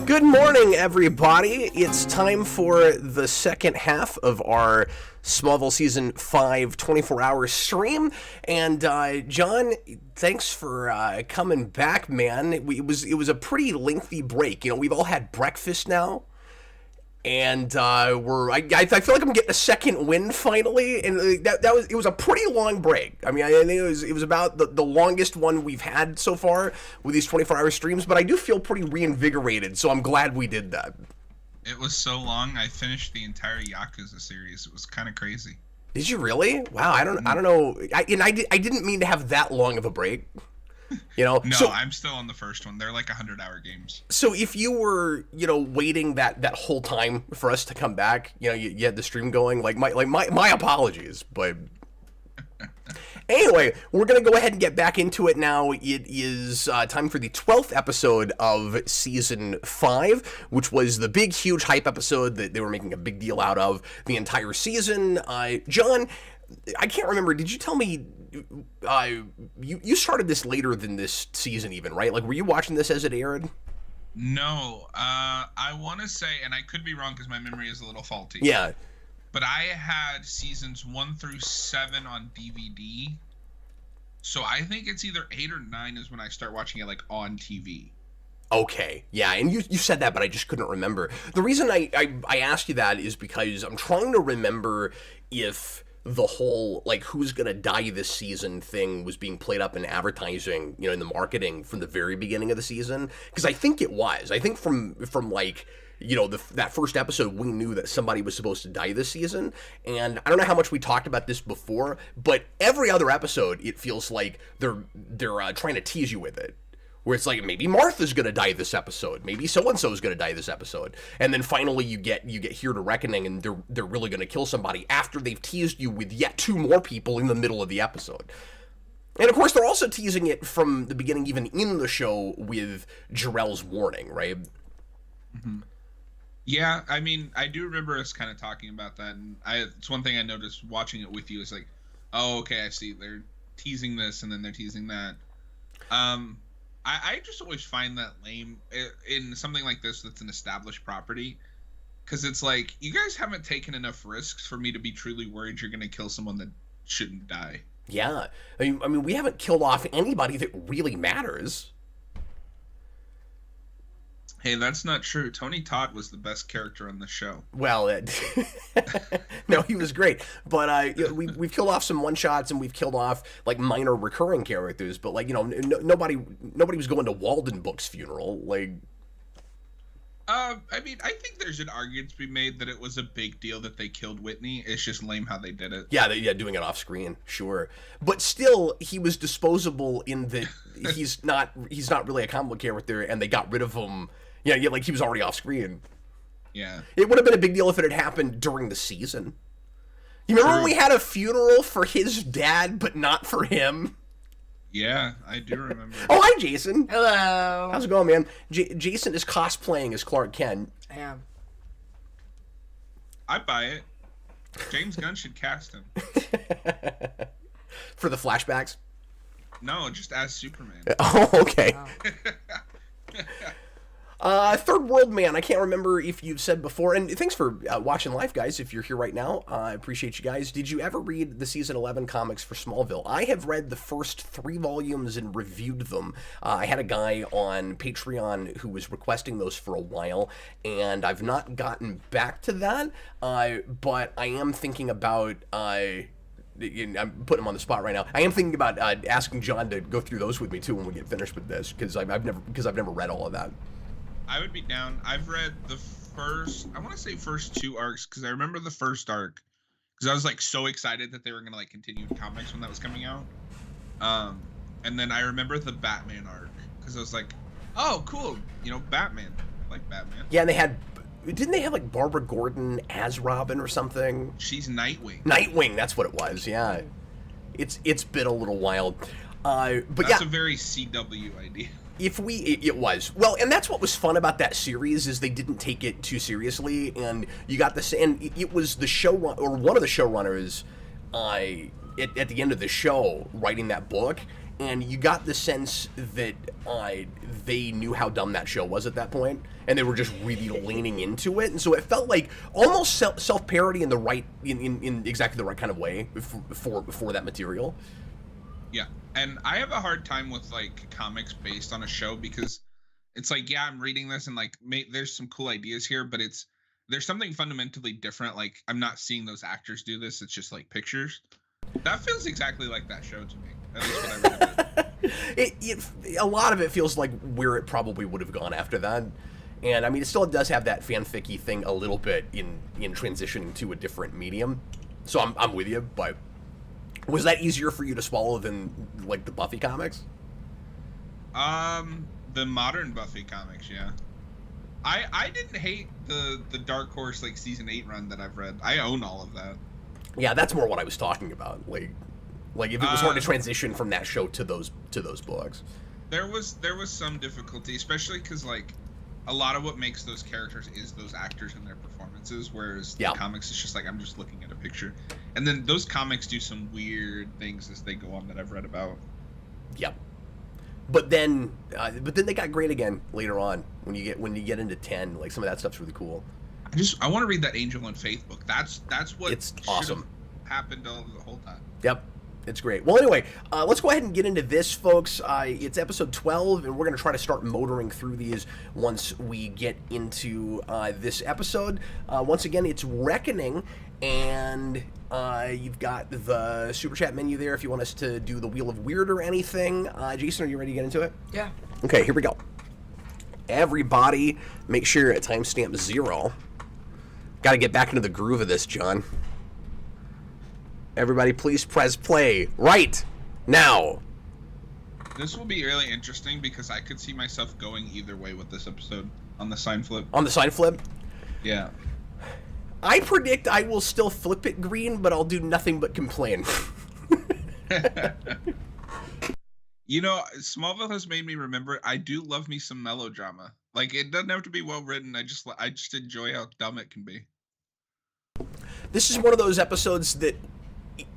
Good morning, everybody. It's time for the second half of our Smallville Season 5 24-hour stream. And, John, thanks for coming back, man. It was a pretty lengthy break. You know, we've all had breakfast now. And I feel like I'm getting a second win finally, and it was a pretty long break. I mean, I think it was about the longest one we've had so far with these 24-hour streams, but I do feel pretty reinvigorated, so I'm glad we did that. It was so long. I finished the entire Yakuza series. It was kind of crazy. Did you really? Wow, I don't know. I didn't mean to have that long of a break. You know, no, so, I'm still on the first one. They're like 100-hour games. So if you were, waiting that whole time for us to come back, you had the stream going, my apologies, but anyway, we're gonna go ahead and get back into it now. It is time for the 12th episode of Season 5, which was the big, huge hype episode that they were making a big deal out of the entire season. John, I can't remember. Did you tell me you started this later than this season even, right? Like, were you watching this as it aired? No. I want to say, and I could be wrong because my memory is a little faulty. Yeah. But I had seasons 1 through 7 on DVD. So I think it's either 8 or 9 is when I start watching it, like, on TV. Okay, yeah, and you said that, but I just couldn't remember. The reason I asked you that is because I'm trying to remember if the whole, like, who's gonna die this season thing was being played up in advertising, in the marketing from the very beginning of the season, because I think it was. I think from like, that first episode, we knew that somebody was supposed to die this season, and I don't know how much we talked about this before, but every other episode, it feels like they're trying to tease you with it. Where it's like, maybe Martha's gonna die this episode, maybe so-and-so's gonna die this episode, and then finally you get here to Reckoning, and they're really gonna kill somebody after they've teased you with yet 2 more people in the middle of the episode. And of course, they're also teasing it from the beginning, even in the show, with Jarrell's warning, right? Mm-hmm. Yeah, I mean, I do remember us kind of talking about that, and it's one thing I noticed watching it with you is like, oh, okay, I see, they're teasing this, and then they're teasing that. I just always find that lame in something like this that's an established property, because it's like, you guys haven't taken enough risks for me to be truly worried you're going to kill someone that shouldn't die. Yeah. I mean, we haven't killed off anybody that really matters. Hey, that's not true. Tony Todd was the best character on the show. Well, no, he was great. But we've killed off some one-shots, and we've killed off, like, minor recurring characters. But, like, nobody was going to Walden Book's funeral. Like, I mean, I think there's an argument to be made that it was a big deal that they killed Whitney. It's just lame how they did it. Yeah, doing it off screen, sure. But still, he was disposable in that he's not really a comic book character, and they got rid of him. Yeah, like, he was already off screen. Yeah. It would have been a big deal if it had happened during the season. You remember when we had a funeral for his dad, but not for him? Yeah, I do remember. Oh, hi, Jason. Hello. How's it going, man? Jason is cosplaying as Clark Kent. I am. I buy it. James Gunn should cast him. For the flashbacks? No, just as Superman. Oh, okay. Wow. Third World Man, I can't remember if you've said before, and thanks for watching live, guys, if you're here right now. I appreciate you guys. Did you ever read the Season 11 comics for Smallville? I have read the first 3 volumes and reviewed them. I had a guy on Patreon who was requesting those for a while, and I've not gotten back to that, but I am thinking about... I'm putting him on the spot right now. I am thinking about asking John to go through those with me, too, when we get finished with this, because I've never read all of that. I would be down. I've read the first 2 arcs, because I remember the first arc, because I was, like, so excited that they were going to, like, continue in comics when that was coming out. And then I remember the Batman arc, because I was like, oh, cool, Batman. I like Batman. Yeah, and didn't they have, like, Barbara Gordon as Robin or something? She's Nightwing. Nightwing, that's what it was, yeah. It's been a little wild. But that's a very CW idea. It was. Well, and that's what was fun about that series, is they didn't take it too seriously, and you got this, and it was the show, or one of the showrunners, at the end of the show, writing that book, and you got the sense that they knew how dumb that show was at that point, and they were just really leaning into it, and so it felt like almost self-parody in the right, in exactly the right kind of way for that material. Yeah, and I have a hard time with like comics based on a show because it's like, yeah, I'm reading this and like there's some cool ideas here, but there's something fundamentally different. Like I'm not seeing those actors do this; it's just like pictures. That feels exactly like that show to me. At least what I read. A lot of it feels like where it probably would have gone after that. And I mean, it still does have that fanficky thing a little bit in transitioning to a different medium. So I'm with you, but was that easier for you to swallow than like the Buffy comics? The modern Buffy comics, yeah. I didn't hate the Dark Horse like season 8 run that I've read. I own all of that. Yeah, that's more what I was talking about. Like if it was hard to transition from that show to those books. There was some difficulty, especially because like a lot of what makes those characters is those actors and their performances, whereas the comics is just like I'm just looking at a picture. And then those comics do some weird things as they go on that I've read about. Yep. But then they got great again later on when you get into 10. Like some of that stuff's really cool. I want to read that Angel and Faith book. That's what it's awesome. Happened the whole time. Yep. It's great. Well, anyway, let's go ahead and get into this, folks. It's episode 12, and we're going to try to start motoring through these once we get into this episode. Once again, it's Reckoning, and you've got the Super Chat menu there if you want us to do the Wheel of Weird or anything. Jason, are you ready to get into it? Yeah. Okay, here we go. Everybody, make sure at timestamp 0. Got to get back into the groove of this, John. Everybody, please press play right now. This will be really interesting because I could see myself going either way with this episode on the sign flip. On the sign flip? Yeah. I predict I will still flip it green, but I'll do nothing but complain. You know, Smallville has made me remember I do love me some melodrama. Like, it doesn't have to be well written. I just enjoy how dumb it can be. This is one of those episodes that,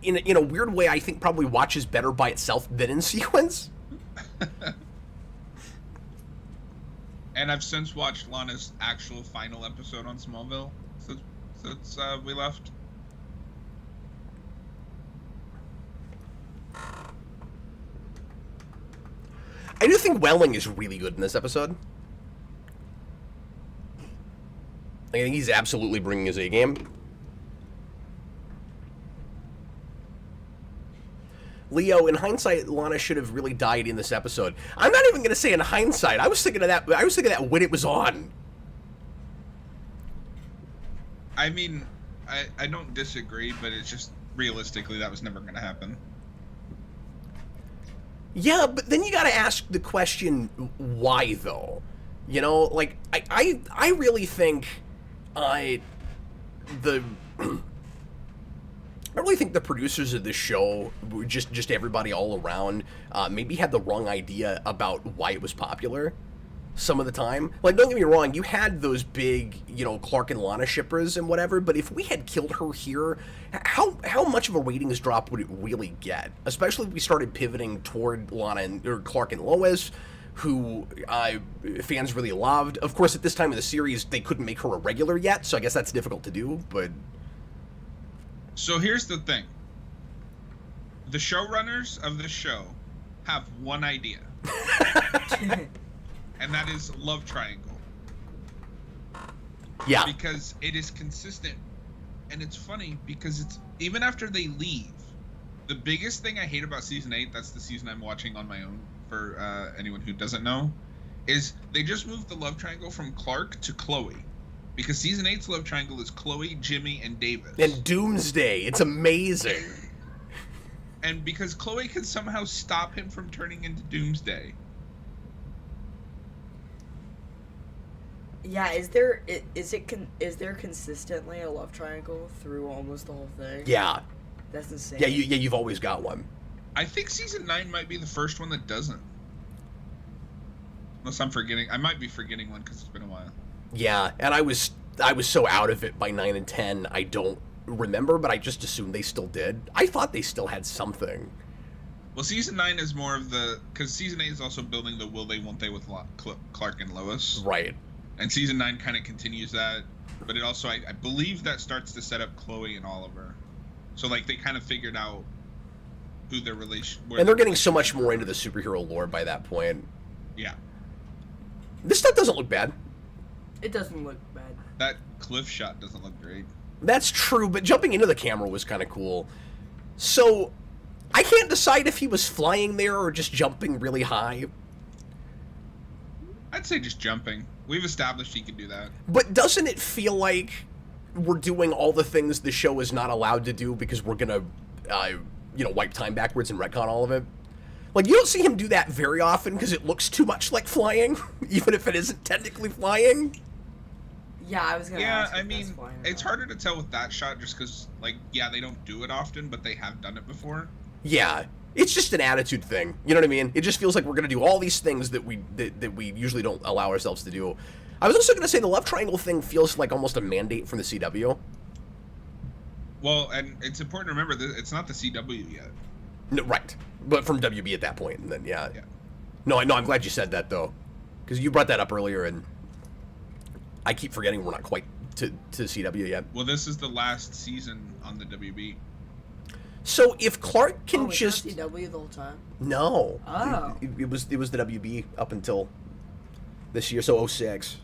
in a weird way, I think probably watches better by itself than in sequence. And I've since watched Lana's actual final episode on Smallville since we left. I do think Welling is really good in this episode. I think he's absolutely bringing his A game. Leo, in hindsight, Lana should have really died in this episode. I'm not even going to say in hindsight. I was thinking of that when it was on. I mean, I don't disagree, but it's just realistically that was never going to happen. Yeah, but then you got to ask the question, why though? You know, like I really think I really think the producers of this show, just everybody all around, maybe had the wrong idea about why it was popular some of the time. Like, don't get me wrong, you had those big, Clark and Lana shippers and whatever, but if we had killed her here, how much of a ratings drop would it really get? Especially if we started pivoting toward or Clark and Lois, who fans really loved. Of course, at this time of the series, they couldn't make her a regular yet, so I guess that's difficult to do, but... So here's the thing. The showrunners of this show have one idea. And that is love triangle. Yeah. Because it is consistent. And it's funny because it's even after they leave, the biggest thing I hate about season 8, that's the season I'm watching on my own for anyone who doesn't know, is they just moved the love triangle from Clark to Chloe. Because season 8's love triangle is Chloe, Jimmy, and Davis. And Doomsday. It's amazing. And because Chloe can somehow stop him from turning into Doomsday. Yeah, is there consistently a love triangle through almost the whole thing? Yeah. That's insane. Yeah, you've always got one. I think season 9 might be the first one that doesn't. Unless I'm forgetting. I might be forgetting one because it's been a while. Yeah, and I was so out of it by 9 and 10, I don't remember, but I just assumed they still did. I thought they still had something. Well, season 9 is more of the, because season 8 is also building the will they, won't they with Clark and Lois. Right. And season 9 kind of continues that, but it also, I believe that starts to set up Chloe and Oliver. So, like, they kind of figured out who their relation... And they're getting so much more into the superhero lore by that point. Yeah. This stuff doesn't look bad. It doesn't look bad. That cliff shot doesn't look great. That's true, but jumping into the camera was kind of cool. So, I can't decide if he was flying there or just jumping really high. I'd say just jumping. We've established he can do that. But doesn't it feel like we're doing all the things the show is not allowed to do because we're gonna, wipe time backwards and retcon all of it? Like, you don't see him do that very often because it looks too much like flying, even if it isn't technically flying. Yeah, I was gonna ask. Yeah, I mean, it's harder to tell with that shot just because, like, yeah, they don't do it often, but they have done it before. Yeah, it's just an attitude thing. You know what I mean? It just feels like we're gonna do all these things that we usually don't allow ourselves to do. I was also gonna say the love triangle thing feels like almost a mandate from the CW. Well, and it's important to remember that it's not the CW yet. No, right, but from WB at that point, and then yeah. No, I'm glad you said that though, because you brought that up earlier, and I keep forgetting we're not quite to CW yet. Well, this is the last season on the WB. So if Clark can it's just not CW the whole time. No. Oh. It was the WB up until this year, so 06.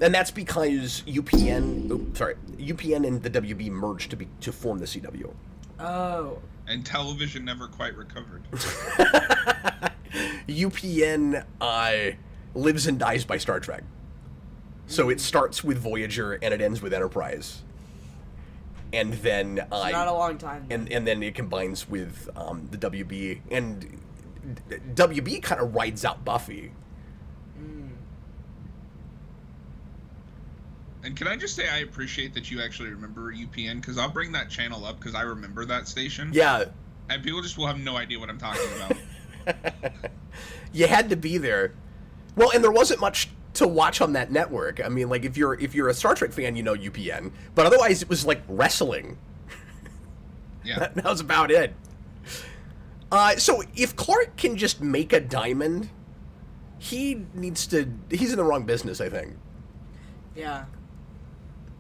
And that's because UPN and the WB merged to form the CW. Oh. And television never quite recovered. UPN lives and dies by Star Trek. So it starts with Voyager and it ends with Enterprise. And then It's not a long time. and then it combines with the WB, and WB kind of rides out Buffy. And can I just say I appreciate that you actually remember UPN, because I'll bring that channel up because I remember that station. Yeah. And people just will have no idea what I'm talking about. You had to be there. Well, and there wasn't much to watch on that network. I mean, like, if you're a Star Trek fan, you know UPN, but otherwise it was like wrestling. Yeah. That was about it. So if Clark can just make a diamond, he's in the wrong business, I think. Yeah.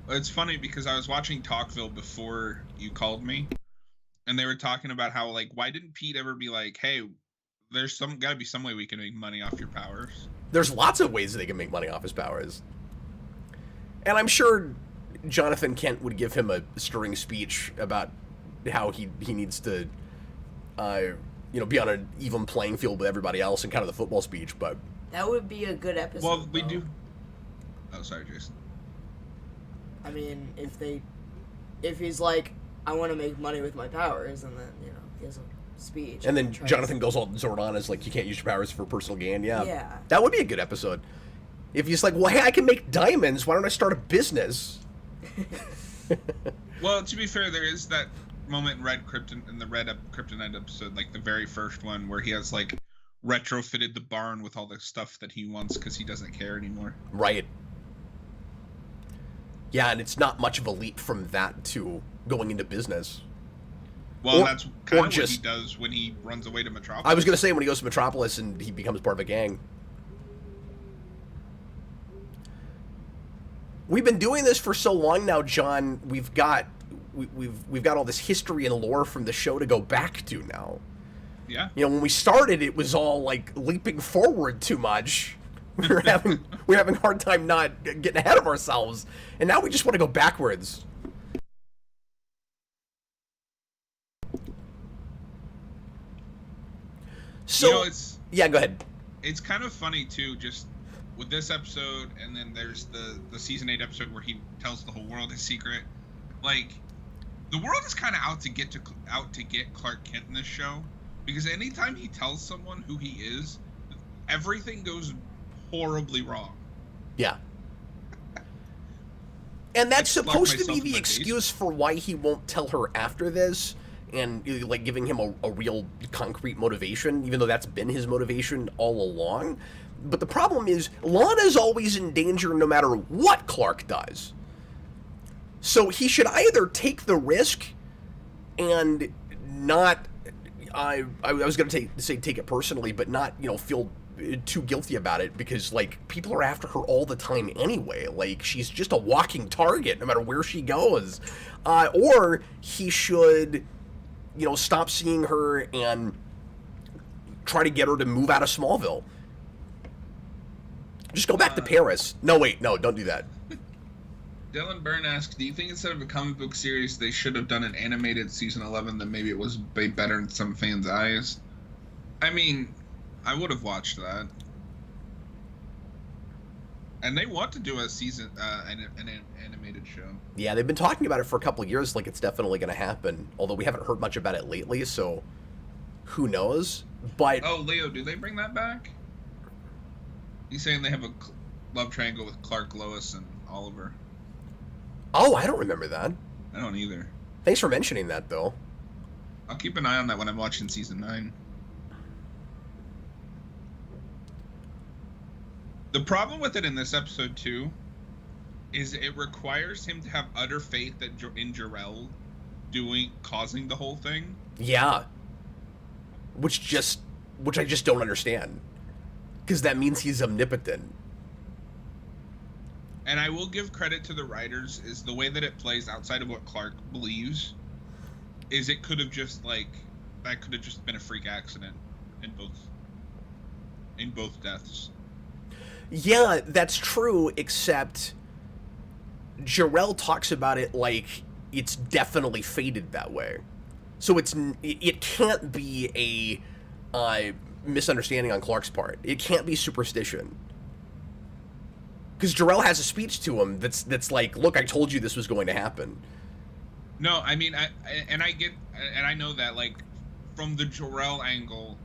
It's funny because I was watching Talkville before you called me, and they were talking about how, like, why didn't Pete ever be like, hey, there's gotta be some way we can make money off your powers. There's lots of ways they can make money off his powers. And I'm sure Jonathan Kent would give him a stirring speech about how he needs to, be on an even playing field with everybody else, and kind of the football speech, but... That would be a good episode. Well, we though. do... Oh, sorry, Jason. I mean, if he's like, I want to make money with my powers, and then, he has a speech. And then tries Jonathan goes all Zordon as like, you can't use your powers for personal gain. Yeah. Yeah. That would be a good episode. If he's like, well, hey, I can make diamonds. Why don't I start a business? Well, to be fair, there is that moment in the Red Kryptonite episode, like the very first one, where he has like retrofitted the barn with all the stuff that he wants because he doesn't care anymore. Right. Yeah, and it's not much of a leap from that to going into business. Well, that's kind of what he does when he runs away to Metropolis. I was going to say when he goes to Metropolis and he becomes part of a gang. We've been doing this for so long now, John. We've got all this history and lore from the show to go back to now. Yeah. When we started, it was all like leaping forward too much. We were having a hard time not getting ahead of ourselves, and now we just want to go backwards. So yeah, go ahead. It's kind of funny too, just with this episode, and then there's the season 8 episode where he tells the whole world his secret. Like, the world is kind of out to get Clark Kent in this show, because anytime he tells someone who he is, everything goes horribly wrong. Yeah. And that's supposed to be the excuse for why he won't tell her after this, and like giving him a real concrete motivation, even though that's been his motivation all along. But the problem is, Lana's always in danger no matter what Clark does. So he should either take the risk and not I was going to say take it personally, but not, feel too guilty about it, because, like, people are after her all the time anyway. Like, she's just a walking target no matter where she goes. Or he should, stop seeing her and try to get her to move out of Smallville. Just go back to Paris. No, wait, no, don't do that. Dylan Byrne asks, do you think instead of a comic book series, they should have done an animated season 11 that maybe it was better in some fans' eyes? I mean, I would have watched that. And they want to do a season, an animated show. Yeah, they've been talking about it for a couple of years, like it's definitely going to happen. Although we haven't heard much about it lately, so who knows? But oh, Leo, do they bring that back? He's saying they have a love triangle with Clark, Lois, and Oliver. Oh, I don't remember that. I don't either. Thanks for mentioning that, though. I'll keep an eye on that when I'm watching season 9. The problem with it in this episode, too, is it requires him to have utter faith that in Jor-El causing the whole thing. Yeah. Which I just don't understand. Because that means he's omnipotent. And I will give credit to the writers, is the way that it plays outside of what Clark believes, is it could have just, that could have just been a freak accident in both deaths. Yeah, that's true, except Jor-El talks about it like it's definitely fated that way. So it can't be a misunderstanding on Clark's part. It can't be superstition. Because Jor-El has a speech to him that's like, look, I told you this was going to happen. No, I mean, I know that, like, from the Jor-El angle,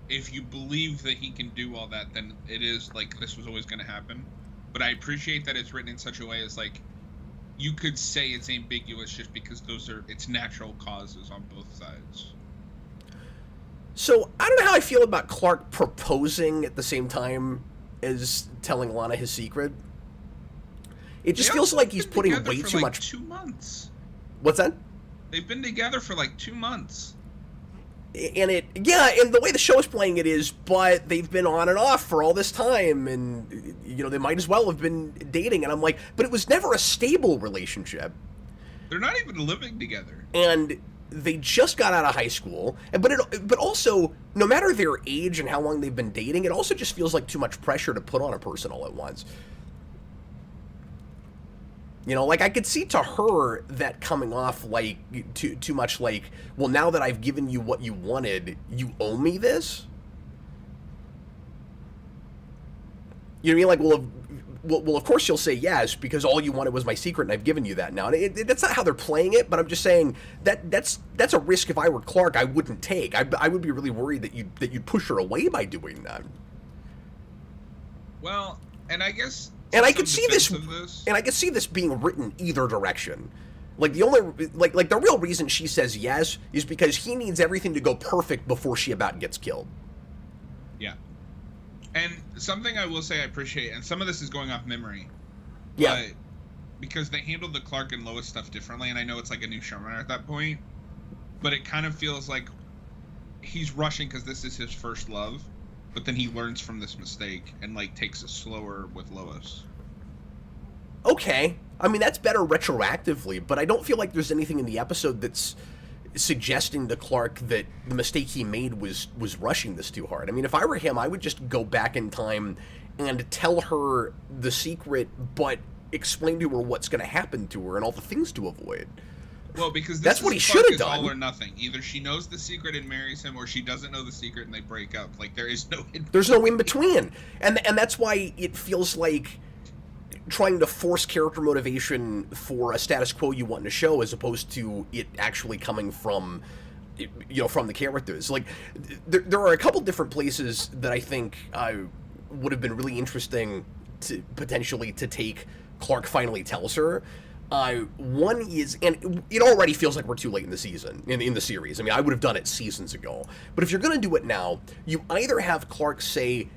if you believe that he can do all that, then it is, like, this was always going to happen. But I appreciate that it's written in such a way as, like, you could say it's ambiguous just because it's natural causes on both sides. So, I don't know how I feel about Clark proposing at the same time as telling Lana his secret. It just feels like he's putting way too much... 2 months. What's that? They've been together for, 2 months. And the way the show is playing it is, but they've been on and off for all this time, and, they might as well have been dating, and I'm like, but it was never a stable relationship. They're not even living together. And they just got out of high school, but also, no matter their age and how long they've been dating, it also just feels like too much pressure to put on a person all at once. I could see to her that coming off like too much like, well, now that I've given you what you wanted, you owe me this? You know what I mean? Like, well, of course you'll say yes, because all you wanted was my secret, and I've given you that now. And that's not how they're playing it, but I'm just saying that's a risk if I were Clark I wouldn't take. I would be really worried that you'd push her away by doing that. Well, and I guess... And I could see this being written either direction. Like, the only... Like the real reason she says yes is because he needs everything to go perfect before she about gets killed. Yeah. And something I will say I appreciate, and some of this is going off memory. Yeah. But because they handled the Clark and Lois stuff differently, and I know it's like a new showrunner at that point, but it kind of feels like he's rushing because this is his first love, but then he learns from this mistake and, takes it slower with Lois. Okay. I mean, that's better retroactively, but I don't feel like there's anything in the episode that's suggesting to Clark that the mistake he made was rushing this too hard. I mean, if I were him, I would just go back in time and tell her the secret, but explain to her what's going to happen to her and all the things to avoid. Well, because that's what he should have done. All or nothing. Either she knows the secret and marries him, or she doesn't know the secret and they break up. Like, there is no in-between. There's no in between, and that's why it feels like trying to force character motivation for a status quo you want in a show, as opposed to it actually coming from, from the characters. Like, there are a couple different places that I think would have been really interesting to potentially to take Clark finally tells her. One is, and it already feels like we're too late in the season, in the series. I mean, I would have done it seasons ago. But if you're going to do it now, you either have Clark say,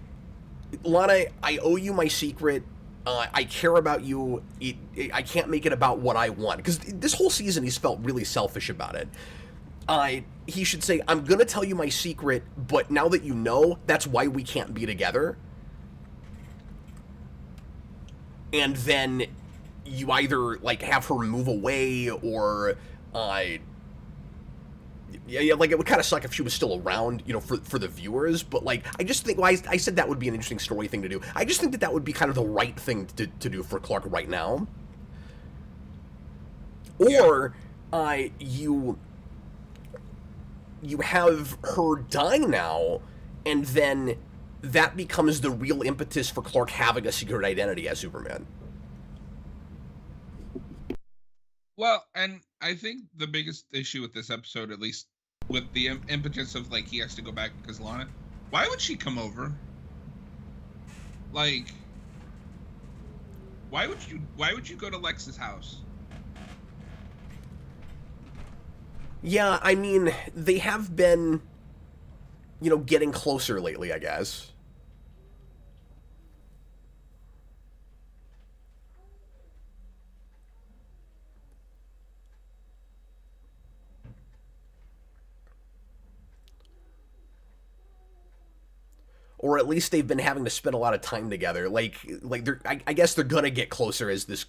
Lana, I owe you my secret. I care about you. I can't make it about what I want. Because this whole season, he's felt really selfish about it. he should say, I'm gonna tell you my secret, but now that you know, that's why we can't be together. And then you either, like, have her move away, or, yeah, like, it would kind of suck if she was still around, you know, for the viewers, but, like, I just think, well, I said that would be an interesting story thing to do. I just think that would be kind of the right thing to do for Clark right now. Or, you have her die now, and then that becomes the real impetus for Clark having a secret identity as Superman. Well, and I think the biggest issue with this episode, at least with the impetus of, like, he has to go back because Lana, why would she come over? Like, why would you go to Lex's house? Yeah, I mean, they have been, you know, getting closer lately, I guess. Or at least they've been having to spend a lot of time together. Like they're, I guess they're gonna get closer as this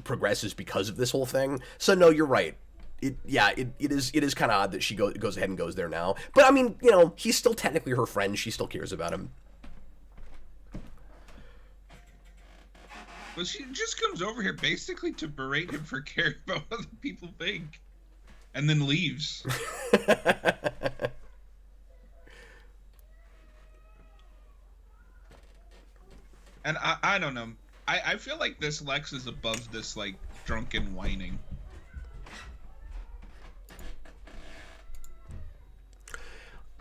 progresses because of this whole thing. So no, you're right. It is kind of odd that she goes ahead and goes there now. But I mean, you know, he's still technically her friend. She still cares about him. But she just comes over here basically to berate him for caring about what other people think, and then leaves. And I don't know. I feel like this Lex is above this, like, drunken whining.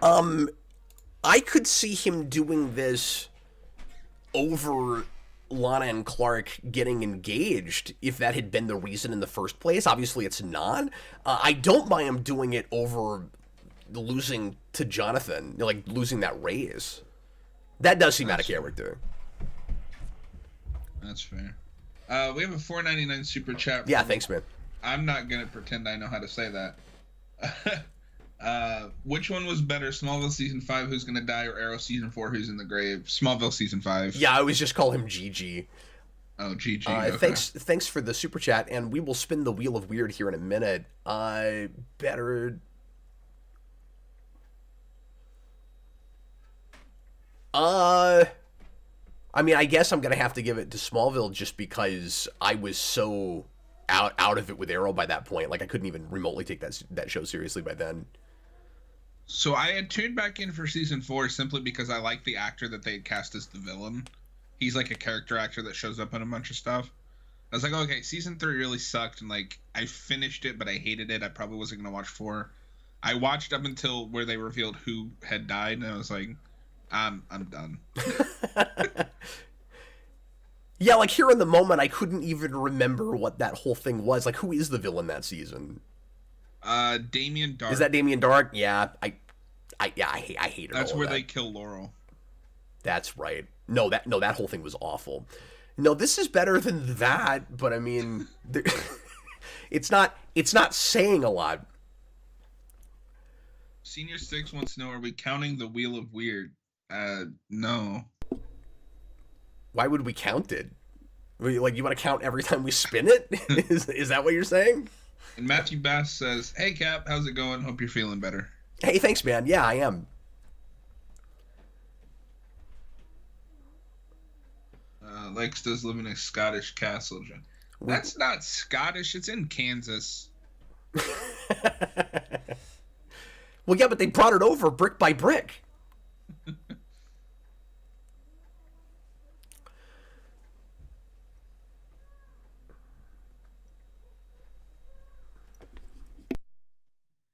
I could see him doing this over Lana and Clark getting engaged if that had been the reason in the first place. Obviously, it's not. I don't mind him doing it over losing to Jonathan, you know, like losing that raise. That does seem out of character. That's fair. We have a $4.99 super chat. Yeah, thanks, man. I'm not gonna pretend I know how to say that. Which one was better, Smallville season 5, who's gonna die, or Arrow season 4, who's in the grave? Smallville season 5. Yeah, I always just call him GG. Oh, GG. Okay. Thanks for the super chat, and we will spin the wheel of weird here in a minute. Better. I mean, I guess I'm gonna have to give it to Smallville just because I was so out of it with Arrow by that point. Like, I couldn't even remotely take that show seriously by then. So I had tuned back in for season 4 simply because I like the actor that they had cast as the villain. He's like a character actor that shows up in a bunch of stuff. I was like, okay, season 3 really sucked, and like I finished it, but I hated it. I probably wasn't gonna watch 4. I watched up until where they revealed who had died, and I was like, I'm done. Yeah, like here in the moment, I couldn't even remember what that whole thing was. Like, who is the villain that season? Damien Dark. Is that Damien Dark? Yeah, I hate it. That's where they kill Laurel. That's right. No, that whole thing was awful. No, this is better than that, but I mean, it's not saying a lot. Senior 6 wants to know, are we counting the Wheel of Weird? No. Why would we count it? Like, you want to count every time we spin it? Is that what you're saying? And Matthew Bass says, hey, Cap, how's it going? Hope you're feeling better. Hey, thanks, man. Yeah, I am. Lex does live in a Scottish castle. That's not Scottish. It's in Kansas. Well, yeah, but they brought it over brick by brick.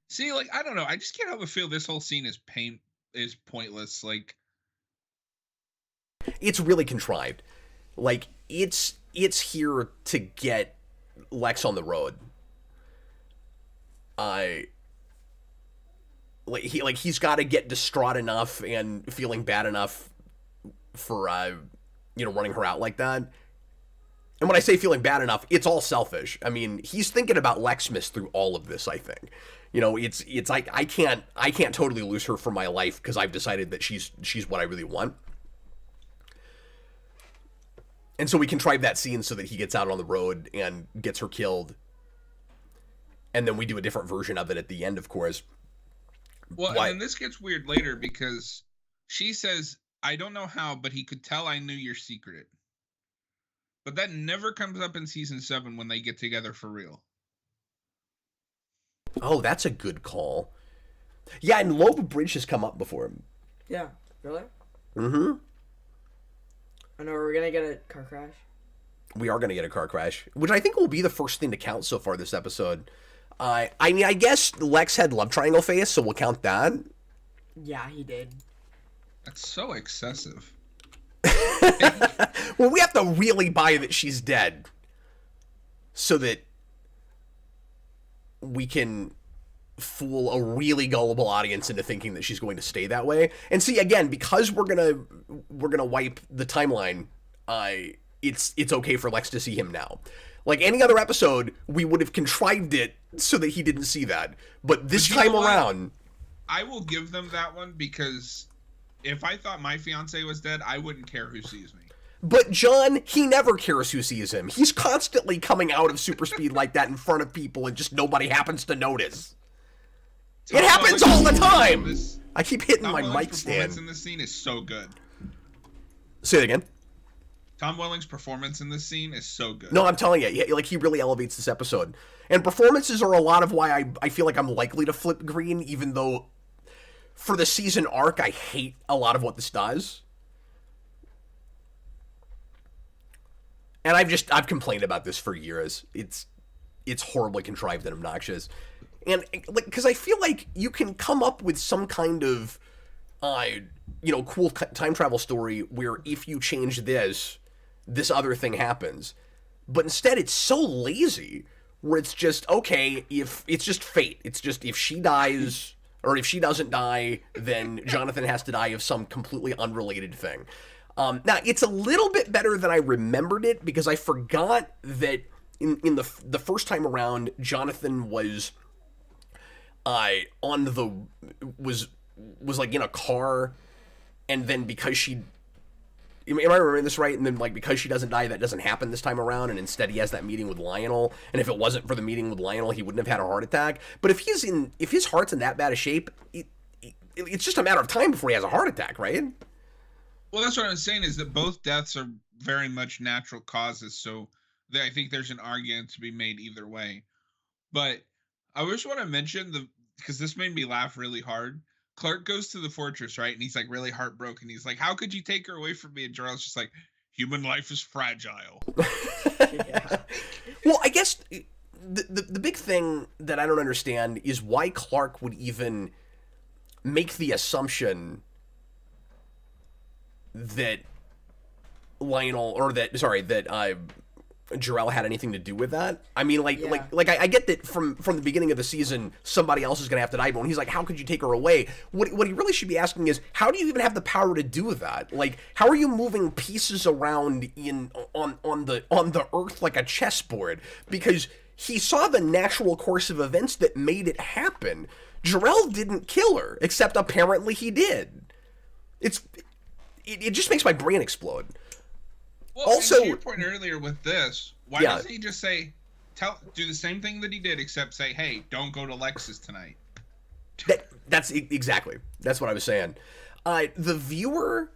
See, like, I don't know. I just can't help but feel this whole scene is pointless. Like, it's really contrived. Like, it's here to get Lex on the road. He's got to get distraught enough and feeling bad enough for running her out like that. And when I say feeling bad enough, it's all selfish. I mean, he's thinking about Lexmas through all of this, I think. You know, it's like I can't totally lose her from my life because I've decided that she's what I really want. And so we contrive that scene so that he gets out on the road and gets her killed. And then we do a different version of it at the end, of course. Well, and then this gets weird later because she says, I don't know how, but he could tell I knew your secret. But that never comes up in season 7 when they get together for real. Oh, that's a good call. Yeah, and Logan Bridge has come up before. Yeah, really? Mm-hmm. I know we're gonna get a car crash. We are going to get a car crash, which I think will be the first thing to count so far this episode. I mean, I guess Lex had love triangle face, so we'll count that. Yeah, he did. That's so excessive. Well, we have to really buy that she's dead so that we can fool a really gullible audience into thinking that she's going to stay that way. And see, again, because we're gonna wipe the timeline, it's okay for Lex to see him now. Like any other episode, we would have contrived it so that he didn't see that. But this time around, I will give them that one because if I thought my fiance was dead, I wouldn't care who sees me. But John, he never cares who sees him. He's constantly coming out of super speed like that in front of people and just nobody happens to notice. It happens all the time! I keep hitting my mic stand. Tom Welling's performance in this scene is so good. Say it again. Tom Welling's performance in this scene is so good. No, I'm telling you, like, he really elevates this episode. And performances are a lot of why I feel like I'm likely to flip green, even though for the season arc, I hate a lot of what this does. And I've complained about this for years. It's horribly contrived and obnoxious. And, like, because I feel like you can come up with some kind of, cool time travel story where if you change this other thing happens. But instead, it's so lazy where it's just, okay, if it's just fate. It's just if she dies or if she doesn't die, then Jonathan has to die of some completely unrelated thing. Now, it's a little bit better than I remembered it because I forgot that in the first time around, Jonathan was was like in a car, and then because she, am I remembering this right? And then like because she doesn't die, that doesn't happen this time around, and instead he has that meeting with Lionel. And if it wasn't for the meeting with Lionel, he wouldn't have had a heart attack. But if his heart's in that bad a shape, it's just a matter of time before he has a heart attack, right? Well, that's what I'm saying is that both deaths are very much natural causes, so I think there's an argument to be made either way. But I just want to mention because this made me laugh really hard. Clark goes to the fortress, right? And he's like really heartbroken. He's like, how could you take her away from me? And Jarrell's just like, human life is fragile. Yeah. Well, I guess the big thing that I don't understand is why Clark would even make the assumption that Jarrell had anything to do with that. I mean, I get that from the beginning of the season, somebody else is going to have to die. But when he's like, how could you take her away? What he really should be asking is, how do you even have the power to do that? Like, how are you moving pieces around on the earth like a chessboard? Because he saw the natural course of events that made it happen. Jarrell didn't kill her, except apparently he did. It just makes my brain explode. Well, also, to your point earlier with this, why doesn't he just say, do the same thing that he did, except say, hey, don't go to Lex's tonight? That's exactly. That's what I was saying. The viewer,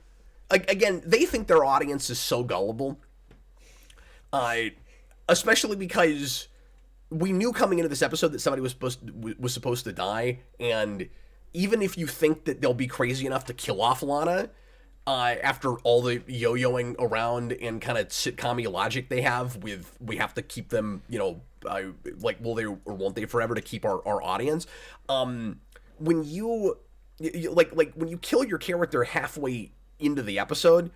again, they think their audience is so gullible. Especially because we knew coming into this episode that somebody was supposed to die, and even if you think that they'll be crazy enough to kill off Lana, after all the yo-yoing around and kind of sitcom-y logic they have with, we have to keep them, will they or won't they forever to keep our audience. When you when you kill your character halfway into the episode,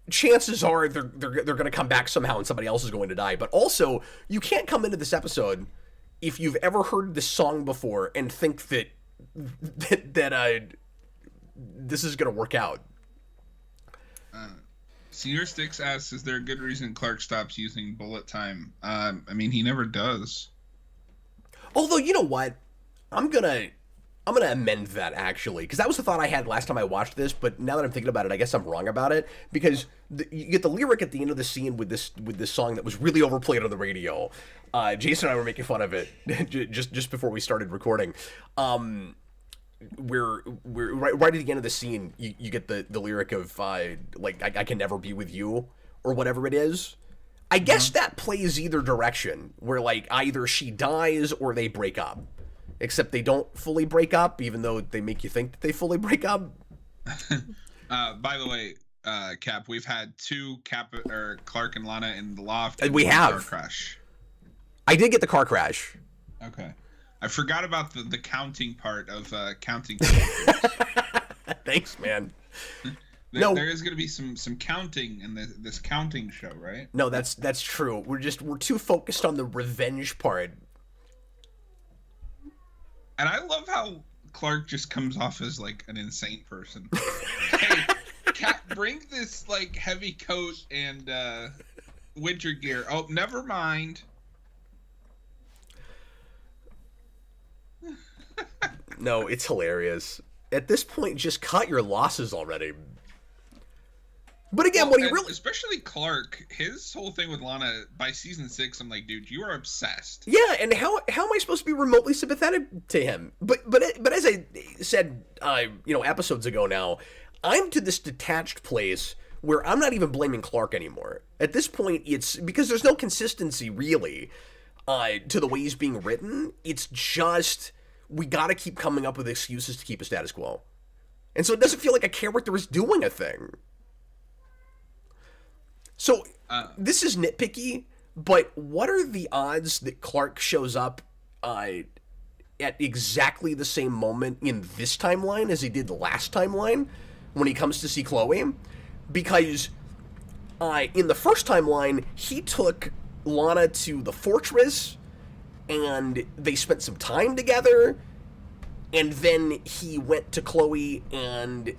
chances are they're going to come back somehow and somebody else is going to die. But also, you can't come into this episode if you've ever heard this song before and think that this is going to work out. Senior Sticks asks, is there a good reason Clark stops using bullet time? I mean, he never does. Although, you know what? I'm gonna amend that, actually, because that was the thought I had last time I watched this, but now that I'm thinking about it, I guess I'm wrong about it, because you get the lyric at the end of the scene with this song that was really overplayed on the radio. Jason and I were making fun of it just before we started recording. We're right at the end of the scene, you get the lyric of like I can never be with you, or whatever it is. I guess that plays either direction, where like either she dies or they break up, except they don't fully break up, even though they make you think that they fully break up. By the way, Cap, we've had two Clark and Lana in the loft. We have car crash. I did get the car crash. Okay. I forgot about the counting part of counting. Thanks, man. There is going to be some counting in this counting show, right? No, that's true. We're too focused on the revenge part. And I love how Clark just comes off as like an insane person. Hey, Cat, bring this like heavy coat and winter gear. Oh, never mind. No, it's hilarious. At this point, just cut your losses already. But again, especially Clark, his whole thing with Lana by season 6, I'm like, dude, you are obsessed. Yeah, and how am I supposed to be remotely sympathetic to him? But as I said, episodes ago now, I'm to this detached place where I'm not even blaming Clark anymore. At this point, it's because there's no consistency really to the way he's being written. It's just we got to keep coming up with excuses to keep a status quo, and so it doesn't feel like a character is doing a thing. So, this is nitpicky, but what are the odds that Clark shows up at exactly the same moment in this timeline as he did the last timeline when he comes to see Chloe? Because in the first timeline, he took Lana to the fortress, and they spent some time together, and then he went to Chloe and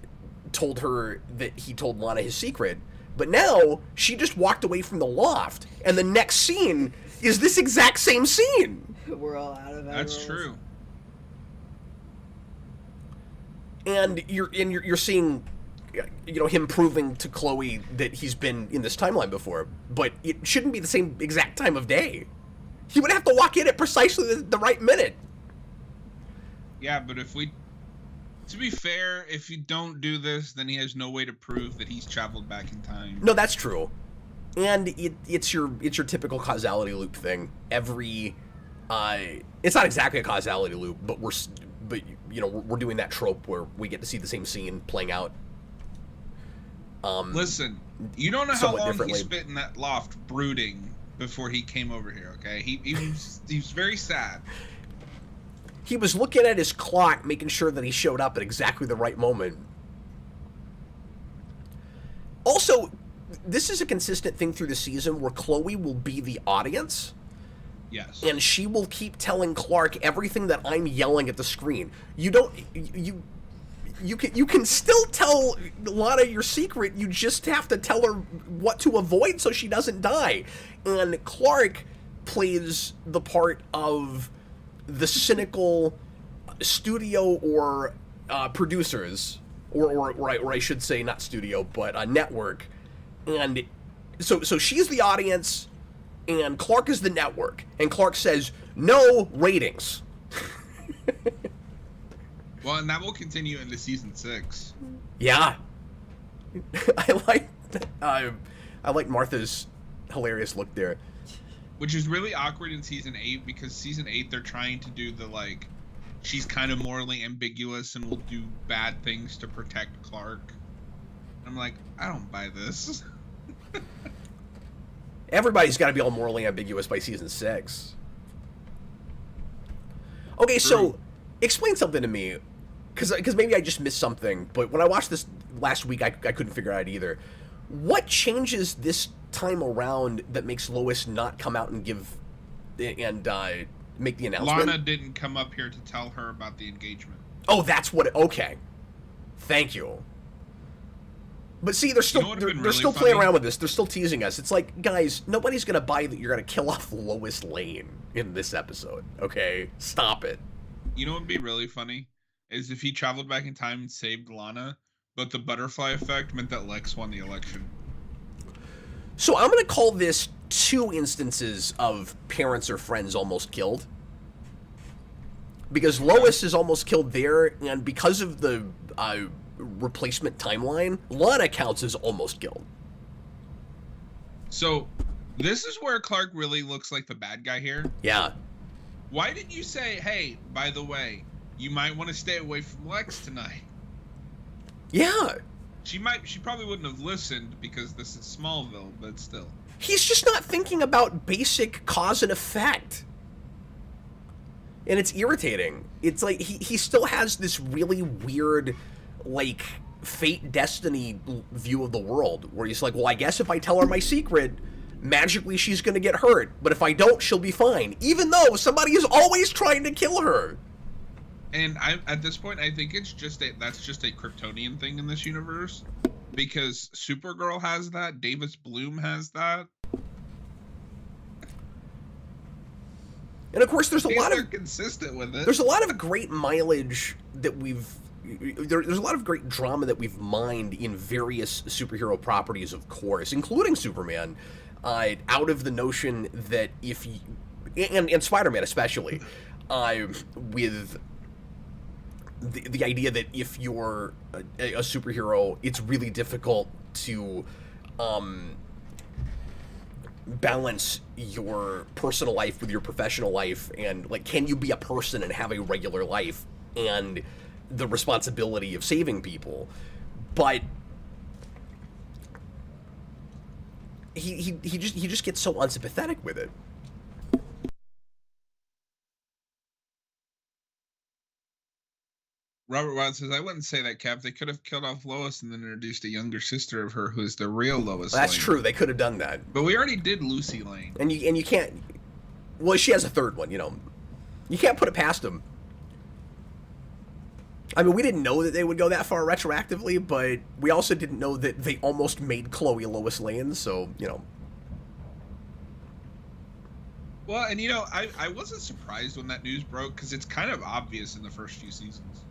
told her that he told Lana his secret. But now, she just walked away from the loft, and the next scene is this exact same scene. We're all out of That's arrows. true. And you're seeing, him proving to Chloe that he's been in this timeline before, but it shouldn't be the same exact time of day. He would have to walk in at precisely the right minute. Yeah, but to be fair, if you don't do this, then he has no way to prove that he's traveled back in time. No, that's true. And it's your typical causality loop thing. It's not exactly a causality loop, but we're doing that trope where we get to see the same scene playing out. Listen, you don't know how long differently. he spent in that loft brooding before he came over here. Okay, he was very sad. He was looking at his clock, making sure that he showed up at exactly the right moment. Also, this is a consistent thing through the season where Chloe will be the audience. Yes. And she will keep telling Clark everything that I'm yelling at the screen. You can still tell Lana your secret, you just have to tell her what to avoid so she doesn't die. And Clark plays the part of the cynical studio or producers, or I should say not studio, but network. And so she's the audience, and Clark is the network. And Clark says, no ratings. Well, and that will continue into season 6. Yeah. I like Martha's hilarious look there. Which is really awkward in season 8, because season 8 they're trying to do the like, she's kind of morally ambiguous and will do bad things to protect Clark. I'm like, I don't buy this. Everybody's got to be all morally ambiguous by season 6. Okay, so explain something to me, because maybe I just missed something, but when I watched this last week, I couldn't figure out either. What changes this time around that makes Lois not come out and make the announcement? Lana didn't come up here to tell her about the engagement. Oh, that's what okay. Thank you. But see, they're still You know what would've been they're really still playing funny? around with this. They're still teasing us. It's like, guys, nobody's gonna buy that you're gonna kill off Lois Lane in this episode. Okay, stop it. You know what would be really funny is if he traveled back in time and saved Lana, but the butterfly effect meant that Lex won the election. So I'm gonna call this 2 instances of parents or friends almost killed. Because Lois is almost killed there, and because of the replacement timeline, Lana counts as almost killed. So, this is where Clark really looks like the bad guy here. Yeah. Why didn't you say, hey, by the way, you might want to stay away from Lex tonight? Yeah. She probably wouldn't have listened because this is Smallville, but still. He's just not thinking about basic cause and effect. And it's irritating. It's like he still has this really weird, like, fate, destiny view of the world, where he's like, well, I guess if I tell her my secret, magically she's gonna get hurt, but if I don't, she'll be fine, even though somebody is always trying to kill her. And at this point, I think that's just a Kryptonian thing in this universe, because Supergirl has that, Davis Bloom has that. And of course, there's a lot of consistent with it. There's a lot of great mileage that there's a lot of great drama that we've mined in various superhero properties, of course, including Superman, out of the notion that if you, and Spider-Man especially, with the idea that if you're a superhero, it's really difficult to balance your personal life with your professional life, and like, can you be a person and have a regular life and the responsibility of saving people? But he just gets so unsympathetic with it. Robert Watt says, I wouldn't say that, Cap. They could have killed off Lois and then introduced a younger sister of her who's the real Lois That's Lane. true. They could have done that. But we already did Lucy Lane. And you can't. Well, she has a third one. You can't put it past them. I mean, we didn't know that they would go that far retroactively, but we also didn't know that they almost made Chloe Lois Lane. So Well, and I wasn't surprised when that news broke, because it's kind of obvious in the first few seasons.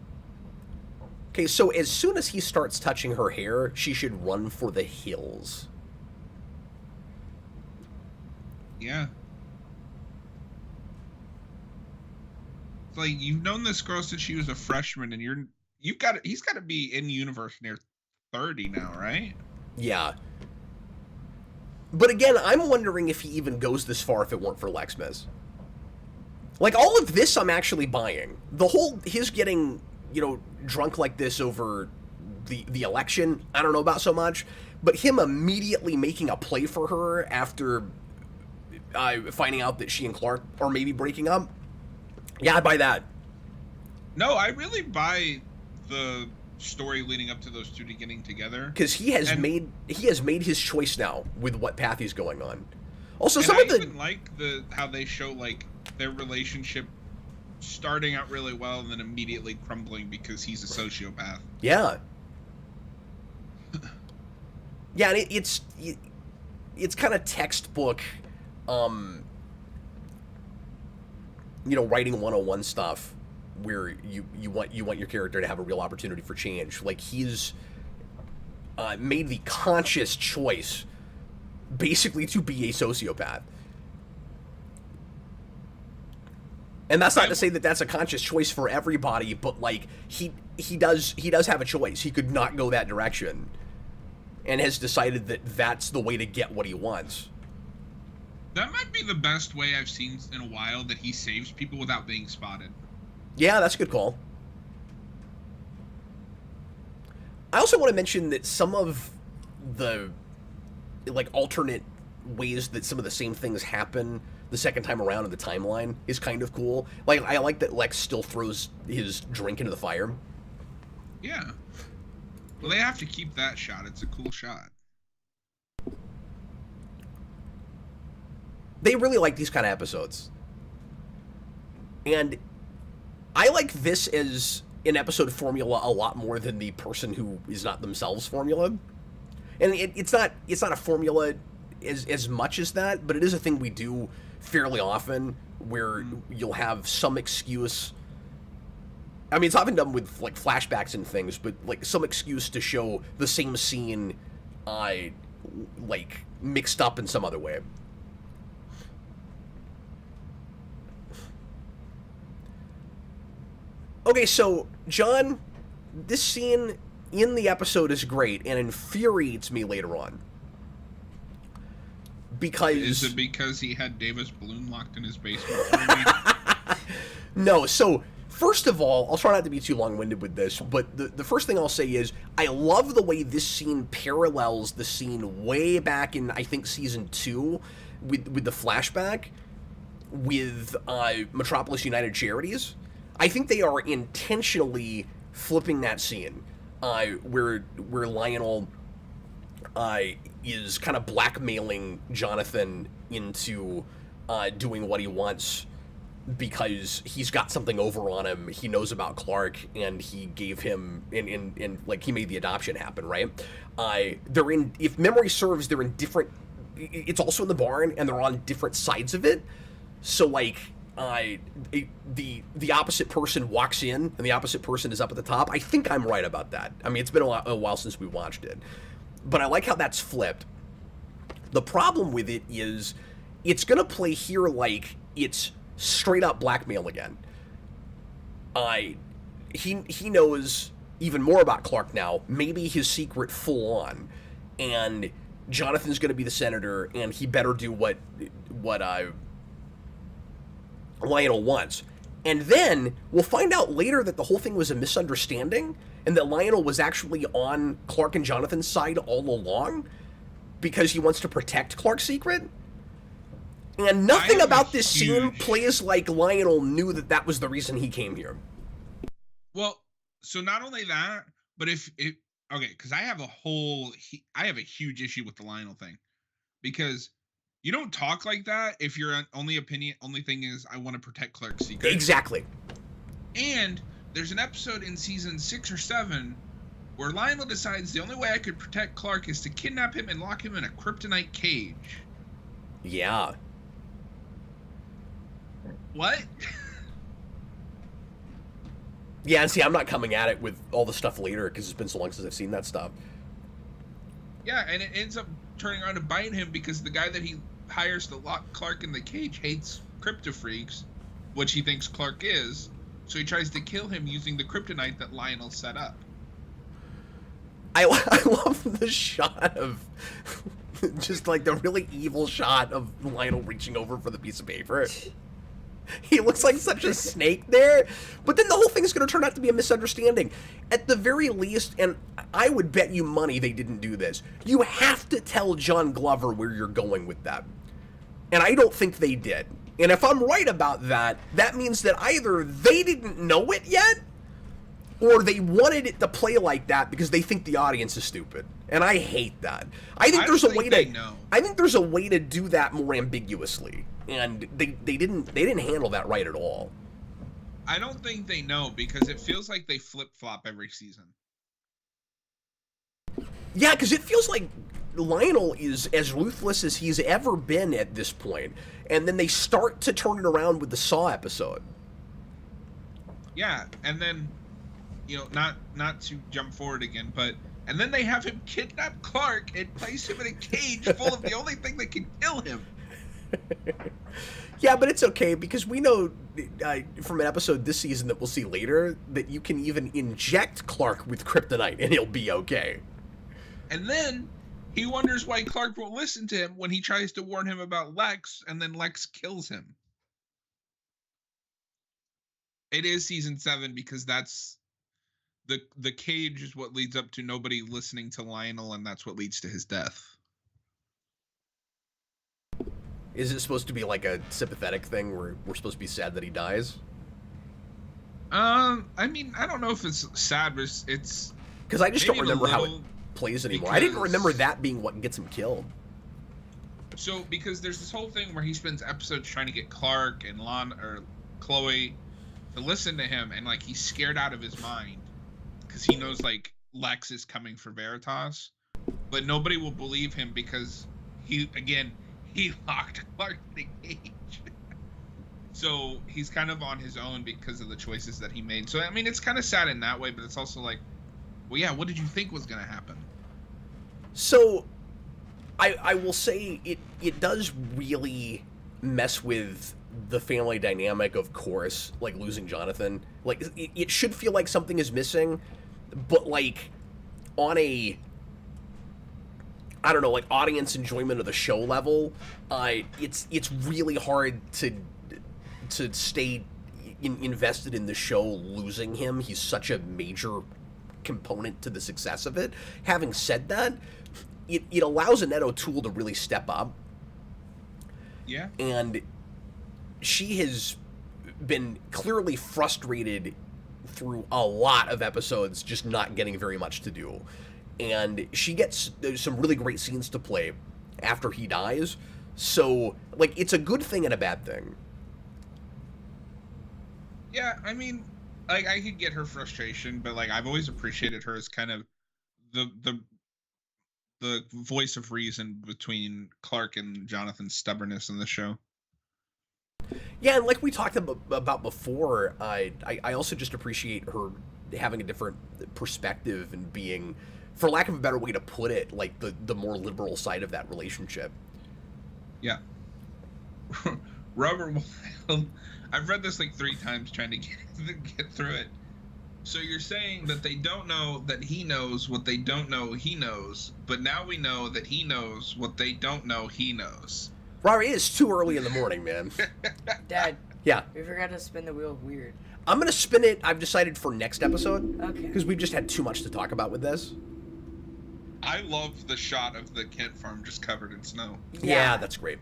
Okay, so as soon as he starts touching her hair, she should run for the hills. Yeah. It's like, you've known this girl since she was a freshman, and he's got to be in universe near 30 now, right? Yeah. But again, I'm wondering if he even goes this far if it weren't for Lexmas. Like, all of this I'm actually buying. The whole, his getting, drunk like this over the election, I don't know about so much. But him immediately making a play for her after finding out that she and Clark are maybe breaking up. Yeah, I buy that. No, I really buy the story leading up to those two getting together, because he has made his choice now with what path he's going on. Also, I even like how they show like their relationship starting out really well and then immediately crumbling because he's a sociopath. Yeah. Yeah, and it's kind of textbook, writing 101 stuff, where you want your character to have a real opportunity for change. Like, he's made the conscious choice basically to be a sociopath. And that's not to say that that's a conscious choice for everybody, but like, he does have a choice. He could not go that direction, and has decided that that's the way to get what he wants. That might be the best way I've seen in a while that he saves people without being spotted. Yeah, that's a good call. I also want to mention that some of the alternate ways that some of the same things happen the second time around in the timeline is kind of cool. Like, I like that Lex still throws his drink into the fire. Yeah. Well, they have to keep that shot. It's a cool shot. They really like these kind of episodes. And I like this as an episode formula a lot more than the person who is not themselves formula. And it's not a formula as much as that, but it is a thing we do fairly often, where you'll have some excuse. I mean, it's often done with like flashbacks and things, but like some excuse to show the same scene, like mixed up in some other way. Okay, so John, this scene in the episode is great and infuriates me later on. Because is it because he had Davis balloon locked in his basement for a week? No, so first of all, I'll try not to be too long-winded with this, but the first thing I'll say is I love the way this scene parallels the scene way back in, I think, season 2 with the flashback with Metropolis United Charities. I think they are intentionally flipping that scene where Lionel is kind of blackmailing Jonathan into doing what he wants because he's got something over on him. He knows about Clark, and he gave him and like he made the adoption happen, right? They're in, if memory serves, they're in different. It's also in the barn, and they're on different sides of it. So like. The opposite person walks in, and the opposite person is up at the top. I think I'm right about that. I mean, it's been a while since we watched it. But I like how that's flipped. The problem with it is it's going to play here like it's straight up blackmail again. He knows even more about Clark now, maybe his secret full on. And Jonathan's going to be the senator, and he better do what Lionel wants. And then we'll find out later that the whole thing was a misunderstanding and that Lionel was actually on Clark and Jonathan's side all along because he wants to protect Clark's secret. And nothing about this scene plays like Lionel knew that was the reason he came here. Well, so not only that, but okay, because I have a huge issue with the Lionel thing, because you don't talk like that if your only thing is I want to protect Clark's secret. Exactly. And there's an episode in season 6 or 7 where Lionel decides the only way I could protect Clark is to kidnap him and lock him in a Kryptonite cage. Yeah. What? Yeah, and see, I'm not coming at it with all the stuff later because it's been so long since I've seen that stuff. Yeah, and it ends up turning around to bite him because the guy that he hires to lock Clark in the cage hates Kryptofreaks, which he thinks Clark is, so he tries to kill him using the kryptonite that Lionel set up. I love the shot of just like the really evil shot of Lionel reaching over for the piece of paper. He looks like such a snake there, but then the whole thing is going to turn out to be a misunderstanding. At the very least, and I would bet you money they didn't do this, you have to tell John Glover where you're going with that. And I don't think they did. And if I'm right about that, that means that either they didn't know it yet, or they wanted it to play like that because they think the audience is stupid. And I hate that. I think there's a way to do that more ambiguously. And they didn't handle that right at all. I don't think they know because it feels like they flip-flop every season. Yeah, because it feels like Lionel is as ruthless as he's ever been at this point. And then they start to turn it around with the Saw episode. Yeah, and then, you know, not to jump forward again, but and then they have him kidnap Clark and place him in a cage full of the only thing that can kill him. Yeah, but it's okay because we know from an episode this season that we'll see later that you can even inject Clark with kryptonite and he'll be okay. And then he wonders why Clark won't listen to him when he tries to warn him about Lex, and then Lex kills him. It is season 7 because that's the cage is what leads up to nobody listening to Lionel, and that's what leads to his death. Is it supposed to be like a sympathetic thing where we're supposed to be sad that he dies? I mean, I don't know if it's sad, but it's because I just don't remember how it plays anymore. I didn't remember that being what gets him killed. So, because there's this whole thing where he spends episodes trying to get Clark and Chloe to listen to him, and like he's scared out of his mind because he knows like Lex is coming for Veritas. but nobody will believe him because he locked Clark in a cage. So he's kind of on his own because of the choices that he made. So I mean, it's kind of sad in that way, but it's also like, well, yeah, what did you think was going to happen? So I will say it does really mess with the family dynamic, of course, like losing Jonathan. Like, it should feel like something is missing, but like on a, I don't know, like audience enjoyment of the show level, it's really hard to stay invested in the show losing him. He's such a major component to the success of it. Having said that, it allows Annette O'Toole to really step up. Yeah. And she has been clearly frustrated through a lot of episodes just not getting very much to do. And she gets some really great scenes to play after he dies. So, like, it's a good thing and a bad thing. Yeah, I mean, like, I could get her frustration, but like, I've always appreciated her as kind of the voice of reason between Clark and Jonathan's stubbornness in the show. Yeah, and like we talked about before, I also just appreciate her having a different perspective and being, for lack of a better way to put it, like the more liberal side of that relationship. Yeah. Rubber Wild. I've read this like 3 times trying to get through it. So you're saying that they don't know that he knows what they don't know he knows, but now we know that he knows what they don't know he knows. Rory, it is too early in the morning, man. Dad. Yeah. We forgot to spin the wheel weird. I'm going to spin it, I've decided, for next episode. Okay. Because we've just had too much to talk about with this. I love the shot of the Kent farm just covered in snow. Yeah, that's great.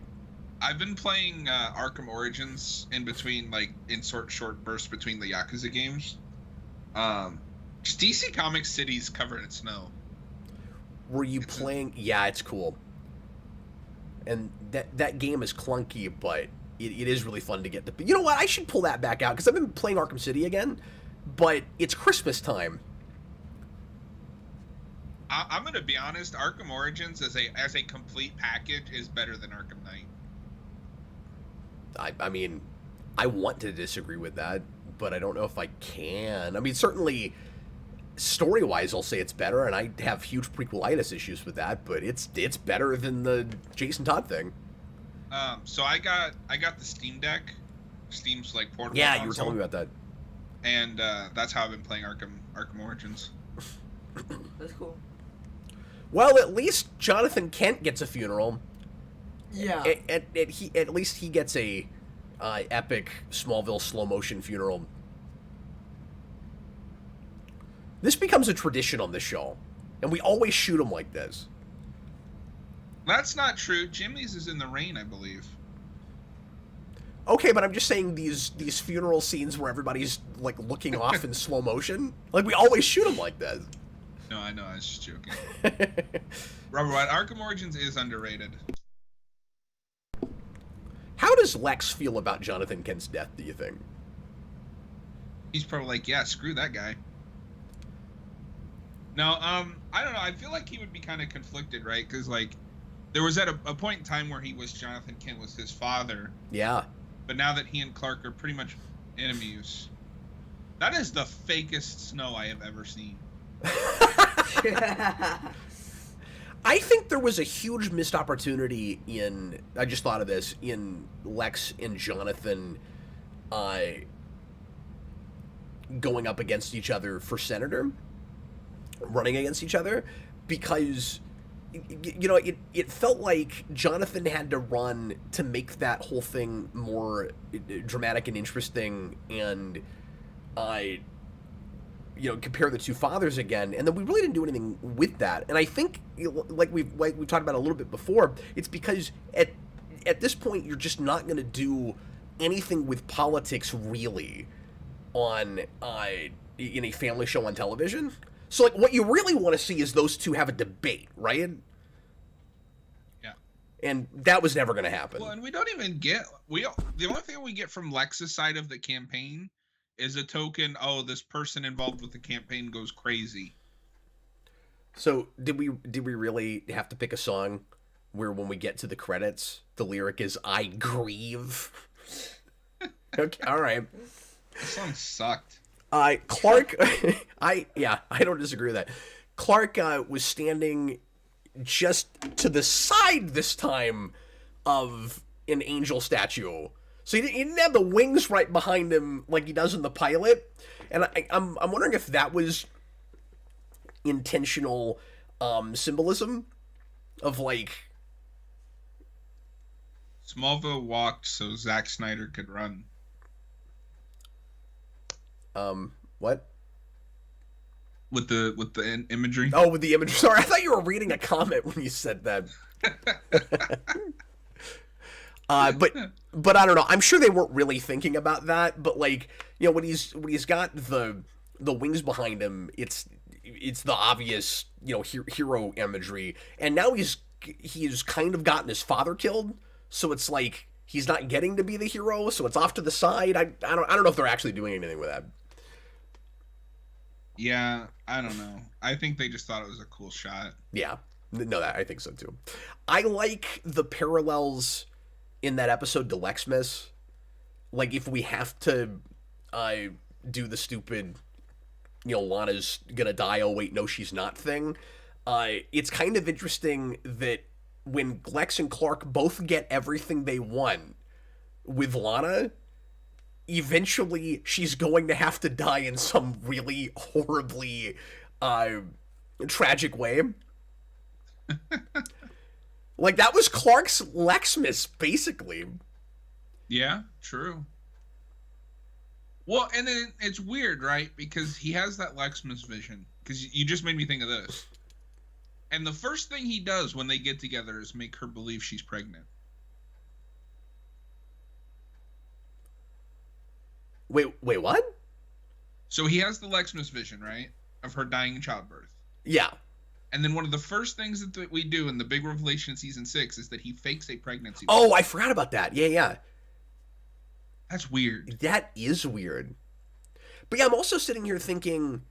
I've been playing Arkham Origins in between, like, in short bursts between the Yakuza games. Just DC Comics City's covered in snow. Were you playing? Yeah, it's cool. And that game is clunky, but it is really fun to get to. You know what? I should pull that back out because I've been playing Arkham City again, but it's Christmas time. I'm gonna be honest. Arkham Origins as a complete package is better than Arkham Knight. I mean, I want to disagree with that, but I don't know if I can. I mean, certainly story-wise, I'll say it's better, and I have huge prequelitis issues with that, but it's better than the Jason Todd thing. So I got the Steam Deck. Steam's like portable. Yeah, console, you were telling me about that. And that's how I've been playing Arkham Origins. That's cool. Well, at least Jonathan Kent gets a funeral. Yeah. At least he gets a epic Smallville slow motion funeral. This becomes a tradition on this show, and we always shoot him like this. That's not true. Jimmy's is in the rain, I believe. Okay, but I'm just saying these funeral scenes where everybody's like looking off in slow motion, like we always shoot him like this. No, I know. I was just joking. Robert White, Arkham Origins is underrated. How does Lex feel about Jonathan Kent's death, do you think? He's probably like, yeah, screw that guy. No, I don't know. I feel like he would be kind of conflicted, right? Because, like, there was at a point in time where Jonathan Kent was his father. Yeah. But now that he and Clark are pretty much enemies, that is the fakest snow I have ever seen. I think there was a huge missed opportunity I just thought of this, in Lex and Jonathan going up against each other for senator, running against each other, because, you know, it felt like Jonathan had to run to make that whole thing more dramatic and interesting, and you know, compare the two fathers again, and then we really didn't do anything with that. And I think, like we've talked about a little bit before, it's because at this point you're just not going to do anything with politics really on in a family show on television. So like what you really want to see is those two have a debate, right? Yeah. And that was never going to happen. Well, and we don't even get the only thing we get from Lex's side of the campaign is a token, oh, this person involved with the campaign goes crazy. So did we really have to pick a song where when we get to the credits, the lyric is "I grieve"? Okay, all right. That song sucked. Clark, I don't disagree with that. Clark was standing just to the side this time of an angel statue, so he didn't have the wings right behind him like he does in the pilot. And I'm wondering if that was intentional symbolism of like Smallville walked so Zack Snyder could run. What? With the imagery. Oh, with the image. Sorry, I thought you were reading a comment when you said that. But I don't know. I'm sure they weren't really thinking about that. But like, you know, when he's got the wings behind him, it's the obvious, you know, hero imagery. And now he's kind of gotten his father killed, so it's like he's not getting to be the hero. So it's off to the side. I don't know if they're actually doing anything with that. Yeah, I don't know. I think they just thought it was a cool shot. Yeah, no, I think so too. I like the parallels in that episode to Lexmas. Like, if we have to do the stupid, you know, Lana's gonna die, oh wait, no she's not thing, it's kind of interesting that when Lex and Clark both get everything they want with Lana, eventually she's going to have to die in some really horribly tragic way. Like, that was Clark's Lexmas, basically. Yeah, true. Well, and then it's weird, right? Because he has that Lexmas vision. Because you just made me think of this. And the first thing he does when they get together is make her believe she's pregnant. Wait, what? So he has the Lexmas vision, right? Of her dying in childbirth. Yeah. And then one of the first things that we do in the big revelation in season 6 is that he fakes a pregnancy. Oh, I forgot about that. Yeah. That's weird. That is weird. But yeah, I'm also sitting here thinking,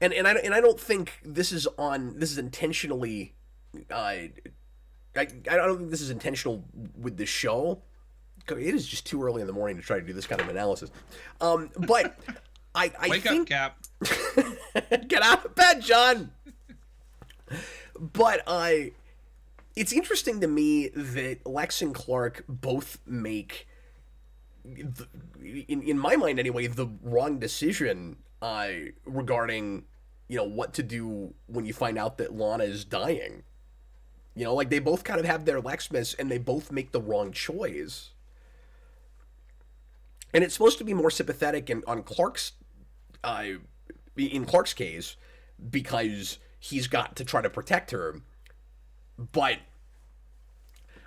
and I don't think this is intentionally. I don't think this is intentional with the show. It is just too early in the morning to try to do this kind of analysis. But I Wake think, up, Cap. Get out of bed, John. But it's interesting to me that Lex and Clark both make, in my mind anyway, the wrong decision regarding, you know, what to do when you find out that Lana is dying. You know, like, they both kind of have their Lexmas and they both make the wrong choice. And it's supposed to be more sympathetic on Clark's, in Clark's case, because he's got to try to protect her. But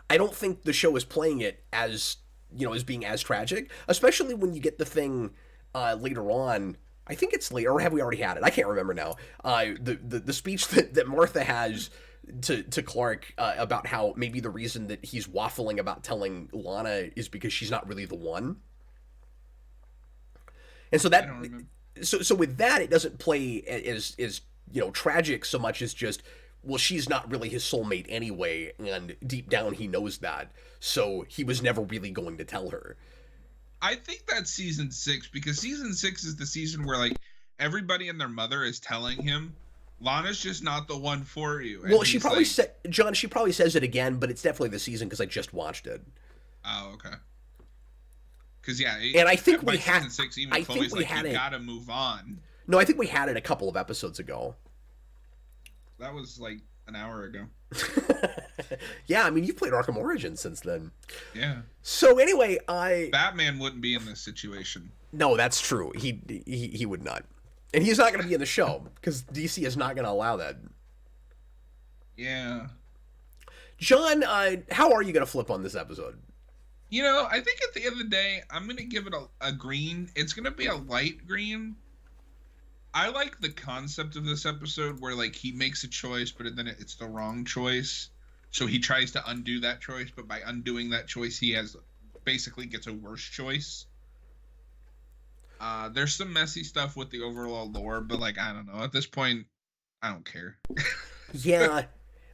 I don't think the show is playing it as, you know, as being as tragic, especially when you get the thing later on. I think it's later, or have we already had it? I can't remember now. The speech that Martha has to Clark about how maybe the reason that he's waffling about telling Lana is because she's not really the one. And so that, so with that, it doesn't play as you know, tragic so much as just, well, she's not really his soulmate anyway, and deep down he knows that, so he was never really going to tell her. I think that's season 6, because season 6 is the season where, like, everybody and their mother is telling him, Lana's just not the one for you. And well, she probably said, John, she probably says it again, but it's definitely the season because I just watched it. Oh, okay. Because yeah, and I think we had. Season 6, even I think we like, had you it. Gotta move on. No, I think we had it a couple of episodes ago. That was like an hour ago. Yeah, I mean, you've played Arkham Origins since then. Yeah. So anyway, Batman wouldn't be in this situation. No, that's true. He would not, and he's not going to be in the show because DC is not going to allow that. Yeah. John, how are you going to flip on this episode? You know, I think at the end of the day, I'm going to give it a green. It's going to be a light green. I like the concept of this episode where, like, he makes a choice, but then it's the wrong choice. So he tries to undo that choice, but by undoing that choice, he basically gets a worse choice. There's some messy stuff with the overall lore, but, like, I don't know. At this point, I don't care. Yeah,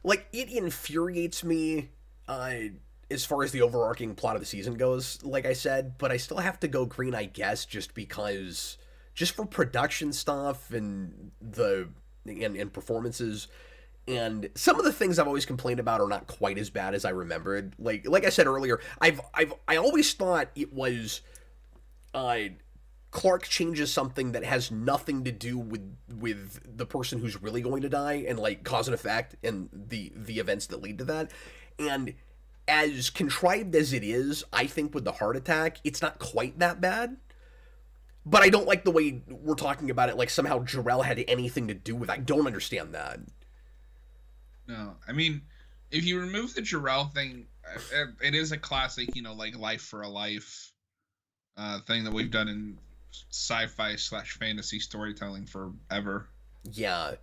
like it infuriates me as far as the overarching plot of the season goes, like I said, but I still have to go green, I guess, just for production stuff and and performances. And some of the things I've always complained about are not quite as bad as I remembered. Like I said earlier, I always thought it was Clark changes something that has nothing to do with the person who's really going to die, and like cause and effect and the events that lead to that. And as contrived as it is, I think with the heart attack, it's not quite that bad. But I don't like the way we're talking about it, like somehow Jor-El had anything to do with it. I don't understand that. No, I mean, if you remove the Jor-El thing, it is a classic, like life for a life thing that we've done in sci-fi/fantasy storytelling forever. Yeah.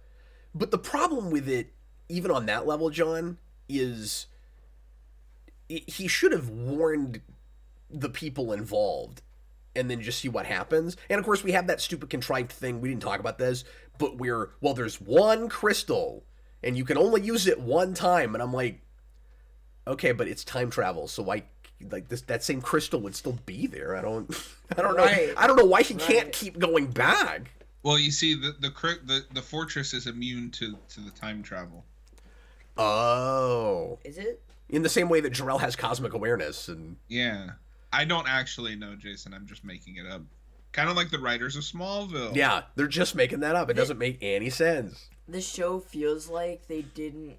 But the problem with it, even on that level, John, is he should have warned the people involved and then just see what happens. And of course, we have that stupid contrived thing. We didn't talk about this, but there's one crystal and you can only use it one time. And I'm like, okay, but it's time travel. So that same crystal would still be there. I don't know. I don't know why he can't keep going back. Well, you see, the fortress is immune to the time travel. Oh. Is it? In the same way that Jor-El has cosmic awareness. And yeah. I don't actually know, Jason. I'm just making it up. Kind of like the writers of Smallville. Yeah, they're just making that up. It doesn't make any sense. The show feels like they didn't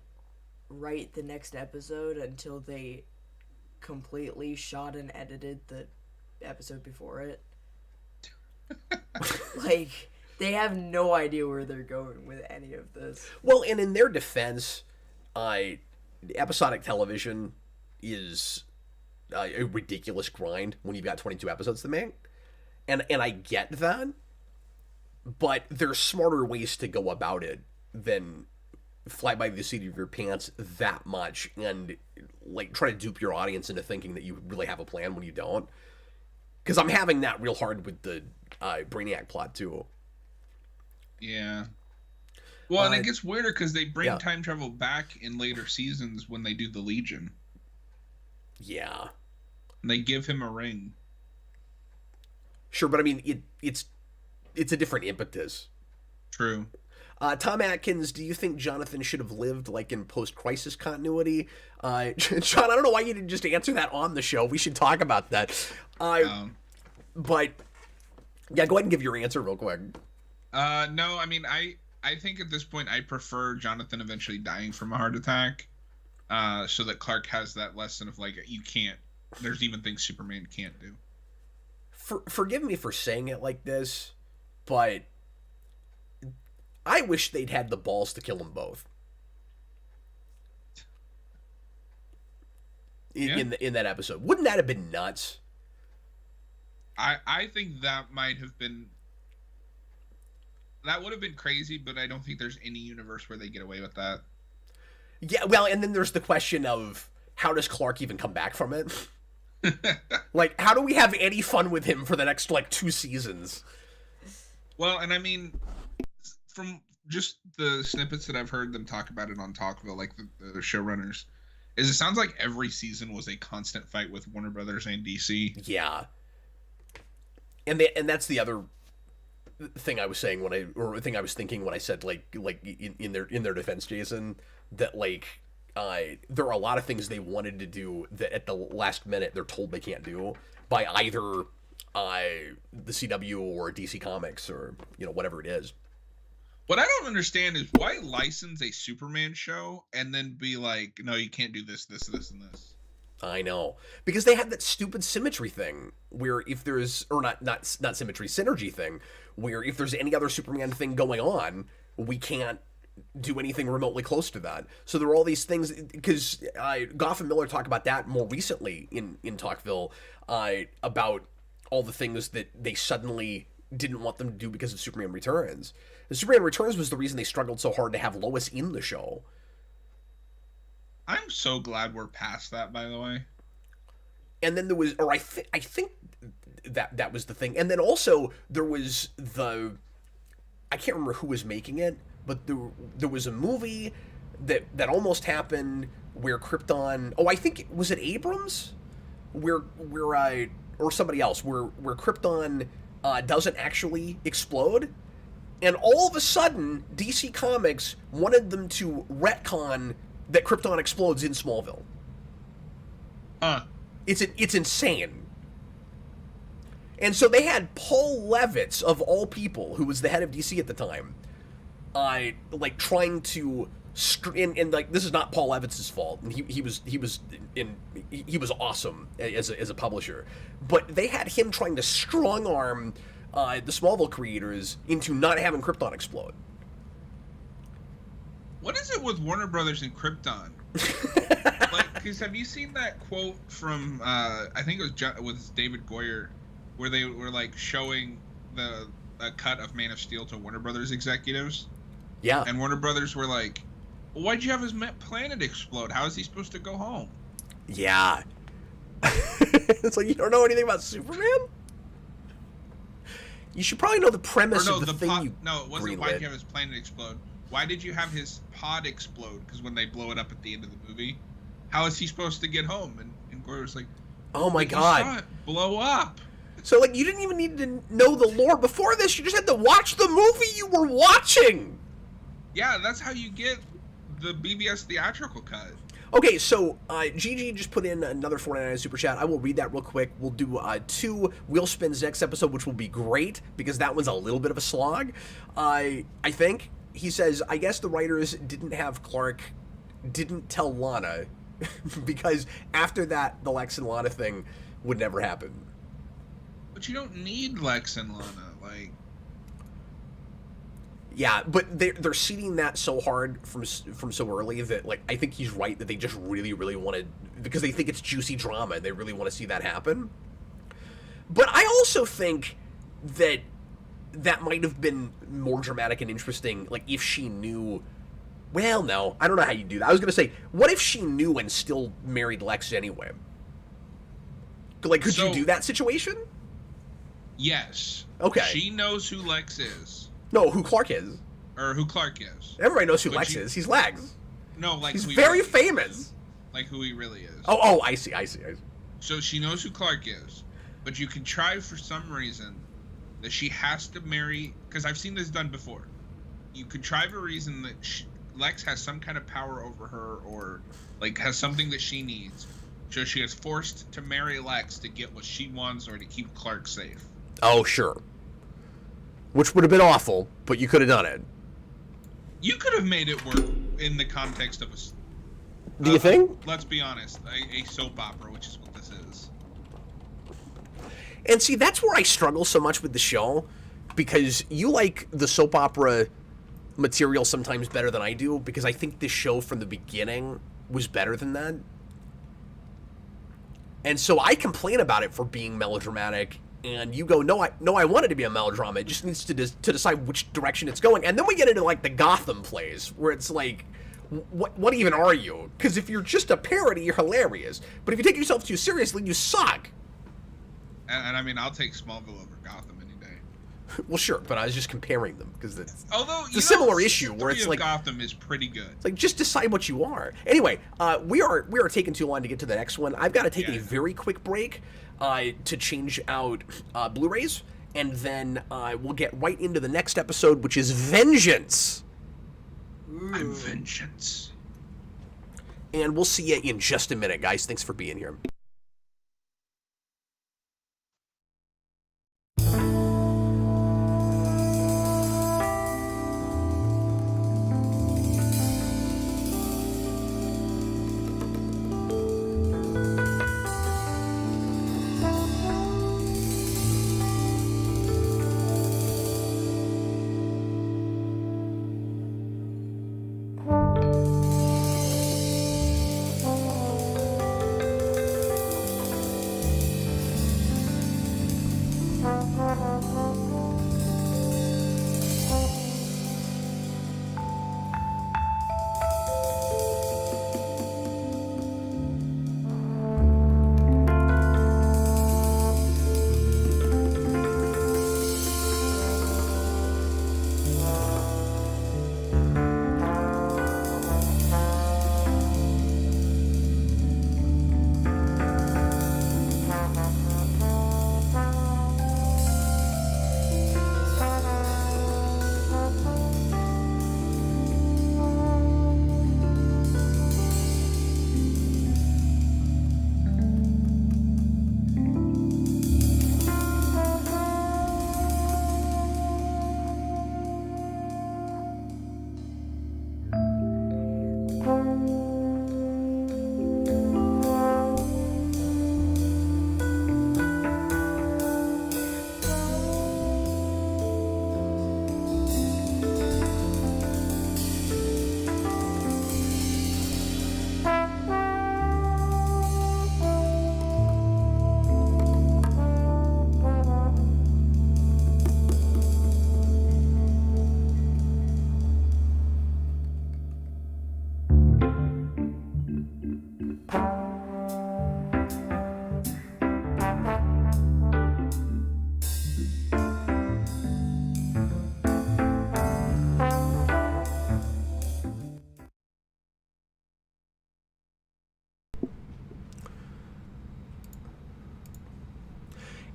write the next episode until they completely shot and edited the episode before it. Like, they have no idea where they're going with any of this. Well, and in their defense, episodic television is a ridiculous grind when you've got 22 episodes to make. And I get that, but there's smarter ways to go about it than fly by the seat of your pants that much and like try to dupe your audience into thinking that you really have a plan when you don't. Because I'm having that real hard with the Brainiac plot too. Yeah. Well, and it gets weirder because they bring time travel back in later seasons when they do the Legion. Yeah. And they give him a ring. Sure, but I mean, it's a different impetus. True. Tom Atkins, do you think Jonathan should have lived like in post-crisis continuity? John, I don't know why you didn't just answer that on the show. We should talk about that. But yeah, go ahead and give your answer real quick. No, I mean, I think at this point I prefer Jonathan eventually dying from a heart attack, so that Clark has that lesson of like, you can't. There's even things Superman can't do. Forgive me for saying it like this, but I wish they'd had the balls to kill them both. In that episode. Wouldn't that have been nuts? I think that might have been... That would have been crazy, but I don't think there's any universe where they get away with that. Yeah, well, and then there's the question of how does Clark even come back from it? Like, how do we have any fun with him for the next, like, 2 seasons? Well, and I mean, from just the snippets that I've heard them talk about it on Talkville, like the showrunners, is it sounds like every season was a constant fight with Warner Brothers and DC. Yeah. And that's the other thing I was saying thing I was thinking when I said like in their defense, Jason, that like there are a lot of things they wanted to do that at the last minute they're told they can't do by either the CW or DC Comics or whatever it is. What I don't understand is why license a Superman show and then be like, no, you can't do this, this, this, and this. I know, because they have that stupid symmetry thing where if there's, or not symmetry, synergy thing, where if there's any other Superman thing going on, we can't do anything remotely close to that. So there are all these things, because Goff and Miller talk about that more recently in Talkville, about all the things that they suddenly didn't want them to do because of Superman Returns. And Superman Returns was the reason they struggled so hard to have Lois in the show. I'm so glad we're past that, by the way. And then there was, or I think that was the thing. And then also there was I can't remember who was making it, but there was a movie that almost happened where Krypton. Oh, I think was it Abrams, where or somebody else where Krypton doesn't actually explode, and all of a sudden DC Comics wanted them to retcon that Krypton explodes in Smallville. It's insane. And so they had Paul Levitz, of all people, who was the head of DC at the time, like trying to, and like this is not Paul Levitz's fault, and he was awesome as a publisher, but they had him trying to strong arm the Smallville creators into not having Krypton explode. What is it with Warner Brothers and Krypton? Like, because have you seen that quote from I think it was David Goyer, where they were like showing a cut of Man of Steel to Warner Brothers executives? Yeah. And Warner Brothers were like, well, why'd you have his planet explode? How is he supposed to go home? Yeah. It's like, you don't know anything about Superman? You should probably know the premise of the thing No, it wasn't why'd you have his planet explode. Why did you have his pod explode? Because when they blow it up at the end of the movie, how is he supposed to get home? And Goyer was like, oh my God. Saw it blow up. So, like, you didn't even need to know the lore before this. You just had to watch the movie you were watching. Yeah, that's how you get the BVS theatrical cut. Okay, so Gigi just put in another $4.99 super chat. I will read that real quick. We'll do 2 wheel spins next episode, which will be great because that one's a little bit of a slog. I think he says, I guess the writers didn't tell Lana because after that, the Lex and Lana thing would never happen. But you don't need Lex and Lana, like. Yeah, but they're seeding that so hard from so early that, like, I think he's right that they just really, really wanted, because they think it's juicy drama and they really want to see that happen. But I also think that might have been more dramatic and interesting, like, if she knew. Well, no, I don't know how you do that. I was going to say, what if she knew and still married Lex anyway? Like, could you do that situation? Yes. Okay. She knows who Lex is. No, who Clark is. Or who Clark is. Everybody knows who Lex is. He's Lex. No, like he's who very really famous. Is. Like who he really is. Oh, I see. So she knows who Clark is, but you can try for some reason that she has to marry, because I've seen this done before. You could try for a reason that Lex has some kind of power over her, or like has something that she needs. So she is forced to marry Lex to get what she wants or to keep Clark safe. Oh, sure. Which would have been awful, but you could have done it. You could have made it work in the context of a... Do you think? Let's be honest, a soap opera, which is what this is. And see, that's where I struggle so much with the show, because you like the soap opera material sometimes better than I do, because I think this show from the beginning was better than that. And so I complain about it for being melodramatic, and you go, no, I want it to be a melodrama. It just needs to decide which direction it's going. And then we get into, like, the Gotham plays, where it's like, what even are you? Because if you're just a parody, you're hilarious. But if you take yourself too seriously, you suck. And I mean, I'll take Smallville over Gotham any day. Well, sure, but I was just comparing them, because it's a similar issue where it's like Gotham is pretty good. It's like, just decide what you are. Anyway, we are taking too long to get to the next one. I've got to take a very quick break to change out Blu-rays, and then we'll get right into the next episode, which is Vengeance. I'm Vengeance. And we'll see you in just a minute, guys. Thanks for being here.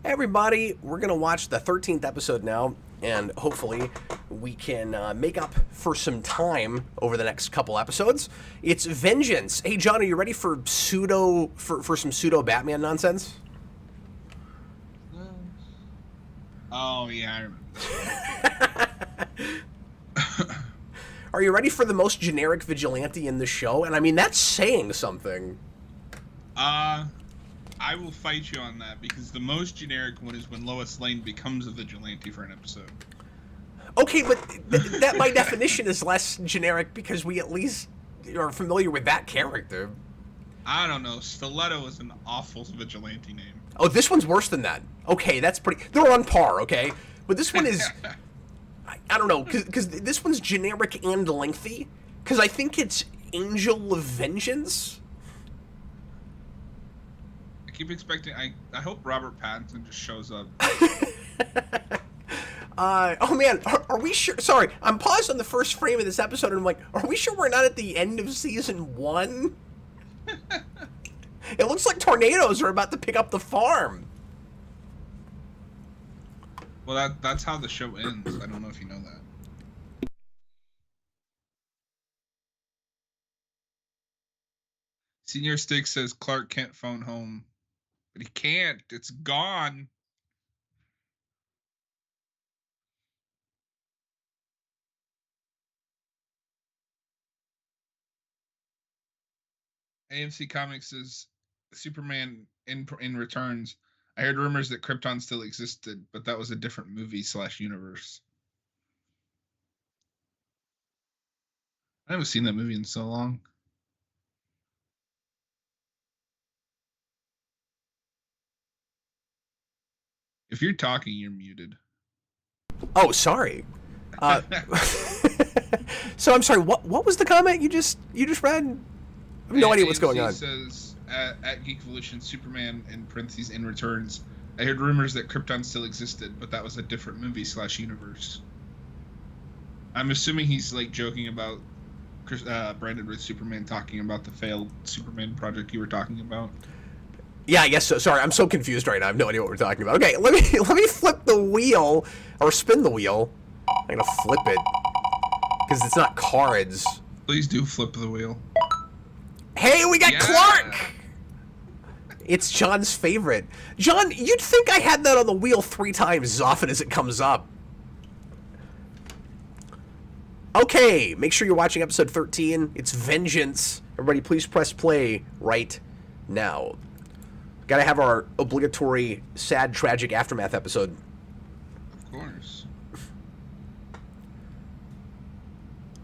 Everybody, we're going to watch the 13th episode now, and hopefully we can make up for some time over the next couple episodes. It's Vengeance. Hey, John, are you ready for some pseudo Batman nonsense? Oh, yeah, I remember. Are you ready for the most generic vigilante in the show? And I mean, that's saying something. I will fight you on that, because the most generic one is when Lois Lane becomes a vigilante for an episode. Okay, but that by definition is less generic because we at least are familiar with that character. I don't know. Stiletto is an awful vigilante name. Oh, this one's worse than that. Okay, that's pretty... They're on par, okay? But this one is... I don't know, because this one's generic and lengthy. Because I think it's Angel of Vengeance. I keep expecting... I hope Robert Pattinson just shows up. Oh man, are we sure? Sorry, I'm paused on the first frame of this episode and I'm like, are we sure we're not at the end of season 1? It looks like tornadoes are about to pick up the farm. Well, that's how the show ends. I don't know if you know that. Senior Stick says Clark can't phone home. But he can't. It's gone. AMC Comics says Superman in Returns. I heard rumors that Krypton still existed, but that was a different movie / universe. I haven't seen that movie in so long. If you're talking, you're muted. Oh, sorry. So I'm sorry. What was the comment you just read? I have no idea what's going on. Says at Geek Evolution, Superman in parentheses in Returns. I heard rumors that Krypton still existed, but that was a different movie / universe. I'm assuming he's like joking about Brandon with Superman talking about the failed Superman project you were talking about. Yeah, I guess so. Sorry, I'm so confused right now. I have no idea what we're talking about. Okay, let me flip the wheel or spin the wheel. I'm gonna flip it because it's not cards. Please do flip the wheel. Hey, we got Clark! It's John's favorite. John, you'd think I had that on the wheel 3 times as often as it comes up. Okay, make sure you're watching episode 13. It's Vengeance. Everybody, please press play right now. Gotta have our obligatory sad, tragic aftermath episode. Of course.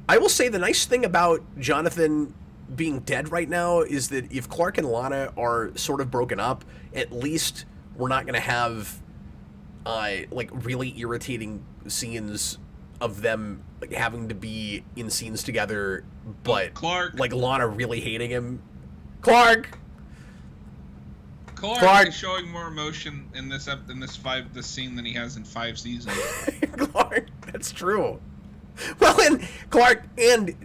I will say the nice thing about Jonathan being dead right now is that if Clark and Lana are sort of broken up, at least we're not going to have like really irritating scenes of them like having to be in scenes together, but Clark, like Lana really hating him. Clark is showing more emotion in this scene than he has in 5 seasons. Clark, that's true. Well, and Clark, and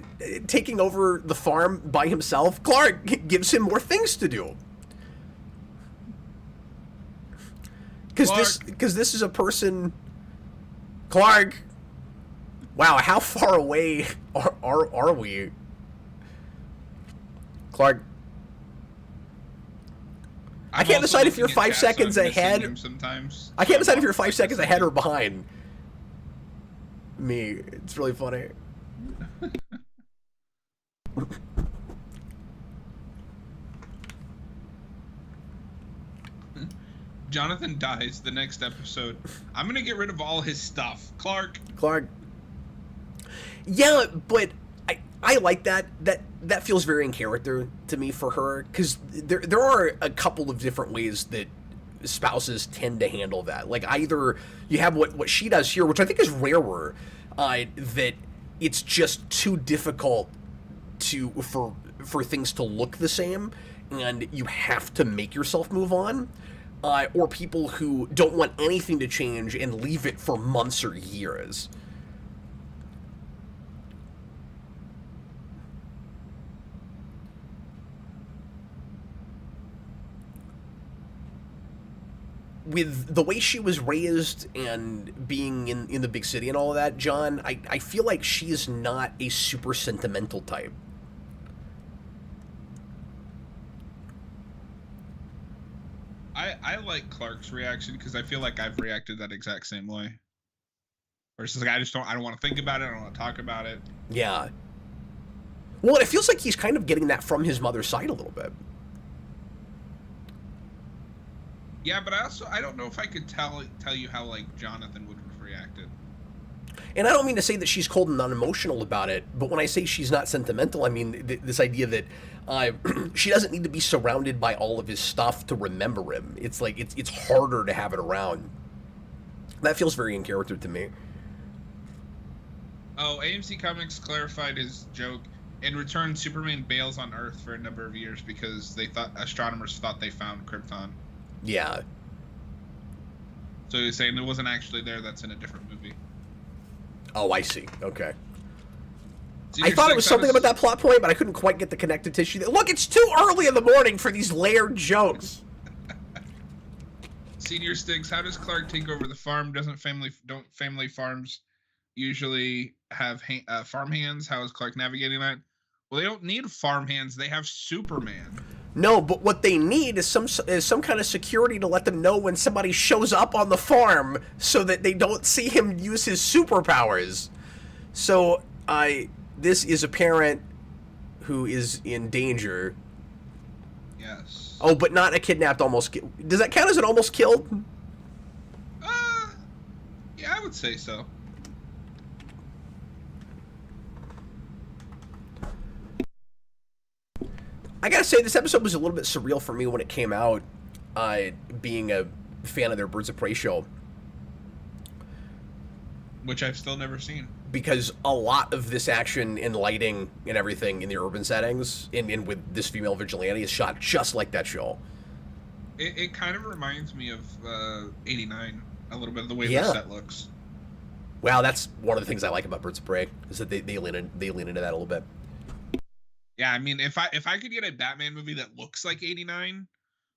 taking over the farm by himself, Clark gives him more things to do. Because this is a person, Clark. Wow, how far away are we? Clark. I can't decide if you're 5 seconds ahead. I can't decide if you're 5 seconds ahead or behind me. It's really funny. Jonathan dies the next episode. I'm gonna get rid of all his stuff. Clark. Yeah, but I like that. That feels very in character to me for her, because there are a couple of different ways that spouses tend to handle that. Like either you have what she does here, which I think is rarer, that it's just too difficult for things to look the same, and you have to make yourself move on. Or people who don't want anything to change and leave it for months or years. with the way she was raised and being in the big city and all of that, John, I feel like she's not a super sentimental type. I like Clark's reaction because I feel like I've reacted that exact same way. Where it's just like I don't want to think about it, I don't want to talk about it. Yeah. Well, it feels like he's kind of getting that from his mother's side a little bit. Yeah, but I don't know if I could tell you how like Jonathan would have reacted. And I don't mean to say that she's cold and unemotional about it, but when I say she's not sentimental, I mean this idea that she doesn't need to be surrounded by all of his stuff to remember him. It's like it's harder to have it around. That feels very in character to me. Oh, AMC Comics clarified his joke. In return, Superman bails on Earth for a number of years because astronomers thought they found Krypton. Yeah. So he's saying it wasn't actually there. That's in a different movie. Oh, I see. Okay. So I thought it was something about that plot point, but I couldn't quite get the connective tissue. Look, it's too early in the morning for these layered jokes. Senior Sticks, how does Clark take over the farm? Don't family farms usually have farm hands? How is Clark navigating that? Well, they don't need farm hands. They have Superman. No, but what they need is some kind of security to let them know when somebody shows up on the farm so that they don't see him use his superpowers. So, this is a parent who is in danger. Yes. Oh, but not a kidnapped almost. Does that count as an almost killed? Yeah, I would say so. I gotta say, this episode was a little bit surreal for me when it came out, being a fan of their Birds of Prey show. Which I've still never seen. Because a lot of this action and lighting and everything in the urban settings, and with this female vigilante, is shot just like that show. It kind of reminds me of 89, a little bit of the way Yeah. the set looks. Wow, that's one of the things I like about Birds of Prey, is that they lean into that a little bit. Yeah, I mean, if I could get a Batman movie that looks like 89,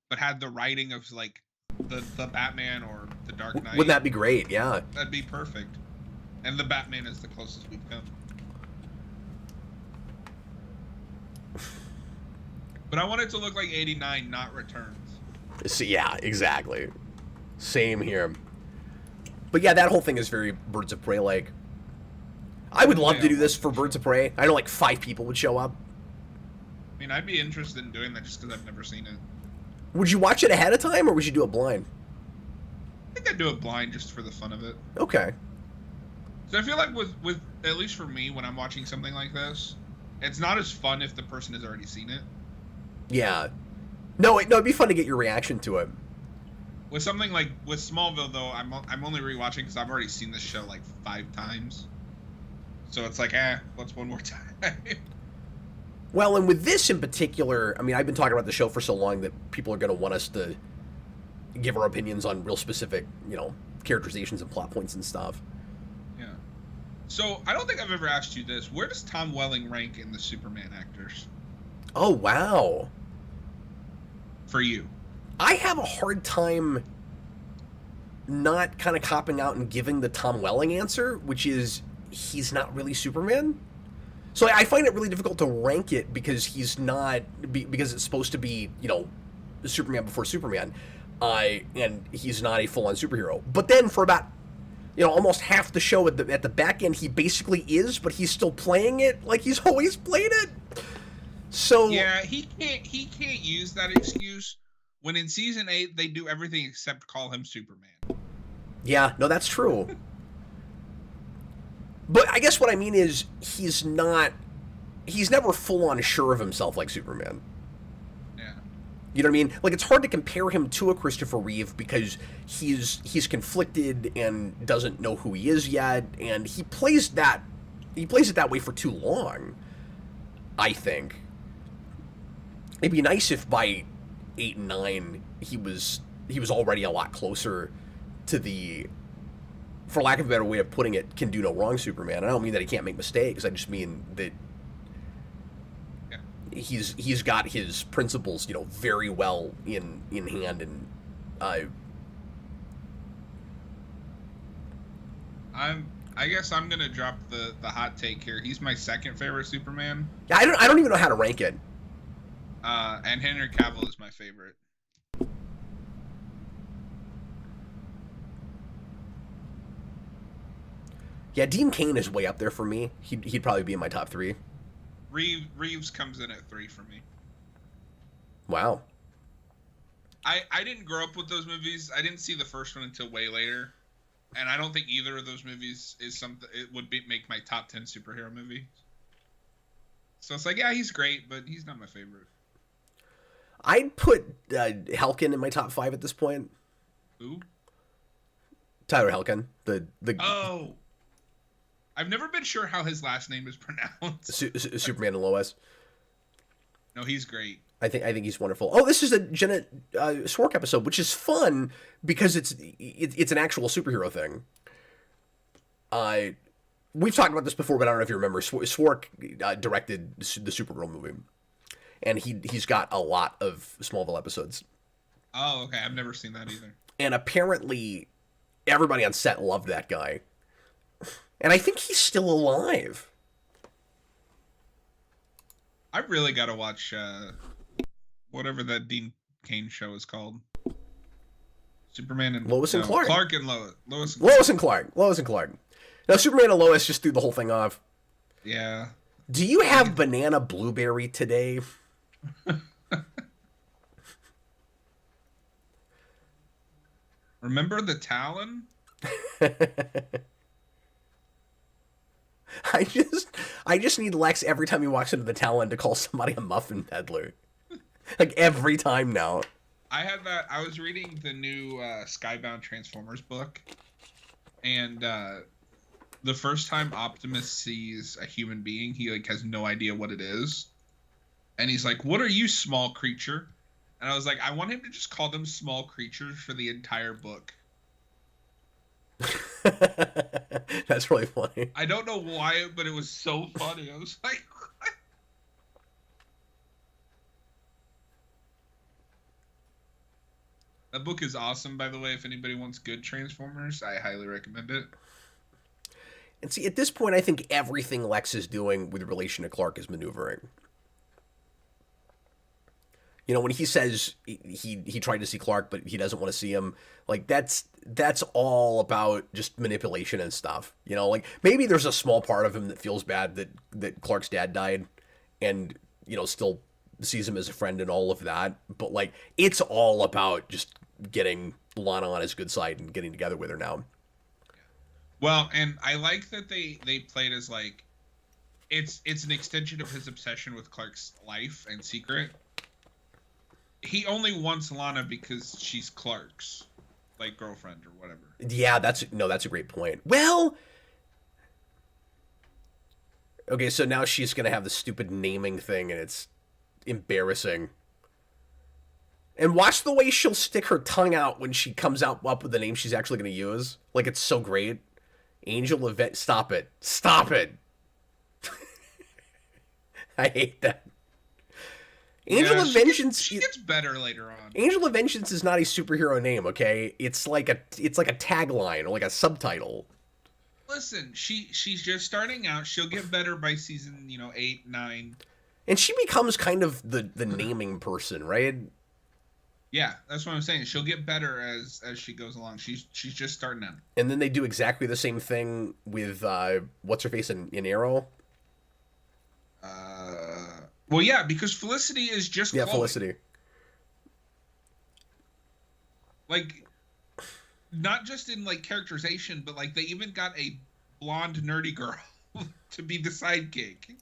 but had the writing of like the Batman or the Dark Knight, Wouldn't that be great? Yeah. that'd be perfect. And the Batman is the closest we've come. But I want it to look like 89, not Returns. So, yeah, exactly. Same here. But yeah, that whole thing is very Birds of Prey like. I would love to do this for Birds of Prey. I know like 5 people would show up. I mean, I'd be interested in doing that just because I've never seen it. Would you watch it ahead of time, or would you do it blind? I think I'd do it blind just for the fun of it. Okay. So I feel like with at least for me, when I'm watching something like this, it's not as fun if the person has already seen it. Yeah. No, it'd be fun to get your reaction to it. With something like with Smallville, though, I'm only rewatching because I've already seen this show like 5 times. So it's like, what's one more time? Well, and with this in particular, I mean, I've been talking about the show for so long that people are going to want us to give our opinions on real specific, characterizations and plot points and stuff. Yeah. So I don't think I've ever asked you this. Where does Tom Welling rank in the Superman actors? Oh, wow. For you? I have a hard time not kind of copping out and giving the Tom Welling answer, which is he's not really Superman. So I find it really difficult to rank it because he's not, because it's supposed to be, Superman before Superman, and he's not a full-on superhero. But then for about, almost half the show at the back end, he basically is, but he's still playing it like he's always played it. So yeah, he can't use that excuse when in season 8 they do everything except call him Superman. Yeah, no, that's true. But I guess what I mean is he's never full-on sure of himself like Superman. Yeah. You know what I mean? Like, it's hard to compare him to a Christopher Reeve because he's conflicted and doesn't know who he is yet, and he plays it that way for too long, I think. It'd be nice if by 8 and 9 he was already a lot closer to the, for lack of a better way of putting it, can do no wrong Superman. I don't mean that he can't make mistakes. I just mean that he's got his principles, very well in hand, and I guess I'm gonna drop the hot take here. He's my second favorite Superman. Yeah, I don't even know how to rank it. And Henry Cavill is my favorite. Yeah, Dean Cain is way up there for me. He'd probably be in my top 3. Reeves comes in at 3 for me. Wow. I didn't grow up with those movies. I didn't see the first one until way later, and I don't think either of those movies is something it would make my top 10 superhero movie. So it's like, yeah, he's great, but he's not my favorite. I'd put Helkin in my top 5 at this point. Who? Tyler Helkin, the Oh, I've never been sure how his last name is pronounced. Superman and Lois. No, he's great. I think he's wonderful. Oh, this is a Jenna Swark episode, which is fun because it's an actual superhero thing. We've talked about this before, but I don't know if you remember. Swark directed the Supergirl movie, and he's got a lot of Smallville episodes. Oh, okay. I've never seen that either. And apparently, everybody on set loved that guy, and I think he's still alive. I really got to watch whatever that Dean Cain show is called. Superman and Lois and Clark. Clark and Lois. Lois and Clark. Now, Superman and Lois just threw the whole thing off. Yeah. Do you have banana blueberry today? Remember the Talon? I just need Lex every time he walks into the Talon to call somebody a muffin peddler. Like every time now. I had that. I was reading the new Skybound Transformers book, and the first time Optimus sees a human being, he like has no idea what it is, and he's like, "What are you, small creature?" And I was like, I want him to just call them small creatures for the entire book. That's really funny. I don't know why, but it was so funny. I was like, what? That book is awesome, by the way. If anybody wants good Transformers, I highly recommend it. And see, at this point, I think everything Lex is doing with relation to Clark is maneuvering. You know, when he says he tried to see Clark, but he doesn't want to see him, like that's all about just manipulation and stuff. You know, like maybe there's a small part of him that feels bad that Clark's dad died, and you know still sees him as a friend and all of that. But like it's all about just getting Lana on his good side and getting together with her now. Well, and I like that they played as like it's an extension of his obsession with Clark's life and secret. He only wants Lana because she's Clark's, like, girlfriend or whatever. Yeah, that's a great point. Well, okay, so now she's gonna have the stupid naming thing, and it's embarrassing. And watch the way she'll stick her tongue out when she comes up with the name she's actually gonna use. Like, it's so great. Angel of Stop it. I hate that. Angel of Vengeance. She gets better later on. Angel of Vengeance is not a superhero name, okay? It's like a tagline or like a subtitle. Listen, she's just starting out. She'll get better by season 8, 9. And she becomes kind of the naming person, right? Yeah, that's what I'm saying. She'll get better as she goes along. She's just starting out. And then they do exactly the same thing with what's her face in Arrow. Well, yeah, because Felicity is just Chloe. Felicity. Like, not just in like characterization, but like they even got a blonde nerdy girl to be the sidekick.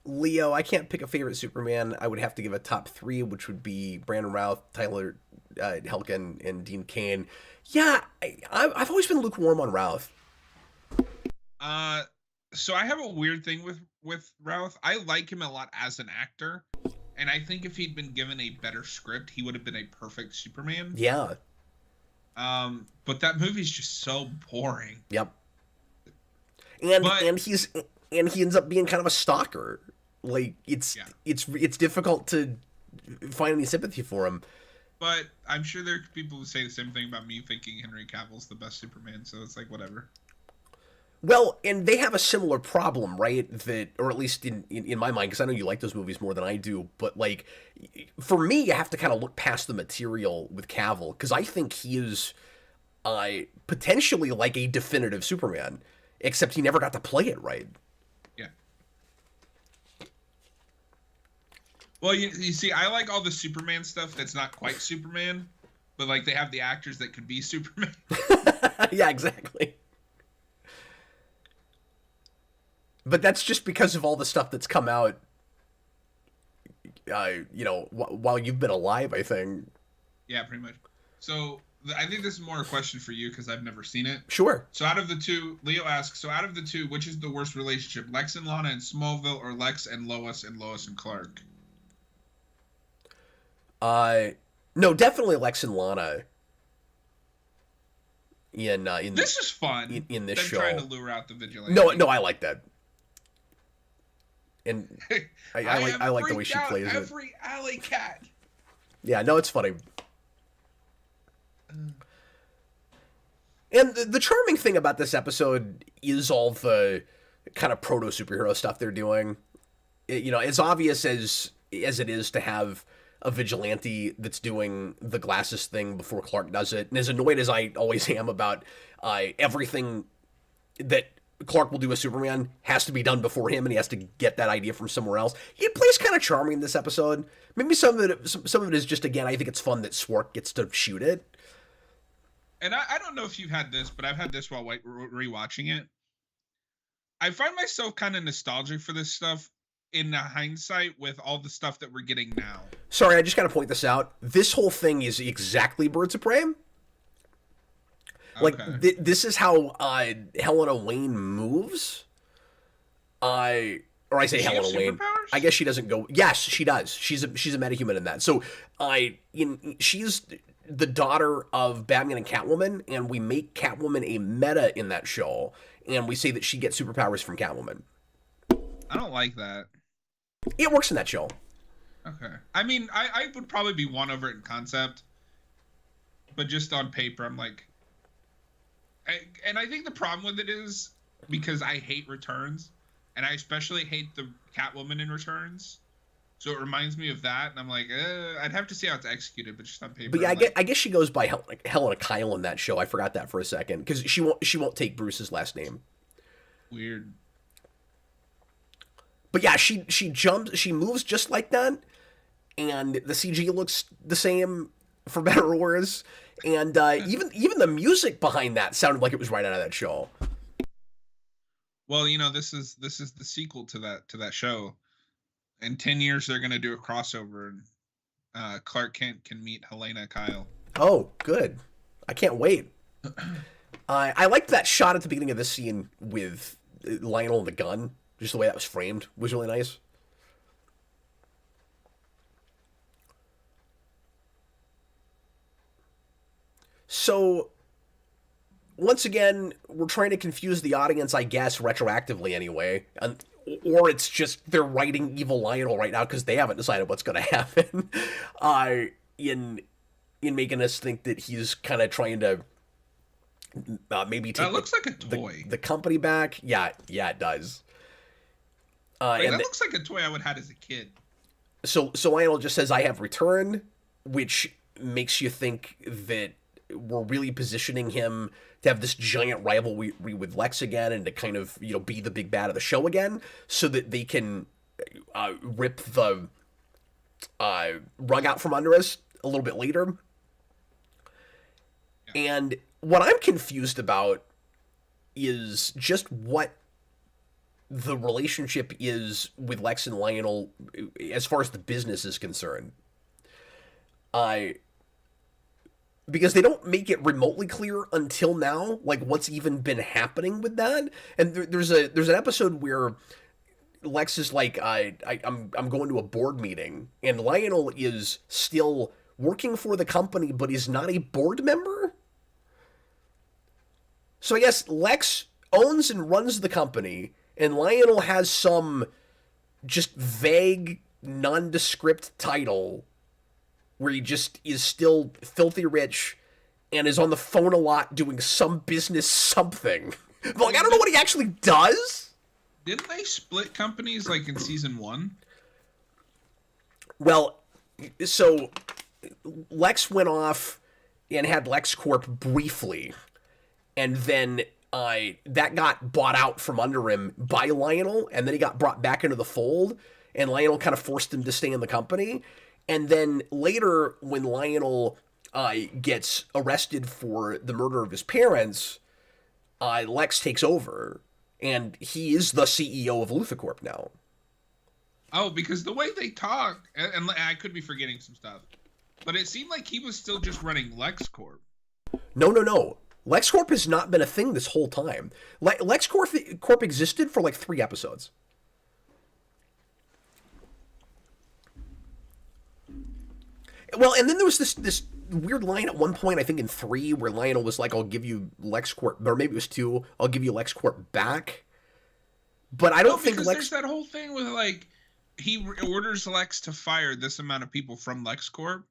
Leo, I can't pick a favorite Superman. I would have to give a top 3, which would be Brandon Routh, Tyler Helkin, and Dean Cain. Yeah, I've always been lukewarm on Routh. So I have a weird thing with Routh. I like him a lot as an actor, and I think if he'd been given a better script, he would have been a perfect Superman. Yeah. But that movie's just so boring. Yep. And he ends up being kind of a stalker. Like it's difficult to find any sympathy for him. But I'm sure there are people who say the same thing about me thinking Henry Cavill's the best Superman, so it's like, whatever. Well, and they have a similar problem, right? That, or at least in my mind, because I know you like those movies more than I do, but like, for me, you have to kind of look past the material with Cavill, because I think he is potentially like a definitive Superman, except he never got to play it right. Yeah. Well, you see, I like all the Superman stuff that's not quite Superman, but like they have the actors that could be Superman. Yeah, exactly. But that's just because of all the stuff that's come out, while you've been alive, I think. Yeah, pretty much. So I think this is more a question for you because I've never seen it. Sure. So out of the two, Leo asks, so out of the two, which is the worst relationship, Lex and Lana in Smallville or Lex and Lois and Clark? No, definitely Lex and Lana. In this is fun. In this them show, trying to lure out the vigilante. No, I like that. And I like the way she plays it. Every alley cat. Yeah, no, it's funny. And the charming thing about this episode is all the kind of proto superhero stuff they're doing. As obvious as it is to have a vigilante that's doing the glasses thing before Clark does it, and as annoyed as I always am about everything that Clark will do as Superman has to be done before him, and he has to get that idea from somewhere else. He plays kind of charming in this episode. Maybe some of it is just, again, I think it's fun that Swark gets to shoot it. And I don't know if you've had this, but I've had this while rewatching it. I find myself kind of nostalgic for this stuff in hindsight with all the stuff that we're getting now. Sorry, I just got to point this out. This whole thing is exactly Birds of Prey. Like, okay. This is how Helena Wayne moves. Or I say Helena Wayne. Superpowers? I guess she doesn't go. Yes, she does. She's a metahuman in that. So she's the daughter of Batman and Catwoman, and we make Catwoman a meta in that show, and we say that she gets superpowers from Catwoman. I don't like that. It works in that show. Okay. I mean, I would probably be won over it in concept, but just on paper, I'm like. And I think the problem with it is because I hate Returns, and I especially hate the Catwoman in Returns. So it reminds me of that, and I'm like, I'd have to see how it's executed, but just on paper. But yeah, I guess she goes by Helena Kyle in that show. I forgot that for a second because she won't take Bruce's last name. Weird. But yeah, she moves just like that, and the CG looks the same for better or worse. And even the music behind that sounded like it was right out of that show. Well, this is the sequel to that show. In 10 years, they're gonna do a crossover, and Clark Kent can meet Helena Kyle. Oh, good! I can't wait. I liked that shot at the beginning of this scene with Lionel and the gun. Just the way that was framed was really nice. So, once again, we're trying to confuse the audience, I guess, retroactively anyway. Or it's just they're writing evil Lionel right now because they haven't decided what's going to happen. In making us think that he's kind of trying to maybe take that looks like a toy. The company back. Yeah, it does. That looks like a toy I would have had as a kid. So Lionel just says, "I have returned," which makes you think that we're really positioning him to have this giant rivalry with Lex again, and to kind of be the big bad of the show again, so that they can rip the rug out from under us a little bit later. Yeah. And what I'm confused about is just what the relationship is with Lex and Lionel as far as the business is concerned. Because they don't make it remotely clear until now, like what's even been happening with that. And there's an episode where Lex is like, I'm going to a board meeting, and Lionel is still working for the company, but he's not a board member. So I guess Lex owns and runs the company, and Lionel has some just vague, nondescript title where he just is still filthy rich and is on the phone a lot doing some business something. But, like, I don't know what he actually does. Didn't they split companies, like, in season 1? Well, so Lex went off and had LexCorp briefly, and then that got bought out from under him by Lionel, and then he got brought back into the fold, and Lionel kind of forced him to stay in the company. And then later, when Lionel gets arrested for the murder of his parents, Lex takes over, and he is the CEO of LuthorCorp now. Oh, because the way they talk, and I could be forgetting some stuff, but it seemed like he was still just running LexCorp. No. LexCorp has not been a thing this whole time. LexCorp existed for like 3 episodes. Well, and then there was this weird line at one point, I think in 3, where Lionel was like, I'll give you LexCorp, or maybe it was 2, I'll give you LexCorp back. But I don't think there's that whole thing with, like, he orders Lex to fire this amount of people from LexCorp,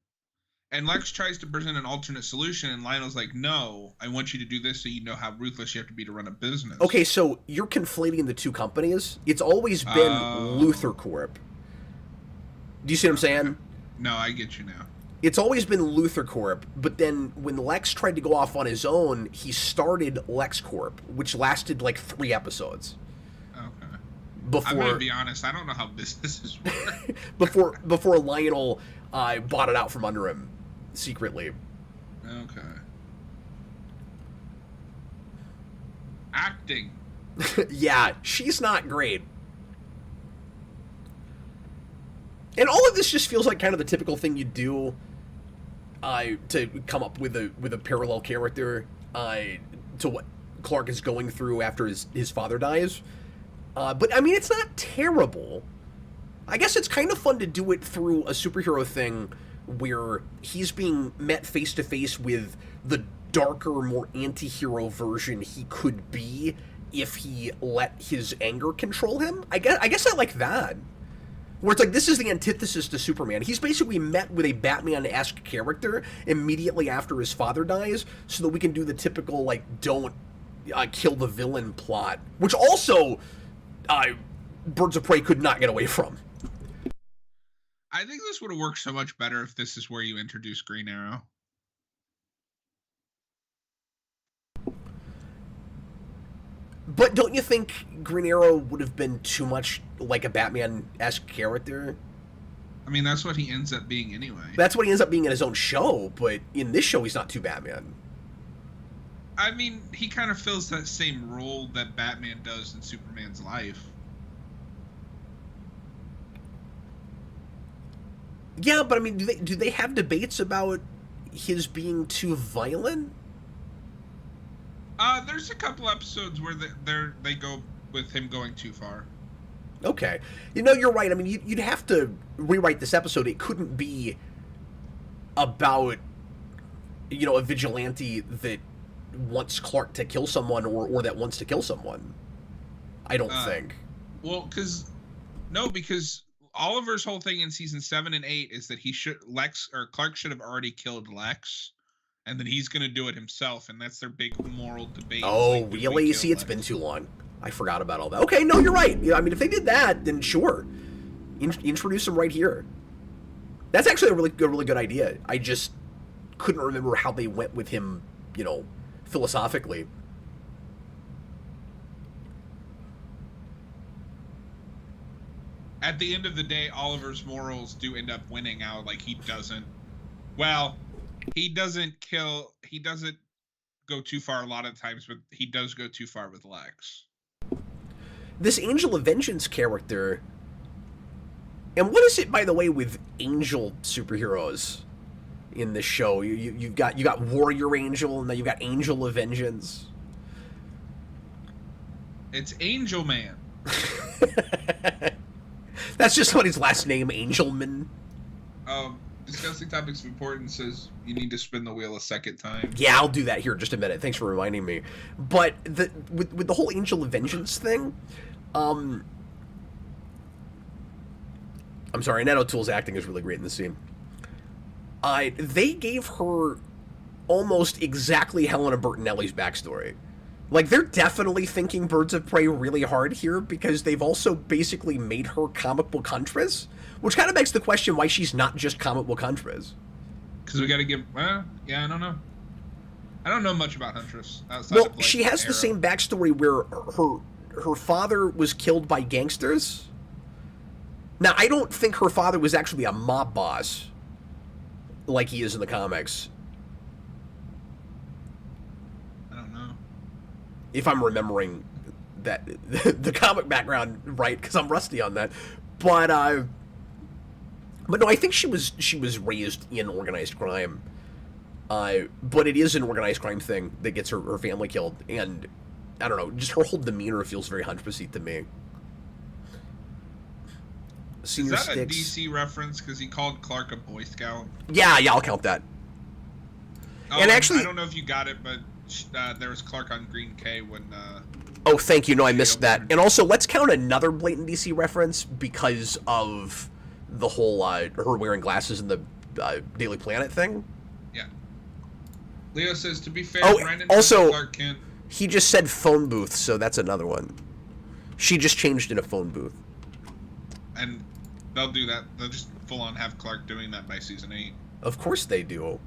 and Lex tries to present an alternate solution, and Lionel's like, no, I want you to do this so you know how ruthless you have to be to run a business. Okay, so you're conflating the 2 companies. It's always been LuthorCorp. Do you see what I'm saying? No, I get you now. It's always been LuthorCorp, but then when Lex tried to go off on his own, he started LexCorp, which lasted like 3 episodes. Okay. Before, I'm gonna be honest, I don't know how businesses work. before Lionel bought it out from under him secretly. Okay. Acting. Yeah, she's not great. And all of this just feels like kind of the typical thing you do to come up with a parallel character to what Clark is going through after his father dies. But, I mean, it's not terrible. I guess it's kind of fun to do it through a superhero thing where he's being met face-to-face with the darker, more anti-hero version he could be if he let his anger control him. I guess I like that. Where it's like, this is the antithesis to Superman. He's basically met with a Batman-esque character immediately after his father dies, so that we can do the typical, like, don't kill the villain plot. Which also, Birds of Prey could not get away from. I think this would have worked so much better if this is where you introduce Green Arrow. But don't you think Green Arrow would have been too much like a Batman-esque character? I mean, that's what he ends up being anyway. That's what he ends up being in his own show, but in this show, he's not too Batman. I mean, he kind of fills that same role that Batman does in Superman's life. Yeah, but I mean, do they have debates about his being too violent? There's a couple episodes where they go with him going too far. Okay. You know, you're right. I mean, you'd have to rewrite this episode. It couldn't be about, you know, a vigilante that wants Clark to kill someone or that wants to kill someone. I don't think. Well, because Oliver's whole thing in season 7 and 8 is that Clark should have already killed Lex. And then he's going to do it himself, and that's their big moral debate. Oh, like, really? See, it's been too long. I forgot about all that. Okay, no, you're right. Yeah, I mean, if they did that, then sure. Introduce him right here. That's actually a really good idea. I just couldn't remember how they went with him, you know, philosophically. At the end of the day, Oliver's morals do end up winning out. Like, he doesn't go too far a lot of times, but he does go too far with Lex. This Angel of Vengeance character, and what is it, by the way, with angel superheroes in this show? You got Warrior Angel, and then you got Angel of Vengeance. It's Angel Man. That's just what his last name, Angelman. Discussing topics of importance says you need to spin the wheel a second time. Yeah, I'll do that here in just a minute. Thanks for reminding me. But with the whole Angel of Vengeance thing, I'm sorry, Nano Tool's acting is really great in this scene. they gave her almost exactly Helena Bertinelli's backstory. Like, they're definitely thinking Birds of Prey really hard here, because they've also basically made her comic book Huntress, which kind of begs the question why she's not just comic book Huntress. Because we got to give... Well, yeah, I don't know. I don't know much about Huntress. Well, of, like, she has the same backstory where her father was killed by gangsters. Now, I don't think her father was actually a mob boss like he is in the comics. I don't know. If I'm remembering that the comic background right, because I'm rusty on that. But no, I think she was raised in organized crime. But it is an organized crime thing that gets her family killed, and I don't know, just her whole demeanor feels very Huntress-y to me. Senior is that Sticks. A DC reference? Because he called Clark a Boy Scout. Yeah, I'll count that. Oh, and actually, I don't know if you got it, but there was Clark on Green K when. Oh, thank you. No, I missed that. And also, let's count another blatant DC reference because of the whole her wearing glasses in the Daily Planet thing. Yeah. Leo says, to be fair, Brandon also, Clark Kent. He just said phone booth, so that's another one. She just changed in a phone booth. And they'll do that. They'll just full on have Clark doing that by season 8. Of course they do.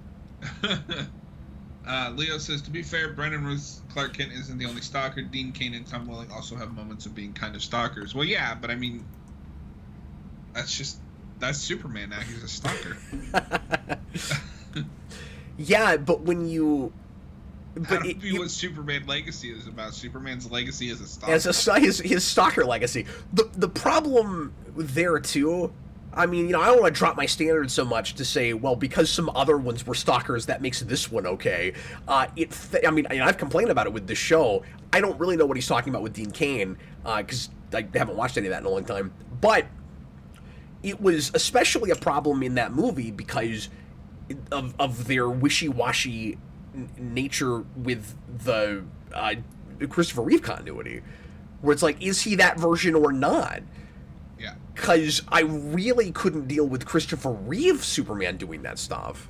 Leo says, to be fair, Brandon Ruth's Clark Kent isn't the only stalker. Dean Cain and Tom Welling also have moments of being kind of stalkers. Well, yeah, but I mean, that's Superman now. He's a stalker. Yeah, but when you... But what Superman legacy is about. Superman's legacy as a stalker. His stalker legacy. The problem there, too... I mean, I don't want to drop my standards so much to say, well, because some other ones were stalkers, that makes this one okay. I've complained about it with this show. I don't really know what he's talking about with Dean Cain, because I haven't watched any of that in a long time. But it was especially a problem in that movie because of their wishy-washy nature with the Christopher Reeve continuity, where it's like, is he that version or not? Yeah. Because I really couldn't deal with Christopher Reeve Superman doing that stuff.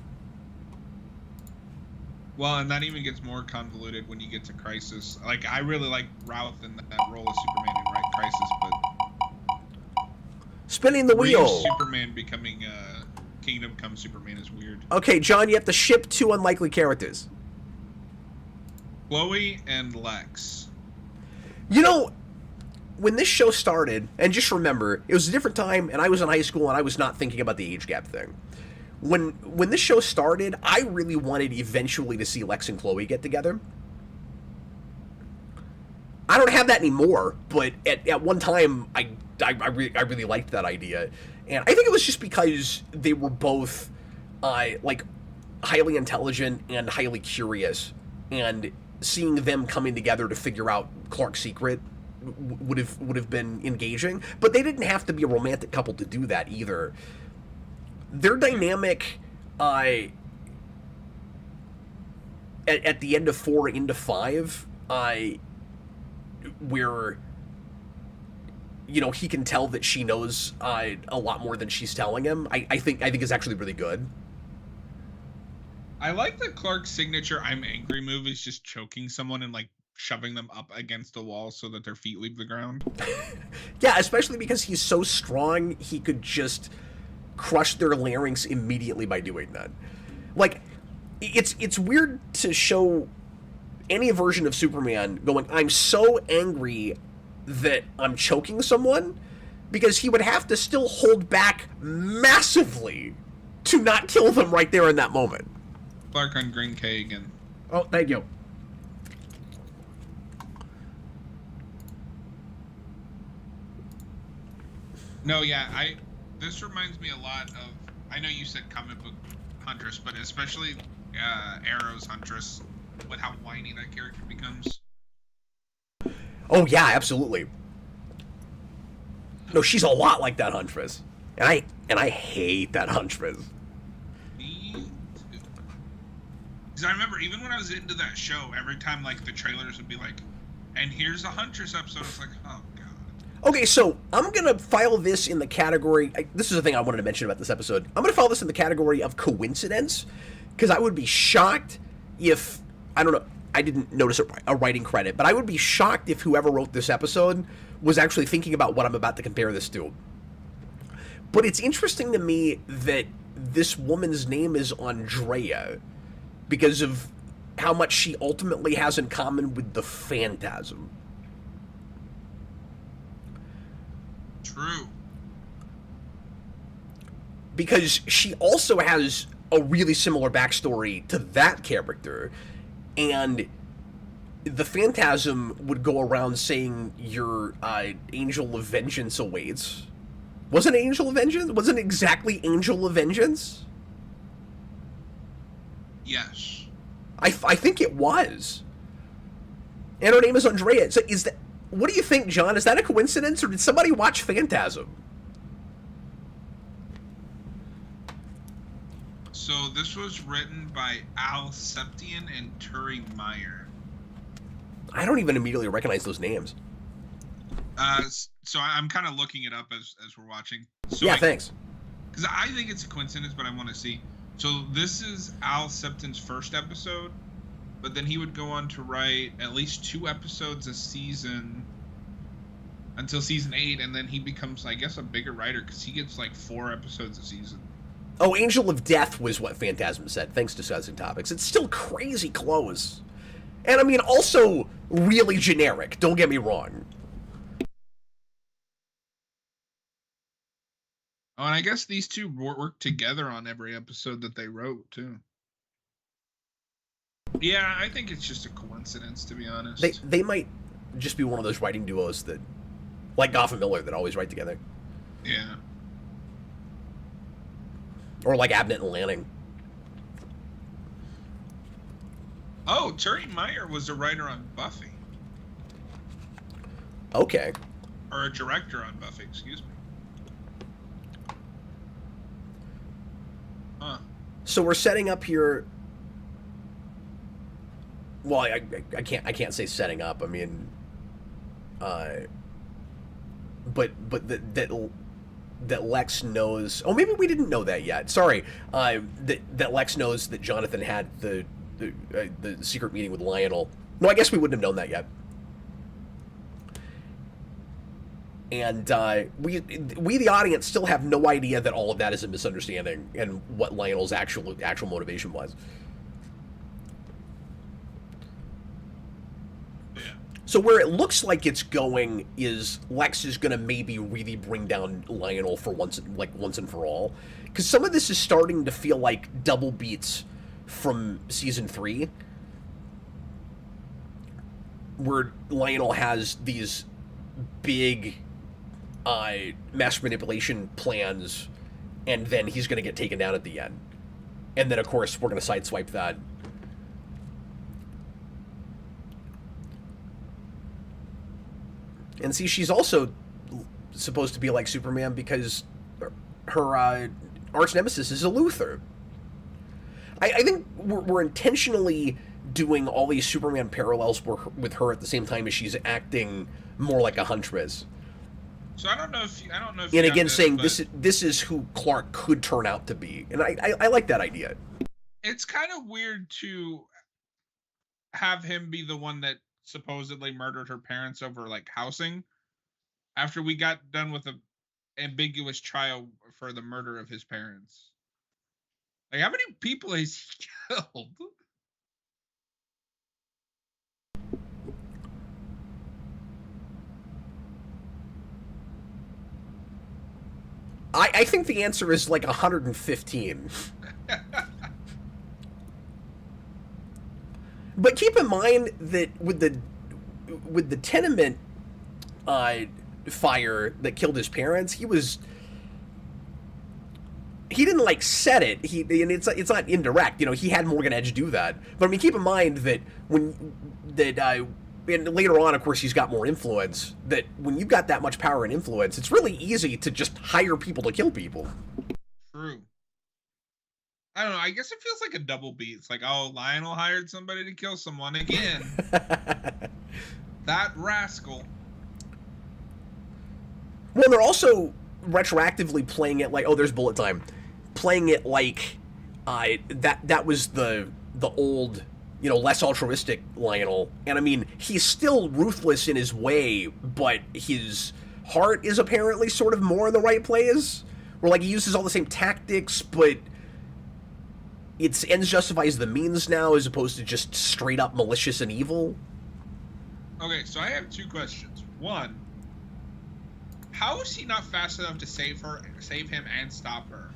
Well, and that even gets more convoluted when you get to Crisis. Like, I really like Routh in that role of Superman in Crisis, but... Spinning the wheel! Reeve's Superman becoming Kingdom Come Superman is weird. Okay, John, you have to ship 2 unlikely characters. Chloe and Lex. You know... When this show started, and just remember, it was a different time, and I was in high school, and I was not thinking about the age gap thing. When this show started, I really wanted eventually to see Lex and Chloe get together. I don't have that anymore, but at one time, I really liked that idea. And I think it was just because they were both, highly intelligent and highly curious, and seeing them coming together to figure out Clark's secret would have been engaging, but they didn't have to be a romantic couple to do that either. Their dynamic at the end of 4 into 5, where he can tell that she knows a lot more than she's telling him, I think is actually really good. I like that Clark's signature "I'm angry" move is just choking someone and shoving them up against a wall so that their feet leave the ground. Yeah, especially because he's so strong, he could just crush their larynx immediately by doing that. It's weird to show any version of Superman going, I'm so angry that I'm choking someone, because he would have to still hold back massively to not kill them right there in that moment. Clark on Green K again. Oh, thank you. No, yeah, this reminds me a lot of, I know you said comic book Huntress, but especially Arrow's Huntress, with how whiny that character becomes. Oh yeah, absolutely. No, she's a lot like that Huntress. And I hate that Huntress. Me too. Because I remember even when I was into that show, every time the trailers would be like, and here's a Huntress episode, it's like, oh god. Okay, so I'm going to file this in the category... this is the thing I wanted to mention about this episode. I'm going to file this in the category of coincidence, because I would be shocked if... I don't know. I didn't notice a writing credit, but I would be shocked if whoever wrote this episode was actually thinking about what I'm about to compare this to. But it's interesting to me that this woman's name is Andrea because of how much she ultimately has in common with the Phantasm. True. Because she also has a really similar backstory to that character, and the Phantasm would go around saying your Angel of Vengeance awaits. Wasn't it Angel of Vengeance? Wasn't it exactly Angel of Vengeance? Yes. I think it was. And her name is Andrea. So is that... What do you think, John? Is that a coincidence, or did somebody watch Phantasm? So this was written by Al Septian and Turi Meyer. I don't even immediately recognize those names. So I'm kind of looking it up as we're watching. So yeah, thanks. Because I think it's a coincidence, but I want to see. So this is Al Septian's first episode, but then he would go on to write at least 2 episodes a season until season 8, and then he becomes, I guess, a bigger writer because he gets like 4 episodes a season. Oh, Angel of Death was what Phantasm said. Thanks, Discussing Topics. It's still crazy close. And I mean, also really generic. Don't get me wrong. Oh, and I guess these two worked together on every episode that they wrote, too. Yeah, I think it's just a coincidence, to be honest. They might just be one of those writing duos that, like Goff and Miller, that always write together. Yeah. Or like Abnett and Lanning. Oh, Turi Meyer was a writer on Buffy. Okay. Or a director on Buffy, excuse me. Huh. So we're setting up here. Well, I can't say setting up. I mean, but that Lex knows. Oh, maybe we didn't know that yet. Sorry. That Lex knows that Jonathan had the secret meeting with Lionel. No, I guess we wouldn't have known that yet. And we the audience still have no idea that all of that is a misunderstanding and what Lionel's actual motivation was. Yeah. So where it looks like it's going is Lex is going to maybe really bring down Lionel for once and for all, because some of this is starting to feel like double beats from season 3, where Lionel has these big mass manipulation plans, and then he's going to get taken down at the end. And then, of course, we're going to sideswipe that. And see, she's also supposed to be like Superman because her arch nemesis is a Luthor. I think we're intentionally doing all these Superman parallels with her at the same time as she's acting more like a Huntress. So I don't know if and again, saying this is who Clark could turn out to be, and I like that idea. It's kind of weird to have him be the one that supposedly murdered her parents over like housing, after we got done with a ambiguous trial for the murder of his parents. Like, how many people has he killed? I think the answer is like 115. But keep in mind that with the tenement fire that killed his parents, he didn't like set it. And it's not indirect. You know, he had Morgan Edge do that. But I mean, keep in mind that and later on, of course, he's got more influence, that when you've got that much power and influence, it's really easy to just hire people to kill people. True. I don't know. I guess it feels like a double beat. It's like, oh, Lionel hired somebody to kill someone again. That rascal. Well, they're also retroactively playing it like, oh, there's bullet time, playing it like that was the old, less altruistic Lionel. And I mean, he's still ruthless in his way, but his heart is apparently sort of more in the right place. Where like he uses all the same tactics, but its ends justifies the means now, as opposed to just straight up malicious and evil. Okay, so I have 2 questions. One, how is he not fast enough to save him, and stop her?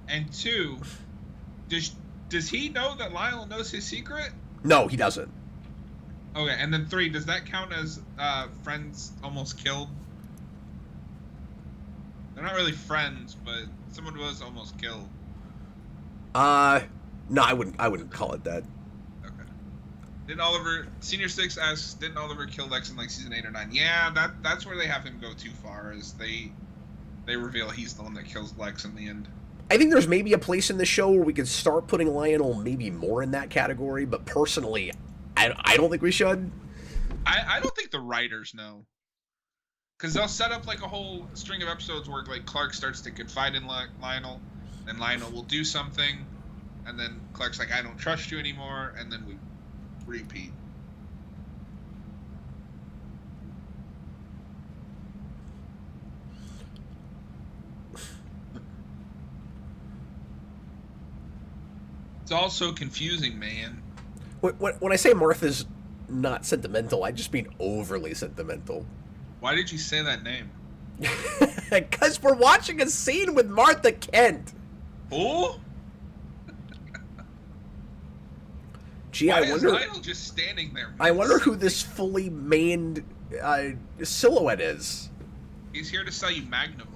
And 2, does he know that Lionel knows his secret? No, he doesn't. Okay, and then 3, does that count as friends almost killed? They're not really friends, but someone was almost killed. No, I wouldn't call it that. Okay. Senior 6 asks, didn't Oliver kill Lex in like season 8 or 9? Yeah, that's where they have him go too far, is they reveal he's the one that kills Lex in the end. I think there's maybe a place in the show where we could start putting Lionel maybe more in that category, but personally, I don't think we should. I don't think the writers know. Because they'll set up like a whole string of episodes where like Clark starts to confide in Lionel, then Lionel will do something, and then Clark's like, I don't trust you anymore, and then we repeat. It's all so confusing, man. When I say Martha's not sentimental, I just mean overly sentimental. Why did you say that name? Because we're watching a scene with Martha Kent. Who? Gee, Why I wonder. Is Lionel just standing there? I wonder who this fully maned silhouette is. He's here to sell you Magnum.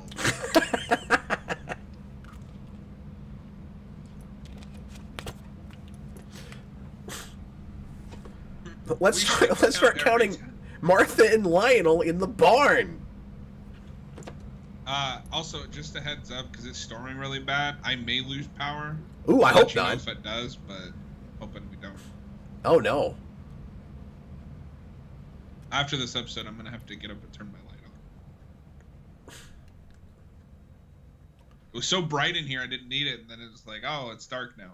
Let's start counting Martha and Lionel in the barn. Also, just a heads up, because it's storming really bad, I may lose power. Ooh, I hope not. not. If it does, but hoping we don't. Oh no. After this episode, I'm gonna have to get up and turn my light on. It was so bright in here, I didn't need it, and then it was like, oh, it's dark now.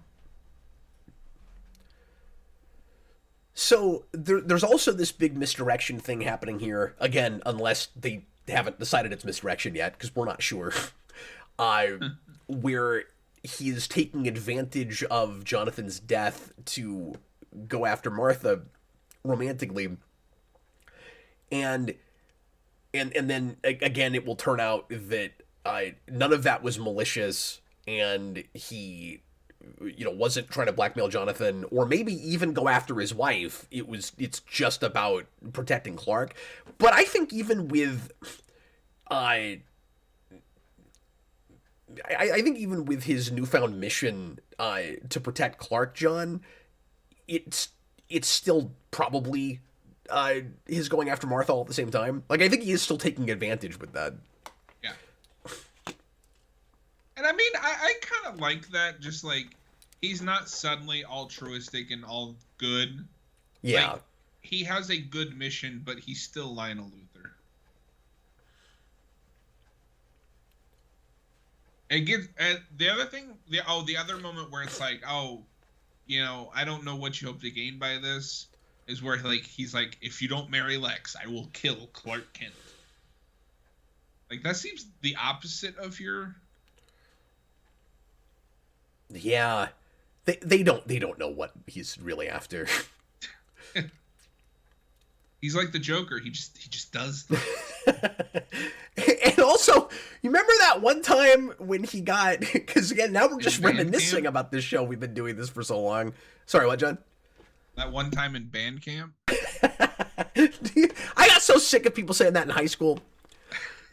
So there's also this big misdirection thing happening here. Again, unless they haven't decided it's misdirection yet, because we're not sure. Where he's taking advantage of Jonathan's death to go after Martha romantically. And then again, it will turn out that none of that was malicious, and he wasn't trying to blackmail Jonathan or maybe even go after his wife. It's just about protecting Clark. But I think even with I think even with his newfound mission to protect Clark, John, it's still probably his going after Martha all at the same time. Like, I think he is still taking advantage with that. Yeah. And I mean, I kind of like that, just like, he's not suddenly altruistic and all good. Yeah. Like, he has a good mission, but he's still Lionel Luthor. It gives, and the other thing, the other moment where it's like, I don't know what you hope to gain by this, is where like he's like, if you don't marry Lex, I will kill Clark Kent. Like, that seems the opposite of your. Yeah, they don't know what he's really after. He's like the Joker. He just does. And also, you remember that one time when he got? Because again, now we're just reminiscing about this show. We've been doing this for so long. Sorry, what, John? That one time in band camp. I got so sick of people saying that in high school.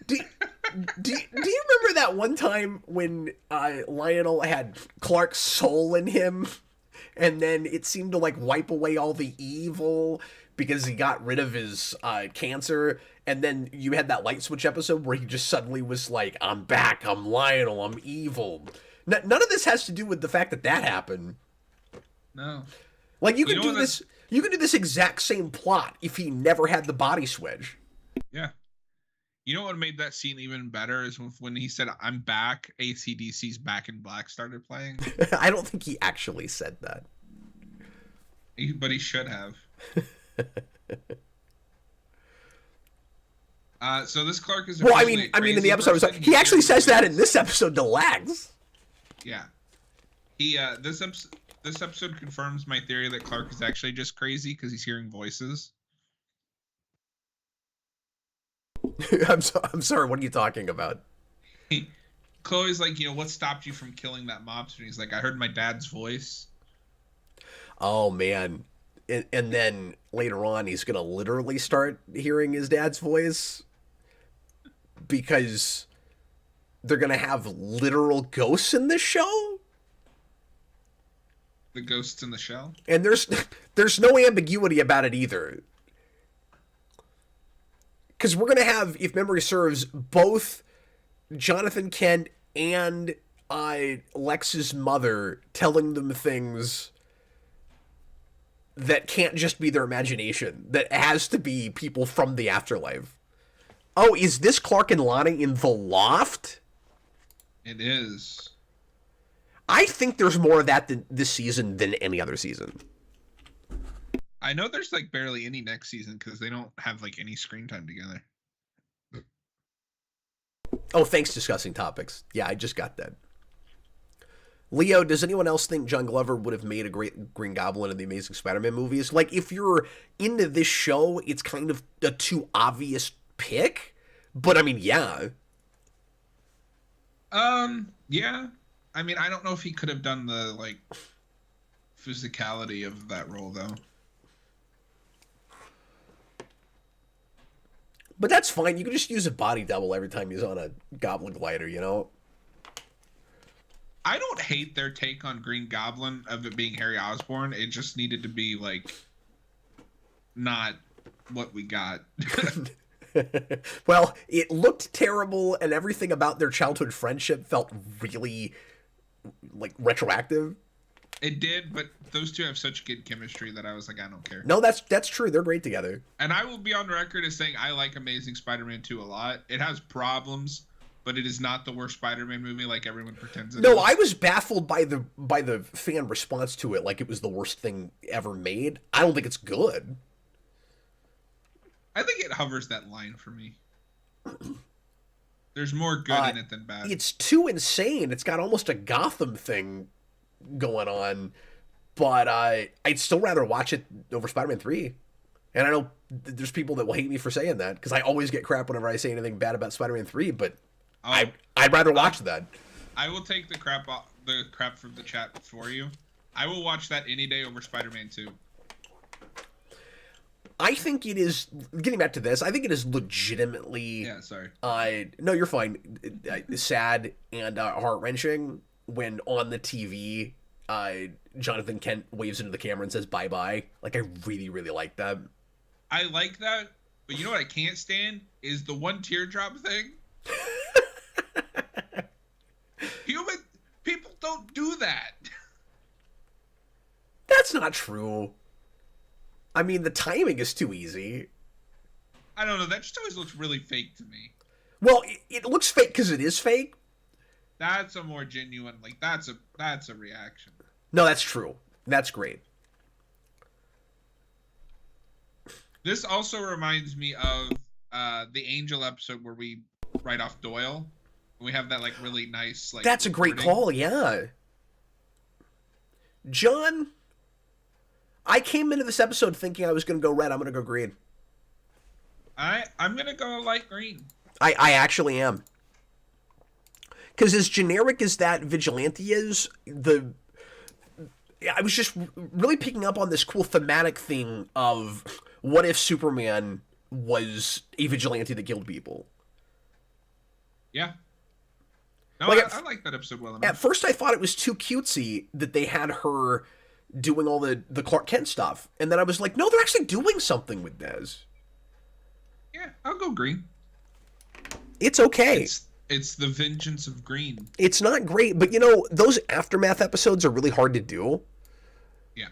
Do you remember that one time when Lionel had Clark's soul in him, and then it seemed to like wipe away all the evil because he got rid of his cancer, and then you had that light switch episode where he just suddenly was like, I'm back, I'm Lionel, I'm evil. None of this has to do with the fact that happened. No. Like, you could do this. You could do this exact same plot if he never had the body switch. Yeah. You know what made that scene even better is when he said, "I'm back." AC/DC's "Back in Black" started playing. I don't think he actually said that. But he should have. So this Clark is. Well, I mean, in the episode, he actually says that in this episode to Lags. Yeah. He this episode confirms my theory that Clark is actually just crazy because he's hearing voices. I'm sorry. What are you talking about? Chloe's like, what stopped you from killing that mobster? And he's like, I heard my dad's voice. Oh man. And then later on, he's gonna literally start hearing his dad's voice because they're gonna have literal ghosts in this show. The ghosts in the shell. And there's no ambiguity about it either. Because we're gonna have, if memory serves, both Jonathan Kent and Lex's mother telling them things that can't just be their imagination. That has to be people from the afterlife. Oh, is this Clark and Lonnie in the loft? It is. I think there's more of that this season than any other season. I know there's like barely any next season because they don't have like any screen time together. Oh, thanks, discussing topics. Yeah, I just got that. Leo, does anyone else think John Glover would have made a great Green Goblin in the Amazing Spider-Man movies? Like, if you're into this show, it's kind of a too obvious pick. But, I mean, yeah. Yeah. I mean, I don't know if he could have done the, like, physicality of that role, though. But that's fine. You can just use a body double every time he's on a Goblin glider, you know? I don't hate their take on Green Goblin of it being Harry Osborn. It just needed to be, like, not what we got. Well, it looked terrible, and everything about their childhood friendship felt really, like, retroactive. It did, but those two have such good chemistry that I was like, I don't care. No, that's true. They're great together. And I will be on record as saying I like Amazing Spider-Man 2 a lot. It has problems, but it is not the worst Spider-Man movie like everyone pretends it is. No, I was baffled by the fan response to it, like it was the worst thing ever made. I don't think it's good. I think it hovers that line for me. There's more good in it than bad. It's too insane. It's got almost a Gotham thing going on, but I'd still rather watch it over Spider-Man 3. And I know there's people that will hate me for saying that, because I always get crap whenever I say anything bad about Spider-Man 3, but I'd rather watch that. I will take the crap from the chat for you. I will watch that any day over Spider-Man 2. I think it is, getting back to this, I think it is legitimately... Yeah, sorry. No, you're fine. Sad and heart-wrenching when on the TV, Jonathan Kent waves into the camera and says bye-bye. Like, I really, really like that. I like that, but you know what I can't stand? Is the one teardrop thing. People don't do that. That's not true. I mean, the timing is too easy. I don't know. That just always looks really fake to me. Well, it looks fake because it is fake. That's a more genuine, like, that's a reaction. No, that's true. That's great. This also reminds me of the Angel episode where we write off Doyle. We have that, like, really nice, like... That's a great call, yeah. John, I came into this episode thinking I was going to go red. I'm going to go green. I'm going to go light green. I actually am. Because as generic as that vigilante is, I was just really picking up on this cool thematic thing of what if Superman was a vigilante that killed people? Yeah. No, Like I like that episode well enough. At first I thought it was too cutesy that they had her doing all the Clark Kent stuff. And then I was like, no, they're actually doing something with this. Yeah, I'll go green. It's okay. It's the vengeance of green. It's not great, but you know, those Aftermath episodes are really hard to do. Yeah.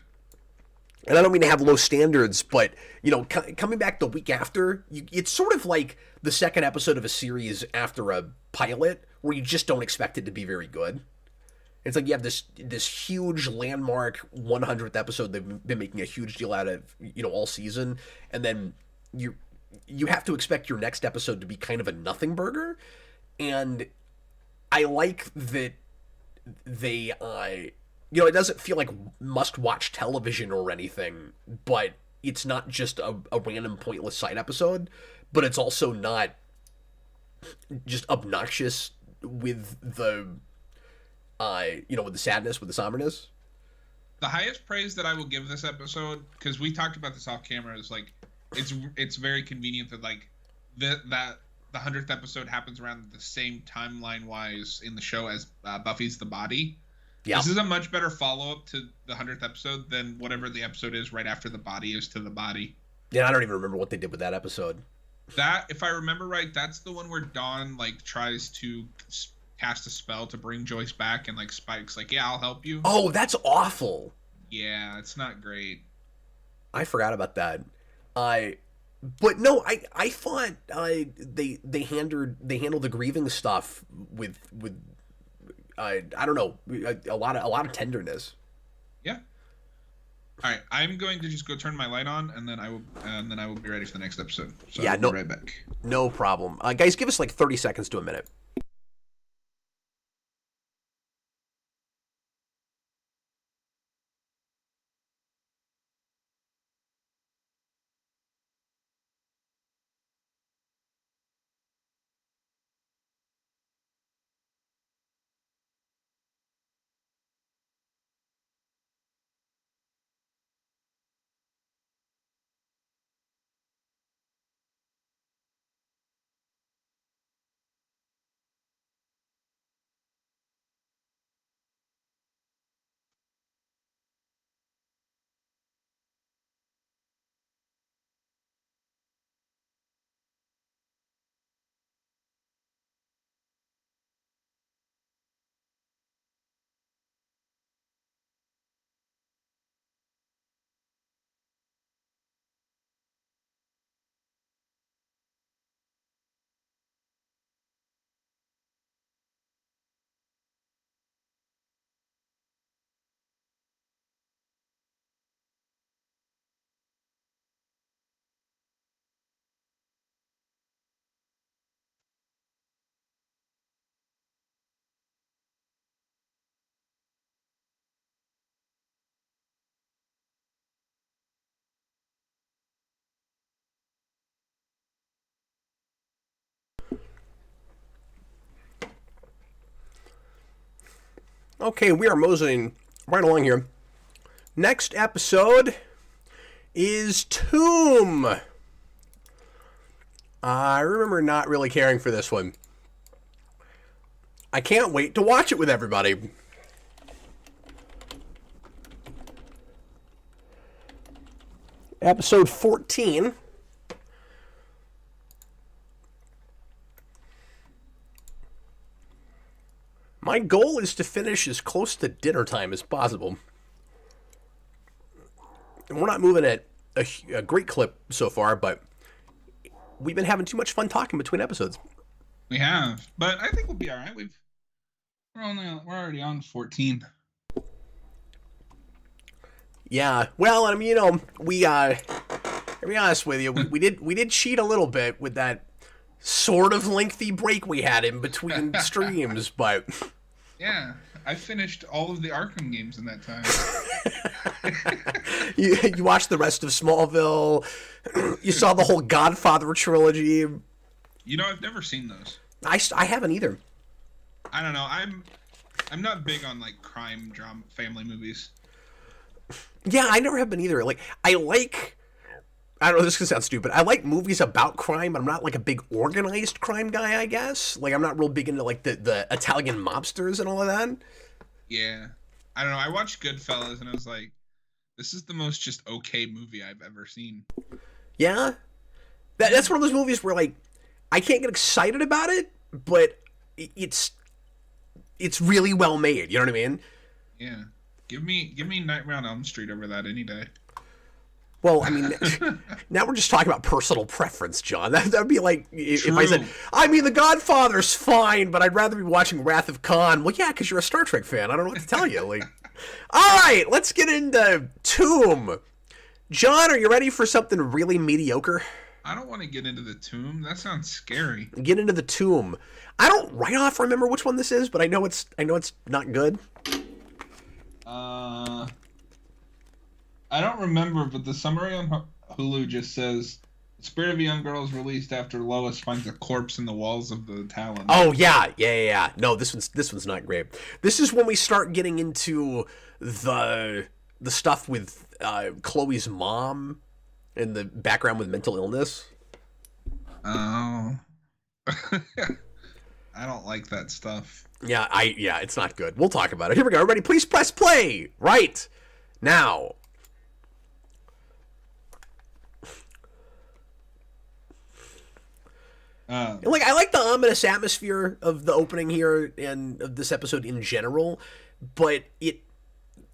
and I don't mean to have low standards, but, you know, coming back the week after, it's sort of like the second episode of a series after a pilot where you just don't expect it to be very good. It's like you have this huge landmark 100th episode they've been making a huge deal out of, you know, all season, and then you have to expect your next episode to be kind of a nothing burger. And I like that they, you know, it doesn't feel like must-watch television or anything, but it's not just a random pointless side episode, but it's also not just obnoxious with the, you know, with the sadness, with the somberness. The highest praise that I will give this episode, because we talked about this off camera, is like it's very convenient that like that the 100th episode happens around the same timeline wise in the show as Buffy's The Body. Yeah. This is a much better follow-up to the 100th episode than whatever the episode is right after The Body is to The Body. Yeah, I don't even remember what they did with that episode. That, if I remember right, that's the one where Dawn like tries to cast a spell to bring Joyce back, and like Spike's like, yeah, I'll help you. Oh, that's awful. Yeah, it's not great. I forgot about that. But no, I thought they handled the grieving stuff with I don't know, a lot of tenderness. Yeah. All right, I'm going to just go turn my light on, and then I will be ready for the next episode. So yeah, I'll be right back. No problem. Guys, give us like 30 seconds to a minute. Okay, we are moseying right along here. Next episode is Tomb. I remember not really caring for this one. I can't wait to watch it with everybody. Episode 14. My goal is to finish as close to dinner time as possible. And we're not moving at a great clip so far, but we've been having too much fun talking between episodes. We have, but I think we'll be all right. We're already on 14. Yeah, well, I mean, you know, to be honest with you, we did cheat a little bit with that sort of lengthy break we had in between streams, but yeah, I finished all of the Arkham games in that time. you watched the rest of Smallville. You saw the whole Godfather trilogy. You know, I've never seen those. I haven't either. I don't know. I'm not big on like crime drama family movies. Yeah, I never have been either. Like, I don't know, this can sound stupid. I like movies about crime. I'm not like a big organized crime guy, I guess. Like, I'm not real big into like the Italian mobsters and all of that. Yeah. I don't know. I watched Goodfellas and I was like, this is the most just okay movie I've ever seen. Yeah? That's one of those movies where like I can't get excited about it, but it's really well made. You know what I mean? Yeah. Give me Nightmare on Elm Street over that any day. Well, I mean, now we're just talking about personal preference, John. That'd be like if I said, I mean, The Godfather's fine, but I'd rather be watching Wrath of Khan. Well, yeah, because you're a Star Trek fan. I don't know what to tell you. Like, all right, let's get into Tomb. John, are you ready for something really mediocre? I don't want to get into the Tomb. That sounds scary. Get into the Tomb. I don't right off remember which one this is, but I know it's not good. I don't remember, but the summary on Hulu just says, "Spirit of a young girl is released after Lois finds a corpse in the walls of the Talon." Oh yeah. No, this one's not great. This is when we start getting into the stuff with Chloe's mom in the background with mental illness. Oh, I don't like that stuff. Yeah, it's not good. We'll talk about it. Here we go. Everybody, please press play right now. Like, I like the ominous atmosphere of the opening here and of this episode in general, but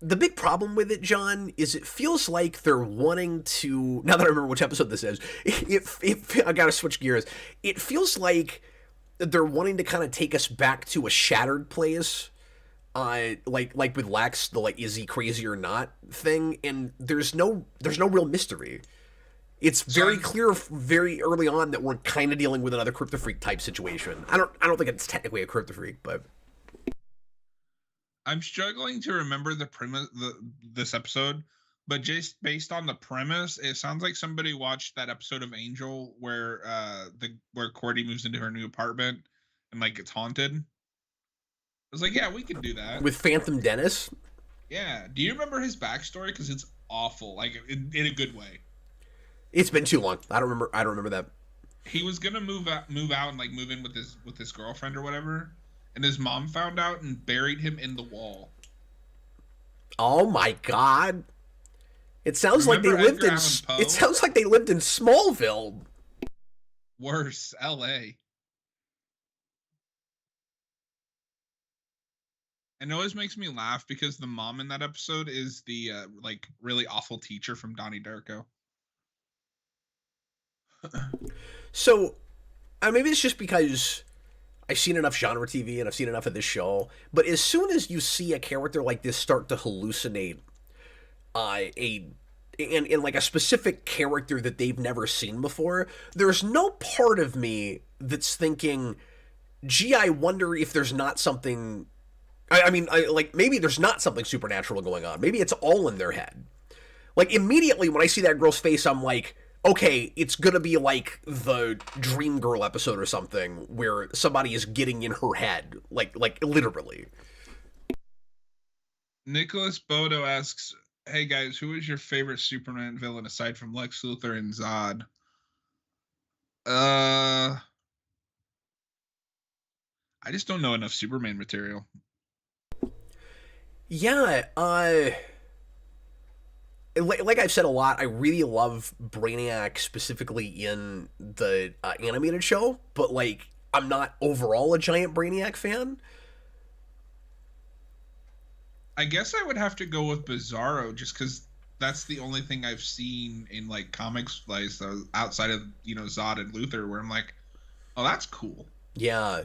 the big problem with it, John, is it feels like they're wanting to. Now that I remember which episode this is, I gotta switch gears. It feels like they're wanting to kind of take us back to a shattered place, like with Lex, the like is he crazy or not thing, and there's no real mystery. It's very clear very early on that we're kind of dealing with another Kryptofreak type situation. I don't think it's technically a Kryptofreak, but I'm struggling to remember the premise this episode, but just based on the premise, it sounds like somebody watched that episode of Angel where where Cordy moves into her new apartment and like gets haunted. I was like, yeah, we could do that with Phantom Dennis. Yeah, do you remember his backstory? Because it's awful, like in a good way. It's been too long. I don't remember that. He was gonna move out and like move in with his girlfriend or whatever, and his mom found out and buried him in the wall. Oh my God! It sounds like they lived in. It sounds like they lived in Smallville. Worse, L.A. And it always makes me laugh because the mom in that episode is the like really awful teacher from Donnie Darko. So, maybe it's just because I've seen enough genre TV and I've seen enough of this show, but as soon as you see a character like this start to hallucinate in like a specific character that they've never seen before, there's no part of me that's thinking, gee, I wonder if there's not something... like, maybe there's not something supernatural going on. Maybe it's all in their head. Like, immediately when I see that girl's face, I'm like, okay, it's gonna be like the Dream Girl episode or something where somebody is getting in her head, like literally. Nicholas Bodo asks, "Hey guys, who is your favorite Superman villain aside from Lex Luthor and Zod?" I just don't know enough Superman material. Yeah, like I've said a lot, I really love Brainiac specifically in the animated show, but like I'm not overall a giant Brainiac fan. I guess I would have to go with Bizarro just because that's the only thing I've seen in like comics like outside of Zod and Luthor where I'm like, oh, that's cool. Yeah.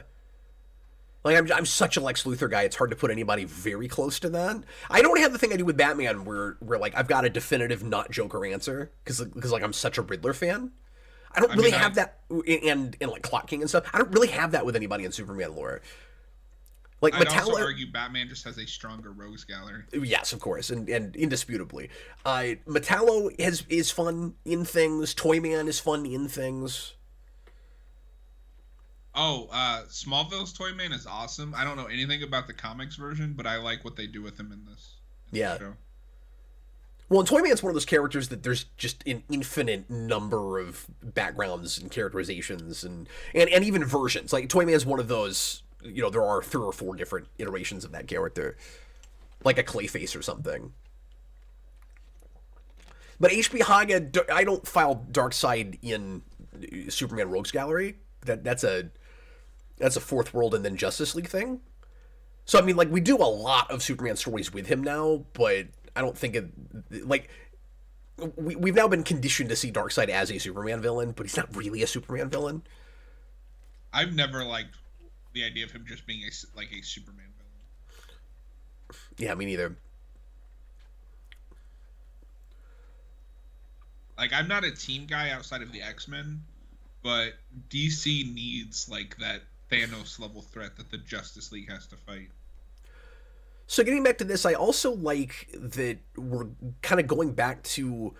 Like, I'm such a Lex Luthor guy, it's hard to put anybody very close to that. I don't have the thing I do with Batman where like, I've got a definitive not Joker answer, because like, I'm such a Riddler fan. I don't really have that, and like, Clock King and stuff, I don't really have that with anybody in Superman lore. Like, I'd also argue Batman just has a stronger rogues gallery. Yes, of course, and indisputably. Metallo is fun in things, Toyman is fun in things. Oh, Smallville's Toyman is awesome. I don't know anything about the comics version, but I like what they do with him in this show. Well, and Toyman's one of those characters that there's just an infinite number of backgrounds and characterizations and even versions. Like, Toyman's one of those, there are 3 or 4 different iterations of that character. Like a Clayface or something. But H.P. Haga, I don't file Darkseid in Superman Rogues Gallery. That's a Fourth World and then Justice League thing. So, I mean, like, we do a lot of Superman stories with him now, but I don't think it... Like, we've now been conditioned to see Darkseid as a Superman villain, but he's not really a Superman villain. I've never liked the idea of him just being a Superman villain. Yeah, me neither. Like, I'm not a team guy outside of the X-Men, but DC needs, like, that Thanos-level threat that the Justice League has to fight. So getting back to this, I also like that we're kind of going back to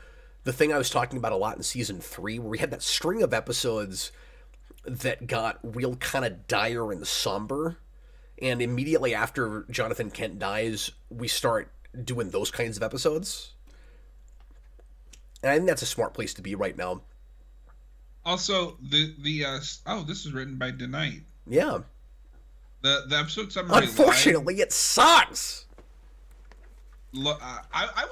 the thing I was talking about a lot in Season 3, where we had that string of episodes that got real kind of dire and somber, and immediately after Jonathan Kent dies, we start doing those kinds of episodes. And I think that's a smart place to be right now. Also, this is written by Denight. Yeah. The episode summary. Unfortunately, it sucks. I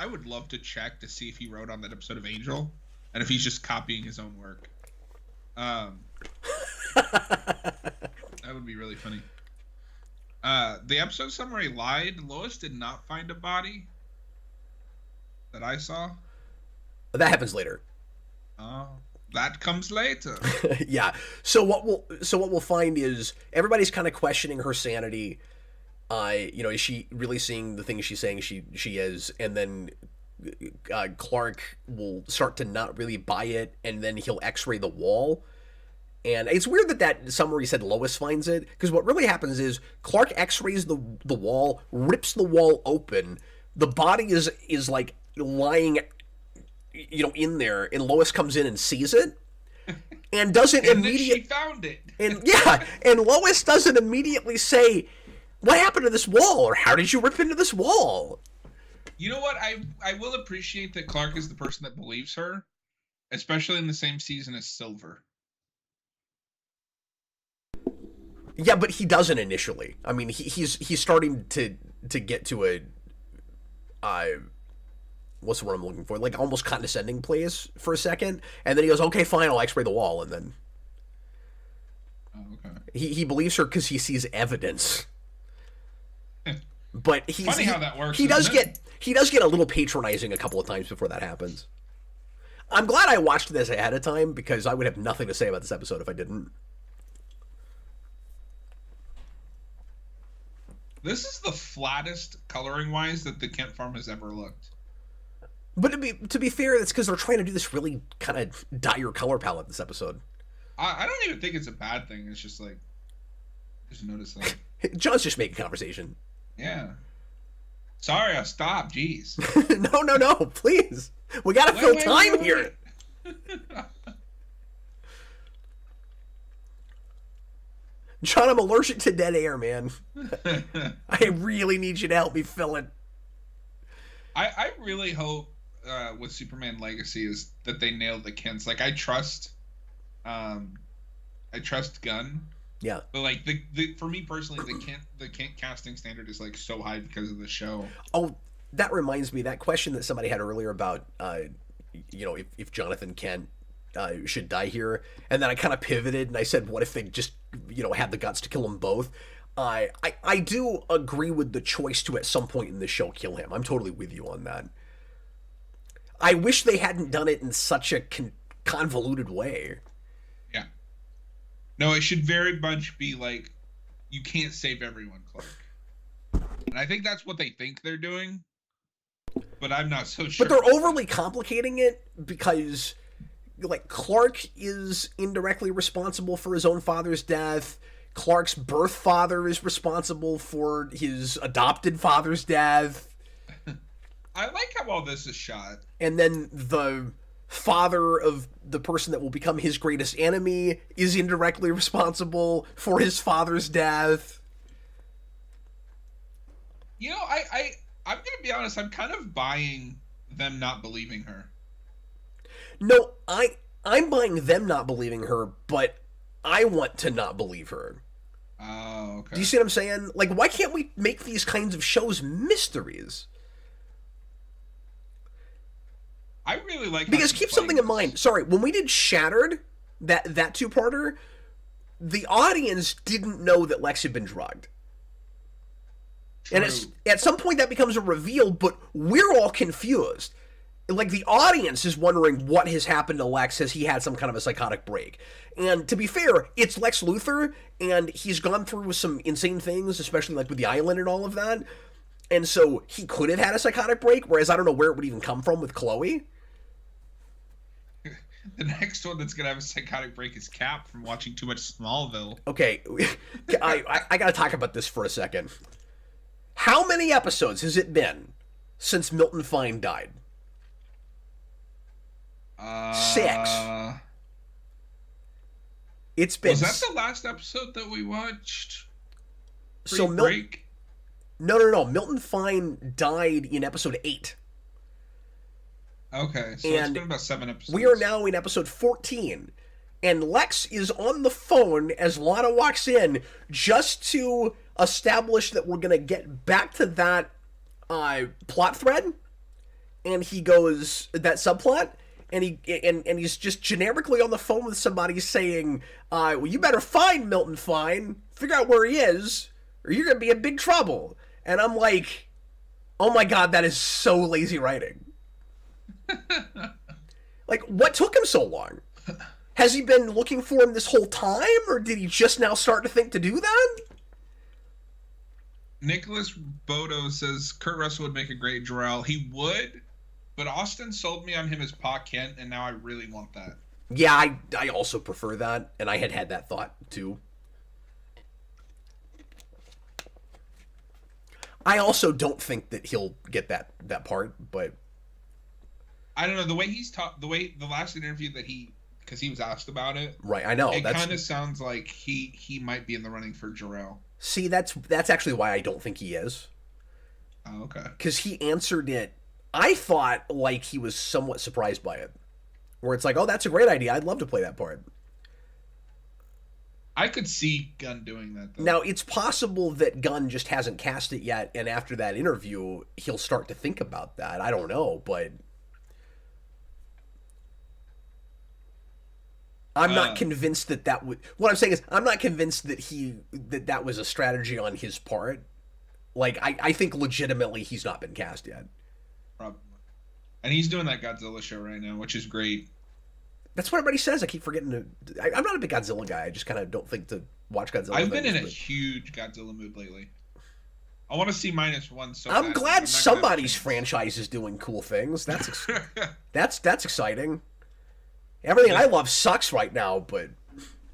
would love to check to see if he wrote on that episode of Angel, and if he's just copying his own work. That would be really funny. The episode summary lied. Lois did not find a body that I saw. That happens later. Oh, that comes later. Yeah. So what we'll find is everybody's kind of questioning her sanity. Is she really seeing the things she's saying she is? And then Clark will start to not really buy it, and then he'll X-ray the wall. And it's weird that summary said Lois finds it, because what really happens is Clark X-rays the wall, rips the wall open. The body is like lying, in there, and Lois comes in and sees it, and doesn't immediately. She found it. And Lois doesn't immediately say, "What happened to this wall?" or "How did you rip into this wall?" You know what? I will appreciate that Clark is the person that believes her, especially in the same season as Silver. Yeah, but he doesn't initially. I mean, he's starting to get to a what's the word I'm looking for? Like almost condescending place for a second, and then he goes, "Okay, fine, I'll X-ray the wall," and then okay. He believes her because he sees evidence. But funny how that works. He does get a little patronizing a couple of times before that happens. I'm glad I watched this ahead of time, because I would have nothing to say about this episode if I didn't. This is the flattest coloring wise that the Kent farm has ever looked. But to be fair, that's because they're trying to do this really kind of dire color palette this episode. I don't even think it's a bad thing. It's just like, just notice that. John's just making conversation. Yeah. Sorry, I stopped. Jeez. No, please. We gotta fill time here. John, I'm allergic to dead air, man. I really need you to help me fill it. I really hope with Superman Legacy is that they nailed the Kents. Like, I trust Gunn. Yeah. But like the for me personally, the Kent casting standard is like so high because of the show. Oh, that reminds me, that question that somebody had earlier about if Jonathan Kent should die here, and then I kind of pivoted and I said, what if they just had the guts to kill them both? I do agree with the choice to at some point in the show kill him. I'm totally with you on that. I wish they hadn't done it in such a convoluted way. Yeah. No, it should very much be like, you can't save everyone, Clark. And I think that's what they think they're doing, but I'm not so sure. But they're overly complicating it, because like Clark is indirectly responsible for his own father's death. Clark's birth father is responsible for his adopted father's death. I like how all this is shot. And then the father of the person that will become his greatest enemy is indirectly responsible for his father's death. I'm gonna be honest, I'm kind of buying them not believing her. No, I'm buying them not believing her, but I want to not believe her. Oh, okay. Do you see what I'm saying? Like, why can't we make these kinds of shows mysteries? I really like, because keep something in mind. Sorry, when we did Shattered, that two-parter, the audience didn't know that Lex had been drugged. True. And at some point that becomes a reveal, but we're all confused. like the audience is wondering what has happened to Lex. Has he had some kind of a psychotic break? And to be fair, it's Lex Luthor, and he's gone through some insane things, especially like with the island and all of that. And so he could have had a psychotic break, whereas I don't know where it would even come from with Chloe. The next one that's gonna have a psychotic break is Cap from watching too much Smallville. Okay, I gotta talk about this for a second. How many episodes has it been since Milton Fine died? 6. It's been. Was that the last episode that we watched? So break? No. Milton Fine died in episode 8. Okay, so and it's been about 7 episodes. We are now in episode 14. And Lex is on the phone as Lana walks in just to establish that we're going to get back to that plot thread. And he goes, that subplot, and he's just generically on the phone with somebody saying, well, you better find Milton Fine, figure out where he is, or you're going to be in big trouble. And I'm like, oh my god, that is so lazy writing. Like, what took him so long? Has he been looking for him this whole time, or did he just now start to think to do that? Nicholas Bodo says Kurt Russell would make a great Jor-El. He would, but Austin sold me on him as Pa Kent, and now I really want that. Yeah, I also prefer that, and I had that thought too. I also don't think that he'll get that part, but I don't know, the way he's talked, the last interview that because he was asked about it. Right, I know. It kind of sounds like he might be in the running for Jor-El. See, that's actually why I don't think he is. Oh, okay. Because he answered it, I thought, like he was somewhat surprised by it. Where it's like, oh, that's a great idea. I'd love to play that part. I could see Gunn doing that, though. Now, it's possible that Gunn just hasn't cast it yet, and after that interview, he'll start to think about that. I don't know, but I'm not convinced that would... What I'm saying is, I'm not convinced that was a strategy on his part. Like, I think legitimately he's not been cast yet. Probably. And he's doing that Godzilla show right now, which is great. That's what everybody says. I keep forgetting to... I'm not a big Godzilla guy. I just kind of don't think to watch Godzilla. I've been in a huge Godzilla mood lately. I want to see -1 so I'm bad. glad somebody's franchise is doing cool things. That's that's exciting. Everything I love sucks right now, but...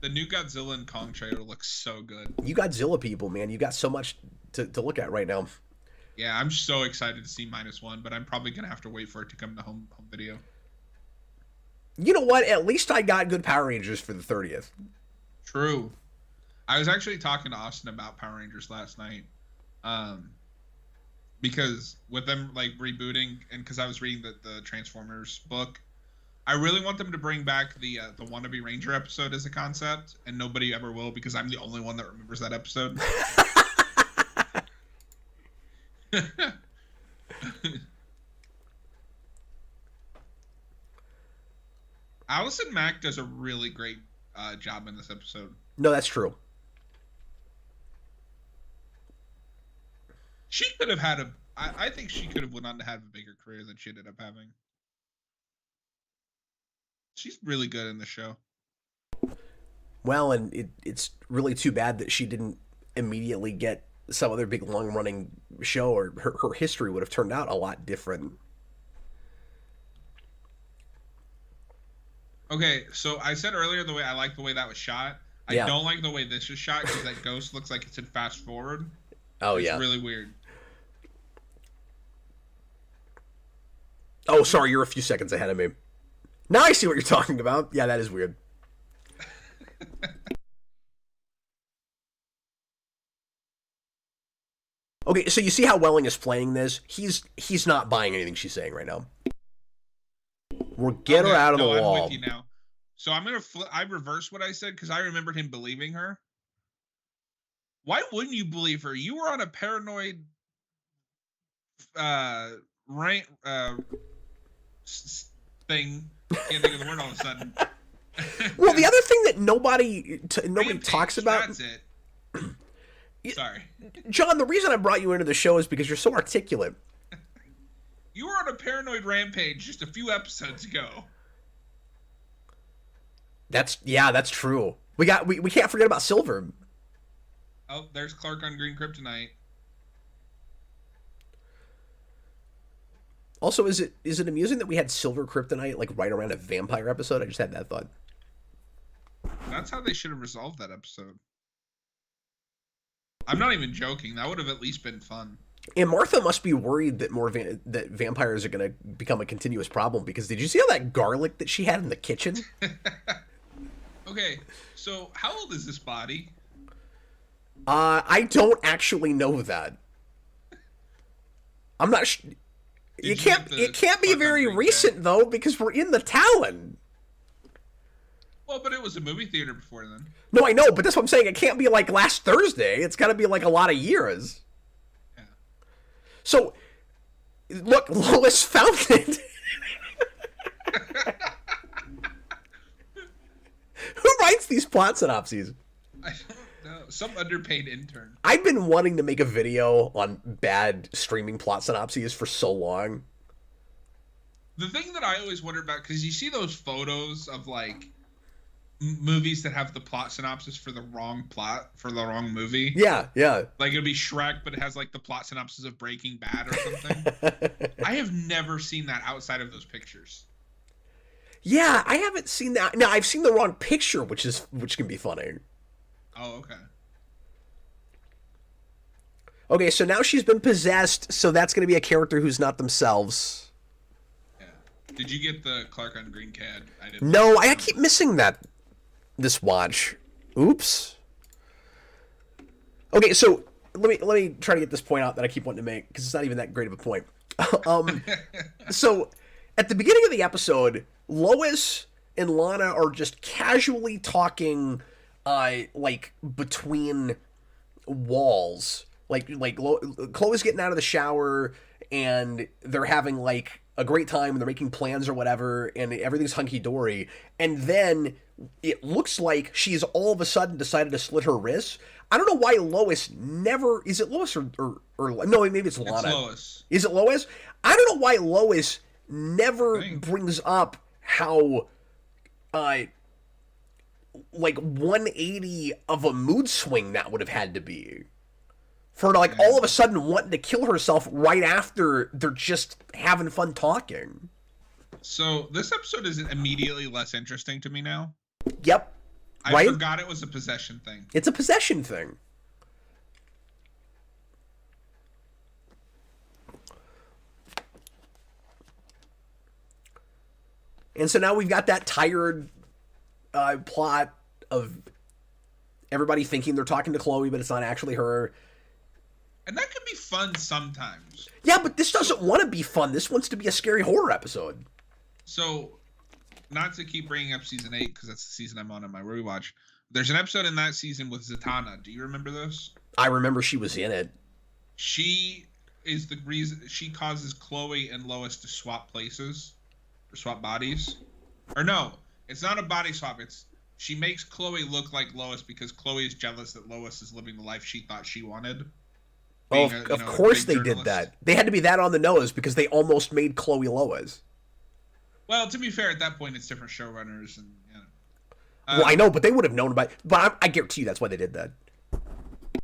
The new Godzilla and Kong trailer looks so good. You Godzilla people, man. You got so much to look at right now. Yeah, I'm so excited to see -1, but I'm probably going to have to wait for it to come to home video. You know what? At least I got good Power Rangers for the 30th. True. I was actually talking to Austin about Power Rangers last night. Because with them like rebooting, and because I was reading the Transformers book, I really want them to bring back the Wannabe Ranger episode as a concept, and nobody ever will because I'm the only one that remembers that episode. Allison Mack does a really great job in this episode. No, that's true. She could have had I think she could have went on to have a bigger career than she ended up having. She's really good in the show. Well, and it's really too bad that she didn't immediately get some other big long-running show, or her history would have turned out a lot different. Okay, so I said earlier I like the way that was shot. I don't like the way this is shot because that ghost looks like it's in fast forward. Oh, it's yeah. Really weird. Oh, sorry, you're a few seconds ahead of me. Now I see what you're talking about. Yeah, that is weird. Okay, so you see how Welling is playing this? He's not buying anything she's saying right now. We'll get her out of the wall. I'm with you now. So I'm gonna I reverse what I said because I remembered him believing her. Why wouldn't you believe her? You were on a paranoid thing. Can't think of the word all of a sudden. Well, the other thing that nobody talks about. That's it. Sorry. John, the reason I brought you into the show is because you're so articulate. You were on a paranoid rampage just a few episodes ago. That's true. We can't forget about Silver. Oh, there's Clark on green Kryptonite. Also, is it amusing that we had Silver Kryptonite like right around a vampire episode? I just had that thought. That's how they should have resolved that episode. I'm not even joking. That would have at least been fun. And Martha must be worried that that vampires are going to become a continuous problem, because did you see all that garlic that she had in the kitchen? Okay, so how old is this body? I don't actually know that. I'm not sure. It can't be very recent though, because we're in the Talon. Well, but it was a movie theater before then. No, I know, but that's what I'm saying. It can't be like last Thursday. It's got to be like a lot of years. Yeah. So, look, Lois found it. Who writes these plot synopses? I don't know. Some underpaid intern. I've been wanting to make a video on bad streaming plot synopses for so long. The thing that I always wonder about, because you see those photos of like movies that have the plot synopsis for the wrong plot for the wrong movie. Yeah. Like it'd be Shrek, but it has like the plot synopsis of Breaking Bad or something. I have never seen that outside of those pictures. Yeah, I haven't seen that. Now I've seen the wrong picture, which can be funny. Oh, okay. Okay, so now she's been possessed, so that's going to be a character who's not themselves. Yeah. Did you get the Clark on green CAD? I didn't. No, I keep missing that this watch. Oops. Okay, so let me try to get this point out that I keep wanting to make, because it's not even that great of a point. So at the beginning of the episode, Lois and Lana are just casually talking, like between walls. Like Chloe's getting out of the shower and they're having like a great time and they're making plans or whatever and everything's hunky-dory, and then it looks like she's all of a sudden decided to slit her wrists. I don't know why Lois never... Is it Lois or no, maybe it's Lana. It's Lois. Is it Lois? I don't know why Lois never brings up how like 180 of a mood swing that would have had to be. For like all of a sudden wanting to kill herself right after they're just having fun talking. So this episode is immediately less interesting to me now. Yep. I forgot it was a possession thing. It's a possession thing. And so now we've got that tired plot of everybody thinking they're talking to Chloe, but it's not actually her. And that can be fun sometimes. Yeah, but this doesn't want to be fun. This wants to be a scary horror episode. So, not to keep bringing up season 8, because that's the season I'm on my rewatch. There's an episode in that season with Zatanna. Do you remember this? I remember she was in it. She is the reason she causes Chloe and Lois to swap places. Or swap bodies. Or no, it's not a body swap. It's she makes Chloe look like Lois because Chloe is jealous that Lois is living the life she thought she wanted. Oh, of course they did that. They had to be that on the nose because they almost made Chloe Lois. Well, to be fair, at that point, it's different showrunners, and well, I know, but they would have known about it. But I guarantee you that's why they did that.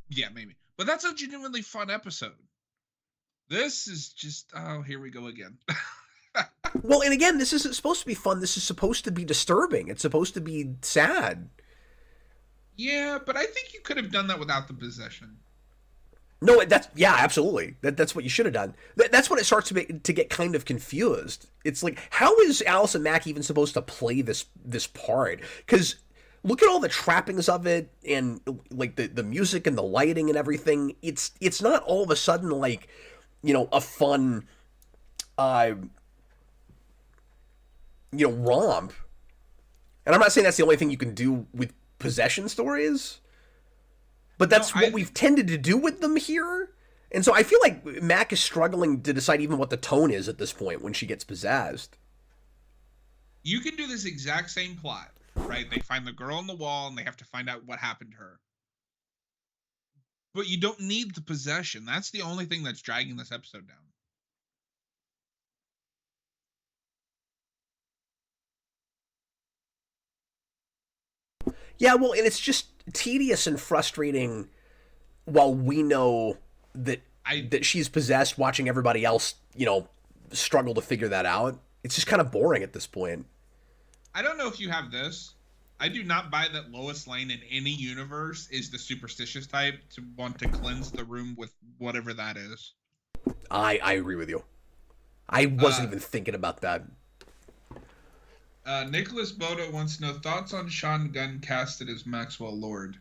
Yeah, maybe. But that's a genuinely fun episode. This is just here we go again. Well, and again, this isn't supposed to be fun. This is supposed to be disturbing. It's supposed to be sad. Yeah, but I think you could have done that without the possession. No, absolutely. That's what you should have done. That's when it starts to get kind of confused. It's like, how is Allison Mack even supposed to play this part? Because look at all the trappings of it, and like the music and the lighting and everything. It's not all of a sudden like, a fun, romp. And I'm not saying that's the only thing you can do with possession stories. But that's what we've tended to do with them here. And so I feel like Mac is struggling to decide even what the tone is at this point when she gets possessed. You can do this exact same plot, right? They find the girl on the wall and they have to find out what happened to her. But you don't need the possession. That's the only thing that's dragging this episode down. Yeah, well, and it's just tedious and frustrating while we know that that she's possessed, watching everybody else, struggle to figure that out. It's just kind of boring at this point. I don't know if you have this. I do not buy that Lois Lane in any universe is the superstitious type to want to cleanse the room with whatever that is. I agree with you. I wasn't even thinking about that. Nicholas Bodo wants to know thoughts on Sean Gunn casted as Maxwell Lord.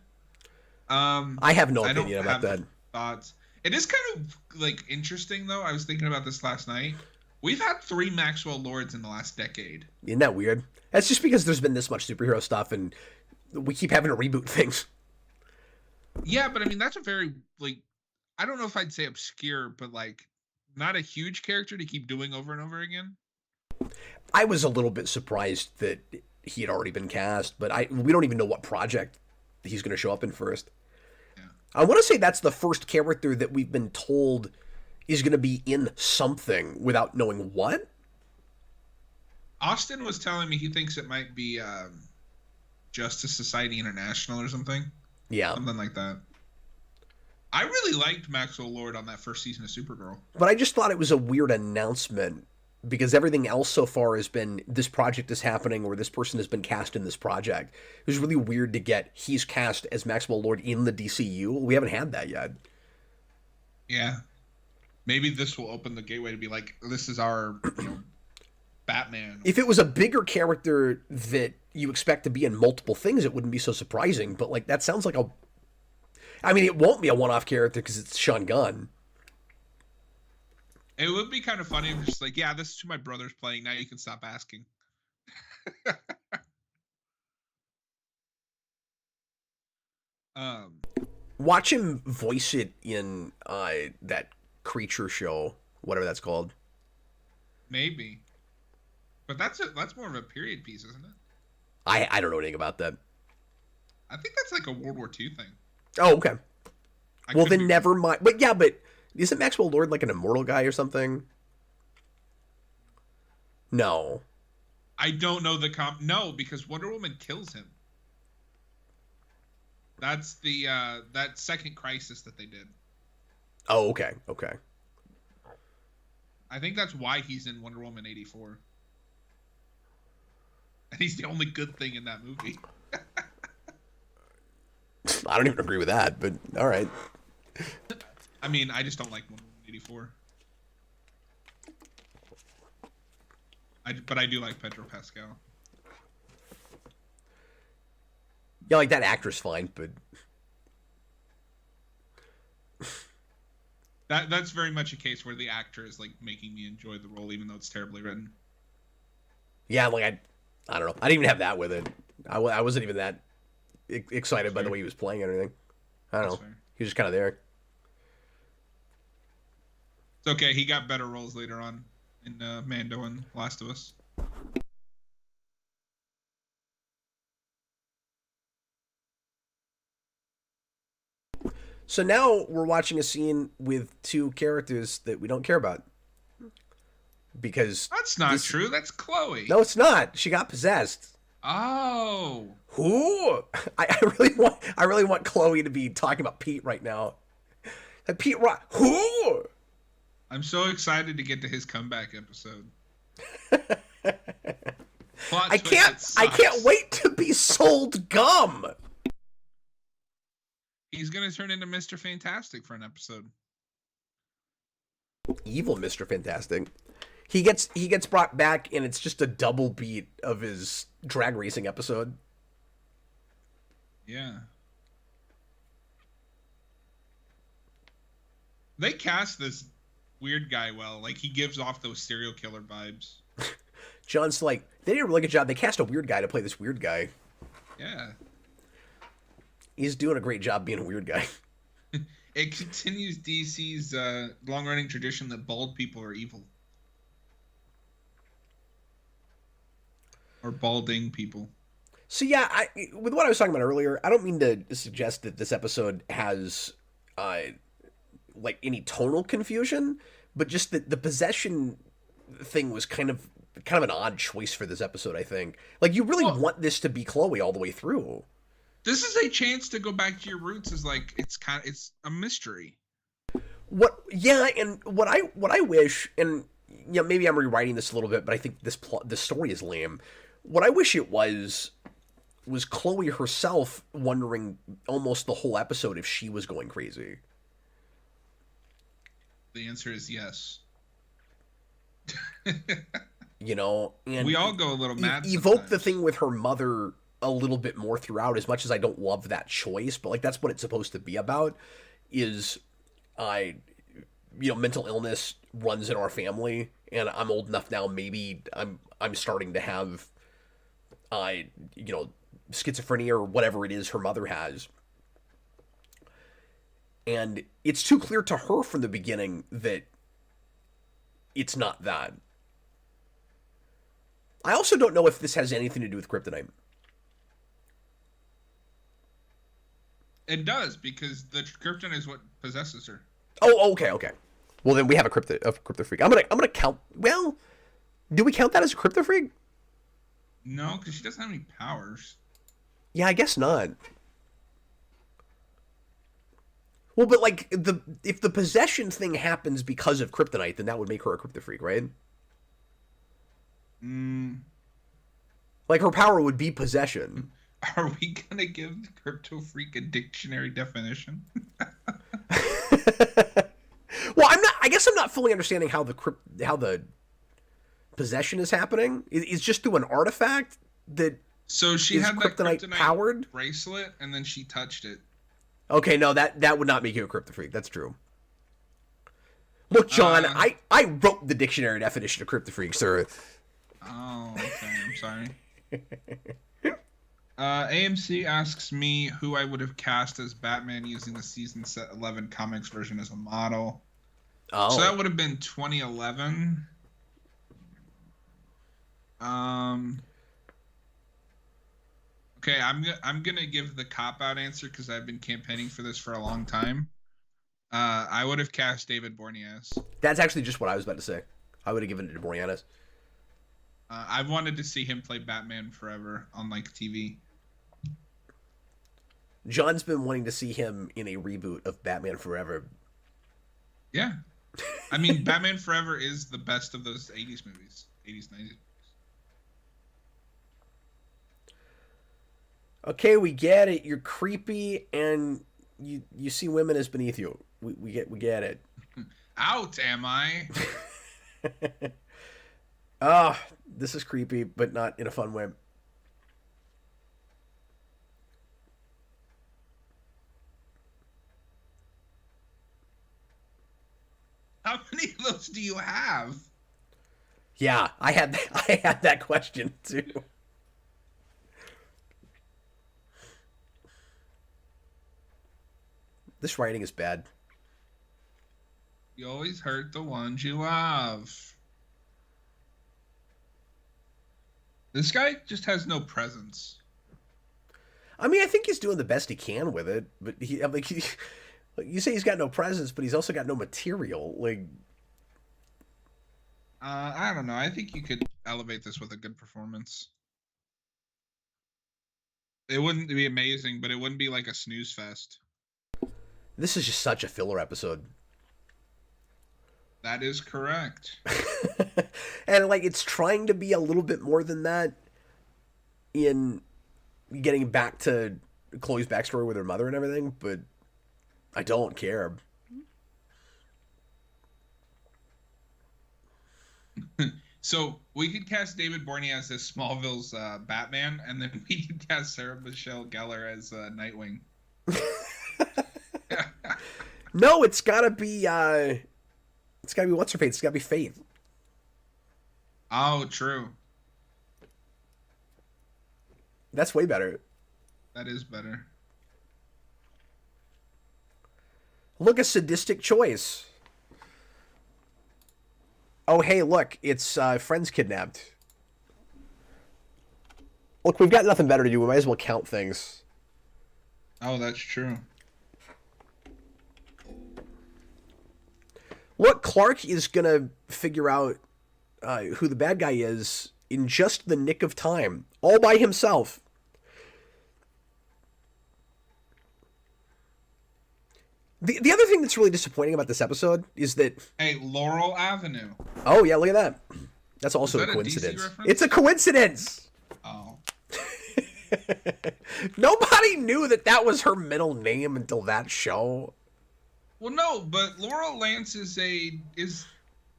I have no opinion about that. Thoughts. It is kind of like interesting though. I was thinking about this last night. We've had 3 Maxwell Lords in the last decade. Isn't that weird? That's just because there's been this much superhero stuff and we keep having to reboot things. Yeah, but I mean that's a very I don't know if I'd say obscure, but not a huge character to keep doing over and over again. I was a little bit surprised that he had already been cast, but we don't even know what project he's going to show up in first. Yeah. I want to say that's the first character that we've been told is going to be in something without knowing what. Austin was telling me he thinks it might be Justice Society International or something. Yeah. Something like that. I really liked Maxwell Lord on that first season of Supergirl. But I just thought it was a weird announcement because everything else so far has been this project is happening or this person has been cast in this project. It was really weird to get he's cast as Maxwell Lord in the DCU. We haven't had that yet. Yeah. Maybe this will open the gateway to be like, this is our Batman. If it was a bigger character that you expect to be in multiple things, it wouldn't be so surprising. But that sounds like it won't be a one-off character because it's Sean Gunn. It would be kind of funny if it's just yeah, this is who my brother's playing. Now you can stop asking. Watch him voice it in that creature show, whatever that's called. Maybe. But that's more of a period piece, isn't it? I don't know anything about that. I think that's like a World War II thing. Oh, okay. Well, then never mind. But isn't Maxwell Lord like an immortal guy or something? No. I don't know No, because Wonder Woman kills him. That's the that second Crisis that they did. Oh, okay. Okay. I think that's why he's in Wonder Woman 84. And he's the only good thing in that movie. I don't even agree with that, but all right. I mean, I just don't like Wonder Woman 84. But I do like Pedro Pascal. Yeah, that actor's fine, but that's very much a case where the actor is making me enjoy the role, even though it's terribly written. Yeah, I don't know. I didn't even have that with it. I wasn't even that excited by the way he was playing and everything. I don't know. Fair. He was just kind of there. It's okay. He got better roles later on in Mando and Last of Us. So now we're watching a scene with 2 characters that we don't care about. Because that's not true. That's Chloe. No, it's not. She got possessed. Oh. Who? I really want Chloe to be talking about Pete right now. Pete Rock. Who? I'm so excited to get to his comeback episode. I can't wait to be sold gum. He's gonna turn into Mr. Fantastic for an episode. Evil Mr. Fantastic. He gets brought back, and it's just a double beat of his drag racing episode. Yeah. They cast this weird guy well. He gives off those serial killer vibes. John's they did a really good job. They cast a weird guy to play this weird guy. Yeah. He's doing a great job being a weird guy. It continues DC's long-running tradition that bald people are evil. Or balding people. So yeah, with what I was talking about earlier, I don't mean to suggest that this episode has any tonal confusion, but just that the possession thing was kind of an odd choice for this episode, I think. You really want this to be Chloe all the way through. This is a chance to go back to your roots. Is like it's a mystery. And what I wish, and maybe I'm rewriting this a little bit, but I think this story is lame. What I wish it was Chloe herself wondering almost the whole episode if she was going crazy. The answer is yes. And we all go a little mad. Evoke the thing with her mother a little bit more throughout, as much as I don't love that choice, but like that's what it's supposed to be about, is mental illness runs in our family, and I'm old enough now, maybe I'm starting to have schizophrenia or whatever it is her mother has. And it's too clear to her from the beginning that it's not that. I also don't know if this has anything to do with kryptonite. It does, because the kryptonite is what possesses her. Oh, okay. Well, then we have a Kryptofreak. I'm gonna count. Well, do we count that as a Kryptofreak? No, because she doesn't have any powers. Yeah, I guess not. Well, but like if the possession thing happens because of kryptonite, then that would make her a Kryptofreak, right? Like her power would be possession. Are we gonna give the Kryptofreak a dictionary definition? Well, I guess I'm not fully understanding how the possession is happening. It's just through an artifact that. So she had that kryptonite powered bracelet, and then she touched it. Okay, no, that would not make you a Kryptofreak. That's true. Look, John, I wrote the dictionary definition of Kryptofreak, sir. Oh, okay. I'm sorry. AMC asks me who I would have cast as Batman using the season 11 comics version as a model. Oh. So that would have been 2011. Okay, I'm gonna give the cop-out answer because I've been campaigning for this for a long time. I would have cast David Boreanaz. That's actually just what I was about to say. I would have given it to Boreanaz. I've wanted to see him play Batman forever on like TV. John's been wanting to see him in a reboot of Batman Forever. Yeah. I mean, Batman Forever is the best of those 80s movies. 80s, 90s movies. Okay, we get it. You're creepy and you see women as beneath you. We get it. Out, am I? This is creepy, but not in a fun way. How many of those do you have? Yeah, I had that question too. This writing is bad. You always hurt the ones you love. This guy just has no presence. I mean, I think he's doing the best he can with it, but you say he's got no presence, but he's also got no material. Like, I don't know. I think you could elevate this with a good performance. It wouldn't be amazing, but it wouldn't be like a snooze fest. This is just such a filler episode. That is correct. And like it's trying to be a little bit more than that in getting back to Chloe's backstory with her mother and everything, but I don't care. So we could cast David Boreanaz as Smallville's Batman, and then we could cast Sarah Michelle Gellar as Nightwing. No, it's gotta be what's her face? It's gotta be Faith. Oh, true. That's way better. That is better. Look, a sadistic choice. Oh, hey, look, it's friends kidnapped. Look, we've got nothing better to do. We might as well count things. Oh, that's true. Look, Clark is gonna figure out who the bad guy is in just the nick of time, all by himself. The other thing that's really disappointing about this episode is that... Hey, Laurel Avenue. Oh, yeah, look at that. That's also Is that a a coincidence. DC reference? It's a coincidence! Oh. Nobody knew that was her middle name until that show. Well, no, but Laurel Lance is a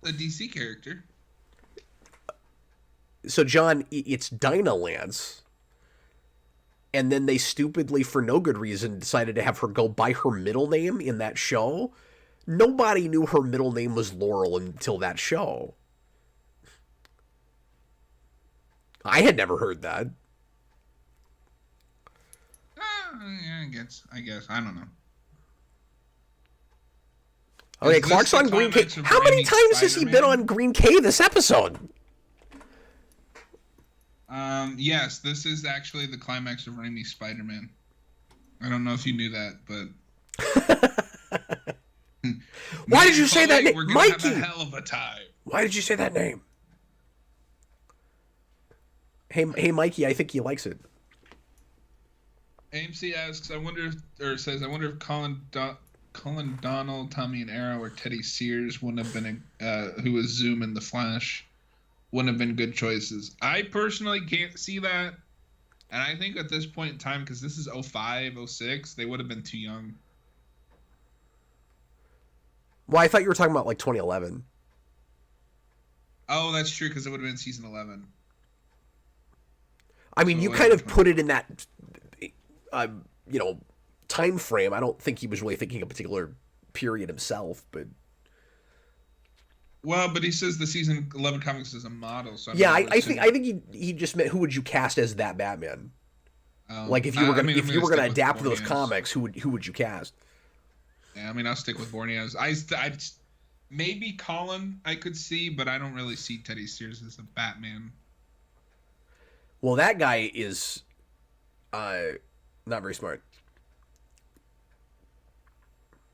DC character. So, John, it's Dinah Lance. And then they stupidly, for no good reason, decided to have her go by her middle name in that show. Nobody knew her middle name was Laurel until that show. I had never heard that. Yeah, I guess. I don't know. Okay, Is this Clark's the on Green K. climax of How many Raimi's times has he been Spider-Man? on Green K this episode? Yes, this is actually the climax of Raimi's Spider-Man. I don't know if you knew that, but Why did you say that name? We're gonna have Mikey! a hell of a time. Why did you say that name? Hey, Mikey, I think he likes it. AMC asks, I wonder if Colin Donnell, Tommy and Arrow, or Teddy Sears wouldn't have been who was Zoom in the Flash, wouldn't have been good choices. I personally can't see that, and I think at this point in time, because this is 05, 06, they would have been too young. Well, I thought you were talking about like 2011. Oh, that's true, because it would have been season 11. I mean, So you it kind was of put it in that, time frame. I don't think he was really thinking a particular period himself, but Well, but he says the season 11 comics is a model, so yeah, I think he just meant who would you cast as that Batman? Like if you were gonna gonna adapt those comics, who would you cast? Yeah, I mean, I'll stick with Borneos. I maybe Colin I could see, but I don't really see Teddy Sears as a Batman. Well, that guy is not very smart.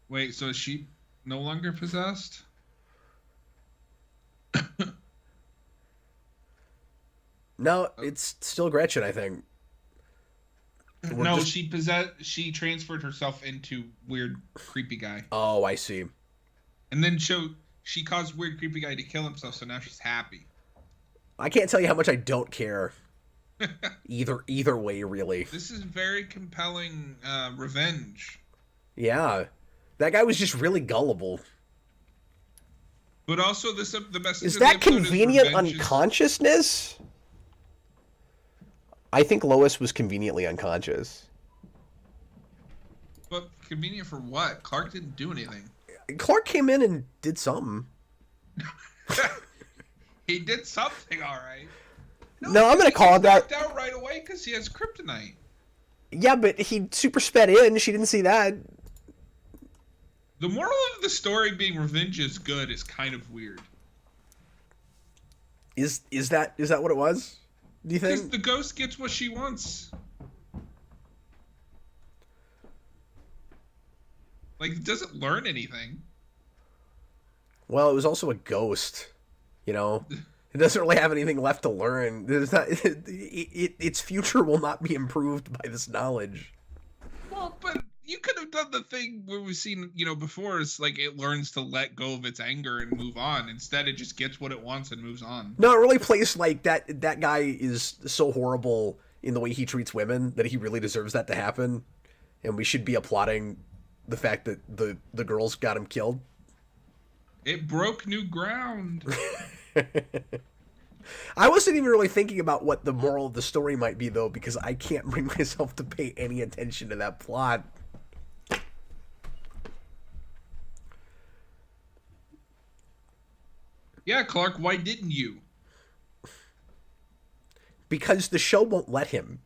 Wait, so is she no longer possessed? No, it's still Gretchen, I think. No, she transferred herself into weird creepy guy. Oh, I see. And then she caused weird creepy guy to kill himself, so now she's happy. I can't tell you how much I don't care. Either way, really. This is very compelling revenge. Yeah. That guy was just really gullible. But also the message Is of the that episode convenient revenge is- unconsciousness? I think Lois was conveniently unconscious. But convenient for what? Clark didn't do anything. Clark came in and did something. He did something, all right. No, I'm gonna call it that. He knocked out right away because he has kryptonite. Yeah, but he super sped in. She didn't see that. The moral of the story being revenge is good is kind of weird. Is that what it was? Do you Because think? the ghost gets what she wants. Like, it doesn't learn anything. Well, it was also a ghost. You know, it doesn't really have anything left to learn. There's not. Its future will not be improved by this knowledge. Well, but you could have done the thing where we've seen, before. It's like it learns to let go of its anger and move on. Instead, it just gets what it wants and moves on. No, it really plays like that. That guy is so horrible in the way he treats women that he really deserves that to happen, and we should be applauding the fact that the girls got him killed. It broke new ground. I wasn't even really thinking about what the moral of the story might be, though, because I can't bring myself to pay any attention to that plot. Yeah, Clark, why didn't you? Because the show won't let him.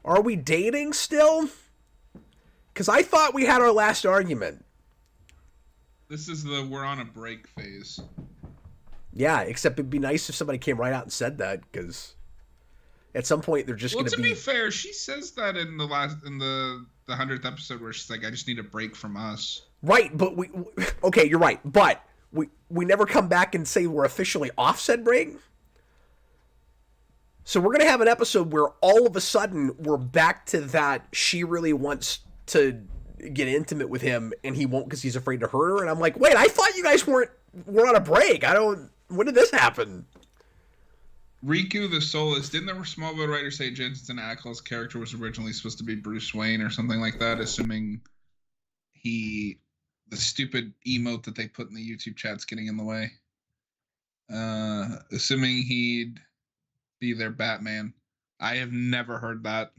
Are we dating still? Because I thought we had our last argument. This is the we're on a break phase. Yeah, except it'd be nice if somebody came right out and said that, because at some point they're just Well, going to to be fair, she says that in the 100th episode where she's like, I just need a break from us. Right, but okay, you're right, but we never come back and say we're officially off said break. So we're going to have an episode where all of a sudden we're back to that she really wants to get intimate with him and he won't because he's afraid to hurt her. And I'm like, wait, I thought you guys were on a break. When did this happen? Riku the Soulless. Didn't the Smallville writer say Jensen Ackles' character was originally supposed to be Bruce Wayne or something like that, assuming the stupid emote that they put in the YouTube chat's getting in the way? Assuming he'd be their Batman. I have never heard that.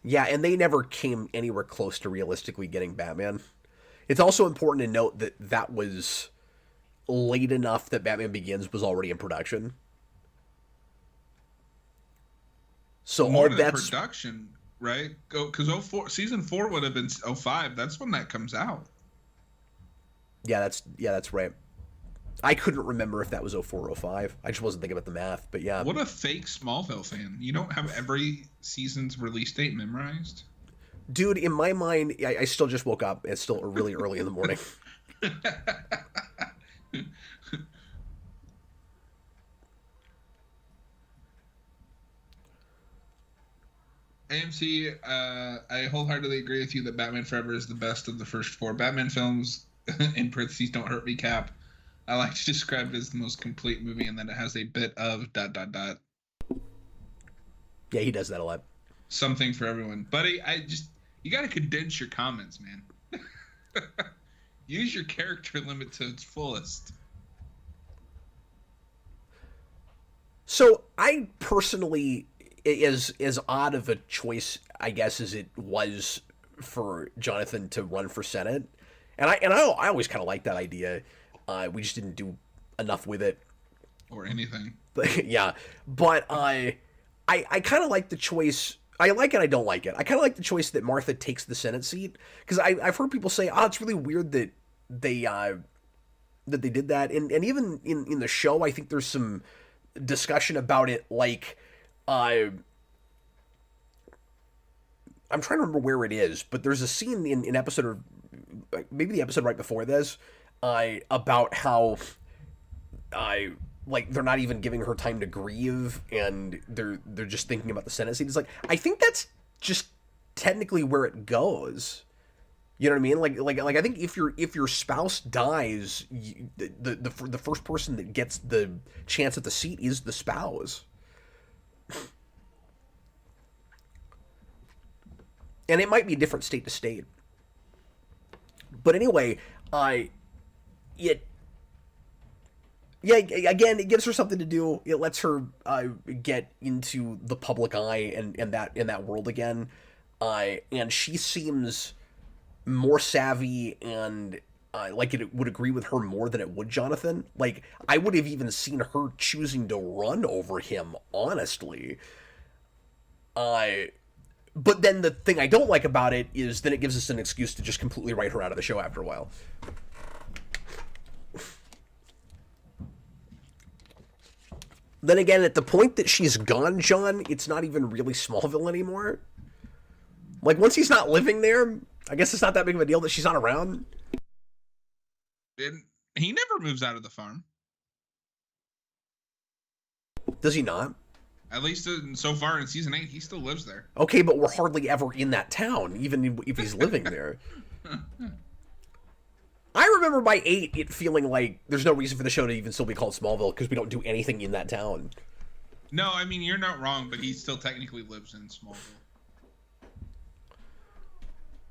Yeah, and they never came anywhere close to realistically getting Batman. It's also important to note that that was late enough that Batman Begins was already in production. So more all than that's production, right? Because season 4 would have been 05. That's when that comes out. Yeah, that's right. I couldn't remember if that was 04 or 05. I just wasn't thinking about the math, but yeah. What a fake Smallville fan. You don't have every season's release date memorized? Dude, in my mind, I still just woke up. It's still really early in the morning. AMC, I wholeheartedly agree with you that Batman Forever is the best of the first 4 Batman films. In parentheses, don't hurt me, Cap. I like to describe it as the most complete movie and that it has a bit of ... Yeah, he does that a lot. Something for everyone. Buddy, you got to condense your comments, man. Use your character limit to its fullest. So I personally, as odd of a choice, I guess, as it was for Jonathan to run for Senate, and I always kind of liked that idea. We just didn't do enough with it, or anything. Yeah, but I kind of like the choice. I like it. I don't like it. I kind of like the choice that Martha takes the Senate seat because I've heard people say, it's really weird that they did that, and even in the show, I think there's some discussion about it. Like, I'm trying to remember where it is, but there's a scene in episode, or maybe the episode right before this, about how like they're not even giving her time to grieve, and they're just thinking about the Senate seat. It's like, I think that's just technically where it goes. You know what I mean? Like I think if your spouse dies, the first person that gets the chance at the seat is the spouse. And it might be different state to state. But anyway, again, it gives her something to do. It lets her get into the public eye and that in that world again. And she seems more savvy and like it would agree with her more than it would Jonathan. Like, I would have even seen her choosing to run over him, honestly. But then the thing I don't like about it is then it gives us an excuse to just completely write her out of the show after a while. Then again, at the point that she's gone, John, it's not even really Smallville anymore. Like, once he's not living there, I guess it's not that big of a deal that she's not around. And he never moves out of the farm. Does he not? At least so far in season 8, he still lives there. Okay, but we're hardly ever in that town, even if he's living there. I remember by 8 it feeling like there's no reason for the show to even still be called Smallville because we don't do anything in that town. No, I mean, you're not wrong, but he still technically lives in Smallville.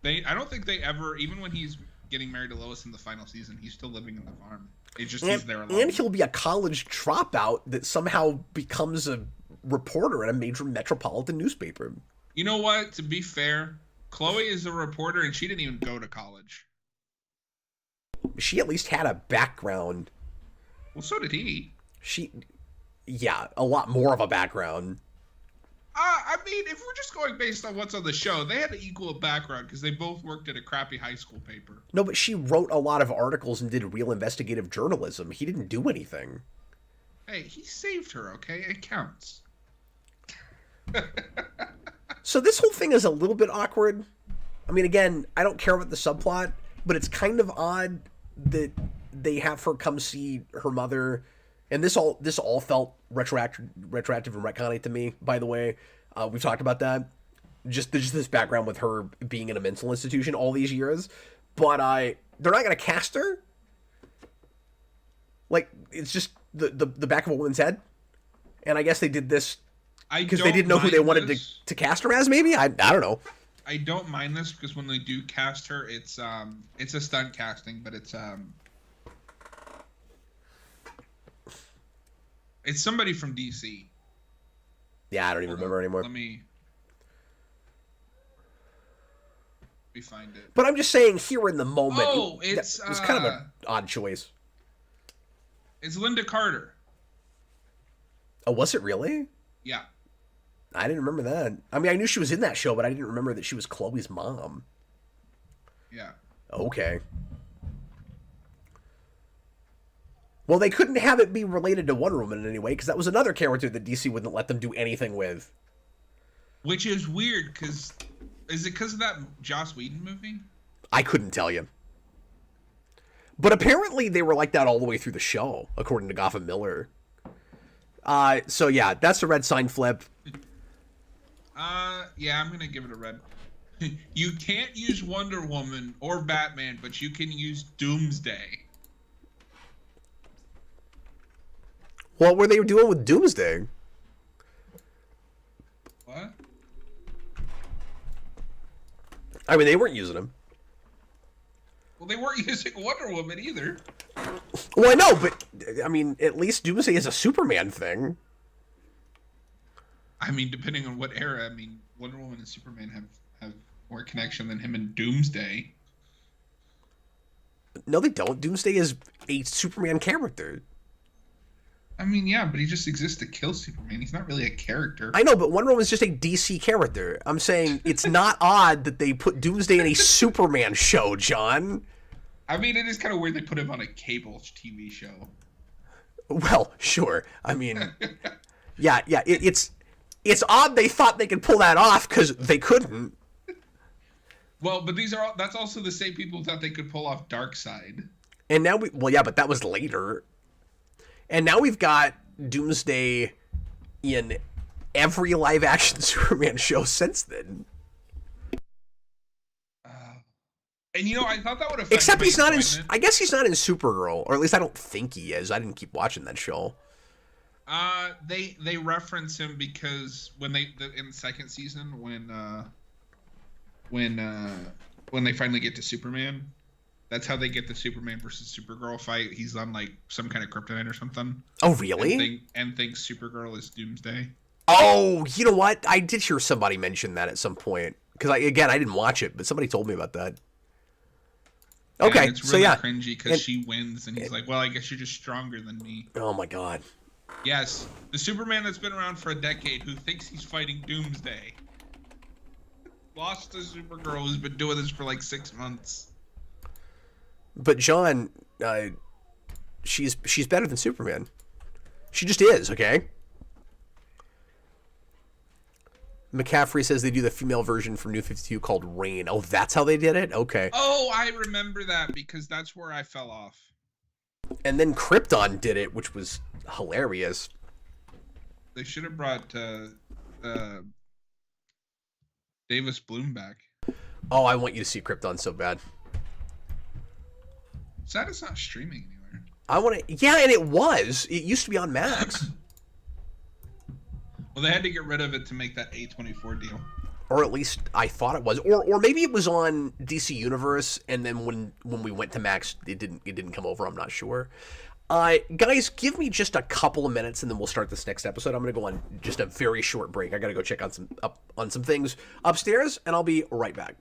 I don't think they ever, even when he's getting married to Lois in the final season, he's still living in the farm. It's just he's there alone. And he'll be a college dropout that somehow becomes a reporter at a major metropolitan newspaper. You know what? To be fair, Chloe is a reporter and she didn't even go to college. She at least had a background. Well, so did he. Yeah, a lot more of a background. I mean, if we're just going based on what's on the show, they had to equal a background because they both worked at a crappy high school paper. No, but she wrote a lot of articles and did real investigative journalism. He didn't do anything. Hey, he saved her, okay? It counts. So this whole thing is a little bit awkward. I mean, again, I don't care about the subplot, but it's kind of odd that they have her come see her mother, and this all felt retroactive and retconning to me. By the way, we've talked about that. Just this background with her being in a mental institution all these years, but they're not gonna cast her. Like, it's just the back of a woman's head, and I guess they did this because they didn't know who they wanted to cast her as. Maybe I don't know. I don't mind this because when they do cast her, it's a stunt casting, but it's somebody from DC. Yeah, I don't even remember anymore. Let me find it. But I'm just saying, here in the moment, it was kind of an odd choice. It's Linda Carter. Oh, was it really? Yeah. I didn't remember that. I mean, I knew she was in that show, but I didn't remember that she was Chloe's mom. Yeah. Okay. Well, they couldn't have it be related to Wonder Woman in any way, because that was another character that DC wouldn't let them do anything with. Which is weird, because... Is it because of that Joss Whedon movie? I couldn't tell you. But apparently they were like that all the way through the show, according to Gotham Miller. So yeah, that's a red sign flip. Yeah, I'm gonna give it a red. You can't use Wonder Woman or Batman, but you can use Doomsday. What were they doing with Doomsday? What? I mean, they weren't using him. Well, they weren't using Wonder Woman either. Well, I know, but I mean, at least Doomsday is a Superman thing. I mean, depending on what era, I mean, Wonder Woman and Superman have more connection than him and Doomsday. No, they don't. Doomsday is a Superman character. I mean, yeah, but he just exists to kill Superman. He's not really a character. I know, but Wonder Woman's just a DC character. I'm saying it's not odd that they put Doomsday in a Superman show, John. I mean, it is kind of weird they put him on a cable TV show. Well, sure. I mean, yeah, it's odd they thought they could pull that off because they couldn't. Well, but that's also the same people who thought they could pull off Darkseid. And now yeah, but that was later. And now we've got Doomsday in every live-action Superman show since then. And I thought that would have. Except he's not in. I guess he's not in Supergirl, or at least I don't think he is. I didn't keep watching that show. They reference him because in the second season when they finally get to Superman. That's how they get the Superman versus Supergirl fight. He's on like some kind of kryptonite or something. Oh, really? And thinks Supergirl is Doomsday. Oh, you know what? I did hear somebody mention that at some point. Because I didn't watch it, but somebody told me about that. Okay, and it's really so yeah, cringy because she wins, and he's like, "Well, I guess you're just stronger than me." Oh my god. Yes, the Superman that's been around for a decade who thinks he's fighting Doomsday lost to Supergirl who's been doing this for like 6 months. But John, she's better than Superman. She just is, okay? McCaffrey says they do the female version from New 52 called Rain. Oh, that's how they did it? Okay. Oh, I remember that because that's where I fell off. And then Krypton did it, which was hilarious. They should have brought Davis Bloom back. Oh, I want you to see Krypton so bad. Sad it's not streaming anywhere. I want to... Yeah, and it was. It used to be on Max. Well, they had to get rid of it to make that A24 deal. Or at least I thought it was. Or maybe it was on DC Universe, and then when we went to Max, it didn't come over. I'm not sure. Guys, give me just a couple of minutes, and then we'll start this next episode. I'm going to go on just a very short break. I got to go check on some things upstairs, and I'll be right back.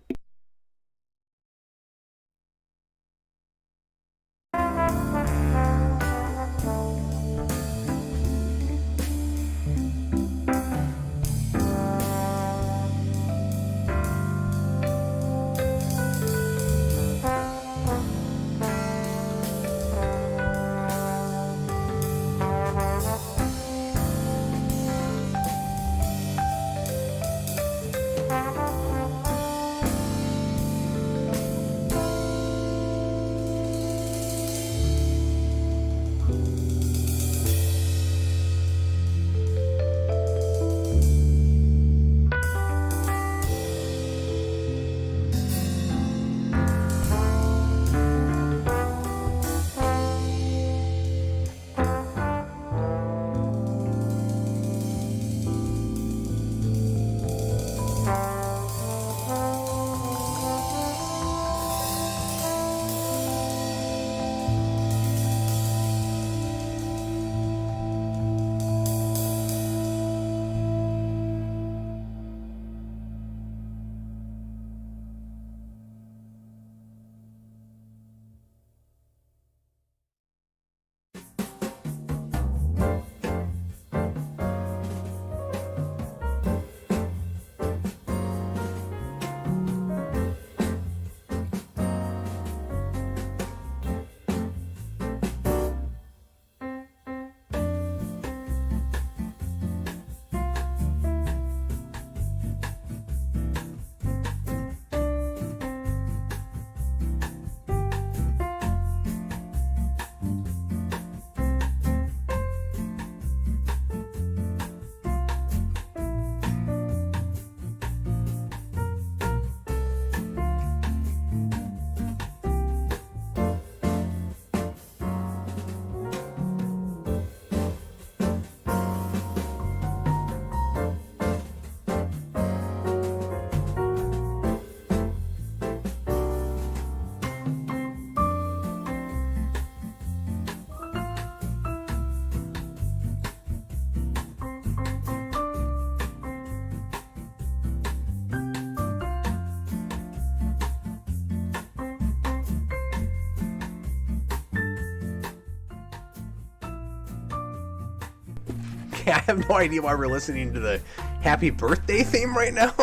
Okay, I have no idea why we're listening to the happy birthday theme right now.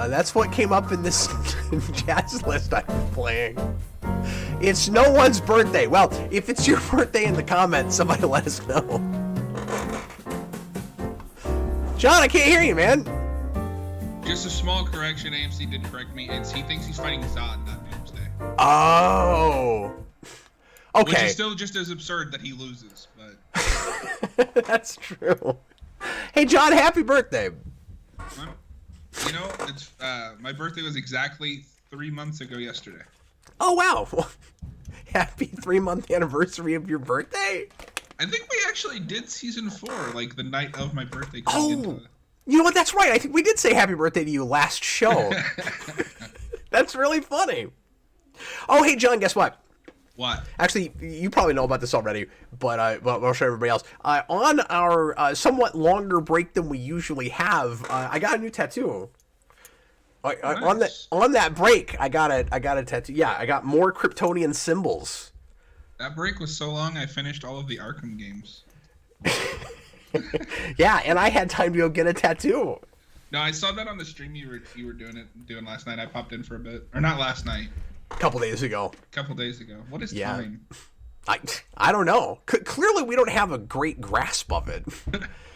That's what came up in this jazz list I've been playing. It's no one's birthday. Well, if it's your birthday in the comments, somebody let us know. John, I can't hear you, man. Just a small correction. AMC did correct me. He thinks he's fighting Zod, not Doomsday. Oh. Okay. Which is still just as absurd that he loses, but... That's true. Hey, John, happy birthday. You know, it's my birthday was exactly 3 months ago yesterday. Oh, wow. Happy 3-month anniversary of your birthday? I think we actually did season 4, like the night of my birthday. Oh, you know what? That's right. I think we did say happy birthday to you last show. That's really funny. Oh, hey, John, guess what? What? Actually, you probably know about this already, but I'll show everybody else. On our somewhat longer break than we usually have, I got a new tattoo. Nice. On that break, I got a tattoo. Yeah, I got more Kryptonian symbols. That break was so long, I finished all of the Arkham games. Yeah, and I had time to go get a tattoo. No, I saw that on the stream you were doing last night. I popped in for a bit, or not last night. A couple days ago. A couple days ago. What is time? I don't know. Clearly, we don't have a great grasp of it.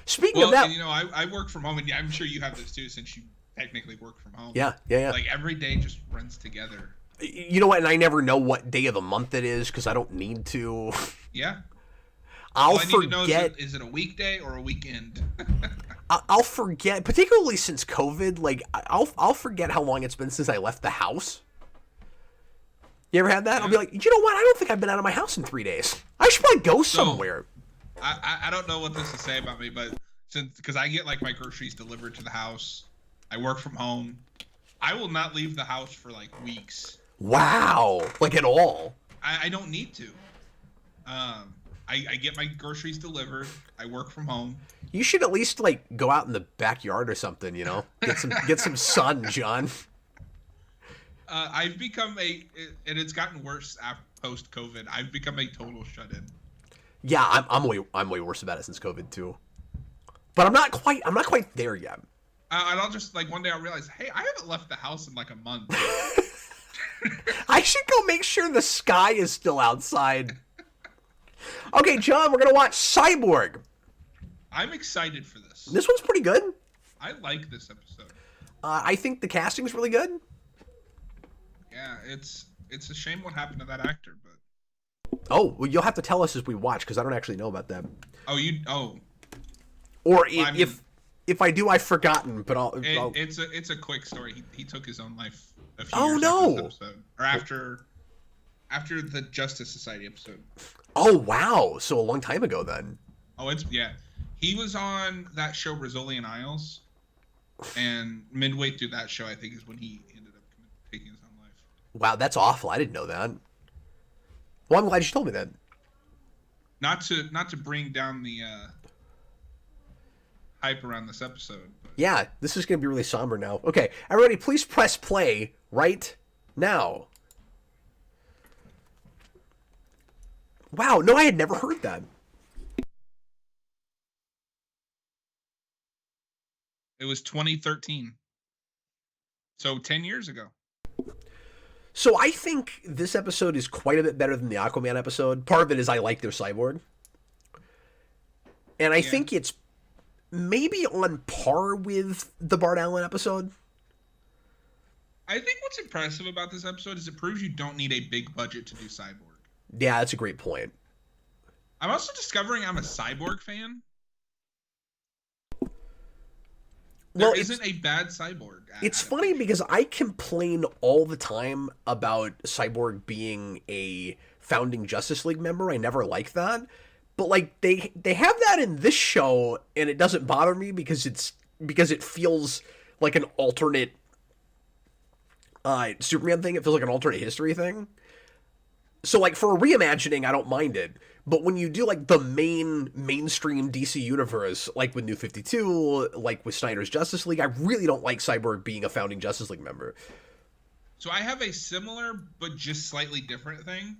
Speaking of that, you know, I work from home, and I'm sure you have this too, since you technically work from home. Yeah. Like every day just runs together. You know what? And I never know what day of the month it is because I don't need to. Yeah. I'll forget. Need to know is it a weekday or a weekend? I'll forget, particularly since COVID. Like I'll forget how long it's been since I left the house. You ever had that? I'll be like, you know what? I don't think I've been out of my house in 3 days. I should probably go somewhere. I don't know what this to say about me, but because I get like my groceries delivered to the house, I work from home. I will not leave the house for like weeks. Wow, like at all? I don't need to. I get my groceries delivered. I work from home. You should at least like go out in the backyard or something. You know, get some sun, John. I've become and it's gotten worse post COVID. I've become a total shut-in. Yeah, I'm way worse about it since COVID too. But I'm not quite there yet. And I'll just like one day I'll realize, hey, I haven't left the house in like a month. I should go make sure the sky is still outside. Okay, John, we're gonna watch Cyborg. I'm excited for this. This one's pretty good. I like this episode. I think the casting's really good. Yeah, it's a shame what happened to that actor, but. Oh, well, you'll have to tell us as we watch because I don't actually know about that. Oh. Or if I do, I've forgotten. But it's a quick story. He took his own life a few after years this episode, or after the Justice Society episode. Oh wow! So a long time ago then. Oh, he was on that show Rizzoli Isles, and midway through that show, I think is when he ended up taking his own life. Wow, that's awful. I didn't know that. Well, I'm glad you told me that. Not to bring down the hype around this episode. But. Yeah, this is going to be really somber now. Okay, everybody, please press play right now. Wow, no, I had never heard that. It was 2013. So 10 years ago. So I think this episode is quite a bit better than the Aquaman episode. Part of it is I like their cyborg. And I think it's maybe on par with the Bart Allen episode. I think what's impressive about this episode is it proves you don't need a big budget to do Cyborg. Yeah, that's a great point. I'm also discovering I'm a Cyborg fan. There isn't a bad Cyborg. It's funny because I complain all the time about Cyborg being a founding Justice League member. I never like that. But like they have that in this show and it doesn't bother me because it feels like an alternate Superman thing. It feels like an alternate history thing. So like for a reimagining, I don't mind it. But when you do like the mainstream DC universe, like with New 52, like with Snyder's Justice League, I really don't like Cyborg being a founding Justice League member. So I have a similar but just slightly different thing.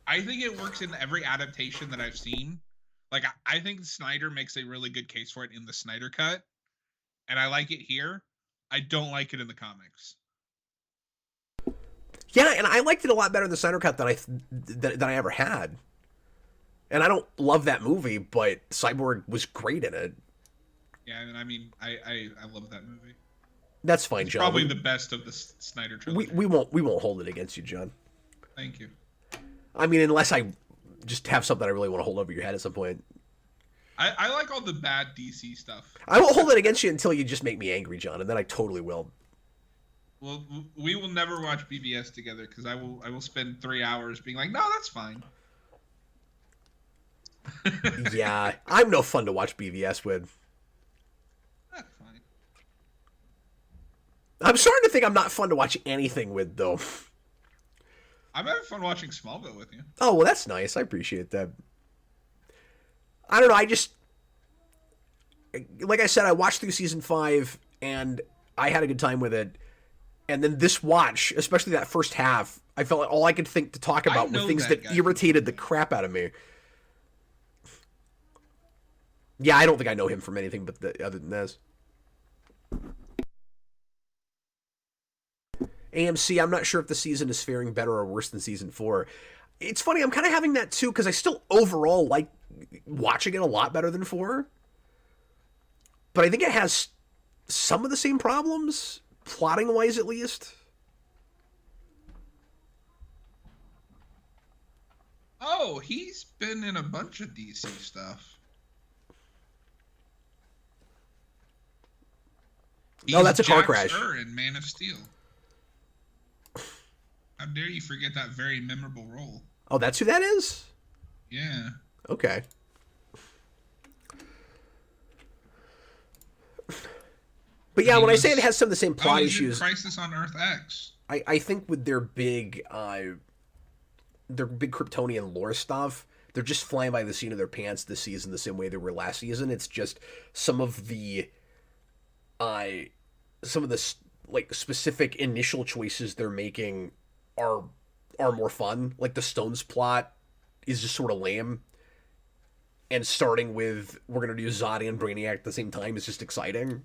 I think it works in every adaptation that I've seen. Like, I think Snyder makes a really good case for it in the Snyder Cut, and I like it here. I don't like it in the comics. Yeah, and I liked it a lot better in the Snyder Cut than I ever had. And I don't love that movie, but Cyborg was great in it. Yeah, and I mean, I love that movie. That's fine, It's John. probably the best of the Snyder trilogy. We won't hold it against you, John. Thank you. I mean, unless I just have something I really want to hold over your head at some point. I like all the bad DC stuff. I won't hold it against you until you just make me angry, John, and then I totally will. Well, we will never watch BBS together because I will spend 3 hours being like, no, that's fine. Yeah, I'm no fun to watch BVS with. That's fine. I'm starting to think I'm not fun to watch anything with, though. I'm having fun watching Smallville with you. Oh, well, that's nice. I appreciate that. I don't know. I just, like I said, I watched through season 5, and I had a good time with it. And then this watch, especially that first half, I felt like all I could think to talk about were things that irritated the crap out of me. Yeah, I don't think I know him from anything but other than this. AMC, I'm not sure if the season is faring better or worse than season 4. It's funny, I'm kind of having that too, because I still overall like watching it a lot better than 4. But I think it has some of the same problems, plotting-wise at least. Oh, he's been in a bunch of DC stuff. Oh, that's a car Jack crash. In Man of Steel. How dare you forget that very memorable role? Oh, that's who that is? Yeah. Okay. But yeah, when I say it has some of the same plot issues, Crisis on Earth X. I think with their big Kryptonian lore stuff, they're just flying by the seat of their pants this season the same way they were last season. It's just some of the like specific initial choices they're making are more fun. Like the Stones plot is just sort of lame, and starting with we're gonna do Zod and Brainiac at the same time is just exciting.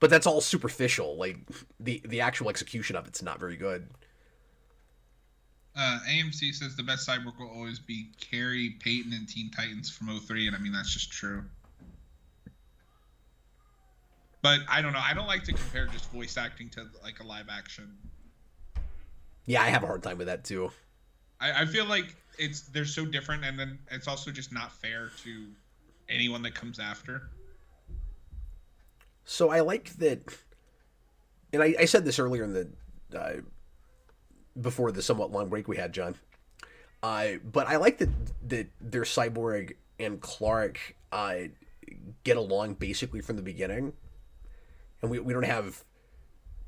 But that's all superficial. Like the actual execution of it's not very good. AMC says the best Cyborg will always be Carrie Payton in Teen Titans from 03, and I mean that's just true. But I don't know. I don't like to compare just voice acting to like a live action. Yeah, I have a hard time with that too. I feel like they're so different, and then it's also just not fair to anyone that comes after. So I like that, and I said this earlier in the before the somewhat long break we had, John. But I like that their Cyborg and Clark get along basically from the beginning. And we don't have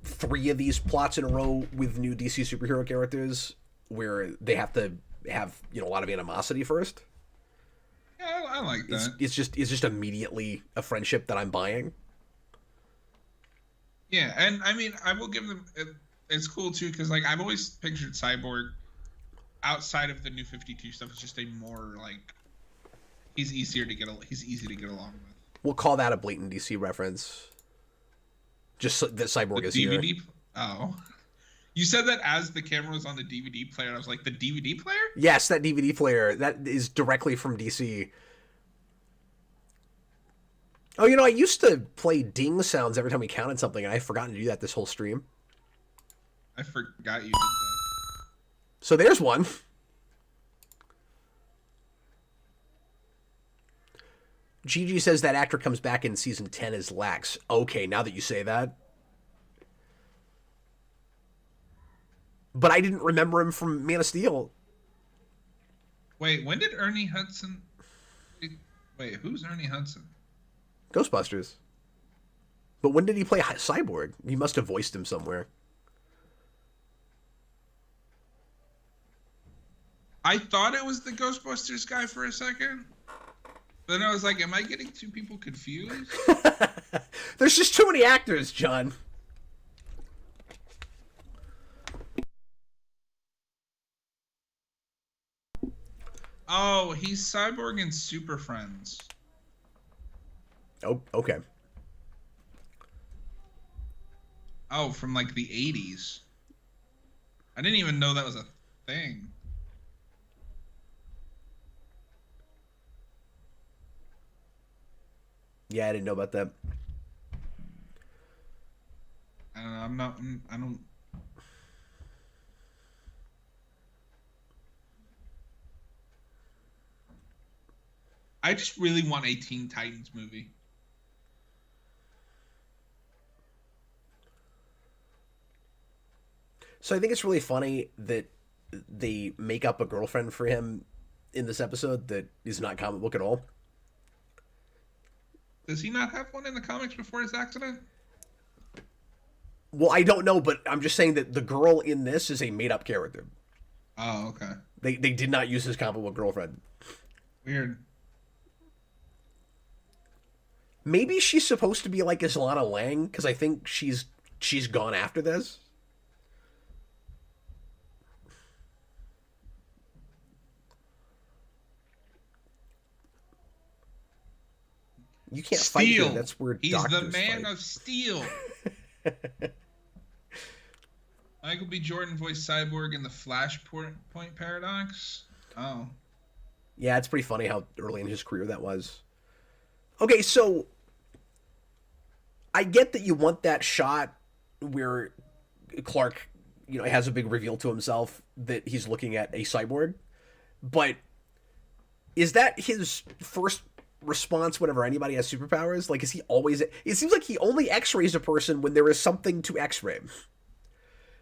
3 of these plots in a row with new DC superhero characters where they have to have a lot of animosity first. Yeah, I like that. It's just immediately a friendship that I'm buying. Yeah, and I mean I will give them. It's cool too because like I've always pictured Cyborg outside of the New 52 stuff. It's just a more like he's easy to get along with. We'll call that a blatant DC reference. Just that Cyborg is DVD? here. Oh. You said that as the camera was on the DVD player. I was like, the DVD player? Yes, that DVD player. That is directly from DC. Oh, I used to play ding sounds every time we counted something, and I've forgotten to do that this whole stream. I forgot you did that. So there's one. Gigi says that actor comes back in season 10 as Lax. Okay, now that you say that. But I didn't remember him from Man of Steel. Wait, when did Ernie Hudson... Wait, who's Ernie Hudson? Ghostbusters. But when did he play Cyborg? He must have voiced him somewhere. I thought it was the Ghostbusters guy for a second. Then I was like, am I getting 2 people confused? There's just too many actors, John. Oh, he's Cyborg in Super Friends. Oh, okay. Oh, from like the 80s. I didn't even know that was a thing. Yeah, I didn't know about that. I don't know. I'm not. I don't. I just really want a Teen Titans movie. So I think it's really funny that they make up a girlfriend for him in this episode that is not comic book at all. Does he not have one in the comics before his accident? Well, I don't know, but I'm just saying that the girl in this is a made up character. Oh, okay. They did not use his comic book girlfriend. Weird. Maybe she's supposed to be like Islana Lang, because I think she's gone after this. You can't fight here. That's where he's doctors the man fight. of steel. Michael B. Jordan voiced Cyborg in the Flashpoint Paradox. Oh. Yeah, it's pretty funny how early in his career that was. Okay, so I get that you want that shot where Clark, has a big reveal to himself that he's looking at a cyborg, but is that his first response whenever anybody has superpowers? Like, is he always? It seems like he only X-rays a person when there is something to X-ray.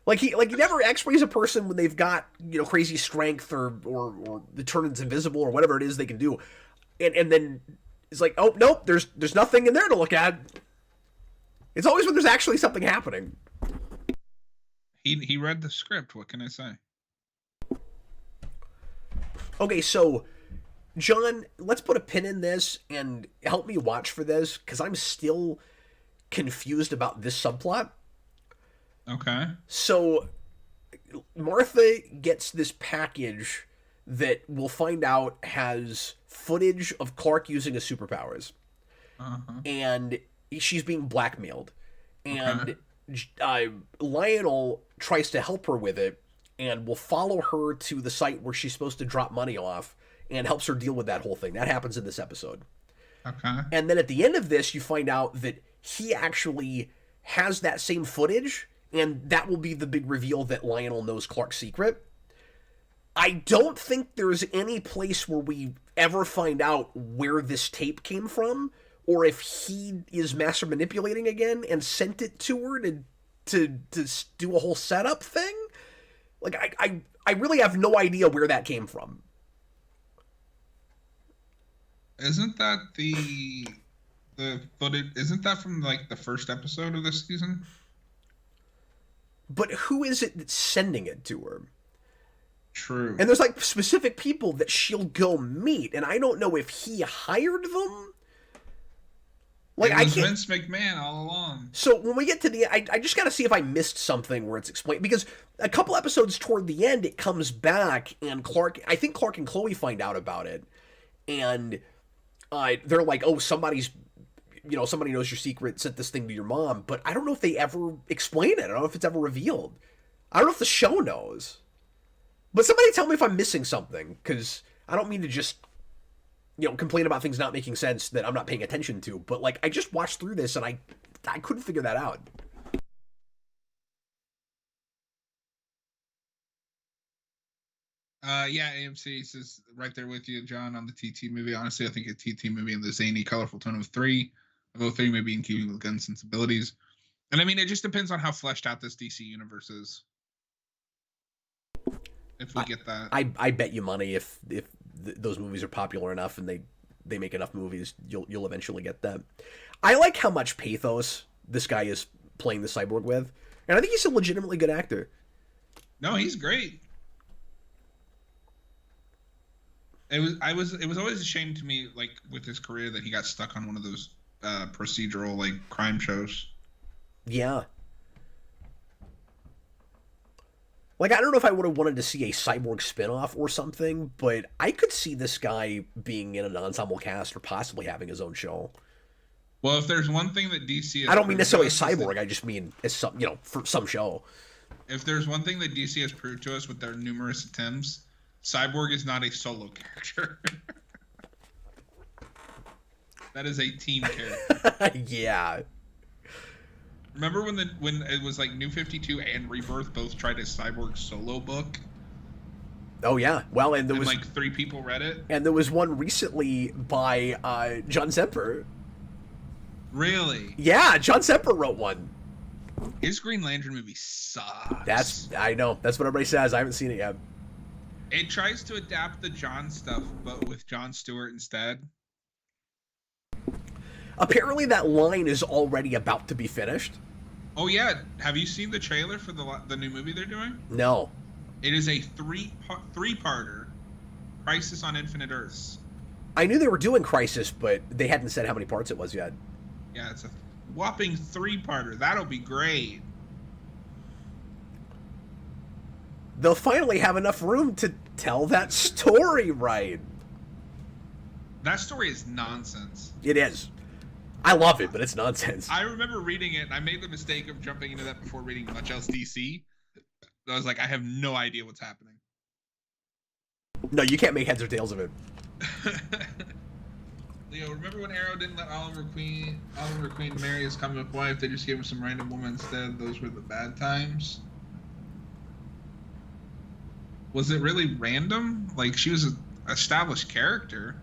Like he never X-rays a person when they've got crazy strength or the turn is invisible or whatever it is they can do, and then it's like, oh nope, there's nothing in there to look at. It's always when there's actually something happening. He read the script. What can I say? Okay, so John, let's put a pin in this and help me watch for this because I'm still confused about this subplot. Okay. So Martha gets this package that we'll find out has footage of Clark using his superpowers. Uh-huh. And she's being blackmailed. And Lionel tries to help her with it and will follow her to the site where she's supposed to drop money off and helps her deal with that whole thing. That happens in this episode. Okay. And then at the end of this, you find out that he actually has that same footage, and that will be the big reveal that Lionel knows Clark's secret. I don't think there's any place where we ever find out where this tape came from, or if he is master manipulating again and sent it to her to do a whole setup thing. Like, I really have no idea where that came from. Isn't that the footage? Isn't that from like the first episode of this season? But who is it that's sending it to her? True. And there's like specific people that she'll go meet, and I don't know if he hired them. Like, it was Vince McMahon all along. So when we get to the, I just got to see if I missed something where it's explained, because a couple episodes toward the end it comes back, and I think Clark and Chloe find out about it, and they're like, oh, somebody knows your secret, sent this thing to your mom, but I don't know if they ever explain it. I don't know if it's ever revealed. I don't know if the show knows. But somebody tell me if I'm missing something, because I don't mean to just, complain about things not making sense that I'm not paying attention to, but, like, I just watched through this, and I couldn't figure that out. Yeah, AMC says right there with you, John, on the TT movie. Honestly, I think a TT movie in the zany, colorful tone of 3, although 3 may be in keeping with gun sensibilities. And I mean, it just depends on how fleshed out this DC universe is. If we get that, I bet you money if those movies are popular enough and they make enough movies, you'll eventually get that. I like how much pathos this guy is playing the cyborg with, and I think he's a legitimately good actor. No, he's great. It was always a shame to me, like, with his career, that he got stuck on one of those procedural, like, crime shows. Yeah. Like, I don't know if I would have wanted to see a Cyborg spinoff or something, but I could see this guy being in an ensemble cast or possibly having his own show. Well, if there's one thing that DC has I don't mean necessarily a proved to us is Cyborg, I just mean as some, for some show. if there's one thing that DC has proved to us with their numerous attempts, Cyborg is not a solo character. That is a team character. Yeah. Remember when it was like New 52 and Rebirth both tried a Cyborg solo book? Oh yeah. Well, and there was like 3 people read it. And there was one recently by John Semper. Really? Yeah, John Semper wrote one. His Green Lantern movie sucks. I know. That's what everybody says. I haven't seen it yet. It tries to adapt the John stuff, but with Jon Stewart instead. Apparently that line is already about to be finished. Oh yeah, have you seen the trailer for the new movie they're doing? No. It is a three-parter, Crisis on Infinite Earths. I knew they were doing Crisis, but they hadn't said how many parts it was yet. Yeah, it's a whopping 3-parter. That'll be great. They'll finally have enough room to tell that story right. That story is nonsense. It is. I love it, but it's nonsense. I remember reading it, and I made the mistake of jumping into that before reading much else DC. I was like, I have no idea what's happening. No, you can't make heads or tails of it. Leo, remember when Arrow didn't let Oliver Queen marry his comic wife? They just gave him some random woman instead. Those were the bad times. Was it really random? Like, she was an established character.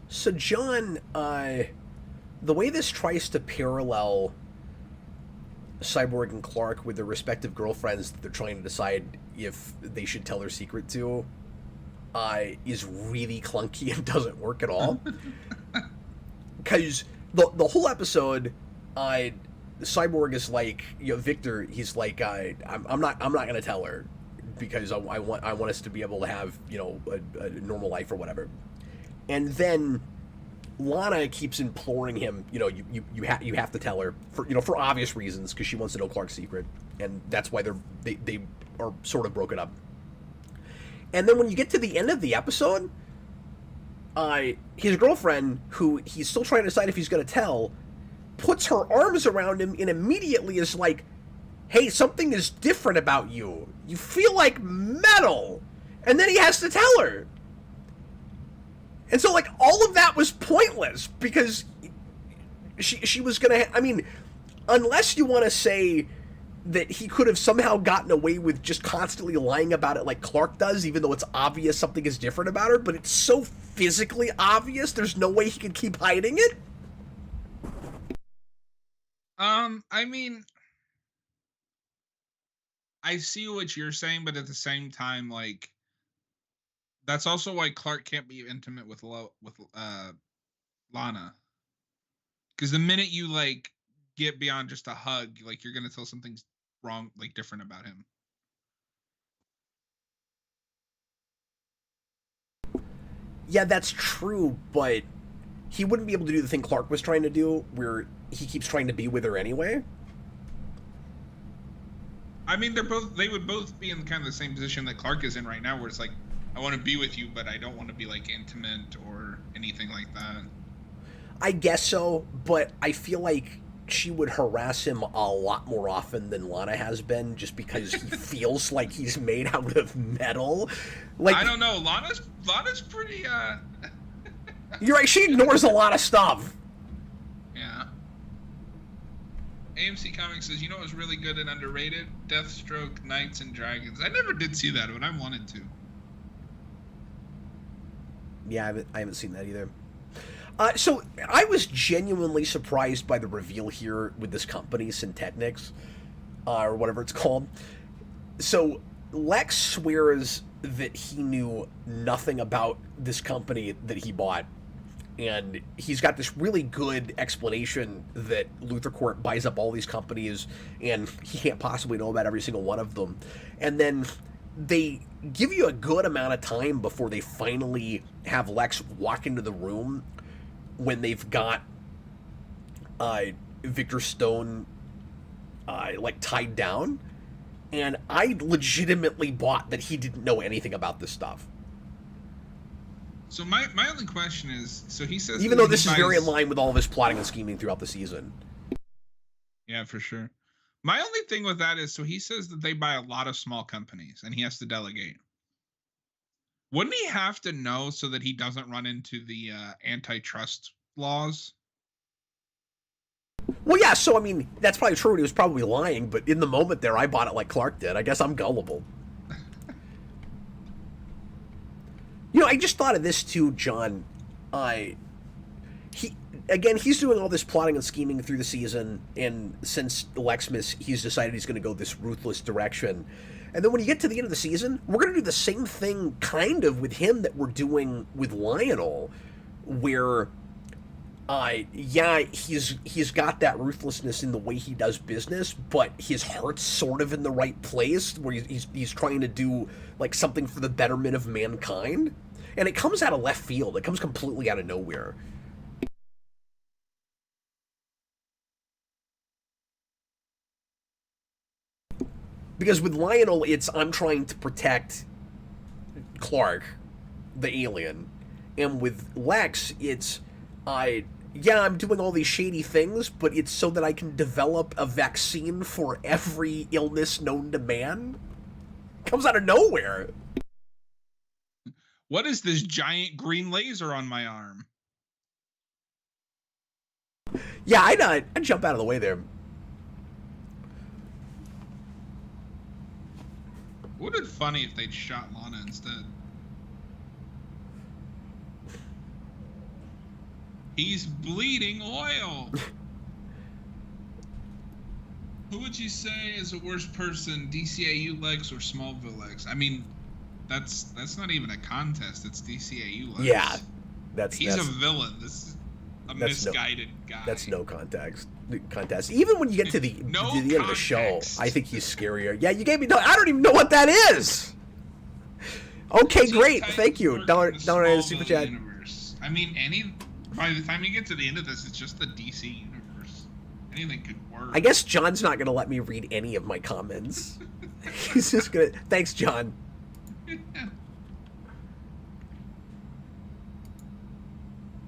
So, John, the way this tries to parallel Cyborg and Clark with their respective girlfriends that they're trying to decide if they should tell their secret to, is really clunky and doesn't work at all. Because the whole episode, Cyborg is like, Victor, he's like, I'm not gonna tell her because I want us to be able to have a normal life or whatever. And then Lana keeps imploring him, you have to tell her for obvious reasons because she wants to know Clark's secret, and that's why they are sort of broken up. And then when you get to the end of the episode, his girlfriend, who he's still trying to decide if he's going to tell, puts her arms around him and immediately is like, "Hey, something is different about you. You feel like metal." And then he has to tell her. And so, like, all of that was pointless because she was gonna. I mean, unless you want to say that he could have somehow gotten away with just constantly lying about it like Clark does, even though it's obvious something is different about her, but it's so physically obvious, there's no way he could keep hiding it. I mean, I see what you're saying, but at the same time, like, that's also why Clark can't be intimate with Lana. Because the minute you, like, get beyond just a hug, like, you're going to tell something's wrong, like, different about him. Yeah, that's true, but he wouldn't be able to do the thing Clark was trying to do, where he keeps trying to be with her anyway. I mean, they would both be in kind of the same position that Clark is in right now, where it's like, I want to be with you, but I don't want to be, like, intimate or anything like that. I guess so, but I feel like she would harass him a lot more often than Lana has been, just because he feels like he's made out of metal. Like, I don't know. Lana's pretty. You're right. She ignores a lot of stuff. Yeah. AMC Comics says, you know what was really good and underrated? Deathstroke, Knights and Dragons. I never did see that, but I wanted to. Yeah, I haven't seen that either. So I was genuinely surprised by the reveal here with this company, Syntechnics, or whatever it's called. So Lex swears that he knew nothing about this company that he bought, and he's got this really good explanation that Luthor Corp buys up all these companies, and he can't possibly know about every single one of them. And then they give you a good amount of time before they finally have Lex walk into the room when they've got Victor Stone like tied down, and I legitimately bought that he didn't know anything about this stuff. So my only question is, so he says, even though this is very in line with all of his plotting and scheming throughout the season. Yeah, for sure. My only thing with that is, so he says that they buy a lot of small companies and he has to delegate. Wouldn't he have to know so that he doesn't run into the antitrust laws? Well, yeah, so, I mean, that's probably true, and he was probably lying, but in the moment there, I bought it like Clark did. I guess I'm gullible. You know, I just thought of this, too, John. He's doing all this plotting and scheming through the season, and since Lexmas, he's decided he's going to go this ruthless direction. And then when you get to the end of the season, we're going to do the same thing, kind of, with him that we're doing with Lionel, where... he's got that ruthlessness in the way he does business, but his heart's sort of in the right place, where he's trying to do, like, something for the betterment of mankind. And it comes out of left field. It comes completely out of nowhere. Because with Lionel, it's, I'm trying to protect Clark, the alien. And with Lex, it's, I'm doing all these shady things, but it's so that I can develop a vaccine for every illness known to man. Comes out of nowhere. What is this giant green laser on my arm? Yeah, I'd jump out of the way there. Would have been funny if they'd shot Lana instead. He's bleeding oil. Who would you say is the worst person, DCAU Lex or Smallville Lex? I mean, that's not even a contest. It's DCAU Lex. Yeah, he's a villain. This is a misguided guy. That's no contest. Even when you get to the end of the show, I think he's scarier. Yeah, you gave me. I don't even know what that is. Okay, great. Thank you. Dollar super chat. Universe. I mean, by the time you get to the end of this, it's just the DC universe. Anything could work. I guess John's not going to let me read any of my comments. He's just going to... Thanks, John.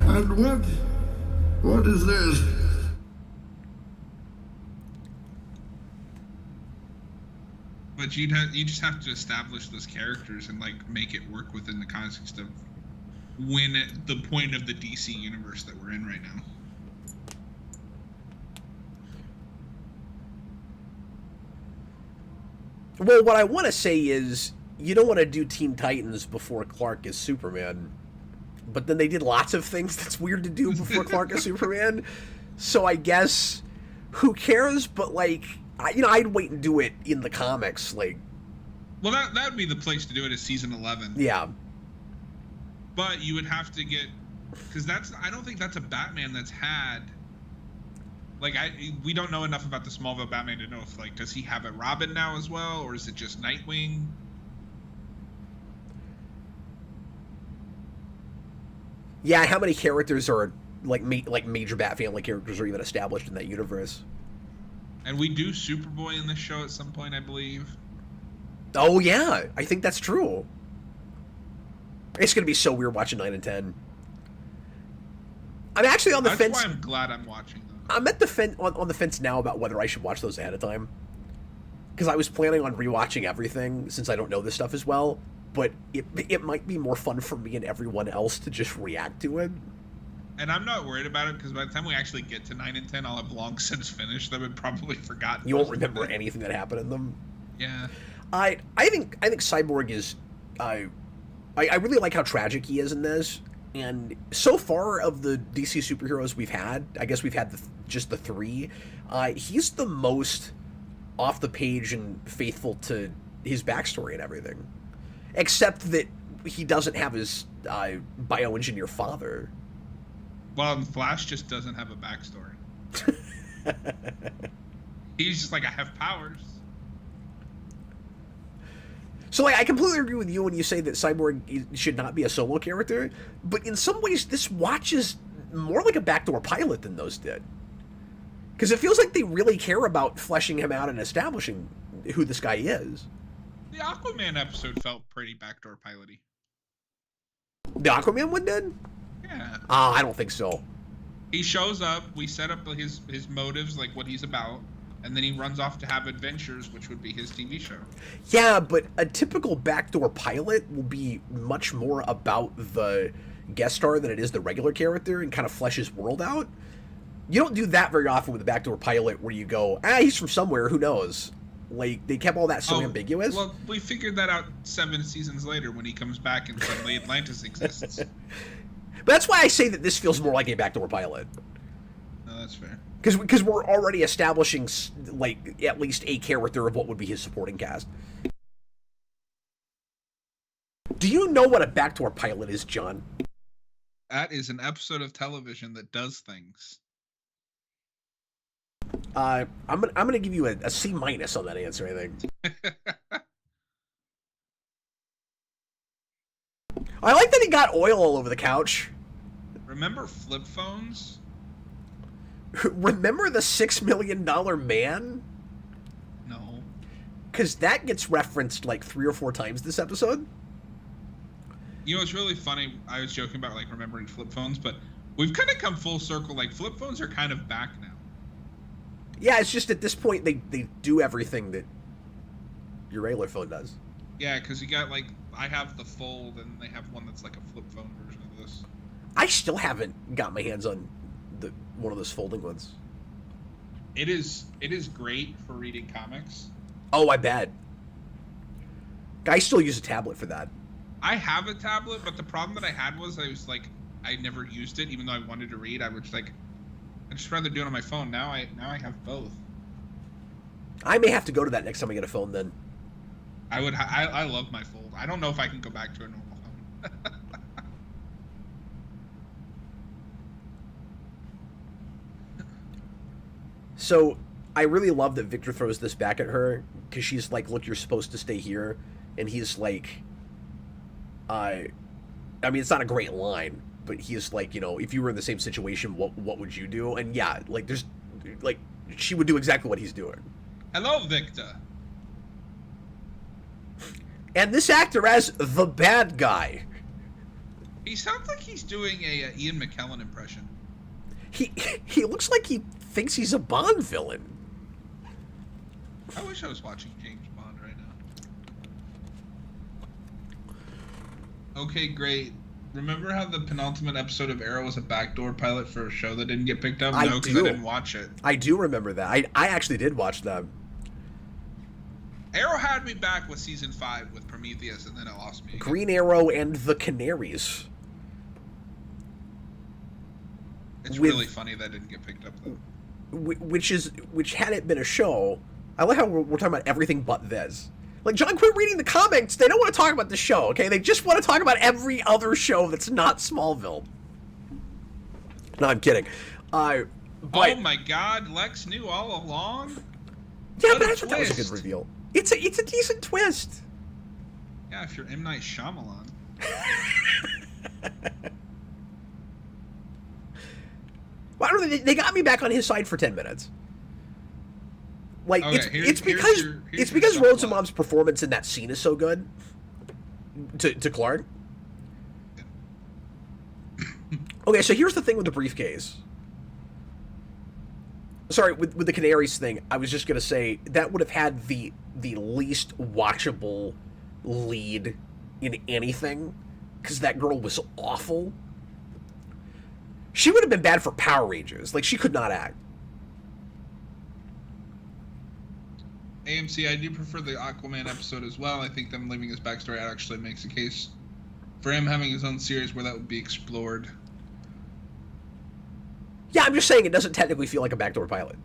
And what is this? But you just have to establish those characters and, like, make it work within the context of the point of the DC universe that we're in right now. Well, what I want to say is, you don't want to do Teen Titans before Clark is Superman. But then they did lots of things that's weird to do before Clark is Superman. So I guess, who cares? But, like, I'd wait and do it in the comics, like... Well, that would be the place to do it, is season 11. Yeah. But you would have to get... Because I don't think that's a Batman that's had... Like, we don't know enough about the Smallville Batman to know if, like, does he have a Robin now as well? Or is it just Nightwing? Yeah, how many characters are, like major Bat family characters are even established in that universe? And we do Superboy in this show at some point, I believe. Oh, yeah. I think that's true. It's going to be so weird watching 9 and 10. I'm actually on the fence. That's why I'm glad I'm watching them. I'm at the on the fence now about whether I should watch those ahead of time. Because I was planning on rewatching everything, since I don't know this stuff as well. But it might be more fun for me and everyone else to just react to it. And I'm not worried about it, because by the time we actually get to 9 and 10, I'll have long since finished them and probably forgotten. You won't remember anything that happened in them. Yeah. I think Cyborg is... I really like how tragic he is in this. And so far of the DC superheroes we've had, I guess we've had just the 3, he's the most off the page and faithful to his backstory and everything. Except that he doesn't have his bioengineer father. Well, Flash just doesn't have a backstory. He's just like, I have powers. So, like, I completely agree with you when you say that Cyborg should not be a solo character, but in some ways, this watches more like a backdoor pilot than those did. Because it feels like they really care about fleshing him out and establishing who this guy is. The Aquaman episode felt pretty backdoor piloty. The Aquaman one did? Yeah. I don't think so. He shows up, we set up his motives, like what he's about, and then he runs off to have adventures, which would be his TV show. Yeah, but a typical backdoor pilot will be much more about the guest star than it is the regular character and kind of flesh his world out. You don't do that very often with a backdoor pilot where you go, he's from somewhere, who knows? Like, they kept all that so ambiguous. Well, we figured that out 7 seasons later when he comes back and suddenly Atlantis exists. But that's why I say that this feels more like a backdoor pilot. No, that's fair. Because we're already establishing, like, at least a character of what would be his supporting cast. Do you know what a backdoor pilot is, John? That is an episode of television that does things. I'm gonna give you a C- on that answer, I think. I like that he got oil all over the couch. Remember flip phones? Remember the $6 million man? No. Because that gets referenced like 3 or 4 times this episode. You know, it's really funny. I was joking about like remembering flip phones, but we've kind of come full circle. Like flip phones are kind of back now. Yeah, it's just at this point they do everything that your regular phone does. Yeah, because you got like, I have the Fold, and they have one that's like a flip phone version of this. I still haven't got my hands on one of those folding ones. It is great for reading comics. Oh, I bet. I still use a tablet for that. I have a tablet, but the problem that I had was I never used it, even though I wanted to read. I was like, I'd just rather do it on my phone. Now I have both. I may have to go to that next time I get a phone then. I love my Fold. I don't know if I can go back to a normal phone. So I really love that Victor throws this back at her because she's like, look, you're supposed to stay here. And he's like, I mean, it's not a great line, but he's like, you know, if you were in the same situation, what would you do? And yeah, like there's like, she would do exactly what he's doing. Hello, Victor. And this actor as the bad guy. He sounds like he's doing a Ian McKellen impression. He looks like he thinks he's a Bond villain. I wish I was watching James Bond right now. Okay, great. Remember how the penultimate episode of Arrow was a backdoor pilot for a show that didn't get picked up? No, because I didn't watch it. I do remember that. I actually did watch that. Arrow had me back with season 5 with Prometheus, and then it lost me again. Green Arrow and the Canaries. It's really funny that didn't get picked up though. Which had it been a show, I like how we're talking about everything but this. Like, John, quit reading the comics. They don't want to talk about the show, okay? They just want to talk about every other show that's not Smallville. No, I'm kidding. But, oh my God, Lex knew all along? Yeah, What but a I thought that was a good twist. reveal. It's a decent twist. Yeah, if you're M. Night Shyamalan. Well, I don't know, they got me back on his side for 10 minutes. Like, Okay, it's because Rosamond's performance in that scene is so good. To Clark. Okay, so here's the thing with the briefcase. Sorry, with the Canaries thing, I was just gonna say that would have had the least watchable lead in anything, because that girl was awful. She would have been bad for Power Rangers. Like, she could not act. AMC, I do prefer the Aquaman episode as well. I think them leaving his backstory out actually makes a case for him having his own series where that would be explored. Yeah, I'm just saying it doesn't technically feel like a backdoor pilot.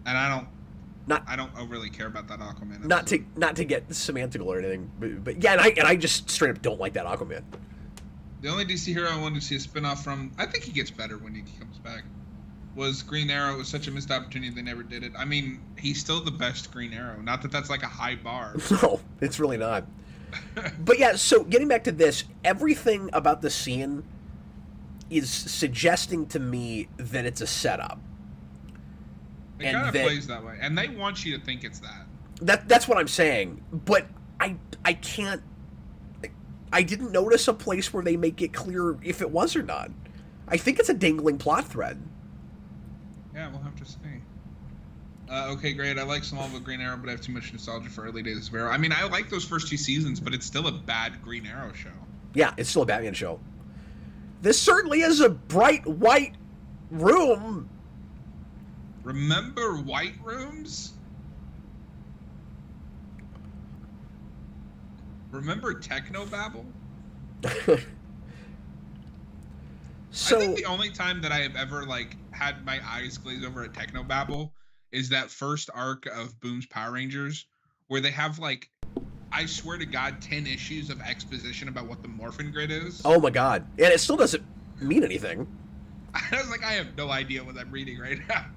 And I don't overly care about that Aquaman episode. Not to get semantical or anything, but yeah, and I just straight up don't like that Aquaman. The only DC hero I wanted to see a spin-off from, I think he gets better when he comes back, was Green Arrow. It was such a missed opportunity they never did it. I mean, he's still the best Green Arrow. Not that that's like a high bar. No, it's really not. But yeah, so getting back to this, everything about the scene is suggesting to me that it's a setup. It kind of plays that way, and they want you to think it's that. That's what I'm saying. But I can't. I didn't notice a place where they make it clear if it was or not. I think it's a dangling plot thread. Yeah, we'll have to see. Okay, great. I like Smallville Green Arrow, but I have too much nostalgia for early days of Arrow. I mean, I like those first 2 seasons, but it's still a bad Green Arrow show. Yeah, it's still a Batman show. This certainly is a bright white room. Remember White Rooms? Remember Technobabble? So, I think the only time that I have ever had my eyes glaze over at Technobabble is that first arc of Boom's Power Rangers, where they have I swear to God, 10 issues of exposition about what the Morphin Grid is. oh my god. And it still doesn't mean anything. I was like, I have no idea what I'm reading right now.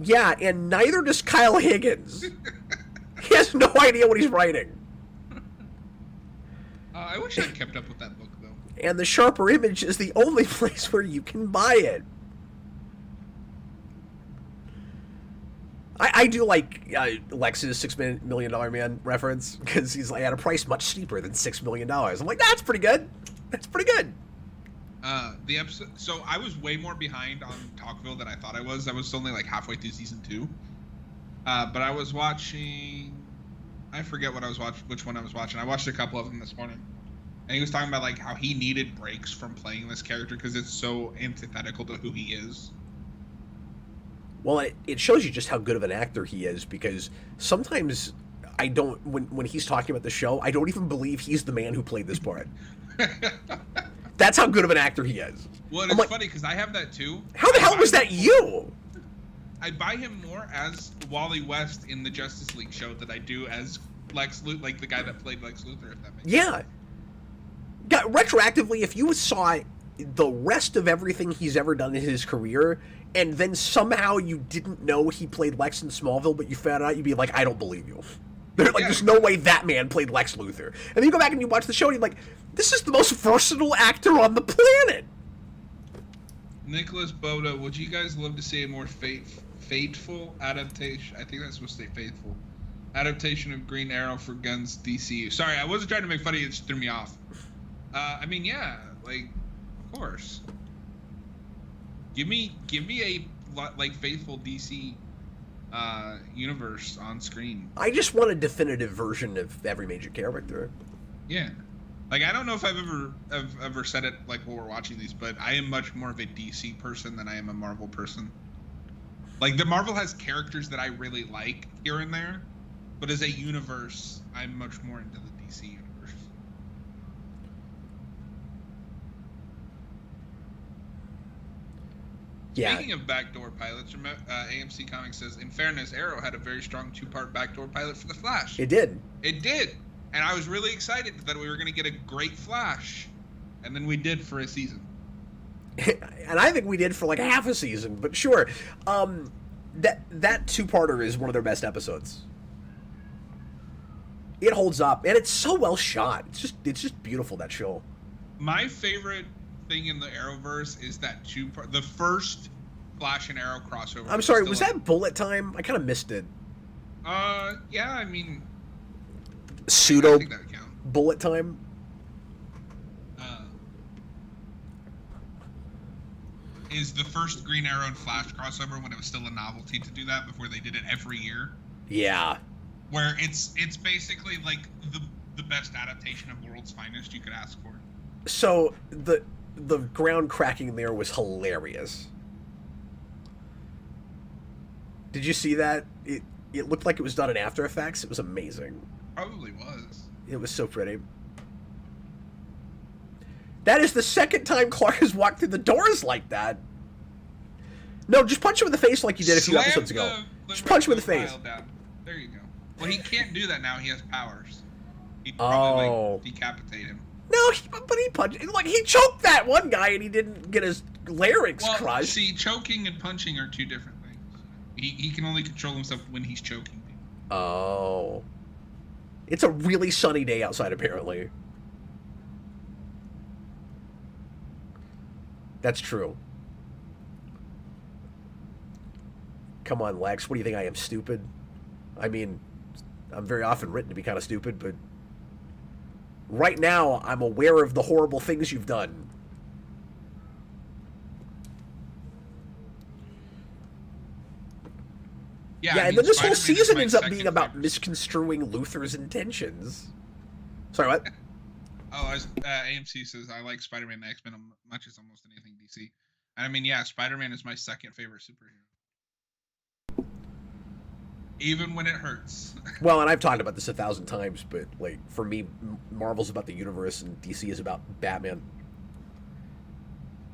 Yeah, and neither does Kyle Higgins. He has no idea what he's writing. I wish I'd kept up with that book, though. And the Sharper Image is the only place where you can buy it. I do like Lex's $6 million Man reference, because he's at a price much steeper than $6 million. I'm like, that's pretty good. That's pretty good. The episode. So I was way more behind on Talkville than I thought I was. I was only halfway through season 2. But I was watching. I forget what I was watching. Which one I was watching. I watched a couple of them this morning, and he was talking about how he needed breaks from playing this character because it's so antithetical to who he is. Well, it shows you just how good of an actor he is, because sometimes I don't, when he's talking about the show, I don't even believe he's the man who played this part. That's how good of an actor he is. Well, it's funny because I have that too. How the hell was that you? I buy him more as Wally West in the Justice League show than I do as Lex Luthor, the guy that played Lex Luthor, if that makes sense. Yeah. Retroactively, if you saw the rest of everything he's ever done in his career, and then somehow you didn't know he played Lex in Smallville, but you found out, you'd be like, I don't believe you. There's no way that man played Lex Luthor. And then you go back and you watch the show, and you're like, this is the most versatile actor on the planet. Nicholas Boda, would you guys love to see a more fateful adaptation? I think that's supposed to say faithful. Adaptation of Green Arrow for Guns DCU. Sorry, I wasn't trying to make fun of you. It just threw me off. I mean, yeah, of course. Give me a faithful DC universe on screen. I just want a definitive version of every major character. Yeah. I don't know if I've ever said it while we're watching these, but I am much more of a DC person than I am a Marvel person. The Marvel has characters that I really like here and there, but as a universe, I'm much more into the DC universe. Yeah. Speaking of backdoor pilots, AMC Comics says, in fairness, Arrow had a very strong 2-part backdoor pilot for The Flash. It did. It did. And I was really excited that we were going to get a great Flash. And then we did for a season. And I think we did for half a season, but sure. That 2-parter is one of their best episodes. It holds up, and it's so well shot. It's just beautiful, that show. My favorite thing in the Arrowverse is that the first Flash and Arrow crossover. I'm sorry, was that Bullet Time? I kind of missed it. Yeah, I mean, pseudo I think that would count. Bullet Time. Is the first Green Arrow and Flash crossover when it was still a novelty to do that before they did it every year? Yeah. Where it's basically the best adaptation of World's Finest you could ask for. So the ground cracking there was hilarious. Did you see that? It looked like it was done in After Effects. It was amazing. Probably was. It was so pretty. That is the second time Clark has walked through the doors like that. No, just punch him in the face like you did a few episodes ago. Just punch him in the face. There you go. Well, he can't do that now. He has powers. He'd probably decapitate him. No, but he punched. He choked that one guy and he didn't get his larynx crushed. See, choking and punching are two different things. He can only control himself when he's choking people. Oh. It's a really sunny day outside, apparently. That's true. Come on, Lex. What do you think? I am stupid? I mean, I'm very often written to be kind of stupid, but right now I'm aware of the horrible things you've done. Yeah, Yeah, I and mean, then this whole Spider-Man is season my ends up second being about favorite. misconstruing Luther's intentions. Sorry, what? AMC says I like Spider-Man and X-Men as much as almost anything DC. And I mean, yeah, Spider-Man is my second favorite superhero. Even when it hurts. Well, and I've talked about this 1,000 times, but like for me, Marvel's about the universe and DC is about Batman.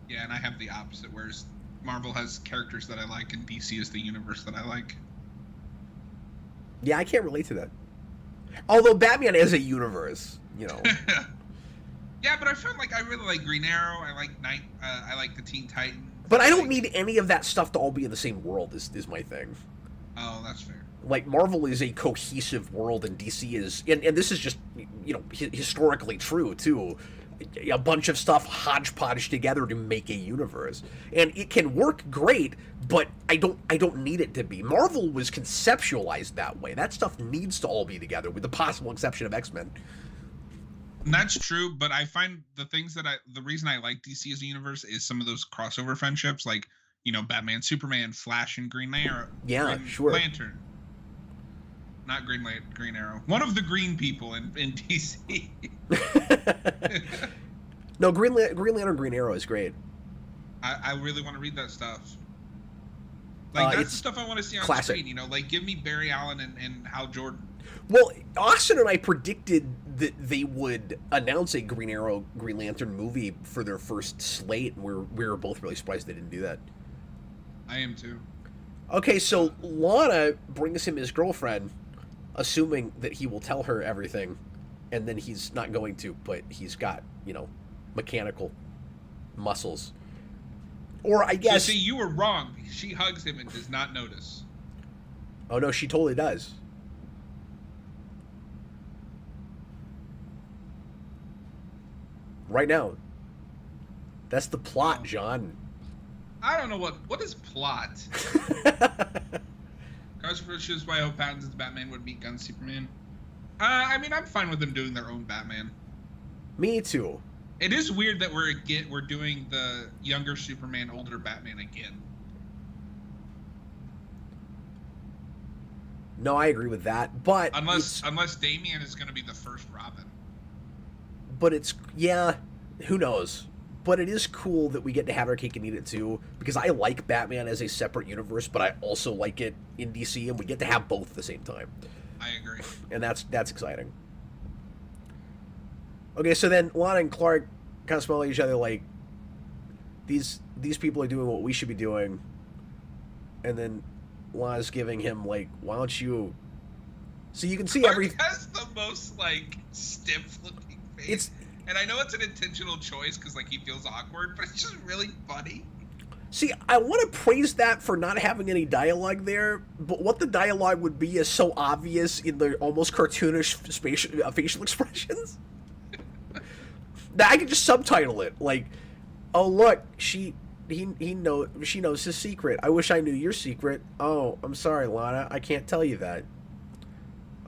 Yeah, and I have the opposite, whereas Marvel has characters that I like and DC is the universe that I like. Yeah, I can't relate to that. Although Batman is a universe, you know. Yeah, but I felt like I really like Green Arrow. I like I like the Teen Titans. But I don't need any of that stuff to all be in the same world. Is my thing. Oh, that's fair. Like Marvel is a cohesive world, and DC is, and this is just historically true too. A bunch of stuff hodgepodge together to make a universe, and it can work great. But I don't need it to be. Marvel was conceptualized that way. That stuff needs to all be together, with the possible exception of X-Men. And that's true, but I find the reason I like DC as a universe is some of those crossover friendships, like, Batman, Superman, Flash, and Green Arrow. Yeah, Green sure. Lantern. Not Green Arrow. One of the green people in DC. No, Green Lantern, Green Arrow is great. I really want to read that stuff. Like, that's the stuff I want to see on classic. screen, like, give me Barry Allen and Hal Jordan. Well, Austin and I predicted that they would announce a Green Arrow, Green Lantern movie for their first slate, and we were both really surprised they didn't do that. I am too. Okay, so Lana brings him his girlfriend, assuming that he will tell her everything, and then he's not going to, but he's got, mechanical muscles. Or I guess... So, see, you were wrong. She hugs him and does not notice. Oh, no, she totally does. Right now. That's the plot, John. I don't know what is plot. Christopher shows why Hope Pattinson's Batman would beat Gunn Superman. I mean, I'm fine with them doing their own Batman. Me too. It is weird that we're doing the younger Superman, older Batman again. No, I agree with that, but unless Damian is going to be the first Robin. But who knows? But it is cool that we get to have our cake and eat it too, because I like Batman as a separate universe, but I also like it in DC, and we get to have both at the same time. I agree. And that's exciting. Okay, so then Lana and Clark kind of smell at each other like, these people are doing what we should be doing, and then Lana's giving him like, why don't you... So you can see Clark has the most stiff looking face. And I know it's an intentional choice because he feels awkward, but it's just really funny. See, I want to praise that for not having any dialogue there, but what the dialogue would be is so obvious in the almost cartoonish facial expressions that I could just subtitle it like, "Oh look, she knows his secret. I wish I knew your secret. Oh, I'm sorry, Lana, I can't tell you that.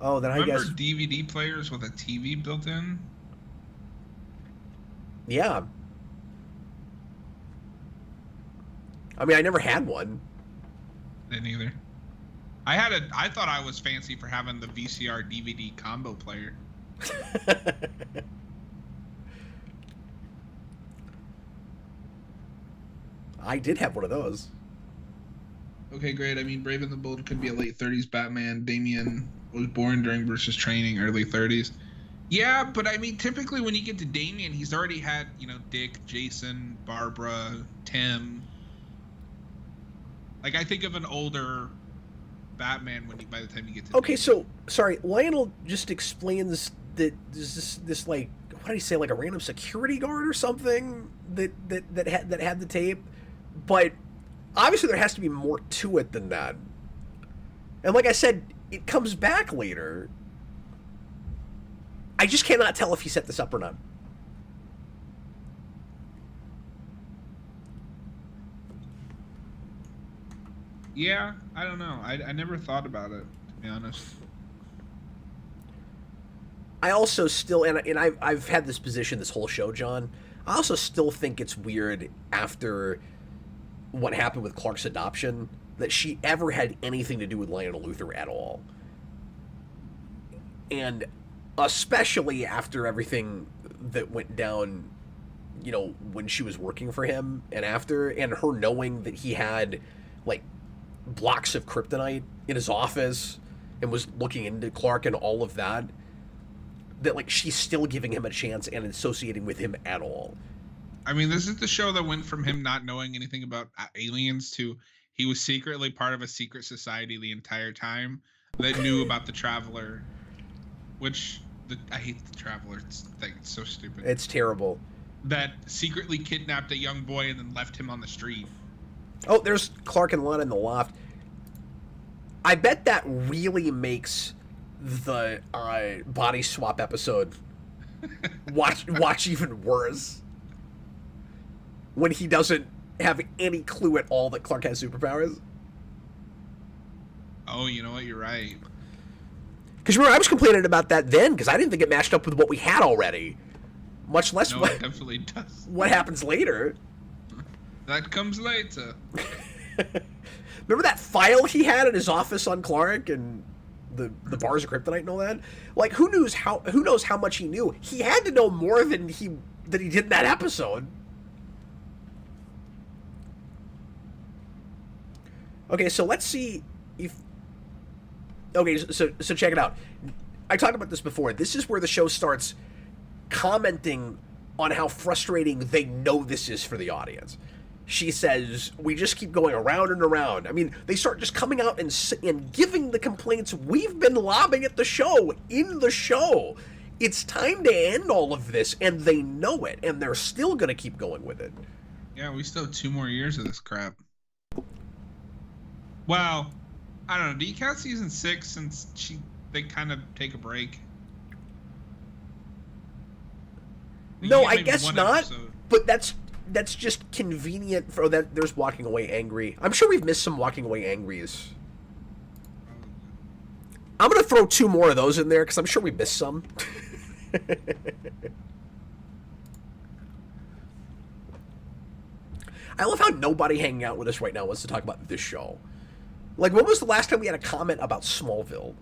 Oh, then I guess." Remember DVD players with a TV built in? Yeah. I mean, I never had one. Didn't either. I thought I was fancy for having the VCR DVD combo player. I did have one of those. Okay, great. I mean, Brave and the Bold could be a late 30s Batman. Damian was born during Bruce's training, early 30s. Yeah, but I mean, typically when you get to Damian, he's already had, Dick, Jason, Barbara, Tim. I think of an older Batman by the time you get to Okay, Damian. so, sorry, Lionel just explains that there's this what did he say, a random security guard or something that had the tape? But obviously there has to be more to it than that. And like I said, it comes back later. I just cannot tell if he set this up or not. Yeah, I don't know. I never thought about it, to be honest. I also still, and I've had this position this whole show, John. I also still think it's weird after what happened with Clark's adoption that she ever had anything to do with Lionel Luthor at all. And especially after everything that went down, you know, when she was working for him and after, and her knowing that he had, like, blocks of kryptonite in his office and was looking into Clark and all of that, that, like, she's still giving him a chance and associating with him at all. I mean, this is the show that went from him not knowing anything about aliens to he was secretly part of a secret society the entire time that knew about the Traveler, which I hate the Traveler thing. It's so stupid. It's terrible. That secretly kidnapped a young boy and then left him on the street. Oh, there's Clark and Lana in the loft. I bet that really makes the body swap episode watch even worse. When he doesn't have any clue at all that Clark has superpowers. Oh, you know what? You're right. Because remember, I was complaining about that then because I didn't think it matched up with what we had already. Much less No, it definitely does. what happens later. That comes later. Remember that file he had in his office on Clark and the bars of kryptonite and all that? Like, who knows how much he knew? He had to know more than he did in that episode. Okay, so let's see if... Okay, so check it out. I talked about this before. This is where the show starts commenting on how frustrating they know this is for the audience. She says, we just keep going around and around. I mean, they start just coming out and giving the complaints we've been lobbing at the show, in the show. It's time to end all of this, and they know it, and they're still going to keep going with it. Yeah, we still have 2 more years of this crap. Well, I don't know. Do you count season 6 since they kind of take a break? No, I guess not. Episode. But that's just convenient for that. There's Walking Away Angry. I'm sure we've missed some Walking Away Angries. I'm gonna throw 2 more of those in there because I'm sure we missed some. I love how nobody hanging out with us right now wants to talk about this show. Like, when was the last time we had a comment about Smallville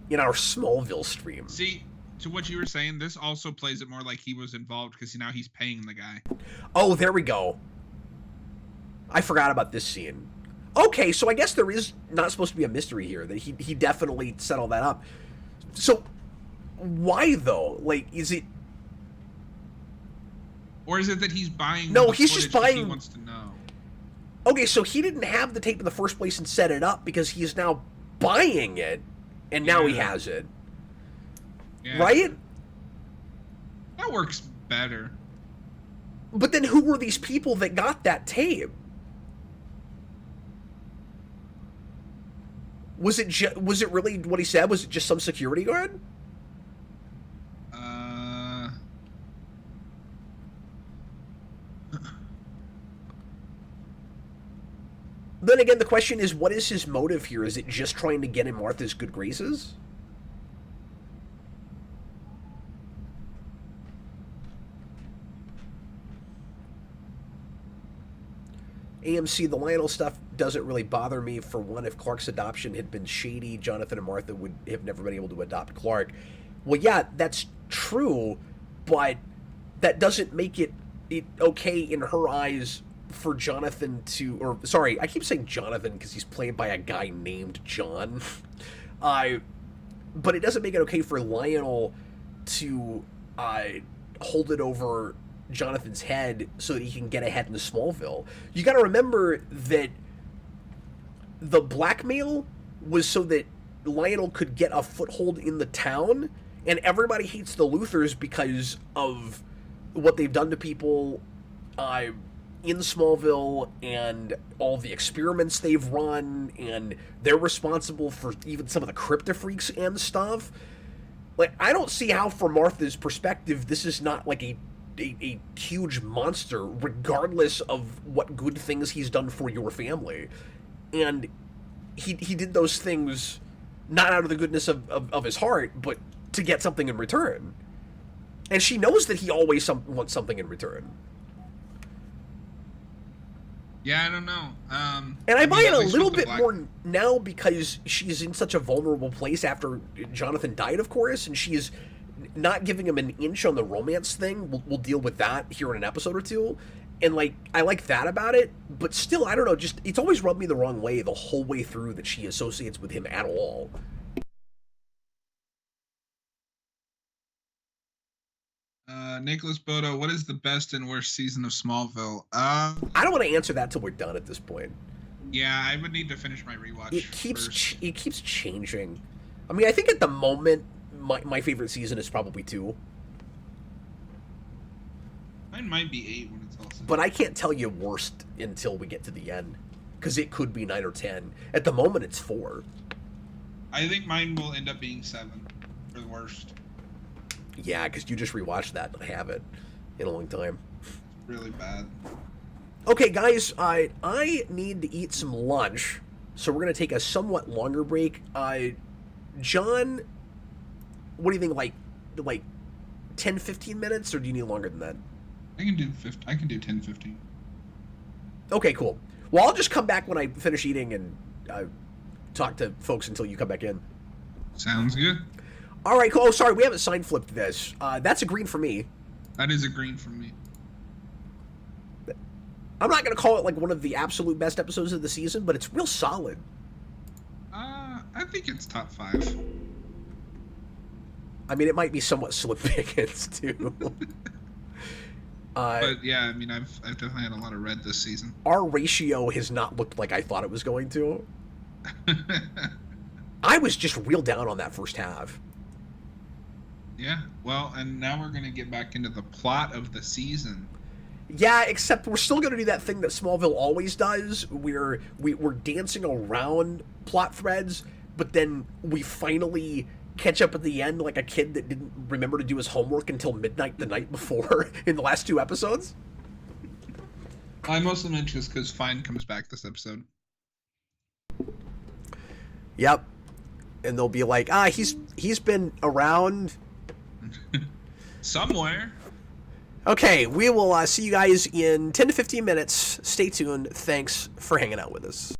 in our Smallville stream? See, to what you were saying, this also plays it more like he was involved because now he's paying the guy. Oh, there we go. I forgot about this scene. Okay, so I guess there is not supposed to be a mystery here, that he definitely set all that up. So, why though? Like, is it... Or is it that he's buying... No, he's just buying... He wants to know. Okay, so he didn't have the tape in the first place and set it up because he's now buying it, and now he has it. Yeah. Right? That works better. But then who were these people that got that tape? Was it really what he said? Was it just some security guard? Then again, the question is, what is his motive here? Is it just trying to get in Martha's good graces? AMC, the Lionel stuff doesn't really bother me. For one, if Clark's adoption had been shady, Jonathan and Martha would have never been able to adopt Clark. Well, yeah, that's true, but that doesn't make it okay in her eyes for Jonathan to... Or, sorry, I keep saying Jonathan because he's played by a guy named John. But it doesn't make it okay for Lionel to hold it over Jonathan's head so that he can get ahead in Smallville. You got to remember that the blackmail was so that Lionel could get a foothold in the town, and everybody hates the Luthors because of what they've done to people in Smallville and all the experiments they've run, and they're responsible for even some of the Kryptofreaks and stuff. Like, I don't see how, from Martha's perspective, this is not like a huge monster, regardless of what good things he's done for your family. And he did those things not out of the goodness of his heart, but to get something in return. And she knows that he always wants something in return. Yeah, I don't know. And I buy it at a least little with the bit more now because she's in such a vulnerable place after Jonathan died, of course, and she's not giving him an inch on the romance thing. We'll deal with that here in an episode or two. And, like, I like that about it, but still, I don't know, just, it's always rubbed me the wrong way the whole way through that she associates with him at all. Nicholas Bodo, what is the best and worst season of Smallville? I don't want to answer that till we're done at this point. Yeah, I would need to finish my rewatch. It keeps changing. I mean, I think at the moment, my favorite season is probably 2. Mine might be 8 when it's all said. But I can't tell you worst until we get to the end, because it could be 9 or 10. At the moment, it's 4. I think mine will end up being 7 for the worst. Yeah, because you just rewatched that. I haven't in a long time. Really bad. Okay, guys, I need to eat some lunch, so we're going to take a somewhat longer break. John, what do you think, like 10, 15 minutes, or do you need longer than that? I can do 10, 15. Okay, cool. Well, I'll just come back when I finish eating and talk to folks until you come back in. Sounds good. All right, cool. Oh, sorry, we haven't sign flipped this. That's a green for me. That is a green for me. I'm not going to call it like one of the absolute best episodes of the season, but it's real solid. I think it's top 5. I mean, it might be somewhat slim pickings, too. But yeah, I mean, I've definitely had a lot of red this season. Our ratio has not looked like I thought it was going to. I was just real down on that first half. Yeah, well, and now we're going to get back into the plot of the season. Yeah, except we're still going to do that thing that Smallville always does, where we're dancing around plot threads, but then we finally catch up at the end like a kid that didn't remember to do his homework until midnight the night before in the last 2 episodes. I mostly mentioned this because Fine comes back this episode. Yep. And they'll be like, he's been around somewhere. Okay, we will see you guys in 10 to 15 minutes. Stay tuned. Thanks for hanging out with us.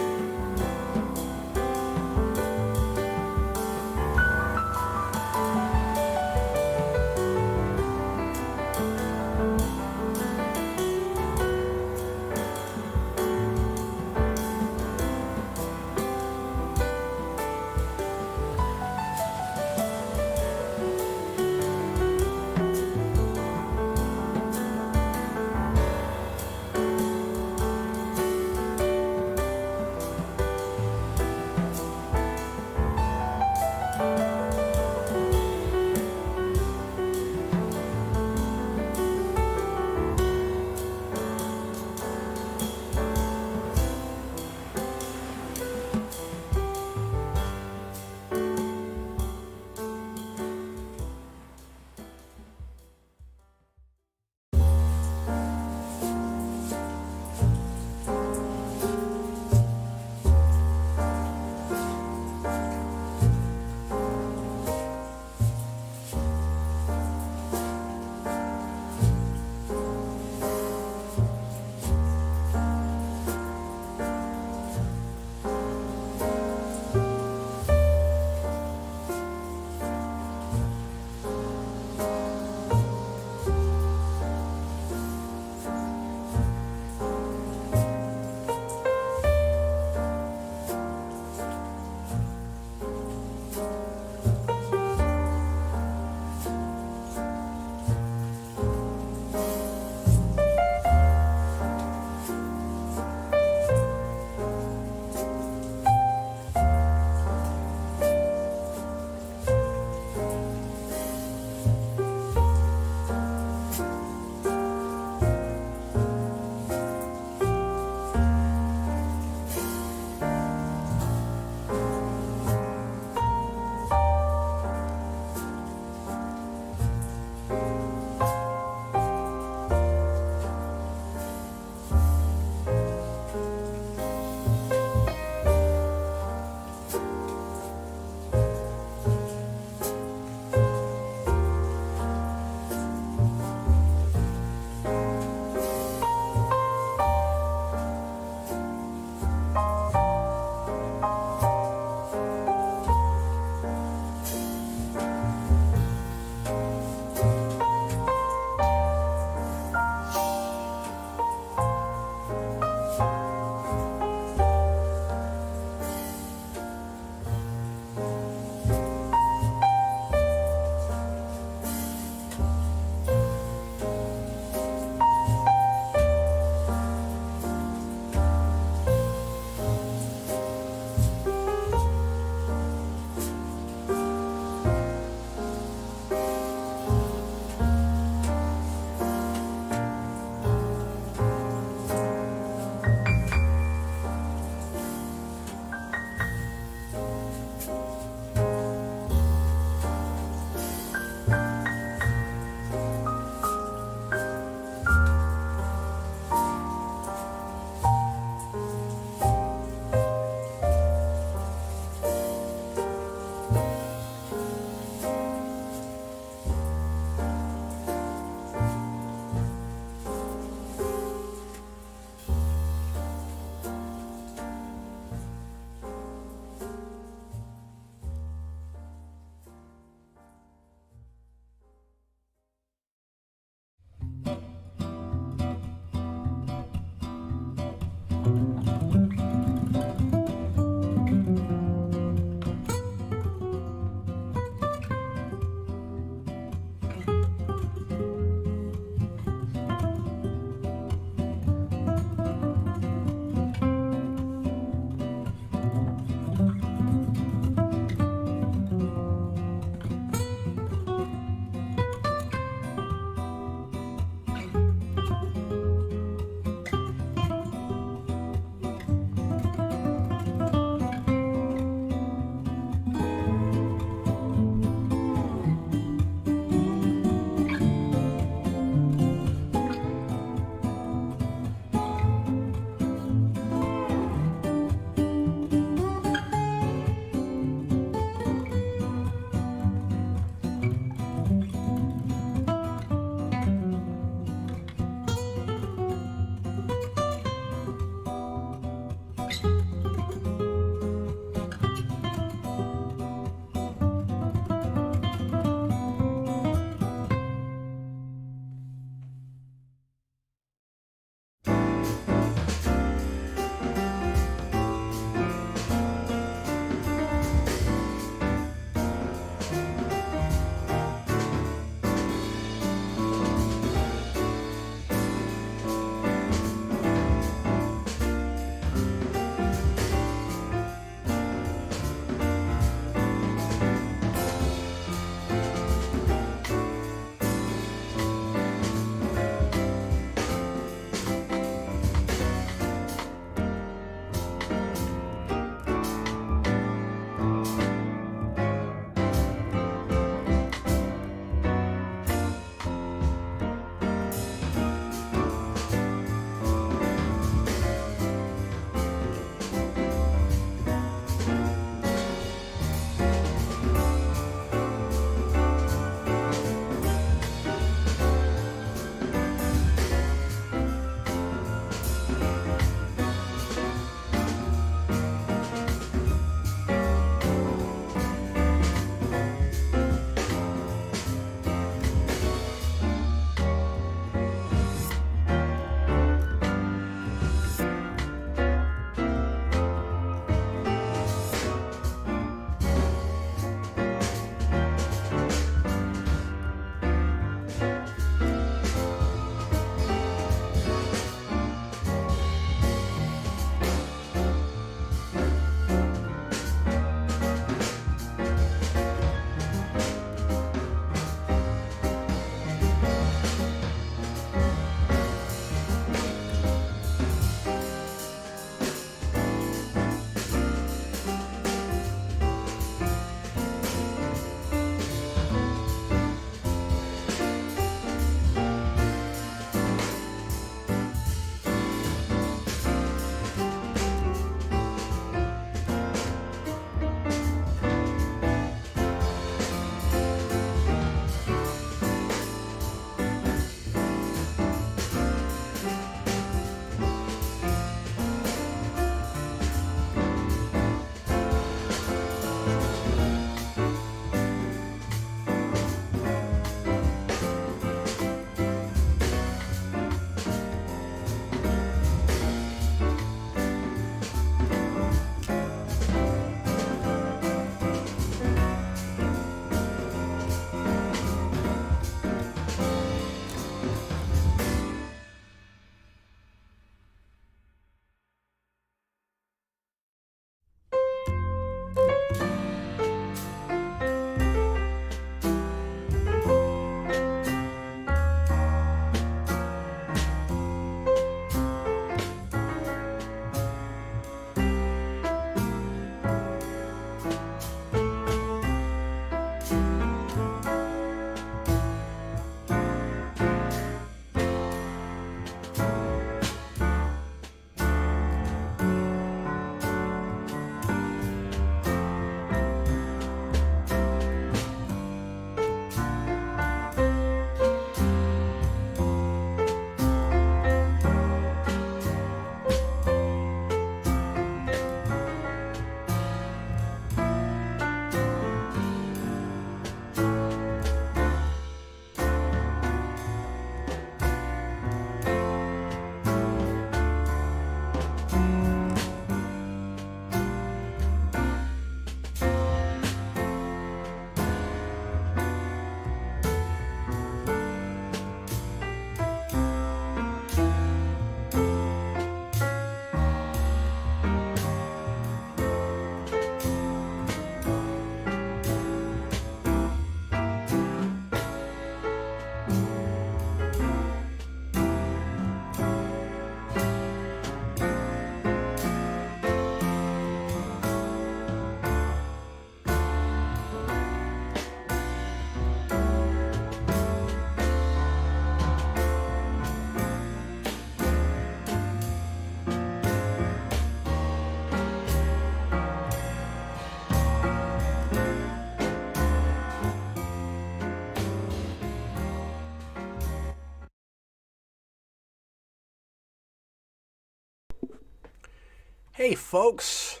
Hey folks,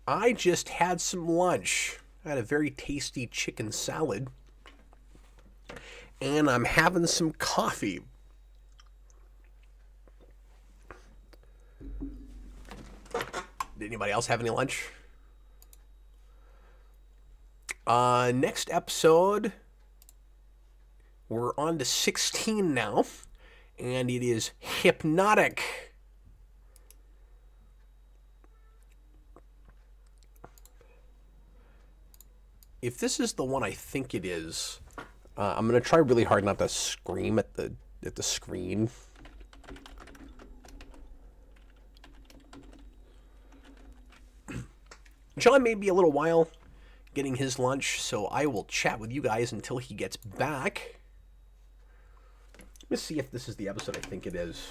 I just had some lunch. I had a very tasty chicken salad, and I'm having some coffee. Did anybody else have any lunch? Next episode, we're on to 16 now, and it is Hypnotic. If this is the one I think it is, I'm gonna try really hard not to scream at the screen. John may be a little while getting his lunch, so I will chat with you guys until he gets back. Let me see if this is the episode I think it is.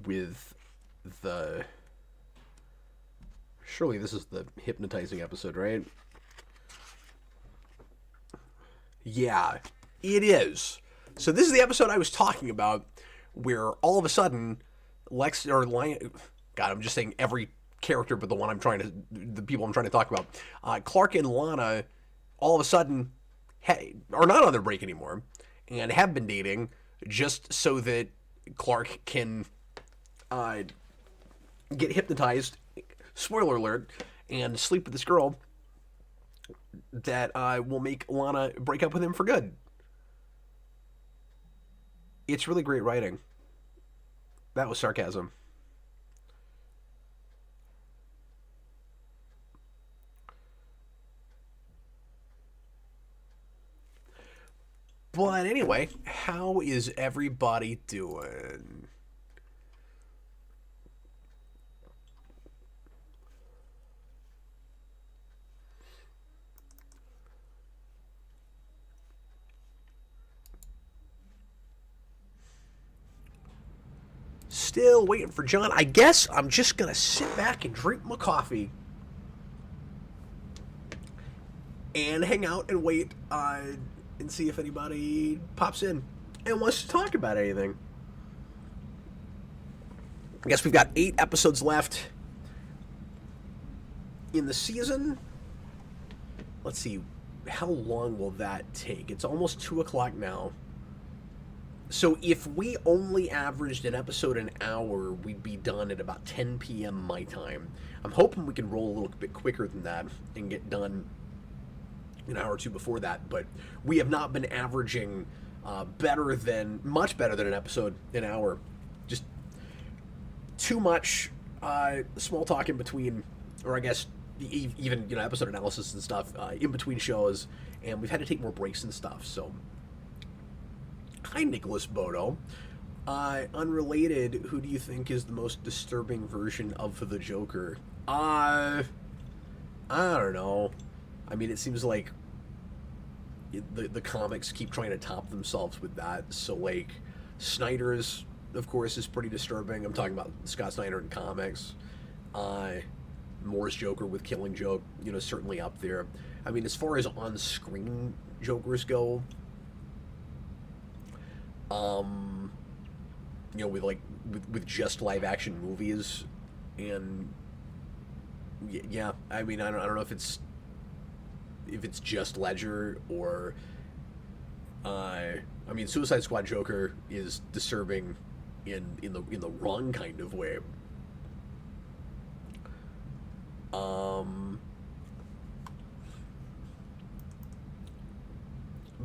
With the... Surely this is the hypnotizing episode, right? Yeah, it is. So this is the episode I was talking about, where all of a sudden, God, I'm just saying every character, but the people I'm trying to talk about. Clark and Lana, all of a sudden, are not on their break anymore, and have been dating just so that Clark can get hypnotized. Spoiler alert, and sleep with this girl that will make Lana break up with him for good. It's really great writing. That was sarcasm. But anyway, how is everybody doing? Still waiting for John. I guess I'm just going to sit back and drink my coffee. And hang out and wait and see if anybody pops in and wants to talk about anything. I guess we've got 8 episodes left in the season. Let's see. How long will that take? It's almost 2 o'clock now. So if we only averaged an episode an hour, we'd be done at about 10 p.m. my time. I'm hoping we can roll a little bit quicker than that and get done an hour or two before that. But we have not been averaging much better than an episode an hour. Just too much small talk in between, or I guess even episode analysis and stuff in between shows, and we've had to take more breaks and stuff. So. Hi, Nicholas Bodo. Unrelated, who do you think is the most disturbing version of the Joker? I don't know. I mean, it seems like the comics keep trying to top themselves with that. So, like, Snyder's, of course, is pretty disturbing. I'm talking about Scott Snyder in comics. Moore's Joker with Killing Joke, certainly up there. I mean, as far as on-screen Jokers go, with just live action movies, and yeah, I mean, I don't know if it's just Ledger or I mean, Suicide Squad Joker is disturbing in the wrong kind of way.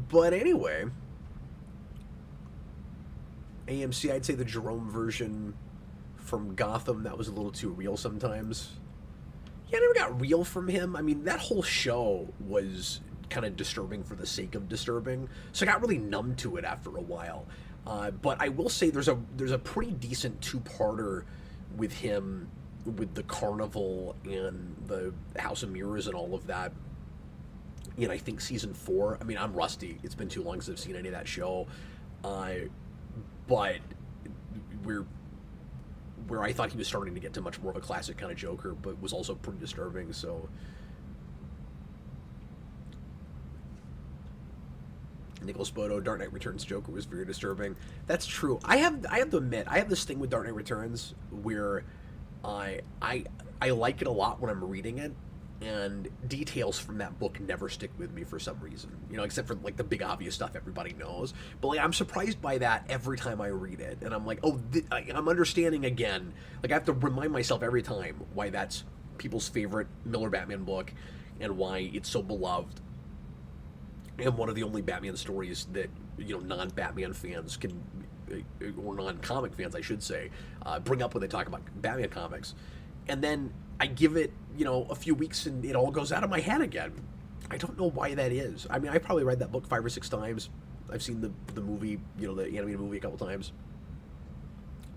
But anyway, AMC, I'd say the Jerome version from Gotham, that was a little too real sometimes. Yeah, I never got real from him. I mean, that whole show was kind of disturbing for the sake of disturbing, so I got really numb to it after a while. But I will say there's a pretty decent 2-parter with him, with the Carnival and the House of Mirrors and all of that. I think season 4. I mean, I'm rusty. It's been too long since I've seen any of that show. But where I thought he was starting to get to much more of a classic kind of Joker, but was also pretty disturbing, so. Nicholas Bodo, Dark Knight Returns Joker was very disturbing. That's true. I have to admit, I have this thing with Dark Knight Returns where I like it a lot when I'm reading it, and details from that book never stick with me for some reason. You know, except for like the big obvious stuff everybody knows. But like I'm surprised by that every time I read it, and I'm like, oh, I'm understanding again. Like I have to remind myself every time why that's people's favorite Miller Batman book, and why it's so beloved, and one of the only Batman stories that, you know, non-Batman fans can, or non-comic fans, I should say, bring up when they talk about Batman comics. And then I give it, you know, a few weeks and it all goes out of my head again. I don't know why that is. I mean, I probably read that book 5 or 6 times. I've seen the movie, you know, the animated movie a couple times.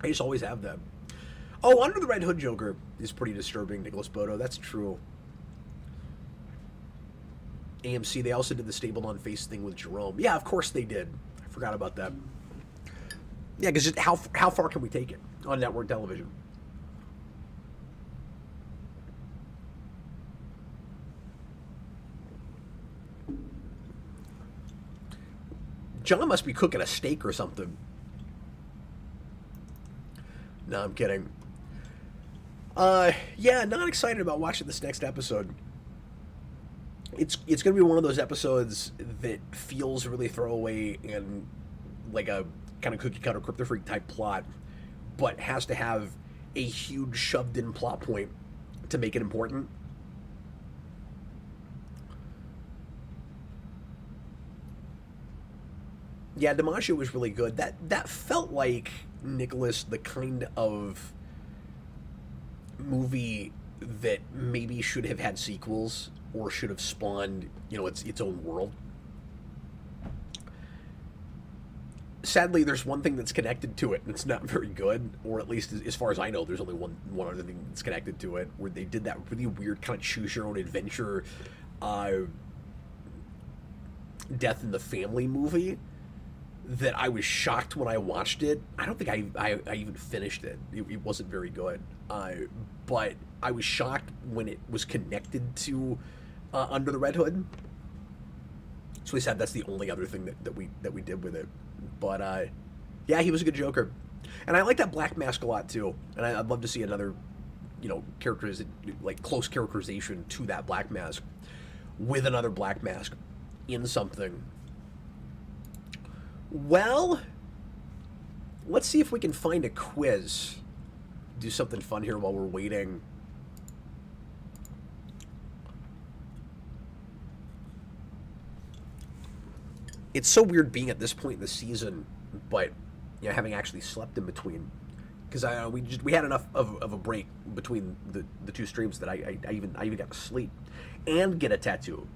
I just always have them. Oh, Under the Red Hood Joker is pretty disturbing, Nicholas Bodo. That's true. AMC, they also did the Stapled on Face thing with Jerome. Yeah, of course they did. I forgot about that. Yeah, because how far can we take it on network television? John must be cooking a steak or something. No, I'm kidding. Yeah, not excited about watching this next episode. It's going to be one of those episodes that feels really throwaway and like a kind of cookie-cutter Kryptofreak type plot, but has to have a huge shoved-in plot point to make it important. Yeah, DiMaggio was really good. That felt like, Nicholas, the kind of movie that maybe should have had sequels or should have spawned, you know, its own world. Sadly, there's one thing that's connected to it, and it's not very good, or at least as far as I know, there's only one other thing that's connected to it, where they did that really weird kind of choose-your-own-adventure Death in the Family movie that I was shocked when I watched it. I don't think I even finished it. It wasn't very good. But I was shocked when it was connected to Under the Red Hood. So we said that's the only other thing that we did with it. But yeah, he was a good Joker, and I like that Black Mask a lot too. And I'd love to see another, you know, close characterization to that Black Mask with another Black Mask in something. Well, let's see if we can find a quiz. Do something fun here while we're waiting. It's so weird being at this point in the season, but, you know, having actually slept in between, because we had enough of a break between the two streams that I even got to sleep and get a tattoo.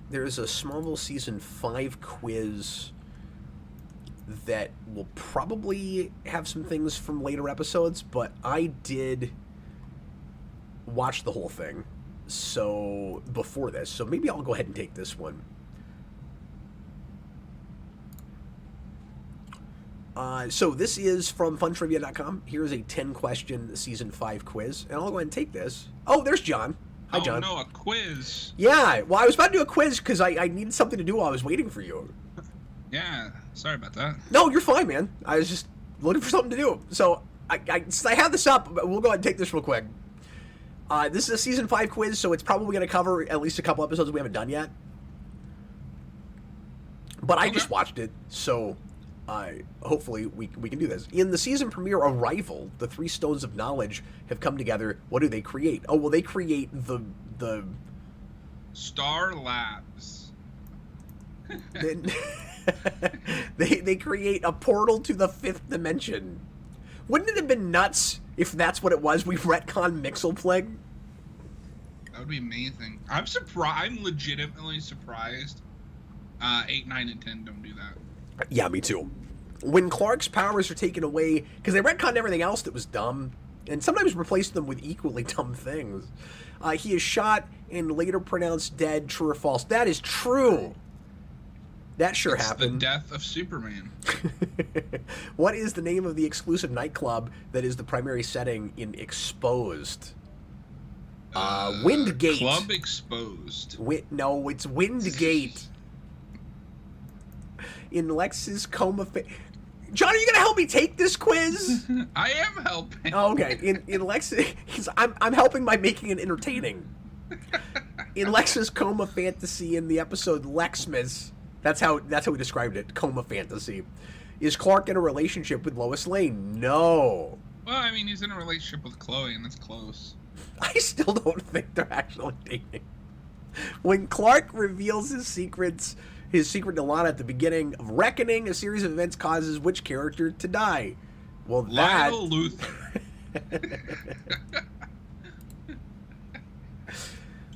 There's a Smallville Season 5 quiz that will probably have some things from later episodes, but I did watch the whole thing before this, so maybe I'll go ahead and take this one. So this is from funtrivia.com. Here's a 10-question Season 5 quiz, and I'll go ahead and take this. Oh, there's John. Hi, John. Oh, no, a quiz. Yeah, well, I was about to do a quiz because I needed something to do while I was waiting for you. Yeah, sorry about that. No, you're fine, man. I was just looking for something to do. So I have this up, but we'll go ahead and take this real quick. This is a Season 5 quiz, so it's probably going to cover at least a couple episodes we haven't done yet. But I just watched it, so hopefully we can do this. In the season premiere Arrival, the 3 Stones of Knowledge have come together. What do they create? Oh, well, they create the Star Labs. they create a portal to the 5th dimension. Wouldn't it have been nuts if that's what it was? We retcon Mixelplague? That would be amazing. I'm surprised. I'm legitimately surprised 8, 9, and 10 don't do that. Yeah, me too. When Clark's powers are taken away, because they retconned everything else that was dumb, and sometimes replaced them with equally dumb things. He is shot and later pronounced dead. True or false? That is true. That sure happened. The death of Superman. What is the name of the exclusive nightclub that is the primary setting in Exposed? Windgate. Club exposed. No, it's Windgate. In Lex's coma. John, are you gonna help me take this quiz? I am helping. Oh, okay. In Lex, I'm helping by making it entertaining. In Lex's coma fantasy in the episode Lexmas, that's how we described it. Coma fantasy. Is Clark in a relationship with Lois Lane? No. Well, I mean, he's in a relationship with Chloe, and that's close. I still don't think they're actually dating. When Clark reveals his secret to Lana at the beginning of Reckoning, a series of events causes which character to die? Well, Lionel Luthor.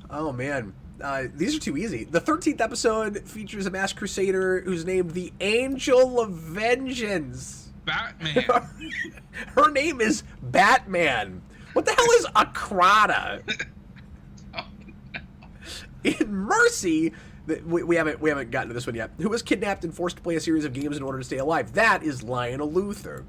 Oh, man. These are too easy. The 13th episode features a masked crusader who's named the Angel of Vengeance. Batman. Her name is Batman. What the hell is Akrata? Oh, no. In Mercy, we haven't gotten to this one yet. Who was kidnapped and forced to play a series of games in order to stay alive? That is Lionel Luthor.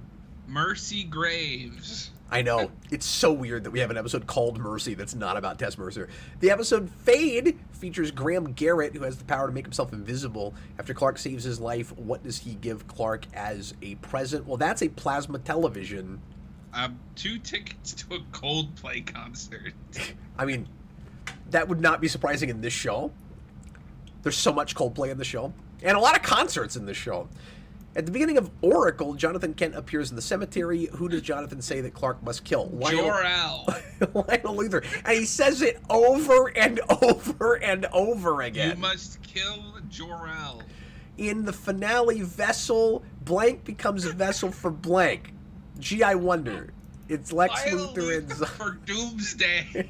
Mercy Graves. I know. It's so weird that we have an episode called Mercy that's not about Tess Mercer. The episode Fade features Graham Garrett, who has the power to make himself invisible. After Clark saves his life, what does he give Clark as a present? Well, that's a plasma television. 2 tickets to a Coldplay concert. I mean, that would not be surprising in this show. There's so much Coldplay in the show. And a lot of concerts in this show. At the beginning of Oracle, Jonathan Kent appears in the cemetery. Who does Jonathan say that Clark must kill? Jor-El. Lionel Luthor. And he says it over and over and over again. You must kill Jor-El. In the finale Vessel, blank becomes a vessel for blank. Gee, I wonder. It's Lex Lionel Luthor and... for Doomsday.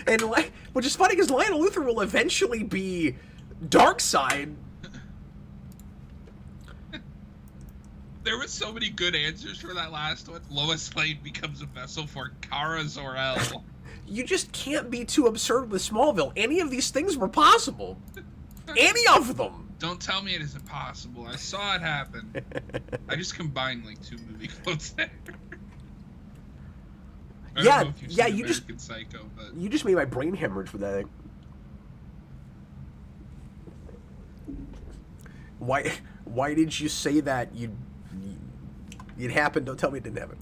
And which is funny because Lionel Luthor will eventually be Darkseid. There were so many good answers for that last one. Lois Lane becomes a vessel for Kara Zor-El. You just can't be too absurd with Smallville. Any of these things were possible. Any of them. Don't tell me it isn't possible. I saw it happen. I just combined like 2 movie quotes there. I don't know if you've seen American Psycho, but you just made my brain hemorrhage with that thing. Why did you say that it happened? Don't tell me it didn't happen.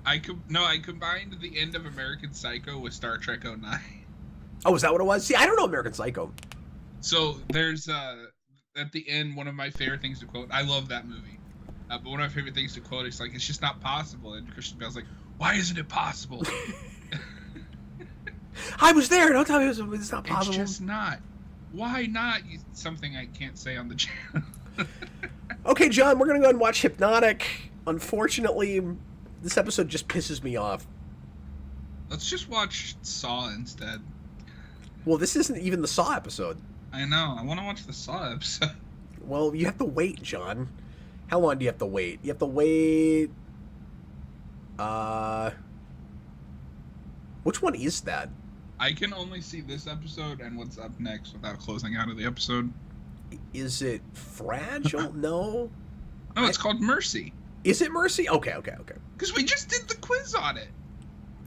I combined the end of American Psycho with Star Trek 09. Oh, is that what it was? See, I don't know American Psycho. So there's at the end, one of my favorite things to quote. I love that movie, but one of my favorite things to quote is like, "It's just not possible." And Christian Bale's like, "Why isn't it possible?" I was there. Don't tell me it's not possible. It's just not. Why not? Something I can't say on the channel. Okay, John, we're gonna go ahead and watch Hypnotic. Unfortunately, this episode just pisses me off. Let's just watch Saw instead. Well, this isn't even the Saw episode. I know. I want to watch the Saw episode. Well, you have to wait, John. How long do you have to wait? You have to wait... Which one is that? I can only see this episode and what's up next without closing out of the episode. Is it Fragile? No. No, it's called Mercy. Is it Mercy? Okay. Because we just did the quiz on it.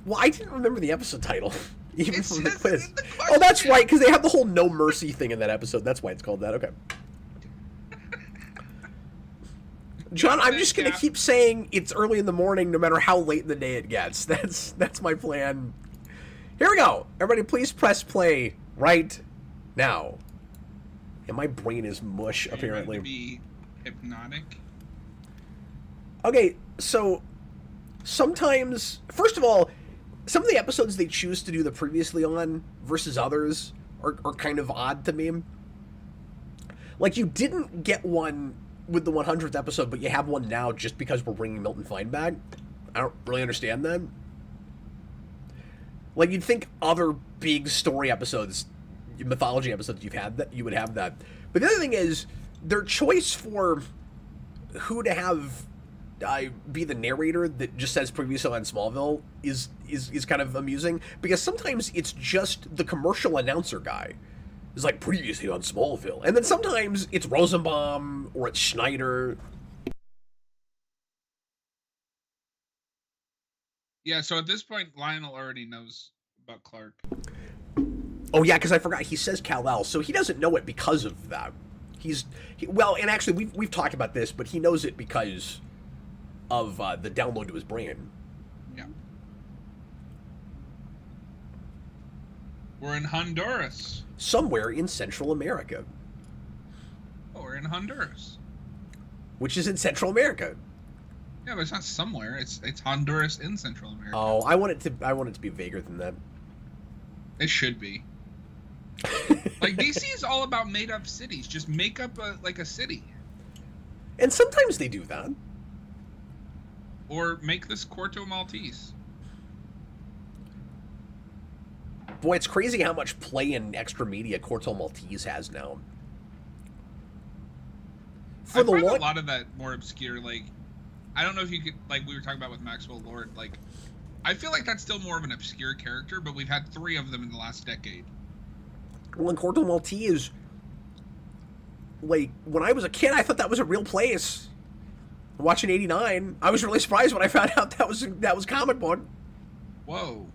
Well, I didn't remember the episode title. Even It from the says quiz. it in the Oh, that's question. right, because they have the whole No Mercy thing in that episode. That's why it's called that. Okay. John, I'm just going to keep saying it's early in the morning no matter how late in the day it gets. That's my plan. Here we go. Everybody, please press play right now. And my brain is mush, apparently. To be hypnotic. Okay, so sometimes, first of all, some of the episodes they choose to do the previously on versus others are kind of odd to me. Like, you didn't get one with the 100th episode, but you have one now just because we're bringing Milton Fine back. I don't really understand that. Like, you'd think other big story episodes, mythology episodes, you would have that. But the other thing is, their choice for who to have be the narrator that just says previously on Smallville is kind of amusing, because sometimes it's just the commercial announcer guy. It's like previously on Smallville, and then sometimes it's Rosenbaum or it's Schneider. Yeah, so at this point, Lionel already knows about Clark. Oh yeah, because I forgot he says Kal-El, so he doesn't know it because of that. Well, and actually we've talked about this, but he knows it because of the download to his brain. Yeah. We're in Honduras. Somewhere in Central America. Oh, we're in Honduras. Which is in Central America. Yeah, but it's not somewhere. It's Honduras in Central America. Oh, I want it to be vaguer than that. It should be. Like, DC is all about made-up cities. Just make up a city. And sometimes they do that. Or make this Corto Maltese. Boy, it's crazy how much play and extra media Corto Maltese has now. I find a lot of that more obscure, like, I don't know if you could, like we were talking about with Maxwell Lord, like, I feel like that's still more of an obscure character, but we've had 3 of them in the last decade. Well, in Corto Maltese, like, when I was a kid, I thought that was a real place. Watching 89, I was really surprised when I found out that was comic book. Whoa.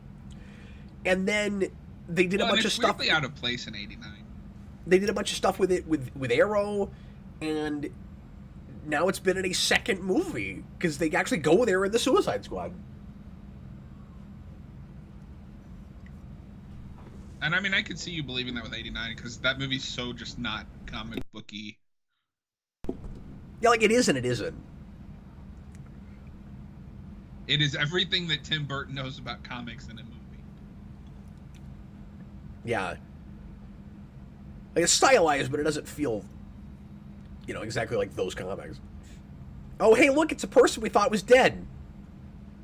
And then they did a bunch of stuff. It's weirdly out of place in 89. They did a bunch of stuff with it with Arrow, and now it's been in a second movie because they actually go there in the Suicide Squad. And I mean, I could see you believing that with 89 because that movie's so just not comic booky. Yeah, like it is and it isn't. It is everything that Tim Burton knows about comics in a movie. Yeah. Like it's stylized, but it doesn't feel, exactly like those comics. Oh, hey, look, it's a person we thought was dead.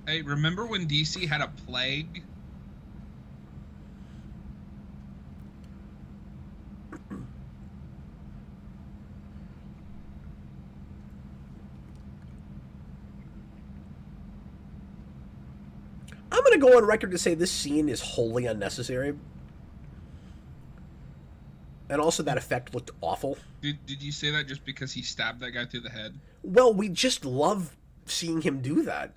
Hey, remember when DC had a plague? I'm going to go on record to say this scene is wholly unnecessary. And also that effect looked awful. Did you say that just because he stabbed that guy through the head? Well, we just love seeing him do that.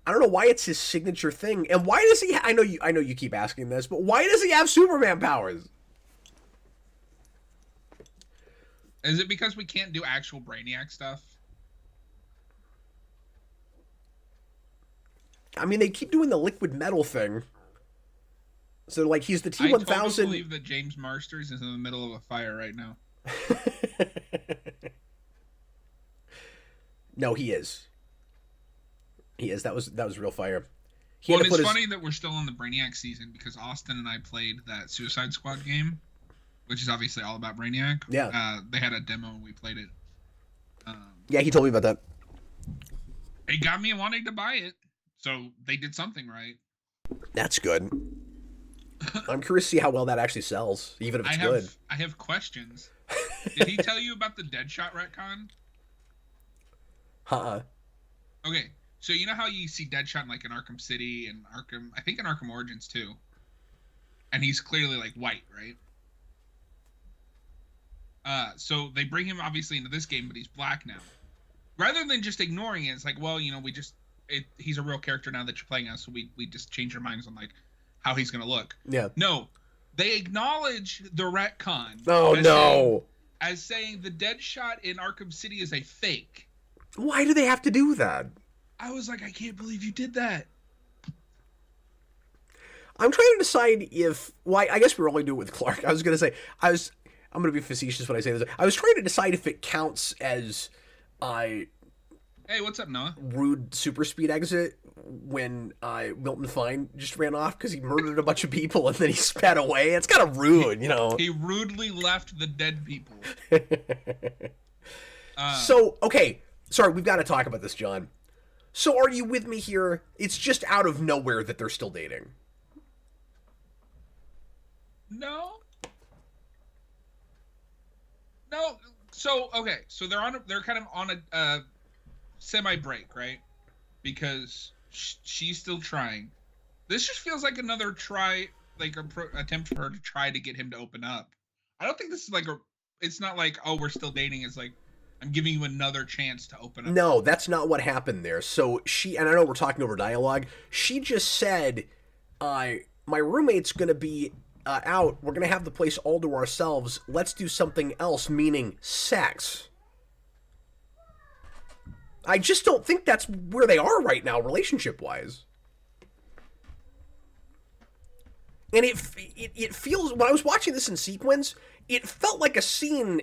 I don't know why it's his signature thing. And why does he... I know you keep asking this, but why does he have Superman powers? Is it because we can't do actual Brainiac stuff? I mean, they keep doing the liquid metal thing. So, like, he's the T-1000... I totally believe that James Marsters is in the middle of a fire right now. No, he is. He is. That was real fire. Well, it's funny that we're still in the Brainiac season because Austin and I played that Suicide Squad game, which is obviously all about Brainiac. Yeah. They had a demo and we played it. Yeah, he told me about that. It got me wanting to buy it. So they did something right. That's good. I'm curious to see how well that actually sells, even if it's good. I have questions. Did he tell you about the Deadshot retcon? Okay, so you know how you see Deadshot in, like, in Arkham City and Arkham... I think in Arkham Origins, too. And he's clearly, like, white, right? So they bring him, obviously, into this game, but he's black now. Rather than just ignoring it, it's like, well, he's a real character now that you're playing as, so we just change our minds on, like, how he's going to look. Yeah. No. They acknowledge the retcon. Oh, no. As saying the Deadshot in Arkham City is a fake. Why do they have to do that? I was like, I can't believe you did that. I'm trying to decide if... Well, I guess we're only doing it with Clark. I was going to say... I'm going to be facetious when I say this. I was trying to decide if it counts as... Hey, what's up, Noah? Rude super speed exit when Milton Fine just ran off because he murdered a bunch of people and then he sped away. It's kind of rude, He rudely left the dead people. So, okay. Sorry, we've got to talk about this, John. So are you with me here? It's just out of nowhere that they're still dating. No. So, okay. So they're kind of on a semi-break, right? Because she's still trying. This just feels like another attempt for her to try to get him to open up. I don't think this is it's not like, oh, we're still dating. It's like, I'm giving you another chance to open up. No, that's not what happened there. So and I know we're talking over dialogue, she just said, my roommate's gonna be out, we're gonna have the place all to ourselves, let's do something else, meaning sex. I just don't think that's where they are right now, relationship-wise. And it feels, when I was watching this in sequence, it felt like a scene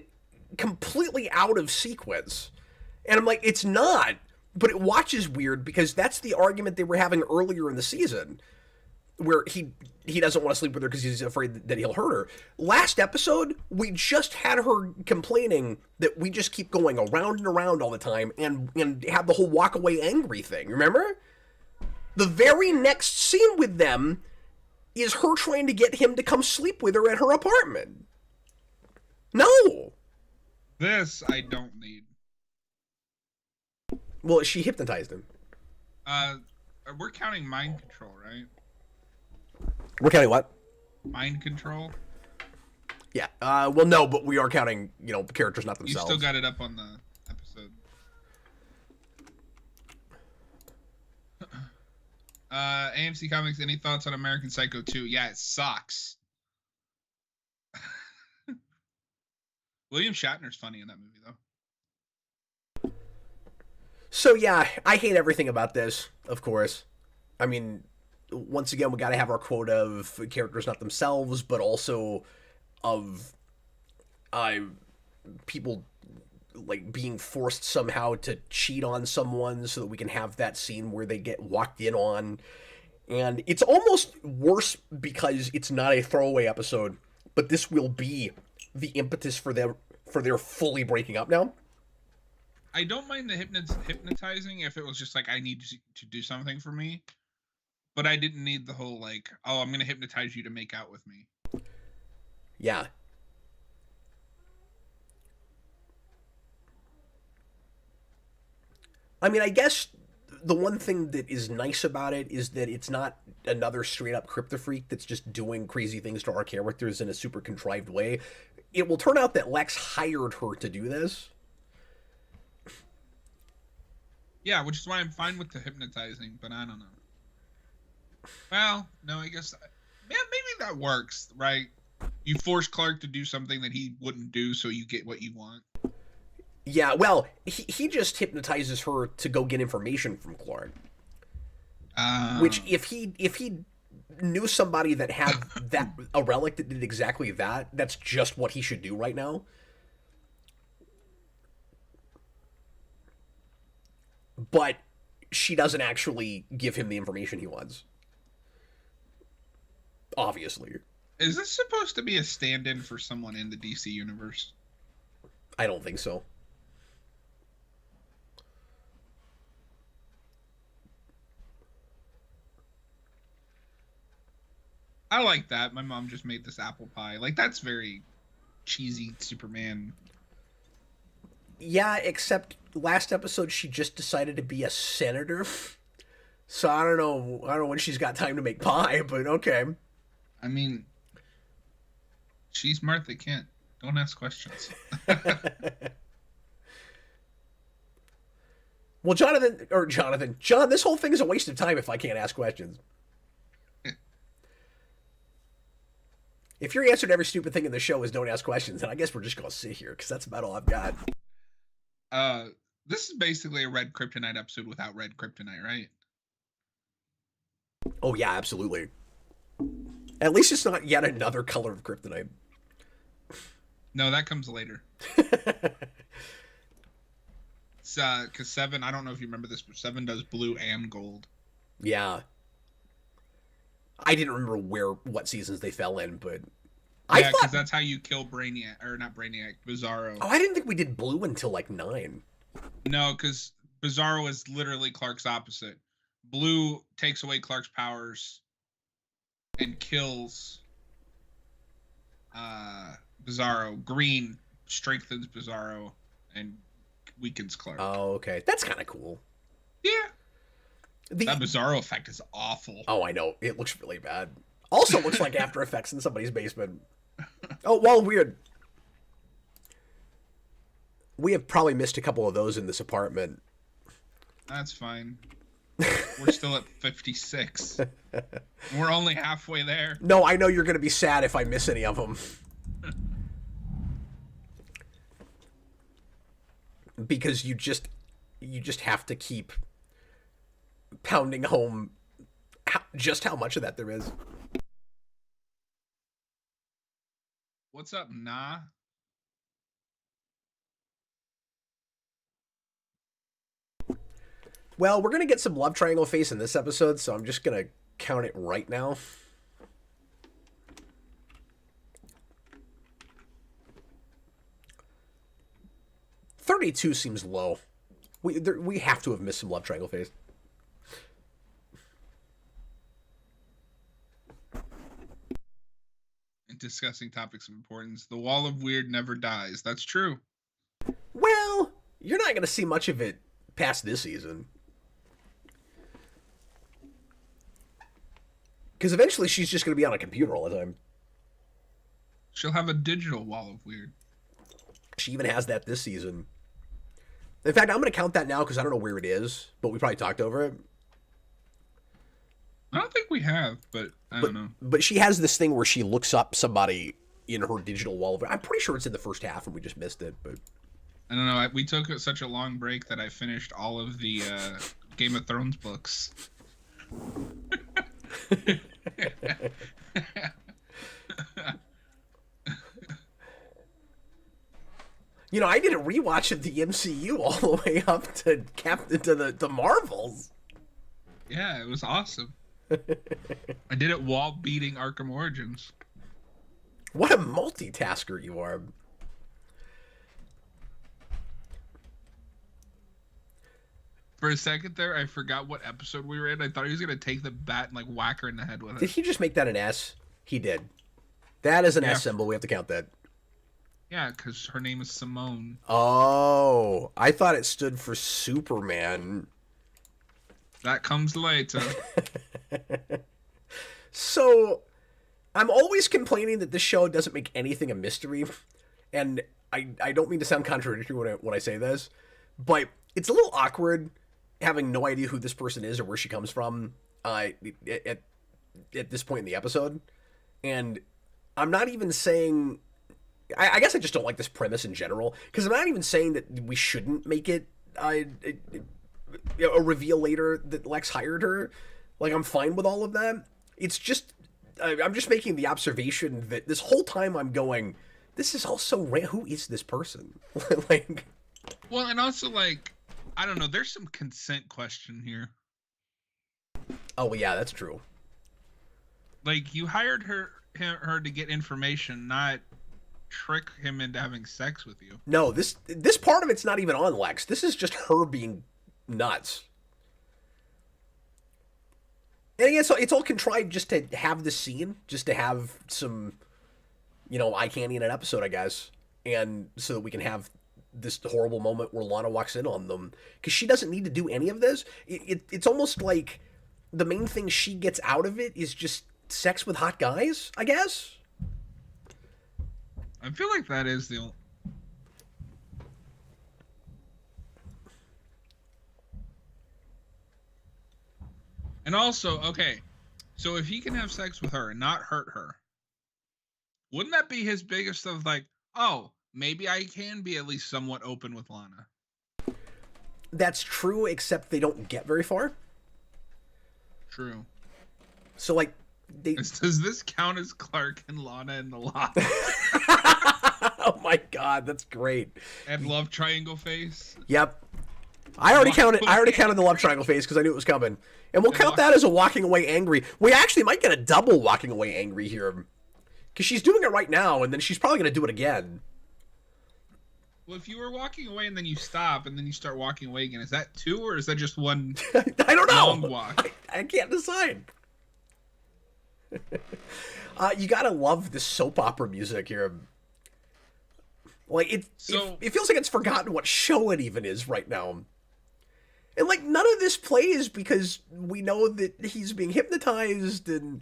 completely out of sequence. And I'm like, it's not, but it watches weird because that's the argument they were having earlier in the season, where he doesn't want to sleep with her because he's afraid that he'll hurt her. Last episode, we just had her complaining that we just keep going around and around all the time and have the whole walk away angry thing, remember? The very next scene with them is her trying to get him to come sleep with her at her apartment. No! This I don't need. Well, she hypnotized him. We're counting mind control, right? We're counting what? Mind control? Yeah. Well, no, but we are counting, the characters, not themselves. You still got it up on the episode. AMC Comics, any thoughts on American Psycho 2? Yeah, it sucks. William Shatner's funny in that movie, though. So, yeah, I hate everything about this, of course. I mean, once again, we got to have our quota of characters not themselves, but also of people like being forced somehow to cheat on someone so that we can have that scene where they get walked in on. And it's almost worse because it's not a throwaway episode, but this will be the impetus for their fully breaking up now. I don't mind the hypnotizing if it was just like, I need to do something for me. But I didn't need the whole, like, oh, I'm going to hypnotize you to make out with me. Yeah. I mean, I guess the one thing that is nice about it is that it's not another straight-up Kryptofreak that's just doing crazy things to our characters in a super contrived way. It will turn out that Lex hired her to do this. Yeah, which is why I'm fine with the hypnotizing, but I don't know. Well, no, I guess maybe that works, right? You force Clark to do something that he wouldn't do, so you get what you want. Yeah, well, he just hypnotizes her to go get information from Clark. Which, if he knew somebody that had a relic that did exactly that, that's just what he should do right now. But she doesn't actually give him the information he wants. Obviously. Is this supposed to be a stand-in for someone in the DC universe? I don't think so. I like that. My mom just made this apple pie. Like, that's very cheesy Superman. Yeah, except last episode she just decided to be a senator. So I don't know when she's got time to make pie, but okay. I mean, she's Martha Kent. Don't ask questions. Well, John, this whole thing is a waste of time if I can't ask questions. If your answer to every stupid thing in the show is don't ask questions, then I guess we're just going to sit here, because that's about all I've got. This is basically a Red Kryptonite episode without Red Kryptonite, right? Oh, yeah, absolutely. At least it's not yet another color of Kryptonite. No, that comes later. Because 7, I don't know if you remember this, but 7 does blue and gold. Yeah. I didn't remember what seasons they fell in, but... Yeah, because that's how you kill Brainiac, or not Brainiac, Bizarro. Oh, I didn't think we did blue until, 9. No, because Bizarro is literally Clark's opposite. Blue takes away Clark's powers and kills Bizarro. Green strengthens Bizarro and weakens Clark. Oh, okay. That's kind of cool. Yeah. That Bizarro effect is awful. Oh, I know. It looks really bad. Also looks like After Effects in somebody's basement. Oh, well, weird. We have probably missed a couple of those in this apartment. That's fine. We're still at 56. We're only halfway there. No, I know you're going to be sad if I miss any of them. Because you just have to keep pounding home just how much of that there is. What's up, Nah? Well, we're going to get some love triangle face in this episode, so I'm just going to count it right now. $32 seems low. We have to have missed some love triangle face. Discussing topics of importance. The wall of weird never dies. That's true. Well, you're not going to see much of it past this season. Because eventually she's just going to be on a computer all the time. She'll have a digital wall of weird. She even has that this season. In fact, I'm going to count that now because I don't know where it is, but we probably talked over it. I don't think we have, but I don't know. But she has this thing where she looks up somebody in her digital wall. I'm pretty sure it's in the first half and we just missed it. But I don't know. We took such a long break that I finished all of the Game of Thrones books. You know, I did a rewatch of the MCU all the way up to the Marvels. Yeah, it was awesome. I did it while beating Arkham Origins. What a multitasker you are. For a second there, I forgot what episode we were in. I thought he was going to take the bat and like whack her in the head with it. Did he just make that an S? He did. That is an S symbol. We have to count that. Yeah, because her name is Simone. Oh, I thought it stood for Superman. That comes later. So, I'm always complaining that this show doesn't make anything a mystery, and I don't mean to sound contradictory when I say this, but it's a little awkward having no idea who this person is or where she comes from at this point in the episode. And I'm not even saying... I guess I just don't like this premise in general, because I'm not even saying that we shouldn't make it a reveal later that Lex hired her. Like, I'm fine with all of that. It's just... I'm just making the observation that this whole time I'm going, this is all so who is this person? Like... Well, and also, like, I don't know, there's some consent question here. Oh, well, yeah, that's true. Like, you hired her to get information, not trick him into having sex with you. No, this part of it's not even on Lex. This is just her being nuts. And again, so it's all contrived just to have the scene, just to have some, eye candy in an episode, I guess. And so that we can have this horrible moment where Lana walks in on them. Because she doesn't need to do any of this. It's almost like the main thing she gets out of it is just sex with hot guys, I guess? I feel like that is the only... And also, okay, so if he can have sex with her and not hurt her, wouldn't that be his biggest of like, oh, maybe I can be at least somewhat open with Lana? That's true, except they don't get very far. True. So, like, does this count as Clark and Lana in the lot? Oh my god, that's great. And love triangle face? Yep. I already counted the love triangle face because I knew it was coming. And we'll count that as a walking away angry. We actually might get a double walking away angry here. Because she's doing it right now, and then she's probably going to do it again. Well, if you were walking away and then you stop and then you start walking away again, is that two or is that just one I don't know. long walk? I can't decide. You gotta love the soap opera music here. Like, it feels like it's forgotten what show it even is right now. And, like, none of this plays because we know that he's being hypnotized and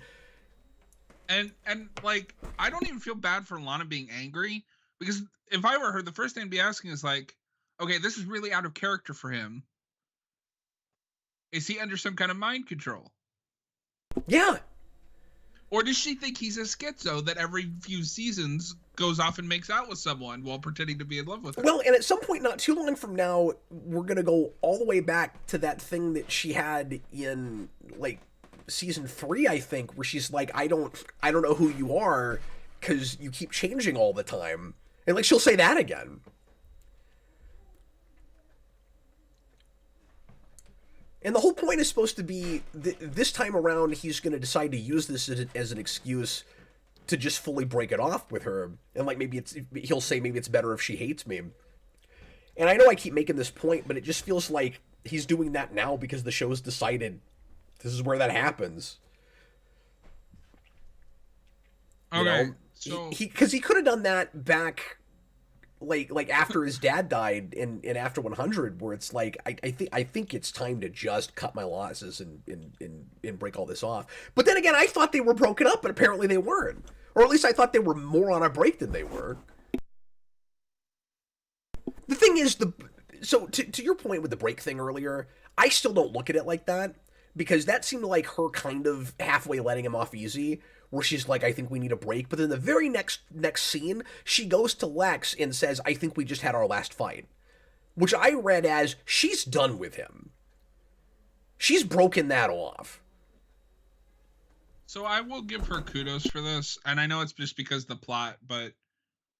like, I don't even feel bad for Lana being angry, because if I were her, the first thing I'd be asking is like, okay, this is really out of character for him. Is he under some kind of mind control? Yeah. Or does she think he's a schizo that every few seasons goes off and makes out with someone while pretending to be in love with her? Well, and at some point not too long from now, we're going to go all the way back to that thing that she had in, like, season 3, I think, where she's like, I don't know who you are because you keep changing all the time. And, like, she'll say that again. And the whole point is supposed to be this time around, he's going to decide to use this as an excuse to just fully break it off with her. And, like, he'll say maybe it's better if she hates me. And I know I keep making this point, but it just feels like he's doing that now because the show's decided this is where that happens. Okay. So because he could have done that back, like after his dad died in After 100, where it's like I think it's time to just cut my losses and break all this off. But then again, I thought they were broken up, but apparently they weren't, or at least I thought they were more on a break than they were. The thing is, so to your point with the break thing earlier, I still don't look at it like that, because that seemed like her kind of halfway letting him off easy, where she's like, I think we need a break. But then the very next scene, she goes to Lex and says, I think we just had our last fight. Which I read as, she's done with him. She's broken that off. So I will give her kudos for this. And I know it's just because of the plot, but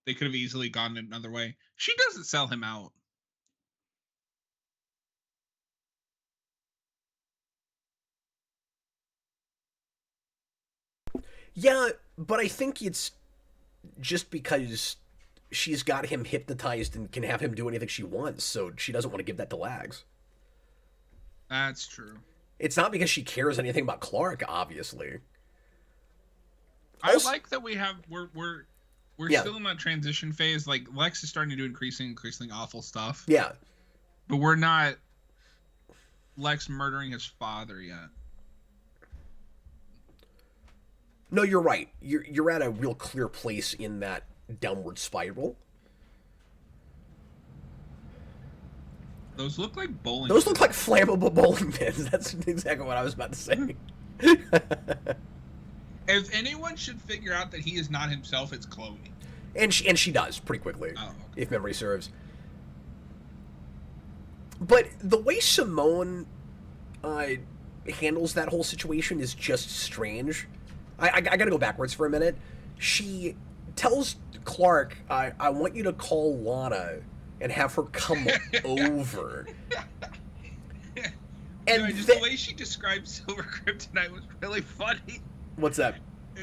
they could have easily gone another way. She doesn't sell him out. Yeah, but I think it's just because she's got him hypnotized and can have him do anything she wants, so she doesn't want to give that to Lags. That's true. It's not because she cares anything about Clark, obviously. I like that we're Yeah. still in that transition phase. Like, Lex is starting to do increasingly awful stuff. Yeah. But we're not Lex murdering his father yet. No, you're right. You're at a real clear place in that downward spiral. Those look like bowling. Those look like flammable bowling pins. That's exactly what I was about to say. If anyone should figure out that he is not himself, it's Chloe. And she does pretty quickly, Oh, okay. if memory serves. But the way Simone handles that whole situation is just strange. I gotta go backwards for a minute. She tells Clark, I want you to call Lana and have her come over. And The way she described silver kryptonite was really funny. What's that?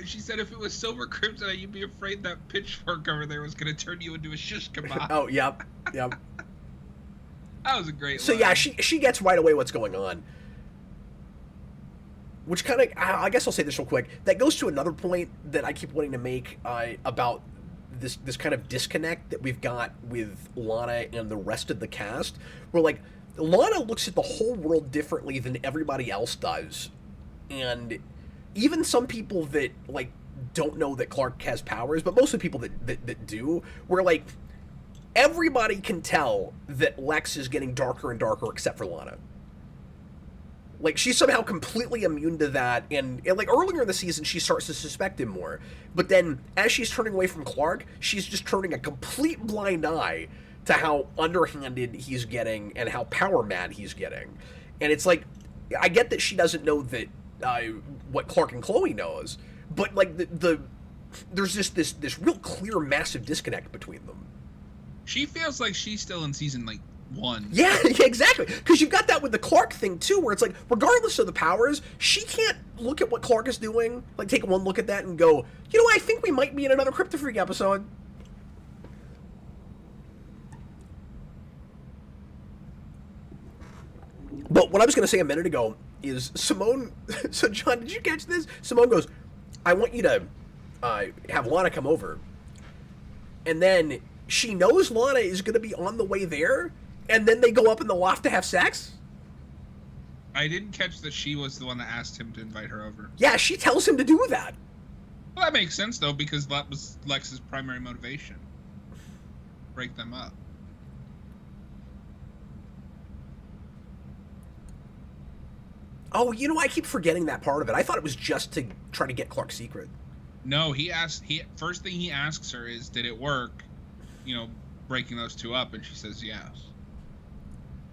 She said if it was silver kryptonite, you'd be afraid that pitchfork over there was going to turn you into a shish kebab. Oh, yep. That was a great So line. yeah, she gets right away what's going on. Which kind of, I guess I'll say this real quick. That goes to another point that I keep wanting to make about this kind of disconnect that we've got with Lana and the rest of the cast. Where, like, Lana looks at the whole world differently than everybody else does. And even some people that, like, don't know that Clark has powers, but most of the people that do, where, like, everybody can tell that Lex is getting darker and darker except for Lana. Like, she's somehow completely immune to that, and like, earlier in the season, she starts to suspect him more. But then, as she's turning away from Clark, she's just turning a complete blind eye to how underhanded he's getting and how power mad he's getting. And it's like, I get that she doesn't know that what Clark and Chloe knows, but, like, there's just this real clear, massive disconnect between them. She feels like she's still in season, like, 1. Yeah, exactly. Because you've got that with the Clark thing, too, where it's like, regardless of the powers, she can't look at what Clark is doing, like, take one look at that and go, you know, I think we might be in another Kryptofreak episode. But what I was going to say a minute ago is Simone... So, John, did you catch this? Simone goes, I want you to have Lana come over. And then she knows Lana is going to be on the way there, and then they go up in the loft to have sex? I didn't catch that she was the one that asked him to invite her over. Yeah, she tells him to do that. Well, that makes sense, though, because that was Lex's primary motivation. Break them up. Oh, you know, I keep forgetting that part of it. I thought it was just to try to get Clark's secret. No, first thing he asks her is, did it work? You know, breaking those two up, and she says yes.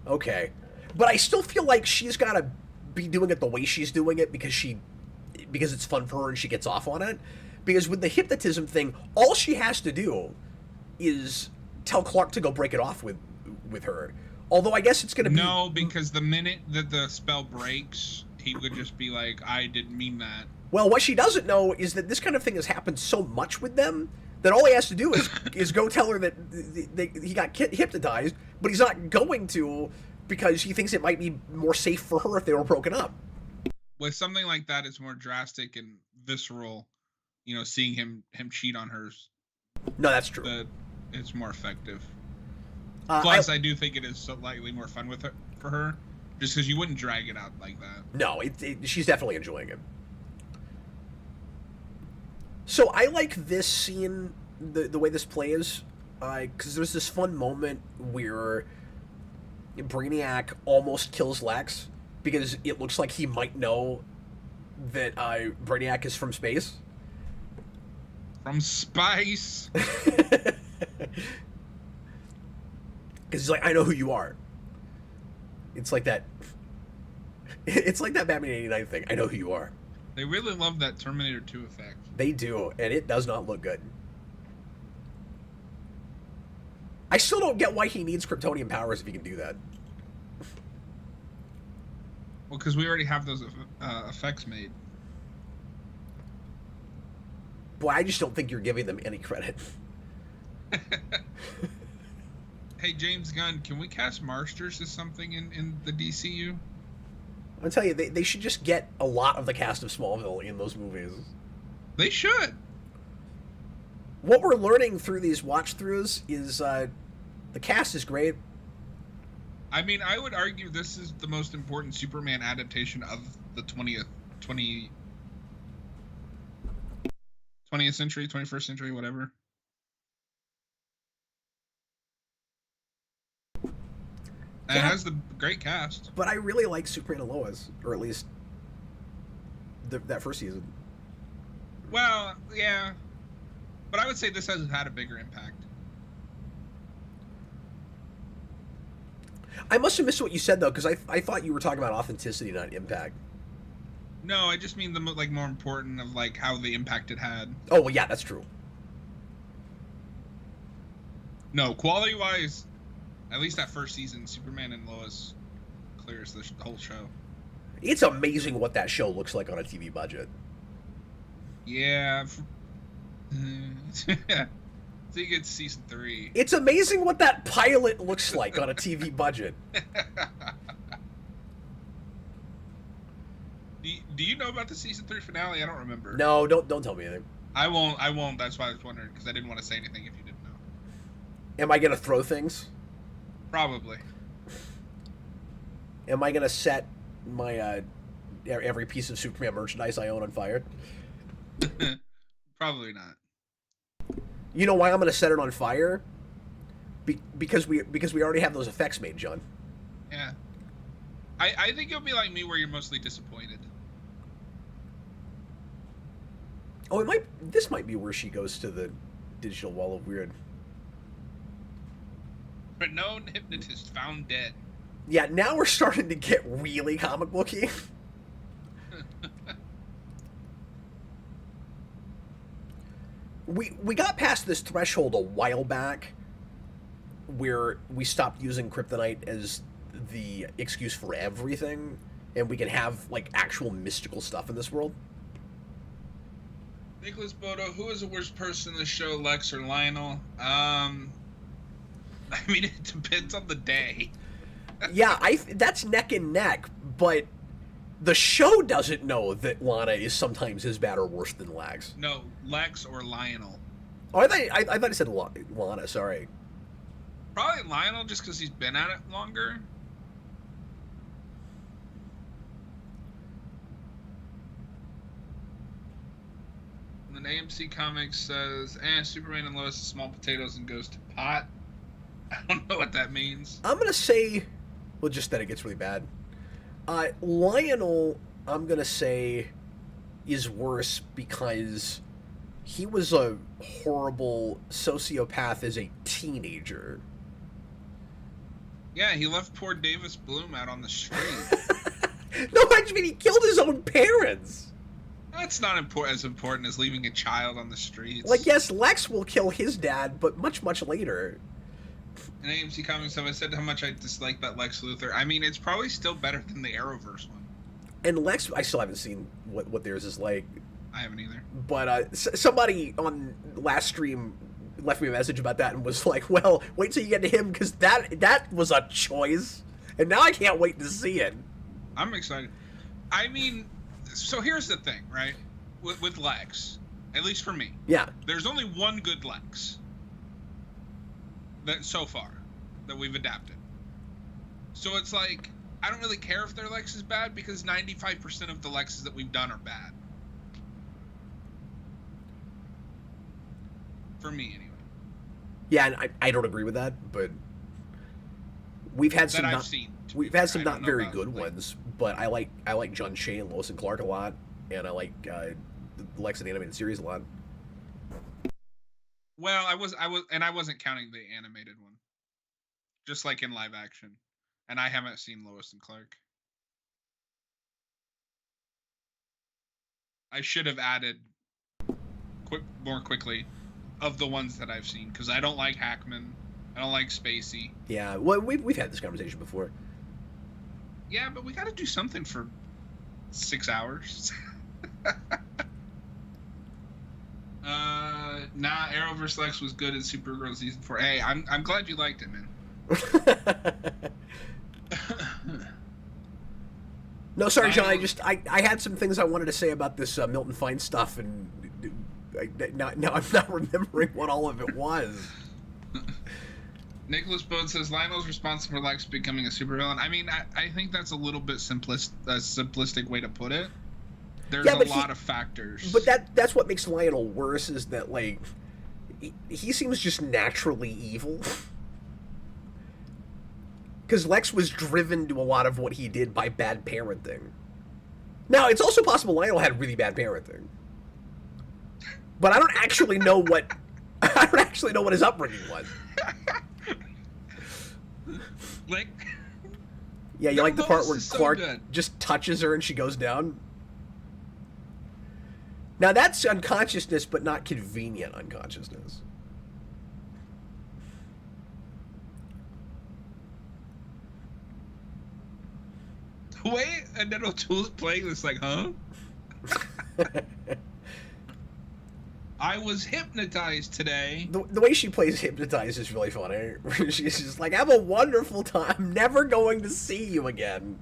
Okay. But I still feel like she's got to be doing it the way she's doing it because it's fun for her and she gets off on it. Because with the hypnotism thing, all she has to do is tell Clark to go break it off with her. Although I guess it's going to be... No, because the minute that the spell breaks, he would just be like, I didn't mean that. Well, what she doesn't know is that this kind of thing has happened so much with them that all he has to do is go tell her that he got hypnotized, but he's not going to because he thinks it might be more safe for her if they were broken up. With something like that, it's more drastic and visceral. You know, seeing him cheat on her. No, that's true. It's more effective. Plus, I do think it is slightly more fun for her, just because you wouldn't drag it out like that. No, she's definitely enjoying it. So I like this scene, the way this plays, because there's this fun moment where Brainiac almost kills Lex because it looks like he might know that Brainiac is from space. From space? Because he's like, I know who you are. It's like that. It's like that Batman '89 thing. I know who you are. They really love that Terminator 2 effect. They do, and it does not look good. I still don't get why he needs Kryptonian powers if he can do that. Well, because we already have those effects made. Boy, I just don't think you're giving them any credit. Hey, James Gunn, can we cast Marsters as something in the DCU? I'll tell you, they should just get a lot of the cast of Smallville in those movies. They should. What we're learning through these watch-throughs is the cast is great. I mean, I would argue this is the most important Superman adaptation of the 20th century, 21st century, whatever. And it has the great cast. But I really like Superman and Lois, or at least that first season. Well, yeah. But I would say this has had a bigger impact. I must have missed what you said, though, because I thought you were talking about authenticity, not impact. No, I just mean the more important of how the impact it had. Oh, well, yeah, that's true. No, quality-wise, at least that first season, Superman and Lois clears the whole show. It's amazing what that show looks like on a TV budget. Yeah. So you get season 3. It's amazing what that pilot looks like on a TV budget. Do you know about the season 3 finale? I don't remember. No, don't tell me anything. I won't. That's why I was wondering, because I didn't want to say anything if you didn't know. Am I gonna throw things? Probably. Am I gonna set my every piece of Superman merchandise I own on fire? Probably not. You know why I'm gonna set it on fire? Because we already have those effects made, John. Yeah. I think you'll be like me, where you're mostly disappointed. Oh, this might be where she goes to the digital wall of weird. Renowned hypnotist found dead. Yeah, now we're starting to get really comic booky. We got past this threshold a while back where we stopped using Kryptonite as the excuse for everything, and we can have actual mystical stuff in this world. Nicholas Bodo, who is the worst person in the show, Lex or Lionel? I mean, it depends on the day. Yeah, that's neck and neck, but the show doesn't know that Lana is sometimes as bad or worse than Lex. No, Lex or Lionel. Oh, I thought I said Lana, sorry. Probably Lionel, just because he's been at it longer. And then AMC Comics says, Superman and Lois is small potatoes and goes to pot. I don't know what that means. I'm going to say, well, just that it gets really bad. Lionel, I'm gonna say, is worse because he was a horrible sociopath as a teenager. Yeah, he left poor Davis Bloom out on the street. No, I mean, he killed his own parents. That's not as important as leaving a child on the streets. Like, yes, Lex will kill his dad, but much, much later. In AMC Comics stuff, I said how much I dislike that Lex Luthor. I mean, it's probably still better than the Arrowverse one. And Lex, I still haven't seen what theirs is like. I haven't either. But somebody on last stream left me a message about that and was like, well, wait till you get to him, because that was a choice. And now I can't wait to see it. I'm excited. I mean, so here's the thing, right? With Lex, at least for me. Yeah. There's only one good Lex that so far that we've adapted. So it's like, I don't really care if their Lex is bad because 95% of the Lexes that we've done are bad. For me, anyway. Yeah, and I don't agree with that, but we've had some we've had some not very good ones. But I like John Shea and Lois and Clark a lot, and I like the Lex in the animated series a lot. Well, I wasn't counting the animated one, just like in live action, and I haven't seen Lois and Clark. I should have added more quickly of the ones that I've seen, because I don't like Hackman, I don't like Spacey. Yeah, well, we've had this conversation before. Yeah, but we got to do something for 6 hours. Nah, Arrowverse Lex was good in Supergirl season 4. Hey, I'm glad you liked it, man. No, sorry, John. I had some things I wanted to say about this Milton Fine stuff, and now I'm not remembering what all of it was. Nicholas Bode says Lionel's responsible for Lex becoming a supervillain. I mean, I think that's a little bit simplistic way to put it. There's a lot of factors. But that's what makes Lionel worse, is that, like, he seems just naturally evil. Because Lex was driven to a lot of what he did by bad parenting. Now, it's also possible Lionel had really bad parenting. But I don't actually know what his upbringing was. Like, yeah, you like the part where Clark just touches her and she goes down? Now that's unconsciousness, but not convenient unconsciousness. The way Annette O'Toole's playing this, like, huh? I was hypnotized today. The way she plays hypnotized is really funny. She's just like, have a wonderful time. I'm never going to see you again.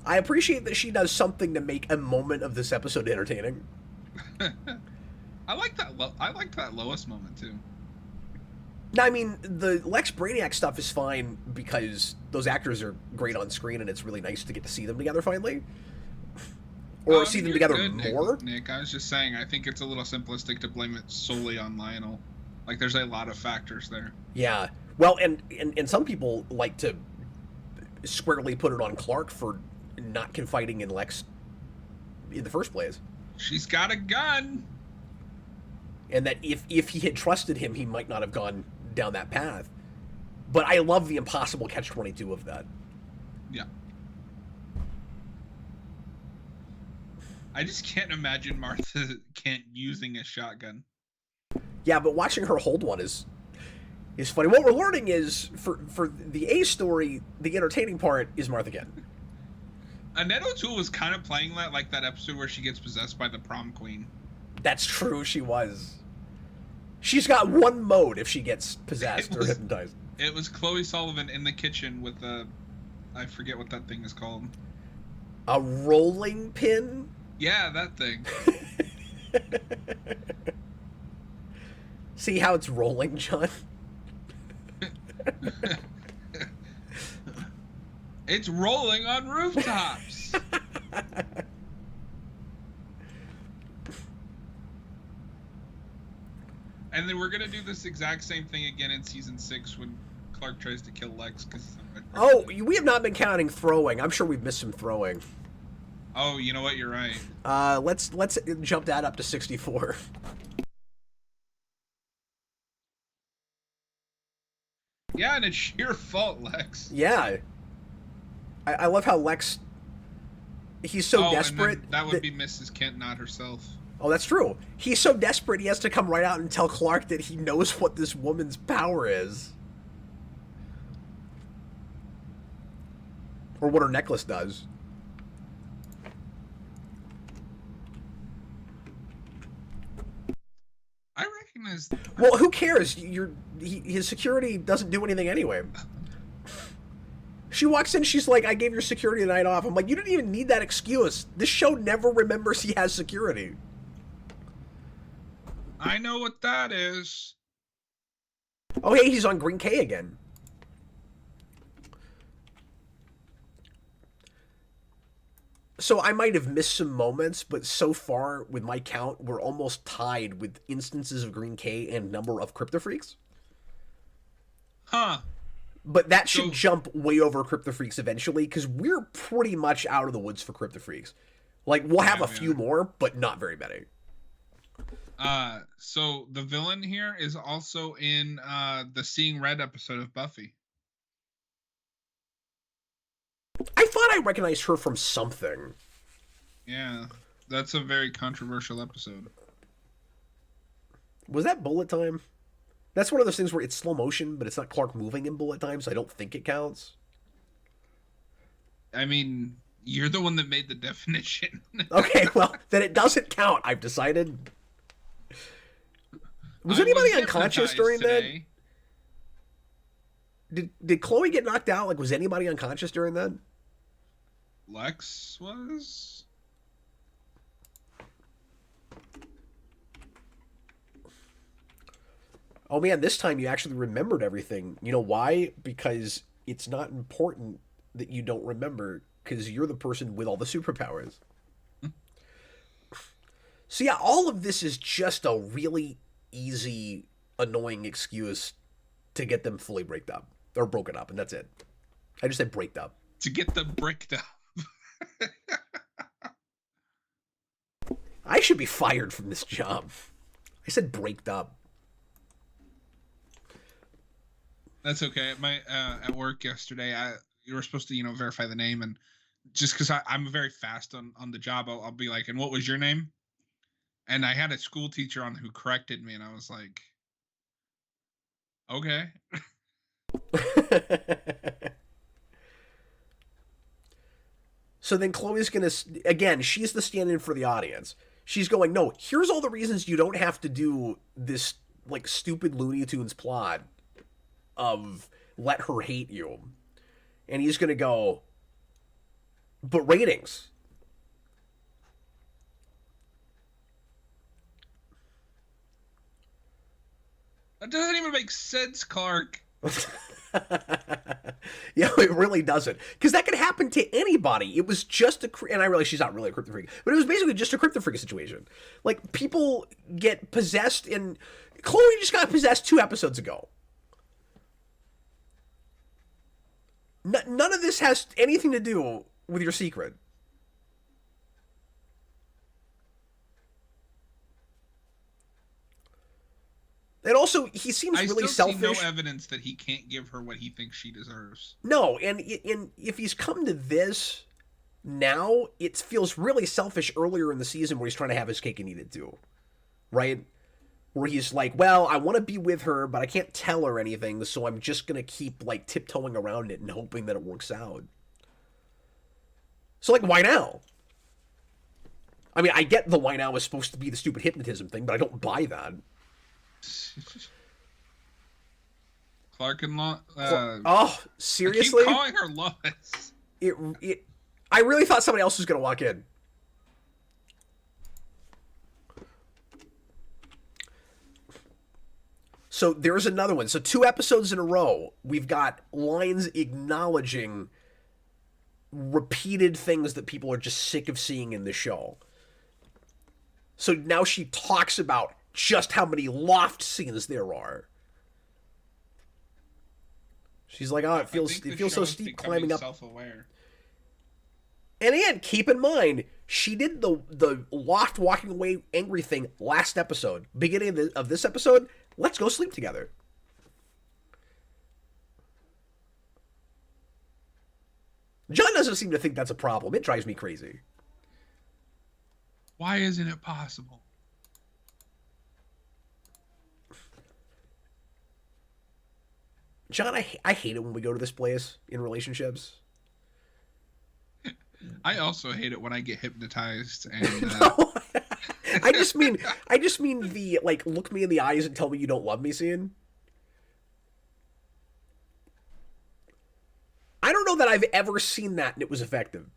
I appreciate that she does something to make a moment of this episode entertaining. I like that Lois moment too. No, I mean, the Lex Brainiac stuff is fine because those actors are great on screen and it's really nice to get to see them together finally. Or see them together more. Nick, I was just saying, I think it's a little simplistic to blame it solely on Lionel. Like, there's a lot of factors there. Yeah. Well, and some people like to squarely put it on Clark for not confiding in Lex in the first place. She's got a gun! And that if he had trusted him, he might not have gone down that path. But I love the impossible catch-22 of that. Yeah. I just can't imagine Martha Kent using a shotgun. Yeah, but watching her hold one is funny. What we're learning is, for the A story, the entertaining part is Martha Kent. Annette O'Toole was kind of playing that, like that episode where she gets possessed by the prom queen. That's true, she was. She's got one mode if she gets possessed or hypnotized. It was Chloe Sullivan in the kitchen with the... I forget what that thing is called. A rolling pin? Yeah, that thing. See how it's rolling, John? It's rolling on rooftops. And then we're going to do this exact same thing again in season 6 when Clark tries to kill Lex because. Oh, we have not been counting throwing. I'm sure we've missed some throwing. Oh, you know what? You're right. Let's jump that up to 64. Yeah, and it's your fault, Lex. Yeah. I love how Lex. He's so desperate. And that would be Mrs. Kent, not herself. Oh, that's true. He's so desperate he has to come right out and tell Clark that he knows what this woman's power is. Or what her necklace does. I recognize that. Well, who cares? His security doesn't do anything anyway. She walks in, she's like, I gave your security the night off. I'm like, you didn't even need that excuse. This show never remembers he has security. I know what that is. Oh, hey, he's on Green K again. So I might have missed some moments, but so far, with my count, we're almost tied with instances of Green K and number of Kryptofreaks. Huh. But that should jump way over Kryptofreaks eventually, because we're pretty much out of the woods for Kryptofreaks. Like, we'll have a few more, but not very many. So the villain here is also in the Seeing Red episode of Buffy. I thought I recognized her from something. Yeah, that's a very controversial episode. Was that Bullet Time? That's one of those things where it's slow motion, but it's not Clark moving in Bullet Time, so I don't think it counts. I mean, you're the one that made the definition. Okay, well, then it doesn't count, I've decided. Was anybody unconscious during that? Did Chloe get knocked out? Like, was anybody unconscious during that? Lex was? Oh man, this time you actually remembered everything. You know why? Because it's not important that you don't remember, because you're the person with all the superpowers. So yeah, all of this is just a really easy, annoying excuse to get them fully broken up. Or broken up, and that's it. I just said breaked up. To get them bricked up. I should be fired from this job. I said breaked up. That's okay. At work yesterday, you were supposed to verify the name, and just because I'm very fast on the job, I'll be like, and what was your name? And I had a school teacher on who corrected me, and I was like, okay. So then Chloe's gonna, again, she's the stand-in for the audience. She's going, no, here's all the reasons you don't have to do this, like, stupid Looney Tunes plot of let her hate you. And he's gonna go, but ratings. That doesn't even make sense, Clark. Yeah, it really doesn't. Because that could happen to anybody. It was just and I realize she's not really a Kryptofreak, but it was basically just a Kryptofreak situation. Like, people get possessed, and Chloe just got possessed 2 episodes ago. None of this has anything to do with your secret. And also, he seems really selfish. I still see no evidence that he can't give her what he thinks she deserves. No, and if he's come to this now, it feels really selfish earlier in the season where he's trying to have his cake and eat it too. Right? Where he's like, well, I want to be with her, but I can't tell her anything, so I'm just going to keep, like, tiptoeing around it and hoping that it works out. So, like, why now? I mean, I get the why now is supposed to be the stupid hypnotism thing, but I don't buy that. Clark and Lois. Oh, seriously? I keep calling her Lois. I really thought somebody else was going to walk in. So there's another one. So 2 episodes in a row, we've got lines acknowledging repeated things that people are just sick of seeing in the show. So now she talks about just how many loft scenes there are. She's like, oh, it feels so steep climbing up. Self-aware. And keep in mind, she did the loft walking away angry thing last episode. Beginning of this episode, let's go sleep together. John doesn't seem to think that's a problem. It drives me crazy. Why isn't it possible? John, I hate it when we go to this place in relationships. I also hate it when I get hypnotized and No, I just mean the like look me in the eyes and tell me you don't love me scene. I don't know that I've ever seen that and it was effective.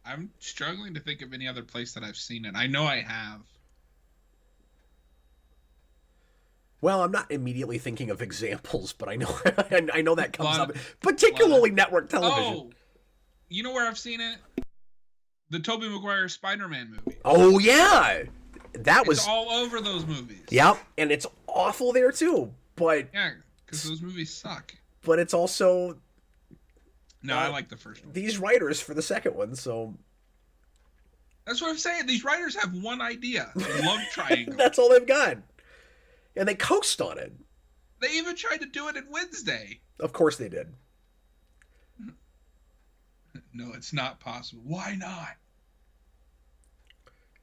I'm struggling to think of any other place that I've seen it. I know I have. Well, I'm not immediately thinking of examples, but I know I know that comes up, particularly network television. Oh, you know where I've seen it? The Tobey Maguire Spider-Man movie. Oh yeah, It's all over those movies. Yep, and it's awful there too. But yeah, because those movies suck. But it's also no, I like the first one. These writers for the second one, so that's what I'm saying. These writers have one idea: love triangle. That's all they've got. And they coasted on it. They even tried to do it in Wednesday. Of course they did. No, it's not possible. Why not?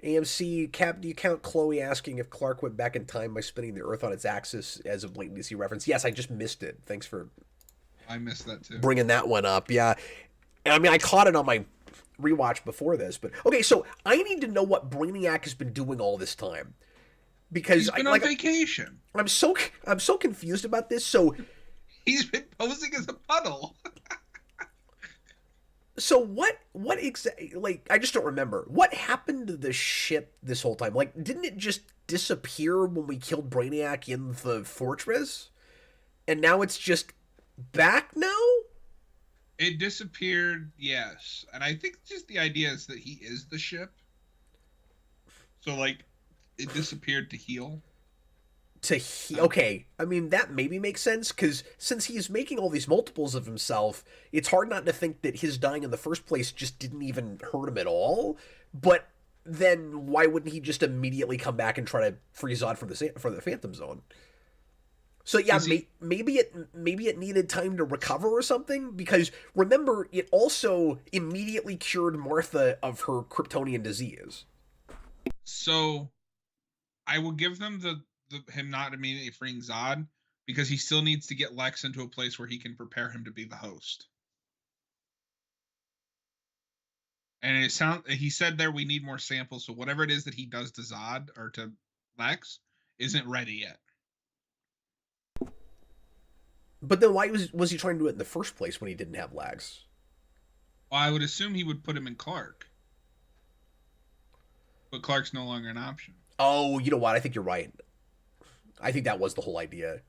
AMC, Cap, do you count Chloe asking if Clark went back in time by spinning the Earth on its axis as a blatant DC reference? Yes, I just missed it. Thanks for I missed that too. Bringing that one up, yeah. And I mean, I caught it on my rewatch before this, but okay, so I need to know what Brainiac has been doing all this time. Because he's been on vacation. I'm so confused about this. So he's been posing as a puddle. So what exactly? Like, I just don't remember what happened to the ship this whole time. Like, didn't it just disappear when we killed Brainiac in the fortress, and now it's just back now? It disappeared, yes, and I think just the idea is that he is the ship. So like. It disappeared to heal. Okay, I mean, that maybe makes sense, because since he's making all these multiples of himself, it's hard not to think that his dying in the first place just didn't even hurt him at all. But then why wouldn't he just immediately come back and try to freeze Zod for the Phantom Zone? So yeah, maybe it needed time to recover or something, because remember, it also immediately cured Martha of her Kryptonian disease. So I will give them him not immediately freeing Zod, because he still needs to get Lex into a place where he can prepare him to be the host. And he said there we need more samples, so whatever it is that he does to Zod or to Lex isn't ready yet. But then why was he trying to do it in the first place when he didn't have Lex? Well, I would assume he would put him in Clark. But Clark's no longer an option. Oh, you know what? I think you're right. I think that was the whole idea.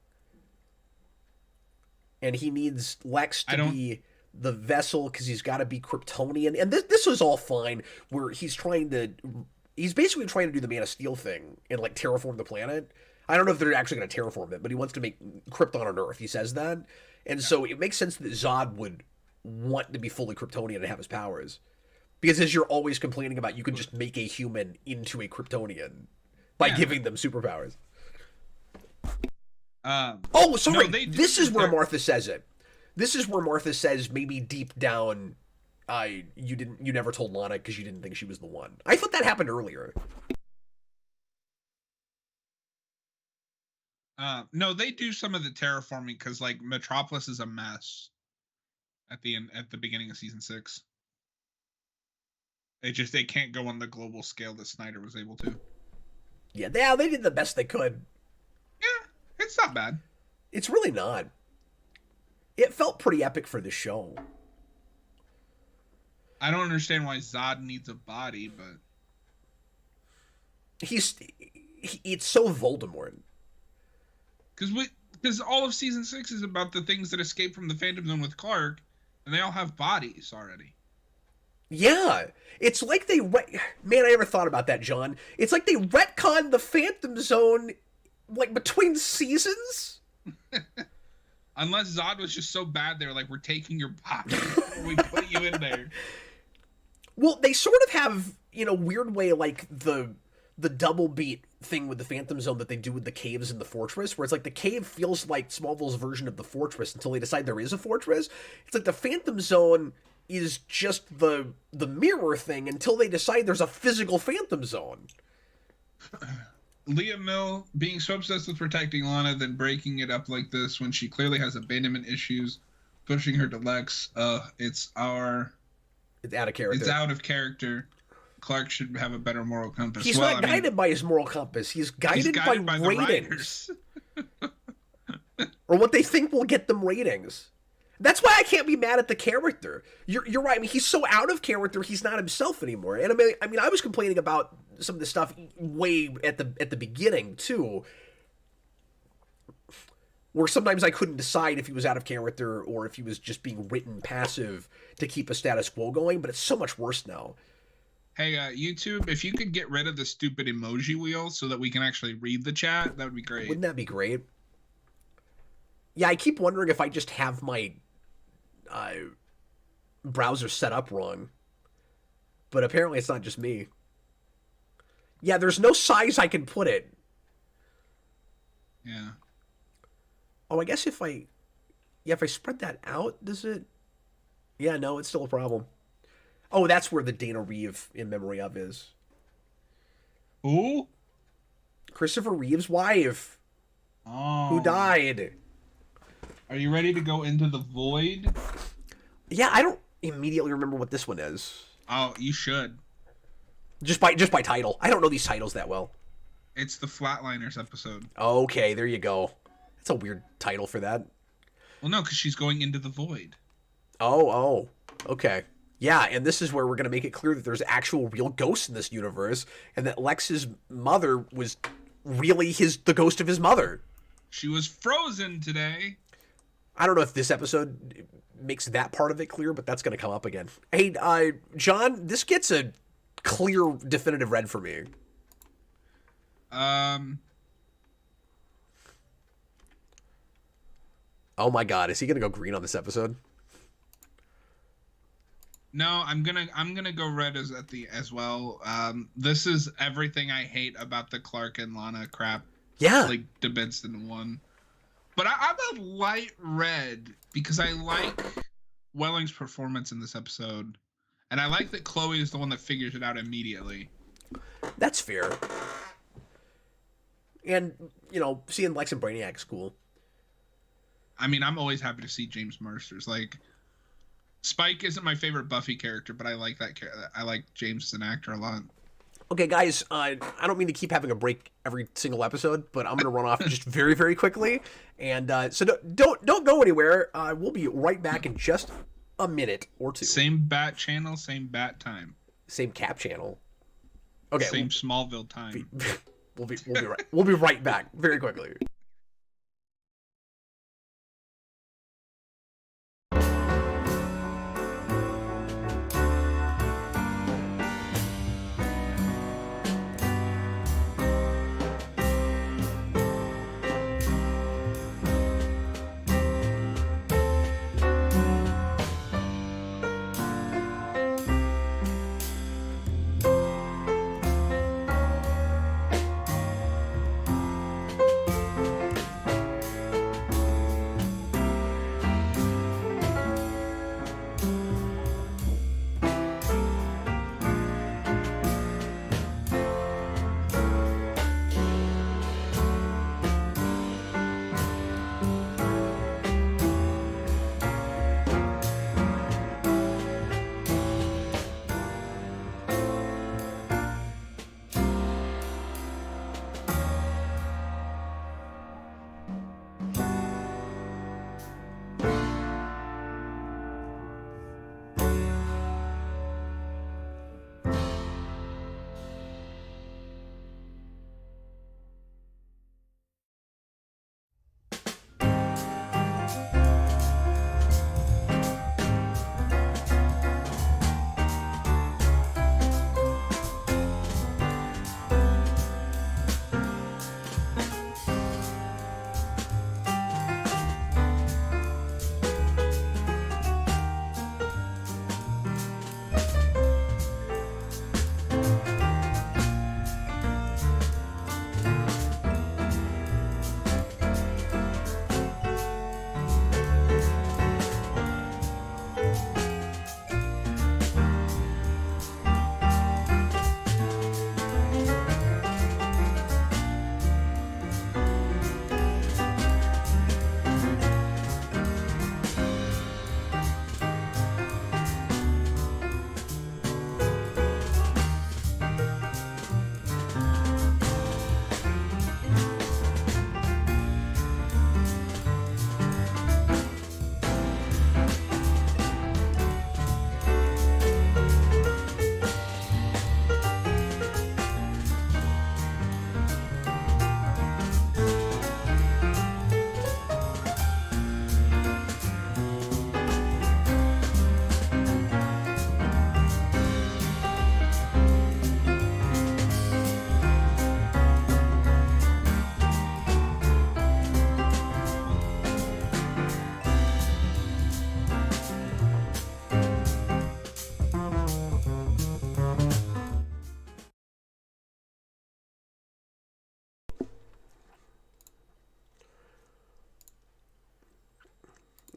And he needs Lex to be the vessel because he's got to be Kryptonian. And this was all fine, where he's basically trying to do the Man of Steel thing and like terraform the planet. I don't know if they're actually going to terraform it, but he wants to make Krypton on Earth. He says that. And so it makes sense that Zod would want to be fully Kryptonian and have his powers. Because as you're always complaining about, you can just make a human into a Kryptonian by giving them superpowers. Oh, sorry. No, this is where Martha says it. This is where Martha says maybe deep down, you never told Lana because you didn't think she was the one. I thought that happened earlier. No, they do some of the terraforming because like Metropolis is a mess at the beginning of season 6. They can't go on the global scale that Snyder was able to. Yeah, they did the best they could. Yeah, it's not bad. It's really not. It felt pretty epic for the show. I don't understand why Zod needs a body, but it's so Voldemort. Because all of season 6 is about the things that escape from the Phantom Zone with Clark, and they all have bodies already. Yeah, it's like man, I never thought about that, John. It's like they retconned the Phantom Zone like between seasons. Unless Zod was just so bad, they were like, we're taking your body before we put you in there. Well, they sort of have, in a weird way, like the double beat thing with the Phantom Zone that they do with the caves in the fortress, where it's like the cave feels like Smallville's version of the fortress until they decide there is a fortress. It's like the Phantom Zone is just the mirror thing until they decide there's a physical Phantom Zone. Leah Mill being so obsessed with protecting Lana, then breaking it up like this when she clearly has abandonment issues, pushing her to Lex. It's out of character. It's out of character. Clark should have a better moral compass. He's not guided by his moral compass. He's guided by ratings. Or what they think will get them ratings. That's why I can't be mad at the character. You're right. I mean, he's so out of character, he's not himself anymore. And I mean, I was complaining about some of the stuff way at the beginning too, where sometimes I couldn't decide if he was out of character or if he was just being written passive to keep a status quo going. But it's so much worse now. Hey, YouTube, if you could get rid of the stupid emoji wheel so that we can actually read the chat, that would be great. Wouldn't that be great? Yeah, I keep wondering if I just have my browser set up wrong. But apparently it's not just me. Yeah, there's no size I can put it. Yeah. Oh, I guess if I spread that out, does it? Yeah, no, it's still a problem. Oh, that's where the Dana Reeve in memory of is. Who? Christopher Reeve's wife. Oh. Who died. Are you ready to go into the void? Yeah, I don't immediately remember what this one is. Oh, you should. Just by title. I don't know these titles that well. It's the Flatliners episode. Okay, there you go. That's a weird title for that. Well, no, because she's going into the void. Oh, okay. Yeah, and this is where we're going to make it clear that there's actual real ghosts in this universe, and that Lex's mother was really the ghost of his mother. She was frozen today. I don't know if this episode makes that part of it clear, but that's going to come up again. Hey, John, this gets a clear, definitive red for me. Oh my God, is he going to go green on this episode? No, I'm gonna go red as well. This is everything I hate about the Clark and Lana crap. Yeah, like debates in one. But I'm a light red because I like Welling's performance in this episode, and I like that Chloe is the one that figures it out immediately. That's fair. And seeing Lex and Brainiac is cool. I mean, I'm always happy to see James Marsters. Like, Spike isn't my favorite Buffy character, but I like that. I like James as an actor a lot. Okay, guys, I don't mean to keep having a break every single episode, but I'm gonna run off just very, very quickly, and so don't go anywhere. We'll be right back in just a minute or two. Same bat channel, same bat time. Same cap channel. Okay. Same Smallville time. We'll be right back very quickly.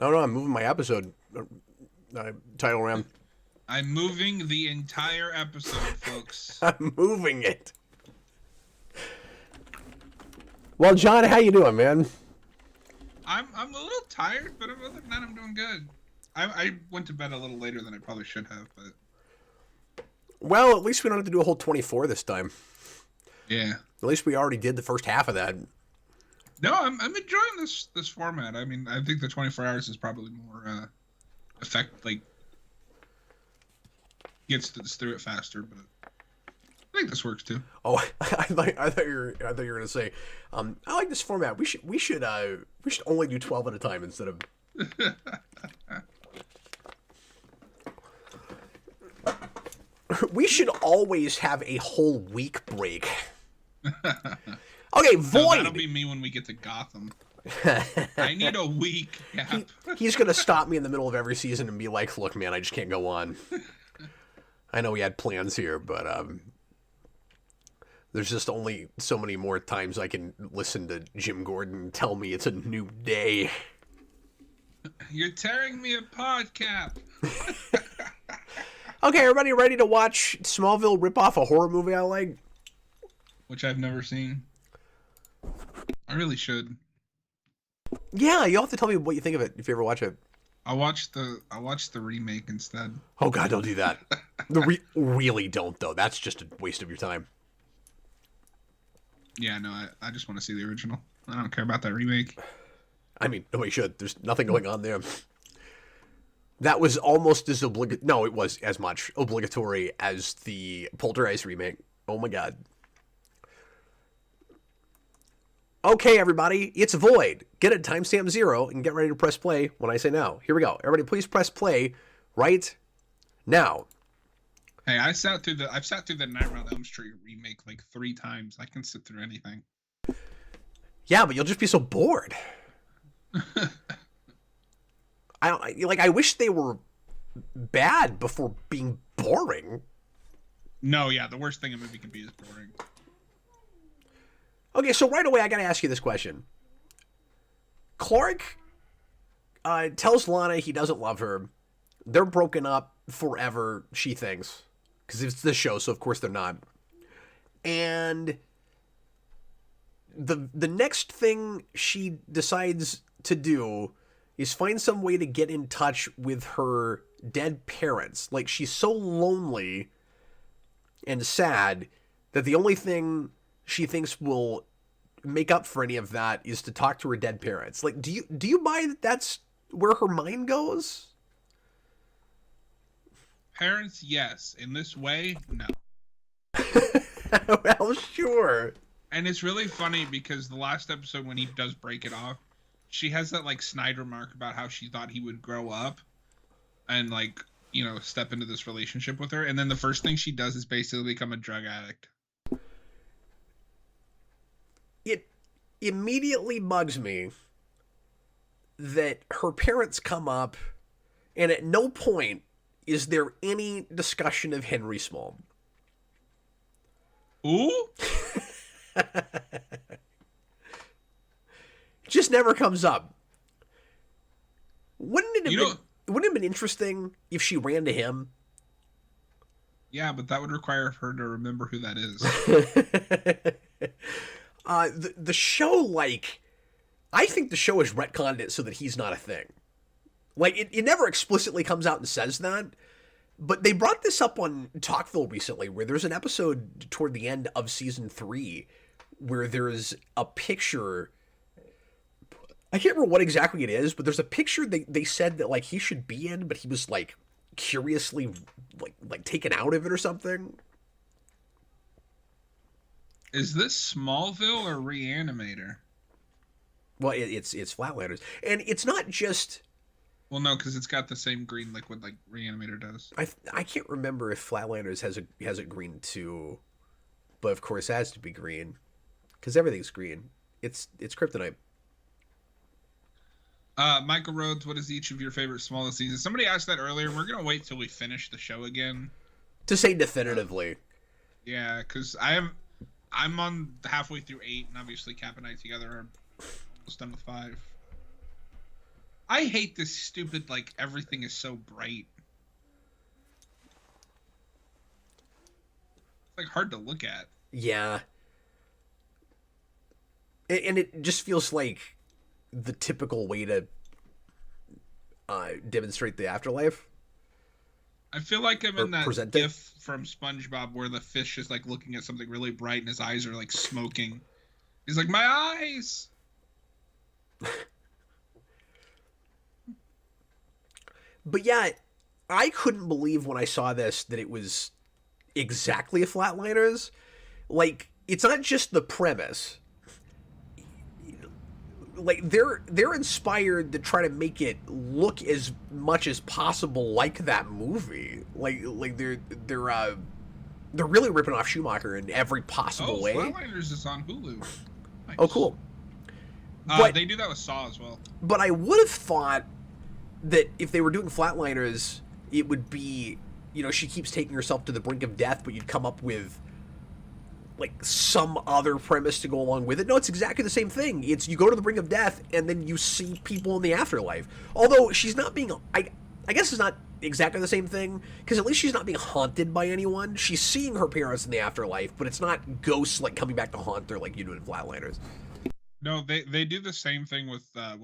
I don't know. I'm moving my episode title around. I'm moving the entire episode, folks. I'm moving it. Well, John, how you doing, man? I'm a little tired, but other than that, I'm doing good. I went to bed a little later than I probably should have, but... Well, at least we don't have to do a whole 24 this time. Yeah. At least we already did the first half of that. No, I'm enjoying this format. I mean, I think the 24 hours is probably more gets us through it faster, but I think this works too. Oh, I thought you were gonna say, I like this format. We should only do 12 at a time instead of. We should always have a whole week break. Okay, Void. No, that'll be me when we get to Gotham. I need a week gap. He's gonna stop me in the middle of every season and be like, "Look, man, I just can't go on. I know we had plans here, but there's just only so many more times I can listen to Jim Gordon tell me it's a new day." You're tearing me apart, Cap. Okay, everybody ready to watch Smallville rip off a horror movie I like? Which I've never seen. I really should. Yeah, you'll have to tell me what you think of it if you ever watch it. I'll watch the remake instead. Oh God, don't do that. Really don't though. That's just a waste of your time. Yeah, no, I just want to see the original. I don't care about that remake. I mean, nobody should. There's nothing going on there. That was almost as No, it was as much obligatory as the Poltergeist remake. Oh my God. Okay, everybody, it's Void. Get it timestamp 0 and get ready to press play when I say now. Here we go. Everybody, please press play right now. Hey, I've sat through the Nightmare on Elm Street remake like 3 times. I can sit through anything. Yeah, but you'll just be so bored. I wish they were bad before being boring. No, yeah, the worst thing a movie can be is boring. Okay, so right away I gotta ask you this question. Clark tells Lana he doesn't love her. They're broken up forever, she thinks. Because it's this show, so of course they're not. And the next thing she decides to do is find some way to get in touch with her dead parents. Like, she's so lonely and sad that the only thing she thinks will make up for any of that is to talk to her dead parents. Like, do you buy that that's where her mind goes? Parents, yes. In this way, no. Well, sure. And it's really funny because the last episode when he does break it off, she has that like snide remark about how she thought he would grow up and like, you know, step into this relationship with her. And then the first thing she does is basically become a drug addict. It immediately bugs me that her parents come up and at no point is there any discussion of Henry Small. Ooh? Just never comes up. Wouldn't it have been interesting if she ran to him? Yeah, but that would require her to remember who that is. The show, like, I think the show has retconned it so that he's not a thing. Like, it never explicitly comes out and says that, but they brought this up on Talkville recently, where there's an episode toward the end of season 3 where there's a picture. I can't remember what exactly it is, but there's a picture they said that, like, he should be in, but he was, like, curiously, like taken out of it or something. Is this Smallville or Reanimator? Well, it's Flatlanders, and it's not just. Well, no, because it's got the same green liquid like Reanimator does. I can't remember if Flatlanders has a green too, but of course it has to be green, because everything's green. It's Kryptonite. Michael Rhodes, what is each of your favorite Smallville seasons? Somebody asked that earlier. We're gonna wait till we finish the show again To say definitively. Yeah, because I'm on halfway through 8, and obviously Cap and I together are almost done with 5. I hate this stupid, like, everything is so bright. It's, like, hard to look at. Yeah. And it just feels like the typical way to demonstrate the afterlife. I feel like I'm in that present gif from SpongeBob where the fish is, like, looking at something really bright and his eyes are, like, smoking. He's like, my eyes! But yeah, I couldn't believe when I saw this that it was exactly a Flatliners. Like, it's not just the premise. Like, they're inspired to try to make it look as much as possible like that movie. Like they're really ripping off Schumacher in every possible way. Flatliners is on Hulu. Nice. Oh, cool. But they do that with Saw as well. But I would have thought that if they were doing Flatliners, it would be, you know, she keeps taking herself to the brink of death, but you'd come up with like some other premise to go along with it. No, it's exactly the same thing. It's you go to the brink of death and then you see people in the afterlife. Although she's not being, I guess it's not exactly the same thing, because at least she's not being haunted by anyone. She's seeing her parents in the afterlife, but it's not ghosts like coming back to haunt her like you do in Flatliners. No, they do the same thing with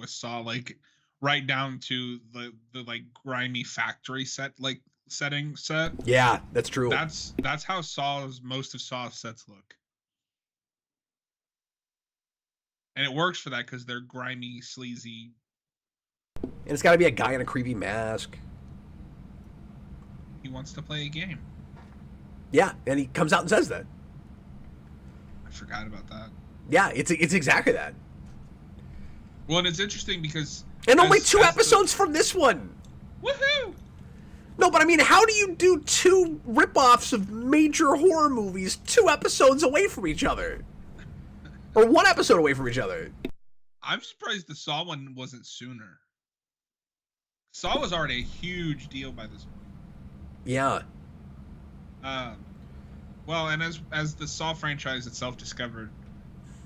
Saw, like right down to the like grimy factory setting set. Yeah, that's true. That's how most of Saw's sets look. And it works for that because they're grimy, sleazy. And it's got to be a guy in a creepy mask. He wants to play a game. Yeah, and he comes out and says that. I forgot about that. Yeah, it's exactly that. Well, and it's interesting because... And only 2 episodes from this one! Woohoo! No, but I mean, how do you do 2 rip-offs of major horror movies 2 episodes away from each other? Or 1 episode away from each other? I'm surprised the Saw one wasn't sooner. Saw was already a huge deal by this point. Yeah. Well, and as the Saw franchise itself discovered,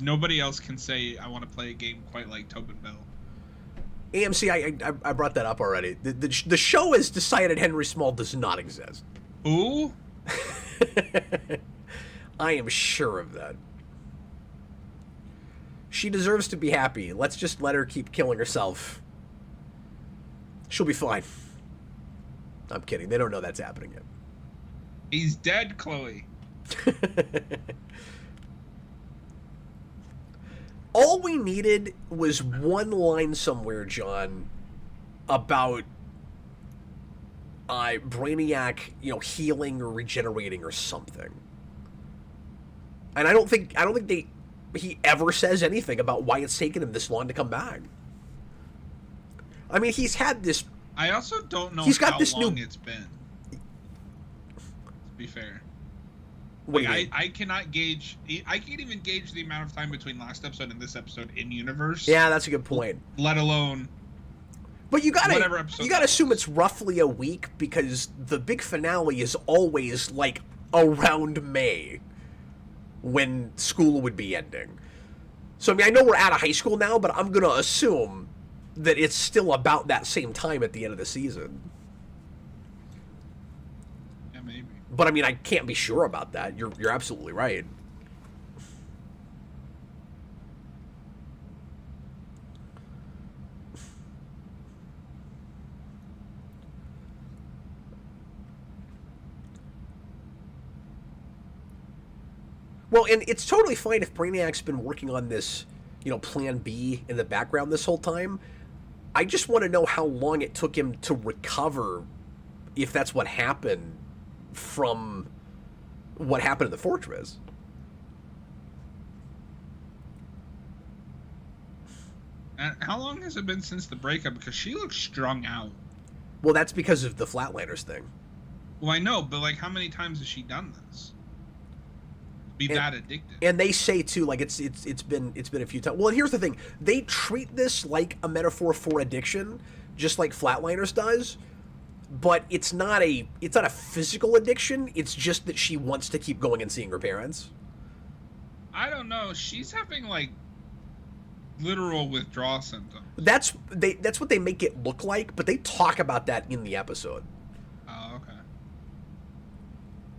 nobody else can say, I want to play a game quite like Tobin Bell. AMC, I brought that up already. The show has decided Henry Small does not exist. Ooh? I am sure of that. She deserves to be happy. Let's just let her keep killing herself. She'll be fine. I'm kidding. They don't know that's happening yet. He's dead, Chloe. All we needed was one line somewhere, John, about Brainiac, you know, healing or regenerating or something. And I don't think he ever says anything about why it's taken him this long to come back. I mean, he's had this. I also don't know how long it's been. To be fair. Like, I cannot gauge. I can't even gauge the amount of time between last episode and this episode in universe. Yeah, that's a good point. Let alone. But you gotta assume it's roughly a week, because the big finale is always like around May, when school would be ending. So I mean, I know we're out of high school now, but I'm gonna assume that it's still about that same time at the end of the season. Maybe. But I mean, I can't be sure about that. You're absolutely right. Well, and it's totally fine if Brainiac's been working on this, you know, Plan B in the background this whole time. I just want to know how long it took him to recover, if that's what happened, from what happened in the fortress. And how long has it been since the breakup? Because she looks strung out. Well, that's because of the Flatliners thing. Well, I know, but like, how many times has she done this? That addicted. And they say too, like it's been a few times. Well, and here's the thing: they treat this like a metaphor for addiction, just like Flatliners does. But it's not a physical addiction. It's just that she wants to keep going and seeing her parents. I don't know. She's having like literal withdrawal symptoms. That's what they make it look like, but they talk about that in the episode. Oh, okay.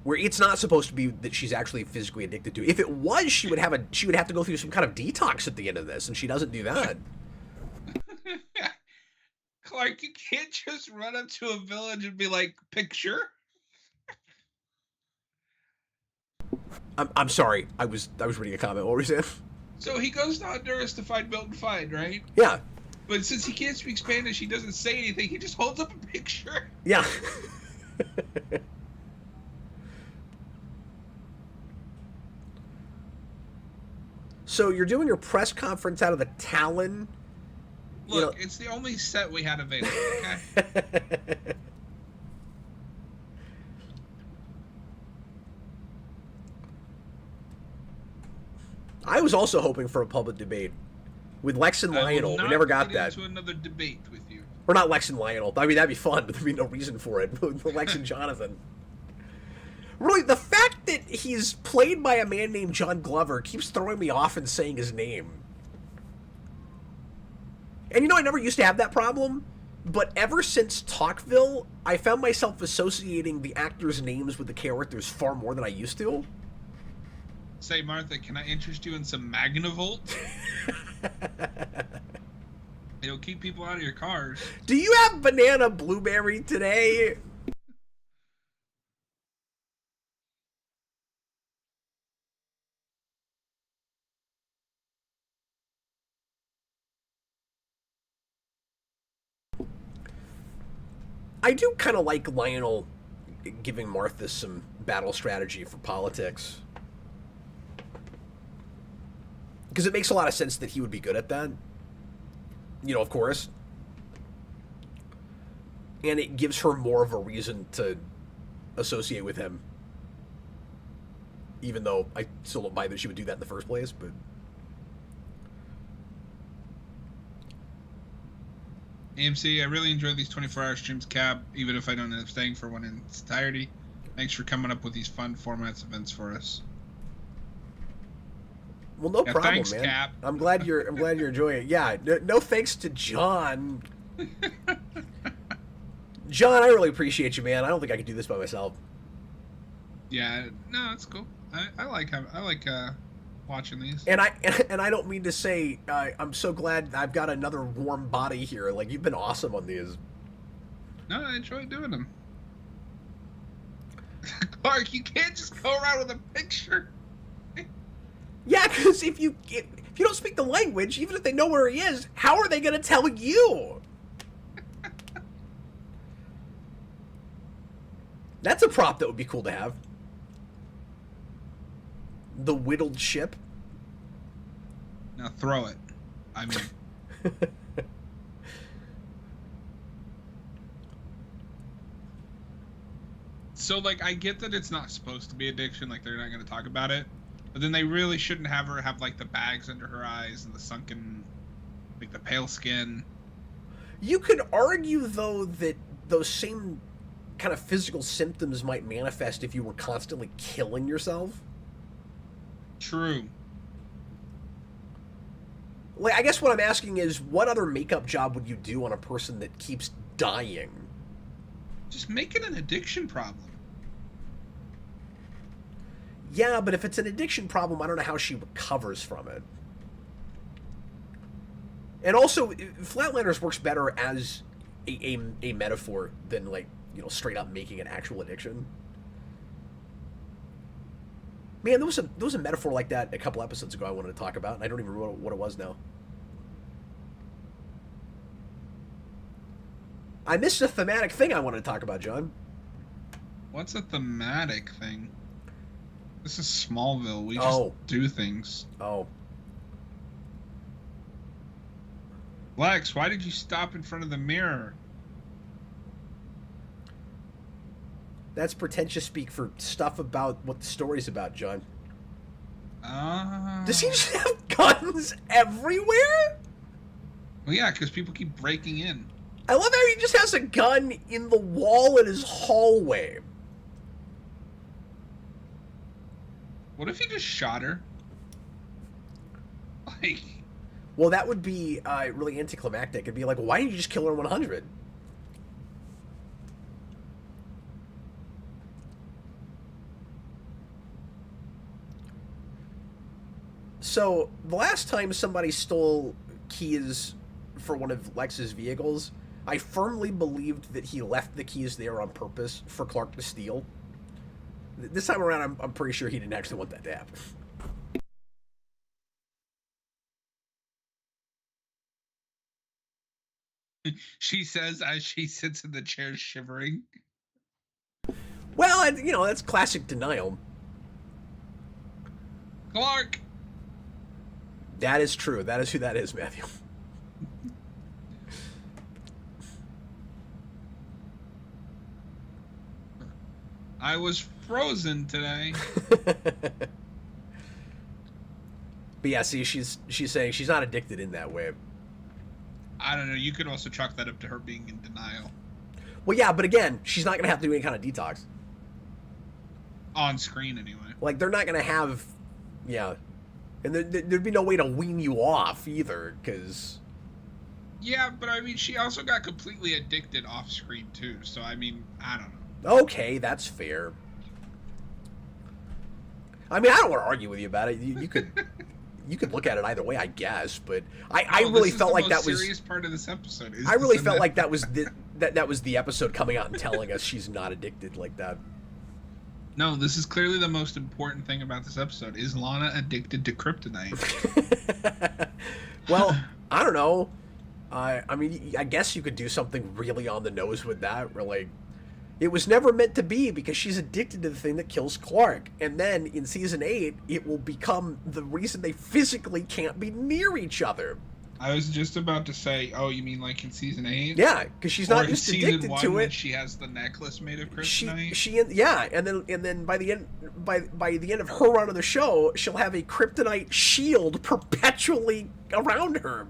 Where it's not supposed to be that she's actually physically addicted to. If it was, she would have to go through some kind of detox at the end of this, and she doesn't do that. Clark, you can't just run up to a village and be like, picture. I'm sorry. I was reading a comment. What were you saying? So he goes to Honduras to find Milton Fine, right? Yeah. But since he can't speak Spanish, he doesn't say anything. He just holds up a picture. Yeah. So you're doing your press conference out of the Talon. Look, it's the only set we had available, okay? I was also hoping for a public debate with Lex and Lionel. We never got that. Into another debate with you. Or not Lex and Lionel. I mean, that'd be fun, but there'd be no reason for it. Lex and Jonathan. Really, the fact that he's played by a man named John Glover keeps throwing me off and saying his name. And I never used to have that problem, but ever since Talkville, I found myself associating the actors' names with the characters far more than I used to. Say, Martha, can I interest you in some Magnavolt? It'll keep people out of your cars. Do you have banana blueberry today? I do kind of like Lionel giving Martha some battle strategy for politics. Because it makes a lot of sense that he would be good at that. Of course. And it gives her more of a reason to associate with him. Even though I still don't buy that she would do that in the first place, but... AMC, I really enjoy these 24-hour streams, Cap, even if I don't end up staying for one in its entirety. Thanks for coming up with these fun formats events for us. Well, no problem, thanks, man. Cap. I'm glad you're enjoying it. Yeah, no thanks to John. John, I really appreciate you, man. I don't think I could do this by myself. Yeah, no, it's cool. I like watching these. And I don't mean to say I'm so glad I've got another warm body here. Like, you've been awesome on these. No, I enjoy doing them. Clark, you can't just go around with a picture. Yeah, because if you don't speak the language, even if they know where he is, how are they going to tell you? That's a prop that would be cool to have. The whittled ship. Now throw it. I mean... So, like, I get that it's not supposed to be addiction, like, they're not going to talk about it. But then they really shouldn't have her have, like, the bags under her eyes and the sunken, like, the pale skin. You could argue, though, that those same kind of physical symptoms might manifest if you were constantly killing yourself. True. Like, I guess what I'm asking is, what other makeup job would you do on a person that keeps dying? Just make it an addiction problem. Yeah, but if it's an addiction problem, I don't know how she recovers from it. And also, Flatlanders works better as a metaphor than, like, straight up making an actual addiction. Man, there was a metaphor like that a couple episodes ago I wanted to talk about, and I don't even remember what it was now. I missed a thematic thing I wanted to talk about, John. What's a thematic thing? This is Smallville. We just do things. Oh. Lex, why did you stop in front of the mirror? That's pretentious speak for stuff about what the story's about, John. Does he just have guns everywhere? Well, yeah, because people keep breaking in. I love how he just has a gun in the wall in his hallway. What if he just shot her? Like... Well, that would be really anticlimactic. It'd be like, why didn't you just kill her in 100? So, the last time somebody stole keys for one of Lex's vehicles, I firmly believed that he left the keys there on purpose for Clark to steal. This time around, I'm pretty sure he didn't actually want that to happen. She says as she sits in the chair shivering. Well, that's classic denial. Clark! That is true. That is who that is, Matthew. I was frozen today. But yeah, see, she's saying she's not addicted in that way. I don't know. You could also chalk that up to her being in denial. Well, yeah, but again, she's not going to have to do any kind of detox. On screen, anyway. Like, they're not going to have... Yeah. And there'd be no way to wean you off, either, because... Yeah, but I mean, she also got completely addicted off screen, too. So, I mean, I don't know. Okay, that's fair. I mean, I don't want to argue with you about it. You could... You could look at it either way, I guess, but I really felt like that was the serious part of this episode. I really felt like that was that was the episode coming out and telling us she's not addicted like that. No, this is clearly the most important thing about this episode. Is Lana addicted to kryptonite? Well, I don't know. I mean, I guess you could do something really on the nose with that. Where, like, it was never meant to be because she's addicted to the thing that kills Clark. And then in season 8, it will become the reason they physically can't be near each other. I was just about to say, oh, you mean like in season 8? Yeah, because she's not just addicted to when it. She has the necklace made of kryptonite. Yeah, and then by the end of her run of the show, she'll have a kryptonite shield perpetually around her.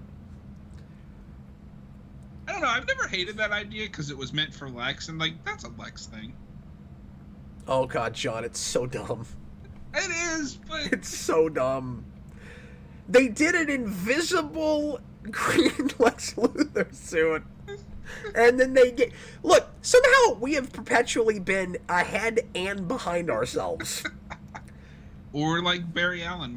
I don't know. I've never hated that idea because it was meant for Lex, and like that's a Lex thing. Oh God, John, it's so dumb. It is, but it's so dumb. They did an invisible green Lex Luthor suit, and then look. Somehow we have perpetually been ahead and behind ourselves. Or like Barry Allen,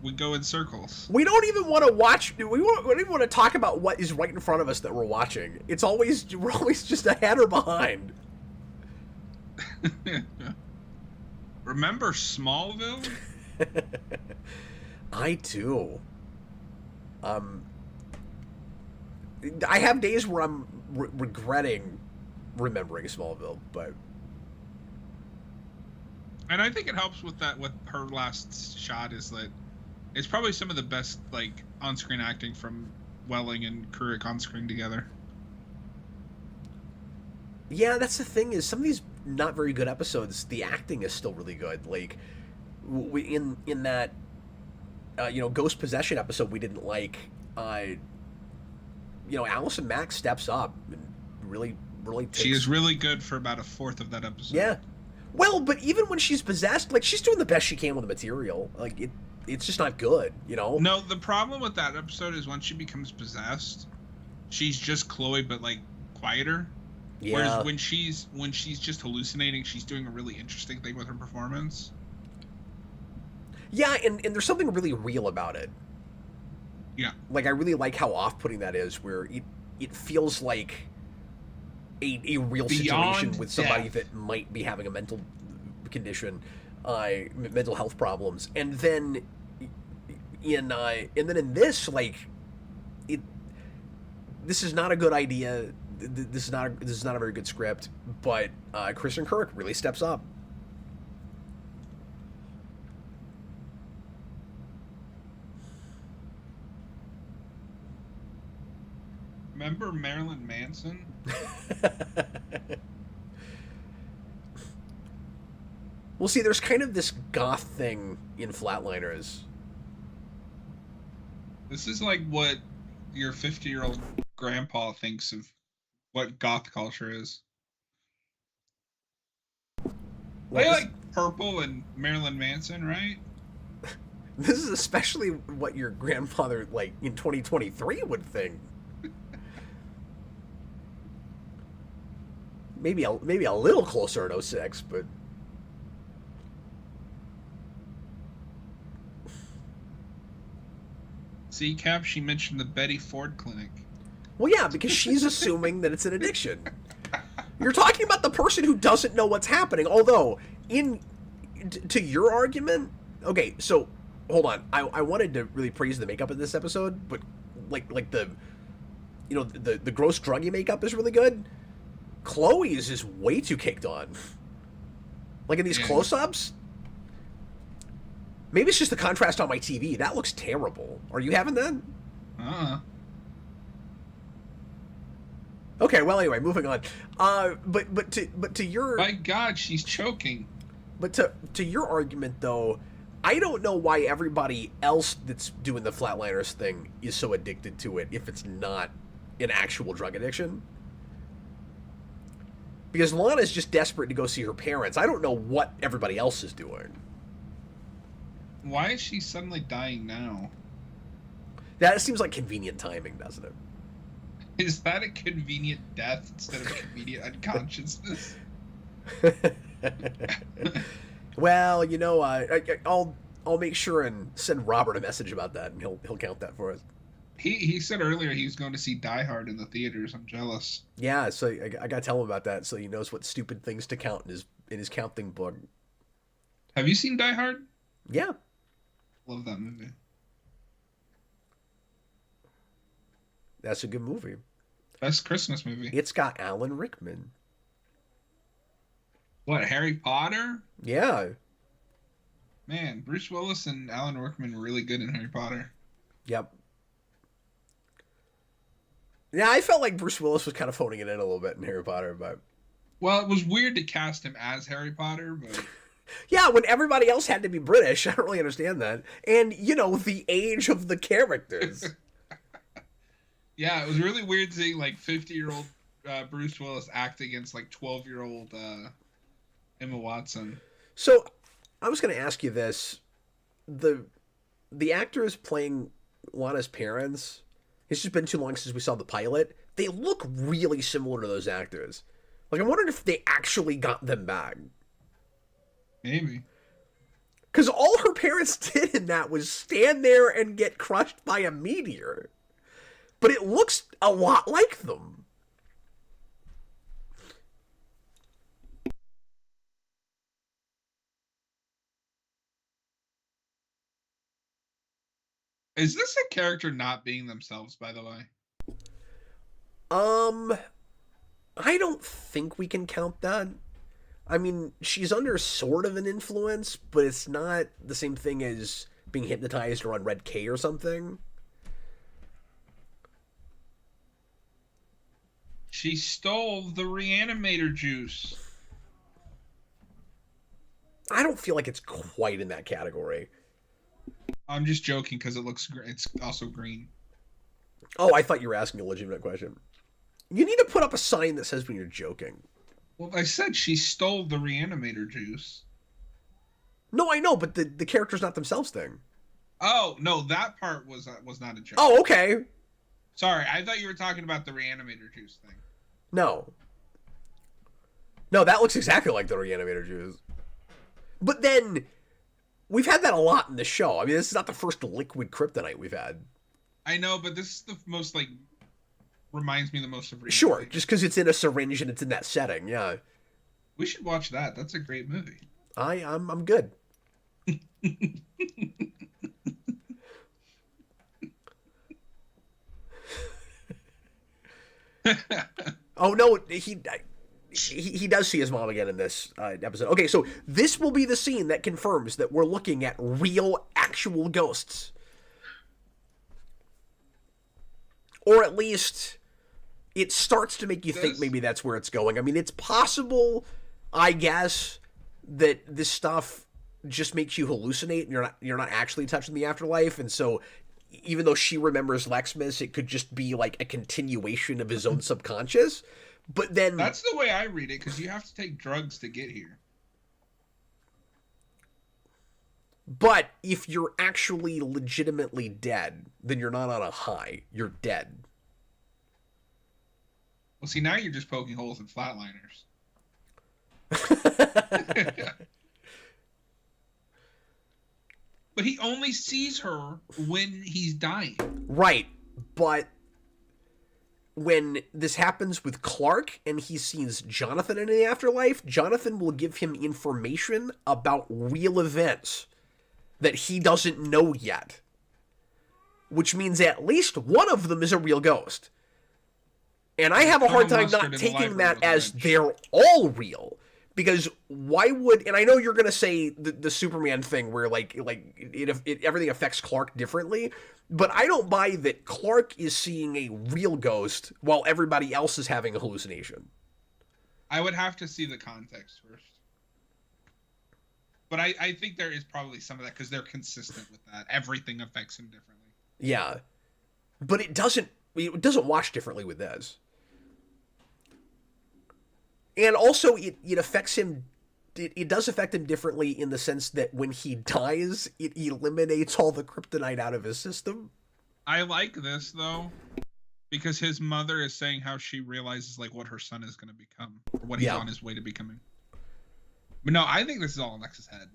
we go in circles. We don't even want to watch. We don't even want to talk about what is right in front of us that we're watching. We're always just ahead or behind. Remember Smallville? I do. I have days where I'm regretting remembering Smallville, but. And I think it helps with that. With her last shot is that it's probably some of the best like on-screen acting from Welling and Kurik on screen together. Yeah, that's the thing is some of these not very good episodes, the acting is still really good. Like in that Ghost Possession episode we didn't like. Allison Mack steps up and really takes... She is really good for about a fourth of that episode. Yeah. Well, but even when she's possessed, like, she's doing the best she can with the material. Like, it's just not good, you know? No, the problem with that episode is once she becomes possessed, she's just Chloe, but, like, quieter. Yeah. Whereas when she's just hallucinating, she's doing a really interesting thing with her performance. Yeah, and there's something really real about it. Yeah. Like, I really like how off-putting that is, where it feels like a real situation with somebody that might be having a mental condition, mental health problems, and then in this, like, this is not a good idea. This is not a very good script, but Kristen Kirk really steps up. Remember Marilyn Manson? Well, see, there's kind of this goth thing in Flatliners. This is like what your 50-year-old grandpa thinks of what goth culture is. They like purple and Marilyn Manson, right? This is especially what your grandfather, like, in 2023 would think. Maybe a little closer at 06, but... See, Cap, she mentioned the Betty Ford Clinic. Well, yeah, because she's assuming that it's an addiction. You're talking about the person who doesn't know what's happening. Although, to your argument... Okay, so, hold on. I wanted to really praise the makeup in this episode, but, like the... You know, the gross druggy makeup is really good. Chloe's is way too caked on. Like in these close-ups. Maybe it's just the contrast on my TV. That looks terrible. Are you having that? Okay, well anyway, moving on. But to your... My God, she's choking. But to your argument though, I don't know why everybody else that's doing the Flatliners thing is so addicted to it if it's not an actual drug addiction. Because Lana's just desperate to go see her parents. I don't know what everybody else is doing. Why is she suddenly dying now? That seems like convenient timing, doesn't it? Is that a convenient death instead of a convenient unconsciousness? Well, you know, I'll make sure and send Robert a message about that, and he'll count that for us. He said earlier he was going to see Die Hard in the theaters. I'm jealous. Yeah, so I gotta tell him about that so he knows what stupid things to count in his counting book. Have you seen Die Hard? Yeah. Love that movie. That's a good movie. Best Christmas movie. It's got Alan Rickman. What, Harry Potter? Yeah. Man, Bruce Willis and Alan Rickman were really good in Harry Potter. Yep. Yeah, I felt like Bruce Willis was kind of phoning it in a little bit in Harry Potter, but... Well, it was weird to cast him as Harry Potter, but... Yeah, when everybody else had to be British. I don't really understand that. And, you know, the age of the characters. Yeah, it was really weird seeing, like, 50-year-old Bruce Willis act against, like, 12-year-old Emma Watson. So, I was going to ask you this. The actors playing Lana's parents, it's just been too long since we saw the pilot. They look really similar to those actors. Like, I'm wondering if they actually got them back. Maybe. Because all her parents did in that was stand there and get crushed by a meteor. But it looks a lot like them. Is this a character not being themselves, by the way? I don't think we can count that. I mean, she's under sort of an influence, but it's not the same thing as being hypnotized or on Red K or something. She stole the reanimator juice. I don't feel like it's quite in that category. I'm just joking because it's also green. Oh, I thought you were asking a legitimate question. You need to put up a sign that says when you're joking. Well, I said she stole the reanimator juice. No, I know, but the character's not themselves thing. Oh, no, that part was not a joke. Oh, okay. Sorry, I thought you were talking about the reanimator juice thing. No, that looks exactly like the reanimator juice. But then, we've had that a lot in the show. I mean, this is not the first liquid kryptonite we've had. I know, but this is the most, like, reminds me the most of reanimator. Sure, just because it's in a syringe and it's in that setting, yeah. We should watch that. That's a great movie. I'm good. Oh no, he does see his mom again in this episode. Okay, so this will be the scene that confirms that we're looking at real, actual ghosts. Or at least, it starts to make you think maybe that's where it's going. I mean, it's possible, I guess, that this stuff just makes you hallucinate and you're not actually touching the afterlife, and so even though she remembers Lexmas, it could just be like a continuation of his own subconscious. But then... That's the way I read it, because you have to take drugs to get here. But if you're actually legitimately dead, then you're not on a high. You're dead. Well, see, now you're just poking holes in flatliners. But he only sees her when he's dying. Right, but when this happens with Clark and he sees Jonathan in the afterlife, Jonathan will give him information about real events that he doesn't know yet. Which means at least one of them is a real ghost. And I have a hard time not taking that as they're all real. Because why would... And I know you're going to say the Superman thing where everything affects Clark differently. But I don't buy that Clark is seeing a real ghost while everybody else is having a hallucination. I would have to see the context first. But I think there is probably some of that because they're consistent with that. Everything affects him differently. Yeah. But it doesn't wash differently with this. And also, it affects him... It does affect him differently in the sense that when he dies, it eliminates all the kryptonite out of his system. I like this, though, because his mother is saying how she realizes, what her son is going to become, or what he's on his way to becoming. But no, I think this is all in Lex's head.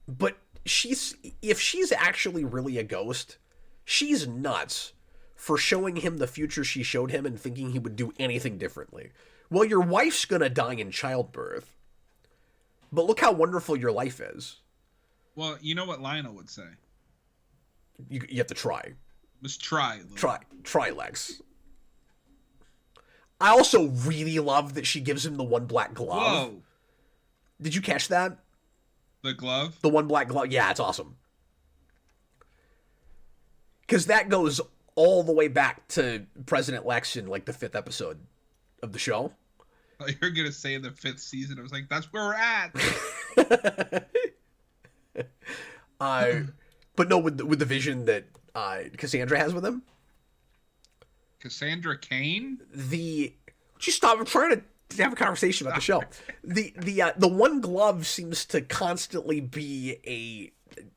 But if she's actually really a ghost, she's nuts for showing him the future she showed him and thinking he would do anything differently. Well, your wife's gonna die in childbirth. But look how wonderful your life is. Well, you know what Lionel would say. You have to try. Let's try. Try, Lex. I also really love that she gives him the one black glove. Whoa. Did you catch that? The glove? The one black glove. Yeah, it's awesome. Because that goes all the way back to President Lex in, the 5th episode of the show. You're going to say in the 5th season. I was like, that's where we're at. But no, with the vision that Cassandra has with him. Cassandra Cain? Just stop. I'm trying to have a conversation about the show. The one glove seems to constantly be a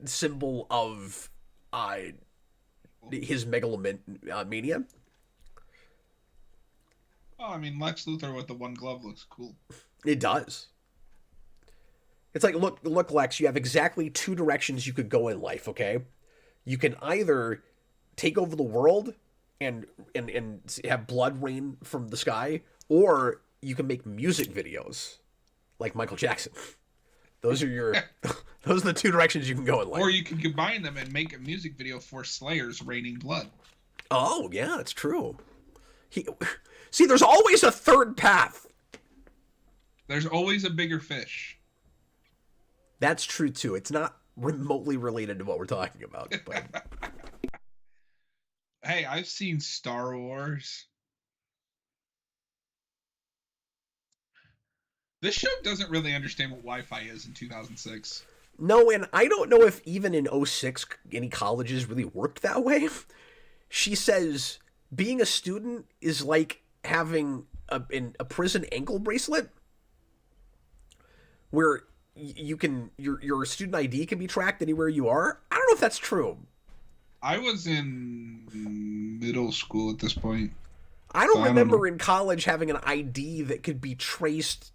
symbol of his megalomania. Oh, I mean, Lex Luthor with the one glove looks cool. It does. It's like, look, Lex, you have exactly 2 directions you could go in life, okay? You can either take over the world and have blood rain from the sky, or you can make music videos like Michael Jackson. Those are those are the 2 directions you can go in life. Or you can combine them and make a music video for Slayer's Raining Blood. Oh, yeah, that's true. See, there's always a third path. There's always a bigger fish. That's true, too. It's not remotely related to what we're talking about. But... Hey, I've seen Star Wars. This show doesn't really understand what Wi-Fi is in 2006. No, and I don't know if even in 06 any colleges really worked that way. She says being a student is like having a prison ankle bracelet where you can your student ID can be tracked anywhere you are. I don't know if that's true. I was in middle school at this point. I don't remember in college having an ID that could be traced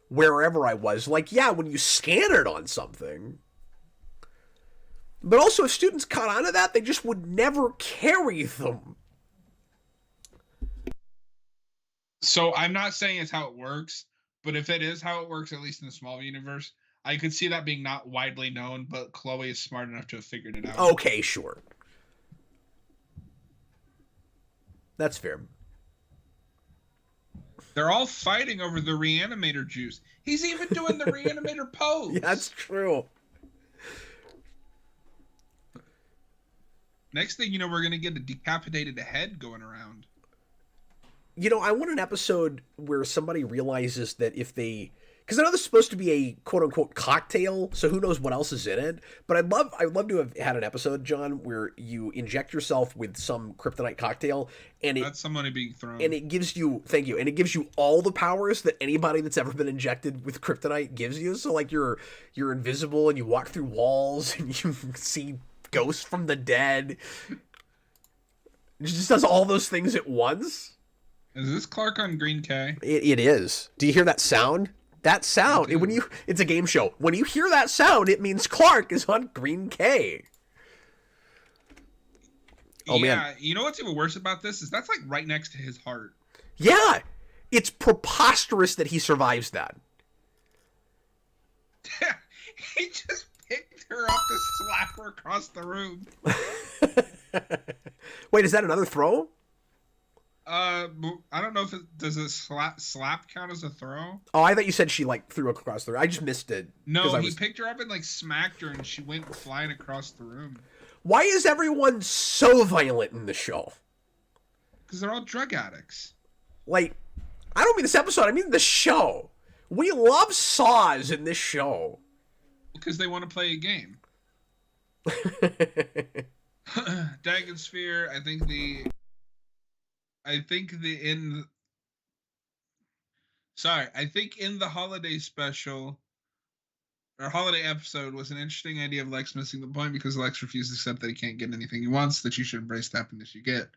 wherever I was. When you scan it on something. But also, if students caught on to that, they just would never carry them. So I'm not saying it's how it works, but if it is how it works, at least in the Smallville universe, I could see that being not widely known, but Chloe is smart enough to have figured it out. Okay, sure. That's fair. They're all fighting over the reanimator juice. He's even doing the reanimator pose. Yeah, that's true. Next thing you know, we're going to get a decapitated head going around. I want an episode where somebody realizes that if they because I know this is supposed to be a quote unquote cocktail, so who knows what else is in it. But I'd love to have had an episode, John, where you inject yourself with some kryptonite cocktail, and That's somebody being thrown. and it gives you, thank you, and it gives you all the powers that anybody that's ever been injected with kryptonite gives you. So like you're invisible and you walk through walls and you see ghosts from the dead. It just does all those things at once. Is this Clark on Green K? It is. Do you hear that sound? That sound. It's a game show. When you hear that sound, it means Clark is on Green K. Oh, yeah, man. You know what's even worse about this is that's like right next to his heart. Yeah. It's preposterous that he survives that. He just picked her up to slap her across the room. Wait, is that another throw? I don't know if does a slap count as a throw? Oh, I thought you said she like threw across the room. I just missed it. No, he picked her up and like smacked her, and she went flying across the room. Why is everyone so violent in the show? Because they're all drug addicts. Like, I don't mean this episode. I mean the show. We love saws in this show. Because they want to play a game. Dragon Sphere. I think in the holiday special or holiday episode was an interesting idea of Lex missing the point because Lex refused to accept that he can't get anything he wants, that you should embrace the happiness you get.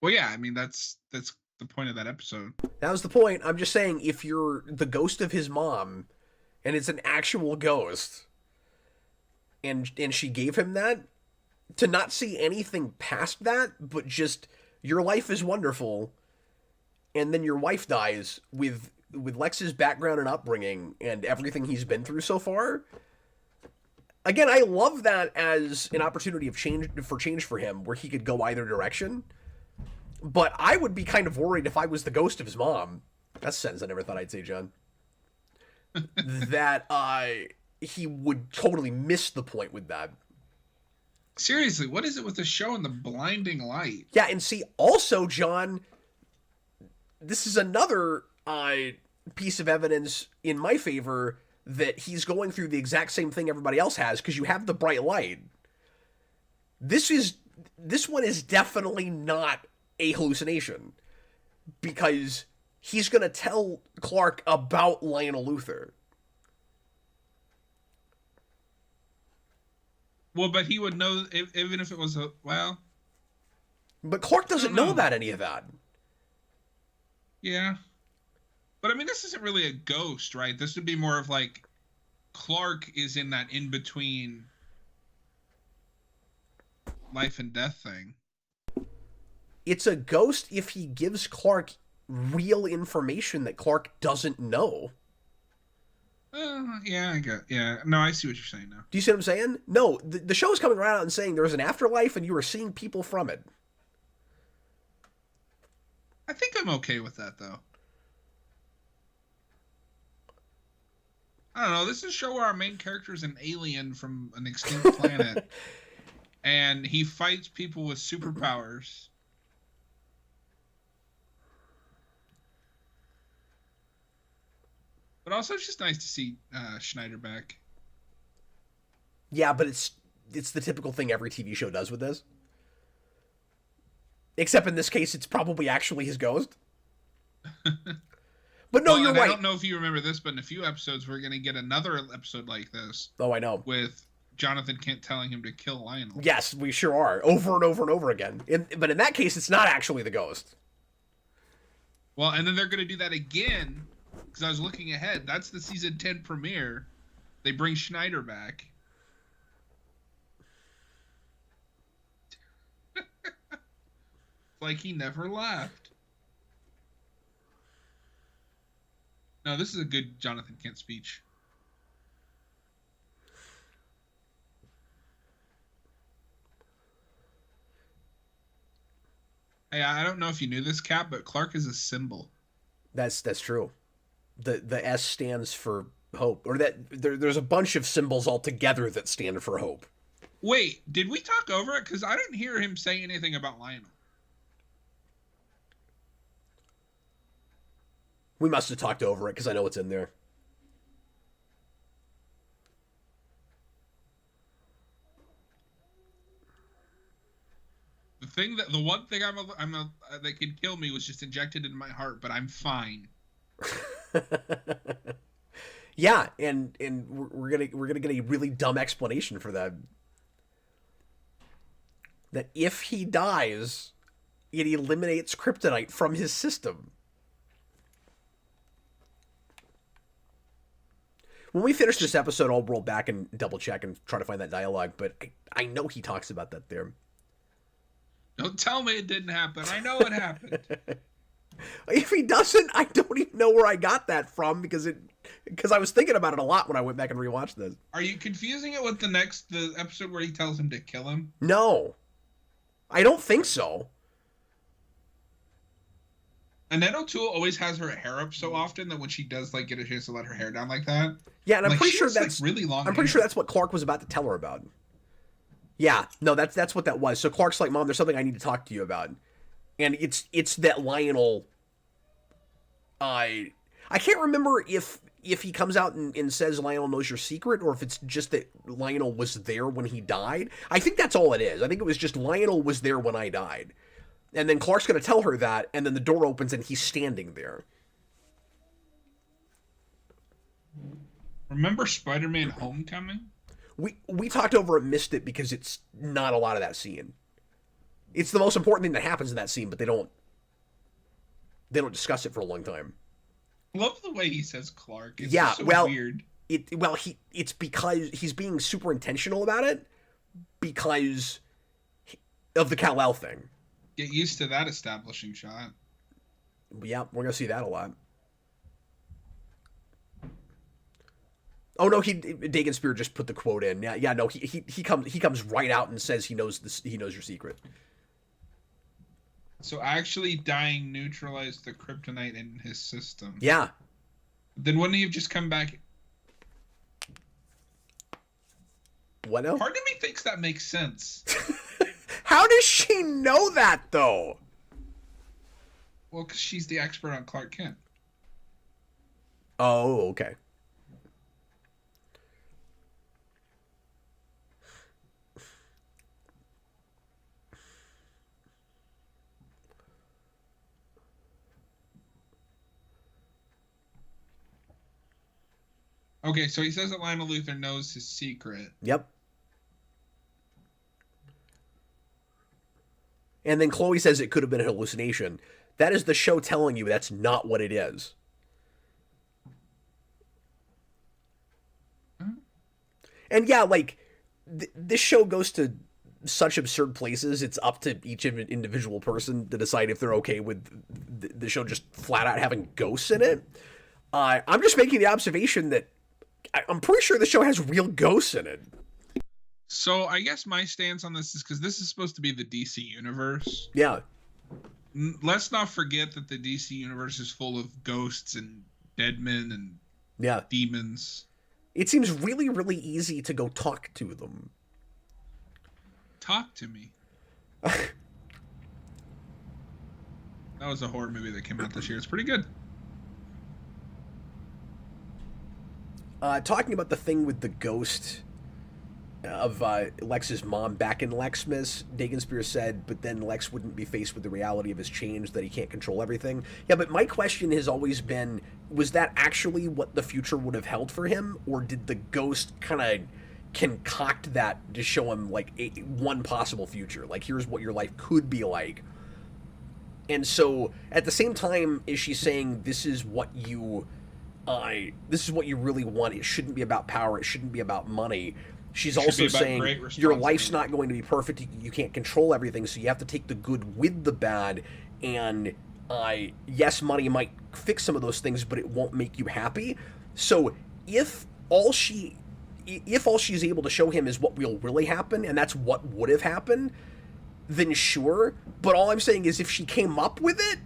Well, yeah, I mean that's the point of that episode. That was the point. I'm just saying, if you're the ghost of his mom and it's an actual ghost and she gave him that, to not see anything past that, but just your life is wonderful, and then your wife dies with Lex's background and upbringing and everything he's been through so far. Again, I love that as an opportunity of change for him, where he could go either direction. But I would be kind of worried if I was the ghost of his mom. That's a sentence I never thought I'd say, John. That he would totally miss the point with that. Seriously, what is it with the show and the blinding light? Yeah, and see, also, John, this is another piece of evidence in my favor that he's going through the exact same thing everybody else has, because you have the bright light. This one is definitely not a hallucination, because he's going to tell Clark about Lionel Luthor. Well, but he would know even if it was But Clark doesn't know about any of that. Yeah. But I mean, this isn't really a ghost, right? This would be more of like Clark is in that in-between life and death thing. It's a ghost if he gives Clark real information that Clark doesn't know. Yeah, no, I see what you're saying now. Do you see what I'm saying? No, the show is coming right out and saying there's an afterlife and you are seeing people from it. I think I'm okay with that, though. I don't know. This is a show where our main character is an alien from an extinct planet. And he fights people with superpowers. But also, it's just nice to see Schneider back. Yeah, but it's the typical thing every TV show does with this. Except in this case, it's probably actually his ghost. But no, you're right. I don't know if you remember this, but in a few episodes, we're going to get another episode like this. Oh, I know. With Jonathan Kent telling him to kill Lionel. Yes, we sure are. Over and over and over again. But in that case, it's not actually the ghost. Well, and then they're going to do that again, because I was looking ahead. That's the season 10 premiere. They bring Schneider back. Like he never left. No, this is a good Jonathan Kent speech. Hey, I don't know if you knew this, Cap, but Clark is a symbol. That's true. The S stands for hope, or there's a bunch of symbols all together that stand for hope. Wait, did we talk over it? Because I didn't hear him say anything about Lionel. We must have talked over it because I know it's in there. the one thing that could kill me was just injected into my heart, but I'm fine. Yeah, and we're gonna get a really dumb explanation for that. That if he dies, it eliminates kryptonite from his system. When we finish this episode, I'll roll back and double check and try to find that dialogue, but I know he talks about that there. Don't tell me it didn't happen. I know it happened. If he doesn't, I don't even know where I got that from because I was thinking about it a lot when I went back and rewatched this. Are you confusing it with the episode where he tells him to kill him? No. I don't think so. Annette O'Toole always has her hair up so often that when she does like get a chance to let her hair down like that. Yeah, and I'm like, pretty sure has, that's like, really long. I'm pretty sure that's what Clark was about to tell her about. Yeah, no, that's what that was. So Clark's like, "Mom, there's something I need to talk to you about," and it's that Lionel. I can't remember if he comes out and says Lionel knows your secret, or if it's just that Lionel was there when he died. I think that's all it is. I think it was just Lionel was there when I died. And then Clark's going to tell her that, and then the door opens and he's standing there. Remember Spider-Man Homecoming? We talked over and missed it because it's not a lot of that scene. It's the most important thing that happens in that scene, but they don't discuss it for a long time. I love the way he says Clark. It's yeah, so well, weird. It's because he's being super intentional about it because of the Kal-El thing. Get used to that establishing shot. Yeah, we're gonna see that a lot. Oh no, Dagon Spear just put the quote in. Yeah, no, he comes right out and says he knows your secret. So actually dying neutralized the kryptonite in his system. Yeah. Then wouldn't he have just come back? What now? Part of me thinks that makes sense. How does she know that, though? Well, because she's the expert on Clark Kent. Oh, okay. Okay, so he says that Lionel Luthor knows his secret. Yep. And then Chloe says it could have been a hallucination. That is the show telling you that's not what it is. And yeah, like, this show goes to such absurd places, it's up to each individual person to decide if they're okay with the show just flat out having ghosts in it. I'm just making the observation that I'm pretty sure the show has real ghosts in it. So I guess my stance on this is because this is supposed to be the DC universe. Yeah. Let's not forget that the DC universe is full of ghosts and dead men and demons. It seems really, really easy to go talk to them. Talk to me. That was a horror movie that came out this year. It's pretty good. Talking about the thing with the ghost of Lex's mom back in Lexmas, Dagon Spear said, but then Lex wouldn't be faced with the reality of his change, that he can't control everything. Yeah, but my question has always been, was that actually what the future would have held for him, or did the ghost kind of concoct that to show him, like, one possible future? Like, here's what your life could be like. And so, at the same time, is she saying, this is what you really want, it shouldn't be about power, it shouldn't be about money. She's also saying your life's not going to be perfect. You can't control everything, so you have to take the good with the bad. And yes, money might fix some of those things, but it won't make you happy. So if all she's able to show him is what will really happen, and that's what would have happened, then sure. But all I'm saying is if she came up with it,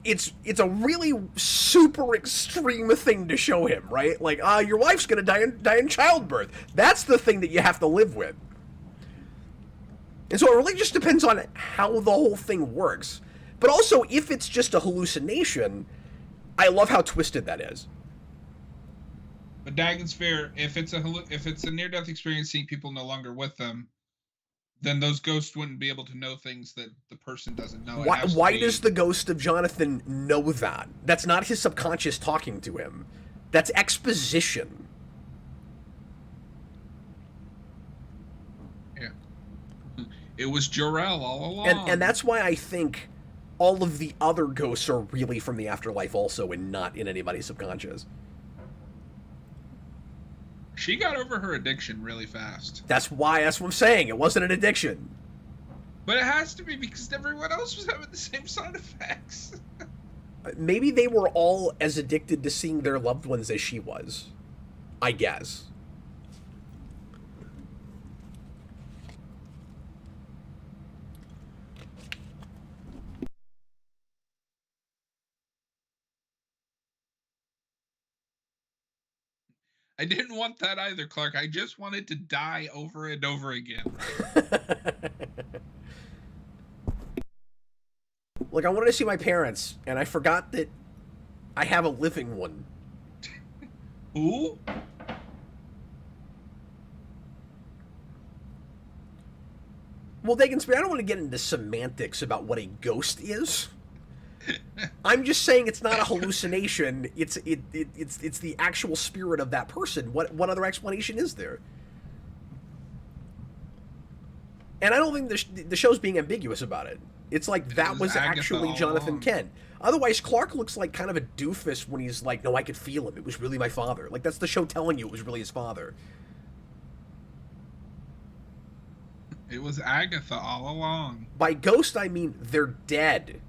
it's a really super extreme thing to show him, right? Like, your wife's gonna die in childbirth. That's the thing that you have to live with. And so it really just depends on how the whole thing works. But also, if it's just a hallucination, I love how twisted that is. But Dagon's fair. If it's a near-death experience, seeing people no longer with them, then those ghosts wouldn't be able to know things that the person doesn't know. Why does the ghost of Jonathan know that? That's not his subconscious talking to him. That's exposition. Yeah. It was Jor-El all along. And that's why I think all of the other ghosts are really from the afterlife also and not in anybody's subconscious. She got over her addiction really fast. That's what I'm saying. It wasn't an addiction. But it has to be because everyone else was having the same side effects. Maybe they were all as addicted to seeing their loved ones as she was. I guess. I didn't want that either, Clark. I just wanted to die over and over again. Look, I wanted to see my parents, and I forgot that I have a living one. Who? Well, I don't want to get into semantics about what a ghost is. I'm just saying it's not a hallucination. It's the actual spirit of that person. What other explanation is there? And I don't think the show's being ambiguous about it. It's like that was actually Jonathan Kent. Otherwise, Clark looks like kind of a doofus when he's like, "No, I could feel him. It was really my father." Like that's the show telling you it was really his father. It was Agatha all along. By ghost, I mean they're dead.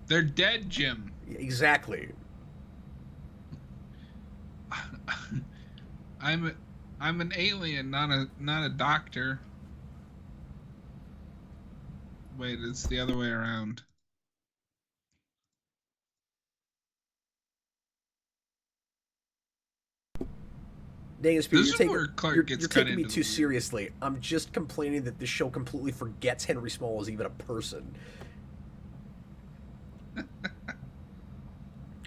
They're dead, Jim. Exactly. I'm an alien, not a doctor. Wait, it's the other way around. Dang, you're taking me too seriously. I'm just complaining that the show completely forgets Henry Small is even a person.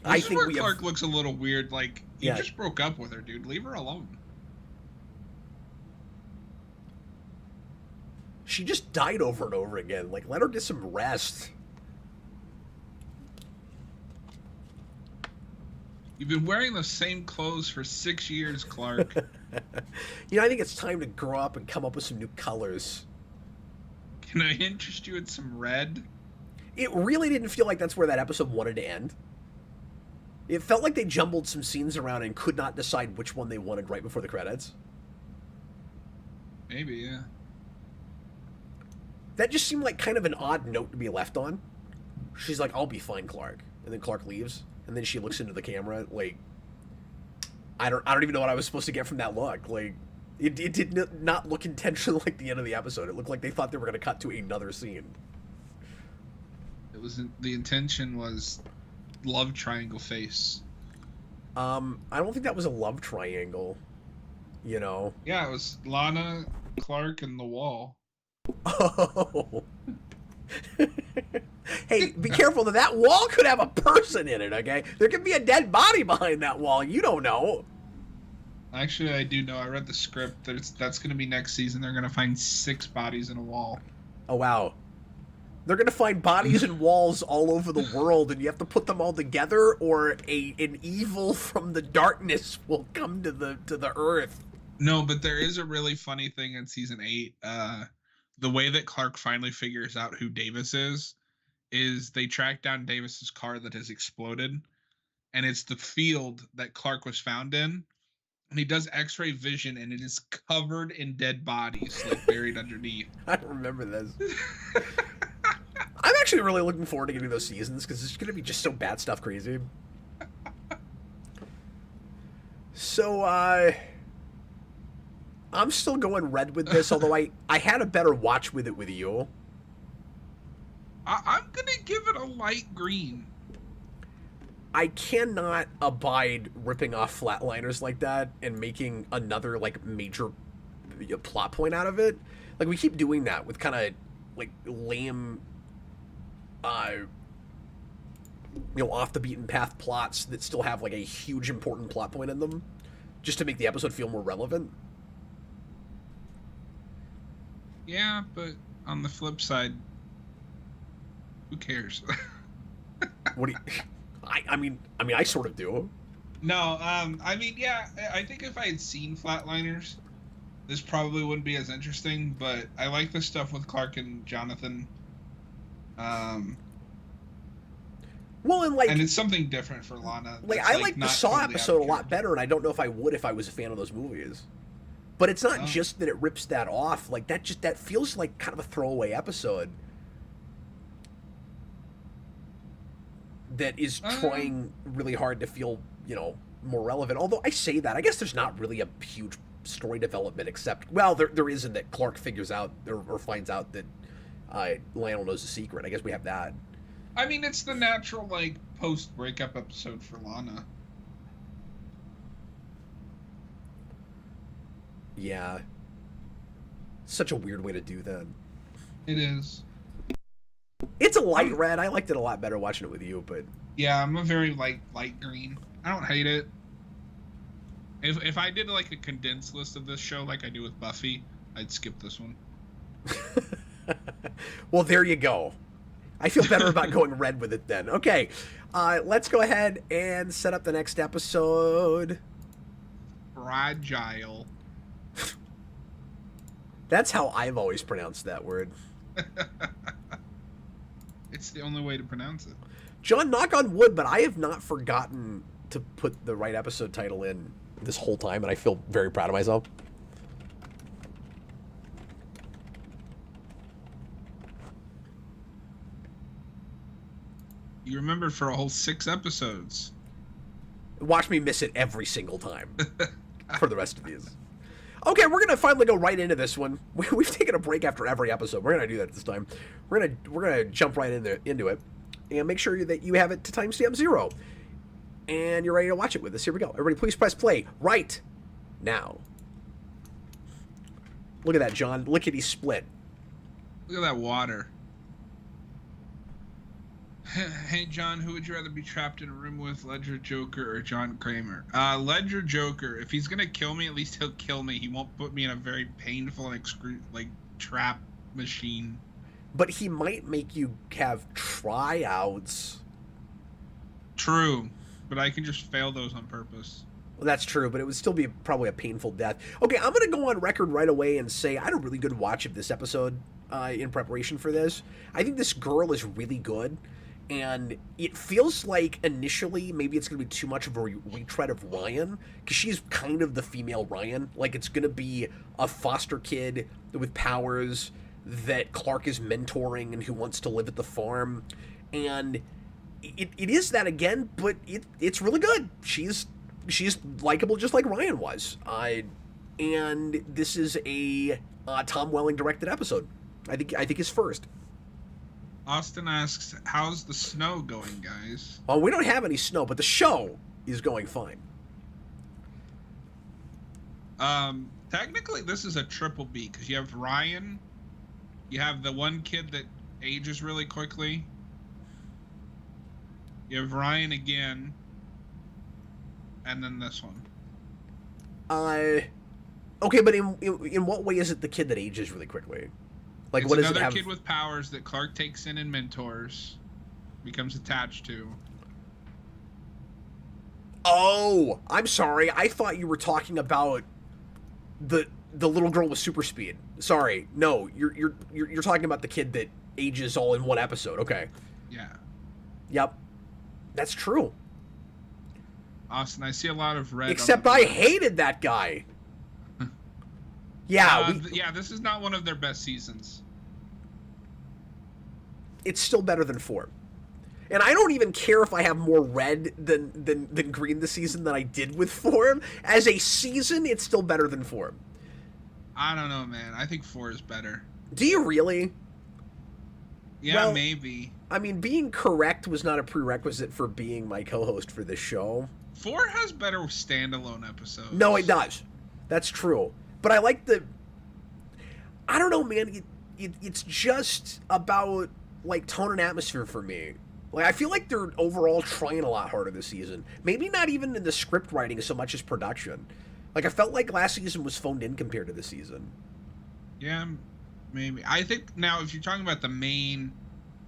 I think where Clark looks a little weird. Like he just broke up with her, dude. Leave her alone. She just died over and over again. Like, let her get some rest. You've been wearing the same clothes for 6 years, Clark. I think it's time to grow up and come up with some new colors. Can I interest you in some red? It really didn't feel like that's where that episode wanted to end. It felt like they jumbled some scenes around and could not decide which one they wanted right before the credits. Maybe, yeah. That just seemed like kind of an odd note to be left on. She's like, "I'll be fine, Clark," and then Clark leaves, and then she looks into the camera like, I don't even know what I was supposed to get from that look. Like, it did not look intentional like the end of the episode. It looked like they thought they were going to cut to another scene. It was the intention was love triangle face. I don't think that was a love triangle. Yeah, it was Lana, Clark, and the wall. Oh. Hey, be careful that wall could have a person in it, okay? There could be a dead body behind that wall. You don't know. Actually, I do know. I read the script. That's going to be next season. They're going to find 6 bodies in a wall. Oh, wow. They're going to find bodies in walls all over the world, and you have to put them all together, or an evil from the darkness will come to the earth. No, but there is a really funny thing in season 8. The way that Clark finally figures out who Davis is they track down Davis's car that has exploded, and it's the field that Clark was found in. And he does X-ray vision, and it is covered in dead bodies, like buried underneath. I don't remember this. I'm actually really looking forward to getting those seasons because it's going to be just so bad stuff crazy. So, I'm still going red with this, although I had a better watch with it with you. I'm going to give it a light green. I cannot abide ripping off flatliners like that and making another, like, major plot point out of it. Like, we keep doing that with kind of, like, lame, off the beaten path plots that still have, like, a huge important plot point in them, just to make the episode feel more relevant. Yeah, but on the flip side, who cares? What do you? I mean, I sort of do. No, I mean, yeah, I think if I had seen Flatliners, this probably wouldn't be as interesting. But I like the stuff with Clark and Jonathan. Well, and like, and it's something different for Lana. Like, It's, I like the not Saw totally episode a out of lot character. better, and I don't know if I would if I was a fan of those movies. But it's not Oh. just that it rips that off. Like, that feels like kind of a throwaway episode that is trying really hard to feel, more relevant. Although I say that, I guess there's not really a huge story development except, well, there is in that Clark figures out or finds out that Lionel knows the secret. I guess we have that. I mean, it's the natural, like, post-breakup episode for Lana. Yeah. Such a weird way to do that. It is. It's a light red. I liked it a lot better watching it with you, but... Yeah, I'm a very, light green. I don't hate it. If I did, like, a condensed list of this show like I do with Buffy, I'd skip this one. Well, there you go. I feel better about going red with it then. Okay, let's go ahead and set up the next episode. Fragile. That's how I've always pronounced that word. It's the only way to pronounce it. John, knock on wood, but I have not forgotten to put the right episode title in this whole time, and I feel very proud of myself. You remembered for a whole 6 episodes. Watch me miss it every single time for the rest of these. Okay, we're gonna finally go right into this one. We've taken a break after every episode. We're gonna do that this time. We're gonna jump right into it, and make sure that you have it to timestamp 0, and you're ready to watch it with us. Here we go. Everybody, please press play right now. Look at that, John. Lickety split. Look at that water. Hey, John, who would you rather be trapped in a room with, Ledger Joker or John Kramer? Ledger Joker. If he's gonna kill me, at least he'll kill me. He won't put me in a very painful and trap machine. But he might make you have tryouts. True, but I can just fail those on purpose. Well, that's true, but it would still be probably a painful death. Okay, I'm going to go on record right away and say I had a really good watch of this episode in preparation for this. I think this girl is really good, and it feels like initially maybe it's going to be too much of a retread of Ryan, because she's kind of the female Ryan. Like, it's going to be a foster kid with powers that Clark is mentoring and who wants to live at the farm. And it is that again, but it's really good. She's likable just like Ryan was. And this is a Tom Welling directed episode. I think his first. Austin asks, how's the snow going, guys? Well, we don't have any snow, but the show is going fine. Technically, this is a triple B, because you have Ryan, you have the one kid that ages really quickly, you have Ryan again, and then this one. Okay, but in what way is it the kid that ages really quickly? Like, It's what does it another have? kid with powers that Clark takes in and mentors, becomes attached to. Oh, I'm sorry. I thought you were talking about the little girl with super speed. Sorry, no, you're talking about the kid that ages all in one episode. Okay. Yeah. Yep, that's true. Austin, I see a lot of red. Except I hated that guy. Yeah, yeah, this is not one of their best seasons. it's still better than 4. And I don't even care if I have more red than green this season than I did with 4. As a season, it's still better than 4. I don't know, man. I think 4 is better. Do you really? Yeah, Well, maybe. I mean, being correct was not a prerequisite for being my co-host for this show. 4 has better standalone episodes. No, it does. That's true. But I like I don't know, man. It's just about, like, tone and atmosphere for me. Like, I feel like they're overall trying a lot harder this season. Maybe not even in the script writing so much as production. Like, I felt like last season was phoned in compared to this season. Yeah, Maybe. I think now, if you're talking about the main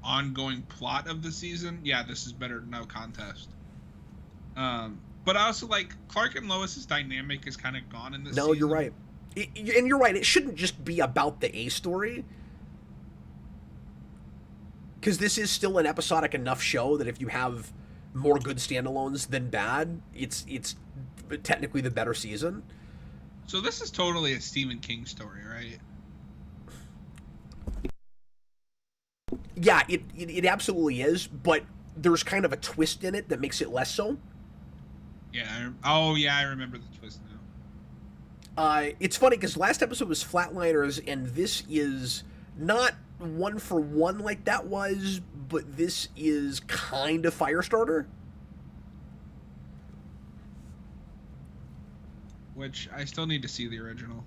ongoing plot of the season, yeah, this is better than No Contest. But I also like Clark and Lois's dynamic is kind of gone in this No, season. you're right. And you're right. It shouldn't just be about the A story. Because this is still an episodic enough show that if you have more good standalones than bad, it's technically the better season. So this is totally a Stephen King story, right? Yeah, it absolutely is, but there's kind of a twist in it that makes it less so. Yeah. I remember the twist now. It's funny because last episode was Flatliners, and this is not one for one like that was, but this is kind of Firestarter. Which I still need to see the original.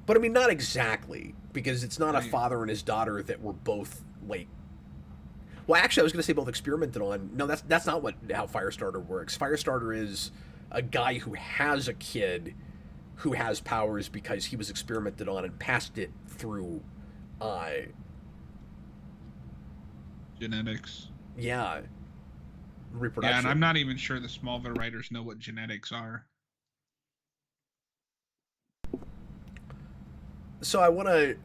But I mean, not exactly, because it's not a Right. father and his daughter that were both like. Well, actually, I was going to say both experimented on. No, that's not how Firestarter works. Firestarter is a guy who has a kid who has powers because he was experimented on and passed it through. Genetics. Yeah. Reproduction. Yeah, and I'm not even sure the Smallville writers know what genetics are. So I want to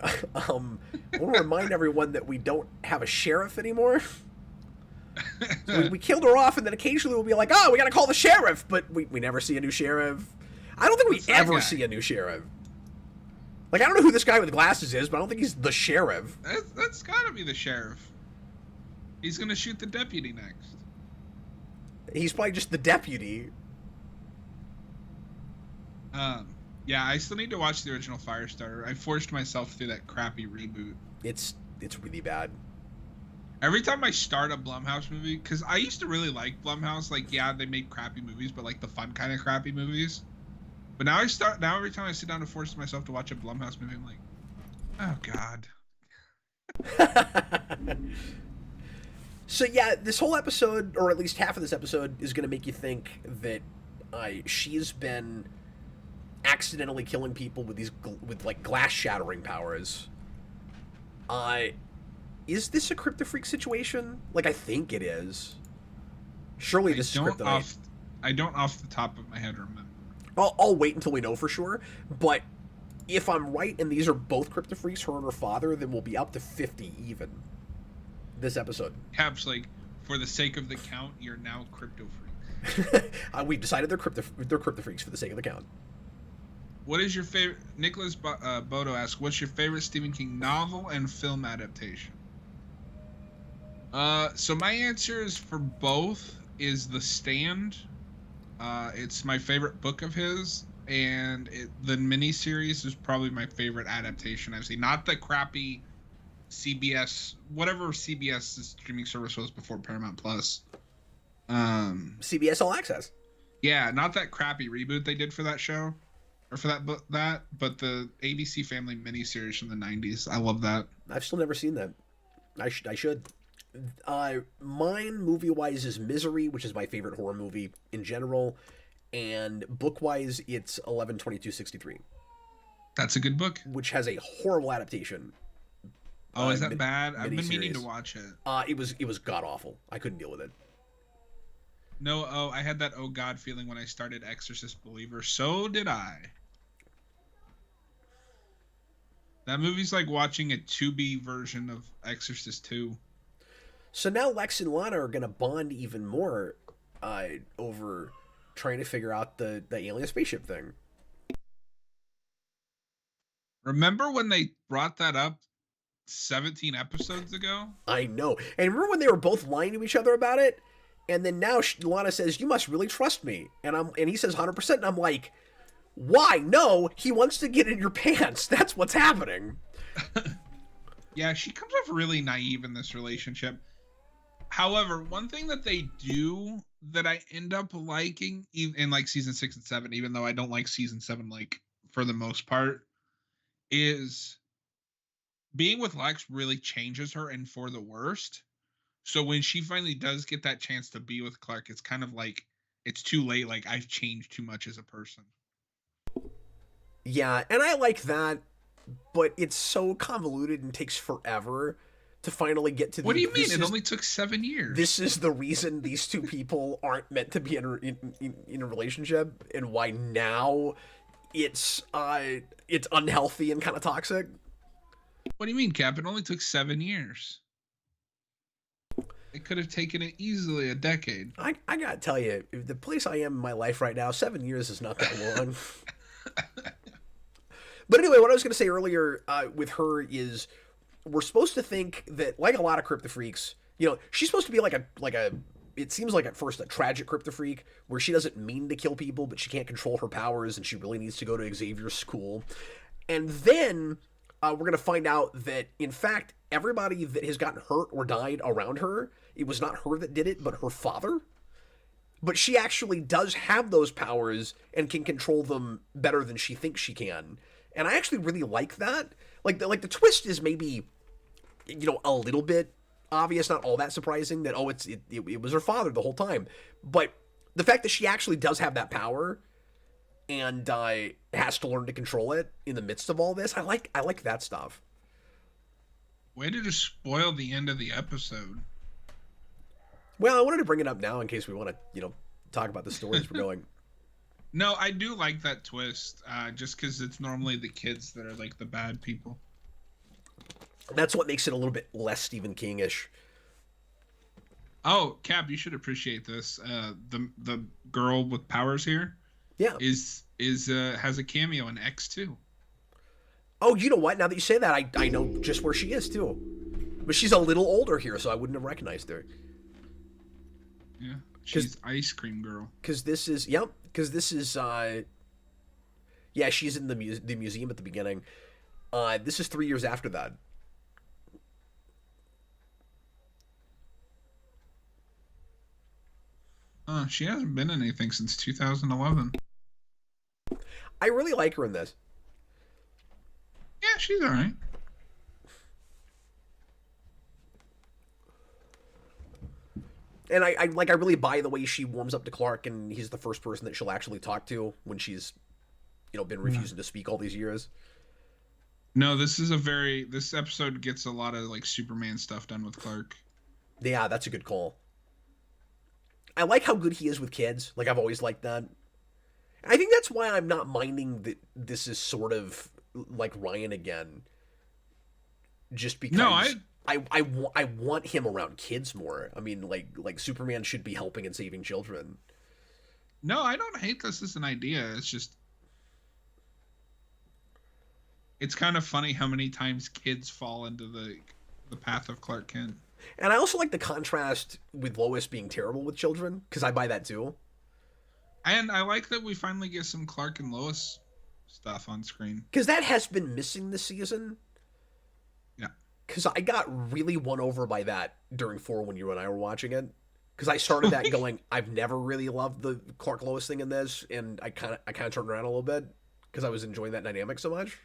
remind everyone that we don't have a sheriff anymore. So we killed her off, and then occasionally we'll be like, "Oh, we got to call the sheriff," but we never see a new sheriff. I don't think What's we that ever guy? see a new sheriff. Like, I don't know who this guy with glasses is, but I don't think he's the sheriff. That's gotta be the sheriff. He's gonna shoot the deputy next. He's probably just the deputy. Yeah, I still need to watch the original Firestarter. I forced myself through that crappy reboot. It's really bad. Every time I start a Blumhouse movie, because I used to really like Blumhouse, like, yeah, they make crappy movies, but like the fun kind of crappy movies. But now every time I sit down to force myself to watch a Blumhouse movie, I'm like, oh God. So yeah, this whole episode, or at least half of this episode, is going to make you think that she's been accidentally killing people with like glass shattering powers. Is this a Kryptofreak situation? Like, I think it is. Surely this is Kryptonite. I don't off the top of my head remember. I'll wait until we know for sure. But if I'm right and these are both Kryptofreaks, her and her father, then we'll be up to 50 even this episode. Caps, like, for the sake of the count, you're now Kryptofreak. We've decided they're Kryptofreaks for the sake of the count. What is your favorite? Nicholas Bodo asks, "What's your favorite Stephen King novel and film adaptation?" So my answers for both is The Stand. It's my favorite book of his, and the miniseries is probably my favorite adaptation I've seen. Not the crappy CBS, whatever CBS's streaming service was before Paramount Plus. CBS All Access. Yeah, not that crappy reboot they did for that show. Or for that book, but the ABC Family miniseries from the 90s. I love that. I've still never seen that. I should. Mine, movie-wise, is Misery, which is my favorite horror movie in general. And book-wise, it's 11/22/63. That's a good book. Which has a horrible adaptation. Oh, is that bad? I've been meaning to miniseries. watch it. It was god-awful. I couldn't deal with it. No, I had that oh god feeling when I started Exorcist Believer. So did I. That movie's like watching a 2B version of Exorcist 2. So now Lex and Lana are going to bond even more over trying to figure out the alien spaceship thing. Remember when they brought that up 17 episodes ago? I know. And remember when they were both lying to each other about it? And then now Lana says, "You must really trust me." And he says 100%. And I'm like, why? No, he wants to get in your pants. That's what's happening. Yeah, she comes off really naive in this relationship. However, one thing that they do that I end up liking in like season 6 and 7, even though I don't like season 7 like for the most part, is being with Lex really changes her and for the worst. So when she finally does get that chance to be with Clark, it's kind of like it's too late. Like, I've changed too much as a person. Yeah, and I like that but it's so convoluted and takes forever to finally get to. What do you mean? It only took 7 years. This is the reason these two people aren't meant to be in a relationship, and why now it's unhealthy and kind of toxic. What do you mean, Cap? It only took 7 years. It could have taken it easily a decade. I gotta tell you, the place I am in my life right now, 7 years is not that long. But anyway, what I was gonna say earlier with her is, we're supposed to think that, like a lot of Kryptofreaks, she's supposed to be like a. It seems like at first a tragic Kryptofreak, where she doesn't mean to kill people, but she can't control her powers, and she really needs to go to Xavier's school. And then we're going to find out that, in fact, everybody that has gotten hurt or died around her, it was not her that did it, but her father. But she actually does have those powers and can control them better than she thinks she can. And I actually really like that. Like the twist is maybe, a little bit obvious, not all that surprising, that it was her father the whole time. But the fact that she actually does have that power and has to learn to control it in the midst of all this, I like that stuff. Way to just spoil the end of the episode. Well, I wanted to bring it up now in case we want to, talk about the stories we're going. No, I do like that twist, just because it's normally the kids that are like the bad people. That's what makes it a little bit less Stephen King-ish. Oh, Cap, you should appreciate this. The girl with powers here, yeah, is has a cameo in X2. Oh, you know what? Now that you say that, I know just where she is too. But she's a little older here, so I wouldn't have recognized her. Yeah, she's Ice Cream Girl. Because this is, she's in the museum at the beginning. This is 3 years after that. She hasn't been in anything since 2011. I really like her in this. Yeah, she's all right. And I really buy the way she warms up to Clark, and he's the first person that she'll actually talk to when she's, been refusing to speak all these years. No, this episode gets a lot of like Superman stuff done with Clark. Yeah, that's a good call. I like how good he is with kids. Like, I've always liked that. I think that's why I'm not minding that this is sort of like Ryan again. Just because I want him around kids more. I mean, like Superman should be helping and saving children. No, I don't hate this as an idea. It's just, it's kind of funny how many times kids fall into the path of Clark Kent. And I also like the contrast with Lois being terrible with children, because I buy that too. And I like that we finally get some Clark and Lois stuff on screen. Because that has been missing this season. Yeah. Because I got really won over by that during 4 when you and I were watching it. Because I started that going, I've never really loved the Clark Lois thing in this, and I kind of turned around a little bit because I was enjoying that dynamic so much.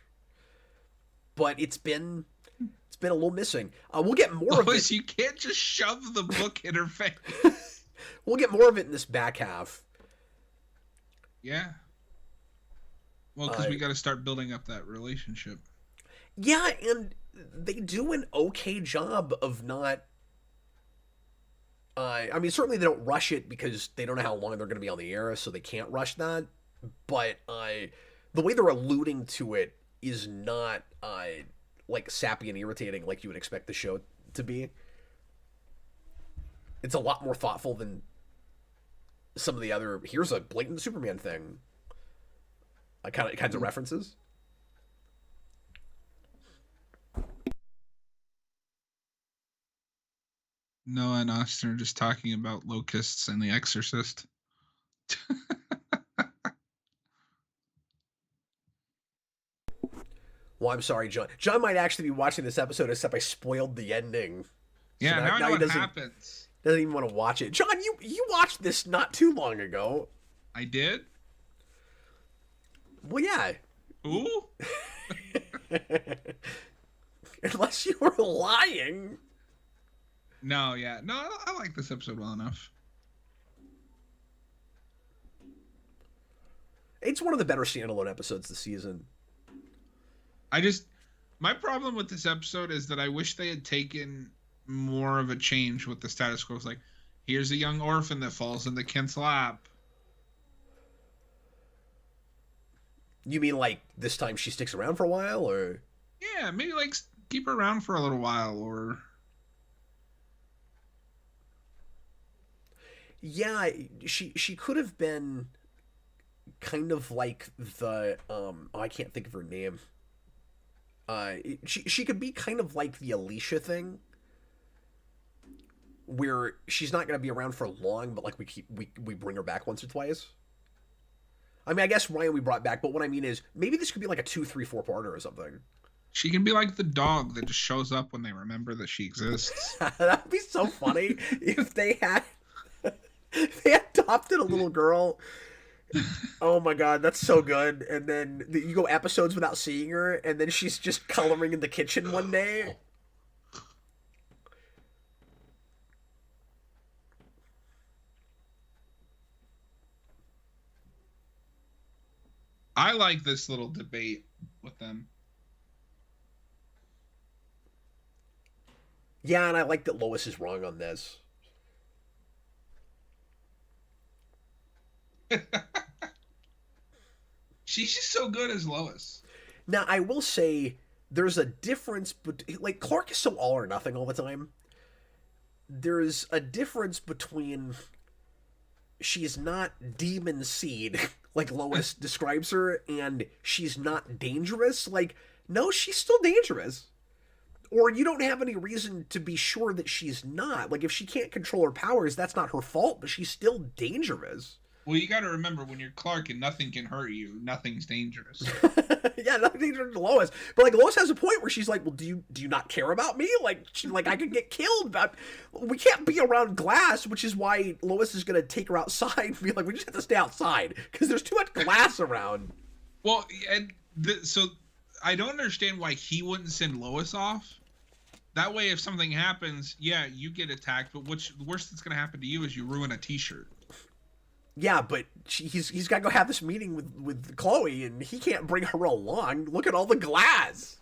But it's been a little missing. We'll get more of it. You can't just shove the book in her face. We'll get more of it in this back half. Yeah. Well, because we got to start building up that relationship. Yeah, and they do an okay job of not... I mean, certainly they don't rush it because they don't know how long they're going to be on the air, so they can't rush that. But the way they're alluding to it is not... like sappy and irritating like you would expect the show to be. It's a lot more thoughtful than some of the other, here's a blatant Superman thing, kinds of references. Noah and Austin are just talking about locusts and The Exorcist. Well, I'm sorry, John. John might actually be watching this episode, except I spoiled the ending. Yeah, So now I know what happens. Doesn't even want to watch it. John, you watched this not too long ago. I did? Well, yeah. Ooh? Unless you were lying. No, yeah. No, I like this episode well enough. It's one of the better standalone episodes this season. My problem with this episode is that I wish they had taken more of a change with the status quo. It's like, here's a young orphan that falls into Kent's lap. You mean like this time she sticks around for a while, or? Yeah, maybe like keep her around for a little while, or. Yeah, she could have been kind of like the I can't think of her name. She could be kind of like the Alicia thing, where she's not going to be around for long, but like we bring her back once or twice. I mean, I guess Ryan we brought back, but what I mean is maybe this could be like a 2, 3, 4-parter or something. She can be like the dog that just shows up when they remember that she exists. That'd be so funny if they adopted a little girl. Oh my god, that's so good. And then you go episodes without seeing her, and then she's just coloring in the kitchen one day. I like this little debate with them. Yeah, and I like that Lois is wrong on this. She's just so good as Lois. Now, I will say there's a difference, but like Clark is so all or nothing all the time. There's a difference between she's not demon seed like Lois describes her, and she's not dangerous. Like, no, she's still dangerous. Or you don't have any reason to be sure that she's not. Like, if she can't control her powers, that's not her fault, but she's still dangerous. Well, you got to remember, when you're Clark and nothing can hurt you, nothing's dangerous. Yeah, nothing's dangerous to Lois. But like Lois has a point where she's like, "Well, do you not care about me? Like, I could get killed. But we can't be around glass," which is why Lois is gonna take her outside and be like, "We just have to stay outside because there's too much glass around." Well, and so I don't understand why he wouldn't send Lois off. That way, if something happens, yeah, you get attacked. But the worst that's gonna happen to you is you ruin a T-shirt. Yeah, but he's got to go have this meeting with Chloe, and he can't bring her along. Look at all the glass.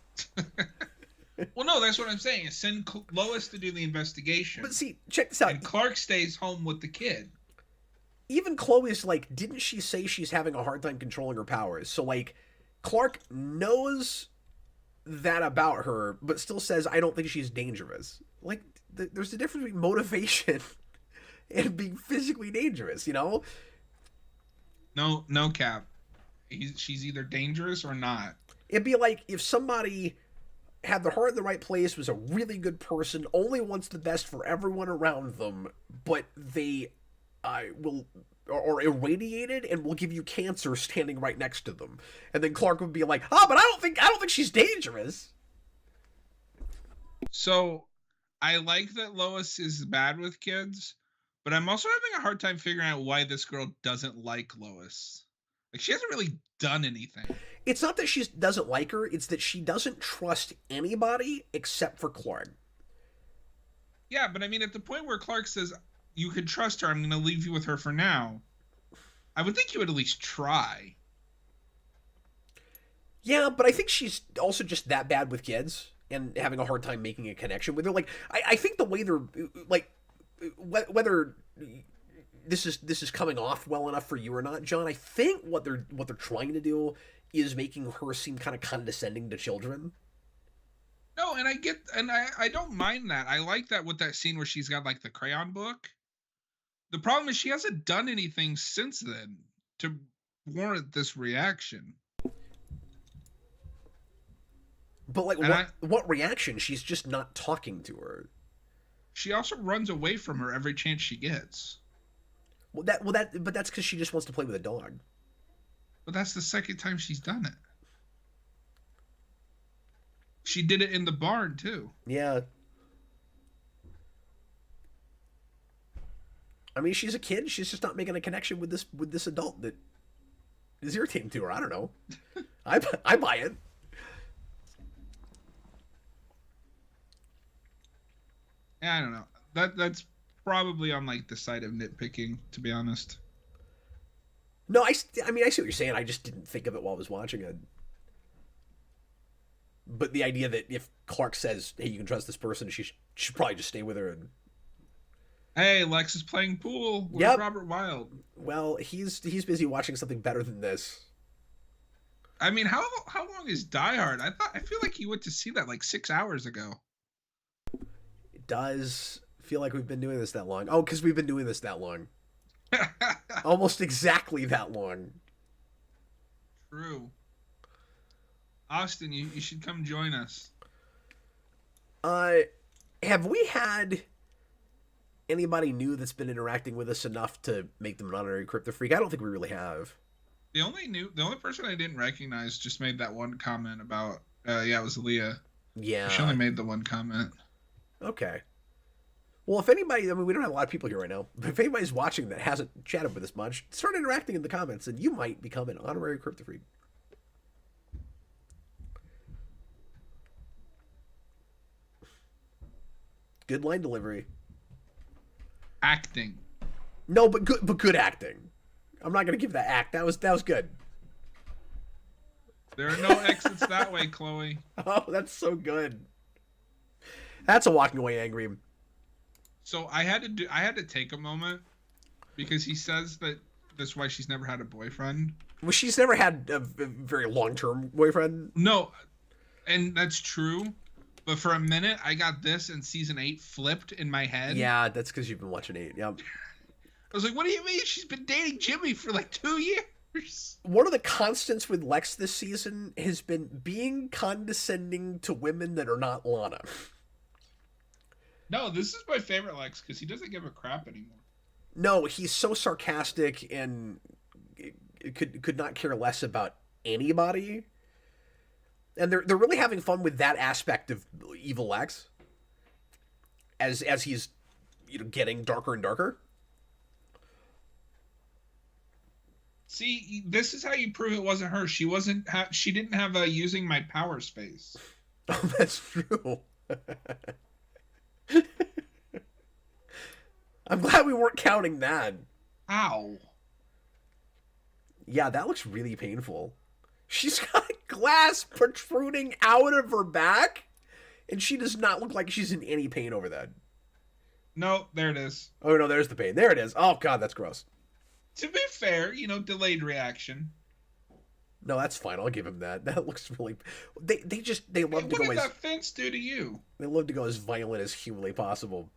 Well, no, that's what I'm saying. Is send Lois to do the investigation. But see, check this out. And Clark stays home with the kid. Even Chloe's like, didn't she say she's having a hard time controlling her powers? So like, Clark knows that about her, but still says, "I don't think she's dangerous." Like, there's a difference between motivation and being physically dangerous, you know? No, Cap. She's either dangerous or not. It'd be like if somebody had their heart in the right place, was a really good person, only wants the best for everyone around them, but they will or irradiated and will give you cancer standing right next to them. And then Clark would be like, "Oh, but I don't think she's dangerous." So I like that Lois is bad with kids, but I'm also having a hard time figuring out why this girl doesn't like Lois. Like, she hasn't really done anything. It's not that she doesn't like her, it's that she doesn't trust anybody except for Clark. Yeah, but I mean, at the point where Clark says, "You can trust her, I'm going to leave you with her for now," I would think you would at least try. Yeah, but I think she's also just that bad with kids and having a hard time making a connection with her. Like, I think the way they're, like, whether this is coming off well enough for you or not, John, I think what they're trying to do is making her seem kind of condescending to children. No, and I don't mind that. I like that with that scene where she's got like the crayon book. The problem is she hasn't done anything since then to warrant this reaction. But like, what reaction? She's just not talking to her. She also runs away from her every chance she gets. But that's because she just wants to play with a dog. But that's the second time she's done it. She did it in the barn too. Yeah. I mean, she's a kid. She's just not making a connection with this adult that is irritating to her. I don't know. I buy it. Yeah, I don't know. That's probably on like the side of nitpicking, to be honest. No, I mean, I see what you're saying. I just didn't think of it while I was watching it. But the idea that if Clark says, "Hey, you can trust this person," she should probably just stay with her. And Hey, Lex is playing pool with Yep. Robert Wilde. well, he's busy watching something better than this. I mean, how long is Die Hard? I feel like he went to see that like 6 hours ago. It does feel like we've been doing this that long. Oh, because we've been doing this that long. Almost exactly that long. True. Austin, you should come join us. Have we had anybody new that's been interacting with us enough to make them an honorary Kryptofreak? I don't think we really have. The only person I didn't recognize just made that one comment about it was Leah. Yeah. She only made the one comment. Okay. Well, if anybody, I mean, we don't have a lot of people here right now, but if anybody's watching that hasn't chatted with us much, start interacting in the comments, and you might become an honorary Kryptofreak. Good line delivery. Acting. No, but good acting. I'm not gonna give that act. That was good. There are no exits that way, Chloe. Oh, that's so good. That's a walking away angry. So I had to take a moment because he says that that's why she's never had a boyfriend. Well, she's never had a very long-term boyfriend. No, and that's true. But for a minute, I got this and season 8 flipped in my head. Yeah, that's because you've been watching 8. Yep. I was like, what do you mean? She's been dating Jimmy for like 2 years. One of the constants with Lex this season has been being condescending to women that are not Lana. No, this is my favorite Lex because he doesn't give a crap anymore. No, he's so sarcastic and could not care less about anybody. And they're really having fun with that aspect of evil Lex. As he's getting darker and darker. See, this is how you prove it wasn't her. She didn't have a using my power space. Oh, that's true. I'm glad we weren't counting that. Ow. Yeah, that looks really painful. She's got glass protruding out of her back, and she does not look like she's in any pain over that. No, there it is. Oh, no, there's the pain. There it is. Oh, God, that's gross. To be fair, delayed reaction. No, that's fine. I'll give him that. That looks really... They love Hey, to what go did as... that fence do to you? They love to go as violent as humanly possible.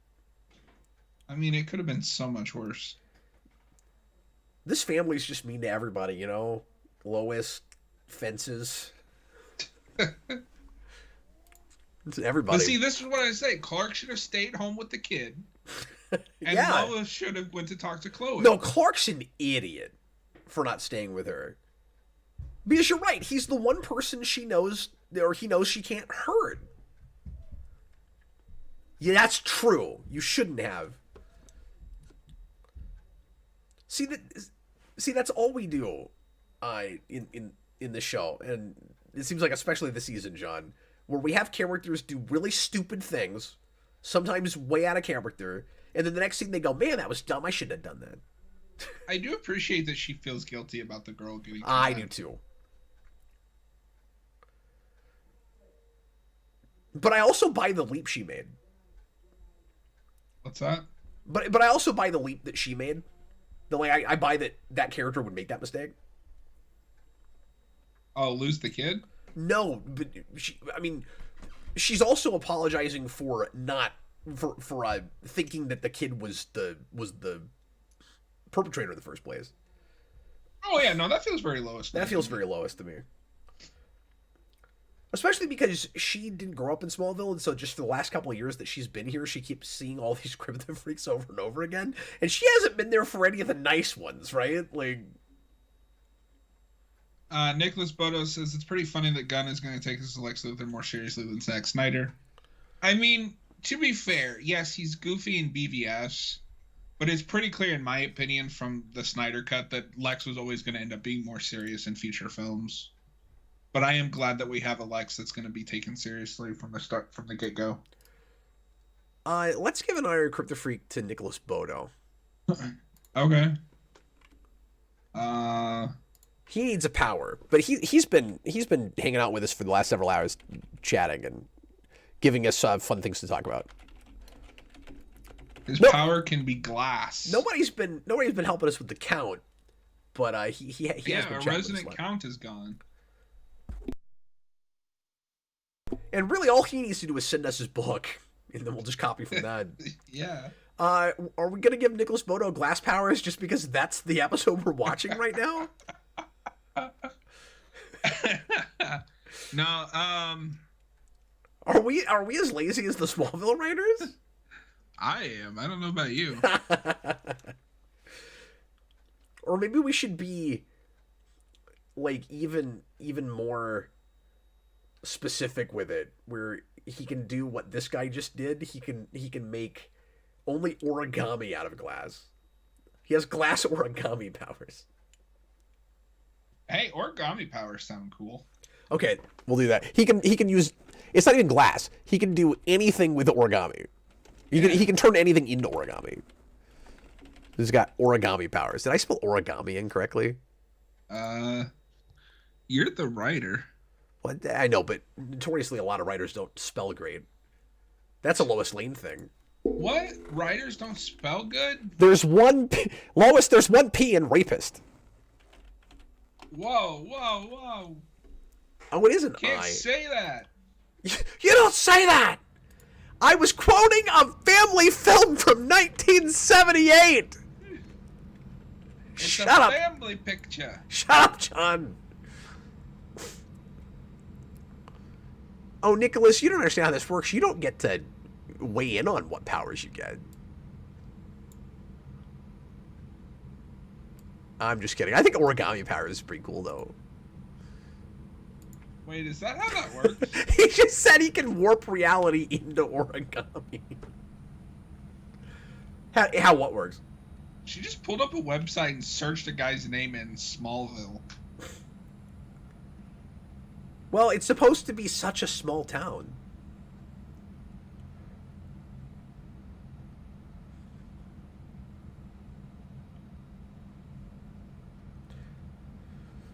I mean, it could have been so much worse. This family's just mean to everybody, Lois, fences. It's everybody. But see, this is what I say. Clark should have stayed home with the kid. And Yeah. Lois should have went to talk to Chloe. No, Clark's an idiot for not staying with her. Because you're right, he's the one person she knows, or he knows she can't hurt. Yeah, that's true. You shouldn't have. See, that's all we do in the show. And it seems like especially this season, John, where we have characters do really stupid things, sometimes way out of character, and then the next thing they go, man, that was dumb, I shouldn't have done that. I do appreciate that she feels guilty about the girl getting I kidnapped. do too. But I also buy the leap she made. What's that? But I also buy the leap that she made. I buy that character would make that mistake. Oh, lose the kid? No, but she's also apologizing for not for thinking that the kid was the perpetrator in the first place. Oh yeah, no, that feels very Lois. That feels very Lois to me. Especially because she didn't grow up in Smallville, and so just for the last couple of years that she's been here, she keeps seeing all these Kryptofreaks over and over again, and she hasn't been there for any of the nice ones, right? Nicholas Bodo says it's pretty funny that Gunn is going to take his Lex Luthor more seriously than Zack Snyder. I mean, to be fair, yes, he's goofy in BVS, but it's pretty clear, in my opinion, from the Snyder cut that Lex was always going to end up being more serious in future films. But I am glad that we have a Lex that's going to be taken seriously from the get-go. Let's give an honorary Kryptofreak to Nicholas Bodo. Okay. He needs a power, but he's been hanging out with us for the last several hours, chatting and giving us fun things to talk about. His power can be glass. Nobody's been helping us with the count, but he has been yeah, chatting our with us resident count is gone. And really, all he needs to do is send us his book, and then we'll just copy from that. Yeah. Are we gonna give Nicholas Bodo glass powers just because that's the episode we're watching right now? No. Are we as lazy as the Smallville writers? I am. I don't know about you. Or maybe we should be like even more specific with it, where he can do what this guy just did. He can make only origami out of glass. He has glass origami powers. Hey, origami powers sound cool. Okay, we'll do that. He can use. It's not even glass. He can do anything with origami. He can turn anything into origami. He's got origami powers. Did I spell origami incorrectly? You're the writer. Well, I know, but notoriously a lot of writers don't spell great. That's a Lois Lane thing. What? Writers don't spell good? There's one Lois. There's one P in rapist. Whoa. Oh, it is an Can't I. say that. You don't say that! I was quoting a family film from 1978! It's Shut a up! family picture. Shut up, John! Oh, Nicholas, you don't understand how this works. You don't get to weigh in on what powers you get. I'm just kidding. I think origami powers is pretty cool, though. Wait, is that how that works? He just said he can warp reality into origami. How what works? She just pulled up a website and searched a guy's name in Smallville. Well, it's supposed to be such a small town.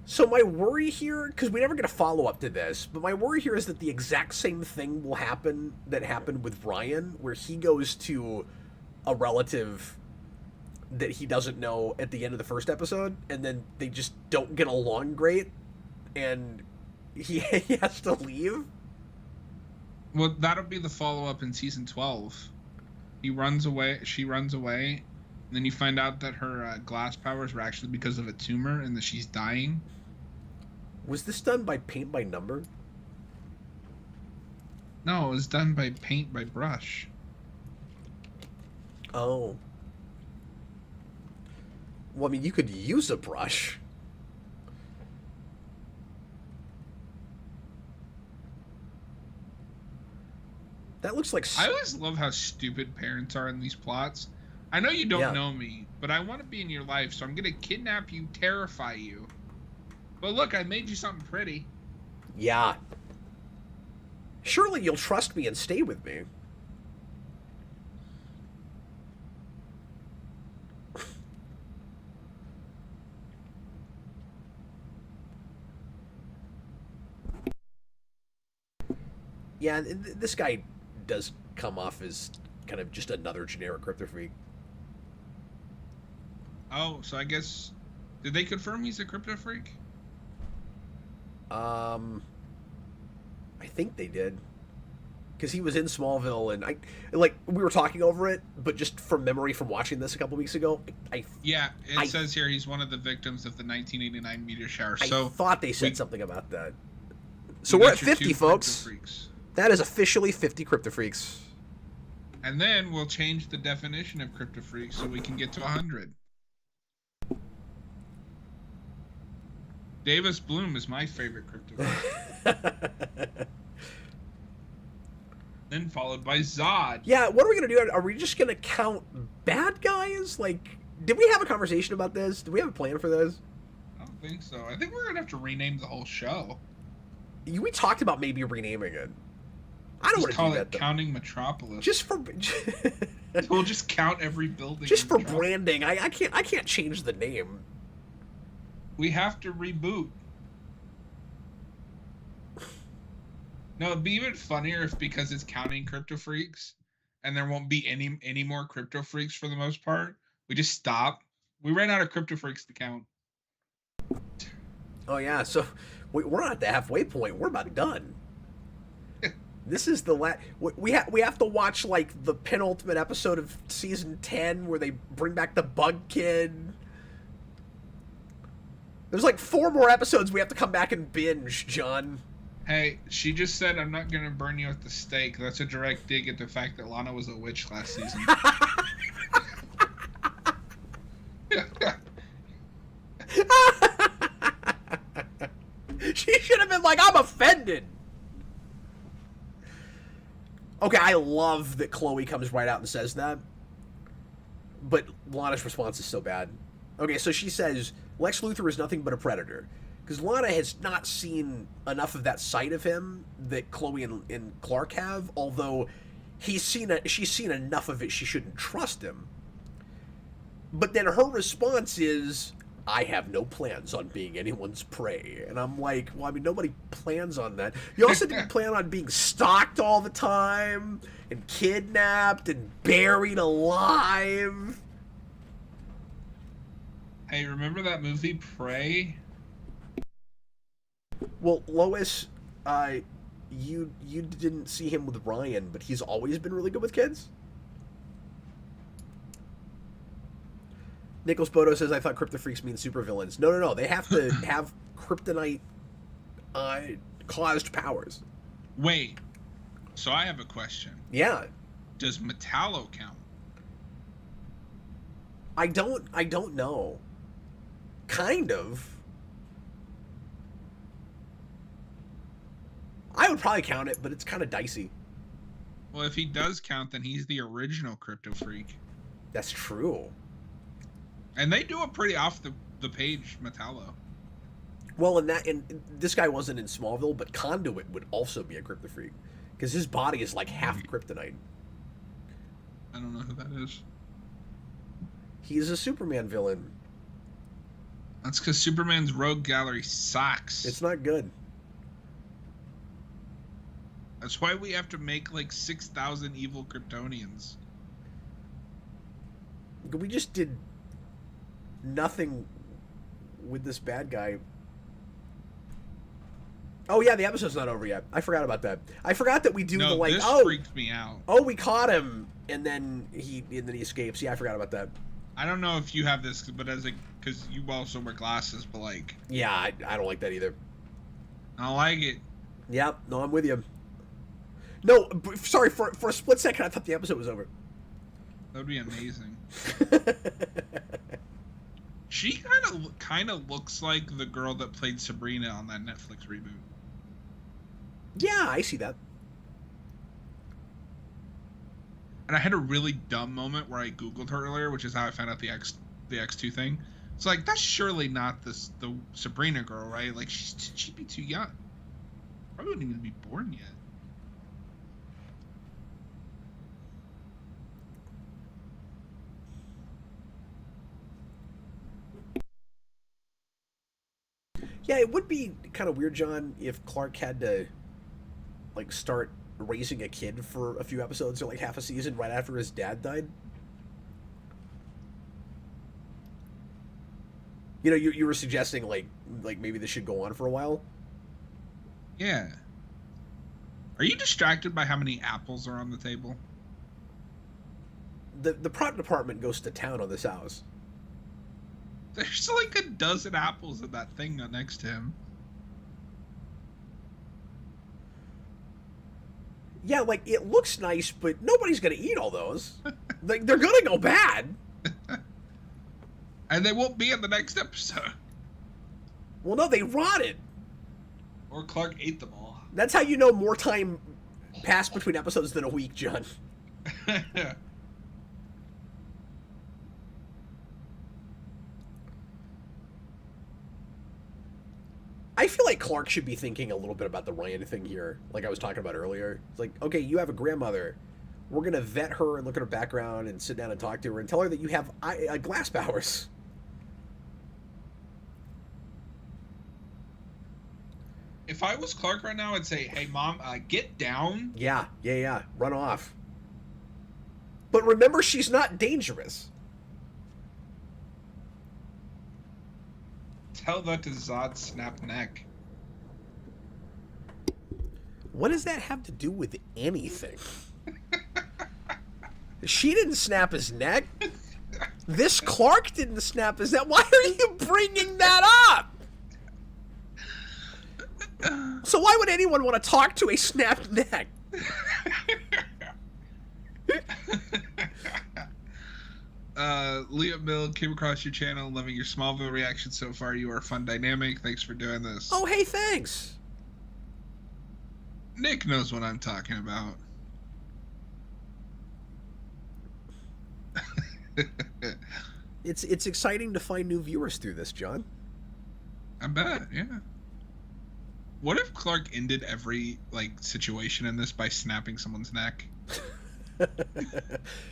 So my worry here, because we never get a follow-up to this, but my worry here is that the exact same thing will happen that happened with Ryan, where he goes to a relative that he doesn't know at the end of the first episode, and then they just don't get along great, and he has to leave. Well, that'll be the follow-up in season 12. He runs away, she runs away, and then you find out that her glass powers were actually because of a tumor and that she's dying. Was this done by paint by number? No, it was done by paint by brush. Oh. Well, I mean, you could use a brush. That looks like... I always love how stupid parents are in these plots. I know you don't know me, but I want to be in your life, so I'm going to kidnap you, terrify you. But look, I made you something pretty. Yeah. Surely you'll trust me and stay with me. Yeah, this guy does come off as kind of just another generic Kryptofreak. Oh, so I guess... Did they confirm he's a Kryptofreak? I think they did. Because he was in Smallville, and we were talking over it, but just from memory from watching this a couple weeks ago, Yeah, it says here he's one of the victims of the 1989 meteor shower. So I thought they said something about that. So we're at 50, folks. That is officially 50 Kryptofreaks. And then we'll change the definition of Kryptofreak so we can get to 100. Davis Bloom is my favorite Kryptofreak. Then followed by Zod. Yeah, what are we going to do? Are we just going to count bad guys? Like, did we have a conversation about this? Do we have a plan for this? I don't think so. I think we're going to have to rename the whole show. We talked about maybe renaming it. I don't want to do that, though. Counting Metropolis. Just for... We'll just count every building. Just for branding. I can't change the name. We have to reboot. No, it'd be even funnier if, because it's counting Kryptofreaks, and there won't be any more Kryptofreaks for the most part. We just stop. We ran out of Kryptofreaks to count. Oh yeah, so we're not at the halfway point. We're about done. This is the last. We have to watch like the penultimate episode of season 10 where they bring back the Bug Kid. There's like 4 more episodes we have to come back and binge, John. Hey, she just said, "I'm not gonna burn you at the stake." That's a direct dig at the fact that Lana was a witch last season. She should have been like, "I'm offended." Okay, I love that Chloe comes right out and says that. But Lana's response is so bad. Okay, so she says, Lex Luthor is nothing but a predator. Because Lana has not seen enough of that side of him that Chloe and Clark have, although she's seen enough of it she shouldn't trust him. But then her response is, I have no plans on being anyone's prey. And I'm like, well, I mean, nobody plans on that. You also didn't plan on being stalked all the time, and kidnapped, and buried alive. Hey, remember that movie Prey? Well, Lois, you didn't see him with Ryan, but he's always been really good with kids? Nicholas Bodo says, I thought Kryptofreaks mean supervillains. No. They have to have Kryptonite caused powers. Wait. So I have a question. Yeah. Does Metallo count? I don't know. Kind of. I would probably count it, but it's kind of dicey. Well, if he does count, then he's the original Kryptofreak. That's true. And they do a pretty off the page Metallo. Well, and this guy wasn't in Smallville, but Conduit would also be a Kryptofreak because his body is like half Kryptonite. I don't know who that is. He's a Superman villain. That's because Superman's rogue gallery sucks. It's not good. That's why we have to make like 6,000 evil Kryptonians. We just did nothing with this bad guy. Oh yeah, the episode's not over yet. I forgot about that. I forgot that we do the like. This Oh, freaked me out. Oh, we caught him, and then he escapes. Yeah, I forgot about that. I don't know if you have this, but because you also wear glasses, but like. Yeah, I don't like that either. I don't like it. Yeah, no, I'm with you. No, sorry, for a split second I thought the episode was over. That would be amazing. She kind of looks like the girl that played Sabrina on that Netflix reboot. Yeah, I see that. And I had a really dumb moment where I Googled her earlier, which is how I found out the X2 thing. It's like, that's surely not the Sabrina girl, right? Like, she'd be too young. Probably wouldn't even be born yet. Yeah, it would be kind of weird, John, if Clark had to like start raising a kid for a few episodes or like half a season right after his dad died. You know, you were suggesting like maybe this should go on for a while. Yeah. Are you distracted by how many apples are on the table? The prop department goes to town on this house. There's like a dozen apples in that thing next to him. Yeah, like it looks nice, but nobody's gonna eat all those. Like they're gonna go bad. And they won't be in the next episode. Well, no, they rotted. Or Clark ate them all. That's how you know more time passed between episodes than a week, John. I feel like Clark should be thinking a little bit about the Ryan thing here, like I was talking about earlier. It's like, okay, you have a grandmother. We're going to vet her and look at her background and sit down and talk to her and tell her that you have glass powers. if I was Clark right now, I'd say, "Hey, Mom, get down." Yeah. Run off. But remember, she's not dangerous. Tell that to Zod snap neck. What does that have to do with anything? She didn't snap his neck. This Clark didn't snap his neck. Why are you bringing that up? So why would anyone want to talk to a snapped neck? Liam Mill came across your channel, loving your Smallville reaction so far. You are a fun dynamic. Thanks for doing this. Oh, hey, thanks. Nick knows what I'm talking about. It's exciting to find new viewers through this, John. I bet, yeah. What if Clark ended every situation in this by snapping someone's neck?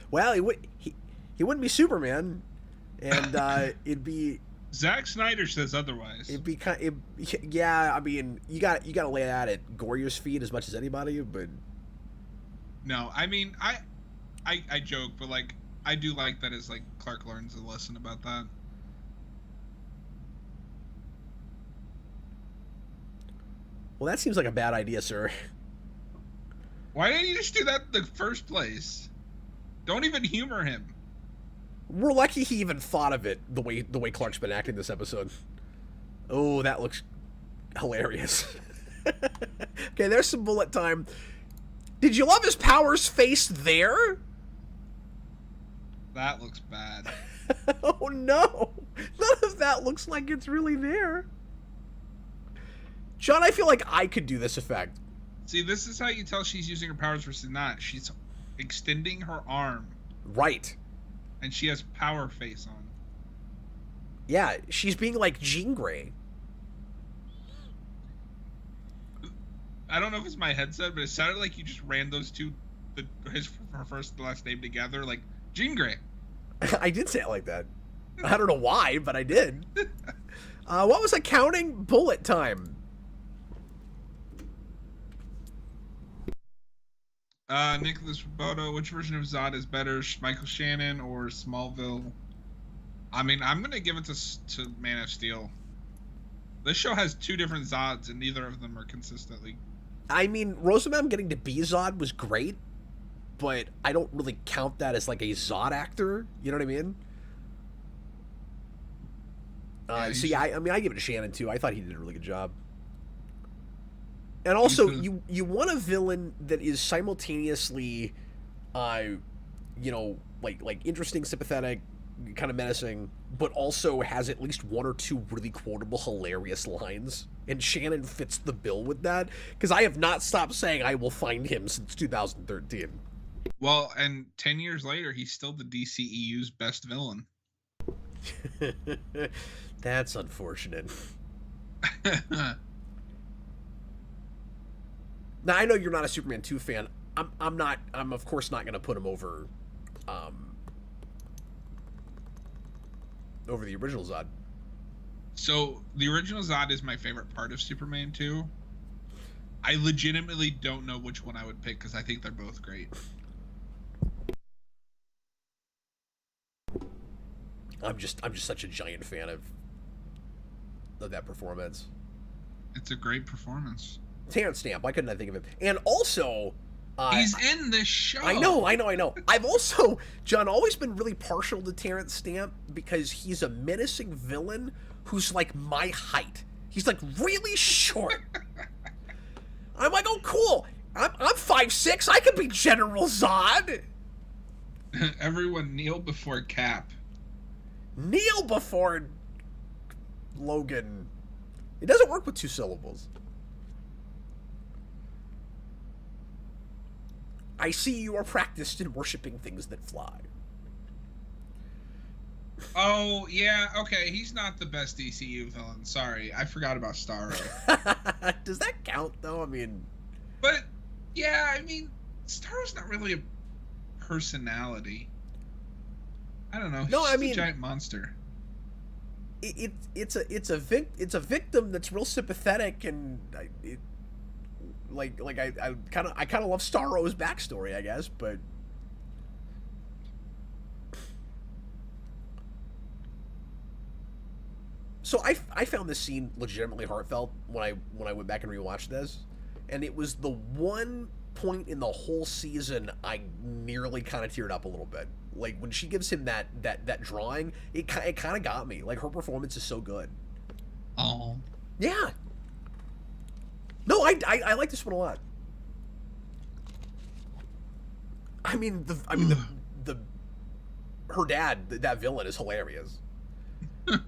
Well, he wouldn't be Superman, and it'd be. Zack Snyder says otherwise. It'd be yeah. I mean, you got to lay that at Goryer's feet as much as anybody, but. No, I mean, I joke, but I do like that as Clark learns a lesson about that. Well, that seems like a bad idea, sir. Why didn't you just do that in the first place? Don't even humor him. We're lucky he even thought of it the way Clark's been acting this episode. Oh, that looks hilarious. Okay, there's some bullet time. Did you love his powers face there? That looks bad. Oh no! None of that looks like it's really there. John, I feel like I could do this effect. See, this is how you tell she's using her powers versus not. She's extending her arm. Right. And she has power face on. Yeah, she's being like Jean Grey. I don't know if it's my headset, but it sounded like you just ran those two, her first and last name together, like Jean Grey. I did say it like that. I don't know why, but I did. What was I counting? Bullet time. Nicholas Roboto, which version of Zod is better, Michael Shannon or Smallville? I mean, I'm going to give it to Man of Steel. This show has two different Zods, and neither of them are consistently. I mean, Rosamund getting to be Zod was great, but I don't really count that as like a Zod actor. You know what I mean? Yeah, I mean, I give it to Shannon too. I thought he did a really good job. And also, you want a villain that is simultaneously, like interesting, sympathetic, kind of menacing, but also has at least one or two really quotable, hilarious lines. And Shannon fits the bill with that, because I have not stopped saying I will find him since 2013. Well, and 10 years later, he's still the DCEU's best villain. That's unfortunate. Now, I know you're not a Superman 2 fan. I'm of course not going to put him over the original Zod. So, the original Zod is my favorite part of Superman 2. I legitimately don't know which one I would pick, because I think they're both great. I'm just such a giant fan of that performance. It's a great performance. Terrence Stamp, why couldn't I think of him? And also, he's in this show. I know. I've also, John, always been really partial to Terrence Stamp because he's a menacing villain who's like my height. He's like really short. I'm like, oh cool. I'm 5'6". I could be General Zod. Everyone kneel before Cap. Kneel before Logan. It doesn't work with two syllables. I see you are practiced in worshiping things that fly. Oh, yeah, okay, he's not the best DCU villain. Sorry, I forgot about Starro. Does that count, though? I mean... But, yeah, I mean, Starro's not really a personality. I don't know, he's no, just a giant monster. it's a victim that's real sympathetic, and I kind of love Starro's backstory, I guess, but so I found this scene legitimately heartfelt when I went back and rewatched this, and it was the one point in the whole season I nearly kind of teared up a little bit. Like when she gives him that drawing, it kind of got me. Like her performance is so good. Oh. Yeah. No, I like this one a lot. I mean the her dad, that villain, is hilarious. And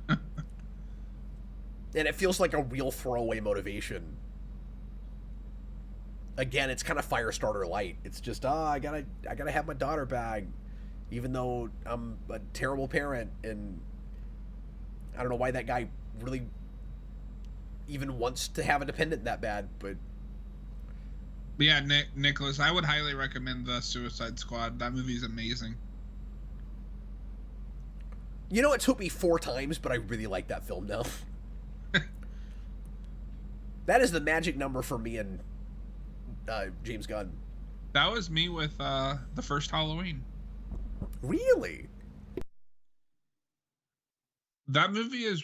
it feels like a real throwaway motivation. Again, it's kind of Firestarter light. It's just, I gotta have my daughter back, even though I'm a terrible parent, and I don't know why that guy really even wants to have a dependent that bad, but yeah, Nicholas, I would highly recommend the Suicide Squad. That movie's amazing. You know, it took me 4 times, but I really like that film now. That is the magic number for me and James Gunn. That was me with the first Halloween. Really? That movie is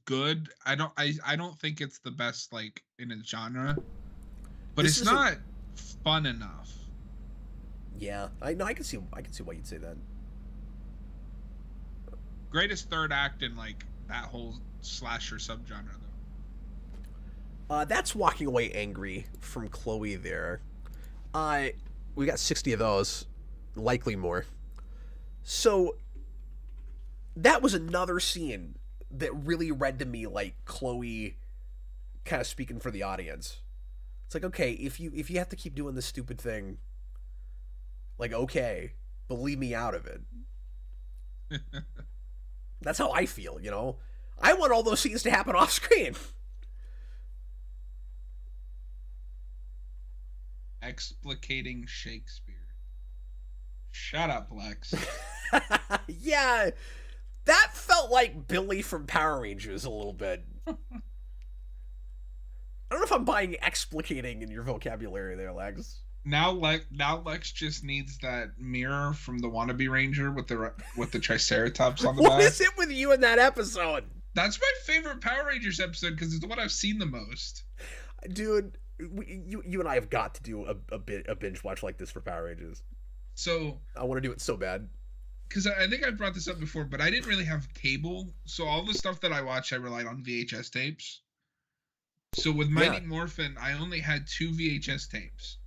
good. I don't think it's the best like in its genre, but it's not fun enough. Yeah, I can see why you'd say that. Greatest third act in like that whole slasher subgenre though. That's Walking Away Angry from Chloe there. We got 60 of those, likely more. So that was another scene that really read to me like Chloe kind of speaking for the audience. It's like, okay, if you have to keep doing this stupid thing, like, okay, but leave me out of it. That's how I feel, you know? I want all those scenes to happen off screen. Explicating Shakespeare. Shut up, Lex. Yeah, that felt like Billy from Power Rangers a little bit. I don't know if I'm buying explicating in your vocabulary there, Lex. Now Lex just needs that mirror from the Wannabe Ranger with the Triceratops on the back. What is it with you in that episode? That's my favorite Power Rangers episode because it's the one I've seen the most. Dude, you and I have got to do a binge watch like this for Power Rangers. So I want to do it so bad. Because I think I brought this up before, but I didn't really have cable, so all the stuff that I watched, I relied on VHS tapes. So with Mighty Morphin, I only had 2 VHS tapes.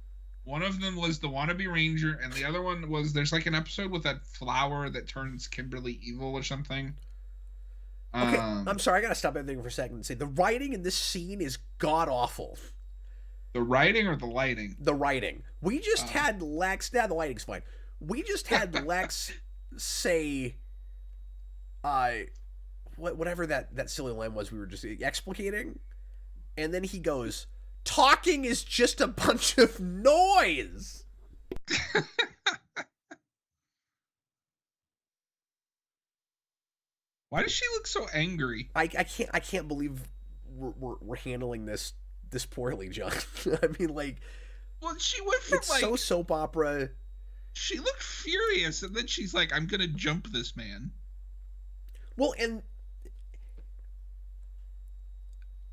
One of them was the Wannabe Ranger, and the other one was there's like an episode with that flower that turns Kimberly evil or something. Okay, I'm sorry, I gotta stop everything for a second and say the writing in this scene is god awful. The writing or the lighting? The writing. We just had Lex. The lighting's fine. We just had Lex say, whatever that silly line was. We were just explicating, and then he goes, "Talking is just a bunch of noise." Why does she look so angry? I can't believe we're handling this poorly, John. I mean, like, well, she went from it's like so soap opera. She looked furious, and then she's like, "I'm gonna jump this man." Well, and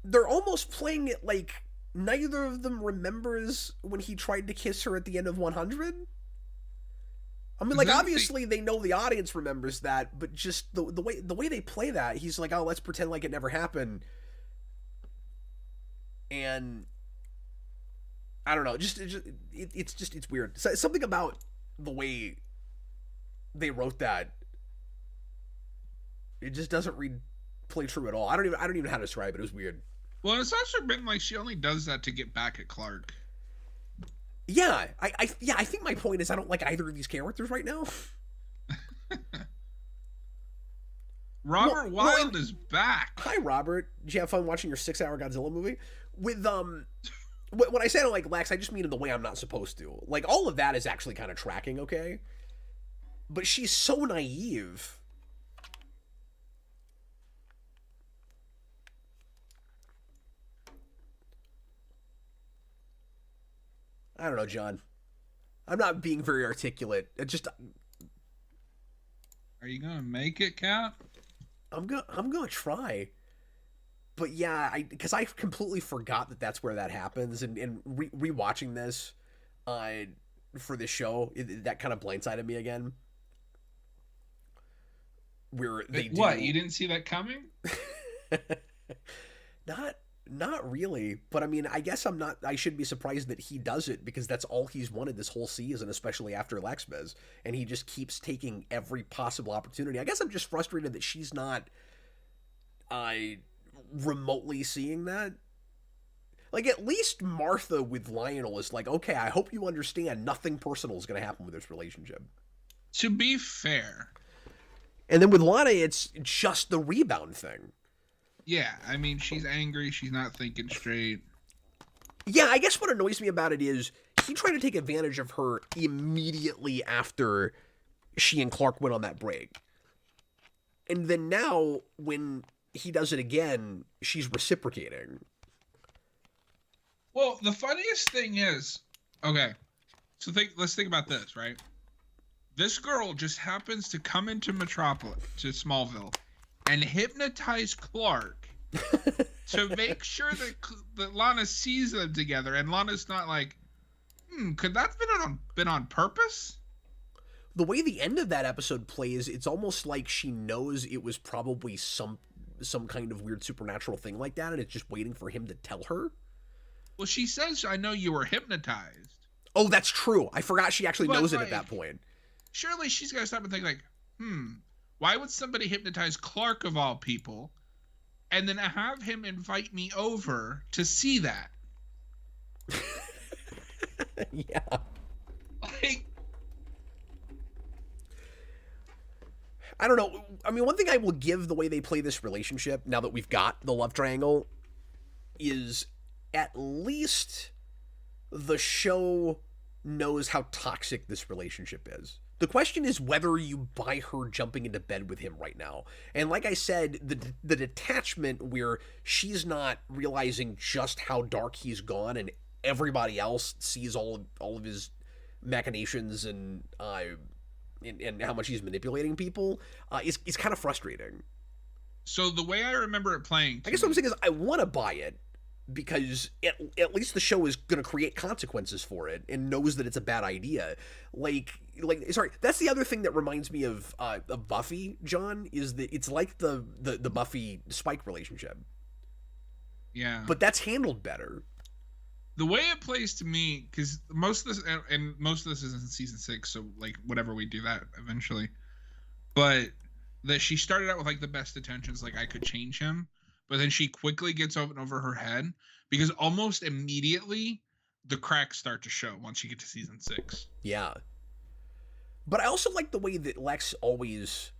they're almost playing it like neither of them remembers when he tried to kiss her at the end of 100. I mean, like, obviously they know the audience remembers that, but just the way they play that, he's like, "Oh, let's pretend like it never happened." And I don't know, it's weird. Something about the way they wrote that, it just doesn't play true at all. I don't even know how to describe it. It was weird. Well, it's also been like she only does that to get back at Clark. Yeah, I think my point is I don't like either of these characters right now. Robert Wilde is back. Hi, Robert. Did you have fun watching your 6-hour Godzilla movie? With when I say I don't like Lex, I just mean in the way I'm not supposed to. Like, all of that is actually kind of tracking, okay? But she's so naive. I don't know, John. I'm not being very articulate. It just Are you gonna make it, Cap? I'm gonna try. But yeah, because I completely forgot that that's where that happens, and rewatching this, for this show, that kind of blindsided me again. Where they do what? You didn't see that coming? Not really, but I mean, I guess I shouldn't be surprised that he does it, because that's all he's wanted this whole season, especially after Lexmas, and he just keeps taking every possible opportunity. I guess I'm just frustrated that she's not remotely seeing that. Like, at least Martha with Lionel is like, okay, I hope you understand nothing personal is going to happen with this relationship. To be fair. And then with Lana, it's just the rebound thing. Yeah, I mean, she's angry. She's not thinking straight. Yeah, I guess what annoys me about it is he tried to take advantage of her immediately after she and Clark went on that break. And then now, when he does it again, she's reciprocating. Well, the funniest thing is, okay, so let's think about this, right? This girl just happens to come into Metropolis, to Smallville, and hypnotize Clark to make sure that Lana sees them together, and Lana's not like, could that have been on purpose? The way the end of that episode plays, it's almost like she knows it was probably some kind of weird supernatural thing like that, and it's just waiting for him to tell her. Well, she says, I know you were hypnotized. Oh, that's true. I forgot she actually knows it at that point. Surely she's got to stop and think like, why would somebody hypnotize Clark of all people and then have him invite me over to see that? Yeah. Like, I don't know. I mean, one thing I will give the way they play this relationship, now that we've got the love triangle, is at least the show knows how toxic this relationship is. The question is whether you buy her jumping into bed with him right now. And like I said, the detachment where she's not realizing just how dark he's gone and everybody else sees all of his machinations and how much he's manipulating people is kind of frustrating. So the way I remember it playing, I guess what I'm saying is I want to buy it, because at least the show is going to create consequences for it and knows that it's a bad idea. Like, sorry, that's the other thing that reminds me of Buffy, John, is that it's like the Buffy Spike relationship. Yeah. But that's handled better. The way it plays to me, because most of this, and most of this is in season 6, so like whatever, we do that eventually. But that she started out with like the best intentions, like I could change him. But then she quickly gets over her head, because almost immediately the cracks start to show once you get to season 6. Yeah. But I also like the way that Lex always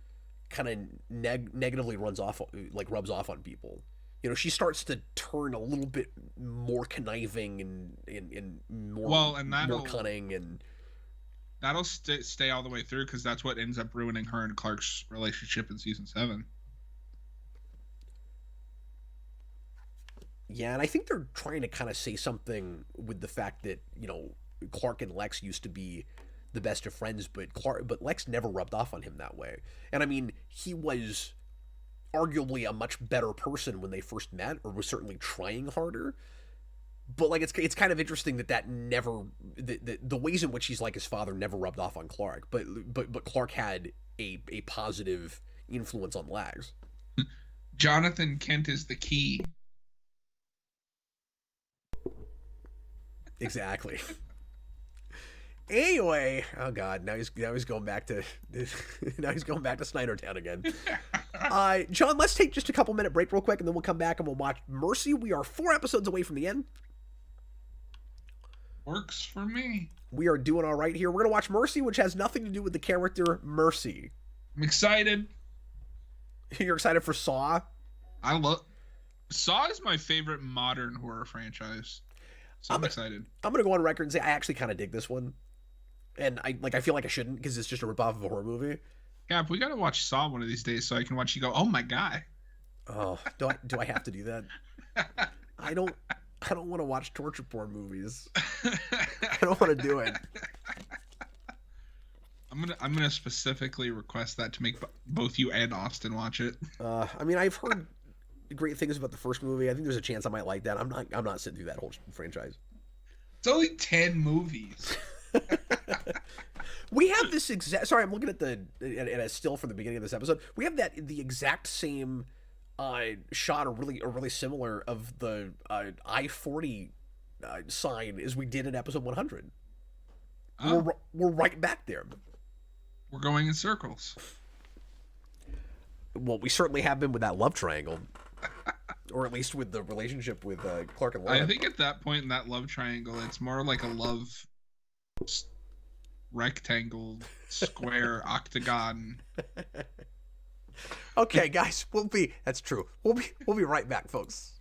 kind of negatively rubs off on people. You know, she starts to turn a little bit more conniving and more, more cunning, and that'll stay all the way through, because that's what ends up ruining her and Clark's relationship in season 7. Yeah, and I think they're trying to kind of say something with the fact that, you know, Clark and Lex used to be the best of friends, but Lex never rubbed off on him that way. And I mean, he was arguably a much better person when they first met, or was certainly trying harder. But like, it's kind of interesting that never, the ways in which he's like his father never rubbed off on Clark, but Clark had a positive influence on Lex. Jonathan Kent is the key. Exactly. Anyway, oh god, now he's going back to Snydertown again. John, let's take just a couple minute break real quick, and then we'll come back and we'll watch Mercy. We are 4 episodes away from the end. Works for me. We are doing all right here. We're gonna watch Mercy, which has nothing to do with the character Mercy. I'm excited. You're excited for Saw? Saw is my favorite modern horror franchise. So I'm excited. I'm gonna go on record and say I actually kind of dig this one, and I feel like I shouldn't, because it's just a ripoff of a horror movie. Yeah, we gotta watch Saw one of these days so I can watch you go, oh my god. Oh, do I have to do that? I don't I don't want to watch torture porn movies. I don't want to do it. I'm gonna specifically request that to make both you and Austin watch it. I mean, I've heard great things about the first movie. I think there's a chance I might like that. I'm not sitting through that whole franchise. It's only 10 movies. We have this exact. Sorry, I'm looking at a still from the beginning of this episode. We have the exact same shot, or really similar, of the I-40 sign as we did in episode 100. Oh. We're right back there. We're going in circles. Well, we certainly have been with that love triangle, or at least with the relationship with Clark and Laura. I think at that point in that love triangle, it's more like a love rectangle, square, octagon. Okay, guys, that's true. We'll be right back, folks.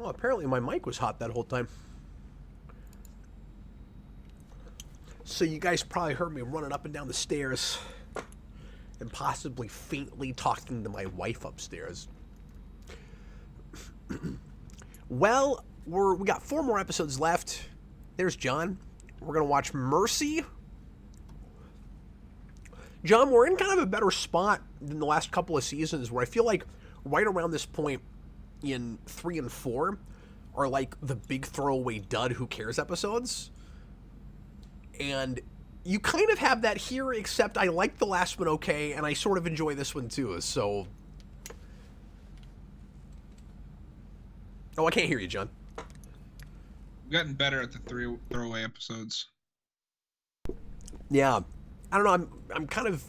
Oh, apparently my mic was hot that whole time. So you guys probably heard me running up and down the stairs and possibly faintly talking to my wife upstairs. Well, we got 4 more episodes left. There's John. We're going to watch Mercy. John, we're in kind of a better spot than the last couple of seasons where I feel like right around this point in 3 and 4 are like the big throwaway dud who cares episodes. And you kind of have that here, except I like the last one okay, and I sort of enjoy this one too, so... Oh, I can't hear you, John. We've gotten better at the throwaway episodes. Yeah. I don't know, I'm kind of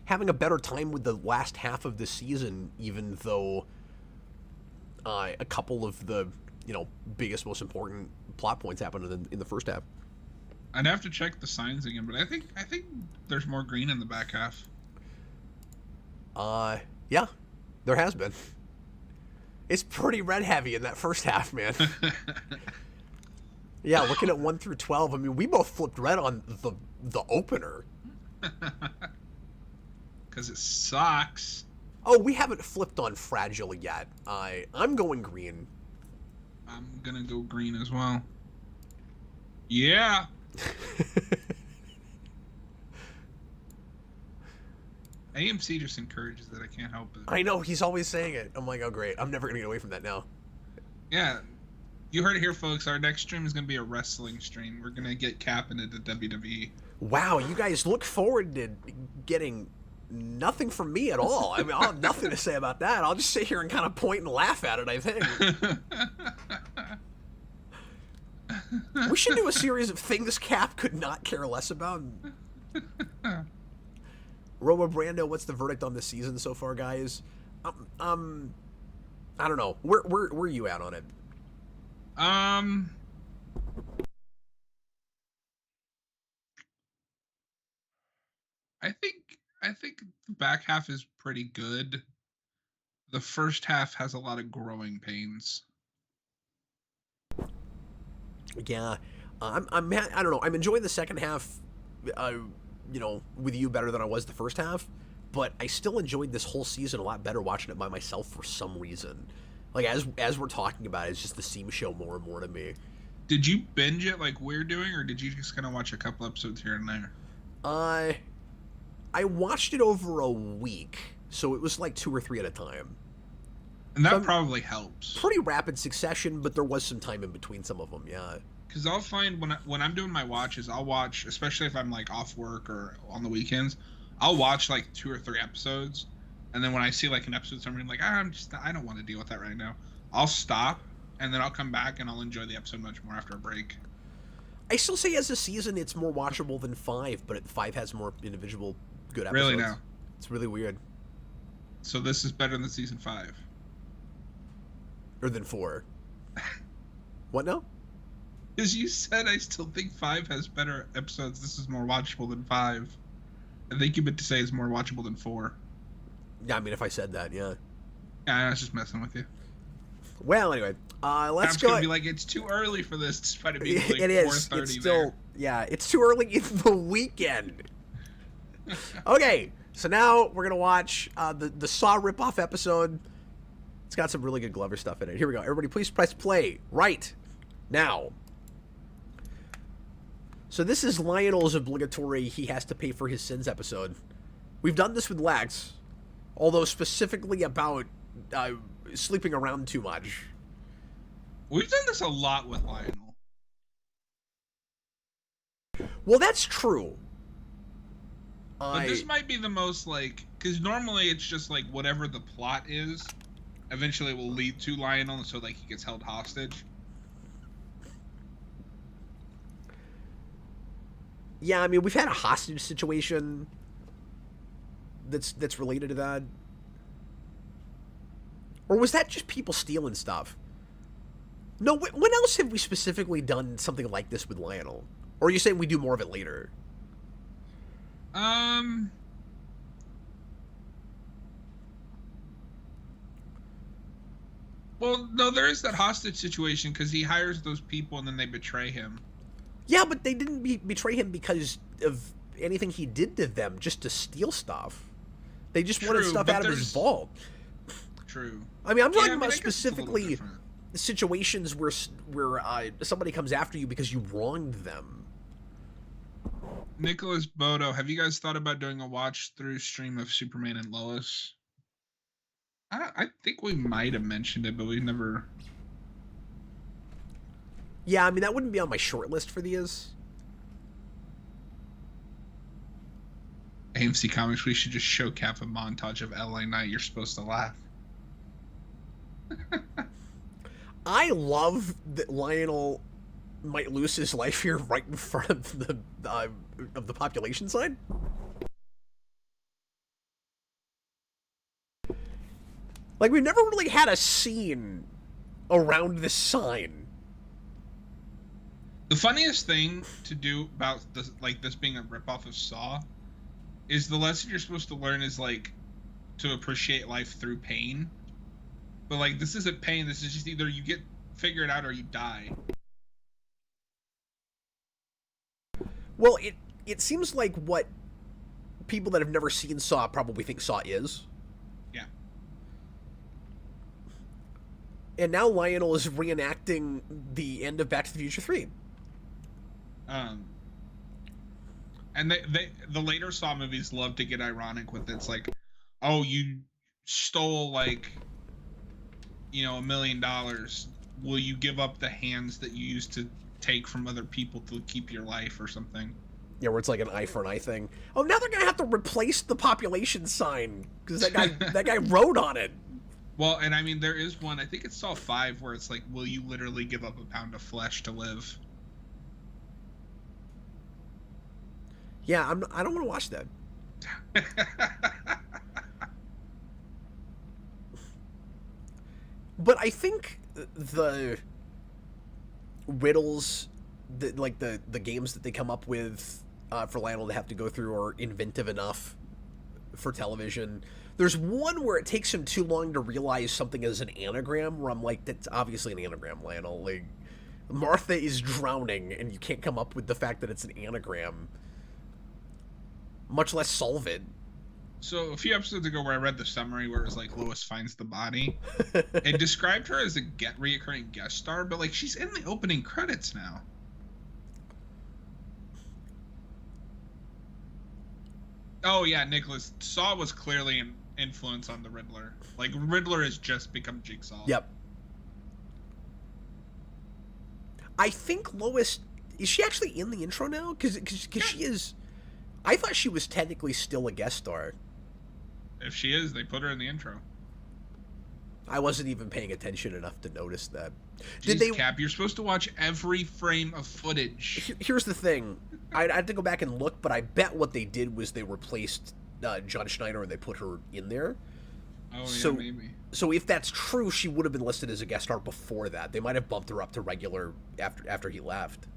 having a better time with the last half of the season, even though a couple of the, biggest, most important plot points happened in the first half. I'd have to check the signs again, but I think there's more green in the back half. Yeah, there has been. It's pretty red heavy in that first half, man. Yeah, looking at 1 through 12, I mean, we both flipped red on the opener. Because it sucks. Oh, we haven't flipped on Fragile yet. I'm going green. I'm gonna go green as well. Yeah. AMC just encourages it. I can't help it. I know, he's always saying it. I'm like, oh great, I'm never gonna get away from that now. Yeah. You heard it here, folks. Our next stream is going to be a wrestling stream. We're going to get Cap into the WWE. Wow, you guys look forward to getting nothing from me at all. I mean, I'll have nothing to say about that. I'll just sit here and kind of point and laugh at it, I think. We should do a series of things Cap could not care less about. Robo Brando, what's the verdict on this season so far, guys? I don't know. Where are you at on it? I think the back half is pretty good. The first half has a lot of growing pains. Yeah, I don't know. I'm enjoying the second half, with you better than I was the first half, but I still enjoyed this whole season a lot better watching it by myself for some reason. Like, as we're talking about it, it's just the seems show more and more to me. Did you binge it like we're doing, or did you just kind of watch a couple episodes here and there? I watched it over a week, so it was like 2 or 3 at a time. And that probably helps. Pretty rapid succession, but there was some time in between some of them, yeah. Because I'll find when I'm doing my watches, I'll watch, especially if I'm like off work or on the weekends, I'll watch like 2 or 3 episodes. And then when I see like an episode somewhere, I'm like, I don't want to deal with that right now. I'll stop, and then I'll come back and I'll enjoy the episode much more after a break. I still say as a season, it's more watchable than 5, but 5 has more individual good episodes. Really now? It's really weird. So this is better than season 5? Or than 4. What now? As you said, I still think 5 has better episodes. This is more watchable than 5. I think you meant to say it's more watchable than 4. Yeah, I mean, if I said that, yeah. Yeah, I was just messing with you. Well, anyway, let's go. Gonna be like, it's too early for this, despite it being like it is. It's still, yeah, it's too early in the weekend. Okay, so now we're gonna watch the Saw ripoff episode. It's got some really good Glover stuff in it. Here we go. Everybody, please press play right now. So this is Lionel's obligatory he has to pay for his sins episode. We've done this with Lex, although specifically about sleeping around too much. We've done this a lot with Lionel. Well, that's true. But this might be the most, like, because normally it's just like whatever the plot is, eventually will lead to Lionel, so like he gets held hostage. Yeah, I mean, we've had a hostage situation that's related to that. Or was that just people stealing stuff? No, when else have we specifically done something like this with Lionel? Or are you saying we do more of it later? Well, no, there is that hostage situation because he hires those people and then they betray him. Yeah, but they didn't betray him because of anything he did to them, just to steal stuff. They just wanted stuff out of his vault. True. I mean, I'm talking about I guess it's a little specifically different. situations where somebody comes after you because you wronged them. Nicholas Bodo, have you guys thought about doing a watch through stream of Superman and Lois? I think we might have mentioned it, but we never. Yeah, I mean, that wouldn't be on my short list for these. AMC Comics, we should just show Cap a montage of LA Knight. You're supposed to laugh. I love that Lionel might lose his life here right in front of the population sign. Like, we've never really had a scene around this sign. The funniest thing to do about this, like this being a ripoff of Saw, is the lesson you're supposed to learn is like to appreciate life through pain. But like, this isn't pain. This is just either you figure it out or you die. Well, it seems like what people that have never seen Saw probably think Saw is. Yeah. And now Lionel is reenacting the end of Back to the Future 3. And the later Saw movies love to get ironic with it's like, oh, you stole like, $1 million. Will you give up the hands that you used to take from other people to keep your life or something? Yeah, where it's like an eye for an eye thing. Oh, now they're gonna have to replace the population sign because that guy wrote on it. Well, and I mean, there is one. I think it's Saw 5 where it's like, will you literally give up a pound of flesh to live? Yeah, I don't want to watch that. But I think the riddles, the games that they come up with for Lionel to have to go through are inventive enough for television. There's one where it takes him too long to realize something is an anagram, where I'm like, that's obviously an anagram, Lionel. Like, Martha is drowning, and you can't come up with the fact that it's an anagram, much less solve it. So a few episodes ago where I read the summary where it was like Lois finds the body, it described her as a reoccurring guest star, but like she's in the opening credits now. Oh yeah, Nicholas, Saw was clearly an influence on the Riddler. Like Riddler has just become Jigsaw. Yep. I think Lois, is she actually in the intro now? Because she is. I thought she was technically still a guest star. If she is, they put her in the intro. I wasn't even paying attention enough to notice that. Jeez, Cap, you're supposed to watch every frame of footage. Here's the thing. I'd have to go back and look, but I bet what they did was they replaced John Schneider and they put her in there. Oh, so, yeah, maybe. So if that's true, she would have been listed as a guest star before that. They might have bumped her up to regular after he left.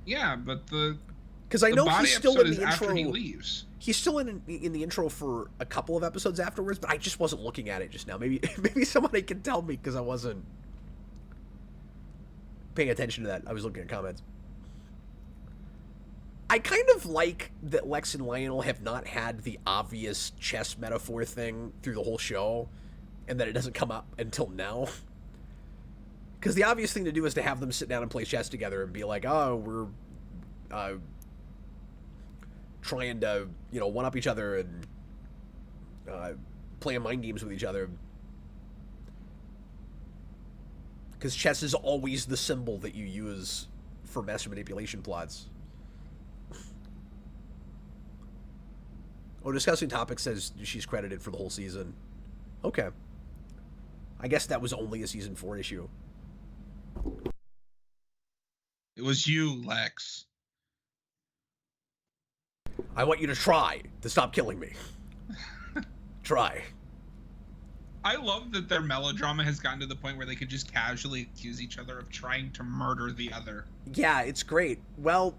Yeah, but because I know he's still in the intro. After he leaves. He's still in the intro for a couple of episodes afterwards, but I just wasn't looking at it just now. Maybe somebody can tell me because I wasn't paying attention to that. I was looking at comments. I kind of like that Lex and Lionel have not had the obvious chess metaphor thing through the whole show, and that it doesn't come up until now. Because the obvious thing to do is to have them sit down and play chess together and be like, oh, we're trying to, one-up each other and playing mind games with each other. Because chess is always the symbol that you use for master manipulation plots. Oh, Discussing Topic says she's credited for the whole season. Okay. I guess that was only a season 4 issue. It was you, Lex. I want you to try to stop killing me. Try. I love that their melodrama has gotten to the point where they could just casually accuse each other of trying to murder the other. Yeah, it's great. Well,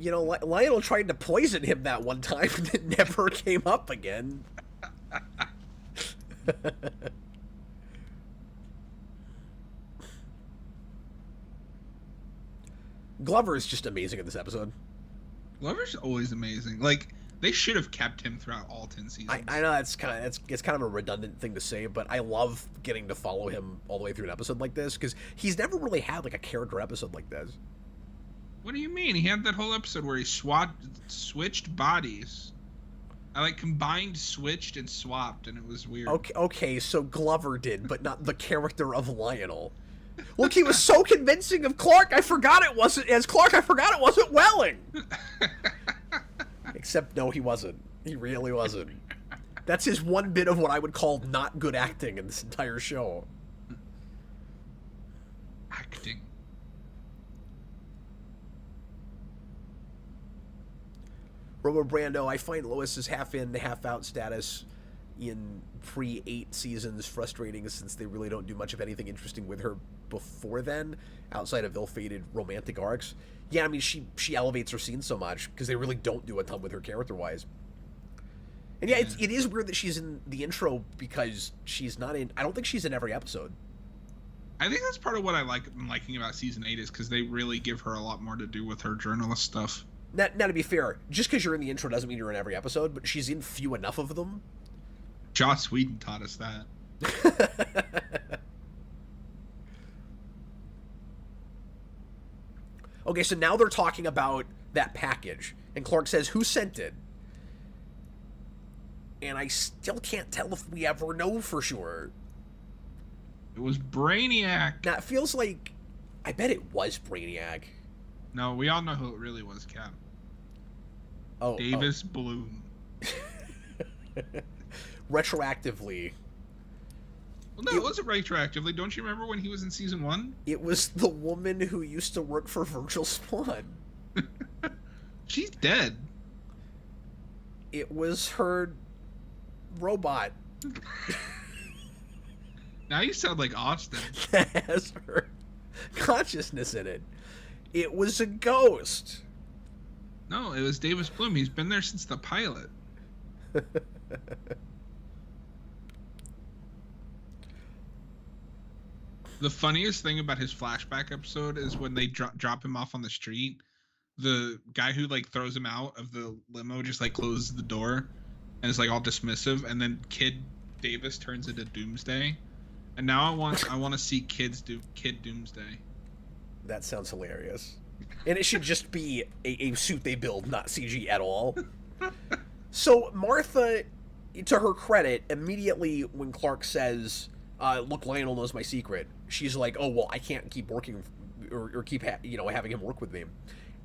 Lionel tried to poison him that one time and it never came up again. Glover is just amazing in this episode. Glover's always amazing. Like, they should have kept him throughout all 10 seasons. I know it's kind of a redundant thing to say, but I love getting to follow him all the way through an episode like this because he's never really had like a character episode like this. What do you mean? He had that whole episode where he switched bodies. I like combined, switched, and swapped, and it was weird. Okay, so Glover did, but not the character of Lionel. Look, he was so convincing of Clark. I forgot it wasn't Welling. Except no, he wasn't. He really wasn't. That's his one bit of what I would call not good acting in this entire show. Acting. Robo Brando, I find Lois's half in, half out status in pre-8 seasons frustrating since they really don't do much of anything interesting with her before then, outside of ill-fated romantic arcs. Yeah, I mean, she elevates her scene so much because they really don't do a ton with her character-wise. And yeah, it is weird that she's in the intro because she's not in... I don't think she's in every episode. I think that's part of what I'm liking about season 8 is because they really give her a lot more to do with her journalist stuff. Now, to be fair, just because you're in the intro doesn't mean you're in every episode, but she's in few enough of them. Joss Whedon taught us that. Okay, so now they're talking about that package, and Clark says, "Who sent it?" And I still can't tell if we ever know for sure. It was Brainiac. Now, it feels like... I bet it was Brainiac. No, we all know who it really was, Cap. Oh, Davis Bloom. Retroactively. Well, no, it wasn't retroactively. Don't you remember when he was in season 1? It was the woman who used to work for Virgil Spawn. She's dead. It was her robot. Now you sound like Austin. That has her consciousness in it. It was a ghost. No, it was Davis Bloom. He's been there since the pilot. The funniest thing about his flashback episode is when they drop him off on the street. The guy who like throws him out of the limo just like closes the door and is like all dismissive, and then Kid Davis turns into Doomsday. And now I want to see Kid Doomsday. That sounds hilarious. And it should just be a suit they build, not CG at all. So Martha, to her credit, immediately when Clark says, look, Lionel knows my secret, she's like, oh, well, I can't keep working or keep having him work with me.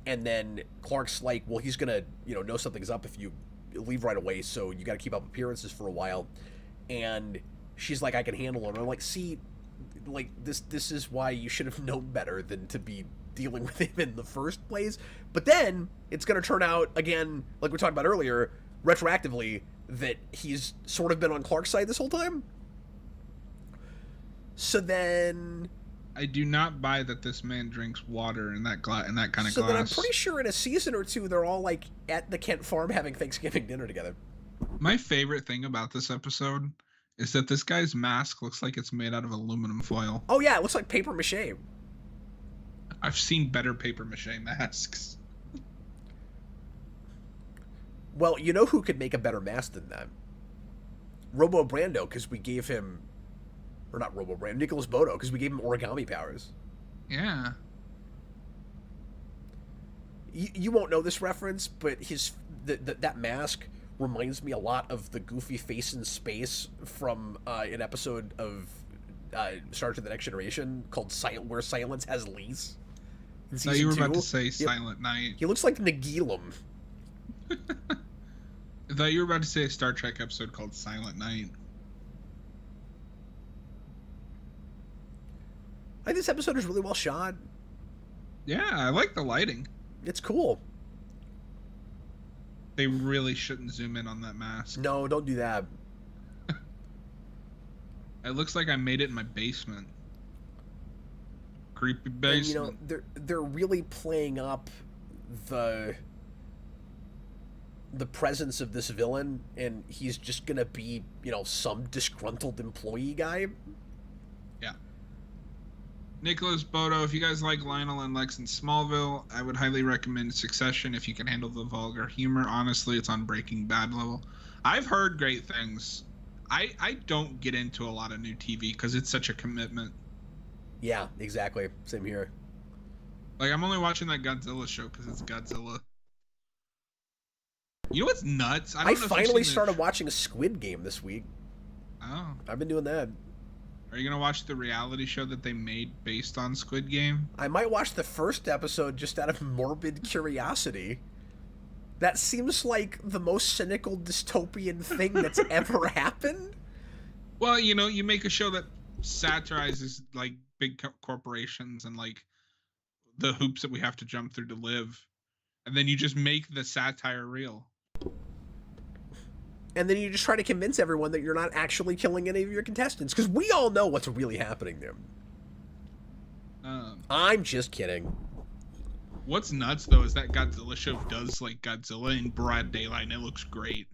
And then Clark's like, well, he's going to know something's up if you leave right away, so you got to keep up appearances for a while. And she's like, I can handle it. And I'm like, see, like, this is why you should have known better than to be dealing with him in the first place. But then it's going to turn out, again, like we talked about earlier, retroactively, that he's sort of been on Clark's side this whole time. So then... I do not buy that this man drinks water in that kind of glass. So then I'm pretty sure in a season or two, they're all, like, at the Kent farm having Thanksgiving dinner together. My favorite thing about this episode is that this guy's mask looks like it's made out of aluminum foil. Oh, yeah, it looks like paper mache. I've seen better paper mache masks. Well, you know who could make a better mask than that? Robo Brando, because we gave him... Or not Robo Brando, Nicholas Bodo, because we gave him origami powers. Yeah. You won't know this reference, but that mask reminds me a lot of the goofy face in space from an episode of Star Trek: The Next Generation called Where Silence Has Lease. I thought you were about to say Silent Night. He looks like Nagilum. I thought you were about to say a Star Trek episode called Silent Night. I think this episode is really well shot. Yeah, I like the lighting. It's cool. They really shouldn't zoom in on that mask. No, don't do that. It looks like I made it in my basement. Creepy basement. And, they're really playing up the presence of this villain, and he's just gonna be, some disgruntled employee guy. Yeah. Nicholas Bodo, if you guys like Lionel and Lex in Smallville, I would highly recommend Succession if you can handle the vulgar humor. Honestly, it's on Breaking Bad level. I've heard great things. I don't get into a lot of new TV because it's such a commitment. Yeah, exactly. Same here. Like, I'm only watching that Godzilla show because it's Godzilla. You know what's nuts? I finally started watching a Squid Game this week. Oh. I've been doing that. Are you going to watch the reality show that they made based on Squid Game? I might watch the first episode just out of morbid curiosity. That seems like the most cynical dystopian thing that's ever happened. Well, you know, you make a show that satirizes, like, big corporations and, like, the hoops that we have to jump through to live. And then you just make the satire real. And then you just try to convince everyone that you're not actually killing any of your contestants. Because we all know what's really happening there. I'm just kidding. What's nuts, though, is that Godzilla show does, like, Godzilla in broad daylight, and it looks great.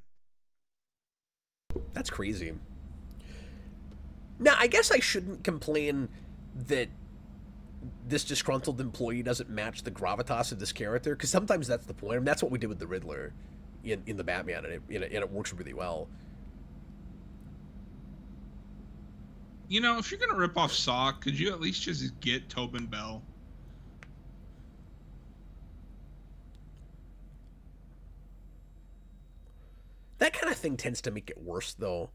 That's crazy. Now, I guess I shouldn't complain that this disgruntled employee doesn't match the gravitas of this character, because sometimes that's the point. I mean, that's what we did with the Riddler in the Batman, and it works really well. You know, if you're gonna rip off Saw, could you at least just get Tobin Bell? That kind of thing tends to make it worse, though.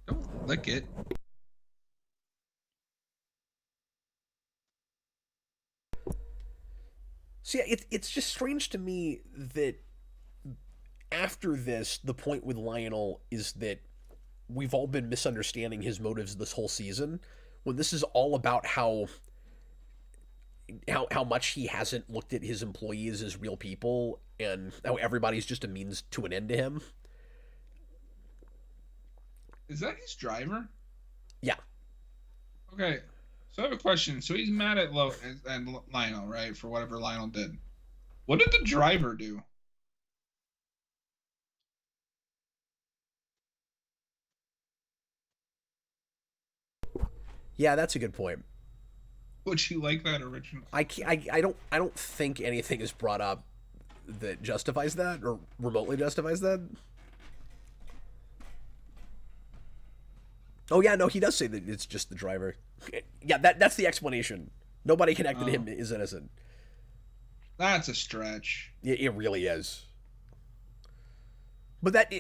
Don't lick it. So yeah, it's just strange to me that after this, the point with Lionel is that we've all been misunderstanding his motives this whole season, when this is all about how much he hasn't looked at his employees as real people, and how everybody's just a means to an end to him. Is that his driver? Yeah. Okay, so I have a question. So he's mad at and Lionel, right, for whatever Lionel did. What did the driver do? Yeah, that's a good point. Would you like that original? I don't think anything is brought up that justifies that, or remotely justifies that. Oh yeah, no, he does say that it's just the driver. Yeah, that's the explanation. Nobody connected him is innocent. That's a stretch. It really is. But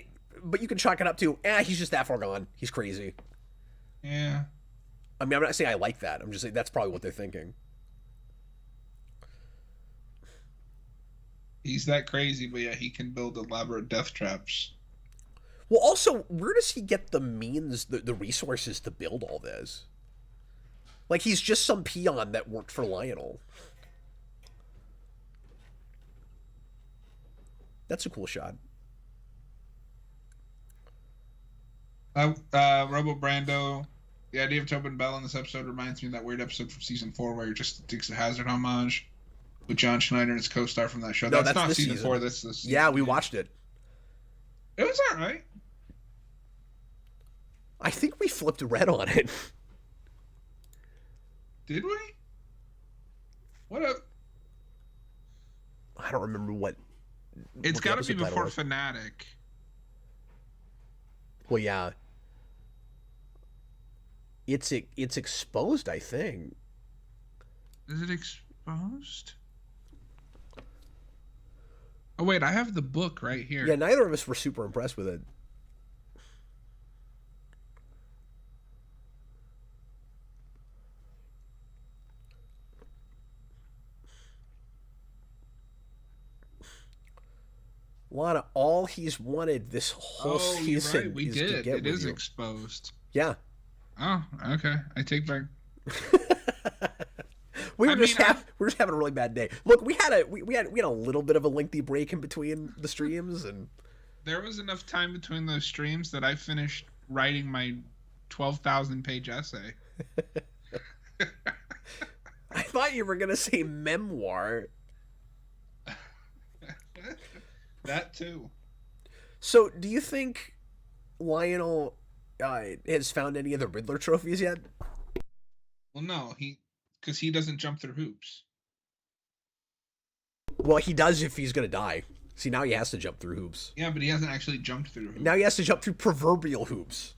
you can chalk it up to, he's just that far gone. He's crazy. Yeah. I mean, I'm not saying I like that. I'm just saying that's probably what they're thinking. He's that crazy, but yeah, he can build elaborate death traps. Well, also, where does he get the means, the resources to build all this? Like, he's just some peon that worked for Lionel. That's a cool shot. Robo Brando. The idea of Tobin Bell in this episode reminds me of that weird episode from season 4 where you're just Dukes of Hazzard homage with John Schneider and his co-star from that show. No, that's not season 4. That's the season. Yeah, we watched it. It was all right. I think we flipped red on it. Did we? What up? I don't remember what. It's got to be before Fanatic. Well, yeah. It's exposed, I think. Is it exposed? Oh wait, I have the book right here. Yeah, neither of us were super impressed with it. Lana, all he's wanted this whole season right. We is did. to get it with is you. Exposed. Yeah. Oh, okay. I take back. We're just having a really bad day. Look, we had a little bit of a lengthy break in between the streams, and there was enough time between those streams that I finished writing my 12,000-page essay. I thought you were gonna say memoir. That too. So, do you think Lionel has found any of the Riddler trophies yet? Well, no, because he doesn't jump through hoops. Well, he does if he's gonna die. See, now he has to jump through hoops. Yeah, but he hasn't actually jumped through hoops. Now he has to jump through proverbial hoops.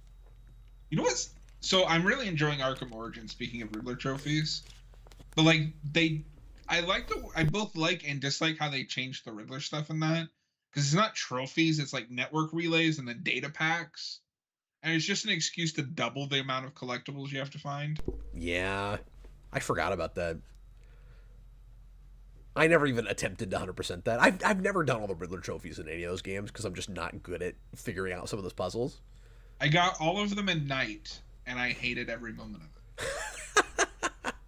You know what's... So, I'm really enjoying Arkham Origins, speaking of Riddler trophies. But, like, I both like and dislike how they changed the Riddler stuff in that. Because it's not trophies, it's like network relays and then data packs. And it's just an excuse to double the amount of collectibles you have to find. Yeah, I forgot about that. I never even attempted to 100% that. I've never done all the Riddler trophies in any of those games because I'm just not good at figuring out some of those puzzles. I got all of them in Night, and I hated every moment of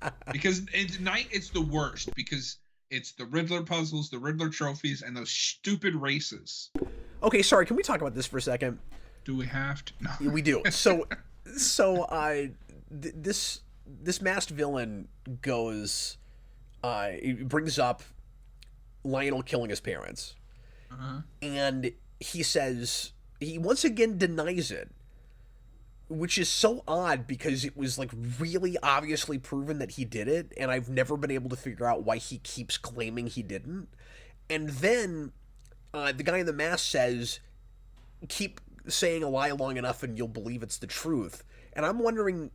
it. Because in Night, it's the worst, because it's the Riddler puzzles, the Riddler trophies, and those stupid races. Okay, sorry, can we talk about this for a second? Do we have to? No. We do. This masked villain goes, it brings up Lionel killing his parents. Uh-huh. And he says, he once again denies it, which is so odd because it was like really obviously proven that he did it, and I've never been able to figure out why he keeps claiming he didn't. And then the guy in the mask says, keep saying a lie long enough and you'll believe it's the truth. And I'm wondering,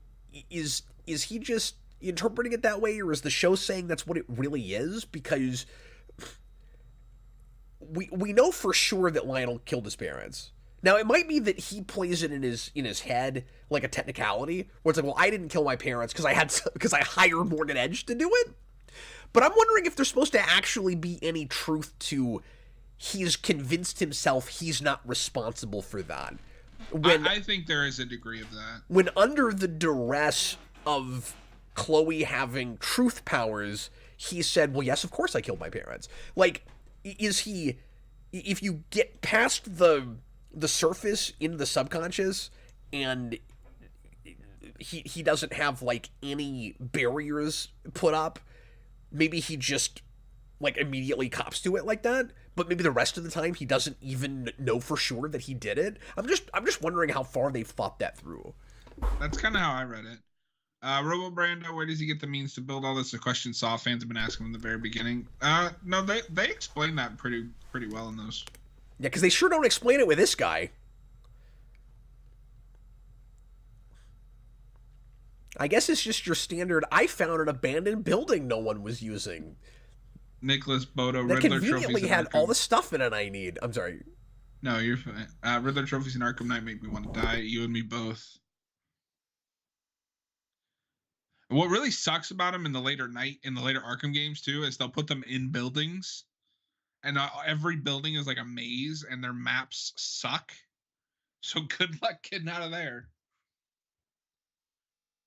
is he just interpreting it that way, or is the show saying that's what it really is? Because we know for sure that Lionel killed his parents. Now, it might be that he plays it in his head like a technicality, where it's like, well, I didn't kill my parents because I hired Morgan Edge to do it. But I'm wondering if there's supposed to actually be any truth to he's convinced himself he's not responsible for that. I think there is a degree of that. When under the duress of Chloe having truth powers, he said, well, yes, of course I killed my parents. Like, is he... If you get past the surface into the subconscious, and he doesn't have, like, any barriers put up, maybe he just, like, immediately cops to it like that, but maybe the rest of the time he doesn't even know for sure that he did it. I'm just wondering how far they've thought that through. That's kind of how I read it. Robo Brando, where does he get the means to build all this? A question Saw fans have been asking from the very beginning. No, they explain that pretty well in those. Yeah, because they sure don't explain it with this guy. I guess it's just your standard, I found an abandoned building no one was using. Nicholas Bodo, that Riddler conveniently trophies had Arkham. all the stuff in it I need. I'm sorry. No, you're fine. Riddler trophies in Arkham Knight make me want to die. You and me both. What really sucks about them in the later Arkham games too is they'll put them in buildings, and every building is like a maze, and their maps suck. So good luck getting out of there.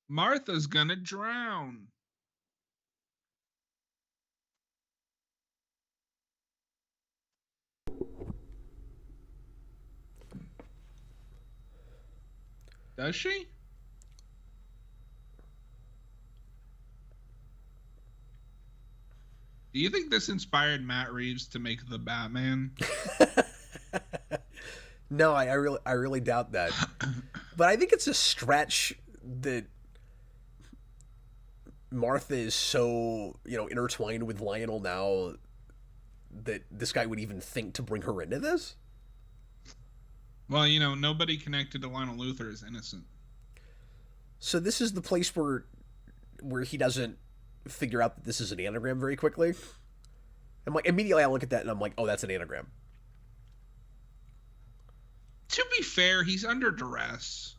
Martha's gonna drown. Does she? Do you think this inspired Matt Reeves to make the Batman? No, I really doubt that. But I think it's a stretch that Martha is so, intertwined with Lionel now that this guy would even think to bring her into this. Well, nobody connected to Lionel Luthor is innocent. So this is the place where he doesn't figure out that this is an anagram very quickly. I'm like, immediately I look at that and I'm like, oh, that's an anagram. To be fair, he's under duress.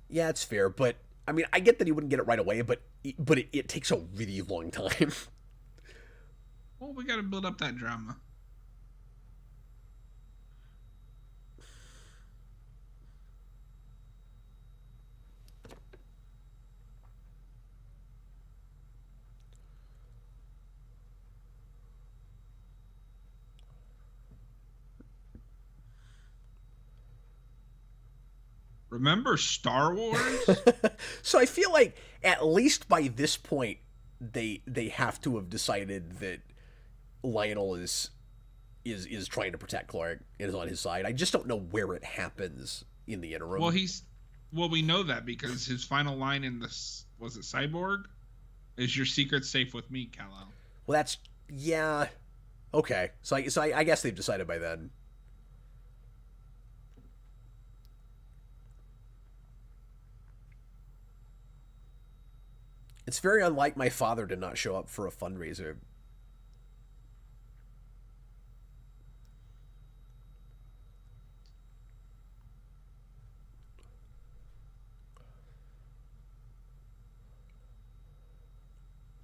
Yeah, it's fair, but I mean, I get that he wouldn't get it right away, but it takes a really long time. Well, we got to build up that drama. Remember Star Wars? So I feel like at least by this point they have to have decided that Lionel is is trying to protect Clark and is on his side. I just don't know where it happens in the interim. Well, we know that because his final line in this, was it Cyborg? Is your secret safe with me, Kal-El? Well, that's, yeah. Okay. So I guess they've decided by then. It's very unlike my father to not show up for a fundraiser.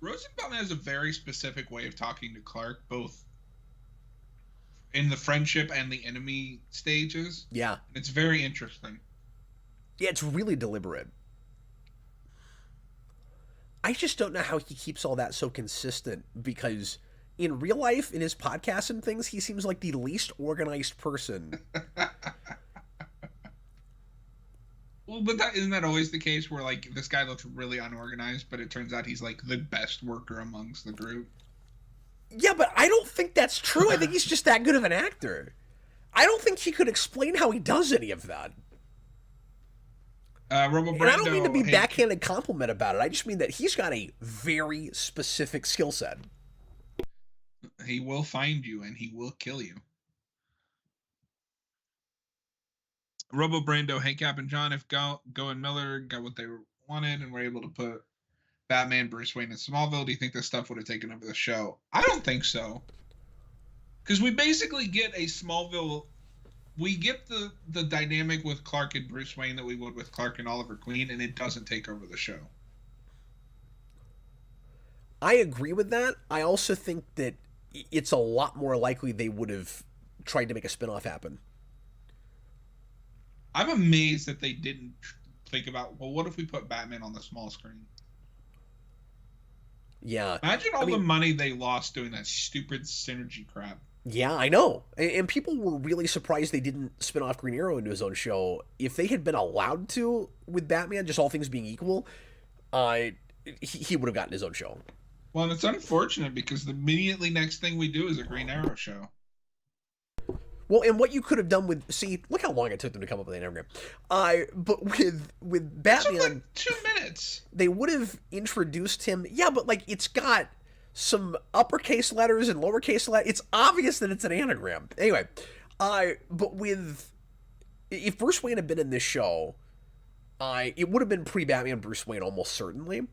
Rosenbaum has a very specific way of talking to Clark, both in the friendship and the enemy stages. Yeah. It's very interesting. Yeah, it's really deliberate. I just don't know how he keeps all that so consistent, because in real life, in his podcasts and things, he seems like the least organized person. Well, but isn't that always the case where, like, this guy looks really unorganized, but it turns out he's, like, the best worker amongst the group? Yeah, but I don't think that's true. I think he's just that good of an actor. I don't think he could explain how he does any of that. And I don't mean to be backhanded compliment about it. I just mean that he's got a very specific skill set. He will find you, and he will kill you. Robo Brando, hey Cap and John, if Go and Miller got what they wanted and were able to put Batman, Bruce Wayne in Smallville, do you think this stuff would have taken over the show? I don't think so. Because we basically get a Smallville, we get the dynamic with Clark and Bruce Wayne that we would with Clark and Oliver Queen, and it doesn't take over the show. I agree with that. I also think that it's a lot more likely they would have tried to make a spinoff happen. I'm amazed that they didn't think about, well, what if we put Batman on the small screen? Yeah. Imagine all the money they lost doing that stupid synergy crap. Yeah, I know. And people were really surprised they didn't spin off Green Arrow into his own show. If they had been allowed to with Batman, just all things being equal, he would have gotten his own show. Well, and it's unfortunate because the immediately next thing we do is a Green Arrow show. Well, and what you could have done with, see, look how long it took them to come up with an anagram. But with Batman, like 2 minutes. They would have introduced him. Yeah, but like it's got some uppercase letters and lowercase letters. It's obvious that it's an anagram. Anyway, but if Bruce Wayne had been in this show, it would have been pre-Batman Bruce Wayne almost certainly.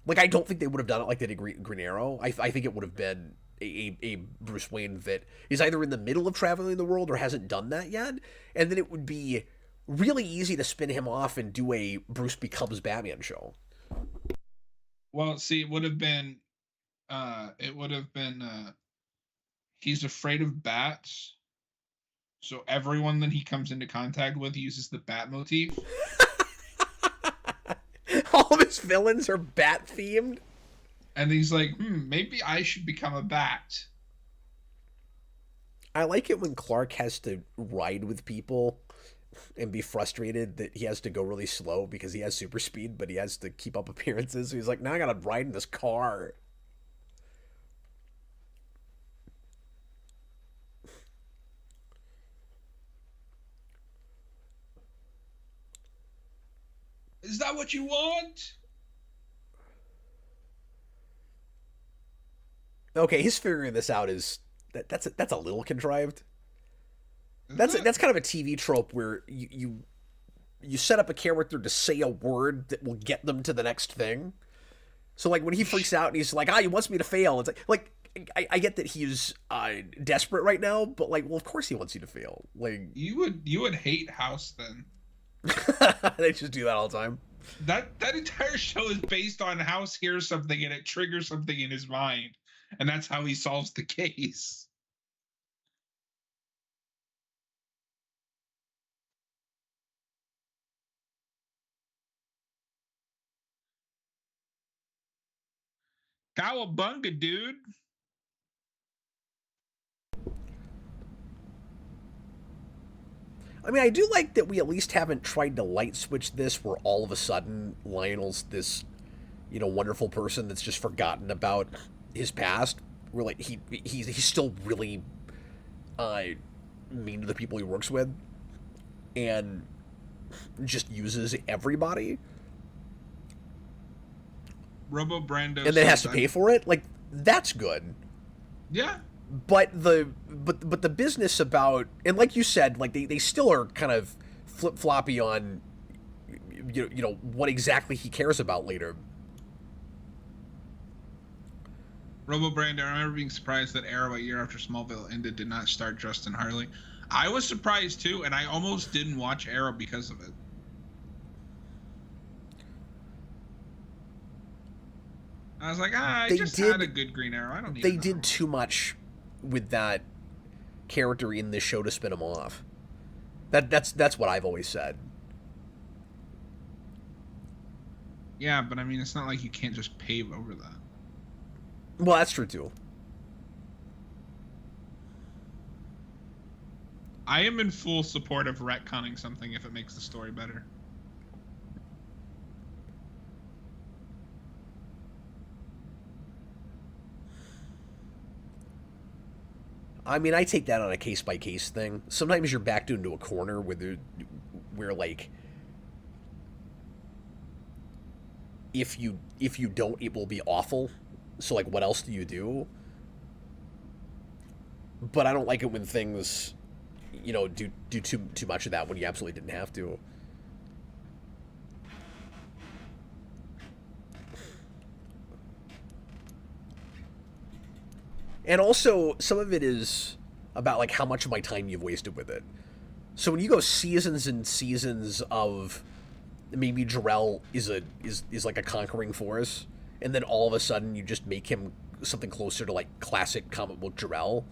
Like I don't think they would have done it like they did Green Arrow. I think it would have been a Bruce Wayne that is either in the middle of traveling the world or hasn't done that yet, and then it would be really easy to spin him off and do a Bruce Becomes Batman show. Well, see, it would have been he's afraid of bats, so everyone that he comes into contact with uses the bat motif. All of his villains are bat themed. And he's like, maybe I should become a bat. I like it when Clark has to ride with people and be frustrated that he has to go really slow because he has super speed, but he has to keep up appearances. So he's like, now I gotta ride in this car. Is that what you want? Okay, his figuring this out is that's a little contrived. That's kind of a TV trope where you set up a character to say a word that will get them to the next thing. So like when he freaks out and he's like, he wants me to fail. It's like I get that he's desperate right now, but like, well, of course he wants you to fail. Like you would hate House then. They just do that all the time. That entire show is based on House hears something and it triggers something in his mind. And that's how he solves the case. Cowabunga, dude. I mean, I do like that we at least haven't tried to light switch this where all of a sudden Lionel's this, wonderful person that's just forgotten about his past. We're like, he's still really mean to the people he works with, and just uses everybody, Robo Brando, and then has to pay for it. Like, that's good. Yeah. But the business about, and like you said, like they still are kind of flip floppy on you know what exactly he cares about later. Robo Brando, I remember being surprised that Arrow, a year after Smallville ended, did not start Justin Harley. I was surprised too, and I almost didn't watch Arrow because of it. I was like, I just had a good Green Arrow. I don't need. They did too much with that character in this show to spin him off. That's what I've always said. Yeah, but I mean, it's not like you can't just pave over that. Well, that's true too. I am in full support of retconning something if it makes the story better. I mean, I take that on a case-by-case thing. Sometimes you're backed into a corner where like, if you don't, it will be awful. So, like, what else do you do? But I don't like it when things, you know, do too much of that when you absolutely didn't have to. And also, some of it is about, like, how much of my time you've wasted with it. So when you go seasons and seasons of maybe Jor-El is like a conquering force, and then all of a sudden you just make him something closer to, like, classic comic book Jor-El,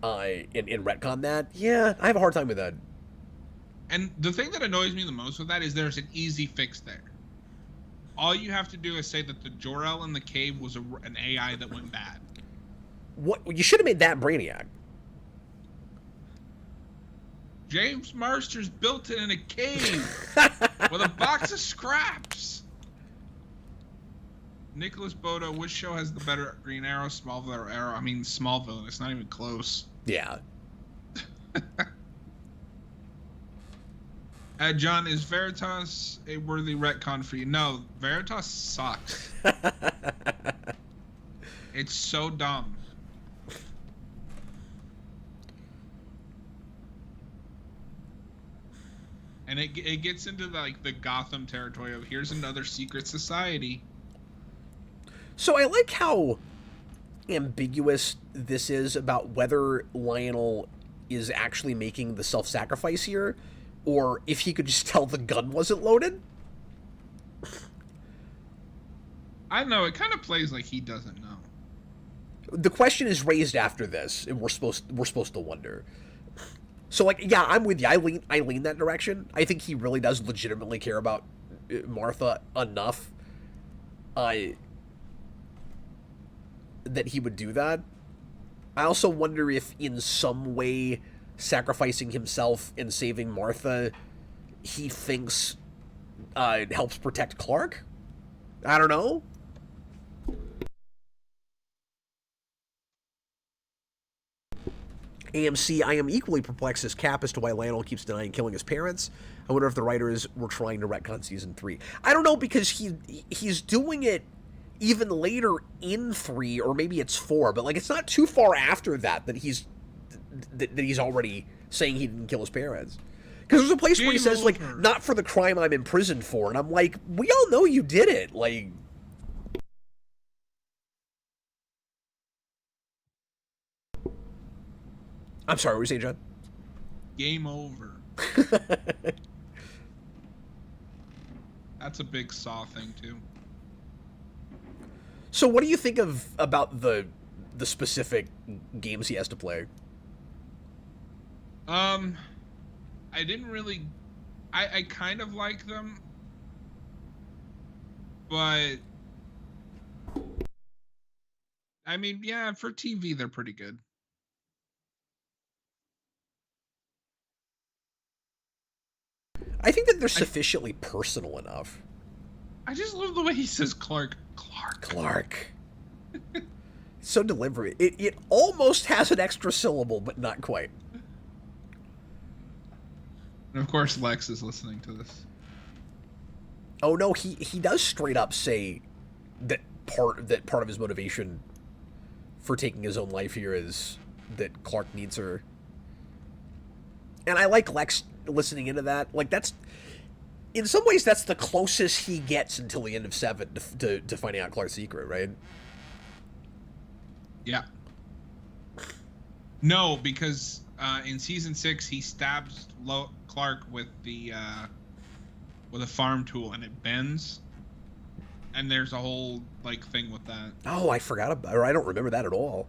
and retcon that, yeah, I have a hard time with that. And the thing that annoys me the most with that is there's an easy fix there. All you have to do is say that the Jor-El in the cave was an AI that went bad. What you should have made that Brainiac. James Marsters built it in a cave with a box of scraps. Nicholas Bodo, which show has the better Green Arrow, Smallville or Arrow? I mean, Smallville. It's not even close. Yeah. John, is Veritas a worthy retcon for you? No, Veritas sucks. It's so dumb. And it gets into like the Gotham territory of here's another secret society. So I like how ambiguous this is about whether Lionel is actually making the self-sacrifice here, or if he could just tell the gun wasn't loaded. I don't know. It kind of plays like he doesn't know. The question is raised after this, and we're supposed to wonder. So, like, yeah, I'm with you. I lean that direction. I think he really does legitimately care about Martha enough that he would do that. I also wonder if, in some way, sacrificing himself and saving Martha, he thinks helps protect Clark. I don't know. AMC, I am equally perplexed as Cap as to why Lionel keeps denying killing his parents. I wonder if the writers were trying to retcon season 3. I don't know, because he's doing it even later in 3, or maybe it's 4, but like it's not too far after that he's already saying he didn't kill his parents. Because there's a place where he says, like, not for the crime I'm imprisoned for, and I'm like, we all know you did it. Like, I'm sorry, what were you saying, John? Game over. That's a big Saw thing too. So what do you think about the specific games he has to play? I didn't really... I kind of like them. But... I mean, yeah, for TV, they're pretty good. I think that they're sufficiently personal enough. I just love the way he says Clark. So deliberate. It almost has an extra syllable, but not quite. And of course, Lex is listening to this. Oh no, he does straight up say that part of his motivation for taking his own life here is that Clark needs her. And I like Lex listening into that. Like, that's, in some ways, that's the closest he gets until the end of 7 to finding out Clark's secret, right? Yeah. No, because in season 6 he stabs Clark with a farm tool and it bends, and there's a whole like thing with that. Oh, I forgot about, or I don't remember that at all.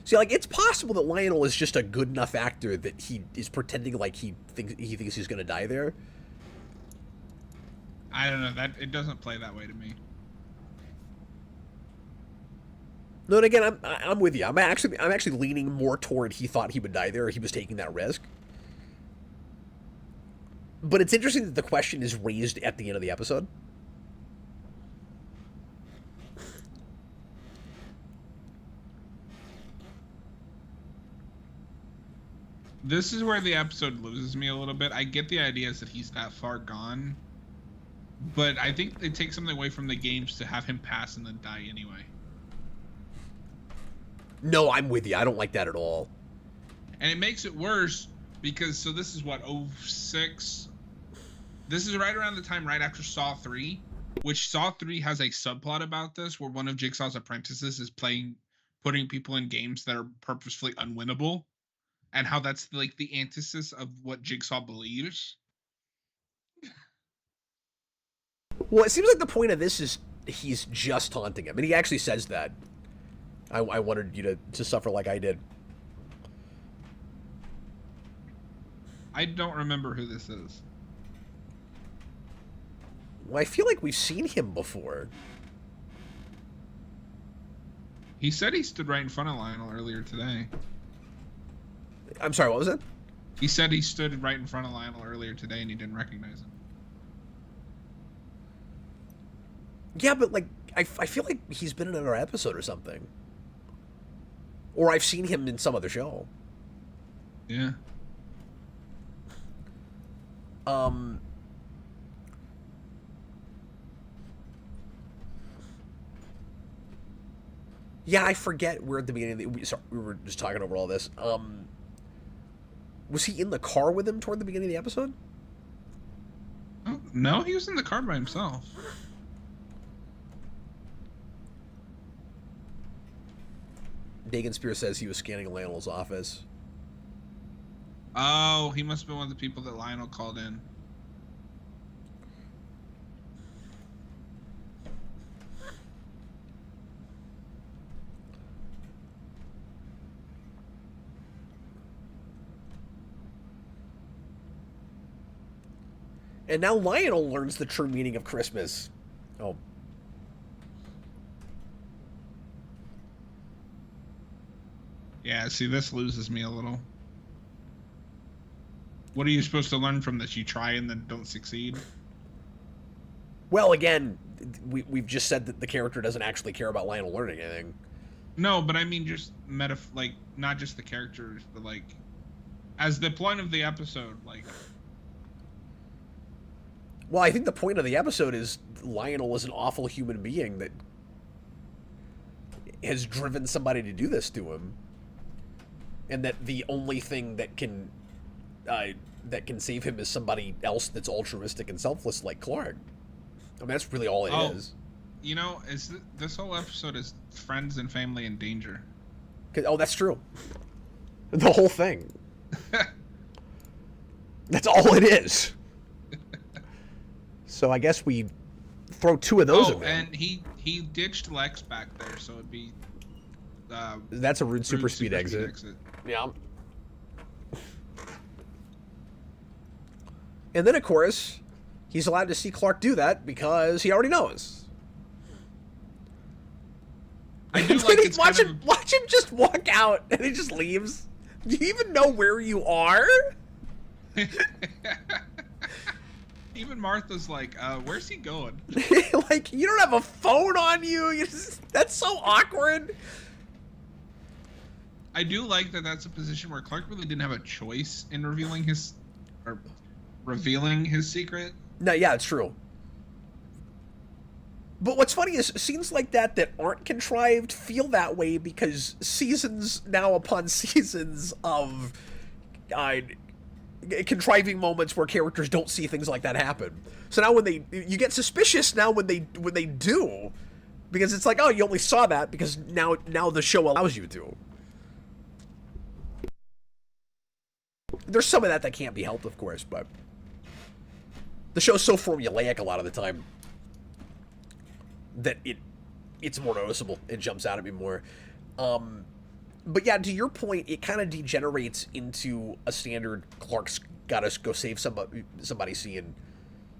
See, like, it's possible that Lionel is just a good enough actor that he is pretending like he thinks he's gonna die there. I don't know, that it doesn't play that way to me. No, and again, I'm with you. I'm actually leaning more toward he thought he would die there, or he was taking that risk. But it's interesting that the question is raised at the end of the episode. This is where the episode loses me a little bit. I get the ideas that he's that far gone, but I think they take something away from the games to have him pass and then die anyway. No, I'm with you. I don't like that at all. And it makes it worse because, so this is what, 06? This is right around the time right after Saw 3, which Saw 3 has a subplot about this where one of Jigsaw's apprentices is putting people in games that are purposefully unwinnable, and how that's like the antithesis of what Jigsaw believes. Well, it seems like the point of this is he's just taunting him, and he actually says that. I wanted you to suffer like I did. I don't remember who this is. Well, I feel like we've seen him before. He said he stood right in front of Lionel earlier today. I'm sorry, what was it? He said he stood right in front of Lionel earlier today and he didn't recognize him. Yeah, but like, I feel like he's been in another episode or something. Or I've seen him in some other show. Yeah. Yeah, I forget where at the beginning of the... we were just talking over all this. Was he in the car with him toward the beginning of the episode? Oh, no, he was in the car by himself. Dagan Spear says he was scanning Lionel's office. Oh, he must have been one of the people that Lionel called in. And now Lionel learns the true meaning of Christmas. Oh. Yeah, see, this loses me a little. What are you supposed to learn from this? You try and then don't succeed? Well, again, we've just said that the character doesn't actually care about Lionel learning anything. No, but I mean just like, not just the characters, but like, as the point of the episode, like... Well, I think the point of the episode is Lionel is an awful human being that has driven somebody to do this to him. And that the only thing that can save him is somebody else that's altruistic and selfless like Clark. I mean, that's really all it is. You know, this whole episode is friends and family in danger. Oh, that's true. The whole thing. That's all it is. So I guess we throw two of those in there. And he ditched Lex back there, so it'd be... that's a rude super speed exit. Yeah. And then, of course, he's allowed to see Clark do that because he already knows. I do like it's watch kind him just walk out and he just leaves. Do you even know where you are? of... Even Martha's like, where's he going? Like, you don't have a phone on you. That's so awkward. I do like that that's a position where Clark really didn't have a choice in revealing his secret. No, yeah, it's true. But what's funny is scenes like that aren't contrived feel that way because seasons now upon seasons of contriving moments where characters don't see things like that happen. So now you get suspicious now when they do, because it's like, oh, you only saw that because now the show allows you to. There's some of that can't be helped, of course, but the show's so formulaic a lot of the time that it's more noticeable. It jumps out at me more. But yeah, to your point, it kind of degenerates into a standard Clark's gotta go save somebody scene.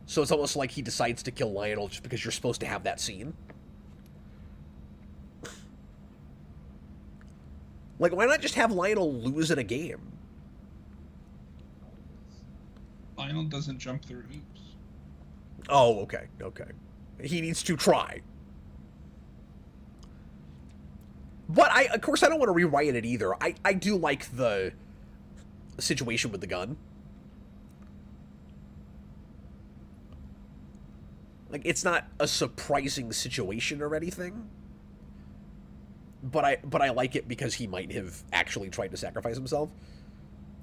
So it's almost like he decides to kill Lionel just because you're supposed to have that scene. Like, why not just have Lionel lose in a game? Lionel doesn't jump through hoops. Oh, okay. He needs to try. But of course, I don't want to rewrite it either. I do like the situation with the gun. Like, it's not a surprising situation or anything. But I like it because he might have actually tried to sacrifice himself.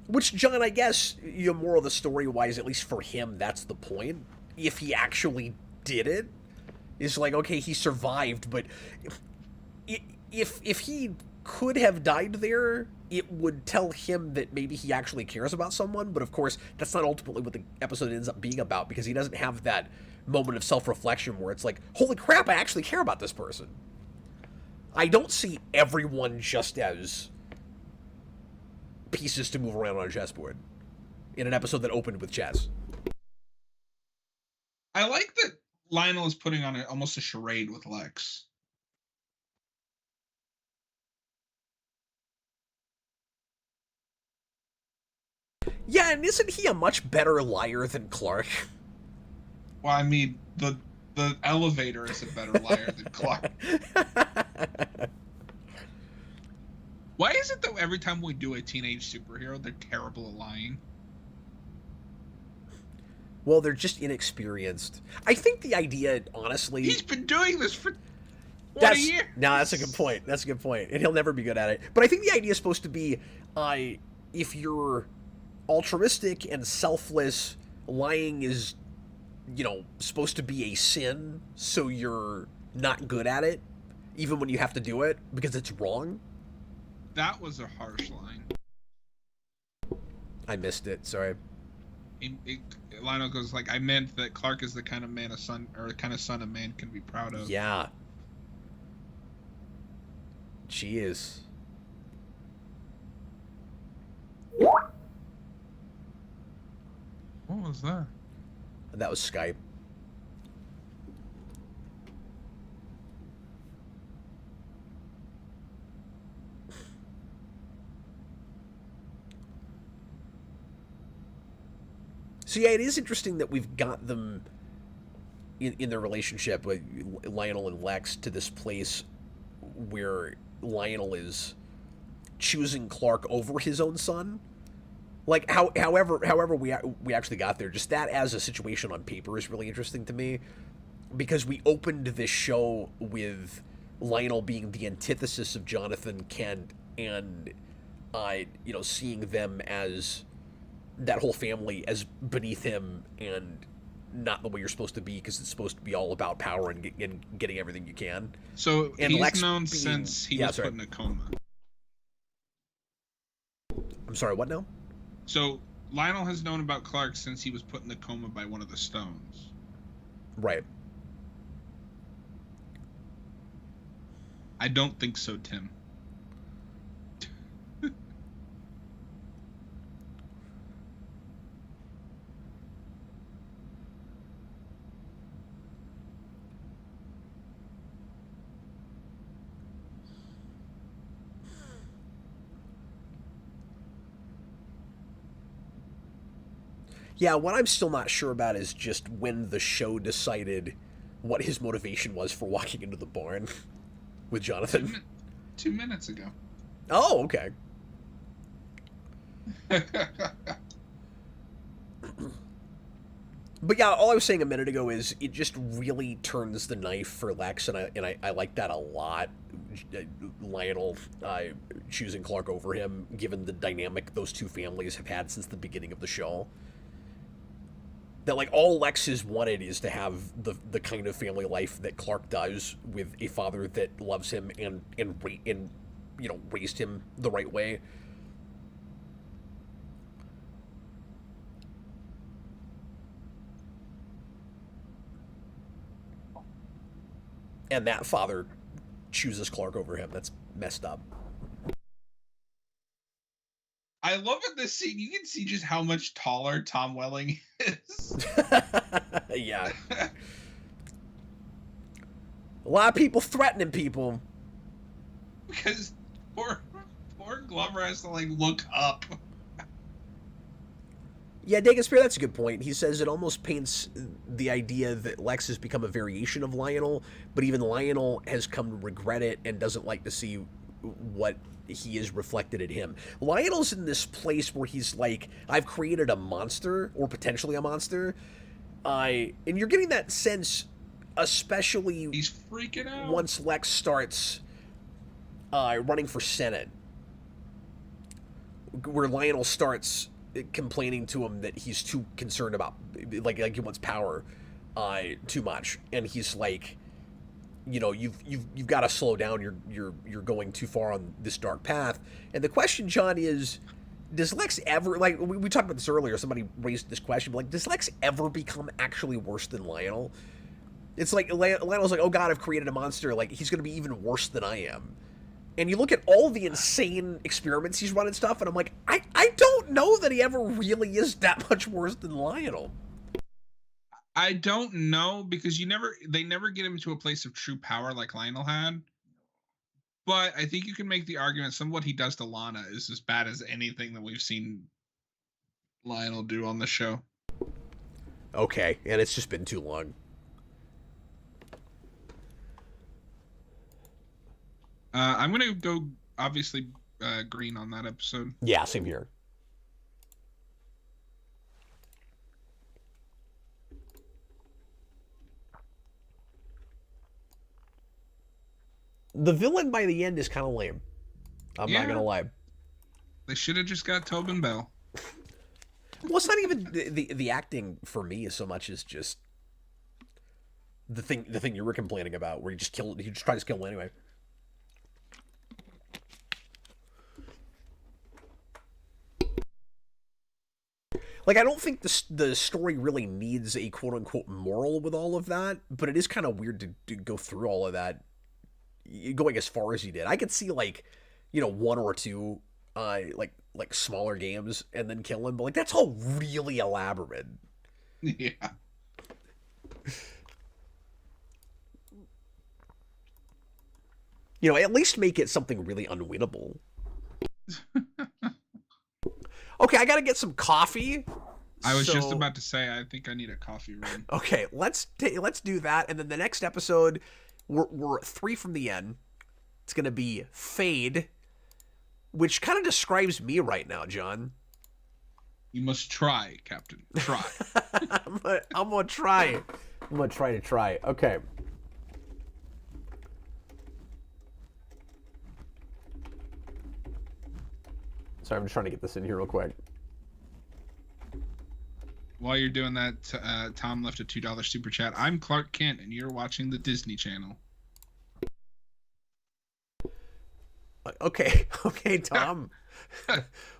Which, John, I guess, moral of the story-wise, at least for him, that's the point. If he did it, is like, okay, he survived, but if he could have died there, it would tell him that maybe he actually cares about someone, but of course, that's not ultimately what the episode ends up being about, because he doesn't have that moment of self-reflection where it's like, holy crap, I actually care about this person. I don't see everyone just as pieces to move around on a chessboard in an episode that opened with chess. I like that Lionel is putting on almost a charade with Lex. Yeah, and isn't he a much better liar than Clark? Well, I mean, the elevator is a better liar than Clark. Why is it that every time we do a teenage superhero, they're terrible at lying? Well, they're just inexperienced. I think the idea, honestly... He's been doing this for 20 years! No, that's a good point. That's a good point. And he'll never be good at it. But I think the idea is supposed to be, if you're altruistic and selfless, lying is, supposed to be a sin, so you're not good at it, even when you have to do it, because it's wrong. That was a harsh line. I missed it, sorry. Lionel goes like, I meant that Clark is the kind of son a man can be proud of. Yeah. She is. What was that? That was Skype. So yeah, it is interesting that we've got them in their relationship with Lionel and Lex to this place where Lionel is choosing Clark over his own son. Like, however we actually got there, just that as a situation on paper is really interesting to me, because we opened this show with Lionel being the antithesis of Jonathan Kent, and seeing them as that whole family as beneath him and not the way you're supposed to be, because it's supposed to be all about power and getting everything you can. So and he's Lex known since he was put in a coma. I'm sorry, what now? So Lionel has known about Clark since he was put in a coma by one of the stones. Right. I don't think so, Tim. Yeah, what I'm still not sure about is just when the show decided what his motivation was for walking into the barn with Jonathan. 2 minutes ago. Oh, okay. But yeah, all I was saying a minute ago is it just really turns the knife for Lex, and I like that a lot. Lionel choosing Clark over him, given the dynamic those two families have had since the beginning of the show. That, like, all Lex has wanted is to have the kind of family life that Clark does, with a father that loves him and you know, raised him the right way. And that father chooses Clark over him. That's messed up. I love in this scene, you can see just how much taller Tom Welling is. Yeah. A lot of people threatening people. Because poor Glover has to, like, look up. Yeah, Dagan Spear, that's a good point. He says it almost paints the idea that Lex has become a variation of Lionel, but even Lionel has come to regret it and doesn't like to see what he is reflected in him. Lionel's in this place where he's like, I've created a monster, or potentially a monster, and you're getting that sense, especially He's freaking out. once Lex starts running for Senate, where Lionel starts complaining to him that he's too concerned about, like he wants power too much, and he's like, you know, you've got to slow down. You're going too far on this dark path. And the question, John, is, does Lex ever, like, we talked about this earlier, somebody raised this question, but, like, does Lex ever become actually worse than Lionel? It's like Lionel's like, oh god, I've created a monster, like, he's gonna be even worse than I am. And you look at all the insane experiments he's run and stuff, and I'm like, I don't know that he ever really is that much worse than Lionel. I don't know, because they never get him to a place of true power like Lionel had. But I think you can make the argument some of what he does to Lana is as bad as anything that we've seen Lionel do on the show. Okay, and it's just been too long. I'm gonna go obviously green on that episode. Yeah, same here. The villain by the end is kind of lame. I'm not gonna lie. They should have just got Tobin Bell. Well, it's not even the acting for me as so much as just the thing you were complaining about, where he just tries to kill him anyway. Like, I don't think the story really needs a quote-unquote moral with all of that, but it is kind of weird to go through all of that, going as far as he did. I could see, like, you know, one or two, like smaller games and then kill him, but, like, that's all really elaborate. Yeah. You know, at least make it something really unwinnable. Okay, I gotta get some coffee. I was just about to say, I think I need a coffee run. Okay, let's do that, and then the next episode, we're 3 from the end. It's gonna be Fade, which kind of describes me right now, John. You must try, Captain. Try. I'm gonna try. I'm gonna try. Okay. Sorry, I'm just trying to get this in here real quick. While you're doing that, Tom left a $2 super chat. I'm Clark Kent, and you're watching the Disney Channel. Okay, Tom.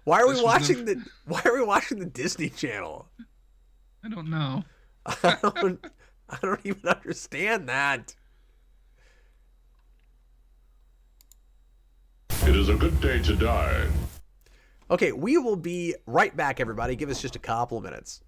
Why are we watching the Disney Channel? I don't know. I don't even understand that. It is a good day to die. Okay, we will be right back, everybody. Give us just a couple of minutes.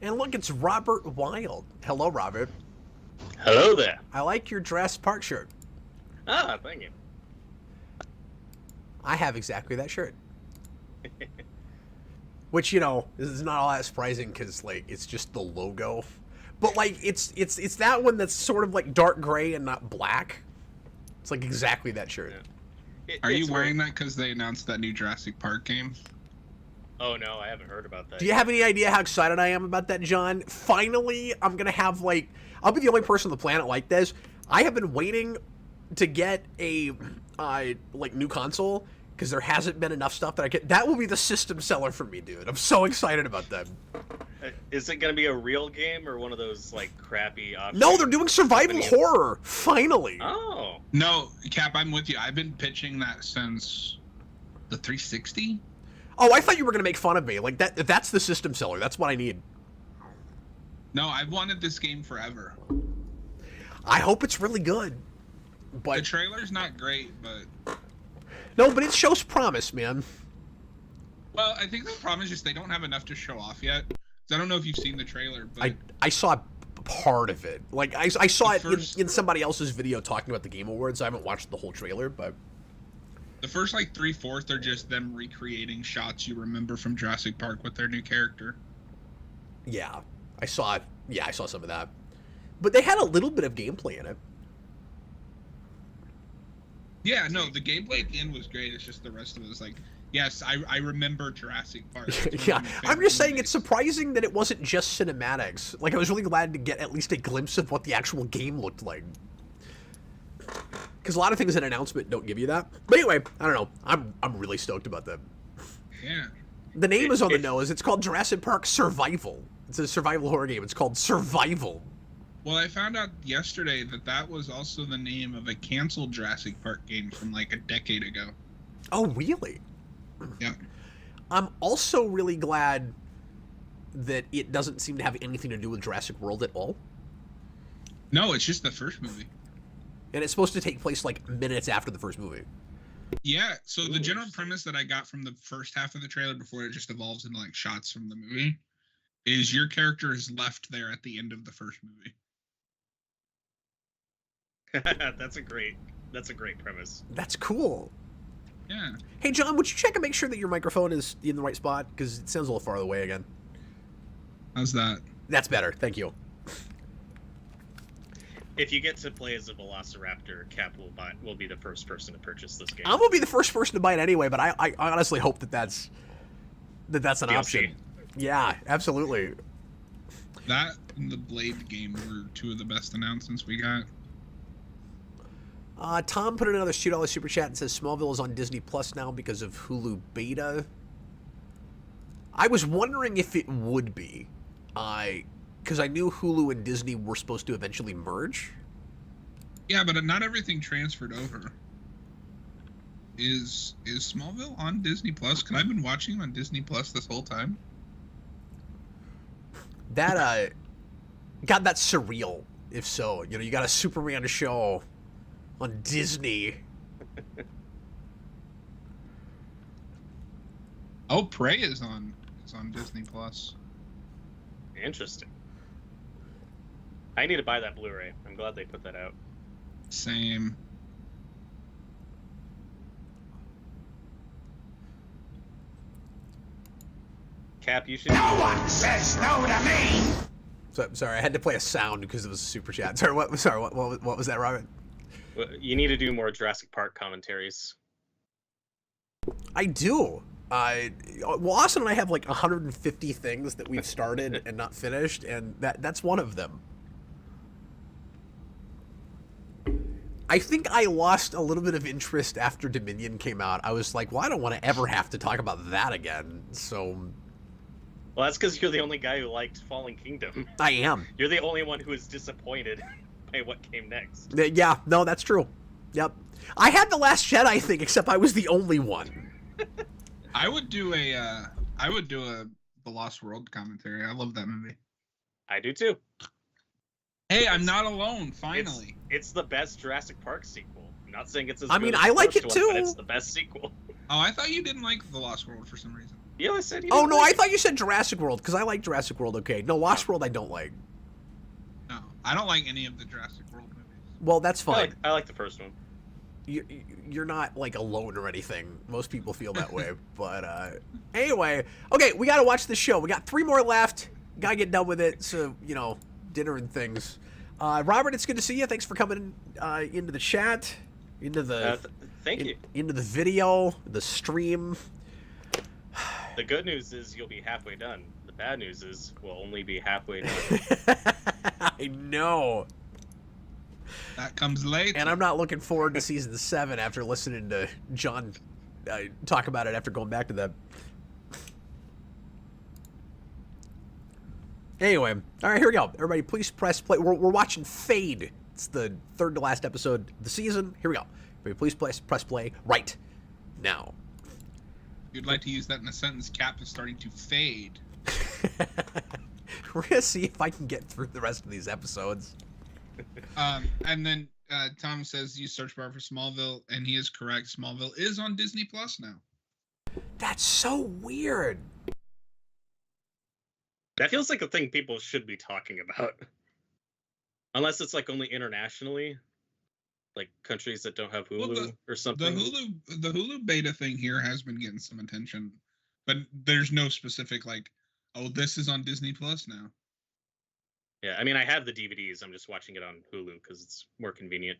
And look, it's Robert Wild. Hello, Robert. Hello there. I like your Jurassic Park shirt. Ah, thank you. I have exactly that shirt. Which, you know, is not all that surprising because, like, it's just the logo. But, like, it's that one that's sort of, like, dark gray and not black. It's, like, exactly that shirt. Yeah. Are you wearing that because they announced that new Jurassic Park game? Oh, no, I haven't heard about that. Do you have any idea how excited I am about that, John? Finally, I'm going to have, like... I'll be the only person on the planet like this. I have been waiting to get a, like, new console because there hasn't been enough stuff that I can... That will be the system seller for me, dude. I'm so excited about that. Is it going to be a real game or one of those, like, crappy options? No, they're doing survival horror. Finally. Oh. No, Cap, I'm with you. I've been pitching that since the 360. Oh, I thought you were going to make fun of me. Like, that's the system seller. That's what I need. No, I've wanted this game forever. I hope it's really good. But The trailer's not great, but... no, but it shows promise, man. Well, I think the problem is just they don't have enough to show off yet. I don't know if you've seen the trailer, but... I saw part of it. Like, I saw it first... in somebody else's video talking about the Game Awards. I haven't watched the whole trailer, but... The first, like, 3/4 are just them recreating shots you remember from Jurassic Park with their new character. Yeah, I saw some of that. But they had a little bit of gameplay in it. Yeah, no, the gameplay at the end was great. It's just the rest of it was like, yes, I remember Jurassic Park. Yeah, I'm just saying it's surprising that it wasn't just cinematics. Like, I was really glad to get at least a glimpse of what the actual game looked like. Because a lot of things in an announcement don't give you that. But anyway, I don't know. I'm really stoked about that. Yeah. The name is on the nose. It's called Jurassic Park Survival. It's a survival horror game. It's called Survival. Well, I found out yesterday that was also the name of a canceled Jurassic Park game from like a decade ago. Oh, really? Yeah. I'm also really glad that it doesn't seem to have anything to do with Jurassic World at all. No, it's just the first movie. And it's supposed to take place like minutes after the first movie. Yeah, so the general premise that I got from the first half of the trailer before it just evolves into like shots from the movie is your character is left there at the end of the first movie. That's a great premise. That's cool. Yeah. Hey, John, would you check and make sure that your microphone is in the right spot? Because it sounds a little far away again. How's that? That's better. Thank you. If you get to play as a Velociraptor, Cap will be the first person to purchase this game. I'm gonna be the first person to buy it anyway, but I honestly hope that's an DLC. option. Yeah, absolutely. That and the Blade game were two of the best announcements we got. Tom put in another $2 super chat and says Smallville is on Disney Plus now because of Hulu beta. I was wondering if it would be, because I knew Hulu and Disney were supposed to eventually merge. Yeah, but not everything transferred over. Is Smallville on Disney Plus? Because I've been watching on Disney Plus this whole time. That God, that's surreal. If so, you know, you got a Superman show on Disney. Oh, Prey is on Disney Plus. Interesting. I need to buy that Blu-ray. I'm glad they put that out. Same. Cap, you should. No one says no to me. So, sorry, I had to play a sound because it was a super chat. Sorry, what was that, Robert? You need to do more Jurassic Park commentaries. I do. Well, Austin and I have like 150 things that we've started and not finished, and that's one of them. I think I lost a little bit of interest after Dominion came out. I was like, well, I don't want to ever have to talk about that again. So, well, that's because you're the only guy who liked Fallen Kingdom. I am. You're the only one who is disappointed by what came next. Yeah, no, that's true. Yep. I had The Last Jedi thing, except I was the only one. I would do a The Lost World commentary. I love that movie. I do too. Hey, I'm not alone. Finally, it's the best Jurassic Park sequel. I'm not saying it's as. I good mean, as I the like first it one, too. but it's the best sequel. Oh, I thought you didn't like The Lost World for some reason. You always said you Oh didn't no, like I thought you said Jurassic World because I like Jurassic World. Okay, no, Lost World I don't like. No, I don't like any of the Jurassic World movies. Well, that's it. fine. I like the first one. You're not like alone or anything. Most people feel that way. But anyway, okay, we gotta watch this show. We got 3 more left. Gotta get done with it. So dinner and things. Robert, it's good to see you. Thanks for coming into the chat, into the Thank you. into the video, the stream. The good news is you'll be halfway done. The bad news is we'll only be halfway done. I know. That comes late. And I'm not looking forward to season 7 after listening to John talk about it after going back to that. Anyway, all right, here we go. Everybody, please press play. We're watching Fade. It's the 3rd to last episode of the season. Here we go. Everybody, please press play right now. You'd like to use that in a sentence. Cap is starting to fade. We're gonna see if I can get through the rest of these episodes. And then Tom says use search bar for Smallville, and he is correct. Smallville is on Disney Plus now. That's so weird. That feels like a thing people should be talking about. Unless it's like only internationally. Like countries that don't have Hulu or something. The Hulu beta thing here has been getting some attention, but there's no specific like, oh, this is on Disney Plus now. Yeah, I mean, I have the DVDs. I'm just watching it on Hulu because it's more convenient.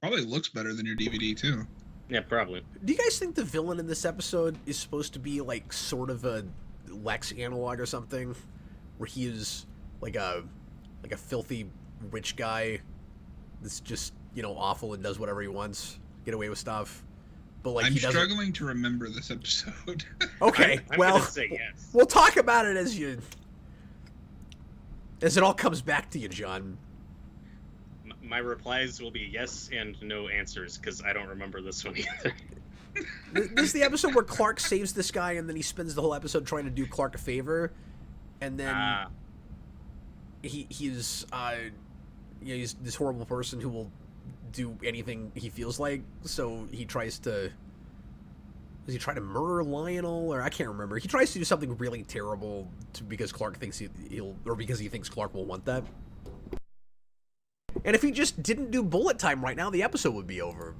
Probably looks better than your DVD too. Yeah, probably. Do you guys think the villain in this episode is supposed to be like sort of a Lex analog or something, where he is like a filthy rich guy that's just awful and does whatever he wants, get away with stuff, but like I'm he doesn't. struggling to remember this episode. Okay, I'm well, gonna say yes. we'll talk about it as it all comes back to you, John. My replies will be yes and no answers because I don't remember this one either. This is the episode where Clark saves this guy, and then he spends the whole episode trying to do Clark a favor, and then he's this horrible person who will do anything he feels like. So he tries to. Does he try to murder Lionel, or I can't remember. He tries to do something really terrible because Clark thinks because he thinks Clark will want that. And if he just didn't do bullet time right now, the episode would be over.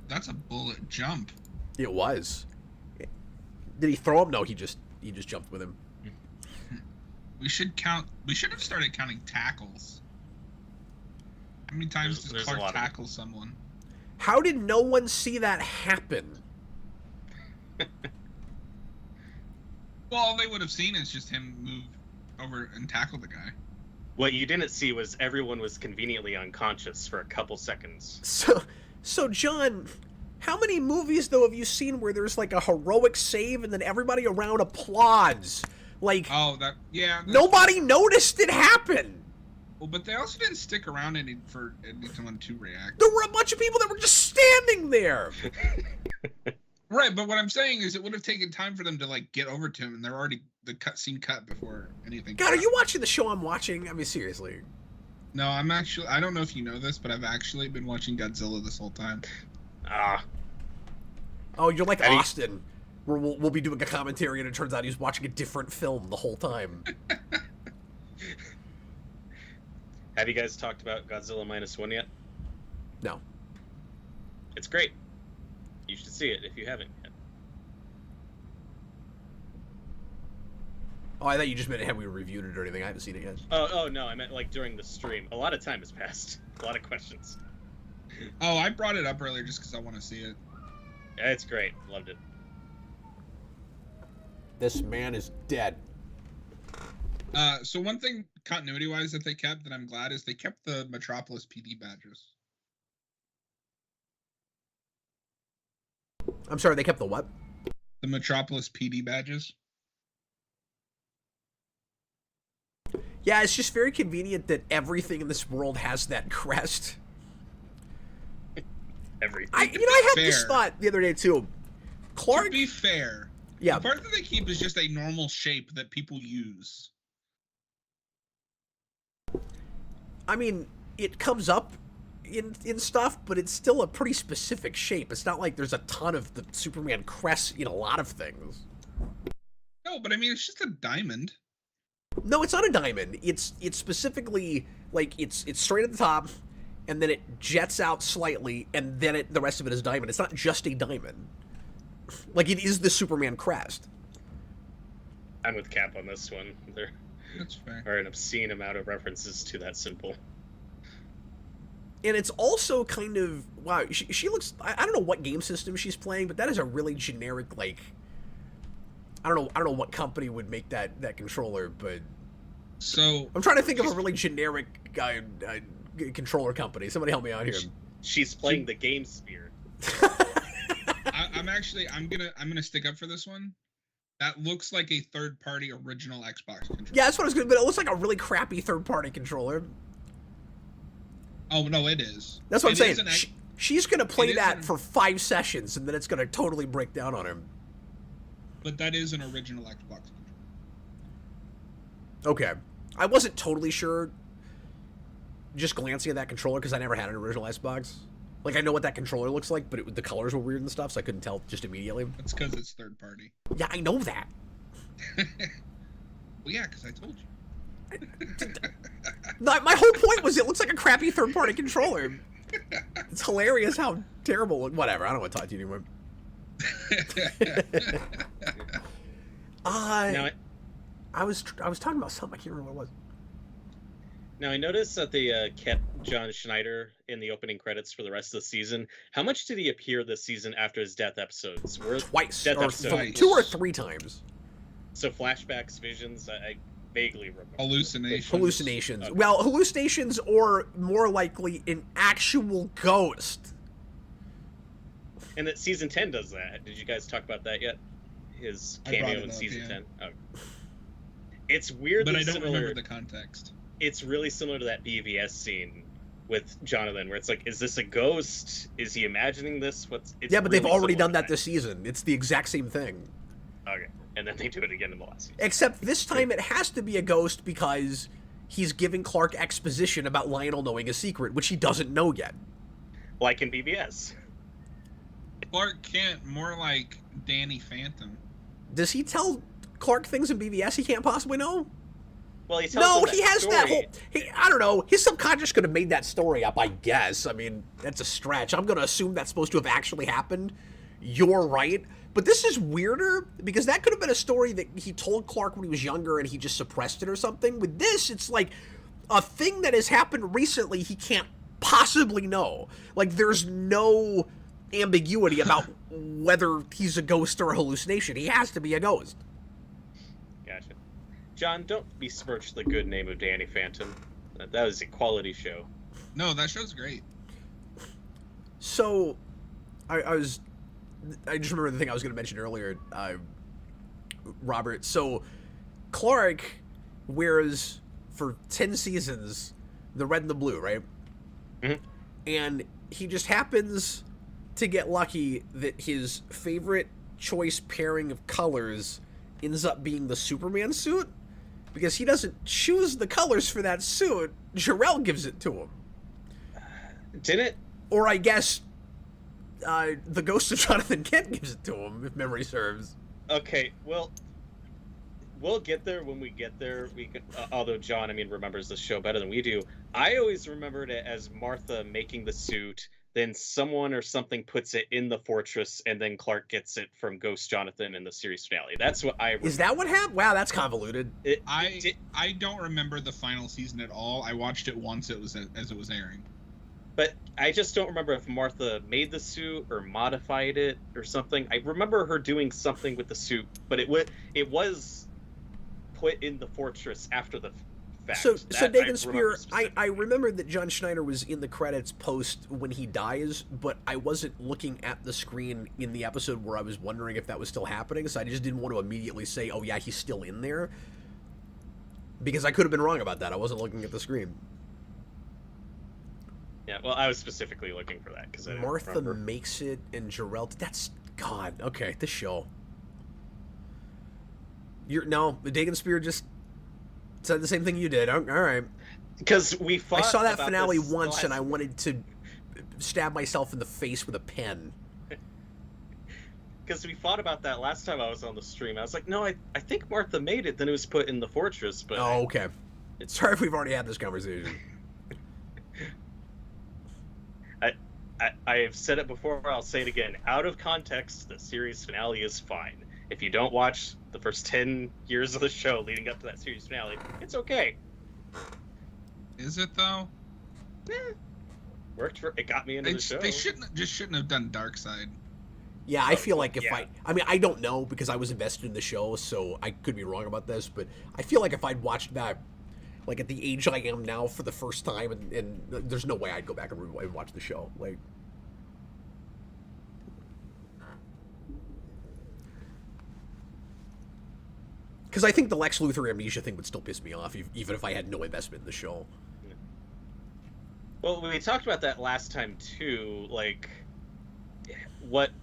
That's a bullet jump. It was. Did he throw him? No, he just jumped with him. We should have started counting tackles. How many times does Clark tackle someone? How did no one see that happen? Well, all they would have seen is just him move over and tackle the guy. What you didn't see was everyone was conveniently unconscious for a couple seconds. So John, how many movies though have you seen where there's like a heroic save and then everybody around applauds? Like, nobody noticed it happen. Well, but they also didn't stick around for anyone to react. There were a bunch of people that were just standing there. Right, but what I'm saying is it would have taken time for them to like get over to him, and they're already the cutscene cut before anything. God, are you watching the show I'm watching? I mean, seriously. No, I don't know if you know this, but I've actually been watching Godzilla this whole time. Oh, you're like Austin, where we'll be doing a commentary, and it turns out he's watching a different film the whole time. Have you guys talked about Godzilla -1 yet? No. It's great. You should see it if you haven't yet. Oh, I thought you just meant have we reviewed it or anything. I haven't seen it yet. Oh no, I meant like during the stream. A lot of time has passed. A lot of questions. Oh, I brought it up earlier just because I want to see it. Yeah, it's great. Loved it. This man is dead. So one thing continuity-wise that they kept that I'm glad is they kept the Metropolis PD badges. I'm sorry, they kept the what? The Metropolis PD badges. Yeah, it's just very convenient that everything in this world has that crest. Everything. I had this thought the other day too. Clark. To be fair, yeah, the part that they keep is just a normal shape that people use. I mean, it comes up in stuff, but it's still a pretty specific shape. It's not like there's a ton of the Superman crest in a lot of things. No, but I mean, it's just a diamond. No, it's not a diamond. It's specifically like it's straight at the top, and then it jets out slightly, and then the rest of it is diamond. It's not just a diamond. Like, it is the Superman crest. I'm with Cap on this one. There That's fair. are an obscene amount of references to that symbol. And it's also kind of, wow, she looks, I don't know what game system she's playing, but that is a really generic, like, I don't know what company would make that controller, but So I'm trying to think of a really generic controller company. Somebody help me out here. She's playing the game sphere. I'm gonna stick up for this one. That looks like a third-party original Xbox controller. Yeah, that's what I was gonna. But it looks like a really crappy third-party controller. Oh no, it is. That's what I'm saying. Is She's gonna play it is that an- for 5 sessions, and then it's gonna totally break down on her. But that is an original Xbox controller. Okay, I wasn't totally sure. Just glancing at that controller, because I never had an original Xbox. Like, I know what that controller looks like, but the colors were weird and stuff, so I couldn't tell just immediately. That's because it's third-party. Yeah, I know that. Well, yeah, because I told you. My whole point was it looks like a crappy third-party controller. It's hilarious how terrible. Whatever. I don't want to talk to you anymore. Now, I was talking about something. I can't remember what it was. Now, I noticed that they kept John Schneider in the opening credits for the rest of the season. How much did he appear this season after his death episodes? Twice. Death Or episodes. 2 or 3 times. So flashbacks, visions, I vaguely remember. Hallucinations. Okay. Well, hallucinations, or more likely, an actual ghost. And that season 10 does that. Did you guys talk about that yet? His I brought cameo it in up, season yeah. 10? Oh. It's weirdly But I don't similar. remember the context. It's really similar to that BVS scene with Jonathan, where it's like, is this a ghost? Is he imagining this? It's Yeah, but they've really already similar done to that this season. It's the exact same thing. Okay. And then they do it again in the last season. Except this time it has to be a ghost because he's giving Clark exposition about Lionel knowing a secret, which he doesn't know yet. Like in BVS. Clark Kent, more like Danny Phantom. Does he tell Clark things in BVS he can't possibly know? Well, he tells No, him he has story. that whole... I don't know. His subconscious could have made that story up, I guess. I mean, that's a stretch. I'm going to assume that's supposed to have actually happened. You're right. But this is weirder, because that could have been a story that he told Clark when he was younger and he just suppressed it or something. With this, it's like a thing that has happened recently he can't possibly know. Like, there's no ambiguity about whether he's a ghost or a hallucination. He has to be a ghost. Gotcha. John, don't besmirch the good name of Danny Phantom. That was a quality show. No, that show's great. So, I just remember the thing I was going to mention earlier, Robert. So, Clark wears, for 10 seasons, the red and the blue, right? Mm-hmm. And he just happens to get lucky that his favorite choice pairing of colors ends up being the Superman suit, because he doesn't choose the colors for that suit. Jor-El gives it to him. Didn't it? Or I guess the ghost of Jonathan Kent gives it to him, if memory serves. Okay, well, we'll get there when we get there. We can, although John, remembers the show better than we do. I always remembered it as Martha making the suit, then someone or something puts it in the fortress, and then Clark gets it from Ghost Jonathan in the series finale. That's what I remember. Is that what happened? Wow, that's convoluted. I don't remember the final season at all. I watched it once as it was airing. But I just don't remember if Martha made the suit or modified it or something. I remember her doing something with the suit, but it was put in the fortress after the fact. So That Dagon I Spear, remember specifically. I remembered that John Schneider was in the credits post when he dies, but I wasn't looking at the screen in the episode where I was wondering if that was still happening, so I just didn't want to immediately say, oh yeah, he's still in there. Because I could have been wrong about that. I wasn't looking at the screen. Yeah, well, I was specifically looking for that because I didn't Martha remember. makes it, and Jor-El... That's... God. Okay, this show. No, the Dagon Spear just said the same thing you did. All right. Because we fought I saw that about finale this once, last- and I wanted to stab myself in the face with a pen. Because we fought about that last time I was on the stream. I was like, no, I think Martha made it. Then it was put in the fortress. But Oh, okay. Sorry if we've already had this conversation. I have said it before, I'll say it again. Out of context, the series finale is fine. If you don't watch the first 10 years of the show leading up to that series finale, it's okay. Is it though? Worked for it. Got me into the show. They shouldn't have done Dark Side. Yeah, I feel like if I mean, I don't know because I was invested in the show, so I could be wrong about this, but I feel like if I'd watched that, like at the age I am now for the first time, and there's no way I'd go back and watch the show. Like, because I think the Lex Luthor amnesia thing would still piss me off, even if I had no investment in the show. Well, we talked about that last time too. Like,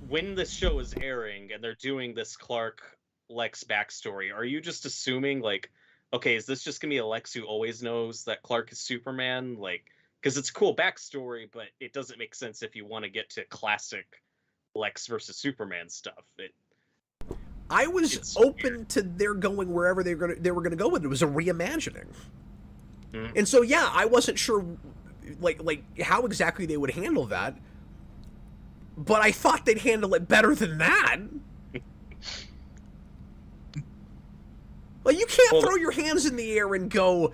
when this show is airing and they're doing this Clark Lex backstory, are you just assuming like, okay, is this just gonna be a Lex who always knows that Clark is Superman? Like, because it's cool backstory, but it doesn't make sense if you want to get to classic Lex versus Superman stuff. I was open to their going wherever they were gonna go with it. It was a reimagining, and so yeah, I wasn't sure, like how exactly they would handle that, but I thought they'd handle it better than that. Like, you can't throw your hands in the air and go,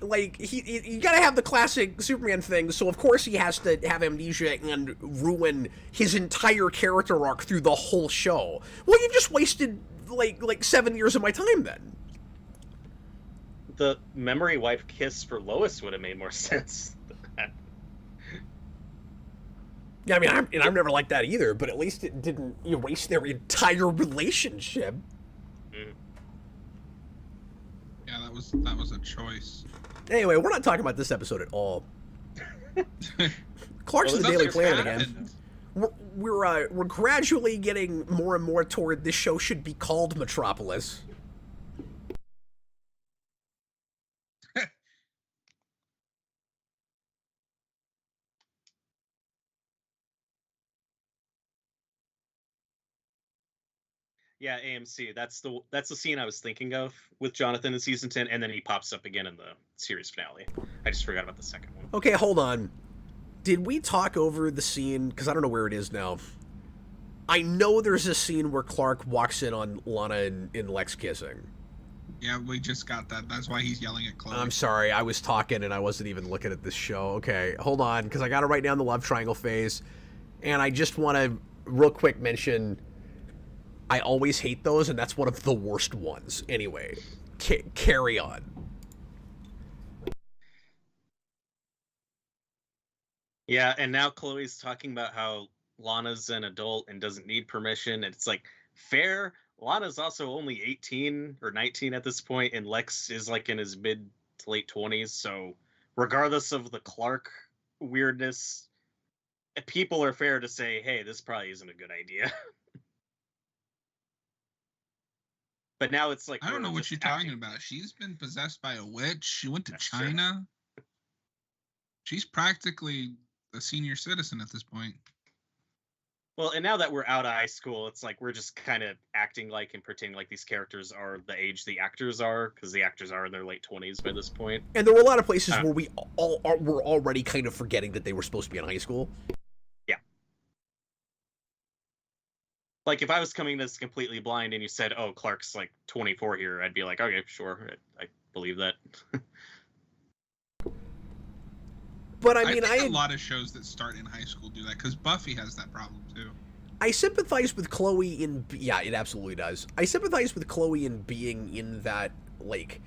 like, you gotta have the classic Superman thing, so of course he has to have amnesia and ruin his entire character arc through the whole show. Well, you just wasted, like 7 years of my time then. The memory wipe kiss for Lois would have made more sense than that. Yeah, I mean, I've never liked that either, but at least it didn't erase their entire relationship. Yeah, that was a choice. Anyway, we're not talking about this episode at all. Clark's Well, the Daily Planet happened. again. We're gradually getting more and more toward this show should be called Metropolis. Yeah, AMC. That's the scene I was thinking of with Jonathan in season 10, and then he pops up again in the series finale. I just forgot about the second one. Okay, hold on. Did we talk over the scene? Because I don't know where it is now. I know there's a scene where Clark walks in on Lana and Lex kissing. Yeah, we just got that. That's why he's yelling at Chloe. I'm sorry, I was talking and I wasn't even looking at this show. Okay, hold on, because I got to write down the love triangle phase. And I just want to real quick mention, I always hate those, and that's one of the worst ones. Anyway, carry on. Yeah, and now Chloe's talking about how Lana's an adult and doesn't need permission, and it's like, fair. Lana's also only 18 or 19 at this point, and Lex is like in his mid to late 20s, so regardless of the Clark weirdness, people are fair to say, hey, this probably isn't a good idea. But now it's like, I don't know what you're talking about. She's been possessed by a witch. She went to China. She's practically a senior citizen at this point. Well, and now that we're out of high school, it's like we're just kind of acting like and pretending like these characters are the age the actors are, because the actors are in their late 20s by this point. And there were a lot of places where we were already kind of forgetting that they were supposed to be in high school. Yeah. Like, if I was coming this completely blind and you said, oh, Clark's like 24 here, I'd be like, okay, sure, I believe that. But I mean, think a lot of shows that start in high school do that, because Buffy has that problem too. I sympathize with Chloe in, yeah, it absolutely does. I sympathize with Chloe in being in that, like,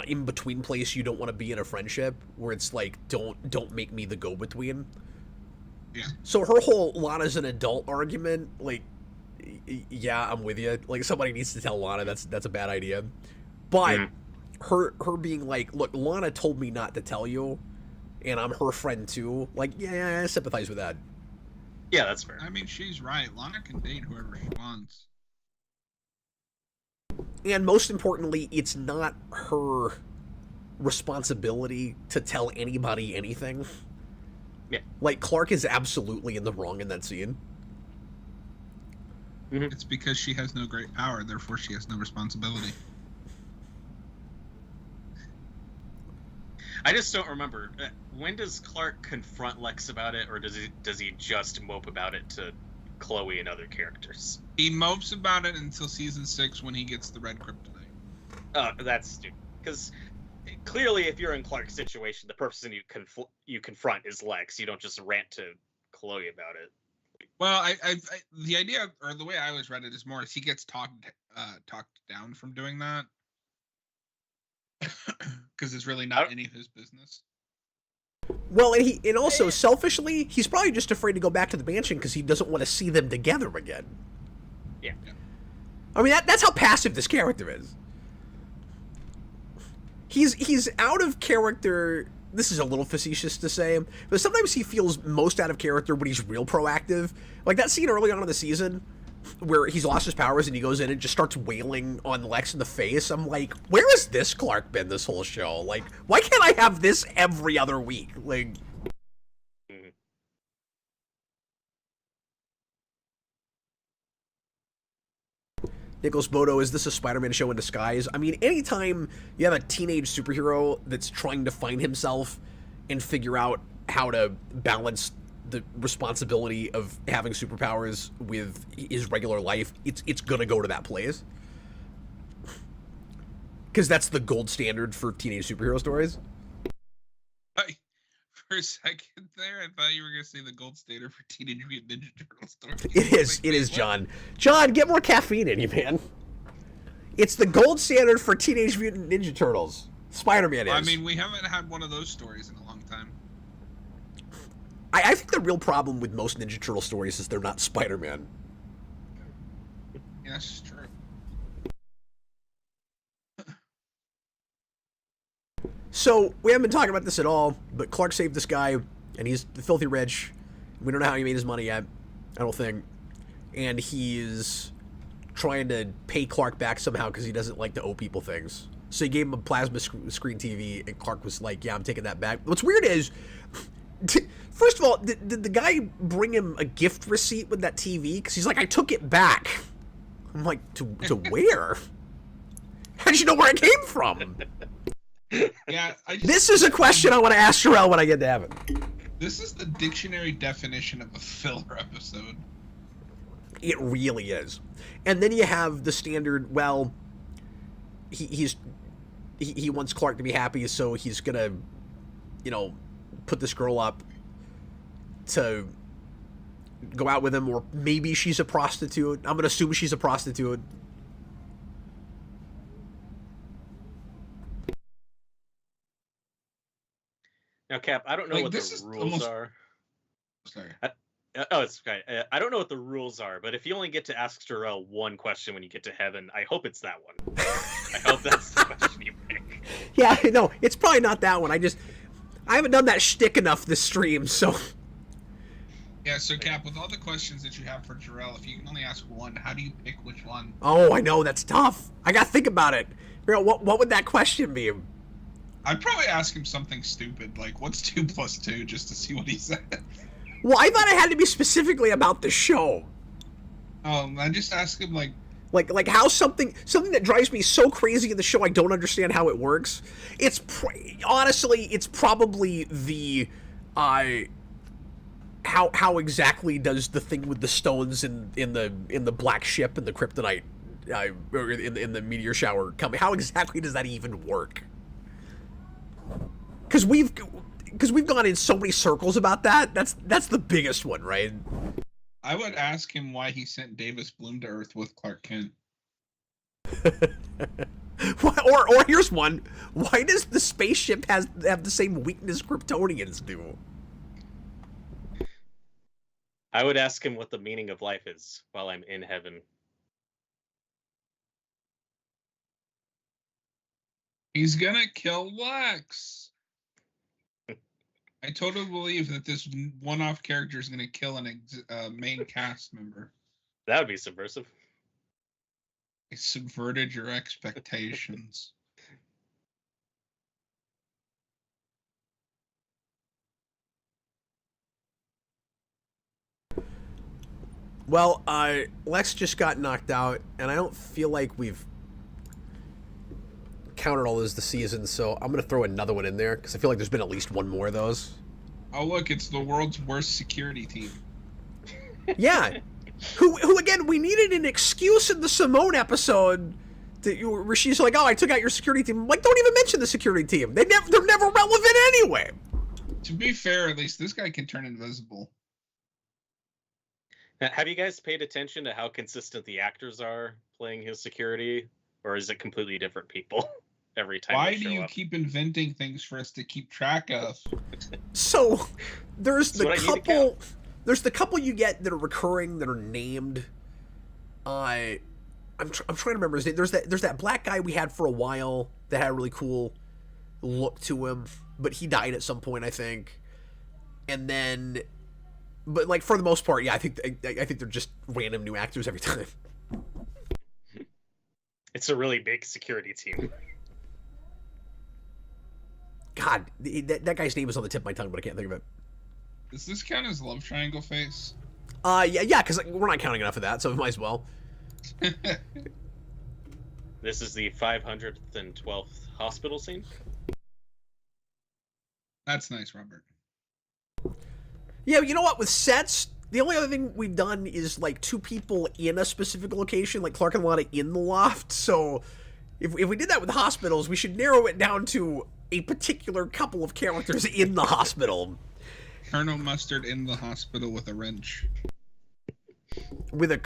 in between place you don't want to be in a friendship, where it's like, don't make me the go-between. Yeah. So her whole Lana's an adult argument, like, yeah, I'm with you. Like, somebody needs to tell Lana that's a bad idea. But her being like, look, Lana told me not to tell you, and I'm her friend too. Like, yeah, I sympathize with that. Yeah, that's fair. I mean, she's right. Lana can date whoever she wants. And most importantly, it's not her responsibility to tell anybody anything. Yeah. Like, Clark is absolutely in the wrong in that scene. It's because she has no great power, therefore she has no responsibility. I just don't remember. When does Clark confront Lex about it, or does he just mope about it to Chloe and other characters? He mopes about it until season 6 when he gets the red kryptonite. That's stupid. Because clearly, if you're in Clark's situation, the person you confront is Lex. You don't just rant to Chloe about it. Well, I the idea, or the way I always read it, is more as he gets talked down from doing that. Because it's really not any of his business. Well, and also selfishly, he's probably just afraid to go back to the mansion because he doesn't want to see them together again. Yeah. I mean, that's how passive this character is. He's out of character. This is a little facetious to say, but sometimes he feels most out of character when he's real proactive. Like that scene early on in the season where he's lost his powers and he goes in and just starts wailing on Lex in the face. I'm like, where has this Clark been this whole show? Like, why can't I have this every other week? Like, Nicholas Bodo, is this a Spider-Man show in disguise? I mean, anytime you have a teenage superhero that's trying to find himself and figure out how to balance the responsibility of having superpowers with his regular life, it's gonna go to that place. Because that's the gold standard for teenage superhero stories. For a second there, I thought you were going to say the gold standard for Teenage Mutant Ninja Turtle stories. It is, John. John, get more caffeine in you, man. It's the gold standard for Teenage Mutant Ninja Turtles. Spider-Man is. I mean, we haven't had one of those stories in a long time. I think the real problem with most Ninja Turtle stories is they're not Spider-Man. Yeah, that's true. So, we haven't been talking about this at all, but Clark saved this guy, and he's filthy rich. We don't know how he made his money yet, I don't think. And he's trying to pay Clark back somehow because he doesn't like to owe people things. So he gave him a plasma screen TV, and Clark was like, yeah, I'm taking that back. What's weird is, first of all, did the guy bring him a gift receipt with that TV? Because he's like, I took it back. I'm like, to where? How did you know where it came from? Yeah, This is a question I want to ask Sherelle when I get to heaven. This is the dictionary definition of a filler episode. It really is. And then you have the standard, well, he wants Clark to be happy, so he's gonna, put this girl up to go out with him, or maybe she's a prostitute. I'm gonna assume she's a prostitute. Now, Cap, I don't know what the rules are. Sorry. It's okay. I don't know what the rules are, but if you only get to ask Jarrell one question when you get to heaven, I hope it's that one. I hope that's the question you pick. Yeah, no, it's probably not that one. I haven't done that shtick enough this stream, so. Yeah, so Cap, with all the questions that you have for Jarrell, if you can only ask one, how do you pick which one? Oh, I know, that's tough. I gotta think about it. What would that question be? I'd probably ask him something stupid, like, what's 2 + 2, just to see what he says. Well, I thought it had to be specifically about the show. I just ask him, like how something that drives me so crazy in the show, I don't understand how it works. Honestly, it's probably the, how exactly does the thing with the stones in the black ship and the Kryptonite, or in the meteor shower come? How exactly does that even work? Because we've gone in so many circles about that. That's the biggest one, right? I would ask him why he sent Davis Bloom to Earth with Clark Kent. or here's one. Why does the spaceship have the same weakness Kryptonians do? I would ask him what the meaning of life is while I'm in heaven. He's gonna kill Lex. I totally believe that this one-off character is gonna kill a main cast member. That would be subversive. It subverted your expectations. Well, Lex just got knocked out, and I don't feel like we've counted all those the season, so I'm going to throw another one in there, because I feel like there's been at least one more of those. Oh, look, it's the world's worst security team. Yeah. Who again, we needed an excuse in the Simone episode where she's like, oh, I took out your security team. I'm like, don't even mention the security team. They're never relevant anyway. To be fair, at least this guy can turn invisible. Now, have you guys paid attention to how consistent the actors are playing his security? Or is it completely different people every time Why they do show you up? keep inventing things for us to keep track of? So there's That's what I need to couple count. there's the couple you get that are recurring that are named. I'm trying to remember his name. There's that black guy we had for a while that had a really cool look to him, but he died at some point, I think. And then, but like for the most part, yeah, I think they're just random new actors every time. It's a really big security team. God, that guy's name is on the tip of my tongue, but I can't think of it. Does this count as love triangle face? Yeah, because we're not counting enough of that, so we might as well. This is the 512th hospital scene. That's nice, Robert. Yeah, you know what? With sets, the only other thing we've done is like two people in a specific location, like Clark and Lana in the loft. So if we did that with hospitals, we should narrow it down to a particular couple of characters in the hospital. Colonel Mustard in the hospital with a wrench. With a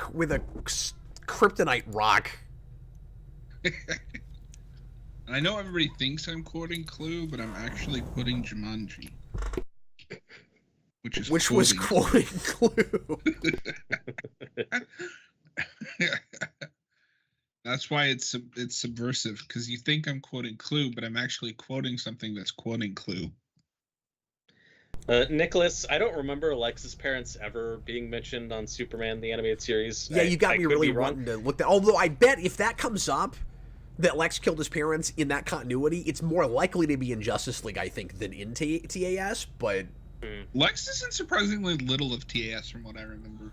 kryptonite rock. And I know everybody thinks I'm quoting Clue, but I'm actually quoting Jumanji. Which was quoting Clue. That's why it's subversive, because you think I'm quoting Clue, but I'm actually quoting something that's quoting Clue. Nicholas, I don't remember Alexa's parents ever being mentioned on Superman the Animated Series. Yeah, you got me could really be wrong. wanting to look that. Although I bet if that comes up, that Lex killed his parents in that continuity, it's more likely to be in Justice League, I think, than in TAS. But Lex is in surprisingly little of TAS from what I remember.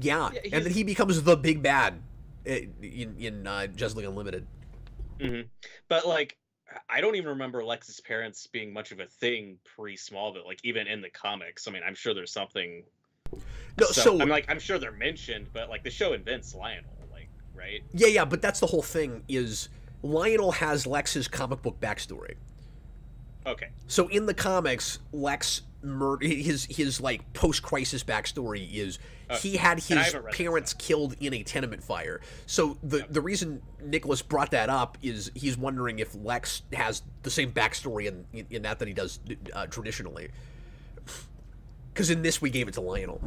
yeah, and then he becomes the big bad in Justice League Unlimited. Mm-hmm. But like, I don't even remember Lex's parents being much of a thing pre-Smallville. Like even in the comics, I mean, I'm sure there's something. No, so I'm sure they're mentioned, but like the show invents Lionel, like, right? Yeah, but that's the whole thing. Is Lionel has Lex's comic book backstory. Okay. So in the comics, Lex his like post-crisis backstory is he had his parents killed in a tenement fire. So the reason Nicholas brought that up is he's wondering if Lex has the same backstory in that he does traditionally. Because in this we gave it to Lionel.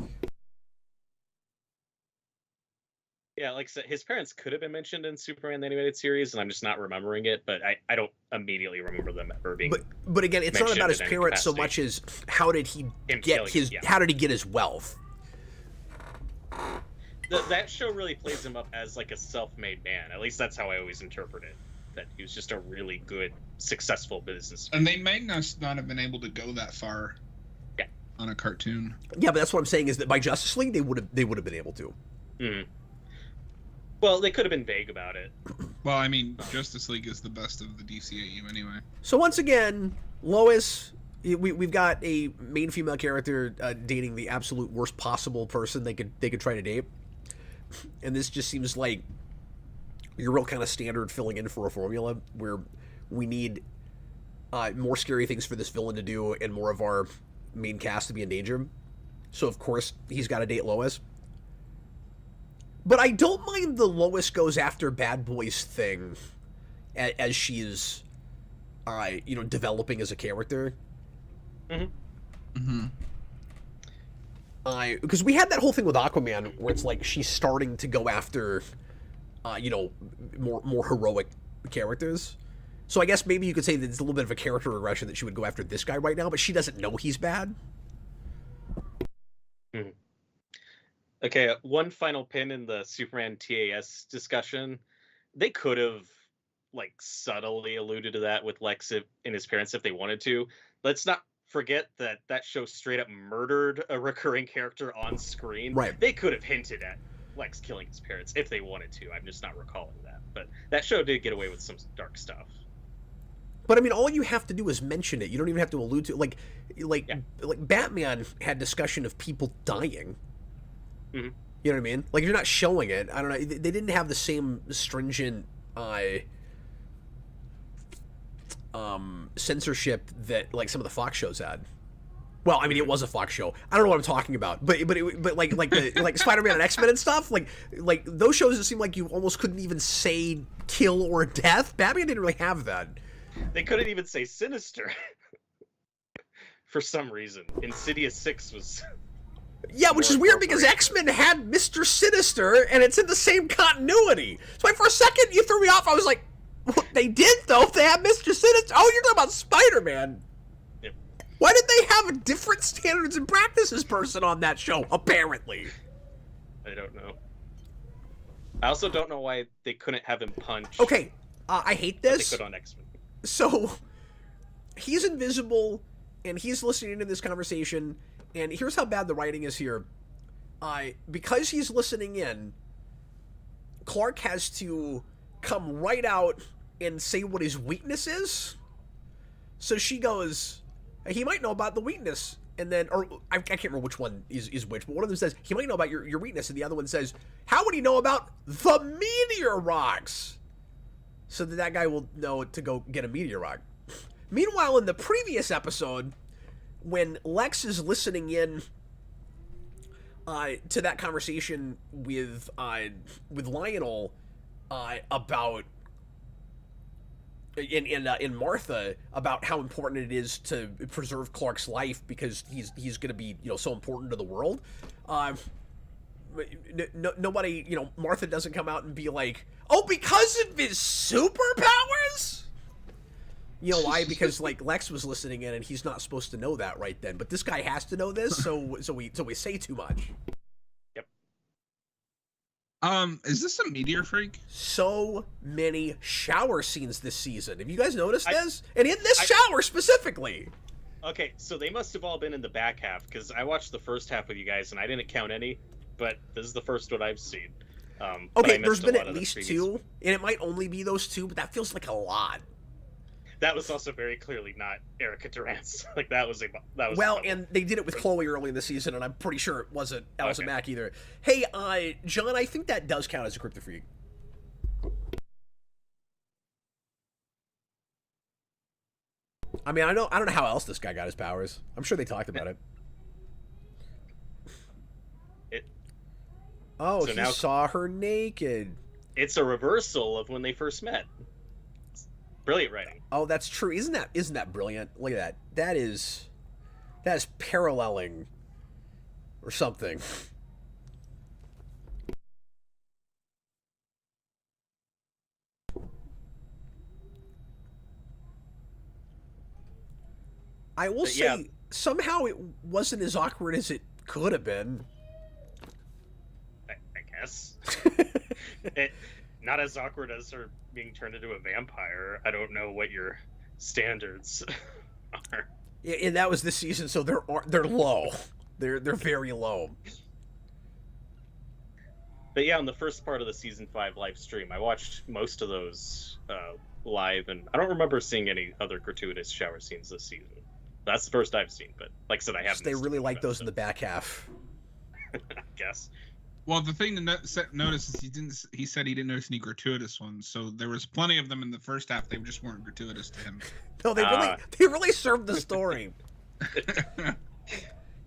Yeah, like I said, his parents could have been mentioned in Superman the Animated Series, and I'm just not remembering it, but I don't immediately remember them ever being. But again, it's not about his parents so much as how did he get his wealth. That show really plays him up as like a self-made man. At least that's how I always interpret it. That he was just a really good, successful businessman. And they may not have been able to go that far. Yeah. On a cartoon. Yeah, but that's what I'm saying is that by Justice League they would have been able to. Mm-hmm. Well, they could have been vague about it. Well, I mean, Justice League is the best of the DCAU anyway. So once again, Lois, we've got a main female character dating the absolute worst possible person they could try to date, and this just seems like your real kind of standard filling in for a formula where we need more scary things for this villain to do and more of our main cast to be in danger. So of course he's got to date Lois. But I don't mind the Lois goes after bad boys thing as she's, developing as a character. Mm-hmm. Because we had that whole thing with Aquaman where it's like she's starting to go after, more heroic characters. So I guess maybe you could say that it's a little bit of a character regression that she would go after this guy right now, but she doesn't know he's bad. Mm-hmm. Okay, one final pin in the Superman TAS discussion. They could have, like, subtly alluded to that with Lex and his parents if they wanted to. Let's not forget that that show straight up murdered a recurring character on screen. Right. They could have hinted at Lex killing his parents if they wanted to. I'm just not recalling that. But that show did get away with some dark stuff. But I mean, all you have to do is mention it. You don't even have to allude to like Batman had discussion of people dying. Mm-hmm. You know what I mean? Like, you're not showing it. I don't know. They didn't have the same stringent censorship that like some of the Fox shows had. Well, I mean, it was a Fox show. I don't know what I'm talking about, but like the Spider-Man and X-Men and stuff, like those shows, it seemed like you almost couldn't even say kill or death. Batman didn't really have that. They couldn't even say sinister. For some reason. Insidious 6 was... Yeah, which is weird because X-Men had Mr. Sinister, and it's in the same continuity. So like, for a second, you threw me off. I was like, what, they did, though? They have Mr. Sinister. Oh, you're talking about Spider-Man. Yep. Why did they have a different standards and practices person on that show, apparently? I don't know. I also don't know why they couldn't have him punch. Okay, I hate this. They could on X-Men. So, he's invisible, and he's listening to this conversation, and here's how bad the writing is here. Because he's listening in, Clark has to come right out and say what his weakness is. So she goes, he might know about the weakness, and then, or I can't remember which one is which, but one of them says, he might know about your weakness, and the other one says, how would he know about the meteor rocks? So that guy will know to go get a meteor rock. Meanwhile, in the previous episode, when Lex is listening in to that conversation with Lionel about in Martha about how important it is to preserve Clark's life because he's going to be so important to the world. Nobody, Martha doesn't come out and be like, oh, because of his superpowers? You know why? Because like Lex was listening in and he's not supposed to know that right then. But this guy has to know this, so we say too much. Yep. Is this a meteor freak? So many shower scenes this season. Have you guys noticed this? And in this shower specifically. Okay, so they must have all been in the back half because I watched the first half with you guys and I didn't count any, but this is the first one I've seen. Okay, there's been at least two, and it might only be those two, but that feels like a lot. That was also very clearly not Erica Durant's. Like that was well, and they did it with Chloe early in the season, and I'm pretty sure it wasn't Allison Mack either. Hey, John, I think that does count as a Kryptofreak. I mean, I don't know how else this guy got his powers. I'm sure they talked about it. Oh, so he now saw her naked. It's a reversal of when they first met. Brilliant writing. Oh, that's true. Isn't that brilliant? Look at that. That is paralleling or something. I will say, somehow it wasn't as awkward as it could have been. I guess. Not as awkward as her being turned into a vampire. I don't know what your standards are. Yeah, and that was this season, so they're low. They're very low. But yeah, on the first part of the season 5 live stream, I watched most of those live, and I don't remember seeing any other gratuitous shower scenes this season. That's the first I've seen, but like I said, I haven't. They really like those in the back half. I guess. Well, the thing to notice is he said he didn't notice any gratuitous ones, so there was plenty of them in the first half. They just weren't gratuitous to him. No, they really served the story.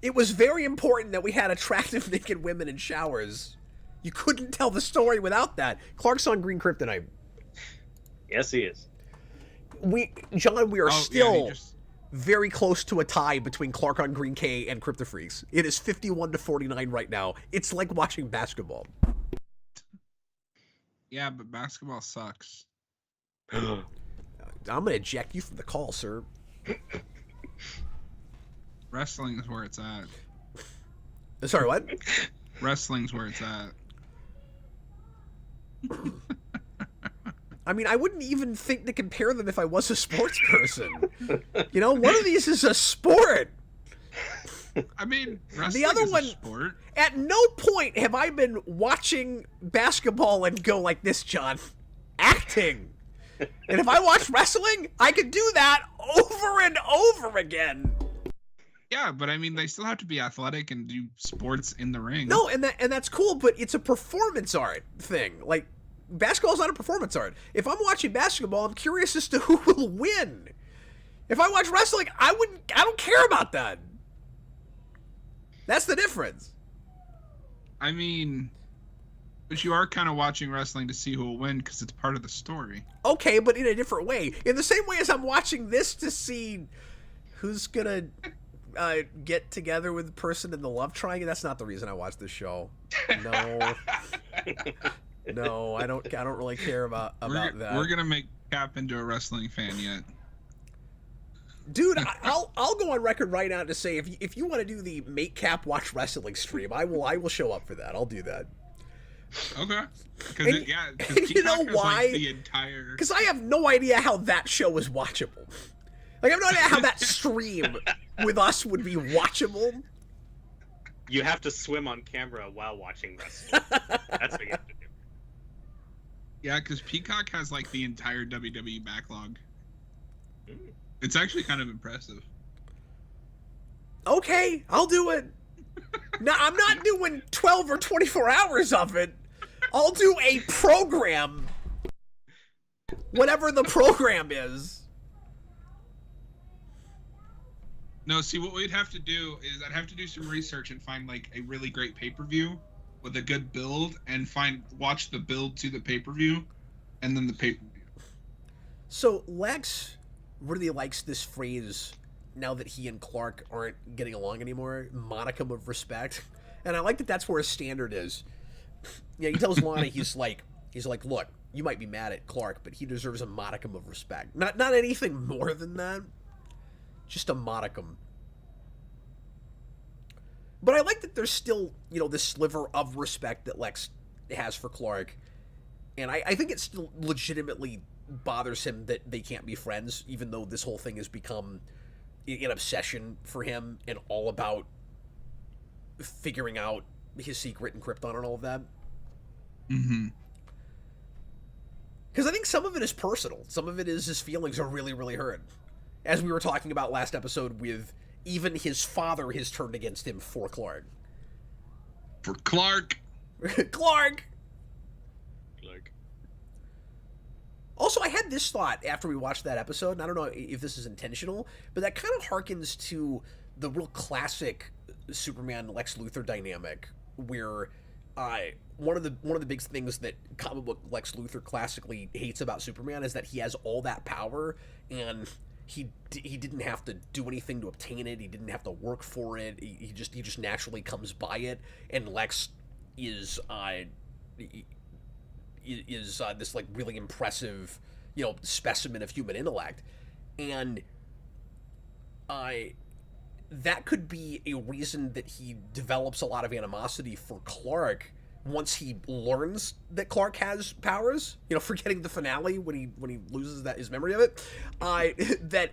It was very important that we had attractive naked women in showers. You couldn't tell the story without that. Clark's on green kryptonite. Yes, he is. John, we are still very close to a tie between Clark on green K and Kryptofreaks. It is 51-49 right now. It's like watching basketball. Yeah, but basketball sucks. I'm going to eject you from the call, sir. Wrestling is where it's at. Sorry, what? Wrestling's where it's at. I mean, I wouldn't even think to compare them if I was a sports person. You know, one of these is a sport. I mean, wrestling The other is one, a sport. at no point have I been watching basketball and go like this, John. Acting. And if I watch wrestling, I could do that over and over again. Yeah, but I mean, they still have to be athletic and do sports in the ring. No, and that's cool, but it's a performance art thing. Like, basketball's not a performance art. If I'm watching basketball, I'm curious as to who will win. If I watch wrestling, I don't care about that. That's the difference. I mean, but you are kind of watching wrestling to see who will win because it's part of the story. Okay, but in a different way. In the same way as I'm watching this to see who's gonna get together with the person in the love triangle. That's not the reason I watch this show. No. No, I don't really care about that. We're gonna make Cap into a wrestling fan yet. Dude, I'll go on record right now to say if you want to do the Make Cap watch wrestling stream, I will show up for that. I'll do that. Okay. And- Because you know why? Like the entire. Because I have no idea how that show is watchable. Like, I have no idea how that stream with us would be watchable. You have to swim on camera while watching wrestling. That's what you have to do. Yeah, because Peacock has like the entire WWE backlog. Mm. It's actually kind of impressive. Okay, I'll do it. Now, I'm not doing 12 or 24 hours of it. I'll do a program. Whatever the program is. No, see, what we'd have to do is I'd have to do some research and find like a really great pay-per-view with a good build and watch the build to the pay-per-view and then the pay-per-view. So Lex really likes this phrase now that he and Clark aren't getting along anymore, modicum of respect. And I like that that's where his standard is. Yeah, he tells Lana, he's like, look, you might be mad at Clark, but he deserves a modicum of respect. Not anything more than that. Just a modicum. But I like that there's still, this sliver of respect that Lex has for Clark. And I think it still legitimately bothers him that they can't be friends, even though this whole thing has become an obsession for him and all about figuring out his secret and Krypton and all of that. Mm-hmm. Because I think some of it is personal. Some of it is his feelings are really, really hurt. As we were talking about last episode with even his father has turned against him for Clark. For Clark. Clark! Like, Also, I had this thought after we watched that episode, and I don't know if this is intentional, but that kind of harkens to the real classic Superman-Lex Luthor dynamic, where one of the big things that comic book Lex Luthor classically hates about Superman is that he has all that power, and he didn't have to do anything to obtain it. He didn't have to work for it. He just naturally comes by it, and Lex is this like really impressive, specimen of human intellect, and that could be a reason that he develops a lot of animosity for Clark once he learns that Clark has powers. Forgetting the finale when he loses his memory of it, that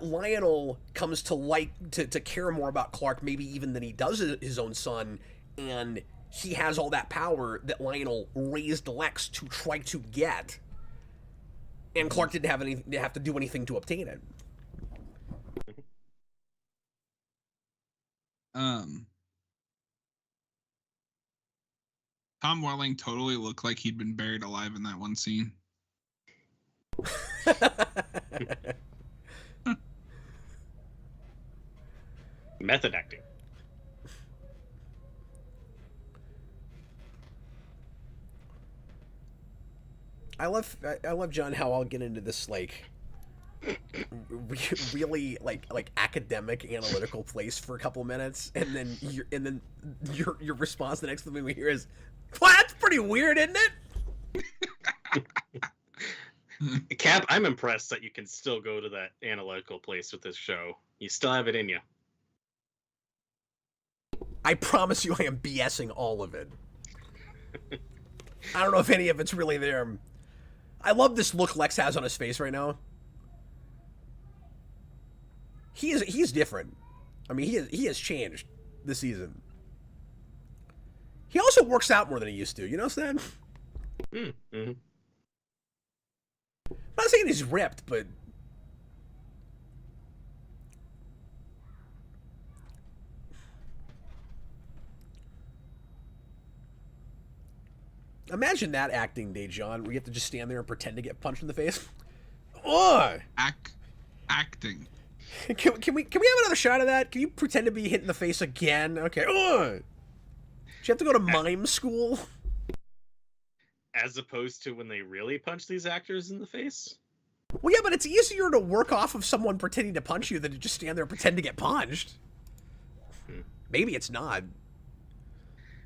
Lionel comes to care more about Clark maybe even than he does his own son, and he has all that power that Lionel raised Lex to try to get, and Clark didn't have to do anything to obtain it. Tom Welling totally looked like he'd been buried alive in that one scene. method acting. I love John how I'll get into this really like academic analytical place for a couple minutes, and then your response the next thing we hear is, "Well, that's pretty weird, isn't it?" Cap, I'm impressed that you can still go to that analytical place with this show. You still have it in you. I promise you, I am BSing all of it. I don't know if any of it's really there. I love this look Lex has on his face right now. He is different. I mean, he has changed this season. He also works out more than he used to. You know what I'm saying? Mm-hmm. I'm not saying he's ripped, but imagine that acting day, John, where you have to just stand there and pretend to get punched in the face. Ugh. Acting. Can we have another shot of that? Can you pretend to be hit in the face again? Okay. Ugh. Do you have to go to mime school? As opposed to when they really punch these actors in the face? Well, yeah, but it's easier to work off of someone pretending to punch you than to just stand there and pretend to get punched. Maybe it's not.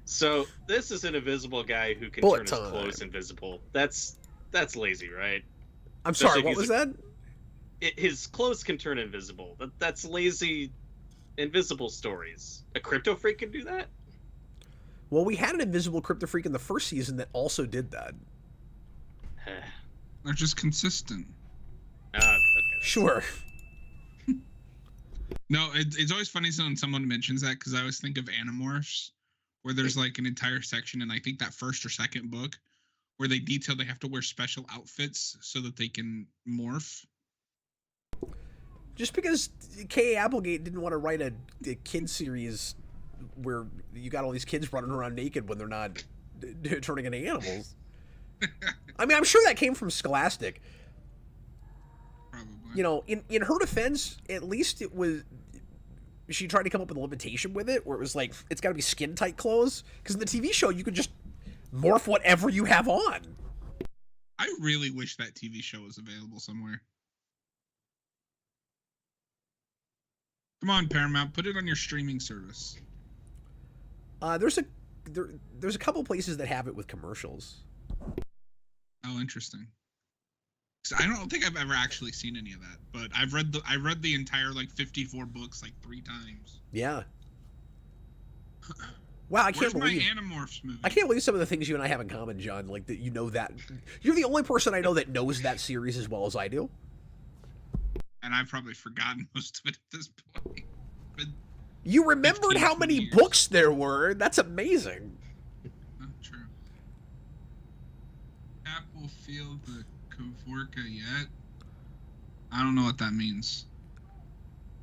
So, this is an invisible guy who can Bullet turn his time. clothes invisible. That's lazy, right? I'm Especially sorry, what was that? His clothes can turn invisible. That's lazy, invisible stories. A Kryptofreak can do that? Well, we had an invisible Kryptofreak in the first season that also did that. They're just consistent. Okay. Sure. No, it's always funny when someone mentions that, because I always think of Animorphs, where there's like an entire section in I think that first or second book where they detail they have to wear special outfits so that they can morph. Just because K.A. Applegate didn't want to write a kid series where you got all these kids running around naked when they're not turning into animals. I mean, I'm sure that came from Scholastic. Probably. You know, in her defense, at least it was... She tried to come up with a limitation with it, where it was like, it's got to be skin-tight clothes. Because in the TV show, you could just morph whatever you have on. I really wish that TV show was available somewhere. Come on, Paramount, put it on your streaming service. There's a couple places that have it with commercials. Oh, interesting. So I don't think I've ever actually seen any of that, but I read the entire like 54 books like 3 times. Yeah. Wow, I can't Where's believe my Animorphs movie? I can't believe some of the things you and I have in common, John. Like that, you know that you're the only person I know that knows that series as well as I do. And I've probably forgotten most of it at this point. But You remembered 15, how many 20 years. books there were. That's amazing. not true. Apple feel the Kavorka yet? I don't know what that means.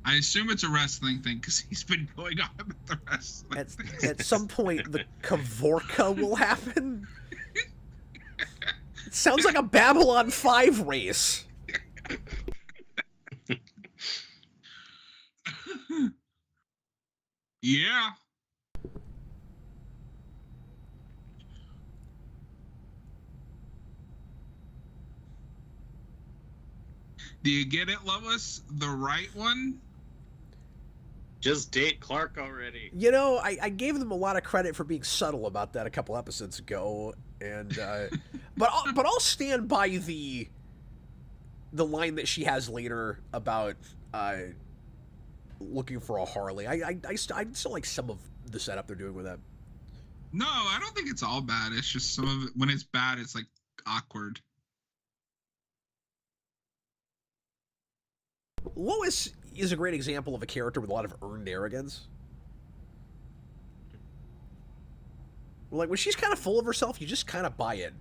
I assume it's a wrestling thing because he's been going on about the wrestling. At some point, the Kavorka will happen. It sounds like a Babylon 5 race. Yeah. Do you get it, Lois? The right one? Just date Clark already. You know, I gave them a lot of credit for being subtle about that a couple episodes ago, and but I'll stand by the line that she has later about looking for a Harley. I still like some of the setup they're doing with that. No, I don't think it's all bad. It's just some of it, when it's bad, it's like awkward. Lois is a great example of a character with a lot of earned arrogance. Like, when she's kind of full of herself, you just kind of buy it.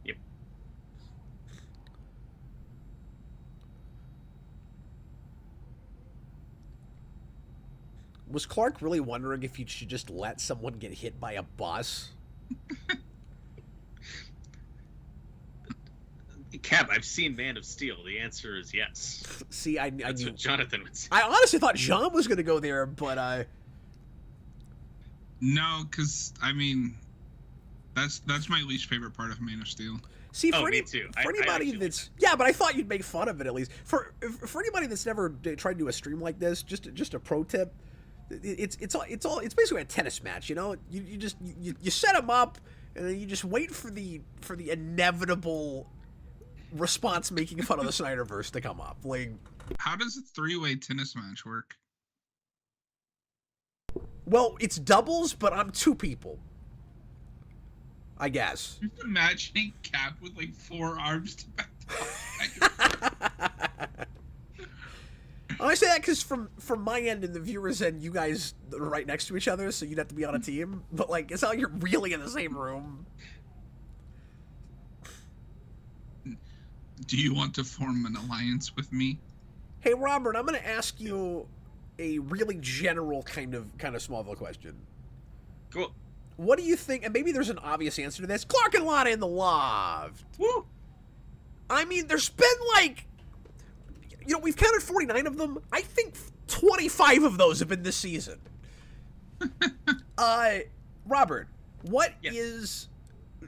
Yep. Was Clark really wondering if you should just let someone get hit by a bus? Cap, I've seen Man of Steel. The answer is yes. See, I That's knew... what Jonathan would say. I honestly thought John was going to go there, but No, because I mean, that's my least favorite part of Man of Steel. see, Oh, for, me too. for I anybody actually like that's but I thought you'd make fun of it at least. For anybody that's never tried to do a stream like this, just a pro tip. It's basically a tennis match, you know. You set them up, and then you just wait for the inevitable response making fun of the Snyderverse to come up. Like, How does a 3-way tennis match work? well, it's doubles, but I'm 2 people. I guess. Just imagining Cap with like 4 arms to back I say that because from my end and the viewers' end, you guys are right next to each other, so you'd have to be on a team. But like, it's not like you're really in the same room. Do you want to form an alliance with me? Hey, Robert, I'm going to ask you a really general kind of Smallville question. Cool. What do you think? And maybe there's an obvious answer to this. Clark and Lana in the loft. Woo! I mean, there's been like, we've counted 49 of them. I think 25 of those have been this season. Robert, what is,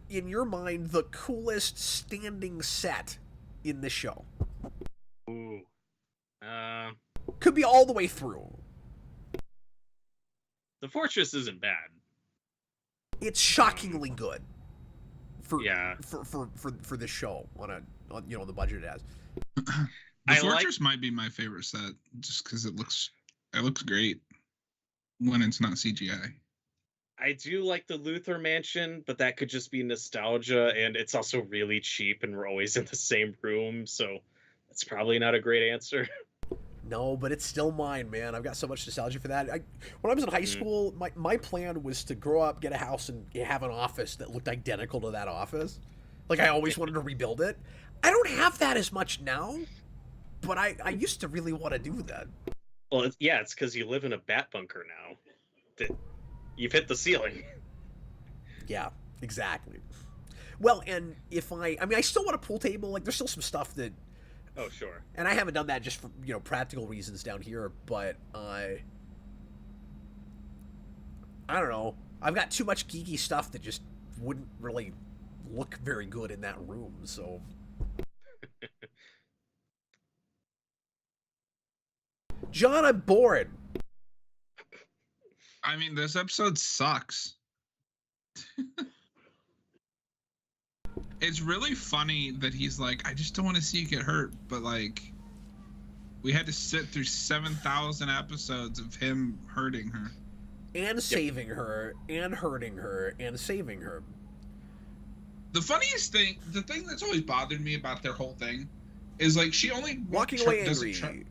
in your mind, the coolest standing set in this show? Ooh. Could be all the way through. The Fortress isn't bad. It's shockingly good. For this show on the budget it has. The Fortress might be my favorite set, just because it looks great when it's not CGI. I do like the Luthor Mansion, but that could just be nostalgia, and it's also really cheap, and we're always in the same room, so that's probably not a great answer. No, but it's still mine, man. I've got so much nostalgia for that. When I was in high school, my plan was to grow up, get a house, and have an office that looked identical to that office. Like, I always wanted to rebuild it. I don't have that as much now, but I used to really want to do that. Well, it's because you live in a bat bunker now. You've hit the ceiling. Yeah, exactly. Well, and if I still want a pool table. Like, there's still some stuff that... Oh, sure. And I haven't done that just for, practical reasons down here, but I don't know. I've got too much geeky stuff that just wouldn't really look very good in that room, so... John, I'm bored. I mean, this episode sucks. It's really funny that he's like, I just don't want to see you get hurt, but like, we had to sit through 7,000 episodes of him hurting her. And saving her, and hurting her, and saving her. The funniest thing, the thing that's always bothered me about their whole thing, is like, she only walking away angry.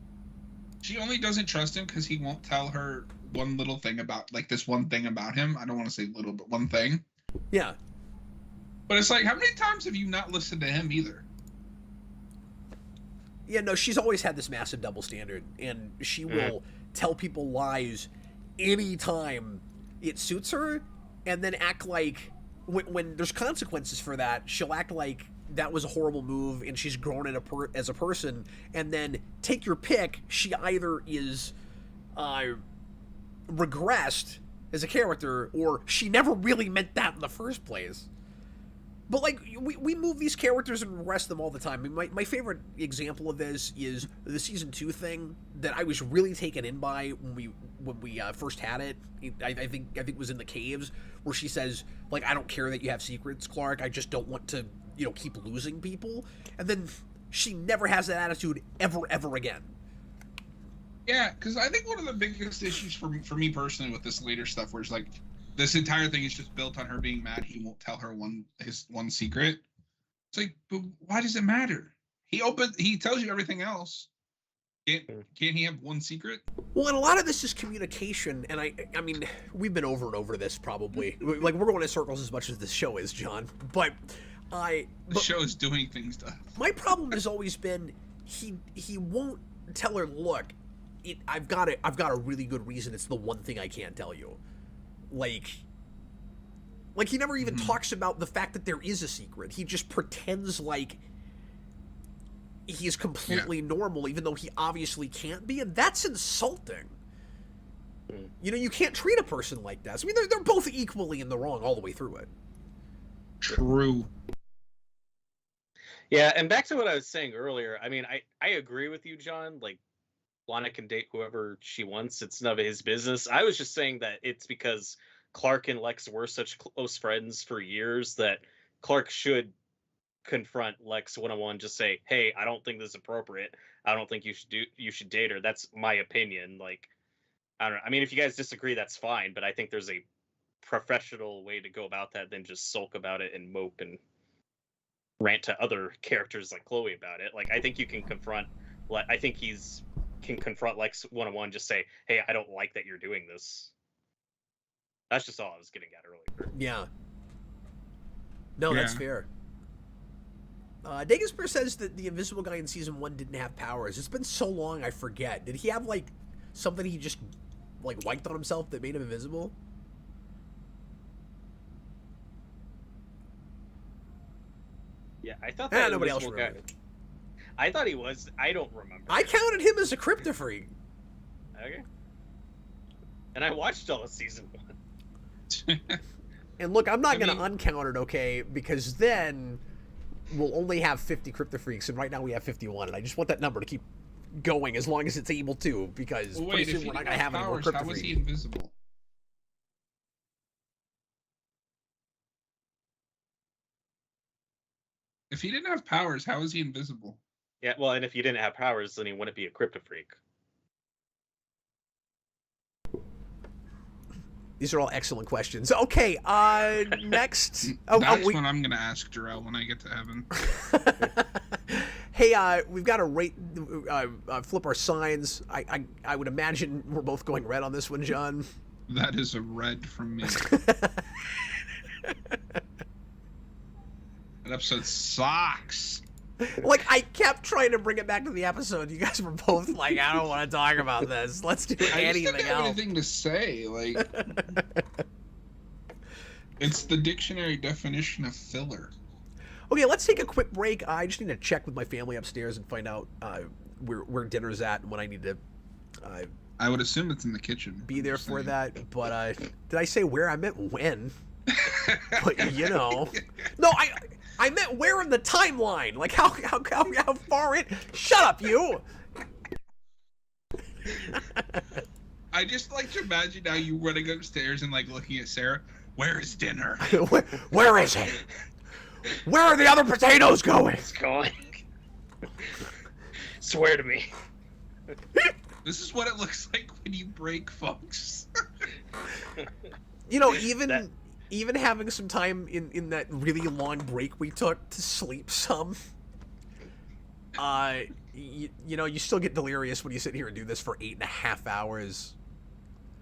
She only doesn't trust him because he won't tell her one little thing about, like, this one thing about him. I don't want to say little, but one thing. Yeah. But it's like, how many times have you not listened to him either? Yeah, no, she's always had this massive double standard, and she will tell people lies anytime it suits her, and then act like, when there's consequences for that, she'll act like that was a horrible move, and she's grown as a person, and then take your pick, she either is regressed as a character, or she never really meant that in the first place. But, like, we move these characters and regress them all the time. I mean, my favorite example of this is the Season 2 thing that I was really taken in by when we first had it. I think it was in the caves, where she says, like, I don't care that you have secrets, Clark. I just don't want to, keep losing people. And then she never has that attitude ever again. Yeah, because I think one of the biggest issues for me personally with this later stuff, where it's like, this entire thing is just built on her being mad he won't tell her his one secret. It's like, but why does it matter? He tells you everything else. Can't he have one secret? Well, and a lot of this is communication, and I mean, we've been over and over this probably. Like, we're going in circles as much as this show is, John. But the show is doing things to us. My problem has always been he won't tell her, look, I've got a really good reason. It's the one thing I can't tell you. Like he never even talks about the fact that there is a secret. He just pretends like he's completely normal, even though he obviously can't be, and that's insulting. You can't treat a person like that. I mean, they're both equally in the wrong all the way through it. True. Yeah, and back to what I was saying earlier, I mean, I agree with you, John. Like, Lana can date whoever she wants. It's none of his business. I was just saying that it's because Clark and Lex were such close friends for years that Clark should confront Lex one-on-one, just say, hey, I don't think this is appropriate. I don't think you should date her. That's my opinion. Like, I don't know. I mean, if you guys disagree, that's fine, but I think there's a professional way to go about that than just sulk about it and mope and rant to other characters like Chloe about it. Like, I think you can confront. I think can confront Lex one-on-one. Just say, "Hey, I don't like that you're doing this." That's just all I was getting at earlier. Yeah. No, that's Yeah. fair. Dagasper says that the Invisible Guy in season 1 didn't have powers. It's been so long, I forget. Did he have like something he just like wiped on himself that made him invisible? Yeah, I thought that Nobody else Invisible Guy. remembered. I thought he was. I don't remember. I counted him as a Kryptofreak. Okay. And I watched all of season 1. And look, I'm not going to mean- uncount it, okay? Because then we'll only have 50 Kryptofreaks, and right now we have 51. And I just want that number to keep going as long as it's able to, because Well, pretty wait, if soon he we're not didn't going to have any more powers, how was he Kryptofreaks. invisible? If he didn't have powers, how is he invisible? Yeah, well, and if you didn't have powers, then he wouldn't be a Kryptofreak. These are all excellent questions. Okay, next. That's what I'm gonna ask Jarrell when I get to heaven. Hey, we've got to rate, flip our signs. I would imagine we're both going red on this one, John. That is a red from me. That episode sucks. Like, I kept trying to bring it back to the episode. You guys were both like, I don't want to talk about this. Let's do I just anything didn't have else. anything to say. Like, it's the dictionary definition of filler. Okay, let's take a quick break. I just need to check with my family upstairs and find out where dinner's at and when I need to I would assume it's in the kitchen. be there Just for saying. that. But did I say where? I meant when. But you know, no, I meant where in the timeline. Like how far in? Shut up, you. I just like to imagine now you running upstairs and like looking at Sarah. Where is dinner? Where is it? Where are the other potatoes going? It's going. Swear to me. This is what it looks like when you break, folks. You know, even having some time in that really long break we took to sleep some, you know, you still get delirious when you sit here and do this for 8.5 hours.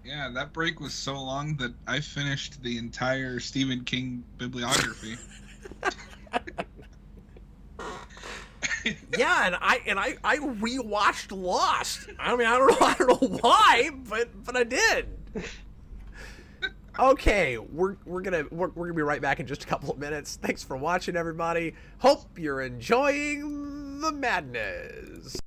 Yeah, that break was so long that I finished the entire Stephen King bibliography. Yeah, and I rewatched Lost. I mean, I don't know why, but I did. Okay, we're gonna be right back in just a couple of minutes. Thanks for watching, everybody. Hope you're enjoying the madness.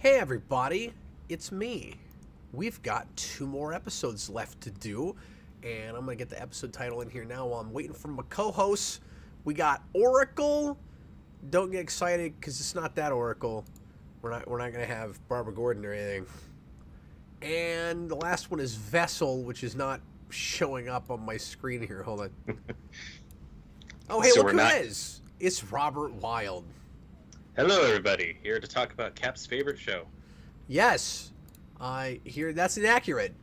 Hey everybody, it's me. We've got 2 more episodes left to do, and I'm gonna get the episode title in here now while I'm waiting for my co-hosts. We got Oracle. Don't get excited because it's not that Oracle. We're not gonna have Barbara Gordon or anything. And the last one is Vessel, which is not showing up on my screen here. Hold on. Oh, hey, So look we're who not- it is. It's Robert Wild. Hello, everybody. Here to talk about Cap's favorite show. Yes, I hear that's inaccurate.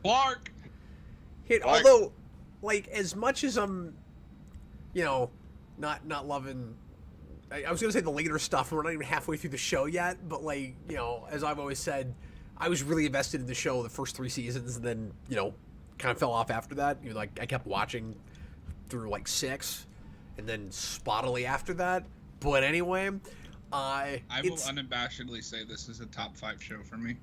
Clark. Although, like, as much as I'm, not loving. I was gonna say the later stuff, and we're not even halfway through the show yet. But like, as I've always said, I was really invested in the show the first 3 seasons, and then kind of fell off after that. Like I kept watching through like 6, and then spottily after that. But anyway, I will unabashedly say this is a top 5 show for me.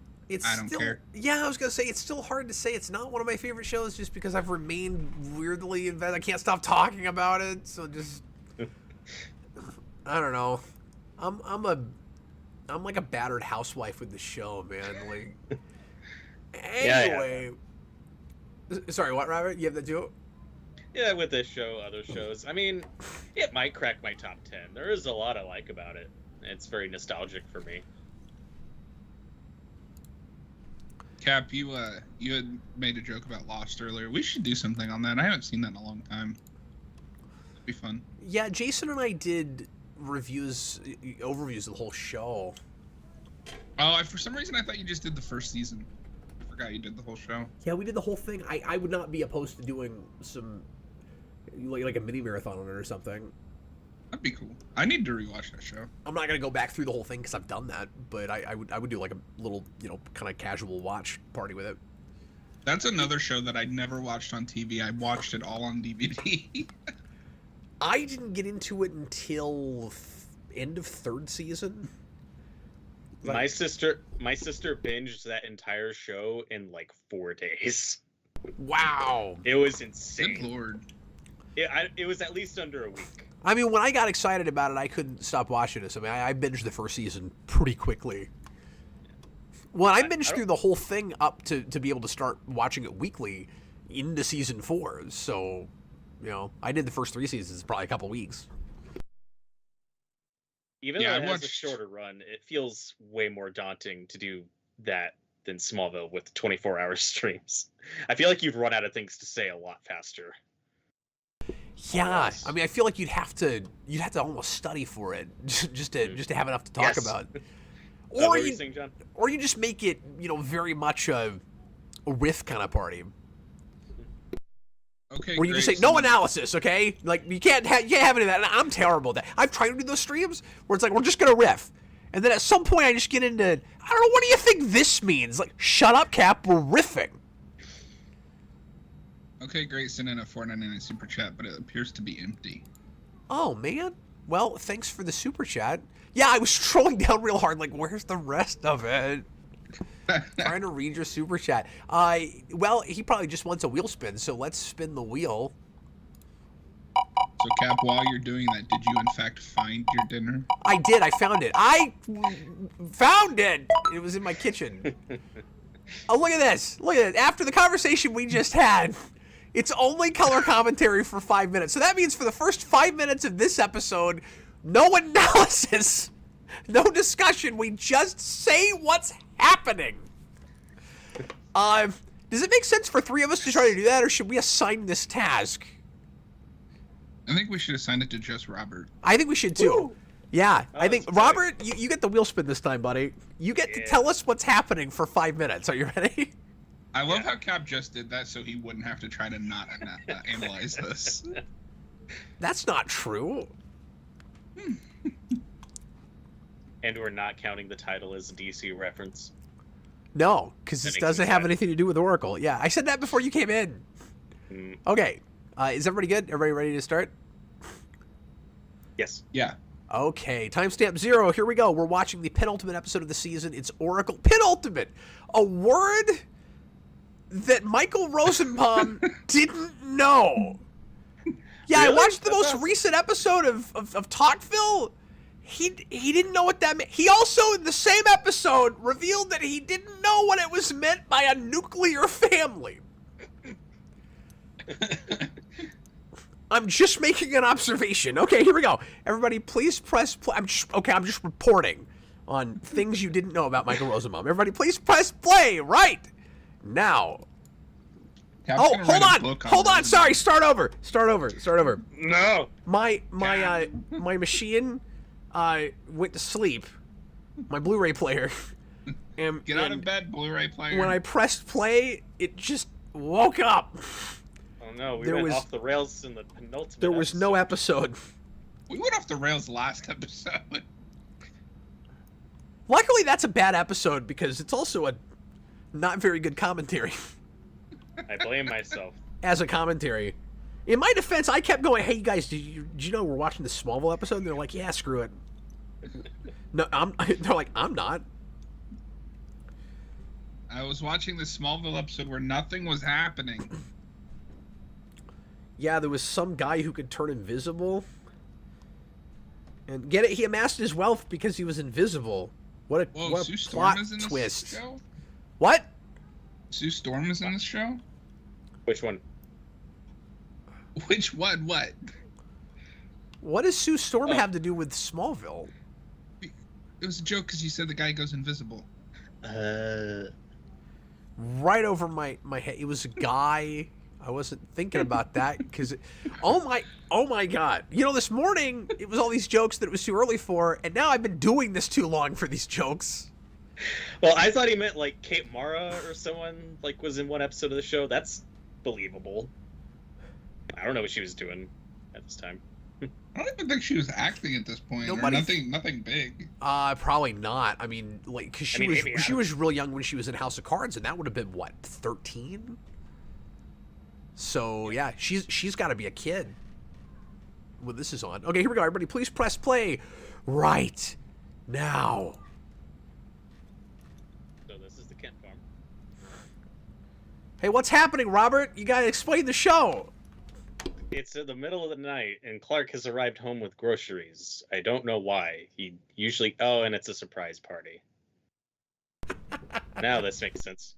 I don't care. Yeah, I was gonna say it's still hard to say it's not one of my favorite shows, just because I've remained weirdly invested. I can't stop talking about it, so just I don't know. I'm like a battered housewife with the show, man. Like, anyway. Yeah. Sorry, what, Robert? You have that too? Yeah, with this show, other shows. I mean, it might crack my top 10. There is a lot I like about it. It's very nostalgic for me. Cap, you had made a joke about Lost earlier. We should do something on that. I haven't seen that in a long time. It'd be fun. Yeah, Jason and I did overviews of the whole show. Oh, for some reason I thought you just did the first season. I forgot you did the whole show. Yeah, we did the whole thing. I would not be opposed to doing some like a mini marathon on it or something. That'd be cool. I need to rewatch that show. I'm not gonna go back through the whole thing because I've done that, but I would do like a little kind of casual watch party with it. That's another show that I never watched on TV. I watched it all on DVD. I didn't get into it until end of 3rd season. My sister binged that entire show in like 4 days. Wow. It was insane. Good lord. It was at least under a week. I mean, when I got excited about it, I couldn't stop watching this. I mean, I binged the first season pretty quickly. Well, I binged through the whole thing up to be able to start watching it weekly into season 4. So, I did the first 3 seasons probably a couple weeks. Even though it has a shorter run, it feels way more daunting to do that than Smallville with 24-hour streams. I feel like you'd run out of things to say a lot faster. Yeah, I mean, I feel like you'd have to almost study for it just to have enough to talk about. Or you just make it, very much a riff kind of party. Okay. Where you just say no analysis, okay? Like you can't have any of that. And I'm terrible at that. I've tried to do those streams where it's like we're just gonna riff, and then at some point I just get into I don't know, what do you think this means? Like, shut up, Cap, we're riffing. Okay, great. Send in a $4.99 super chat, but it appears to be empty. Oh man. Well, thanks for the super chat. Yeah, I was scrolling down real hard. Like, where's the rest of it? Trying to read your super chat. Well, he probably just wants a wheel spin, so let's spin the wheel. So, Cap, while you're doing that, did you in fact find your dinner? I did. I found it. I found it. It was in my kitchen. Oh, look at this. Look at it. After the conversation we just had, it's only color commentary for 5 minutes. So that means for the first 5 minutes of this episode, no analysis, no discussion. We just say what's happening. Does it make sense for 3 of us to try to do that, or should we assign this task? I think we should assign it to just Robert. I think we should too. Ooh. Yeah, I think that's Robert, you get the wheel spin this time, buddy. You get to tell us what's happening for 5 minutes. Are you ready? I love how Cap just did that so he wouldn't have to try to not analyze this. That's not true. And we're not counting the title as a DC reference. No, because this doesn't have anything to do with Oracle. Yeah, I said that before you came in. Okay, is everybody good? Everybody ready to start? Yes. Yeah. Okay, timestamp 0. Here we go. We're watching the penultimate episode of the season. It's Oracle. Penultimate! A word that Michael Rosenbaum didn't know. Yeah, really? I watched the most recent episode of Talkville, He didn't know what that meant. He also, in the same episode, revealed that he didn't know what it was meant by a nuclear family. I'm just making an observation. Okay, here we go. Everybody, please press play. I'm just reporting on things you didn't know about Michael Rosenbaum. Everybody, please press play right now. Cap's Oh, gonna write a book hold on. Rosenbaum. Sorry, start over. No. My machine went to sleep. My Blu-ray player. And, Get out of bed, Blu-ray player. when I pressed play, it just woke up. Oh no, we There went was- off the rails in the penultimate. There was no episode. We went off the rails last episode. Luckily, that's a bad episode because it's also a not very good commentary. I blame myself. As a commentary. In my defense, I kept going, hey, you guys, did you know we're watching the Smallville episode? And they're like, yeah, screw it. No, they're like, I'm not. I was watching the Smallville episode where nothing was happening. Yeah, there was some guy who could turn invisible. And get it? He amassed his wealth because he was invisible. What Whoa, what Sue a Storm plot is in this twist. show? What? Sue Storm is in this show? Which one? Which one? What? What does Sue Storm have to do with Smallville? It was a joke because you said the guy goes invisible. Right over my head. It was a guy. I wasn't thinking about that because, oh my God! You know, this morning it was all these jokes that it was too early for, and now I've been doing this too long for these jokes. Well, I thought he meant like Kate Mara or someone like was in one episode of the show. That's believable. I don't know what she was doing at this time. I don't even think she was acting at this point. Nobody- Or nothing big. Probably not. I mean, like, because she was real young when she was in House of Cards, and that would have been what, 13? So yeah, she's got to be a kid when this is on. Okay, here we go, everybody. Please press play right now. So this is the Kent farm. Hey, what's happening, Robert? You gotta explain the show. It's in the middle of the night, and Clark has arrived home with groceries. I don't know why. He usually... Oh, and it's a surprise party. Now this makes sense.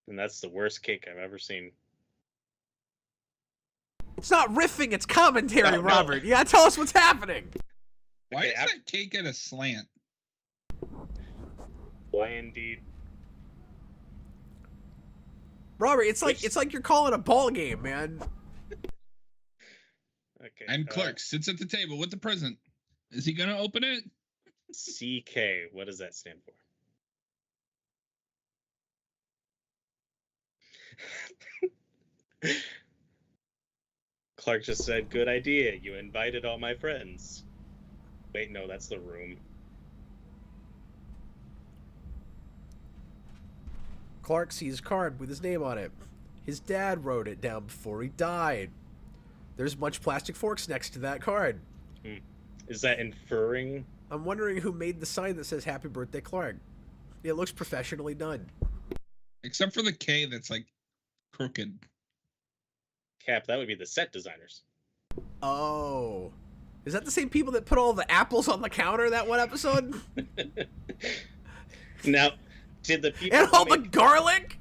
And that's the worst cake I've ever seen. It's not riffing, it's commentary, No. Robert. You gotta tell us what's happening. Why Okay, is that cake at a slant? Why indeed? Robert, it's like you're calling a ball game, man. Okay. And Clark sits at the table with the present. Is he gonna open it? CK. What does that stand for? Clark just said, "Good idea. You invited all my friends." Wait, no, that's the room. Clark sees a card with his name on it. His dad wrote it down before he died. There's a bunch of plastic forks next to that card. Is that inferring? I'm wondering who made the sign that says Happy Birthday, Clark. It looks professionally done. Except for the K that's like crooked. Cap, that would be the set designers. Oh. Is that the same people that put all the apples on the counter that one episode? Now, did the people And who all the made... garlic?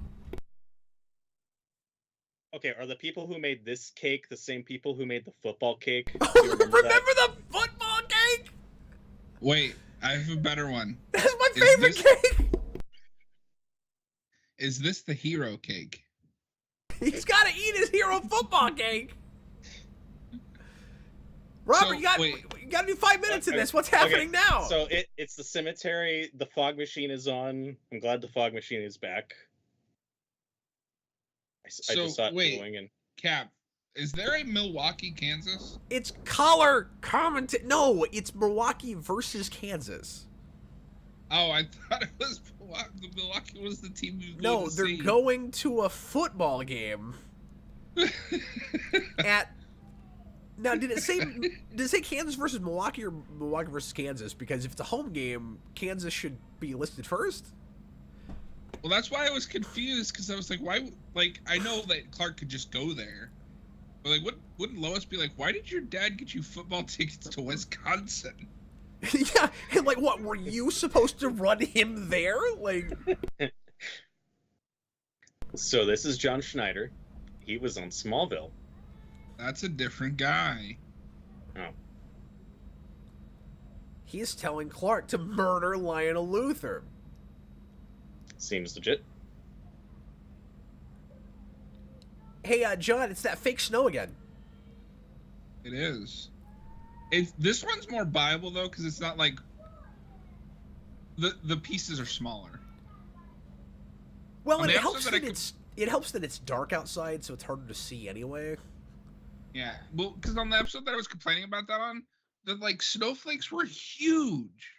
Okay, are the people who made this cake the same people who made the football cake? Do Oh, you remember that? the football cake? Wait, I have a better one. That's my Is favorite this- cake. Is this the hero cake? He's got to eat his hero football cake. Robert, So, you got to do 5 minutes in this. What's happening now? So it's the cemetery. The fog machine is on. I'm glad the fog machine is back. I just saw it glowing in. Cap, is there a Milwaukee, Kansas? It's color commentary. No, it's Milwaukee versus Kansas. Oh, I thought it was Milwaukee. Milwaukee was the team who No, they're going to a football game at. Now, did it say Kansas versus Milwaukee or Milwaukee versus Kansas? Because if it's a home game, Kansas should be listed first. Well, that's why I was confused, because I was like, why? Like, I know that Clark could just go there, But like, wouldn't Lois be like, "Why did your dad get you football tickets to Wisconsin?" Yeah, and like, what, were you supposed to run him there? Like, So this is John Schneider. He was on Smallville. That's a different guy. Oh. he's telling Clark to murder Lionel Luthor. Seems legit. Hey, John, it's that fake snow again. It is. This one's more viable though, because it's not like the pieces are smaller. Well, On and the it helps episode that it helps that it's dark outside, so it's harder to see anyway. Yeah, well, because on the episode that I was complaining about that on, the like snowflakes were huge.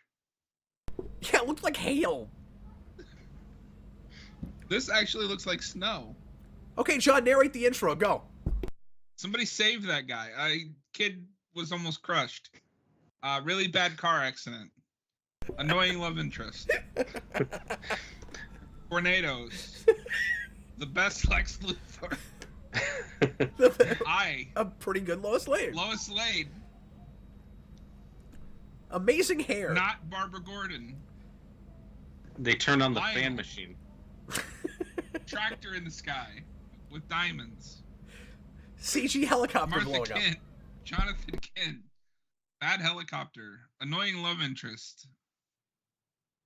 Yeah, it looked like hail. This actually looks like snow. Okay, John, narrate the intro. Go. Somebody saved that guy. Kid was almost crushed. Really bad car accident. Annoying love interest. Tornadoes. The best Lex Luthor. A pretty good Lois Lane. Lois Lane. Amazing hair. Not Barbara Gordon. They turned on the Lionel. fan machine. Tractor in the sky with diamonds. CG helicopter Martha blowing up. Kent. Jonathan Kent. Bad helicopter. Annoying love interest.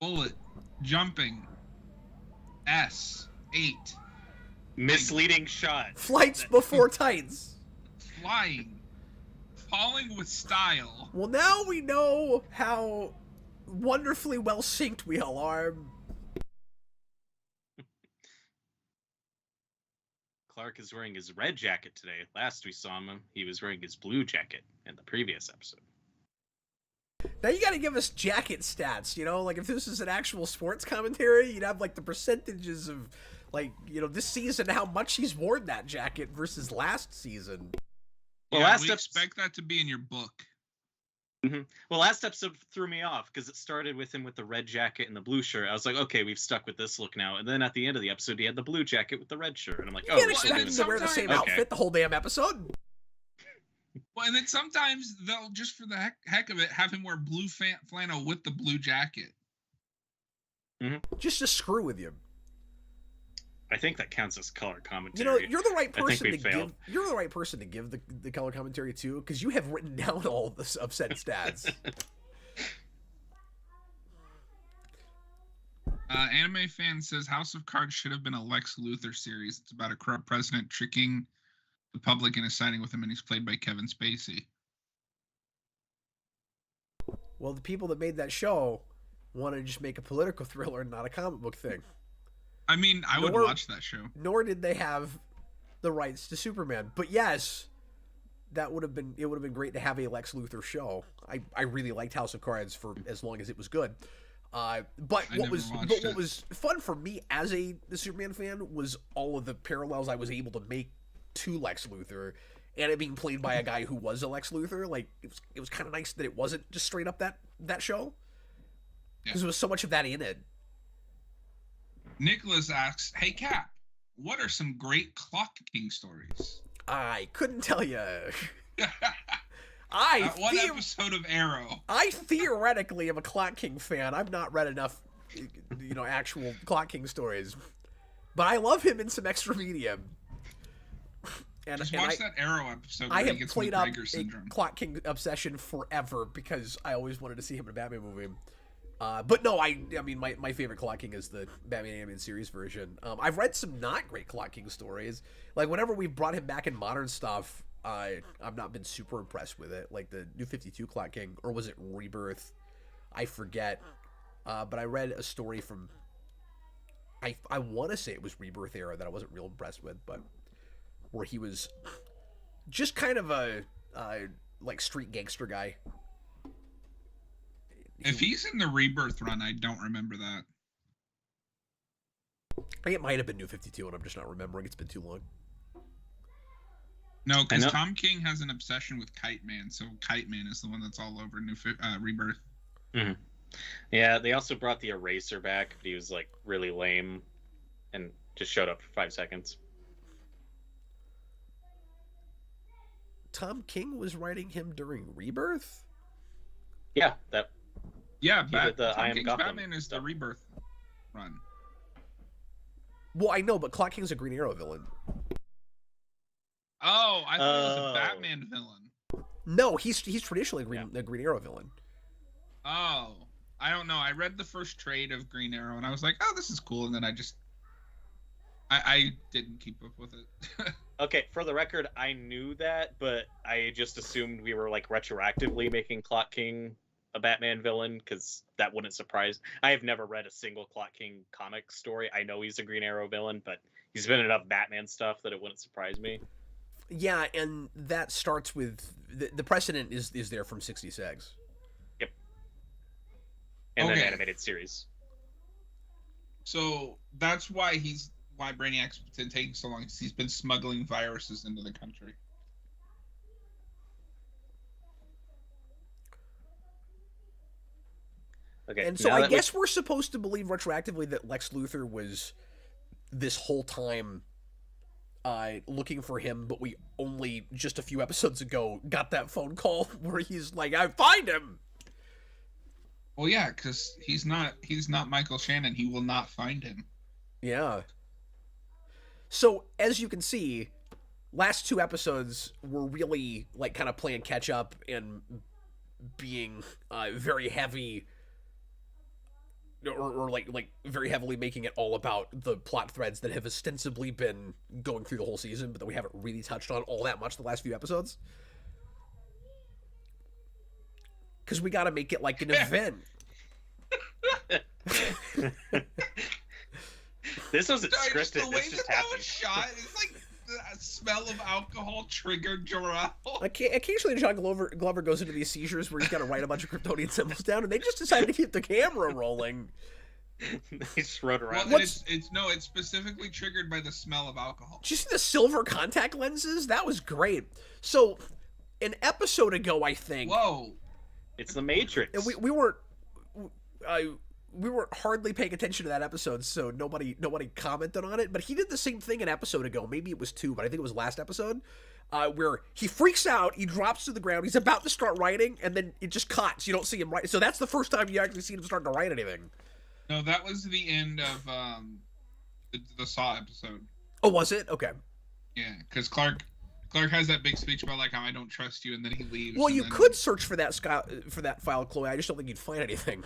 Bullet. Jumping. S8. Misleading shot. Flights before tights. Flying. Falling with style. Well, now we know how wonderfully well synced we all are. Clark is wearing his red jacket today. Last we saw him, he was wearing his blue jacket in the previous episode. Now you gotta give us jacket stats, you know? Like, if this is an actual sports commentary, you'd have, like, the percentages of, like, you know, this season, how much he's worn that jacket versus last season. Well, Yeah, we expect that to be in your book. Mm-hmm. Well, last episode threw me off because it started with him with the red jacket and the blue shirt. I was like, okay, we've stuck with this look now. And then at the end of the episode, he had the blue jacket with the red shirt. And I'm like, You oh, can't we're still expect doing him to wear the same outfit the whole damn episode. Well, and then sometimes they'll, just for the heck of it, have him wear blue flannel with the blue jacket. Mm-hmm. Just to screw with you. I think that counts as color commentary. You know, you're the right person we to failed. give. You're the right person to give the color commentary to, because you have written down all the upset stats. Anime fan says House of Cards should have been a Lex Luthor series. It's about a corrupt president tricking the public into siding with him, and he's played by Kevin Spacey. Well, the people that made that show wanted to just make a political thriller and not a comic book thing. I mean, I would watch that show. Nor did they have the rights to Superman. But yes, it would have been great to have a Lex Luthor show. I really liked House of Cards for as long as it was good. But what was fun for me as a Superman fan was all of the parallels I was able to make to Lex Luthor, and it being played by a guy who was a Lex Luthor. Like, it was kind of nice that it wasn't just straight up that show, because there was so much of that in it. Nicholas asks, "Hey Cap, what are some great Clock King stories?" I couldn't tell you. One episode of Arrow. I theoretically am a Clock King fan. I've not read enough, actual Clock King stories, but I love him in some extra media. Just watch that Arrow episode. I where have he gets played up syndrome. a Clock King obsession forever because I always wanted to see him in a Batman movie. But no, I mean, my favorite Clock King is the Batman animated series version. I've read some not great Clock King stories. Like, whenever we've brought him back in modern stuff, I've not been super impressed with it. Like the New 52 Clock King, or was it Rebirth? I forget. But I read a story from, I want to say it was Rebirth era that I wasn't real impressed with, but where he was just kind of a like street gangster guy. If he's in the Rebirth run, I don't remember that. I think it might have been New 52, and I'm just not remembering. It's been too long. No, because Tom King has an obsession with Kite Man, so Kite Man is the one that's all over Rebirth. Mm-hmm. Yeah, they also brought the Eraser back, but he was like really lame and just showed up for 5 seconds. Tom King was writing him during Rebirth? Yeah, that. Yeah, He did the I Tom Am King's Gotham Batman is the stuff. Rebirth run. Well, I know, but Clock King's a Green Arrow villain. Oh, I thought it was a Batman villain. No, he's traditionally a Green Arrow villain. Oh, I don't know. I read the first trade of Green Arrow and I was like, oh, this is cool. And then I didn't keep up with it. Okay, for the record, I knew that, but I just assumed we were like retroactively making Clock King a Batman villain, because that wouldn't surprise. I have never read a single Clock King comic story. I know he's a Green Arrow villain, but he's been in enough Batman stuff that it wouldn't surprise me. Yeah, and that starts with the precedent is there from 66. Yep. And then Okay. animated series. So that's why Brainiac's been taking so long, because he's been smuggling viruses into the country. Okay. And so now I that guess we're supposed to believe retroactively that Lex Luthor was this whole time looking for him, but we only just a few episodes ago got that phone call where he's like, I find him. Well, yeah, because he's not Michael Shannon. He will not find him. Yeah. So as you can see, last two episodes were really like kind of playing catch up and being very heavy. Or like very heavily making it all about the plot threads that have ostensibly been going through the whole season, but that we haven't really touched on all that much the last few episodes. Because we got to make it like an event. This wasn't Sorry, just scripted. the way This just that happened. was shot, it's like the smell of alcohol triggered Jor-El. Occasionally, John Glover goes into these seizures where he's got to write a bunch of Kryptonian symbols down, and they just decided to keep the camera rolling. He just rode around. Well, it's specifically triggered by the smell of alcohol. Did you see the silver contact lenses? That was great. So, an episode ago, I think. Whoa. It's the Matrix. And we weren't hardly paying attention to that episode, so nobody commented on it. But he did the same thing an episode ago. Maybe it was two, but I think it was last episode, where he freaks out, he drops to the ground, he's about to start writing, and then it just cuts. You don't see him write. So that's the first time you actually see him start to write anything. No, that was the end of the Saw episode. Oh, was it? Okay. Yeah, because Clark has that big speech about like how I don't trust you, and then he leaves. Well, and you then... could search for that file, Chloe. I just don't think you'd find anything.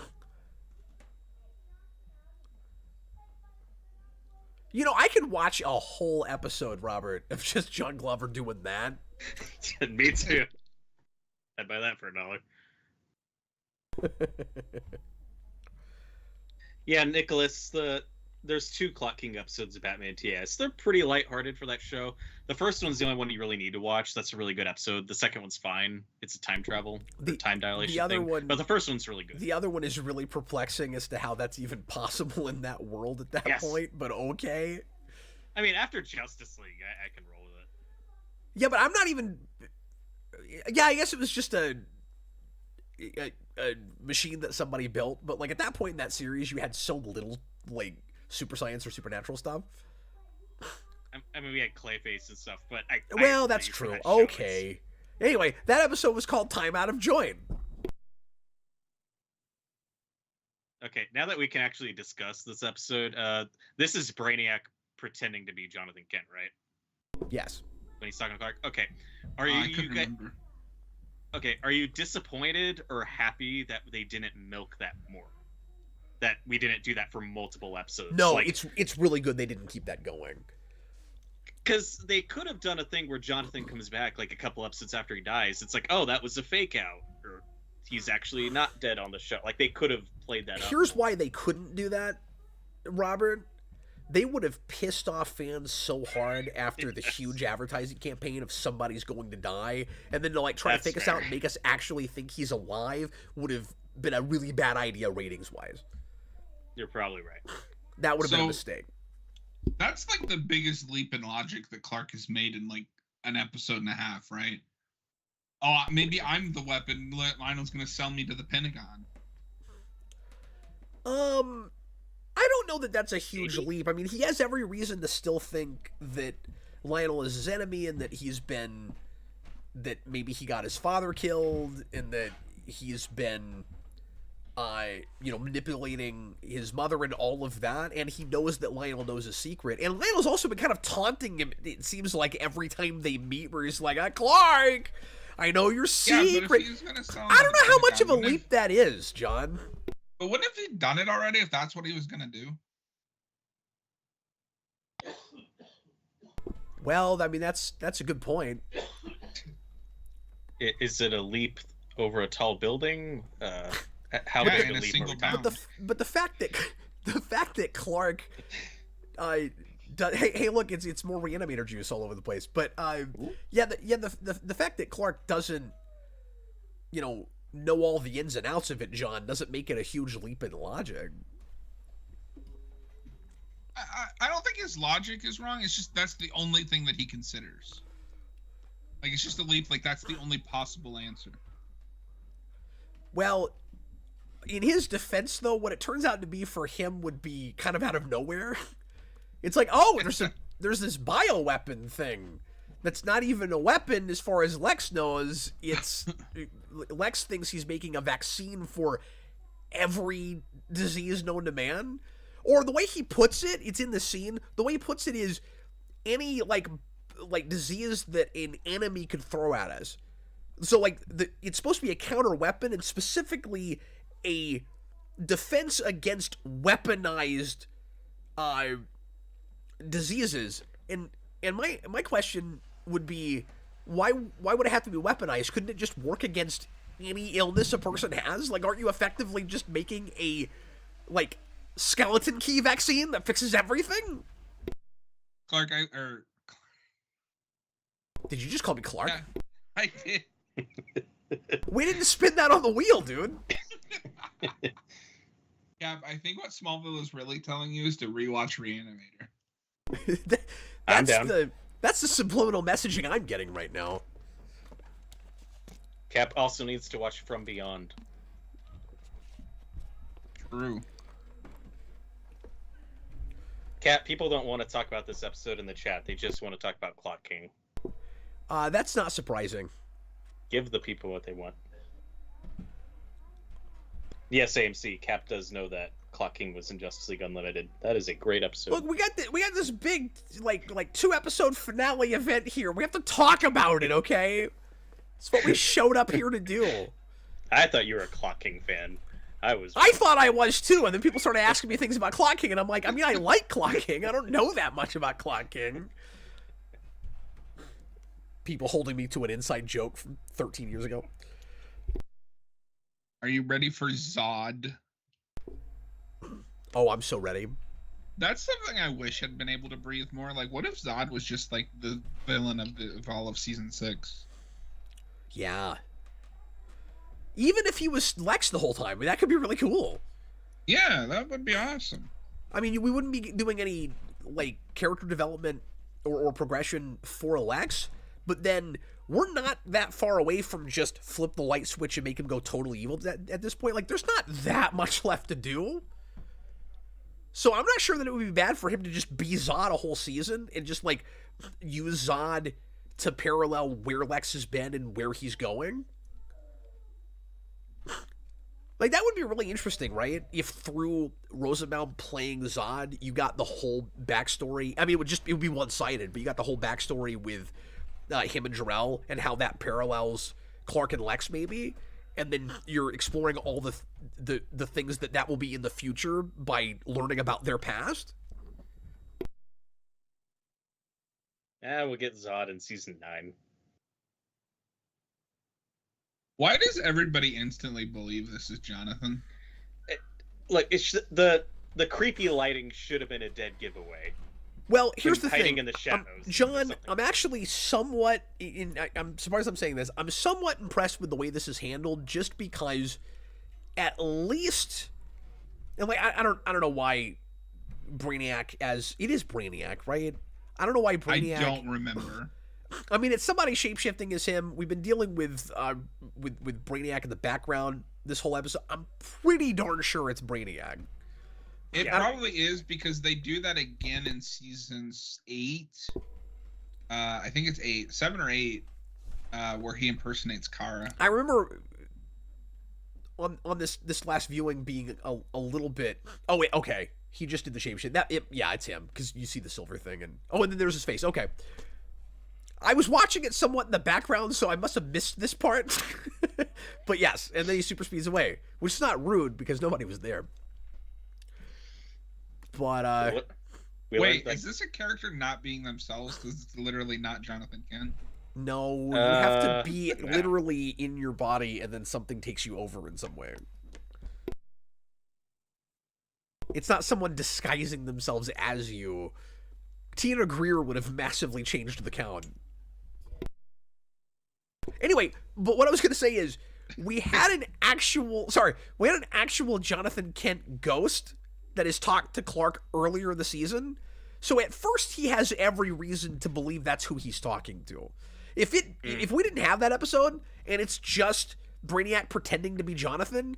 You know, I could watch a whole episode, Robert, of just John Glover doing that. Me too. I'd buy that for $1. Yeah, Nicholas, there's two Clock King episodes of Batman TS. They're pretty lighthearted for that show. The first one's the only one you really need to watch. That's a really good episode. The second one's fine. It's a time travel, time dilation the other thing. one, but the first one's really good. The other one is really perplexing as to how that's even possible in that world at that Yes. point, but okay. I mean, after Justice League, I can roll with it. Yeah, but I'm not even... Yeah, I guess it was just a machine that somebody built, but like at that point in that series, you had so little like super science or supernatural stuff. I mean, we had Clayface and stuff, but Well, that's true. That show, Okay. Anyway, that episode was called Time Out of Join. Okay, now that we can actually discuss this episode, this is Brainiac pretending to be Jonathan Kent, right? Yes. When he's talking to Clark. Okay, are I you couldn't guys? remember. Okay, are you disappointed or happy that they didn't milk that more? That we didn't do that for multiple episodes? No, like, it's really good they didn't keep that going. because they could have done a thing where Jonathan comes back like a couple episodes after he dies. It's like, oh, that was a fake out, or he's actually not dead on the show. Like they could have played that up. Here's why they couldn't do that, Robert. They would have pissed off fans so hard after the huge advertising campaign of somebody's going to die, and then to like try to That's fake us fair. out and make us actually think he's alive would have been a really bad idea ratings-wise. You're probably right. That would have been a So- mistake. That's like the biggest leap in logic that Clark has made in like an episode and a half, right? Oh, maybe I'm the weapon. Lionel's gonna sell me to the Pentagon. I don't know that that's a huge leap. I mean, he has every reason to still think that Lionel is his enemy and that he's been that maybe he got his father killed and that he's been manipulating his mother and all of that, and he knows that Lionel knows a secret. And Lionel's also been kind of taunting him, it seems like, every time they meet, where he's like, Clark, I know your secret. But if he's gonna sell I don't know how much of a leap that is, John. But wouldn't have he done it already if that's what he was gonna do? Well, I mean, that's a good point. Is it a leap over a tall building? How big a leap? But the fact that Clark, hey, look, it's more reanimator juice all over the place. But the fact that Clark doesn't, know all the ins and outs of it, John, doesn't make it a huge leap in logic. I don't think his logic is wrong. It's just that's the only thing that he considers. Like, it's just a leap. Like, that's the only possible answer. Well, in his defense, though, what it turns out to be for him would be kind of out of nowhere. It's like, oh, there's this bioweapon thing that's not even a weapon as far as Lex knows. It's Lex thinks he's making a vaccine for every disease known to man. Or the way he puts it, it's in the scene, the way he puts it is any, like disease that an enemy could throw at us. So, like, it's supposed to be a counter weapon, and specifically a defense against weaponized diseases. And my question would be, why would it have to be weaponized? Couldn't it just work against any illness a person has? Like, aren't you effectively just making a, like, skeleton key vaccine that fixes everything? Clark, Did you just call me Clark? Yeah, I did. We didn't spin that on the wheel, dude. Yeah, I think what Smallville is really telling you is to rewatch Reanimator. That's the subliminal messaging I'm getting right now. Cap also needs to watch From Beyond. True. Cap, people don't want to talk about this episode in the chat. They just want to talk about Clock King. That's not surprising. Give the people what they want. Yes, AMC. Cap does know that Clock King was in Justice League Unlimited. That is a great episode. Look, we got this big like 2-episode finale event here. We have to talk about it, okay? It's what we showed up here to do. I thought you were a Clock King fan. I thought I was too, and then people started asking me things about Clock King, and I'm like, I mean, I like Clock King. I don't know that much about Clock King. People holding me to an inside joke from 13 years ago. Are you ready for Zod? Oh, I'm so ready. That's something I wish had been able to breathe more. Like, what if Zod was just like the villain of all of season 6? Yeah. Even if he was Lex the whole time, that could be really cool. Yeah, that would be awesome. I mean, we wouldn't be doing any like character development or progression for Lex, but then we're not that far away from just flip the light switch and make him go totally evil at this point. Like, there's not that much left to do. So I'm not sure that it would be bad for him to just be Zod a whole season and just, like, use Zod to parallel where Lex has been and where he's going. Like, that would be really interesting, right? If through Rosenbaum playing Zod, you got the whole backstory. I mean, it would be one-sided, but you got the whole backstory with him and Jor-El and how that parallels Clark and Lex, maybe. And then you're exploring all the things that will be in the future by learning about their past. We'll get Zod in season 9. Why does everybody instantly believe this is Jonathan? It's the creepy lighting should have been a dead giveaway. Well, here's the hiding thing, in the shadows, John. I'm actually somewhat. I'm surprised I'm saying this. I'm somewhat impressed with the way this is handled, just because, at least, and like I don't know why Brainiac it is Brainiac, right? I don't know why Brainiac. I don't remember. I mean, it's somebody shapeshifting as him. We've been dealing with Brainiac in the background this whole episode. I'm pretty darn sure it's Brainiac. It probably is, because they do that again in seasons 8. I think it's 7 or 8. where he impersonates Kara. I remember on this last viewing being a little bit. Oh wait, okay. He just did the shame shit. Yeah, it's him because you see the silver thing and then there's his face. Okay. I was watching it somewhat in the background, so I must have missed this part. But yes, and then he super speeds away, which is not rude because nobody was there. But wait, is this a character not being themselves? Because it's literally not Jonathan Kent. No, you have to be literally in your body, and then something takes you over in some way. It's not someone disguising themselves as you. Tina Greer would have massively changed the count. Anyway, but what I was going to say is, we had an actual Jonathan Kent ghost that has talked to Clark earlier in the season. So at first he has every reason to believe that's who he's talking to. If we didn't have that episode and it's just Brainiac pretending to be Jonathan,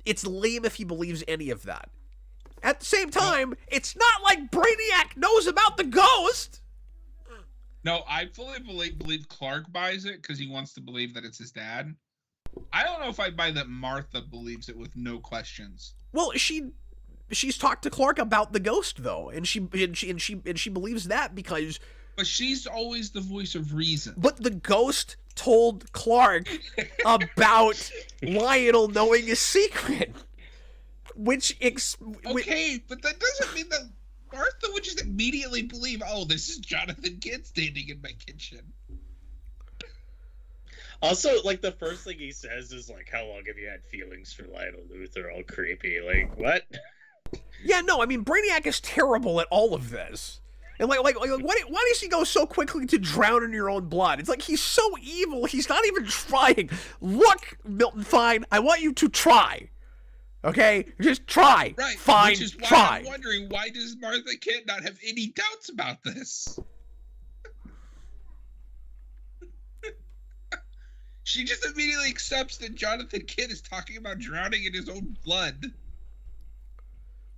it's lame if he believes any of that. At the same time, it's not like Brainiac knows about the ghost. No, I fully believe Clark buys it because he wants to believe that it's his dad. I don't know if I buy that Martha believes it with no questions. Well, she's talked to Clark about the ghost though, and she believes that because. But she's always the voice of reason. But the ghost told Clark about Lionel knowing his secret. Okay, but that doesn't mean that Martha would just immediately believe, oh, this is Jonathan Kidd standing in my kitchen. Also, like, the first thing he says is, like, how long have you had feelings for Lionel Luthor? All creepy. Like, what? Yeah, no, I mean, Brainiac is terrible at all of this. And, why does he go so quickly to drown in your own blood? It's like, he's so evil, he's not even trying. Look, Milton Fine, I want you to try. Okay? Just try. Right. Fine, which is why try. I'm wondering, why does Martha Kent not have any doubts about this? She just immediately accepts that Jonathan Kidd is talking about drowning in his own blood.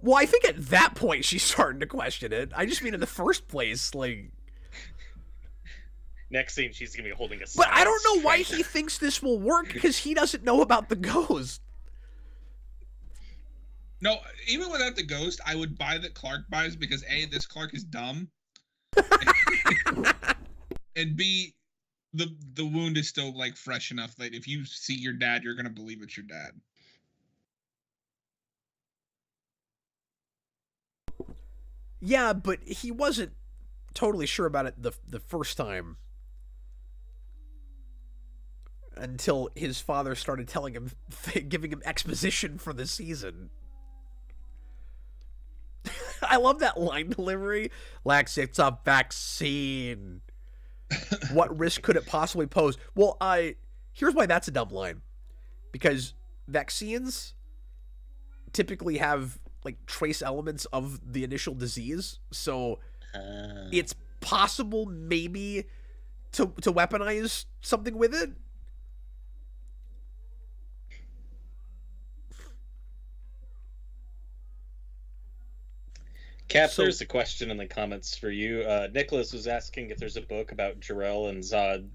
Well, I think at that point she's starting to question it. I just mean in the first place, like... Next scene, she's gonna be holding a But I don't know why he thinks this will work, because he doesn't know about the ghost. No, even without the ghost, I would buy that Clark buys because A, this Clark is dumb. And B, the wound is still, like, fresh enough that if you see your dad, you're gonna believe it's your dad. Yeah, but he wasn't totally sure about it the first time. Until his father started telling him, giving him exposition for the season. I love that line delivery. Lex, it's a vaccine. What risk could it possibly pose? Well, here's why that's a dumb line. Because vaccines typically have, like, trace elements of the initial disease. So it's possible maybe to weaponize something with it. Cap, there's a question in the comments for you. Nicholas was asking if there's a book about Jor-El and Zod.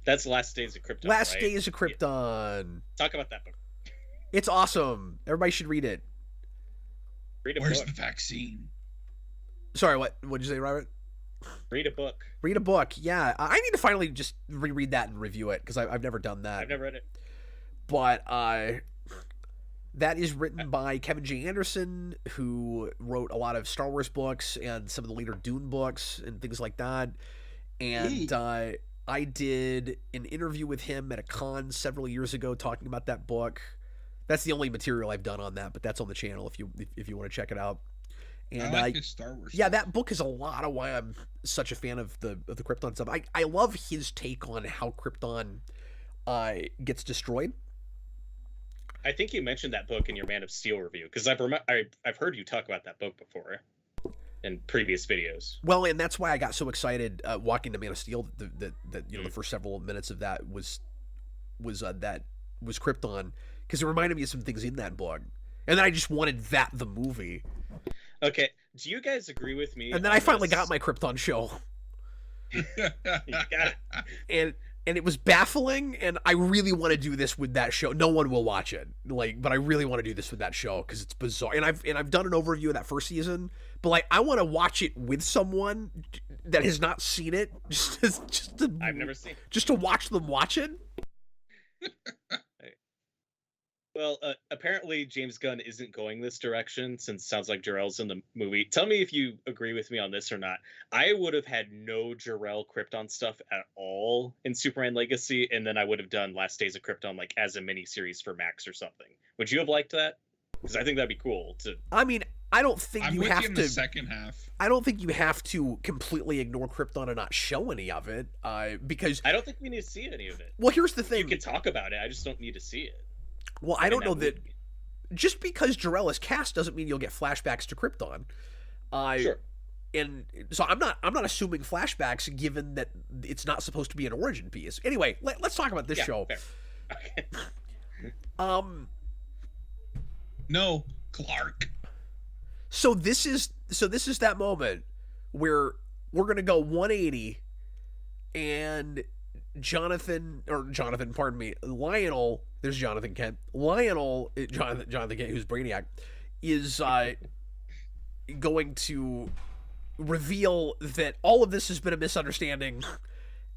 That's Last Days of Krypton, Last right? Days of Krypton. Yeah. Talk about that book. It's awesome. Everybody should read it. Read a Where's book. the vaccine? Sorry, what did you say, Robert? Read a book. Read a book. Yeah, I need to finally just reread that and review it because I've never done that. I've never read it. But that is written by Kevin J. Anderson, who wrote a lot of Star Wars books and some of the later Dune books and things like that. And I did an interview with him at a con several years ago talking about that book. That's the only material I've done on that, but that's on the channel if you want to check it out. And I like his Star Wars yeah, stuff. that book is a lot of why I'm such a fan of the Krypton stuff. I love his take on how Krypton gets destroyed. I think you mentioned that book in your Man of Steel review because I've heard you talk about that book before in previous videos. Well, and that's why I got so excited walking to Man of Steel. That the first several minutes of that was Krypton because it reminded me of some things in that book, and then I just wanted the movie. Okay, do you guys agree with me? And then I finally got my Krypton show. You got it. And and it was baffling, and I really want to do this with that show. No one will watch it, but I really want to do this with that show because it's bizarre. And I've done an overview of that first season, but I want to watch it with someone that has not seen it, just to, I've never seen. just to watch them watch it. Well, apparently James Gunn isn't going this direction since it sounds like Jor-El's in the movie. Tell me if you agree with me on this or not. I would have had no Jor-El Krypton stuff at all in Superman Legacy, and then I would have done Last Days of Krypton as a miniseries for Max or something. Would you have liked that? Because I think that'd be cool. I mean, I don't think I'm you with have you in to. the second half. I don't think you have to completely ignore Krypton and not show any of it, because I don't think we need to see any of it. well, here's the thing. You can talk about it. I just don't need to see it. Well, I don't know that movie. just because Jor-El is cast doesn't mean you'll get flashbacks to Krypton. Sure. And so I'm not assuming flashbacks given that it's not supposed to be an origin piece. Anyway, let's talk about this show. Fair. Okay. No, Clark. So this is that moment where we're gonna go 180, and pardon me, Lionel. There's Jonathan Kent. Jonathan Kent, who's Brainiac, is going to reveal that all of this has been a misunderstanding,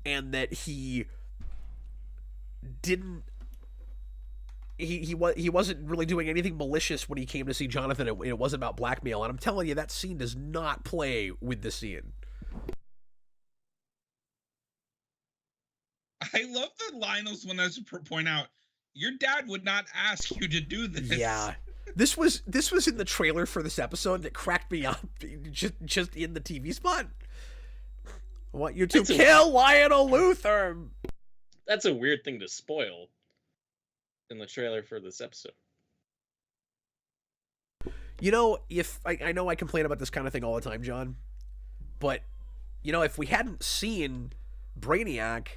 and that he didn't. He wasn't really doing anything malicious when he came to see Jonathan. It wasn't about blackmail, and I'm telling you, that scene does not play with the scene. I love that Lionel's one has to point out your dad would not ask you to do this. Yeah, this was in the trailer for this episode that cracked me up just in the TV spot. I want you to kill Lionel Luthor. That's a weird thing to spoil in the trailer for this episode. You know, if I know I complain about this kind of thing all the time, John, but you know, if we hadn't seen Brainiac.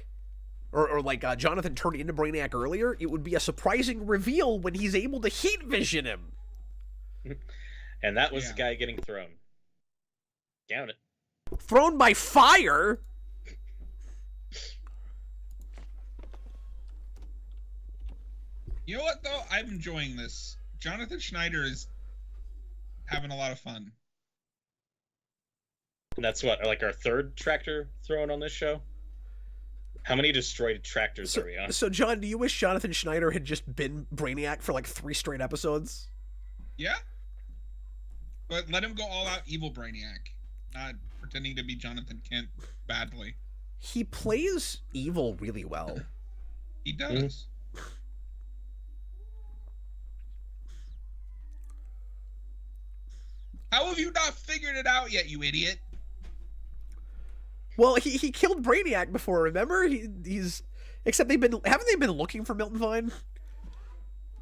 Or Jonathan turned into Brainiac earlier, it would be a surprising reveal when he's able to heat vision him. And that was the guy getting thrown. Count it. Thrown by fire? You know what, though? I'm enjoying this. Jonathan Schneider is having a lot of fun. And that's what, our third tractor thrown on this show? How many destroyed tractors are we on? So, John, do you wish Jonathan Schneider had just been Brainiac for 3 straight episodes? Yeah. But let him go all out evil Brainiac. Not pretending to be Jonathan Kent badly. He plays evil really well. He does. How have you not figured it out yet, you idiot? Well, he killed Brainiac before, remember? He's except haven't they been looking for Milton Vine?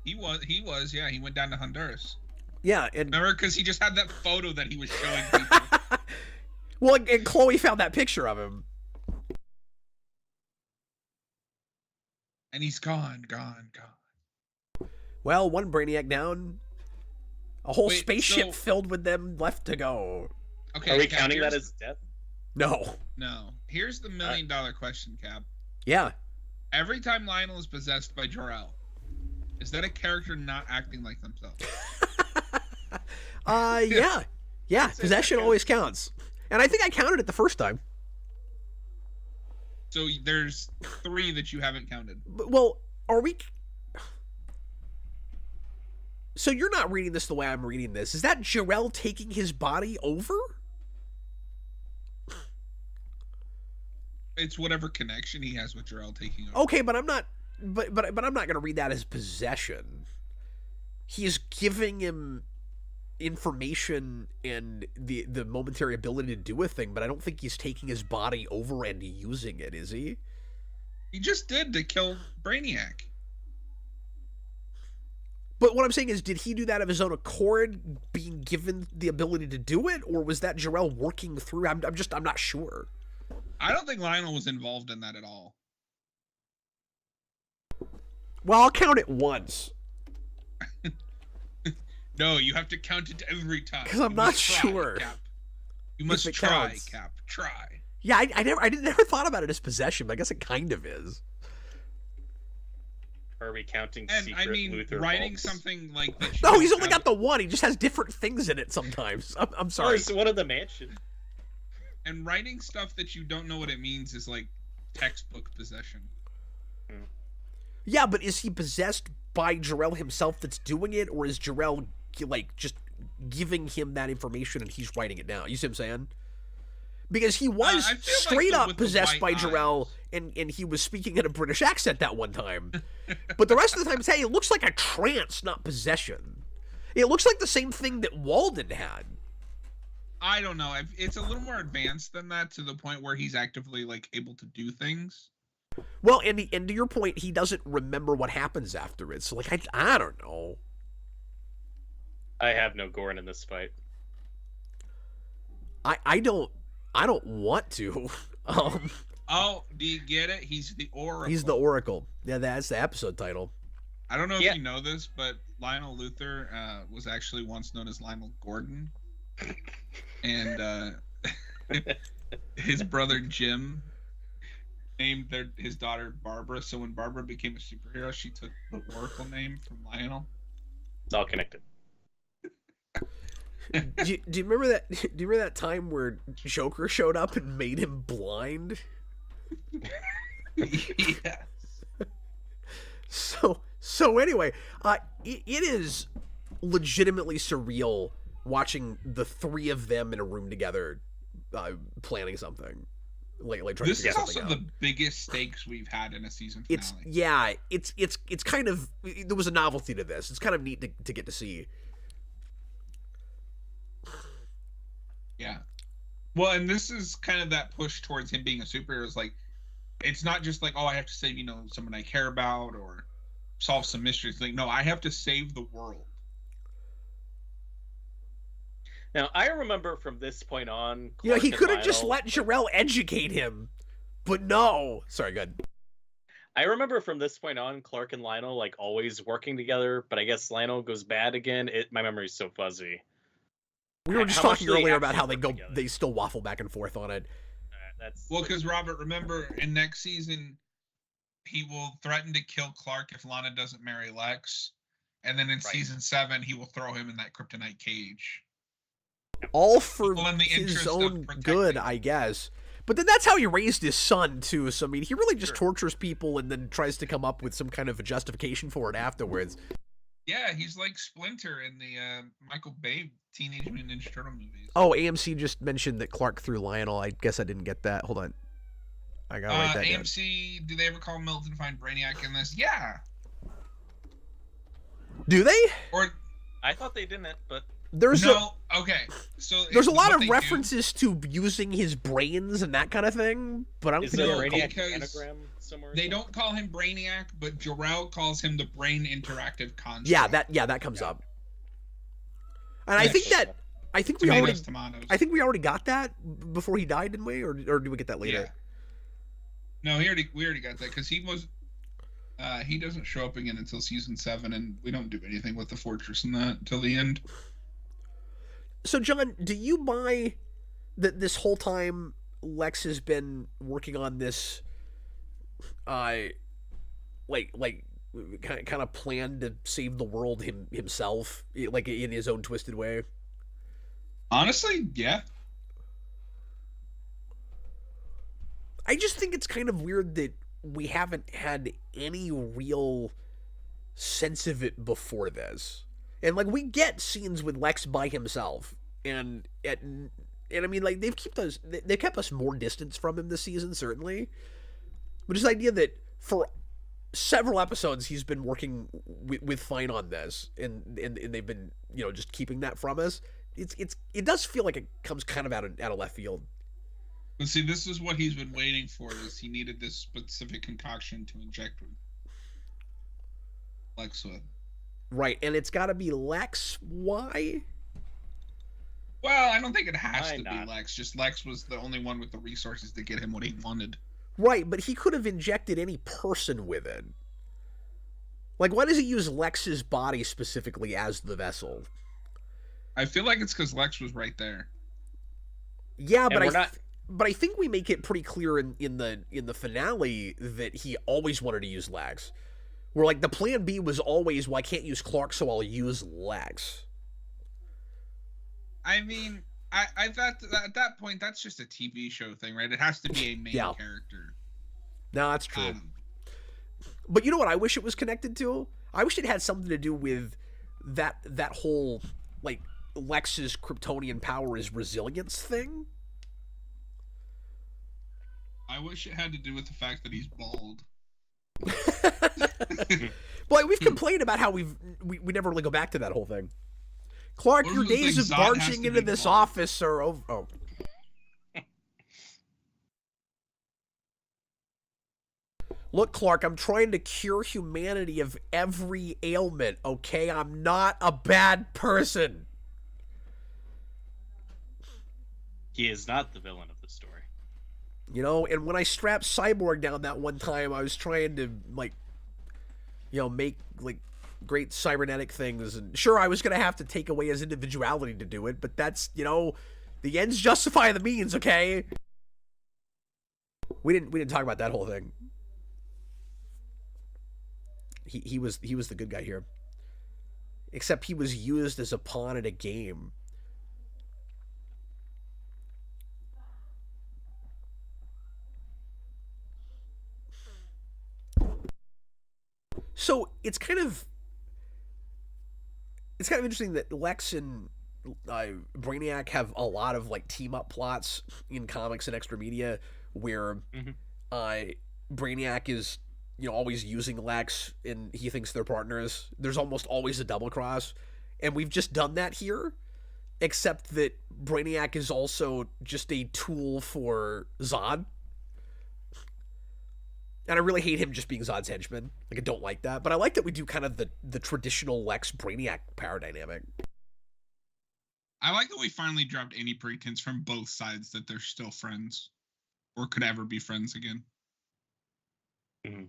He was, yeah. He went down to Honduras. Yeah, and remember, because he just had that photo that he was showing people. Well, and Chloe found that picture of him. And he's gone. Well, one Brainiac down. A whole spaceship filled with them left to go. Okay, are we counting that as death? No. Here's the $1 million question, Cap. Yeah. Every time Lionel is possessed by Jor-El, is that a character not acting like themselves? Yeah. Yeah, possession always counts. And I think I counted it the first time. So there's 3 that you haven't counted. Well, are we... So you're not reading this the way I'm reading this. Is that Jor-El taking his body over? It's whatever connection he has with Jor-El taking over. Okay, but I'm not... But I'm not going to read that as possession. He is giving him information and the momentary ability to do a thing, but I don't think he's taking his body over and using it, is he? He just did to kill Brainiac. But what I'm saying is, did he do that of his own accord, being given the ability to do it, or was that Jor-El working through? I'm not sure. I don't think Lionel was involved in that at all. Well, I'll count it once. No, you have to count it every time. Because I'm not sure. Cap. You must try, counts. Cap. Try. Yeah, I never thought about it as possession, but I guess it kind of is. Are we counting And secret I mean, Luther writing vaults? something like that. No, he's only got the one. He just has different things in it sometimes. I'm Oh, sorry. it's one of the mansion. And writing stuff that you don't know what it means is like textbook possession. Yeah, but is he possessed by Jor-El himself that's doing it, or is Jor-El like just giving him that information and he's writing it down? You see what I'm saying? Because he was I feel straight like up with the possessed by white Jor-El, and he was speaking in a British accent that one time. But the rest of the time, hey, it looks like a trance, not possession. It looks like the same thing that Walden had. I don't know. It's a little more advanced than that, to the point where he's actively like able to do things. Well, and to your point, he doesn't remember what happens after it. So, like, I don't know. I have no Goran in this fight. I don't want to. Oh, do you get it? He's the Oracle. He's the Oracle. Yeah, that's the episode title. I don't know Yeah. if you know this, but Lionel Luthor was actually once known as Lionel Gordon, and his brother Jim named his daughter Barbara. So when Barbara became a superhero, she took the Oracle name from Lionel. It's all connected. do you remember that? Do you remember that time where Joker showed up and made him blind? Yeah. So anyway, it is legitimately surreal watching the three of them in a room together, planning something, like trying This to is figure also something the out. biggest stakes we've had in a season finale. It's kind of, there was a novelty to this. It's kind of neat to get to see. Yeah. Well, and this is kind of that push towards him being a superhero. It's like, it's not just like, oh, I have to save, someone I care about or solve some mysteries. Like, no, I have to save the world. Now, I remember from this point on, You know, he Clark could and have just Lionel- let Jor-El educate him, but no. Sorry, good. I remember from this point on, Clark and Lionel like always working together, but I guess Lionel goes bad again. My memory's so fuzzy. We were just How much talking do they earlier about actually how work together? they still waffle back and forth on it. That's Well, because Robert, remember in next season, he will threaten to kill Clark if Lana doesn't marry Lex. And then in Right. season 7, he will throw him in that Kryptonite cage. All for Well, in the his interest of own protecting- good, I guess. But then that's how he raised his son, too. So, I mean, he really just Sure. tortures people and then tries to come up with some kind of a justification for it afterwards. Yeah, he's like Splinter in the Michael Bay Teenage Mutant Ninja Turtle movies. Oh, AMC just mentioned that Clark threw Lionel. I guess I didn't get that. Hold on. I gotta write that down. AMC, do they ever call Milton find Brainiac in this? Yeah. Do they? Or I thought they didn't, but There's okay. So there's a lot what of they do- references to using his brains and that kind of thing, but I don't is think there No, a they Brainiac because anagram somewhere? They don't call him Brainiac, but Jor-El calls him the Brain Interactive Construct. Yeah, that comes up. And I Yes. think we already got that before he died, didn't we? Or did we get that later? Yeah. No, we already got that because he doesn't show up again until season 7, and we don't do anything with the fortress and that until the end. So, John, do you buy that this whole time Lex has been working on this, like kind of plan to save the world himself, like in his own twisted way? Honestly, yeah. I just think it's kind of weird that we haven't had any real sense of it before this. And like we get scenes with Lex by himself, and I mean like they've kept us more distance from him this season, certainly. But this idea that for several episodes he's been working with Fine on this, and they've been just keeping that from us. It does feel like it comes kind of out of left field. But see, this is what he's been waiting for. Is he needed this specific concoction to inject with Lex with. Right, and it's got to be Lex. Why? Well, I don't think it has Why to not? be Lex. Just Lex was the only one with the resources to get him what he wanted. Right, but he could have injected any person with it. Like, why does he use Lex's body specifically as the vessel? I feel like it's because Lex was right there. Yeah, but we're not But I think we make it pretty clear in the finale that he always wanted to use Lex. Where, like, the plan B was always, well, I can't use Clark, so I'll use Lex. I mean, I thought at that point, that's just a TV show thing, right? It has to be a main character. No, that's true. But you know what I wish it was connected to? I wish it had something to do with that whole, like, Lex's Kryptonian power is resilience thing. I wish it had to do with the fact that he's bald. Well, we've complained about how we never really go back to that whole thing. Clark, your days of barging into this office are over. Oh. Look, Clark, I'm trying to cure humanity of every ailment, okay? I'm not a bad person. He is not the villain of the story. You know, and when I strapped Cyborg down that one time, I was trying to, like, you know, make, like, great cybernetic things. And sure, I was going to have to take away his individuality to do it, but that's, you know, the ends justify the means, okay? We didn't talk about that whole thing. He was the good guy here. Except he was used as a pawn in a game. So it's kind of interesting that Lex and Brainiac have a lot of, like, team up plots in comics and extra media where Brainiac is, you know, always using Lex and he thinks they're partners. There's almost always a double cross, and we've just done that here, except that Brainiac is also just a tool for Zod. And I really hate him just being Zod's henchman. Like, I don't like that. But I like that we do kind of the traditional Lex-Brainiac power dynamic. I like that we finally dropped any pretense from both sides that they're still friends. Or could ever be friends again. Mm-hmm.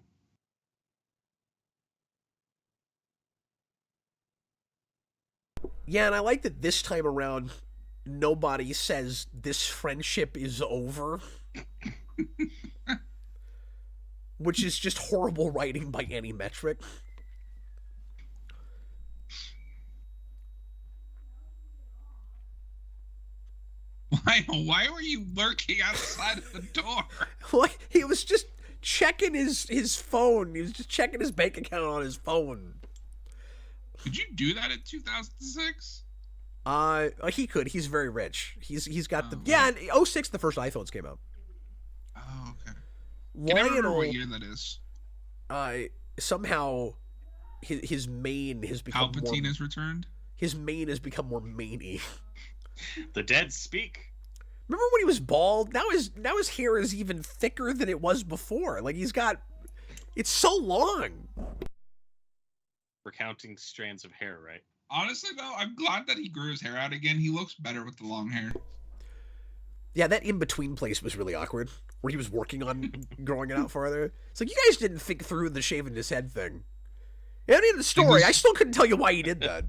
Yeah, and I like that this time around, nobody says this friendship is over. Which is just horrible writing by any metric. Why were you lurking outside of the door? Like, he was just checking his phone. He was just checking his bank account on his phone. Could you do that in 2006? He could. He's very rich. He's got the... right. Yeah, in 06, the first iPhones came out. Oh, okay. I never remember what year that is. Somehow his mane has become Palpatine more... has returned? His mane has become more maney. The dead speak. Remember when he was bald? Now his hair is even thicker than it was before. Like, he's got... It's so long. Recounting strands of hair, right? Honestly, though, I'm glad that he grew his hair out again. He looks better with the long hair. Yeah, that in-between place was really awkward, where he was working on growing it out farther. It's like, you guys didn't think through the shaving his head thing. At the end of the story, I still couldn't tell you why he did that.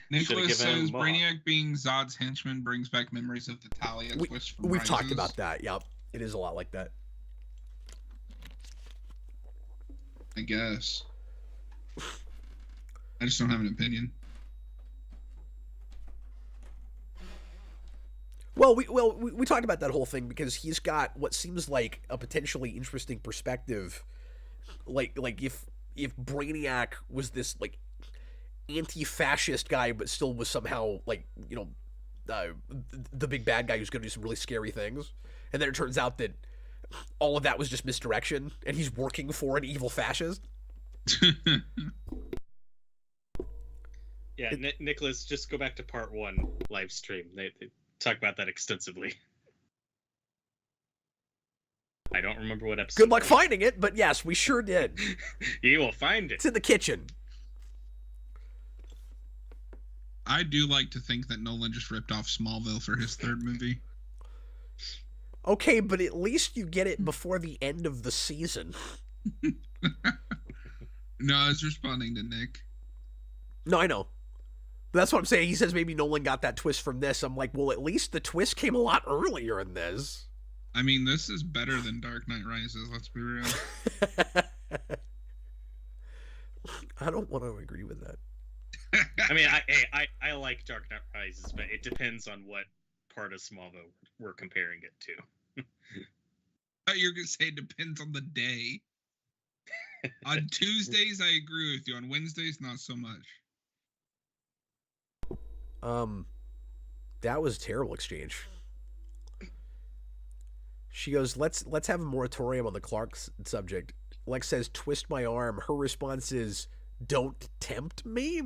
Nicholas says Brainiac being Zod's henchman brings back memories of the Talia twist from We've Rises. talked about that, yep. It is a lot like that. I guess. I just don't have an opinion. Well, we talked about that whole thing because he's got what seems like a potentially interesting perspective. Like if Brainiac was this, like, anti-fascist guy, but still was somehow, like, you know, the big bad guy who's going to do some really scary things, and then it turns out that all of that was just misdirection, and he's working for an evil fascist. Yeah, Nicholas, just go back to part 1 live stream. They talk about that extensively. I don't remember what episode. Good luck finding it, but yes, we sure did. You will find it. It's in the kitchen. I do like to think that Nolan just ripped off Smallville for his third movie. Okay, but at least you get it before the end of the season. No, I was responding to Nick. No, I know. That's what I'm saying. He says maybe Nolan got that twist from this. I'm like, well, at least the twist came a lot earlier in this. I mean, this is better than Dark Knight Rises. Let's be real. I don't want to agree with that. I mean, I like Dark Knight Rises, but it depends on what part of Smallville we're comparing it to. I thought you were gonna say it depends on the day. On Tuesdays, I agree with you. On Wednesdays, not so much. That was a terrible exchange. She goes, let's have a moratorium on the Clark subject. Lex says, twist my arm. Her response is, don't tempt me.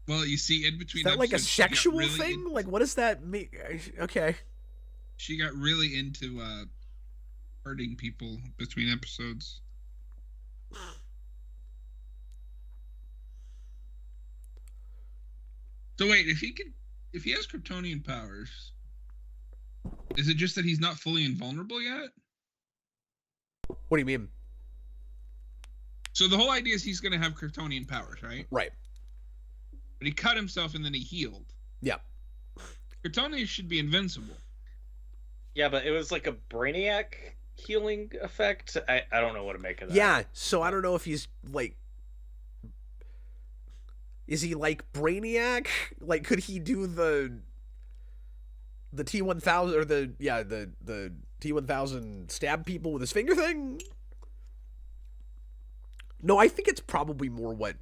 Well, you see, in between Is that like a episodes, she got sexual really thing? Like, what does that mean? Okay. She got really into hurting people between episodes. So wait, if he has Kryptonian powers, is it just that he's not fully invulnerable yet? What do you mean? So the whole idea is he's going to have Kryptonian powers, right? Right. But he cut himself and then he healed. Yeah. Kryptonian should be invincible. Yeah, but it was like a Brainiac healing effect. I don't know what to make of that. Yeah, so I don't know if he's like, is he like Brainiac? Like, could he do the T-1000 or the T-1000 stab people with his finger thing? No, I think it's probably more what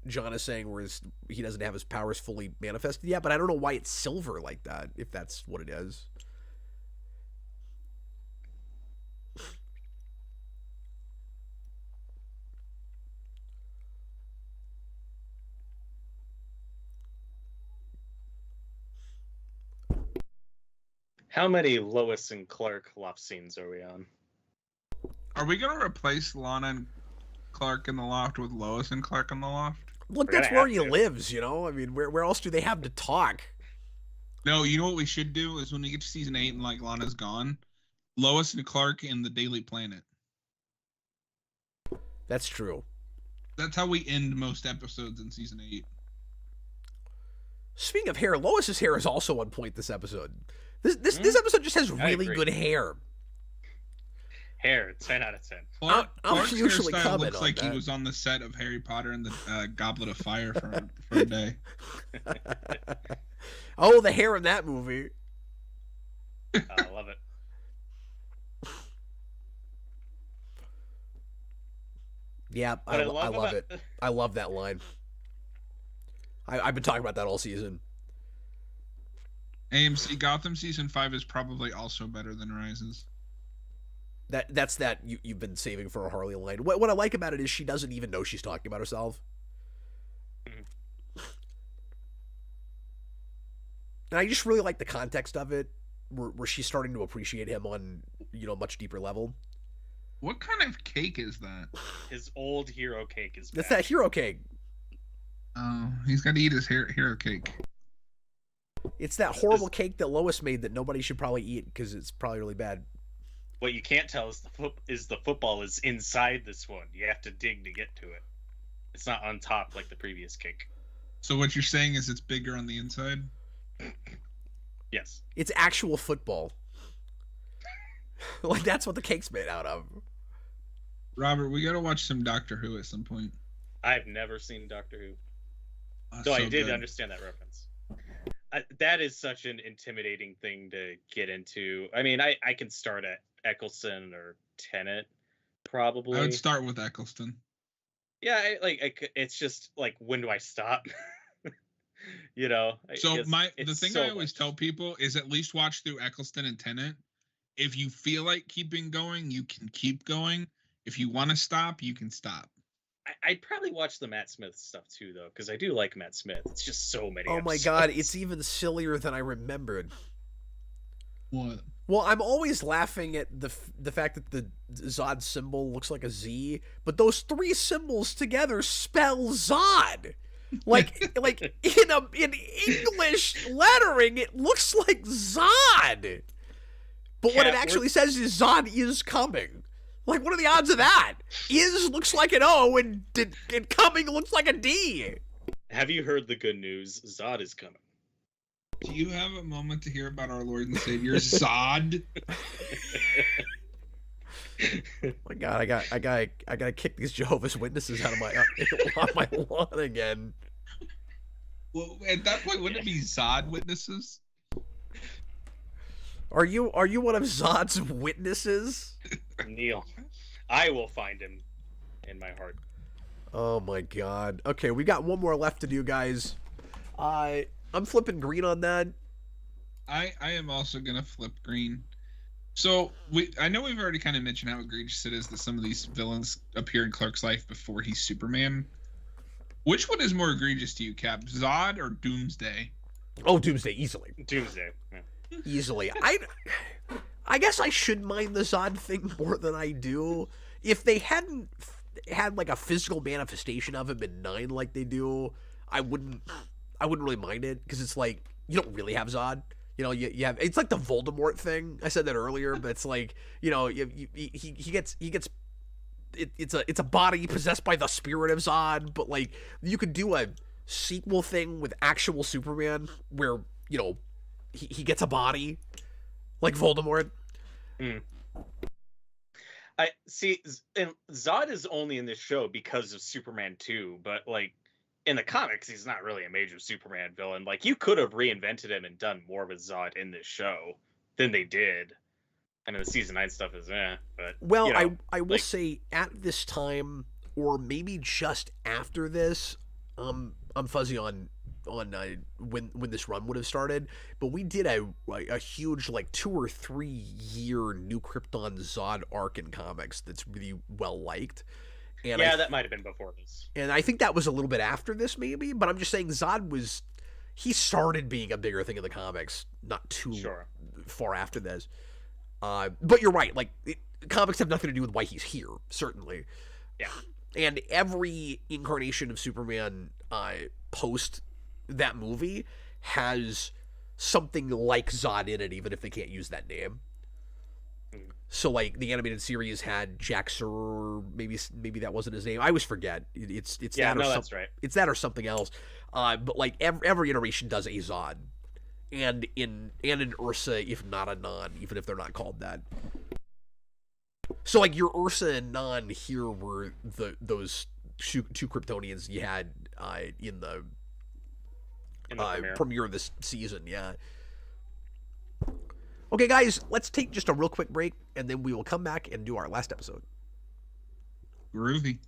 John is saying, where he doesn't have his powers fully manifested yet, but I don't know why it's silver like that, if that's what it is. How many Lois and Clark loft scenes are we on? Are we going to replace Lana and Clark in the loft with Lois and Clark in the loft? Look, We're that's gonna where have he to. lives, you know? I mean, where else do they have to talk? No, you know what we should do is when we get to season 8 and like Lana's gone, Lois and Clark in the Daily Planet. That's true. That's how we end most episodes in season 8. Speaking of hair, Lois's hair is also on point this episode. This episode just has really agree. good hair. Hair, 10 out of 10. I'll Clark's usually hairstyle comment looks on like he that. was on the set of Harry Potter and the Goblet of Fire for a day. Oh, the hair in that movie. I love it. Yeah, What I love about- it. I love that line. I've been talking about that all season. AMC Gotham season 5 is probably also better than Rises. That's that you've been saving for a Harley line. What I like about it is she doesn't even know she's talking about herself. And I just really like the context of it, where she's starting to appreciate him on, a much deeper level. What kind of cake is that? His old hero cake is That's back. that hero cake. Oh, he's got to eat his hero cake. It's that horrible cake that Lois made that nobody should probably eat because it's probably really bad. What you can't tell is the football is inside this one. You have to dig to get to it. It's not on top like the previous cake. So what you're saying is it's bigger on the inside? Yes. It's actual football. Like, that's what the cake's made out of. Robert, we got to watch some Doctor Who at some point. I've never seen Doctor Who. Oh, So I so did good. understand that reference. That is such an intimidating thing to get into. I mean, I can start at Eccleston or Tennant, probably. I would start with Eccleston. Yeah, it's just like, when do I stop? So it's the thing so I always much. tell people is at least watch through Eccleston and Tennant. If you feel like keeping going, you can keep going. If you want to stop, you can stop. I'd probably watch the Matt Smith stuff too, though, because I do like Matt Smith. It's just so many. Oh my episodes. god, it's even sillier than I remembered. What? Well, I'm always laughing at the fact that the Zod symbol looks like a Z, but those three symbols together spell Zod. Like in English lettering, it looks like Zod. But what it actually says is Zod is coming. Like, what are the odds of that? Is looks like an O and coming looks like a D. Have you heard the good news? Zod is coming. Do you have a moment to hear about our Lord and Savior Zod? My God, I gotta kick these Jehovah's Witnesses out of my on my lawn again. Well, at that point, wouldn't it be Zod witnesses? Are you one of Zod's witnesses? Neil, I will find him in my heart. Oh my God. Okay, we got one more left to do, guys. I'm flipping green on that. I am also gonna flip green. So I know we've already kind of mentioned how egregious it is that some of these villains appear in Clark's life before he's Superman. Which one is more egregious to you, Cap? Zod or Doomsday? Oh, Doomsday, easily. Doomsday. Yeah. Easily. I guess I should mind the Zod thing more than I do. If they hadn't had like a physical manifestation of him in 9 like they do, I wouldn't really mind it, because it's like you don't really have Zod. You know, you have, it's like the Voldemort thing. I said that earlier, but it's like, you know, he gets it's a body possessed by the spirit of Zod, but like you could do a sequel thing with actual Superman where, you know, he gets a body like Voldemort. I see, and Zod is only in this show because of Superman 2, but like in the comics, he's not really a major Superman villain. Like, you could have reinvented him and done more with Zod in this show than they did. And the season 9 stuff is but well, you know, I will say at this time, or maybe just after this, I'm fuzzy on when this run would have started, but we did a huge like 2 or 3 year New Krypton Zod arc in comics that's really well liked. And yeah, that might have been before this. And I think that was a little bit after this, maybe. But I'm just saying, he started being a bigger thing in the comics, not too far after this. But you're right. Like, comics have nothing to do with why he's here, certainly. Yeah. And every incarnation of Superman post that movie has something like Zod in it, even if they can't use that name. So, like, the animated series had Jaxer, or maybe that wasn't his name. I always forget. It's yeah, that or that's right. It's that or something else. But like every iteration does a Zod, and an Ursa, if not a Non, even if they're not called that. So, like, your Ursa and Non here were those two Kryptonians you had in the premiere of this season. Yeah. Okay, guys, let's take just a real quick break, and then we will come back and do our last episode. Groovy.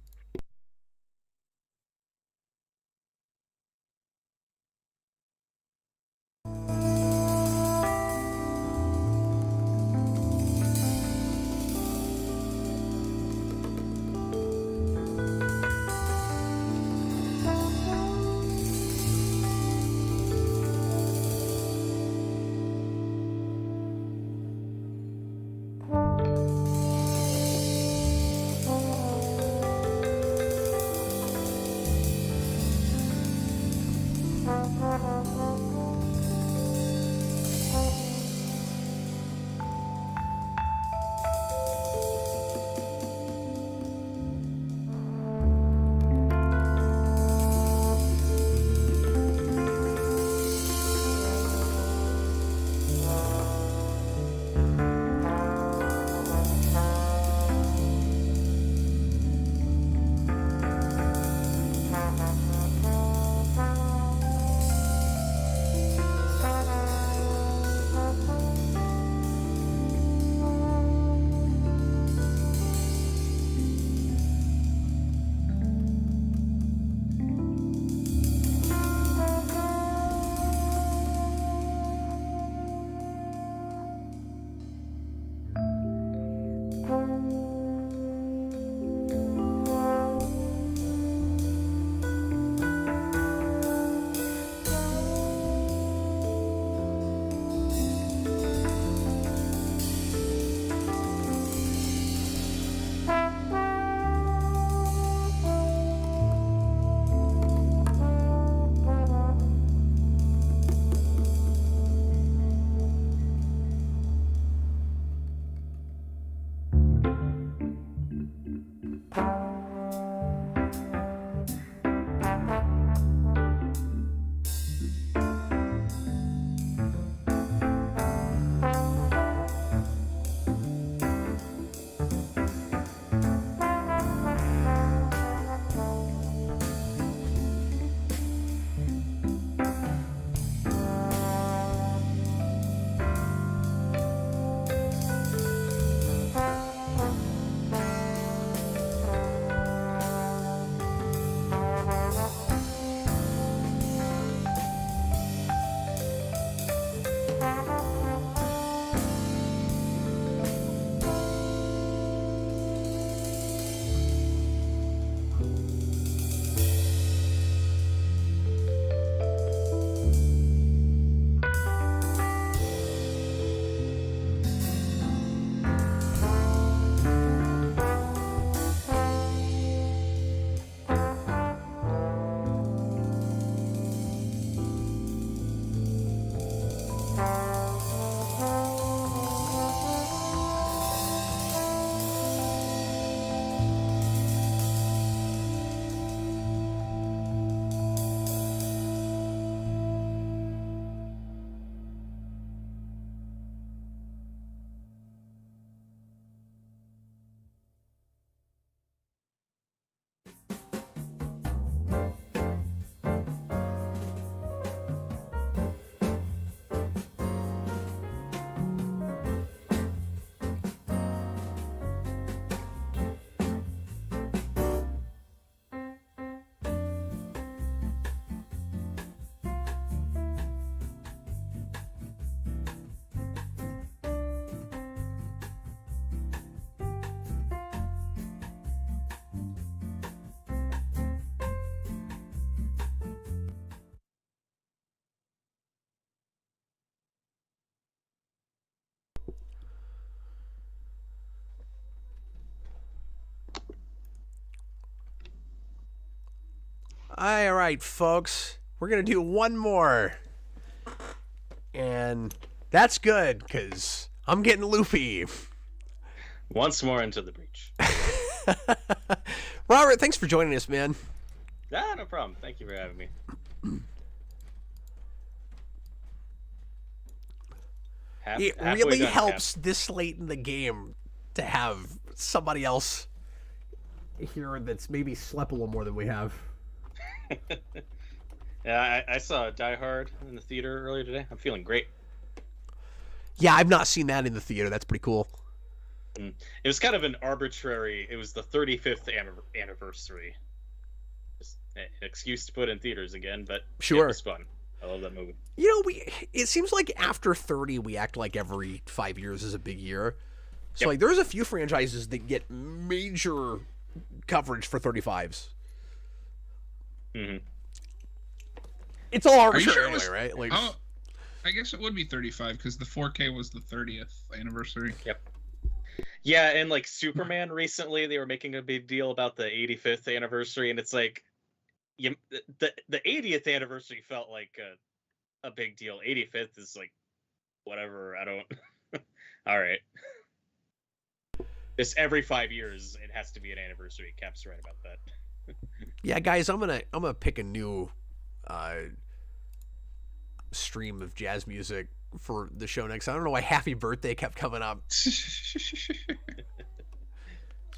All right, folks. We're going to do one more. And that's good, because I'm getting loopy. Once more into the breach. Robert, thanks for joining us, man. Ah, no problem. Thank you for having me. It really helps this late in the game to have somebody else here that's maybe slept a little more than we have. Yeah, I saw Die Hard in the theater earlier today. I'm feeling great. Yeah, I've not seen that in the theater. That's pretty cool. It was kind of an arbitrary. It was the 35th anniversary. Just an excuse to put in theaters again, but sure, it was fun. I love that movie. You know, it seems like after 30, we act like every 5 years is a big year. So, like, there's a few franchises that get major coverage for 35s. Mm-hmm. It's all arbitrary, sure anyway, right? Like, oh, I guess it would be 35 because the 4K was the 30th anniversary. Yep. Yeah, and like Superman recently, they were making a big deal about the 85th anniversary, and it's like, the 80th anniversary felt like a big deal. 85th is like, whatever. I don't. All right. This every 5 years, it has to be an anniversary. Cap's right about that. Yeah, guys, I'm gonna pick a new stream of jazz music for the show next. I don't know why Happy Birthday kept coming up. It's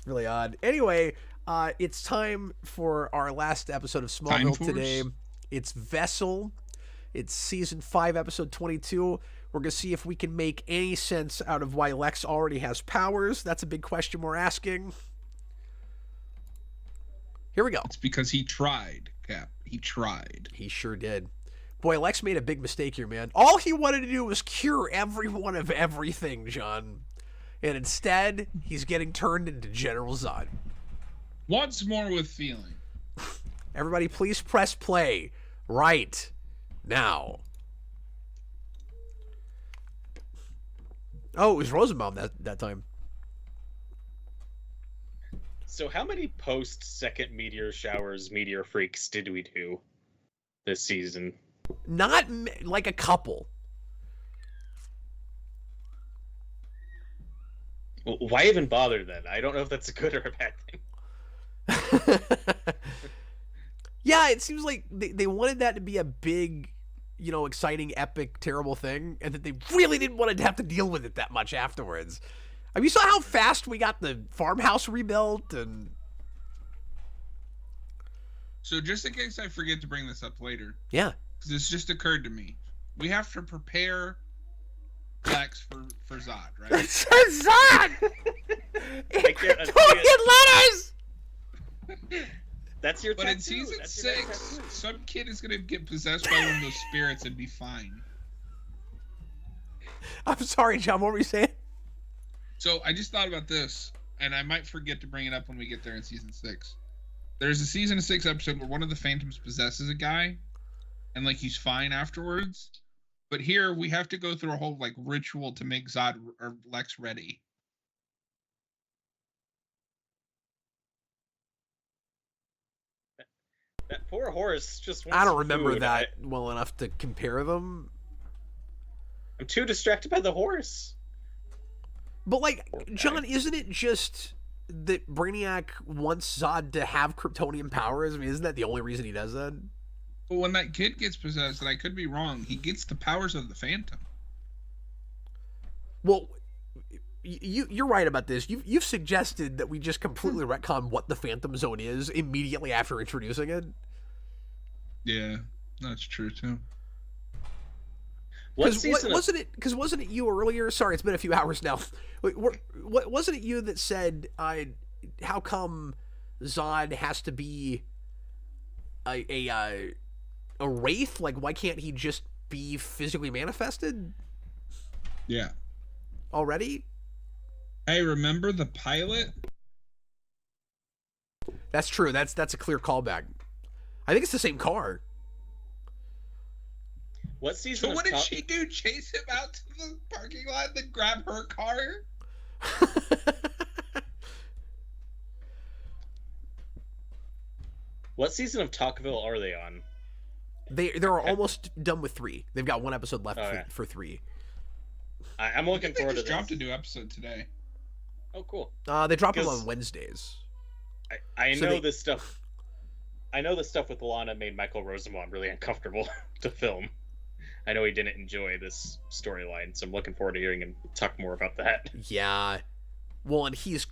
really odd. Anyway, it's time for our last episode of Smallville today. It's Vessel. It's season 5, episode 22. We're gonna see if we can make any sense out of why Lex already has powers. That's a big question we're asking. Here we go. It's because he tried, Cap. He tried. He sure did. Boy, Lex made a big mistake here, man. All he wanted to do was cure everyone of everything, John. And instead, he's getting turned into General Zod. Once more with feeling. Everybody, please press play right now. Oh, it was Rosenbaum that time. So how many post-second meteor showers, meteor freaks did we do this season? Not like a couple. Well, why even bother then? I don't know if that's a good or a bad thing. Yeah, it seems like they wanted that to be a big, you know, exciting, epic, terrible thing, and that they really didn't want to have to deal with it that much afterwards. I mean, you saw how fast we got the farmhouse rebuilt, and... So just in case I forget to bring this up later. Yeah. Because this just occurred to me. We have to prepare Lex for Zod, right? It says Zod! In Kryptonian letters! That's your But tattoo. in season That's your 6, tattoo. some kid is going to get possessed by one of those spirits and be fine. I'm sorry, John, what were you saying? So I just thought about this, and I might forget to bring it up when we get there in season 6. There's a season 6 episode where one of the Phantoms possesses a guy, and like he's fine afterwards. But here we have to go through a whole like ritual to make Zod or Lex ready. That poor horse just wants I don't some remember food. that well enough to compare them. I'm too distracted by the horse. But, like, Poor guy. John, isn't it just that Brainiac wants Zod to have Kryptonian powers? I mean, isn't that the only reason he does that? But when that kid gets possessed, and I could be wrong, he gets the powers of the Phantom. Well, you're right about this. You've suggested that we just completely retcon what the Phantom Zone is immediately after introducing it. Yeah, that's true too. What season? Wasn't it you earlier? Sorry, it's been a few hours now. Wasn't it you that said, "How come Zod has to be a wraith? Like, why can't he just be physically manifested Yeah. already?" Hey, remember the pilot? That's true. That's a clear callback. I think it's the same car. What season? So what of did she do? Chase him out to the parking lot, then grab her car? What season of Talkville are they on? They're almost done with 3. They've got 1 episode left for 3. I'm looking They forward to just this. dropped a new episode today. Oh, cool. They drop them Because- on Wednesdays. I So know they- this stuff. I know the stuff with Lana made Michael Rosenbaum really uncomfortable to film. I know he didn't enjoy this storyline, so I'm looking forward to hearing him talk more about that. Yeah. Well, and he's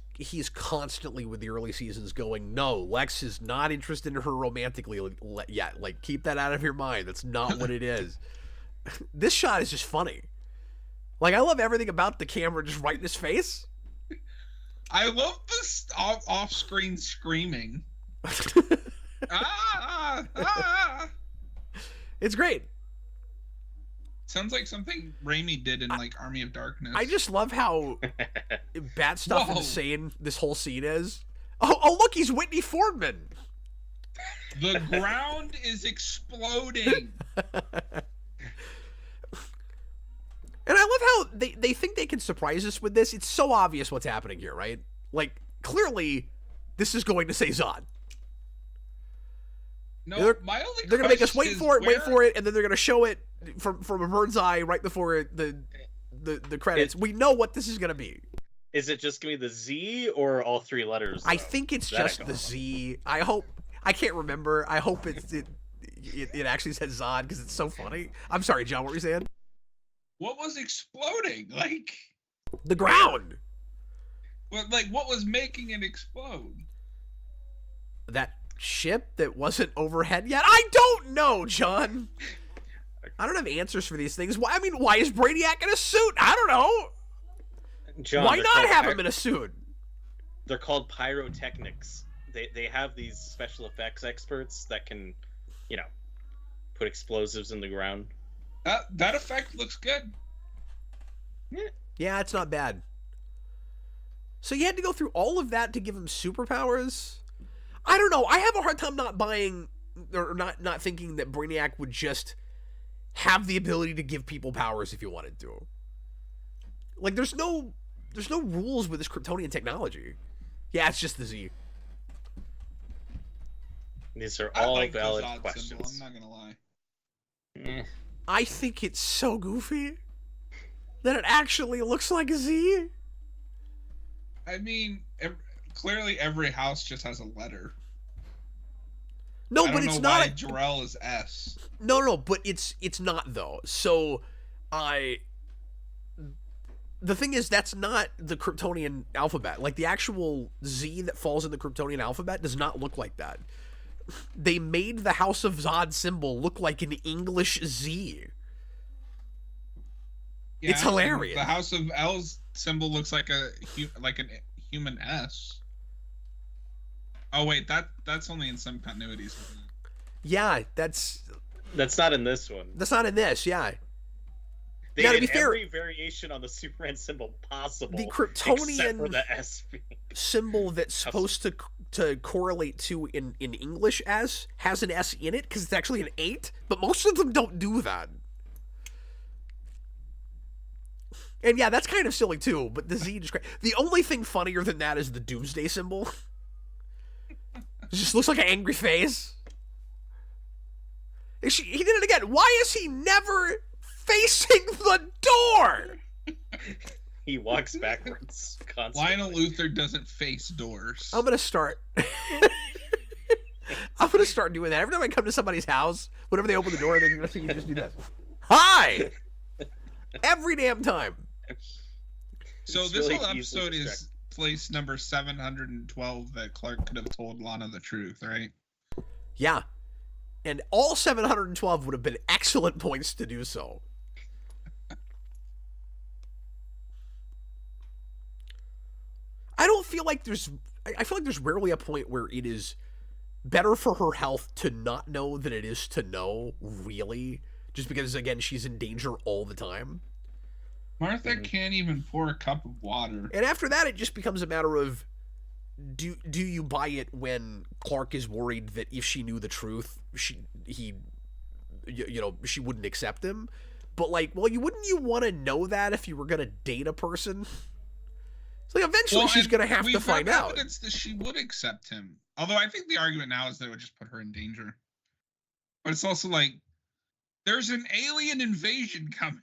constantly with the early seasons going, no, Lex is not interested in her romantically yet. Like, keep that out of your mind. That's not what it is. This shot is just funny. Like, I love everything about the camera just right in his face. I love this off-screen screaming. Ah! It's great. Sounds like something Raimi did in like Army of Darkness. I just love how bad stuff Whoa. insane this whole scene is. Oh, look, he's Whitney Fordman. The ground is exploding. And I love how they think they can surprise us with this. It's so obvious what's happening here, right? Like, clearly, this is going to say Zod. No, They're- my only They're going to make us question wait is for it, where- and then they're going to show it from a bird's eye right before the credits. We know what this is going to be. Is it just gonna be the Z or all 3 letters? I though? think it's That I just don't the know. Z. I hope. I can't remember. I hope it actually says Zod because it's so funny. I'm sorry, John. What were you saying? What was exploding? Like, The ground. what was making it explode? That ship that wasn't overhead yet? I don't know, John. I don't have answers for these things. Why is Brainiac in a suit? I don't know. John, Why they're not called have him in a suit? They're called pyrotechnics. They have these special effects experts that can, put explosives in the ground. That effect looks good. Yeah, it's not bad. So you had to go through all of that to give him superpowers? I don't know. I have a hard time not buying or not thinking that Brainiac would just have the ability to give people powers if you wanted to. Like, there's no rules with this Kryptonian technology. Yeah, it's just the Z. These are I all like the valid Zod questions. symbol, I'm not gonna lie. I think it's so goofy that it actually looks like a Z. I mean, clearly every house just has a letter. No, I but don't it's know not. why Jor-El is S. No, but it's not though. So, the thing is, that's not the Kryptonian alphabet. Like, the actual Z that falls in the Kryptonian alphabet does not look like that. They made the House of Zod symbol look like an English Z. Yeah, It's hilarious. The House of L's symbol looks like a human S. Oh wait, that's only in some continuities. Isn't it? Yeah, that's That's not in this one. not in this. Yeah, They Now, to did be fair- every variation on the Superman symbol possible. The except Kryptonian- for the S being- symbol that's supposed to correlate to in English as has an S in it because it's actually an 8, but most of them don't do that. And yeah, that's kind of silly too, but the Z just great. The only thing funnier than that is the Doomsday symbol. It just looks like an angry face. He did it again. Why is he never facing the door? He walks backwards constantly. Lionel Luthor doesn't face doors. I'm gonna start. I'm gonna start doing that every time I come to somebody's house. Whenever they open the door, they're gonna see you just do this. Hi. Every damn time. So It's this really whole easily episode is distracting. place number 712 that Clark could have told Lana the truth, right? Yeah. And all 712 would have been excellent points to do so. I don't feel like I feel like there's rarely a point where it is better for her health to not know than it is to know, really. Just because, again, she's in danger all the time. Martha can't even pour a cup of water. And after that, it just becomes a matter of do you buy it when Clark is worried that if she knew the truth, she wouldn't accept him. But like, well, wouldn't you want to know that if you were gonna date a person? It's So like, eventually she's going to have to find out. Evidence that she would accept him. Although I think the argument now is that it would just put her in danger. But it's also like, there's an alien invasion coming.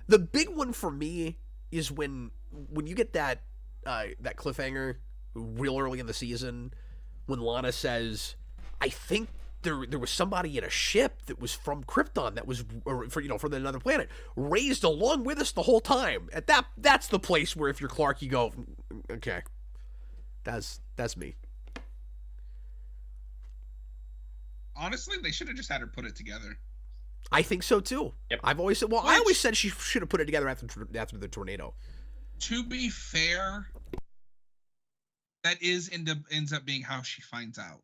The big one for me is when you get that cliffhanger real early in the season, when Lana says, "I think there was somebody in a ship that was from Krypton that was from another planet, raised along with us the whole time." At that's the place where if you're Clark, you go, "Okay, that's me." Honestly, they should have just had her put it together. I think so too. Yep. I've always said. Well, I always said she should have put it together after the tornado. To be fair, that ends up being how she finds out.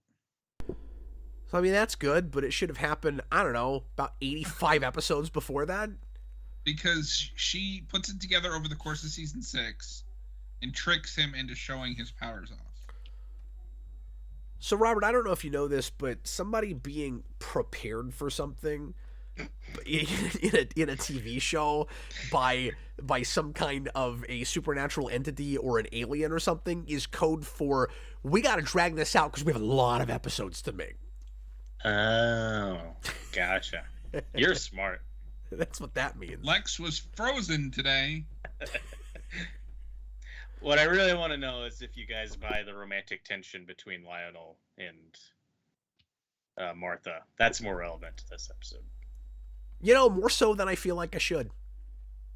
So I mean that's good, but it should have happened. I don't know, about 85 episodes before that. Because she puts it together over the course of season 6, and tricks him into showing his powers off. So Robert, I don't know if you know this, but somebody being prepared for something in a TV show by some kind of a supernatural entity or an alien or something is code for, we got to drag this out because we have a lot of episodes to make. Oh, gotcha. You're smart. That's what that means. Lex was frozen today. What I really want to know is if you guys buy the romantic tension between Lionel and Martha. That's more relevant to this episode. You know, more so than I feel like I should.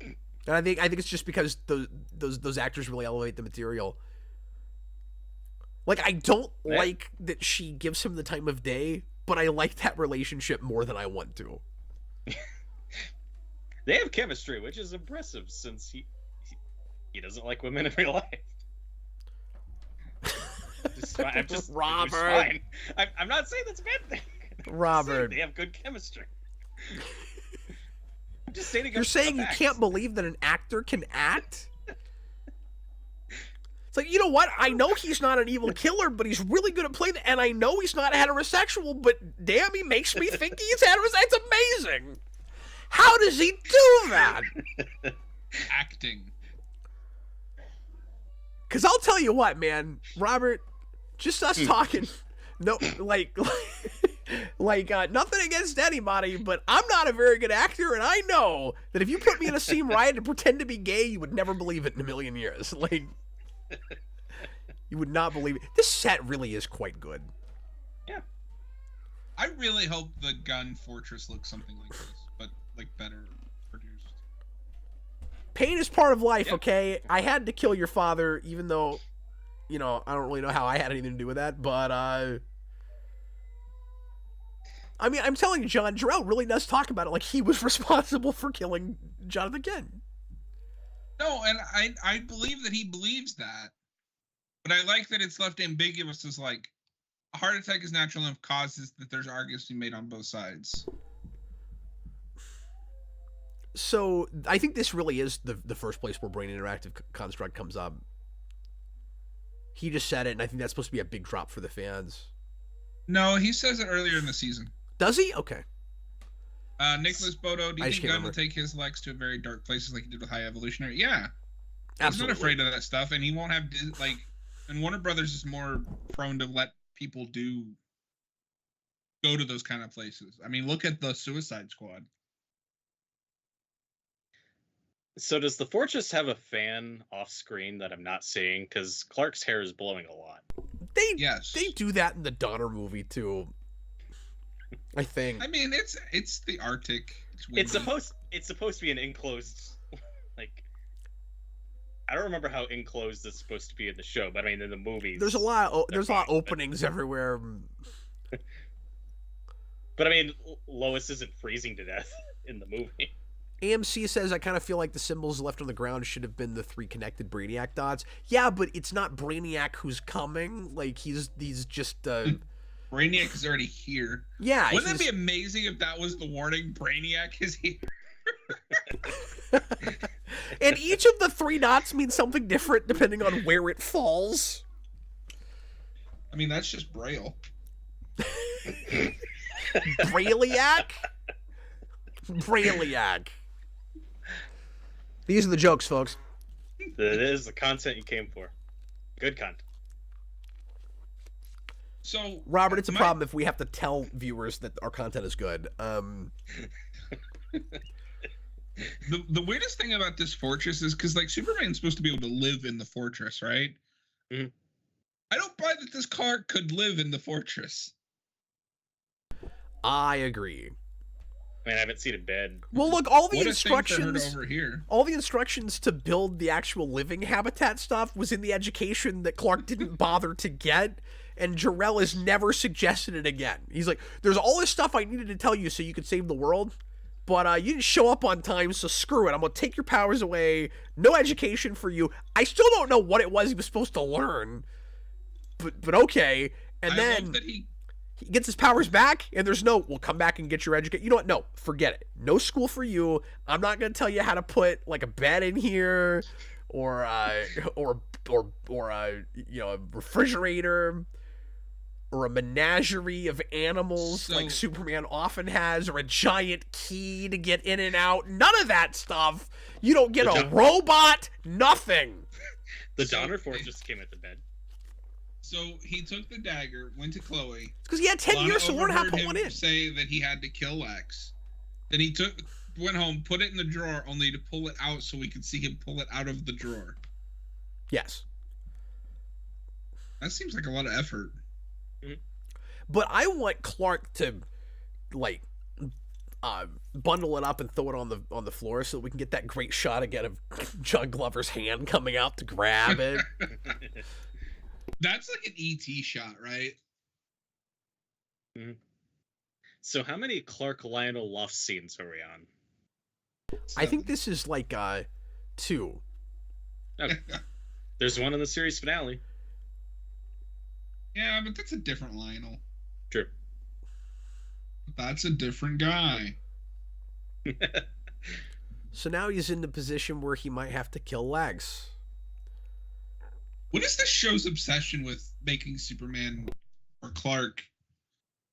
And I think it's just because those actors really elevate the material. Like, I don't like that she gives him the time of day, but I like that relationship more than I want to. They have chemistry, which is impressive since he doesn't like women in real life. I'm just Robert. Fine. I'm not saying that's a bad thing. Robert, they have good chemistry. I'm just stating. You're saying you can't believe that an actor can act? It's like, you know what? I know he's not an evil killer, but he's really good at playing. And I know he's not heterosexual, but damn, he makes me think he's heterosexual. It's amazing. How does he do that? Acting. Because I'll tell you what, man, Robert, just us talking, no, nothing against anybody, but I'm not a very good actor, and I know that if you put me in a scene where I had to pretend to be gay, you would never believe it in a million years. Like, you would not believe it. This set really is quite good. Yeah. I really hope the gun fortress looks something like this, but like better produced. Pain is part of life, okay? I had to kill your father, even though, I don't really know how I had anything to do with that, but, I mean, I'm telling you, John, Jarrell really does talk about it like he was responsible for killing Jonathan Kent. No, and I believe that he believes that, but I like that it's left ambiguous as, like, a heart attack is natural enough causes that there's arguments to be made on both sides. So, I think this really is the first place where brain interactive construct comes up. He just said it, and I think that's supposed to be a big drop for the fans. No, he says it earlier in the season. Does he? Okay. Nicholas Bodo, do you think Gunn will take his Lex to very dark places like he did with High Evolutionary? Yeah. Absolutely. He's not afraid of that stuff, and he won't have, and Warner Brothers is more prone to let people go to those kind of places. I mean, look at the Suicide Squad. So does the Fortress have a fan off screen that I'm not seeing? Because Clark's hair is blowing a lot. They do that in the Donner movie too. I think. I mean, it's the Arctic. It's supposed to be an enclosed, like, I don't remember how enclosed it's supposed to be in the show, but I mean in the movies. There's a lot of openings everywhere. But I mean, Lois isn't freezing to death in the movie. AMC says, I kind of feel like the symbols left on the ground should have been the 3 connected Brainiac dots. Yeah, but it's not Brainiac who's coming. Like, he's just... Brainiac is already here. Yeah. Wouldn't that be amazing if that was the warning? Brainiac is here. And each of the 3 dots means something different depending on where it falls. I mean, that's just Braille. Brailiac? Brailiac. These are the jokes, folks. That is the content you came for. Good content. So Robert, it's a problem if we have to tell viewers that our content is good. The weirdest thing about this fortress is because like Superman's supposed to be able to live in the fortress, right? Mhm. I don't buy that this Clark could live in the fortress. I agree. I mean, I haven't seen a bed. Well, look, all the What a thing for her to instructions, overhear. all the instructions to build the actual living habitat stuff was in the education that Clark didn't bother to get, and Jor-El has never suggested it again. He's like, there's all this stuff I needed to tell you so you could save the world, but you didn't show up on time, so screw it. I'm going to take your powers away. No education for you. I still don't know what it was he was supposed to learn, but okay. And I then love that he gets his powers back, and there's no, we'll come back and get your education. You know what? No, forget it. No school for you. I'm not going to tell you how to put, like, a bed in here, or a refrigerator, or a menagerie of animals like Superman often has, or a giant key to get in and out. None of that stuff. You don't get a robot, nothing. The Donner Fortress came at the bed. So he took the dagger, went to Chloe. Because he had 10 Lana years to learn how to overheard put him one in. say that he had to kill Lex. Then he went home, put it in the drawer, only to pull it out so we could see him pull it out of the drawer. Yes. That seems like a lot of effort. But I want Clark to, like, bundle it up and throw it on the floor so that we can get that great shot again of John Glover's hand coming out to grab it. That's like an ET shot, right? Mm-hmm. So how many Clark Lionel Luft scenes are we on? I think this is like 2. Okay. There's one in the series finale. Yeah, but that's a different Lionel. True. That's a different guy. So now he's in the position where he might have to kill Lex. What is this show's obsession with making Superman or Clark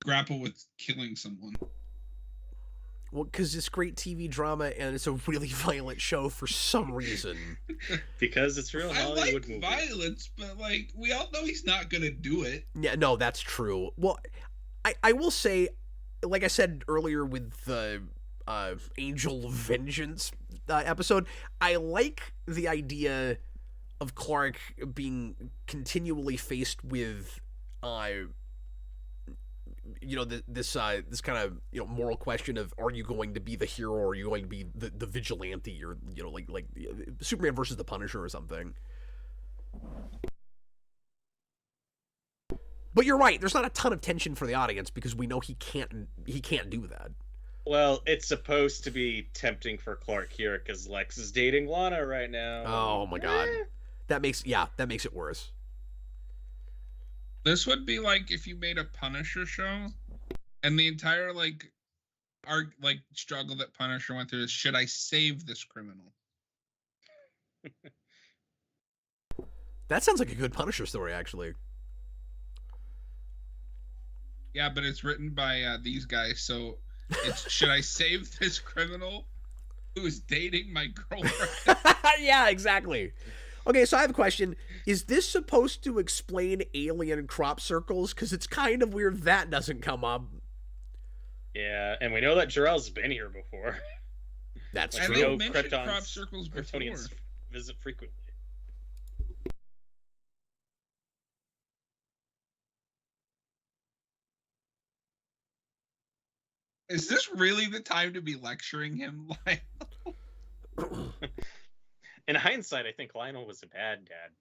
grapple with killing someone? Well, because it's great TV drama and it's a really violent show for some reason. Because it's real Hollywood I movie. like violence, but like we all know he's not gonna do it. Yeah, no, that's true. Well, I will say, like I said earlier with the Angel of Vengeance episode, I like the idea of Clark being continually faced with this kind of moral question of, are you going to be the hero or are you going to be the vigilante, or like Superman versus the Punisher or something. But you're right, there's not a ton of tension for the audience because we know he can't do that. Well, it's supposed to be tempting for Clark here because Lex is dating Lana right now. Oh my god. That makes it worse. This would be like if you made a Punisher show, and the entire struggle that Punisher went through is, should I save this criminal? That sounds like a good Punisher story, actually. Yeah, but it's written by these guys, so it's should I save this criminal who is dating my girlfriend? Yeah, exactly. Okay, so I have a question. Is this supposed to explain alien crop circles? Because it's kind of weird that doesn't come up. Yeah, and we know that Jor-El's been here before. That's And true. they mentioned crop circles before. Kryptonians visit frequently. Is this really the time to be lecturing him? Like, in hindsight, I think Lionel was a bad dad.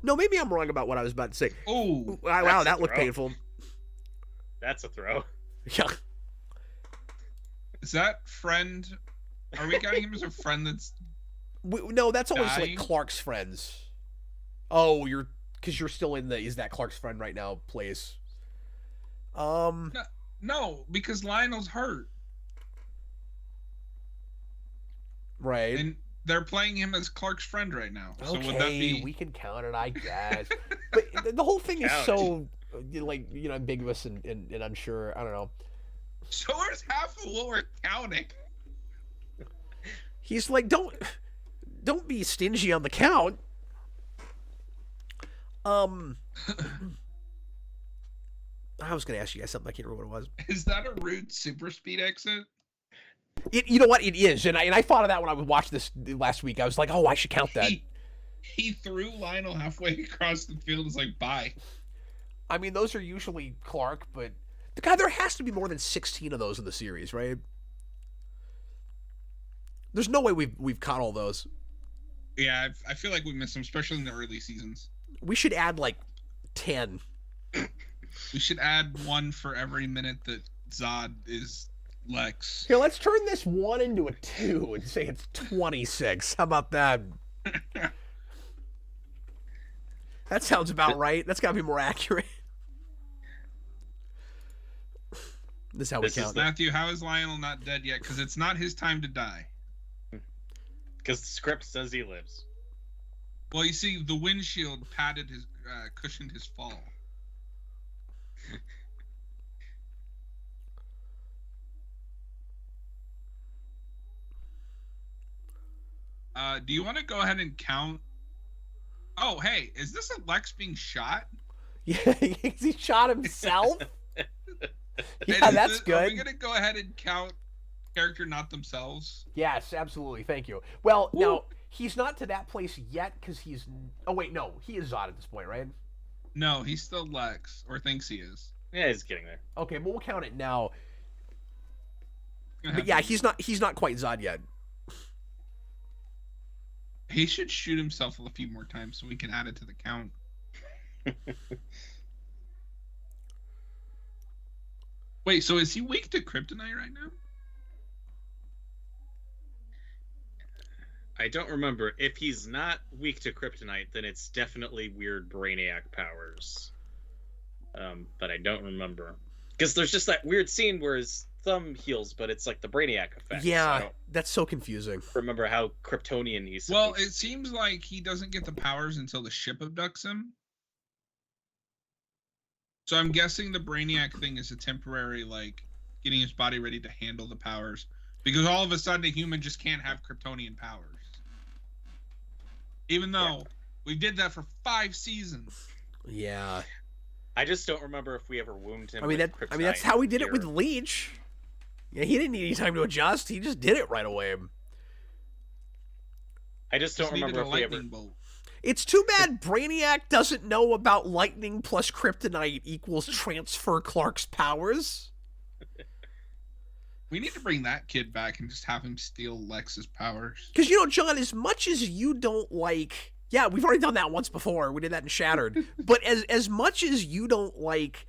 No, maybe I'm wrong about what I was about to say. oh, Wow, a that looked throw. painful. That's a throw. Yeah. is that friend? Are we counting him as a friend that's? No, that's always Dying? like Clark's friends. Oh, because you're still in the is that Clark's friend right now place. No, because Lionel's hurt, Right. and they're playing him as Clark's friend right now. So Okay, would that be? we can count it, I guess. But the whole thing is Count. so ambiguous and unsure. I don't know. So is half of what we're counting. He's like, don't be stingy on the count. I was gonna ask you guys something. I can't remember what it was. Is that a rude super speed exit? You know what? It is, and I thought of that when I was watching this last week. I was like, oh, I should count that. He threw Lionel halfway across the field. It's like, bye. I mean, those are usually Clark, but God, there has to be more than 16 of those in the series, right? There's no way we've caught all those. Yeah, I feel like we missed them, especially in the early seasons. We should add like 10. We should add one for every minute that Zod is Lex. Here, let's turn this 1 into a 2 and say it's 26. How about that? That sounds about right. That's got to be more accurate. This is how we count it. Matthew, how is Lionel not dead yet? Because it's not his time to die. Because the script says he lives. Well, you see, the windshield cushioned his fall. Do you want to go ahead and count? Oh, hey, is this a Lex being shot? Yeah, he shot himself. Yeah, Hey, that's good. Are we gonna go ahead and count character not themselves? Yes, absolutely. Thank you. Well, now he's not to that place yet because he's. Oh wait, no, he is Zod at this point, right? No, he's still Lex, or thinks he is. Yeah, he's getting there. Okay, but we'll count it now. Gonna But have yeah, to- he's not quite Zod yet. He should shoot himself a few more times so we can add it to the count. Wait, so is he weak to Kryptonite right now? I don't remember. If he's not weak to Kryptonite, then it's definitely weird Brainiac powers. But I don't remember. Because there's just that weird scene where his thumb heals, but it's like the Brainiac effect. So I Yeah, don't that's so confusing. remember how Kryptonian he's Well, supposed it seems like he doesn't get the powers until the ship abducts him. So I'm guessing the Brainiac thing is a temporary, like, getting his body ready to handle the powers. Because all of a sudden a human just can't have Kryptonian powers. Even though we did that for 5 seasons. Yeah, I just don't remember if we ever wounded him. I mean with that's Kryptonite how we did it with here. Leech. Yeah, he didn't need any time to adjust. He just did it right away. I just don't Just needed remember a if we ever. lightning bolt. It's too bad Brainiac doesn't know about lightning plus kryptonite equals transfer Clark's powers. We need to bring that kid back and just have him steal Lex's powers. Because, John, as much as you don't like... Yeah, we've already done that once before. We did that in Shattered. But as much as you don't like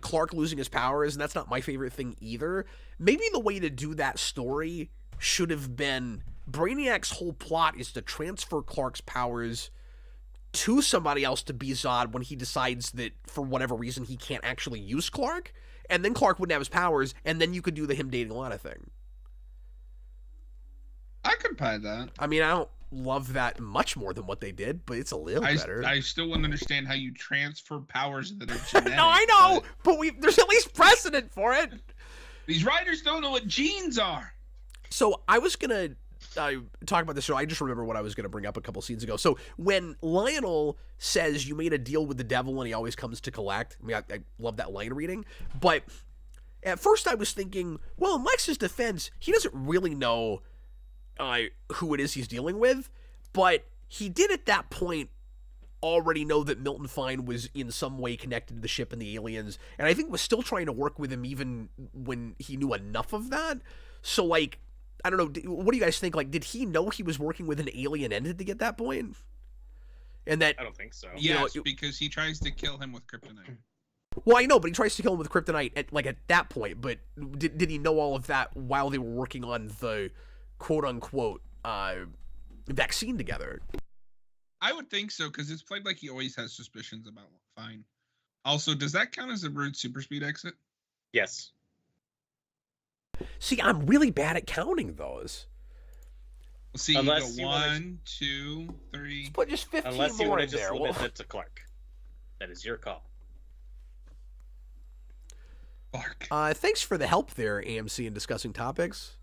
Clark losing his powers, and that's not my favorite thing either, maybe the way to do that story should have been... Brainiac's whole plot is to transfer Clark's powers to somebody else to be Zod when he decides that, for whatever reason, he can't actually use Clark. And then Clark wouldn't have his powers, and then you could do the him dating Lana thing. I could buy that. I mean, I don't love that much more than what they did, but it's a little better. I still wouldn't understand how you transfer powers that are genetic. No, I know, but there's at least precedent for it. These writers don't know what genes are. So I was gonna talk about this show. I just remember what I was gonna bring up a couple scenes ago. So when Lionel says you made a deal with the devil and he always comes to collect, I mean, I love that line reading. But at first I was thinking, well, in Lex's defense, he doesn't really know who it is he's dealing with, but he did at that point already know that Milton Fine was in some way connected to the ship and the aliens, and I think was still trying to work with him even when he knew enough of that. So, like, I don't know, what do you guys think? Like, did he know he was working with an alien entity at that point? And that... I don't think so. Yes, because he tries to kill him with kryptonite. Well, I know, but he tries to kill him with kryptonite at that point, but did he know all of that while they were working on the quote-unquote vaccine together? I would think so, because it's played like he always has suspicions about Fine. Also, does that count as a rude super speed exit? Yes. See, I'm really bad at counting those. We'll see. Unless You you go wanna- 1, 2, 3. Put just 15 Unless you more want to in just there. limit Well, it to Clark. That is your call. Clark. thanks for the help there, AMC, in discussing topics.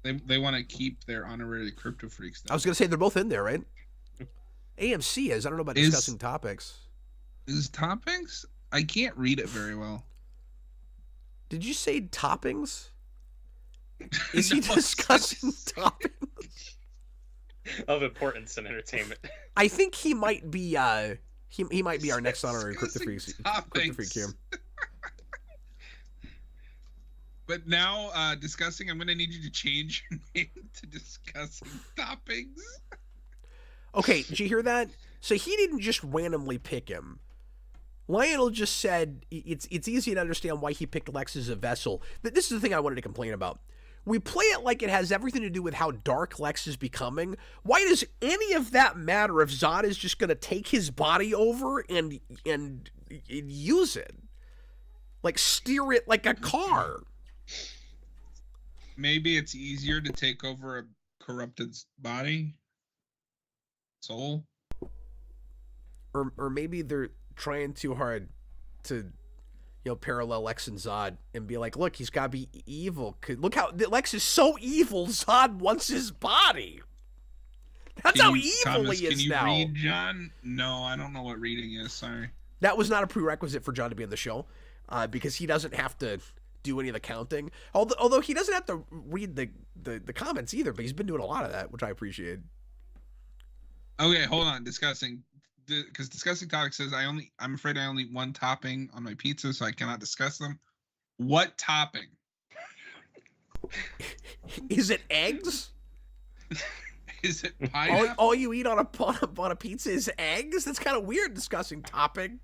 They want to keep their honorary Kryptofreaks. I was going to say they're both in there, right? AMC is. I don't know about discussing topics. Is toppings? I can't read it very well. Did you say toppings? Is he No, discussing toppings? Of importance and entertainment. I think he might be. He might be our next honorary Discussing Kryptofreak here. But now, discussing, I'm going to need you to change your name to discussing toppings. Okay, did you hear that? So he didn't just randomly pick him. Lionel just said it's easy to understand why he picked Lex as a vessel. This is the thing I wanted to complain about. We play it like it has everything to do with how dark Lex is becoming. Why does any of that matter if Zod is just going to take his body over and use it? Like steer it like a car. Maybe it's easier to take over a corrupted body, soul. Or maybe they're trying too hard to, parallel Lex and Zod and be like, look, he's got to be evil. Look how Lex is so evil. Zod wants his body. That's how evil Thomas, he is can you now. read, John? No, I don't know what reading is. Sorry. That was not a prerequisite for John to be on the show, because he doesn't have to do any of the counting. Although he doesn't have to read the comments either, but he's been doing a lot of that, which I appreciate. Okay, hold on. Discussing, because discussing topic says I'm afraid I only eat one topping on my pizza, so I cannot discuss them. What topping? Is it eggs? Is it pineapple? All you eat on a pizza is eggs? That's kind of weird discussing topping.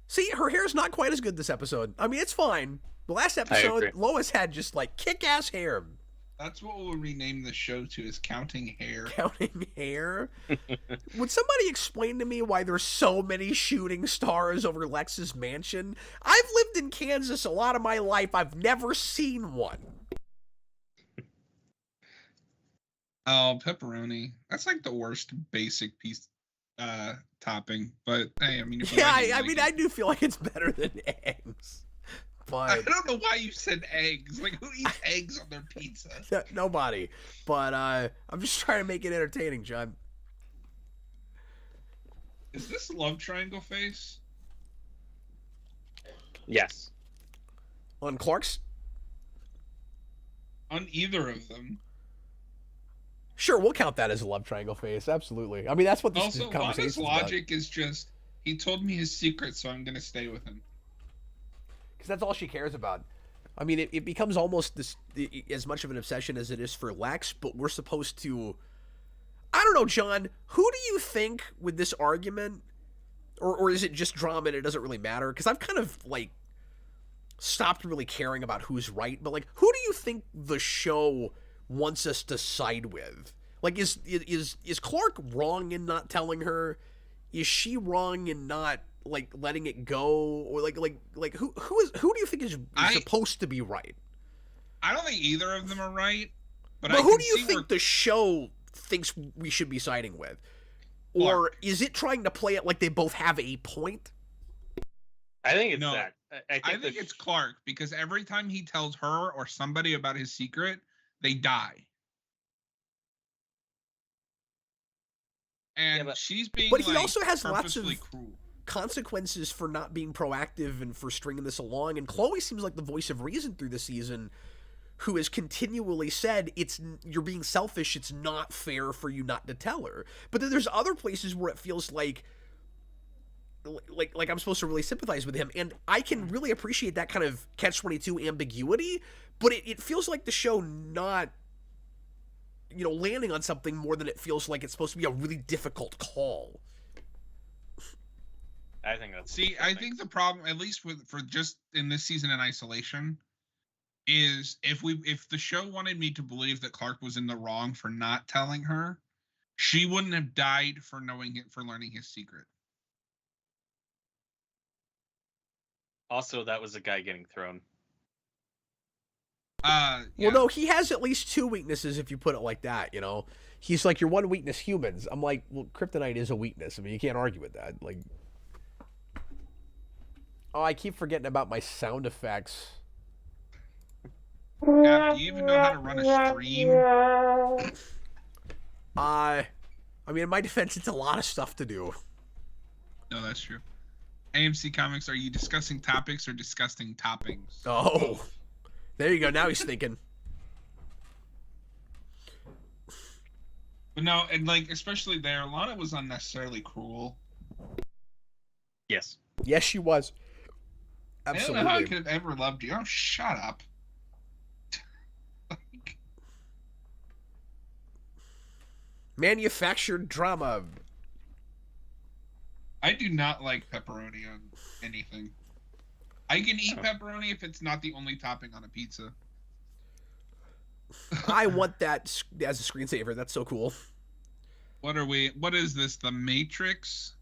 See, her hair's not quite as good this episode. I mean, it's fine. The last episode, Lois had just like kick-ass hair. That's what we'll rename the show to, is Counting Hair. Counting hair? Would somebody explain to me why there's so many shooting stars over Lex's mansion? I've lived in Kansas a lot of my life. I've never seen one. Oh, pepperoni. That's like the worst basic piece topping. But hey, I mean, I do feel like it's better than eggs. But I don't know why you said eggs. Like, who eats eggs on their pizza? Nobody. But I'm just trying to make it entertaining, John. Is this love triangle face? Yes. On Clark's? On either of them. Sure, we'll count that as a love triangle face. Absolutely. I mean, that's what this Also, conversation is Lana's logic is just, he told me his secret, so I'm going to stay with him. Because that's all she cares about. I mean, it becomes almost as much of an obsession as it is for Lex, but we're supposed to... I don't know, John. Who do you think with this argument, or is it just drama and it doesn't really matter? Because I've kind of, like, stopped really caring about who's right, but, like, who do you think the show wants us to side with? Like, is Clark wrong in not telling her? Is she wrong in not, like, letting it go? Or like who do you think is supposed to be right? I don't think either of them are right. But who do you think the show thinks we should be siding with? Or Clark. is it trying to play it like they both have a point? I think it's No. that. I think it's Clark, because every time he tells her or somebody about his secret, they die. And she's being, but he also has lots of cruel consequences for not being proactive and for stringing this along. And Chloe seems like the voice of reason through the season, who has continually said, you're being selfish, it's not fair for you not to tell her. But then there's other places where it feels like I'm supposed to really sympathize with him, and I can really appreciate that kind of catch-22 ambiguity, but it feels like the show not, landing on something more than it feels like it's supposed to be a really difficult call. I think that's... See, I think the problem, at least for just in this season in isolation, is if the show wanted me to believe that Clark was in the wrong for not telling her, She wouldn't have died for learning his secret. Also, that was a guy getting thrown. Yeah. Well, no, he has at least 2 weaknesses if you put it like that, you know? He's like, your one weakness, humans. I'm like, well, kryptonite is a weakness. I mean, you can't argue with that. Like, oh, I keep forgetting about my sound effects. Yeah, do you even know how to run a stream? I mean, in my defense, it's a lot of stuff to do. No, that's true. AMC Comics, are you discussing topics or disgusting toppings? Oh, there you go. Now he's thinking. But no, and like, especially there, Lana was unnecessarily cruel. Yes. Yes, she was. I don't know how I Absolutely. could have ever loved you. Oh, shut up. Like, Manufactured drama. I do not like pepperoni on anything. I can eat pepperoni if it's not the only topping on a pizza. I want that as a screensaver. That's so cool. What is this, the Matrix?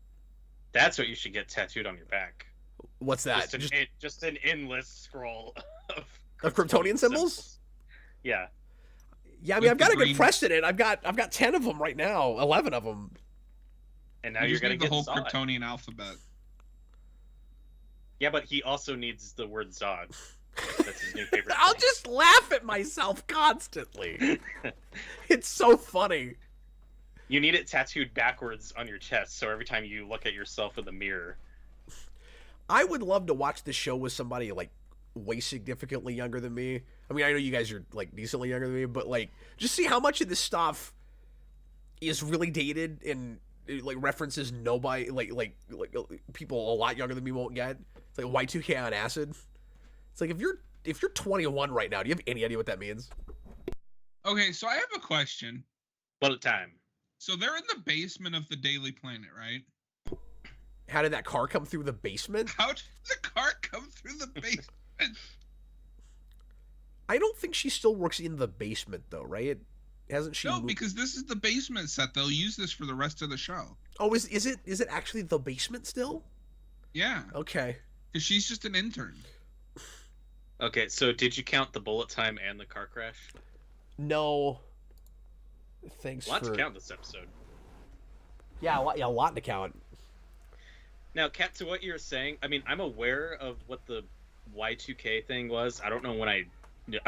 That's what you should get tattooed on your back. What's that? Just an endless scroll Of Kryptonian symbols? Yeah. Yeah, I mean, With I've got the a good green- precedent. I've got 10 of them right now. 11 of them. And now You you're just gonna need the get whole Zod. Kryptonian alphabet. Yeah, but he also needs the word Zod. That's his new favorite. I'll thing. just laugh at myself constantly. It's so funny. You need it tattooed backwards on your chest, so every time you look at yourself in the mirror. I would love to watch this show with somebody like way significantly younger than me. I mean, I know you guys are like decently younger than me, but like just see how much of this stuff is really dated and like references nobody like people a lot younger than me won't get. It's like Y2K on acid. It's like if you're 21 right now, do you have any idea what that means? Okay, so I have a question. What a time. So they're in the basement of the Daily Planet, right? How did that car come through the basement? How did the car come through the basement? I don't think she still works in the basement though, right? Hasn't she? No, moved- because this is the basement set. They'll use this for the rest of the show. Oh, is it actually the basement still? Yeah, Okay. because she's just an intern. Okay, so did you count the bullet time and the car crash? No. Thanks Lots for to count this episode. Yeah, a lot to count. Now, Kat, to what you're saying, I mean, I'm aware of what the Y2K thing was. I don't know when I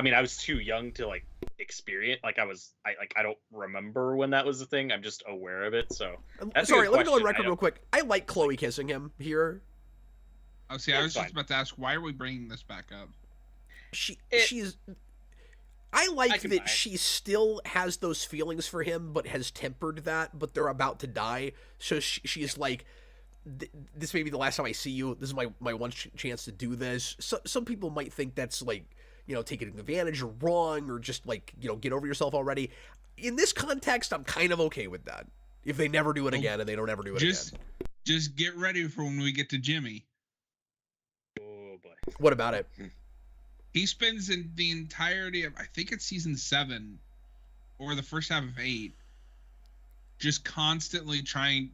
mean, I was too young to like experience. Like, I don't remember when that was a thing. I'm just aware of it. So, that's a Sorry, good let me go on question. record real quick. I like Chloe kissing him here. Oh, see, I was Fine. just about to ask, why are we bringing this back up? She's. I like can that buy it. she still has those feelings for him, but has tempered that. But they're about to die, so she's like, "This may be the last time I see you. This is my one chance to do this." So some people might think that's like, you know, taking advantage or wrong, or just like, you know, get over yourself already. In this context, I'm kind of okay with that. If they never do it again, and they don't ever do it again. Just get ready for when we get to Jimmy. Oh boy. What about it? He spends in the entirety of, I think it's season 7 or the first half of 8, just constantly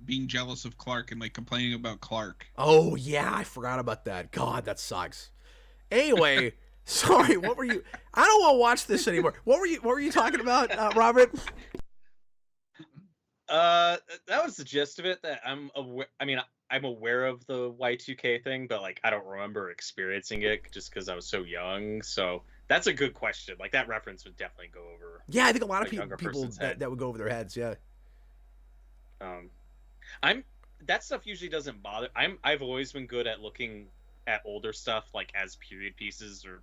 being jealous of Clark and like complaining about Clark. Oh yeah, I forgot about that. God, that sucks. Anyway, sorry. What were you? I don't want to watch this anymore. What were you talking about, Robert? That was the gist of it. That I'm aware. I mean, I'm aware of the Y2K thing, but like I don't remember experiencing it just because I was so young. So that's a good question. Like that reference would definitely go over. Yeah, I think a lot of A younger people person's head. that would go over their heads. Yeah. That stuff usually doesn't bother. I've always been good at looking at older stuff like as period pieces or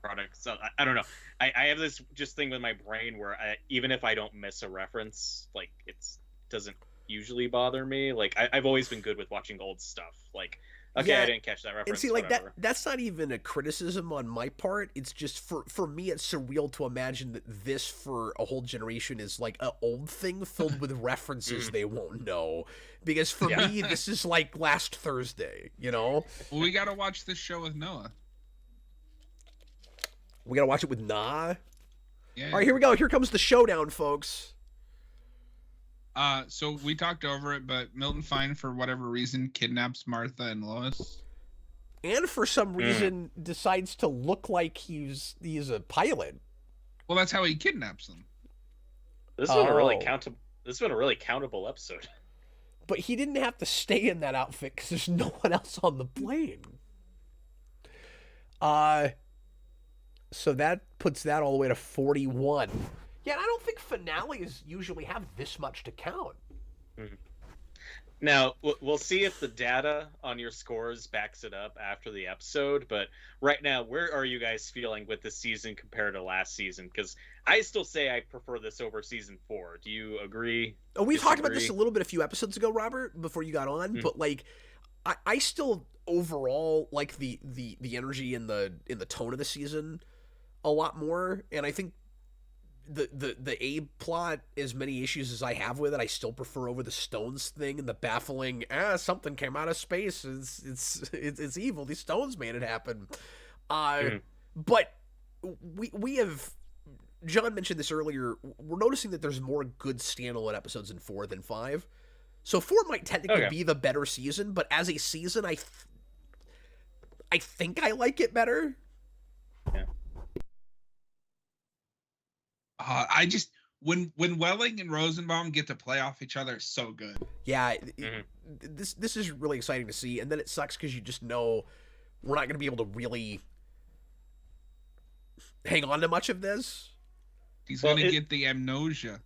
products. So I don't know. I have this just thing with my brain where even if I don't miss a reference, like doesn't usually bother me. Like I've always been good with watching old stuff. Like, okay, Yeah, I didn't catch that reference. And see, like whatever. that's not even a criticism on my part. It's just for me, it's surreal to imagine that this for a whole generation is like an old thing filled with references they won't know. Because for Yeah. me, this is like last Thursday. You know, Well, we got to watch this show with Noah. we gotta watch it with Nah. Yeah. All right, here we go. Here comes the showdown, folks. So we talked over it, but Milton Fine, for whatever reason, kidnaps Martha and Lois. And for some reason decides to look like he's a pilot. Well, that's how he kidnaps them. This has been a really Oh. countable. This has been a really countable episode. But he didn't have to stay in that outfit because there's no one else on the plane. So that puts that all the way to 41. Yeah, and I don't think finales usually have this much to count. Now, we'll see if the data on your scores backs it up after the episode, but right now, where are you guys feeling with this season compared to last season? Because I still say I prefer this over season 4. Do you agree? Oh, we talked about this Disagree? a little bit a few episodes ago, Robert, before you got on, but like I still overall like the energy and the tone of the season a lot more, and I think the Abe plot, as many issues as I have with it, I still prefer over the Stones thing and the baffling something came out of space. It's evil. These Stones made it happen. But we have, John mentioned this earlier, we're noticing that there's more good standalone episodes in 4 than 5. So 4 might technically be the better season, but as a season, I think I like it better. I just when Welling and Rosenbaum get to play off each other, it's so good. Yeah, this is really exciting to see, and then it sucks because you just know we're not going to be able to really hang on to much of this. He's gonna get the amnesia.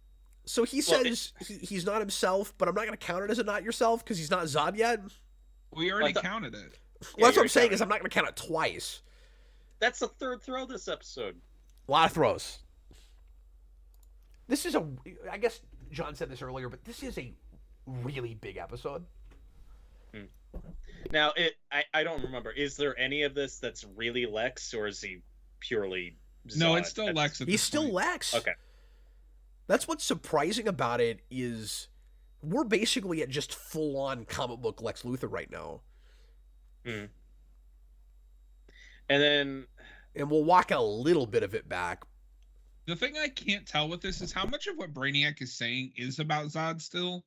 So he says he's not himself, but I'm not going to count it as a not yourself because he's not Zod yet. We already counted it. Well, that's what I'm saying is I'm not going to count it twice. That's the third throw this episode. A lot of throws. This is I guess John said this earlier, but this is a really big episode. Now, I don't remember. Is there any of this that's really Lex, or is he purely Zod? No, it's still Lex. He's still Lex. Okay. That's what's surprising about it is we're basically at just full-on comic book Lex Luthor right now. And then... And we'll walk a little bit of it back. The thing I can't tell with this is how much of what Brainiac is saying is about Zod still,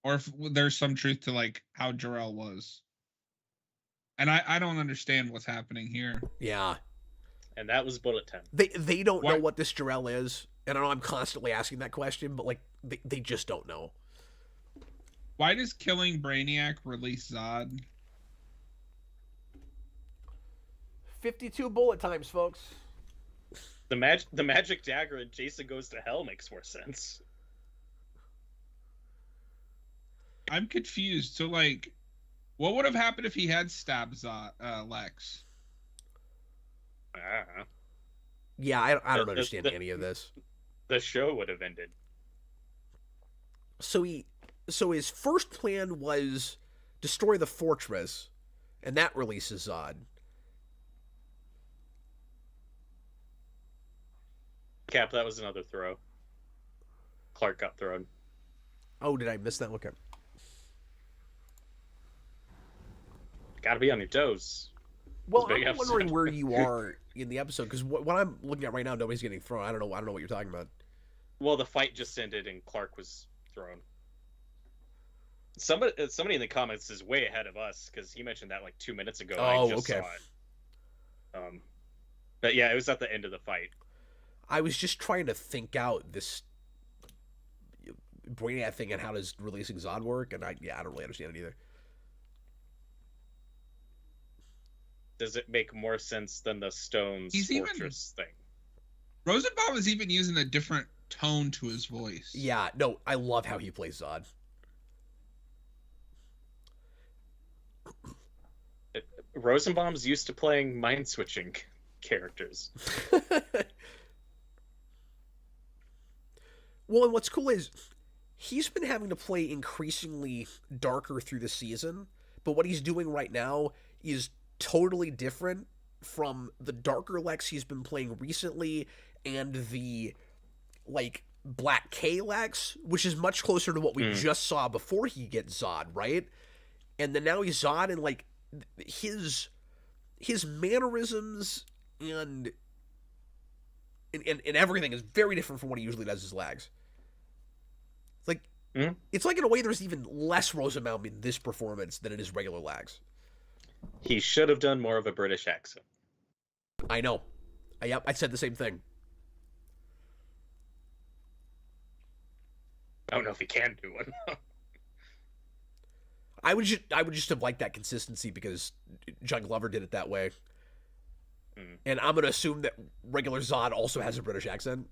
or if there's some truth to like how Jor-El was. And I don't understand what's happening here. Yeah. And that was bullet 10. They don't know what this Jor-El is. And I know I'm constantly asking that question, but like they just don't know. Why does killing Brainiac release Zod? 52 bullet times, folks. The magic dagger and Jason Goes to Hell makes more sense. I'm confused. So like, what would have happened if he had stabbed Lex? Yeah, I don't understand any of this. The show would have ended. So his first plan was destroy the fortress, and that releases Zod. Cap, that was another throw. Clark got thrown. Oh, did I miss that? Okay. Gotta be on your toes. Well, Big I'm episode. wondering where you are in the episode, because what I'm looking at right now, nobody's getting thrown. I don't know what you're talking about. Well, the fight just ended and Clark was thrown. Somebody in the comments is way ahead of us because he mentioned that like 2 minutes ago. Oh, I just okay. saw it. But yeah, it was at the end of the fight. I was just trying to think out this Brainiac thing and how does releasing Zod work, and I don't really understand it either. Does it make more sense than the Stones Fortress thing? Rosenbaum is even using a different tone to his voice. Yeah, no, I love how he plays Zod. Rosenbaum's used to playing mind-switching characters. Well, and what's cool is he's been having to play increasingly darker through the season, but what he's doing right now is totally different from the darker Lex he's been playing recently and the, like, Black K Lex, which is much closer to what we just saw before he gets Zod, right? And then now he's Zod, and, like, his mannerisms and everything is very different from what he usually does as Lags. Like, Mhm. It's like in a way there's even less Rosenbaum in this performance than it is regular Lags. He should have done more of a British accent. I know. Yep, I said the same thing. I don't know if he can do one. I would just have liked that consistency because John Glover did it that way. And I'm gonna assume that regular Zod also has a British accent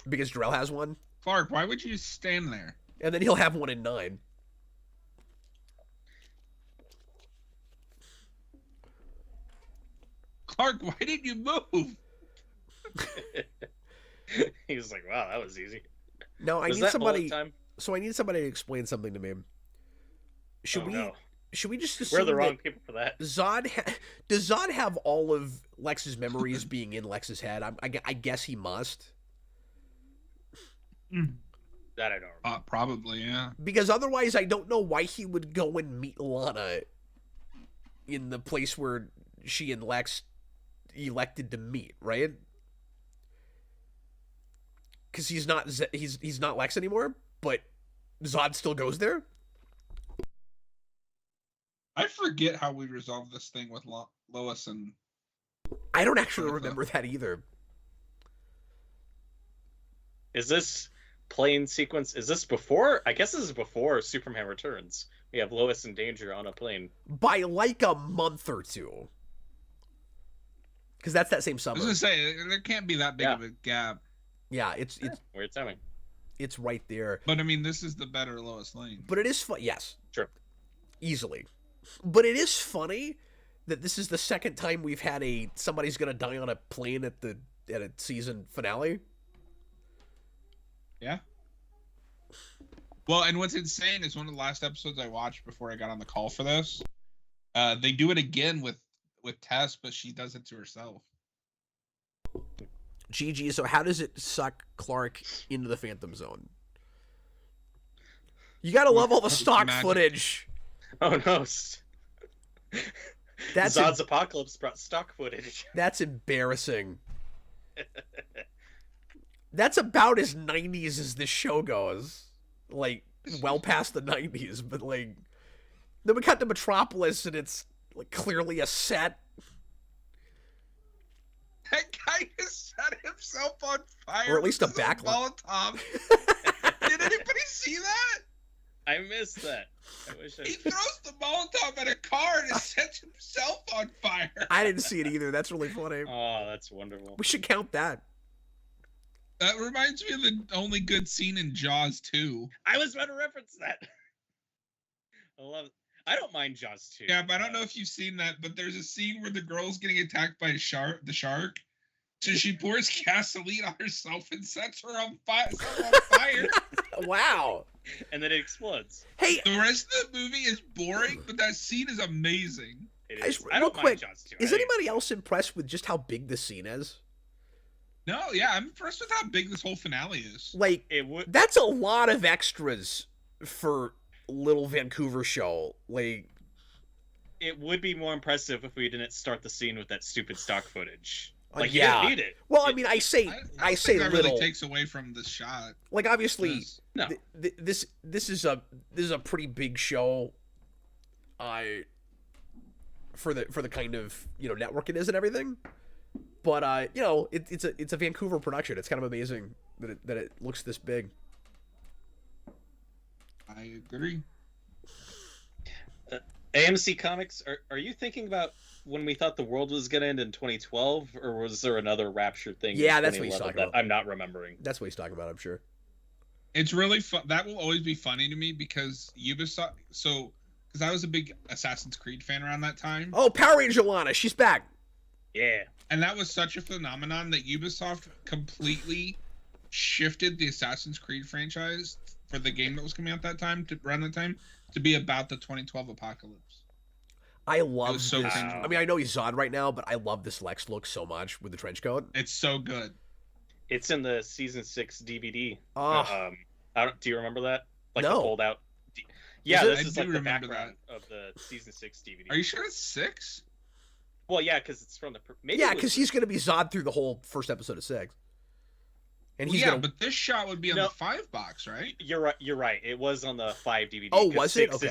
because Jarrell has one, Clark, why would you stand there? and then he'll have one in 9. Clark, why didn't you move? He was like, "Wow, that was easy." No, I Was need that somebody. bullet time? So I need somebody to explain something to me. Should Oh, we? no. Should we just We're assume the wrong that people for that. does Zod have all of Lex's memories being in Lex's head? I guess he must, That I don't remember. Probably, yeah. because otherwise I don't know why he would go and meet Lana in the place where she and Lex elected to meet, right? Because he's not Lex anymore, but Zod still goes there. I forget how we resolved this thing with Lois and... I don't actually remember that either. Is this plane sequence? Is this before? I guess this is before Superman Returns. We have Lois in danger on a plane. By like a month or two. Because that's that same I summer. was gonna say, there can't be that big of a gap. Yeah, it's Weird timing. it's right there. But I mean, this is the better Lois Lane. But it is fun. Yes, Sure. easily. But it is funny that this is the second time we've had somebody's gonna die on a plane at a season finale. Yeah. Well, and what's insane is one of the last episodes I watched before I got on the call for this. They do it again with Tess, but she does it to herself. GG. So how does it suck Clark into the Phantom Zone? You gotta love all the stock Magic. footage. Oh no. That's Zod's Apocalypse brought stock footage. That's embarrassing. That's about as 90s as this show goes. Like, well past the 90s, but like... Then we cut to Metropolis, and it's like clearly a set. That guy just set himself on fire. Or at least a with backlight. Molotov. Did anybody see that? I missed that. I wish I... He throws the Molotov at a car and it sets himself on fire. I didn't see it either. That's really funny. Oh, that's wonderful. We should count that. That reminds me of the only good scene in Jaws 2. I was about to reference that. I love it. I don't mind Jaws 2. Yeah, but I don't know if you've seen that, but there's a scene where the girl's getting attacked by the shark. So she pours gasoline on herself and sets her on fire. Wow. And then it explodes. Hey, The rest of the movie is boring, but that scene is amazing. It I is. just- I real don't quick, mind Jaws 2. is I think- anybody else impressed with just how big this scene is? No, yeah, I'm impressed with how big this whole finale is. Like, It would. that's a lot of extras for little Vancouver show. Like, It would be more impressive if we didn't start the scene with that stupid stock footage. Like, yeah. you didn't need it. well, I mean, I say I say think that little. really takes away from the shot. Like, obviously, 'cause- No. this is a pretty big show. For the kind of network it is and everything, but it's a Vancouver production. It's kind of amazing that it looks this big. I agree. AMC Comics, are you thinking about when we thought the world was going to end in 2012, or was there another Rapture thing? in Yeah, that's what he's 2011 talking that I'm not remembering. That's what he's talking about, I'm sure. It's really fun. That will always be funny to me because Ubisoft. Because I was a big Assassin's Creed fan around that time, Oh, Power Ranger Lana, she's back. Yeah. and that was such a phenomenon that Ubisoft completely shifted the Assassin's Creed franchise for the game that was coming out around that time to be about the 2012 apocalypse. I love was so this. cringy. I mean, I know he's Zod right now, but I love this Lex look so much with the trench coat. It's so good. It's in the season 6 DVD. Oh, Do you remember that? Like No. the fold out. Yeah, it? this I is do like the remember background of the season 6 DVD. Are you sure it's 6? Well, yeah, because it's from the maybe. yeah, it was- because he's going to be Zod through the whole first episode of 6. And Well, he's yeah, gonna. but this shot would be on No. the 5 box, right? You're right. You're right. It was on the 5 DVD. Oh, was it? Okay.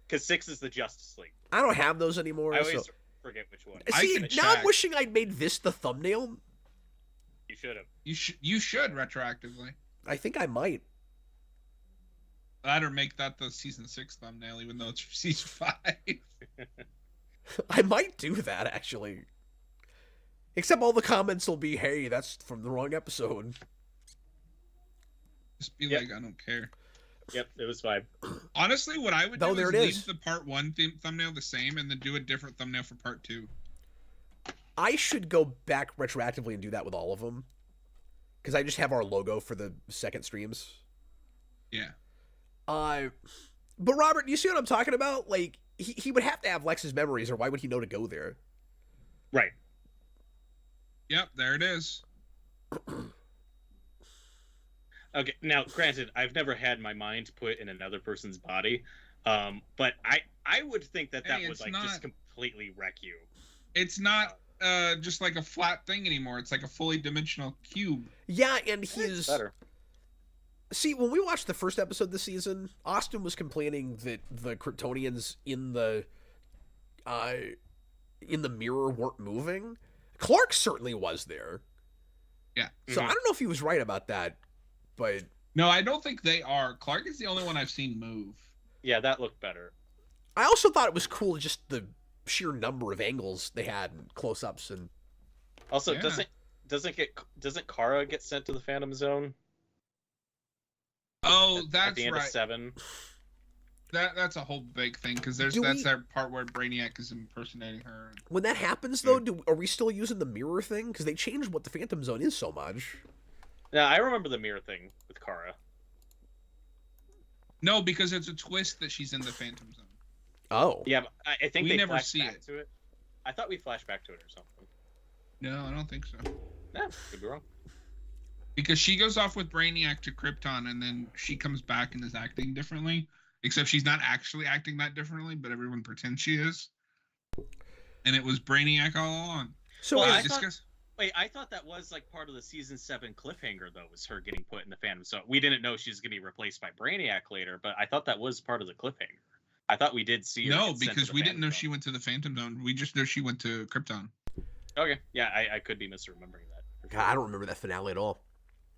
Because 6 is the Justice League. I don't have those anymore. I always so. forget which one. I See, can now I'm check. wishing I'd made this the thumbnail. You should have. You should retroactively. I think I might. That or make that the season 6 thumbnail, even though it's for season 5. I might do that, actually. Except all the comments will be, hey, that's from the wrong episode. Just be Yep. like, I don't care. Yep, it was 5. Honestly, what I would Oh, do there is it leave is. the part 1 thumbnail the same and then do a different thumbnail for part 2. I should go back retroactively and do that with all of them. Because I just have our logo for the second streams. Yeah. But Robert, you see what I'm talking about? Like, he would have to have Lex's memories, or why would he know to go there? Right. Yep, there it is. Okay. Now, granted, I've never had my mind put in another person's body, but I would think that Hey, would it's like not- just completely wreck you. It's not just like a flat thing anymore. It's like a fully dimensional cube. Yeah, and It's he's... better. See, when we watched the first episode this season, Austin was complaining that the Kryptonians in the mirror weren't moving. Clark certainly was there. Yeah. So I don't know if he was right about that, but No, I don't think they are. Clark is the only one I've seen move. Yeah, that looked better. I also thought it was cool just the sheer number of angles they had and close-ups and Also, Yeah. doesn't Kara get sent to the Phantom Zone? Oh, At that's the end right. of 7. That's a whole big thing because that's that part where Brainiac is impersonating her. when that happens though, are we still using the mirror thing? Because they changed what the Phantom Zone is so much. Yeah, I remember the mirror thing with Kara. No, because it's a twist that she's in the Phantom Zone. Oh. Yeah, but I think We they never flashed see back it. to it. I thought we flashed back to it or something. No, I don't think so. Yeah, could be wrong. Because she goes off with Brainiac to Krypton, and then she comes back and is acting differently. Except she's not actually acting that differently, but everyone pretends she is. And it was Brainiac all along. So Well, is- I thought that was like part of the season 7 cliffhanger, though, was her getting put in the Phantom Zone. We didn't know she was going to be replaced by Brainiac later, but I thought that was part of the cliffhanger. I thought we did see her. No, get sent to because the we didn't Phantom know Zone. she went to the Phantom Zone. We just know she went to Krypton. Okay, yeah, I could be misremembering that. for God, I don't remember that finale at all.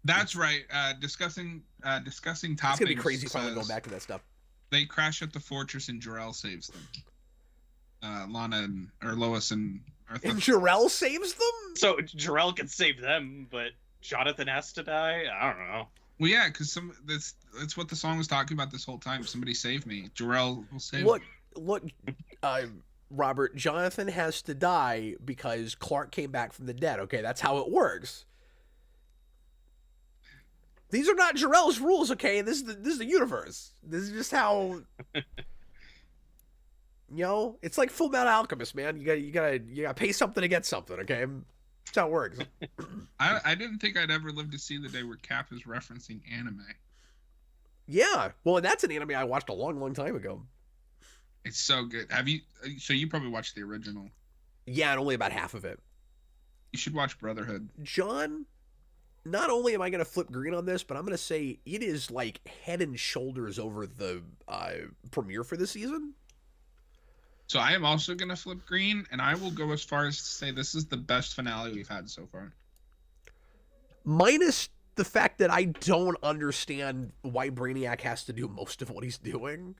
That's right. Discussing topics. It's gonna be crazy finally going says back to that stuff. They crash at the fortress and Jor-El saves them. Lana or Lois and Earth. And Jor-El saves them? So Jor-El can save them, but Jonathan has to die? I don't know. Well, yeah, because that's what the song was talking about this whole time. Somebody save me. Jor-El will save Look, me. Robert, Jonathan has to die because Clark came back from the dead. Okay, that's how it works. These are not Jor-El's rules, okay? This is the universe. This is just how. It's like Full Metal Alchemist, man. You gotta pay something to get something, okay? That's how it works. I didn't think I'd ever live to see the day where Cap is referencing anime. Yeah, well, and that's an anime I watched a long, long time ago. It's so good. Have you? So you probably watched the original. Yeah, and only about half of it. You should watch Brotherhood. John, not only am I going to flip green on this, but I'm going to say it is like head and shoulders over the premiere for this season. So I am also gonna flip green, and I will go as far as to say this is the best finale we've had so far. Minus the fact that I don't understand why Brainiac has to do most of what he's doing.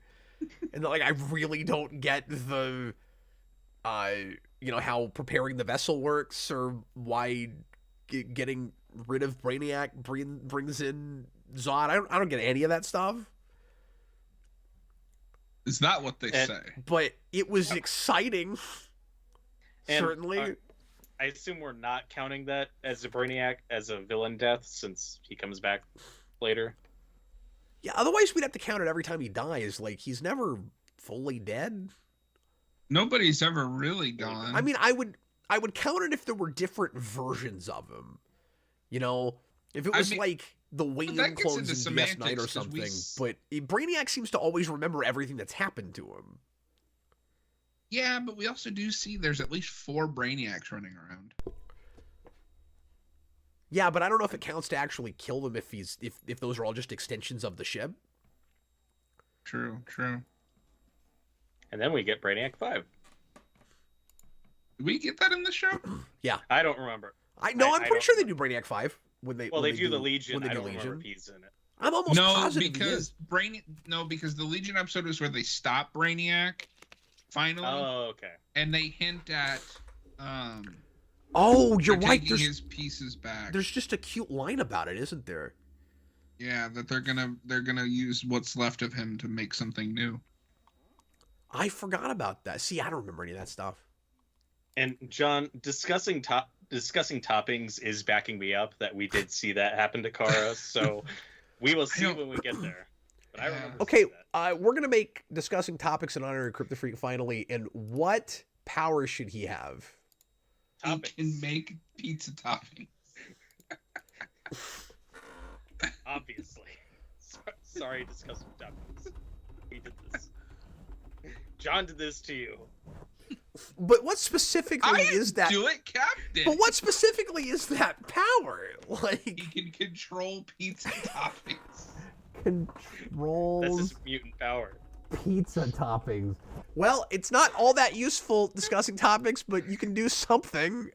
And like, I really don't get the, how preparing the vessel works, or why getting rid of Brainiac brings in Zod. I don't get any of that stuff. Is that what they say? But it was exciting. And, Certainly. I assume we're not counting that as a Brainiac as a villain death since he comes back later. Yeah, otherwise we'd have to count it every time he dies. Like, he's never fully dead. Nobody's ever really gone. I mean, I would count it if there were different versions of him. If it was like the Wayne that gets clones into in DS9 or semantics, 'cause something. But Brainiac seems to always remember everything that's happened to him. Yeah, but we also do see there's at least 4 Brainiacs running around. Yeah, but I don't know if it counts to actually kill them if those are all just extensions of the ship. True. And then we get Brainiac 5. Did we get that in the show? Yeah. I don't remember. I'm I pretty don't sure they do Brainiac 5 when they Well, when they do the Legion. when they I do don't remember Legion. if he's in it. I'm almost positive he is. because the Legion episode is where they stop Brainiac finally, Oh, okay. and they hint at Oh, you're they're right. taking his pieces back. There's just a cute line about it, isn't there? Yeah, that they're gonna use what's left of him to make something new. I forgot about that. See, I don't remember any of that stuff. And John, discussing toppings is backing me up that we did see that happen to Kara. So we will see when we get there. But I remember. Okay, seeing that. we're gonna make discussing topics in honor of Kryptofreak finally. And what power should he have? He can make pizza toppings. Obviously. Sorry, discussing toppings. We did this. John did this to you. But what specifically is that? Do it, Captain. But what specifically is that power? He Like can control pizza toppings. controls That's his mutant power. pizza toppings. Well, it's not all that useful discussing topics, but you can do something.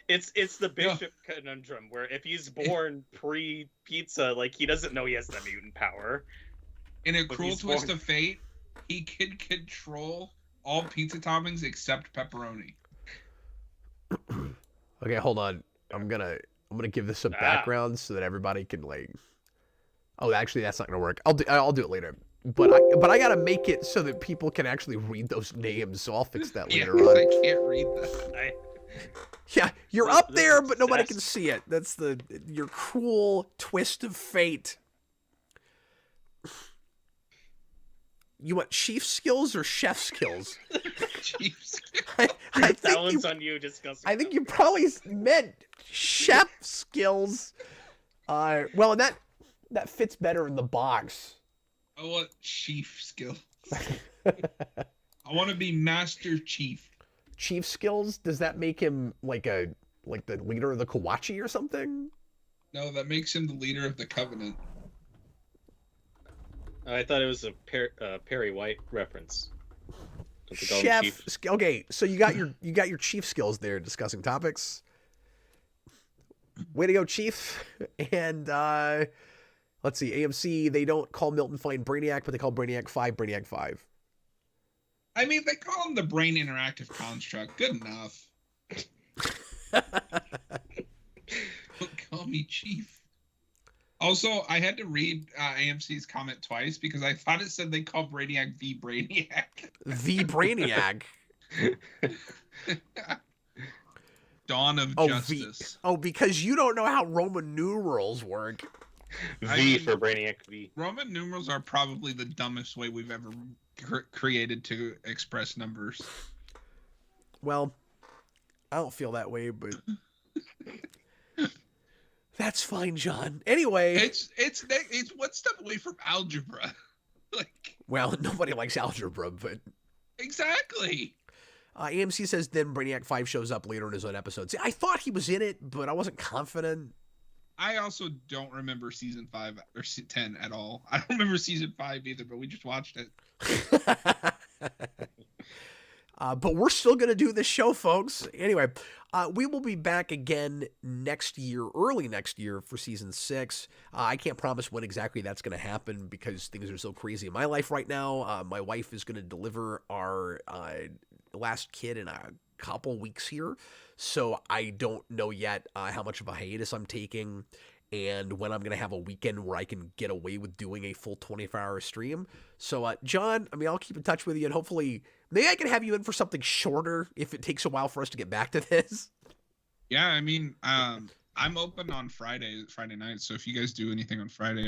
It's the Bishop conundrum where if he's born pre-pizza, like he doesn't know he has the mutant power. In a But cruel he's twist born- of fate, he can control all pizza toppings except pepperoni. Okay, hold on. I'm gonna give this some background so that everybody can like. Oh, actually, that's not gonna work. I'll do it later. But I gotta make it so that people can actually read those names. So I'll fix that later Yeah, 'cause on. I can't read that. Yeah, you're Well, up this there, is but nobody best. can see it. That's your cruel twist of fate. You want chief skills or chef skills? Chiefs. I That think one's on you, discussing. I think you probably meant chef skills. Well, and that fits better in the box. I want chief skills. I want to be Master Chief. Chief skills? Does that make him like the leader of the Kawachi or something? No, that makes him the leader of the Covenant. I thought it was a Perry White reference. Don't they call him Chef. Chief? Okay, so you got your chief skills there. Discussing topics. Way to go, Chief. And let's see, AMC. They don't call Milton Fine Brainiac, but they call Brainiac 5 Brainiac 5. I mean, they call him the Brain Interactive Construct. Good enough. Don't call me Chief. Also, I had to read AMC's comment twice because I thought it said they called Brainiac the Brainiac. The Brainiac. Dawn of Oh, Justice. because you don't know how Roman numerals work. V for Brainiac V. Roman numerals are probably the dumbest way we've ever created to express numbers. Well, I don't feel that way, but that's fine, John. Anyway, It's one step away from algebra. Like, well, nobody likes algebra, but exactly. AMC says then Brainiac 5 shows up later in his own episode. See, I thought he was in it, but I wasn't confident. I also don't remember season 5 or 10 at all. I don't remember season 5 either, but we just watched it. But we're still going to do this show, folks. Anyway, we will be back again next year, early next year for season 6. I can't promise when exactly that's going to happen because things are so crazy in my life right now. My wife is going to deliver our last kid in a couple weeks here. So I don't know yet how much of a hiatus I'm taking and when I'm going to have a weekend where I can get away with doing a full 24-hour stream. So, John, I mean, I'll keep in touch with you and hopefully maybe I can have you in for something shorter if it takes a while for us to get back to this. Yeah, I mean, I'm open on Friday night. So if you guys do anything on Friday,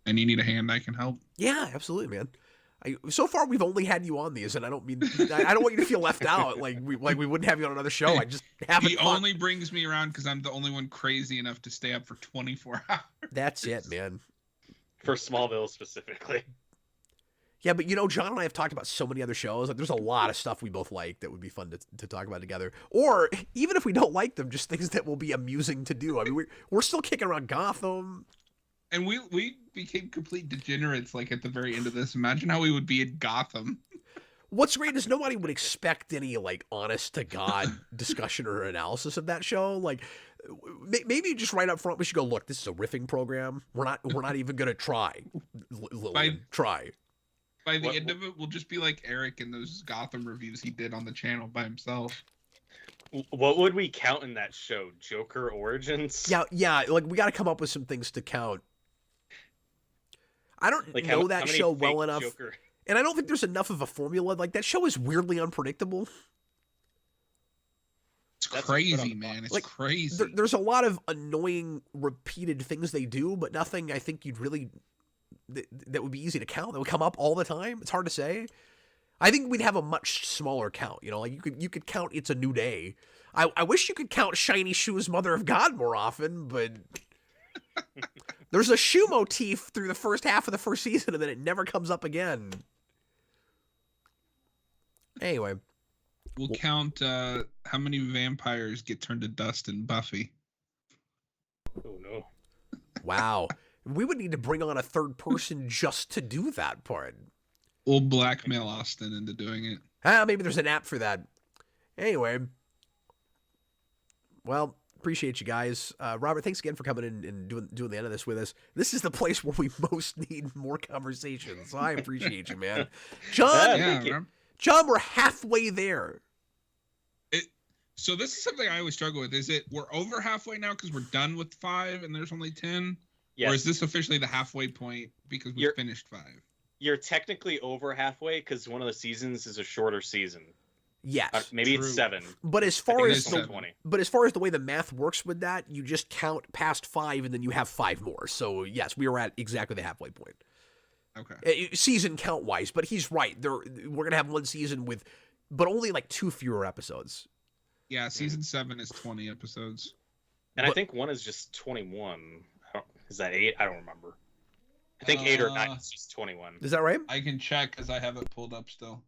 and you need a hand, I can help. Yeah, absolutely, man. So far, we've only had you on these, and I don't want you to feel left out. Like we wouldn't have you on another show. I just haven't. He only brings me around because I'm the only one crazy enough to stay up for 24 hours. That's it, man. For Smallville specifically. Yeah, but John and I have talked about so many other shows. Like, there's a lot of stuff we both like that would be fun to talk about together. Or even if we don't like them, just things that will be amusing to do. I mean, we're still kicking around Gotham. And we became complete degenerates like at the very end of this. Imagine how we would be in Gotham. What's great is nobody would expect any like honest to God discussion or analysis of that show. Like, maybe just right up front we should go, look, this is a riffing program. We're not even gonna try. Try. By the end of it, we'll just be like Eric in those Gotham reviews he did on the channel by himself. What would we count in that show? Joker Origins? Yeah. Like, we got to come up with some things to count. I don't know that show well enough. Joker? And I don't think there's enough of a formula. Like, that show is weirdly unpredictable. It's crazy, man. It's crazy. There's a lot of annoying, repeated things they do, but nothing I think you'd really... that would be easy to count. That would come up all the time. It's hard to say. I think we'd have a much smaller count. Like, you could count It's a New Day. I wish you could count Shiny Shoes Mother of God more often, but... There's a shoe motif through the first half of the first season, and then it never comes up again. Anyway. We'll count how many vampires get turned to dust in Buffy. Oh, no. Wow. We would need to bring on a third person just to do that part. We'll blackmail Austin into doing it. Maybe there's an app for that. Anyway. Well... appreciate you guys. Robert, thanks again for coming in and doing the end of this with us. This is the place where we most need more conversations. So I appreciate you, man. John, John, we're halfway there. So this is something I always struggle with. Is it we're over halfway now because we're done with 5 and there's only 10? Yes. Or is this officially the halfway point because we finished 5? You're technically over halfway because one of the seasons is a shorter season. Yes, maybe it's 7. But as far as the way the math works with that, you just count past 5 and then you have 5 more. So yes, we are at exactly the halfway point. Okay. Season count wise, but he's right. We're gonna have one season but only like 2 fewer episodes. Yeah, season 7 is 20 episodes, and I think 1 is just 21. Is that 8? I don't remember. I think 8 or 9 is just 21. Is that right? I can check because I have it pulled up still.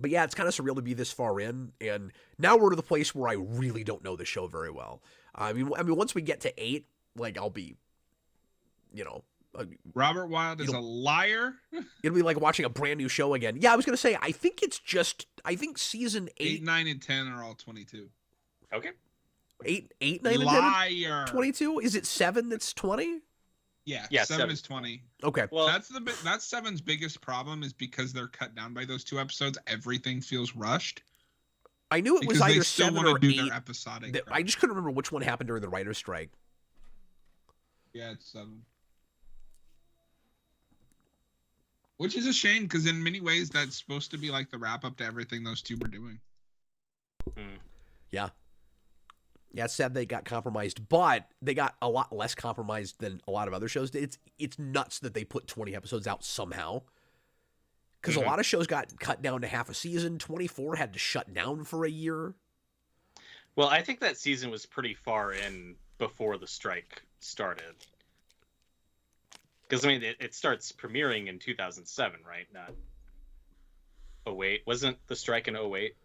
But yeah, it's kind of surreal to be this far in, and now we're to the place where I really don't know the show very well. I mean, once we get to 8, like, I'll be, Robert Wilde is a liar. It'll be like watching a brand new show again. Yeah, I was gonna say, I think season 8, 9, and 10 are all 22. Okay. 8, 9, and 10, liar. 22. Is it 7 that's 20? Yeah, 7 is 20. Okay. Well, that's 7's biggest problem is because they're cut down by those 2 episodes. Everything feels rushed. I knew it was either 7 or 8. Their episodic. I just couldn't remember which one happened during the writer's strike. Yeah, it's 7. Which is a shame because in many ways that's supposed to be like the wrap up to everything those 2 were doing. Yeah. Yeah, it's sad they got compromised, but they got a lot less compromised than a lot of other shows. It's nuts that they put 20 episodes out somehow. Because a lot of shows got cut down to half a season. 24 had to shut down for a year. Well, I think that season was pretty far in before the strike started. Because, I mean, it starts premiering in 2007, right? Not 08. Wasn't the strike in 08?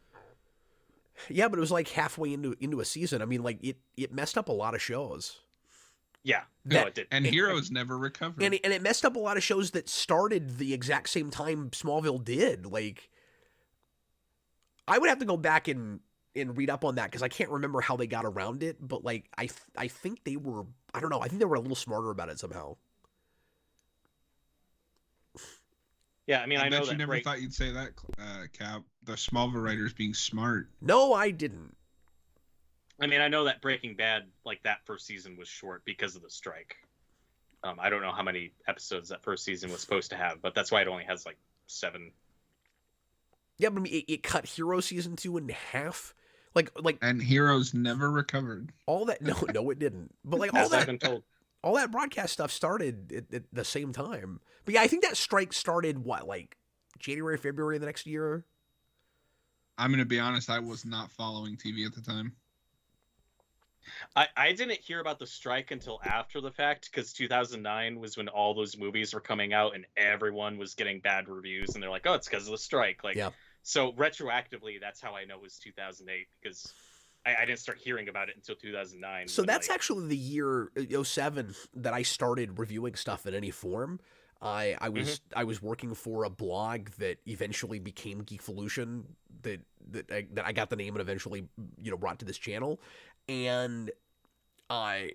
Yeah, but it was like halfway into a season. I mean, like, it messed up a lot of shows. Yeah, no, it did. And Heroes never recovered. And it messed up a lot of shows that started the exact same time Smallville did. Like, I would have to go back and read up on that because I can't remember how they got around it. But, like, I think they were, I don't know, I think they were a little smarter about it somehow. Yeah, I mean, I know bet that you never thought you'd say that, Cap. The Smallville writers being smart. No, I didn't. I mean, I know that Breaking Bad, like, that first season was short because of the strike. I don't know how many episodes that first season was supposed to have, but that's why it only has, like, 7. Yeah, but I mean, it cut Hero season 2 in half. Like, and Heroes never recovered. All that, no, it didn't. But like all that broadcast stuff started at the same time. But yeah, I think that strike started like January, February of the next year. I'm gonna be honest, I was not following TV at the time. I didn't hear about the strike until after the fact, because 2009 was when all those movies were coming out and everyone was getting bad reviews, and they're like, oh, it's because of the strike. Like, Yeah. So retroactively, that's how I know it was 2008, because I didn't start hearing about it until 2009. So when, that's like, actually the year 07 that I started reviewing stuff in any form. I was working for a blog that eventually became Geekvolution, that I got the name and eventually brought to this channel, and I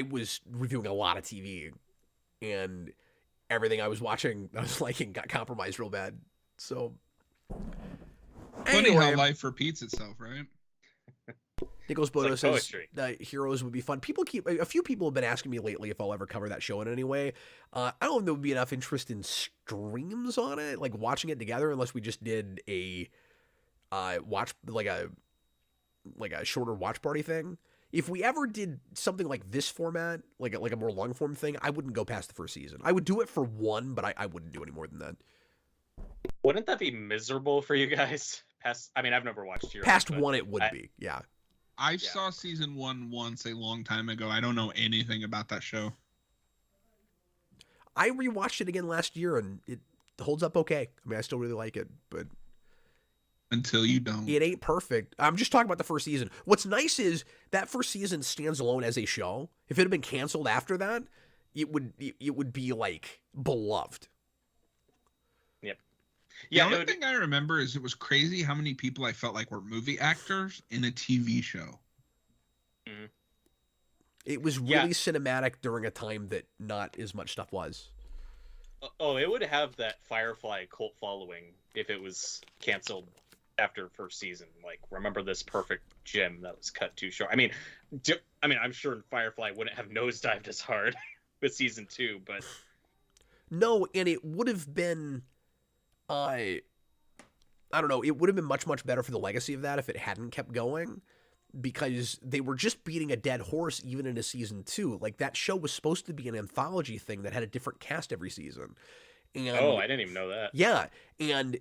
was reviewing a lot of TV, and everything I was watching I was liking got compromised real bad. So Funny anyway, how life repeats itself, right? Nicholas Bodo like says poetry. that Heroes would be fun. A few people have been asking me lately if I'll ever cover that show in any way. I don't know if there would be enough interest in streams on it, like watching it together, unless we just did a watch like a shorter watch party thing. If we ever did something like this format, like a more long form thing, I wouldn't go past the first season. I would do it for one, but I wouldn't do any more than that. Wouldn't that be miserable for you guys? I mean, I've never watched Heroes. Past but one, it would be, yeah. I saw season 1 once a long time ago. I don't know anything about that show. I rewatched it again last year, and it holds up okay. I mean, I still really like it, but Until you don't. it ain't perfect. I'm just talking about the first season. What's nice is that first season stands alone as a show. If it had been canceled after that, it would be like beloved. Yep. The Yeah. only thing I remember is it was crazy how many people I felt like were movie actors in a TV show. It was really cinematic during a time that not as much stuff was. Oh, it would have that Firefly cult following if it was canceled after first season. Like, remember this perfect gem that was cut too short. I mean, I'm sure Firefly wouldn't have nosedived as hard with season 2, but No, and it would have been, I don't know, it would have been much, much better for the legacy of that if it hadn't kept going, because they were just beating a dead horse even into season 2. Like, that show was supposed to be an anthology thing that had a different cast every season. And I didn't even know that. yeah, and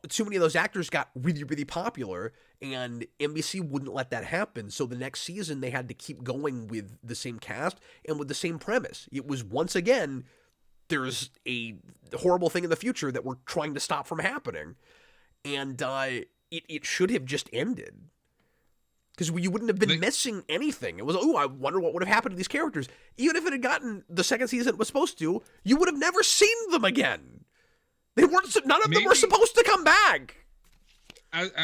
too many of those actors got really, really popular, and NBC wouldn't let that happen. So the next season, they had to keep going with the same cast and with the same premise. It was, once again, there's a horrible thing in the future that we're trying to stop from happening. And it should have just ended. Because you wouldn't have been missing anything. It was, I wonder what would have happened to these characters. Even if it had gotten the second season it was supposed to, you would have never seen them again. They weren't. None of them were supposed to come back.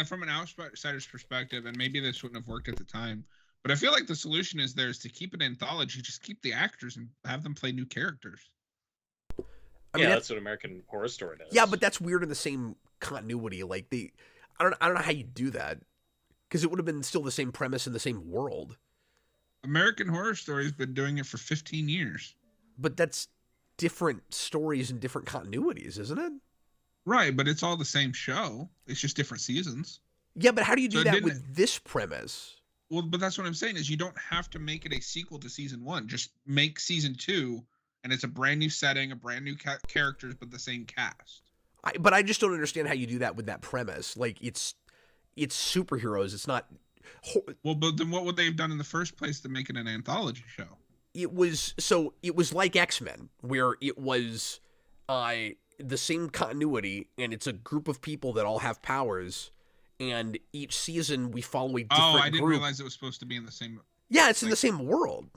From an outsider's perspective, and maybe this wouldn't have worked at the time, but I feel like the solution is to keep an anthology, just keep the actors and have them play new characters. I mean, that's what American Horror Story does. Yeah, but that's weird in the same continuity. Like, I don't know how you do that, because it would have been still the same premise in the same world. American Horror Story's been doing it for 15 years. But that's different stories and different continuities, isn't it? Right, but it's all the same show. It's just different seasons. Yeah, but how do you do So that with this premise? Well, but that's what I'm saying is you don't have to make it a sequel to season 1. Just make season 2, and it's a brand new setting, a brand new characters, but the same cast. But I just don't understand how you do that with that premise. Like, it's superheroes. It's not. Well, but then what would they have done in the first place to make it an anthology show? It was like X-Men, where it was the same continuity, and it's a group of people that all have powers, and each season we follow a different group. I didn't realize it was supposed to be in the same. Yeah, it's in the same world.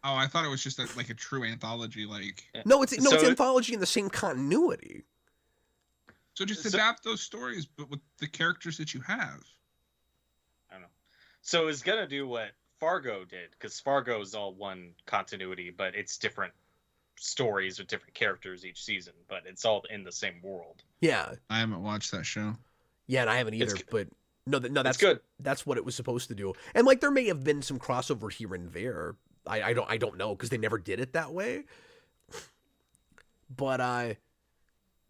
Oh, I thought it was just like a true anthology, like. No, it's anthology in the same continuity. So just adapt those stories, but with the characters that you have. I don't know. So it's gonna do what Fargo did, because Fargo is all one continuity, but it's different stories with different characters each season, but it's all in the same world. Yeah. I haven't watched that show. Yeah, and I haven't either, but no, that's good. That's what it was supposed to do. And like, there may have been some crossover here and there. I don't know, because they never did it that way. But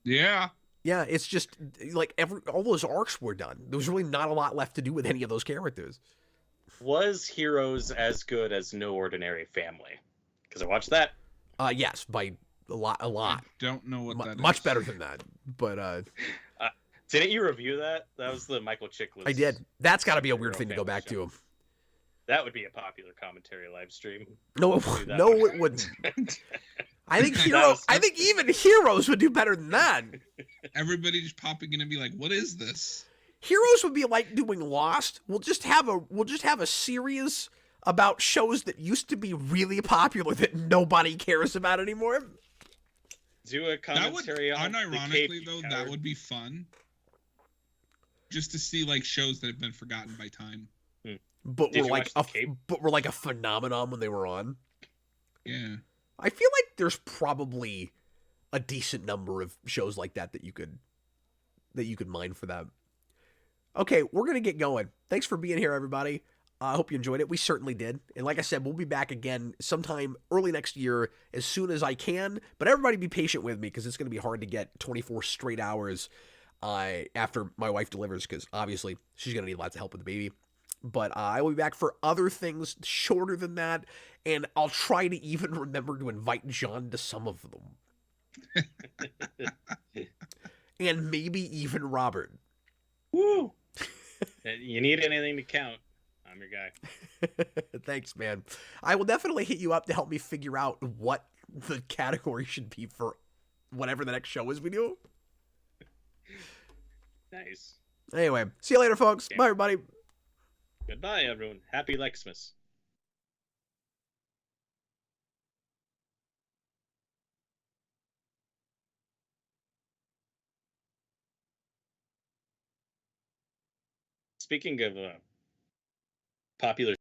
Yeah, it's just like all those arcs were done. There was really not a lot left to do with any of those characters. Was Heroes as good as No Ordinary Family? Because I watched that. Yes, by a lot. I don't know what that is. Much better than that. But didn't you review that? That was the Michael Chiklis. I did. That's got to be a weird Hero thing to go Family back show. to. That would be a popular commentary live stream. No, Do that no, one. it wouldn't. I think was- I think even Heroes would do better than that. Everybody just popping in and be like, "What is this?" Heroes would be like doing Lost. We'll just have a series about shows that used to be really popular that nobody cares about anymore. Do a That would, commentary on unironically the though, Cape that would be fun. Just to see like shows that have been forgotten by time. But Did we're you like watch The Cape? but we're like a phenomenon when they were on. Yeah. I feel like there's probably a decent number of shows like that you could mine for that. Okay, we're gonna get going. Thanks for being here, everybody. I hope you enjoyed it. We certainly did. And like I said, we'll be back again sometime early next year as soon as I can. But everybody be patient with me because it's going to be hard to get 24 straight hours after my wife delivers because obviously she's going to need lots of help with the baby. But I will be back for other things shorter than that. And I'll try to even remember to invite John to some of them. And maybe even Robert. Woo! You need anything to count? I'm your guy. Thanks, man. I will definitely hit you up to help me figure out what the category should be for whatever the next show is we do. Nice. Anyway, see you later, folks. Okay. Bye, everybody. Goodbye, everyone. Happy Lexmas. Speaking of popular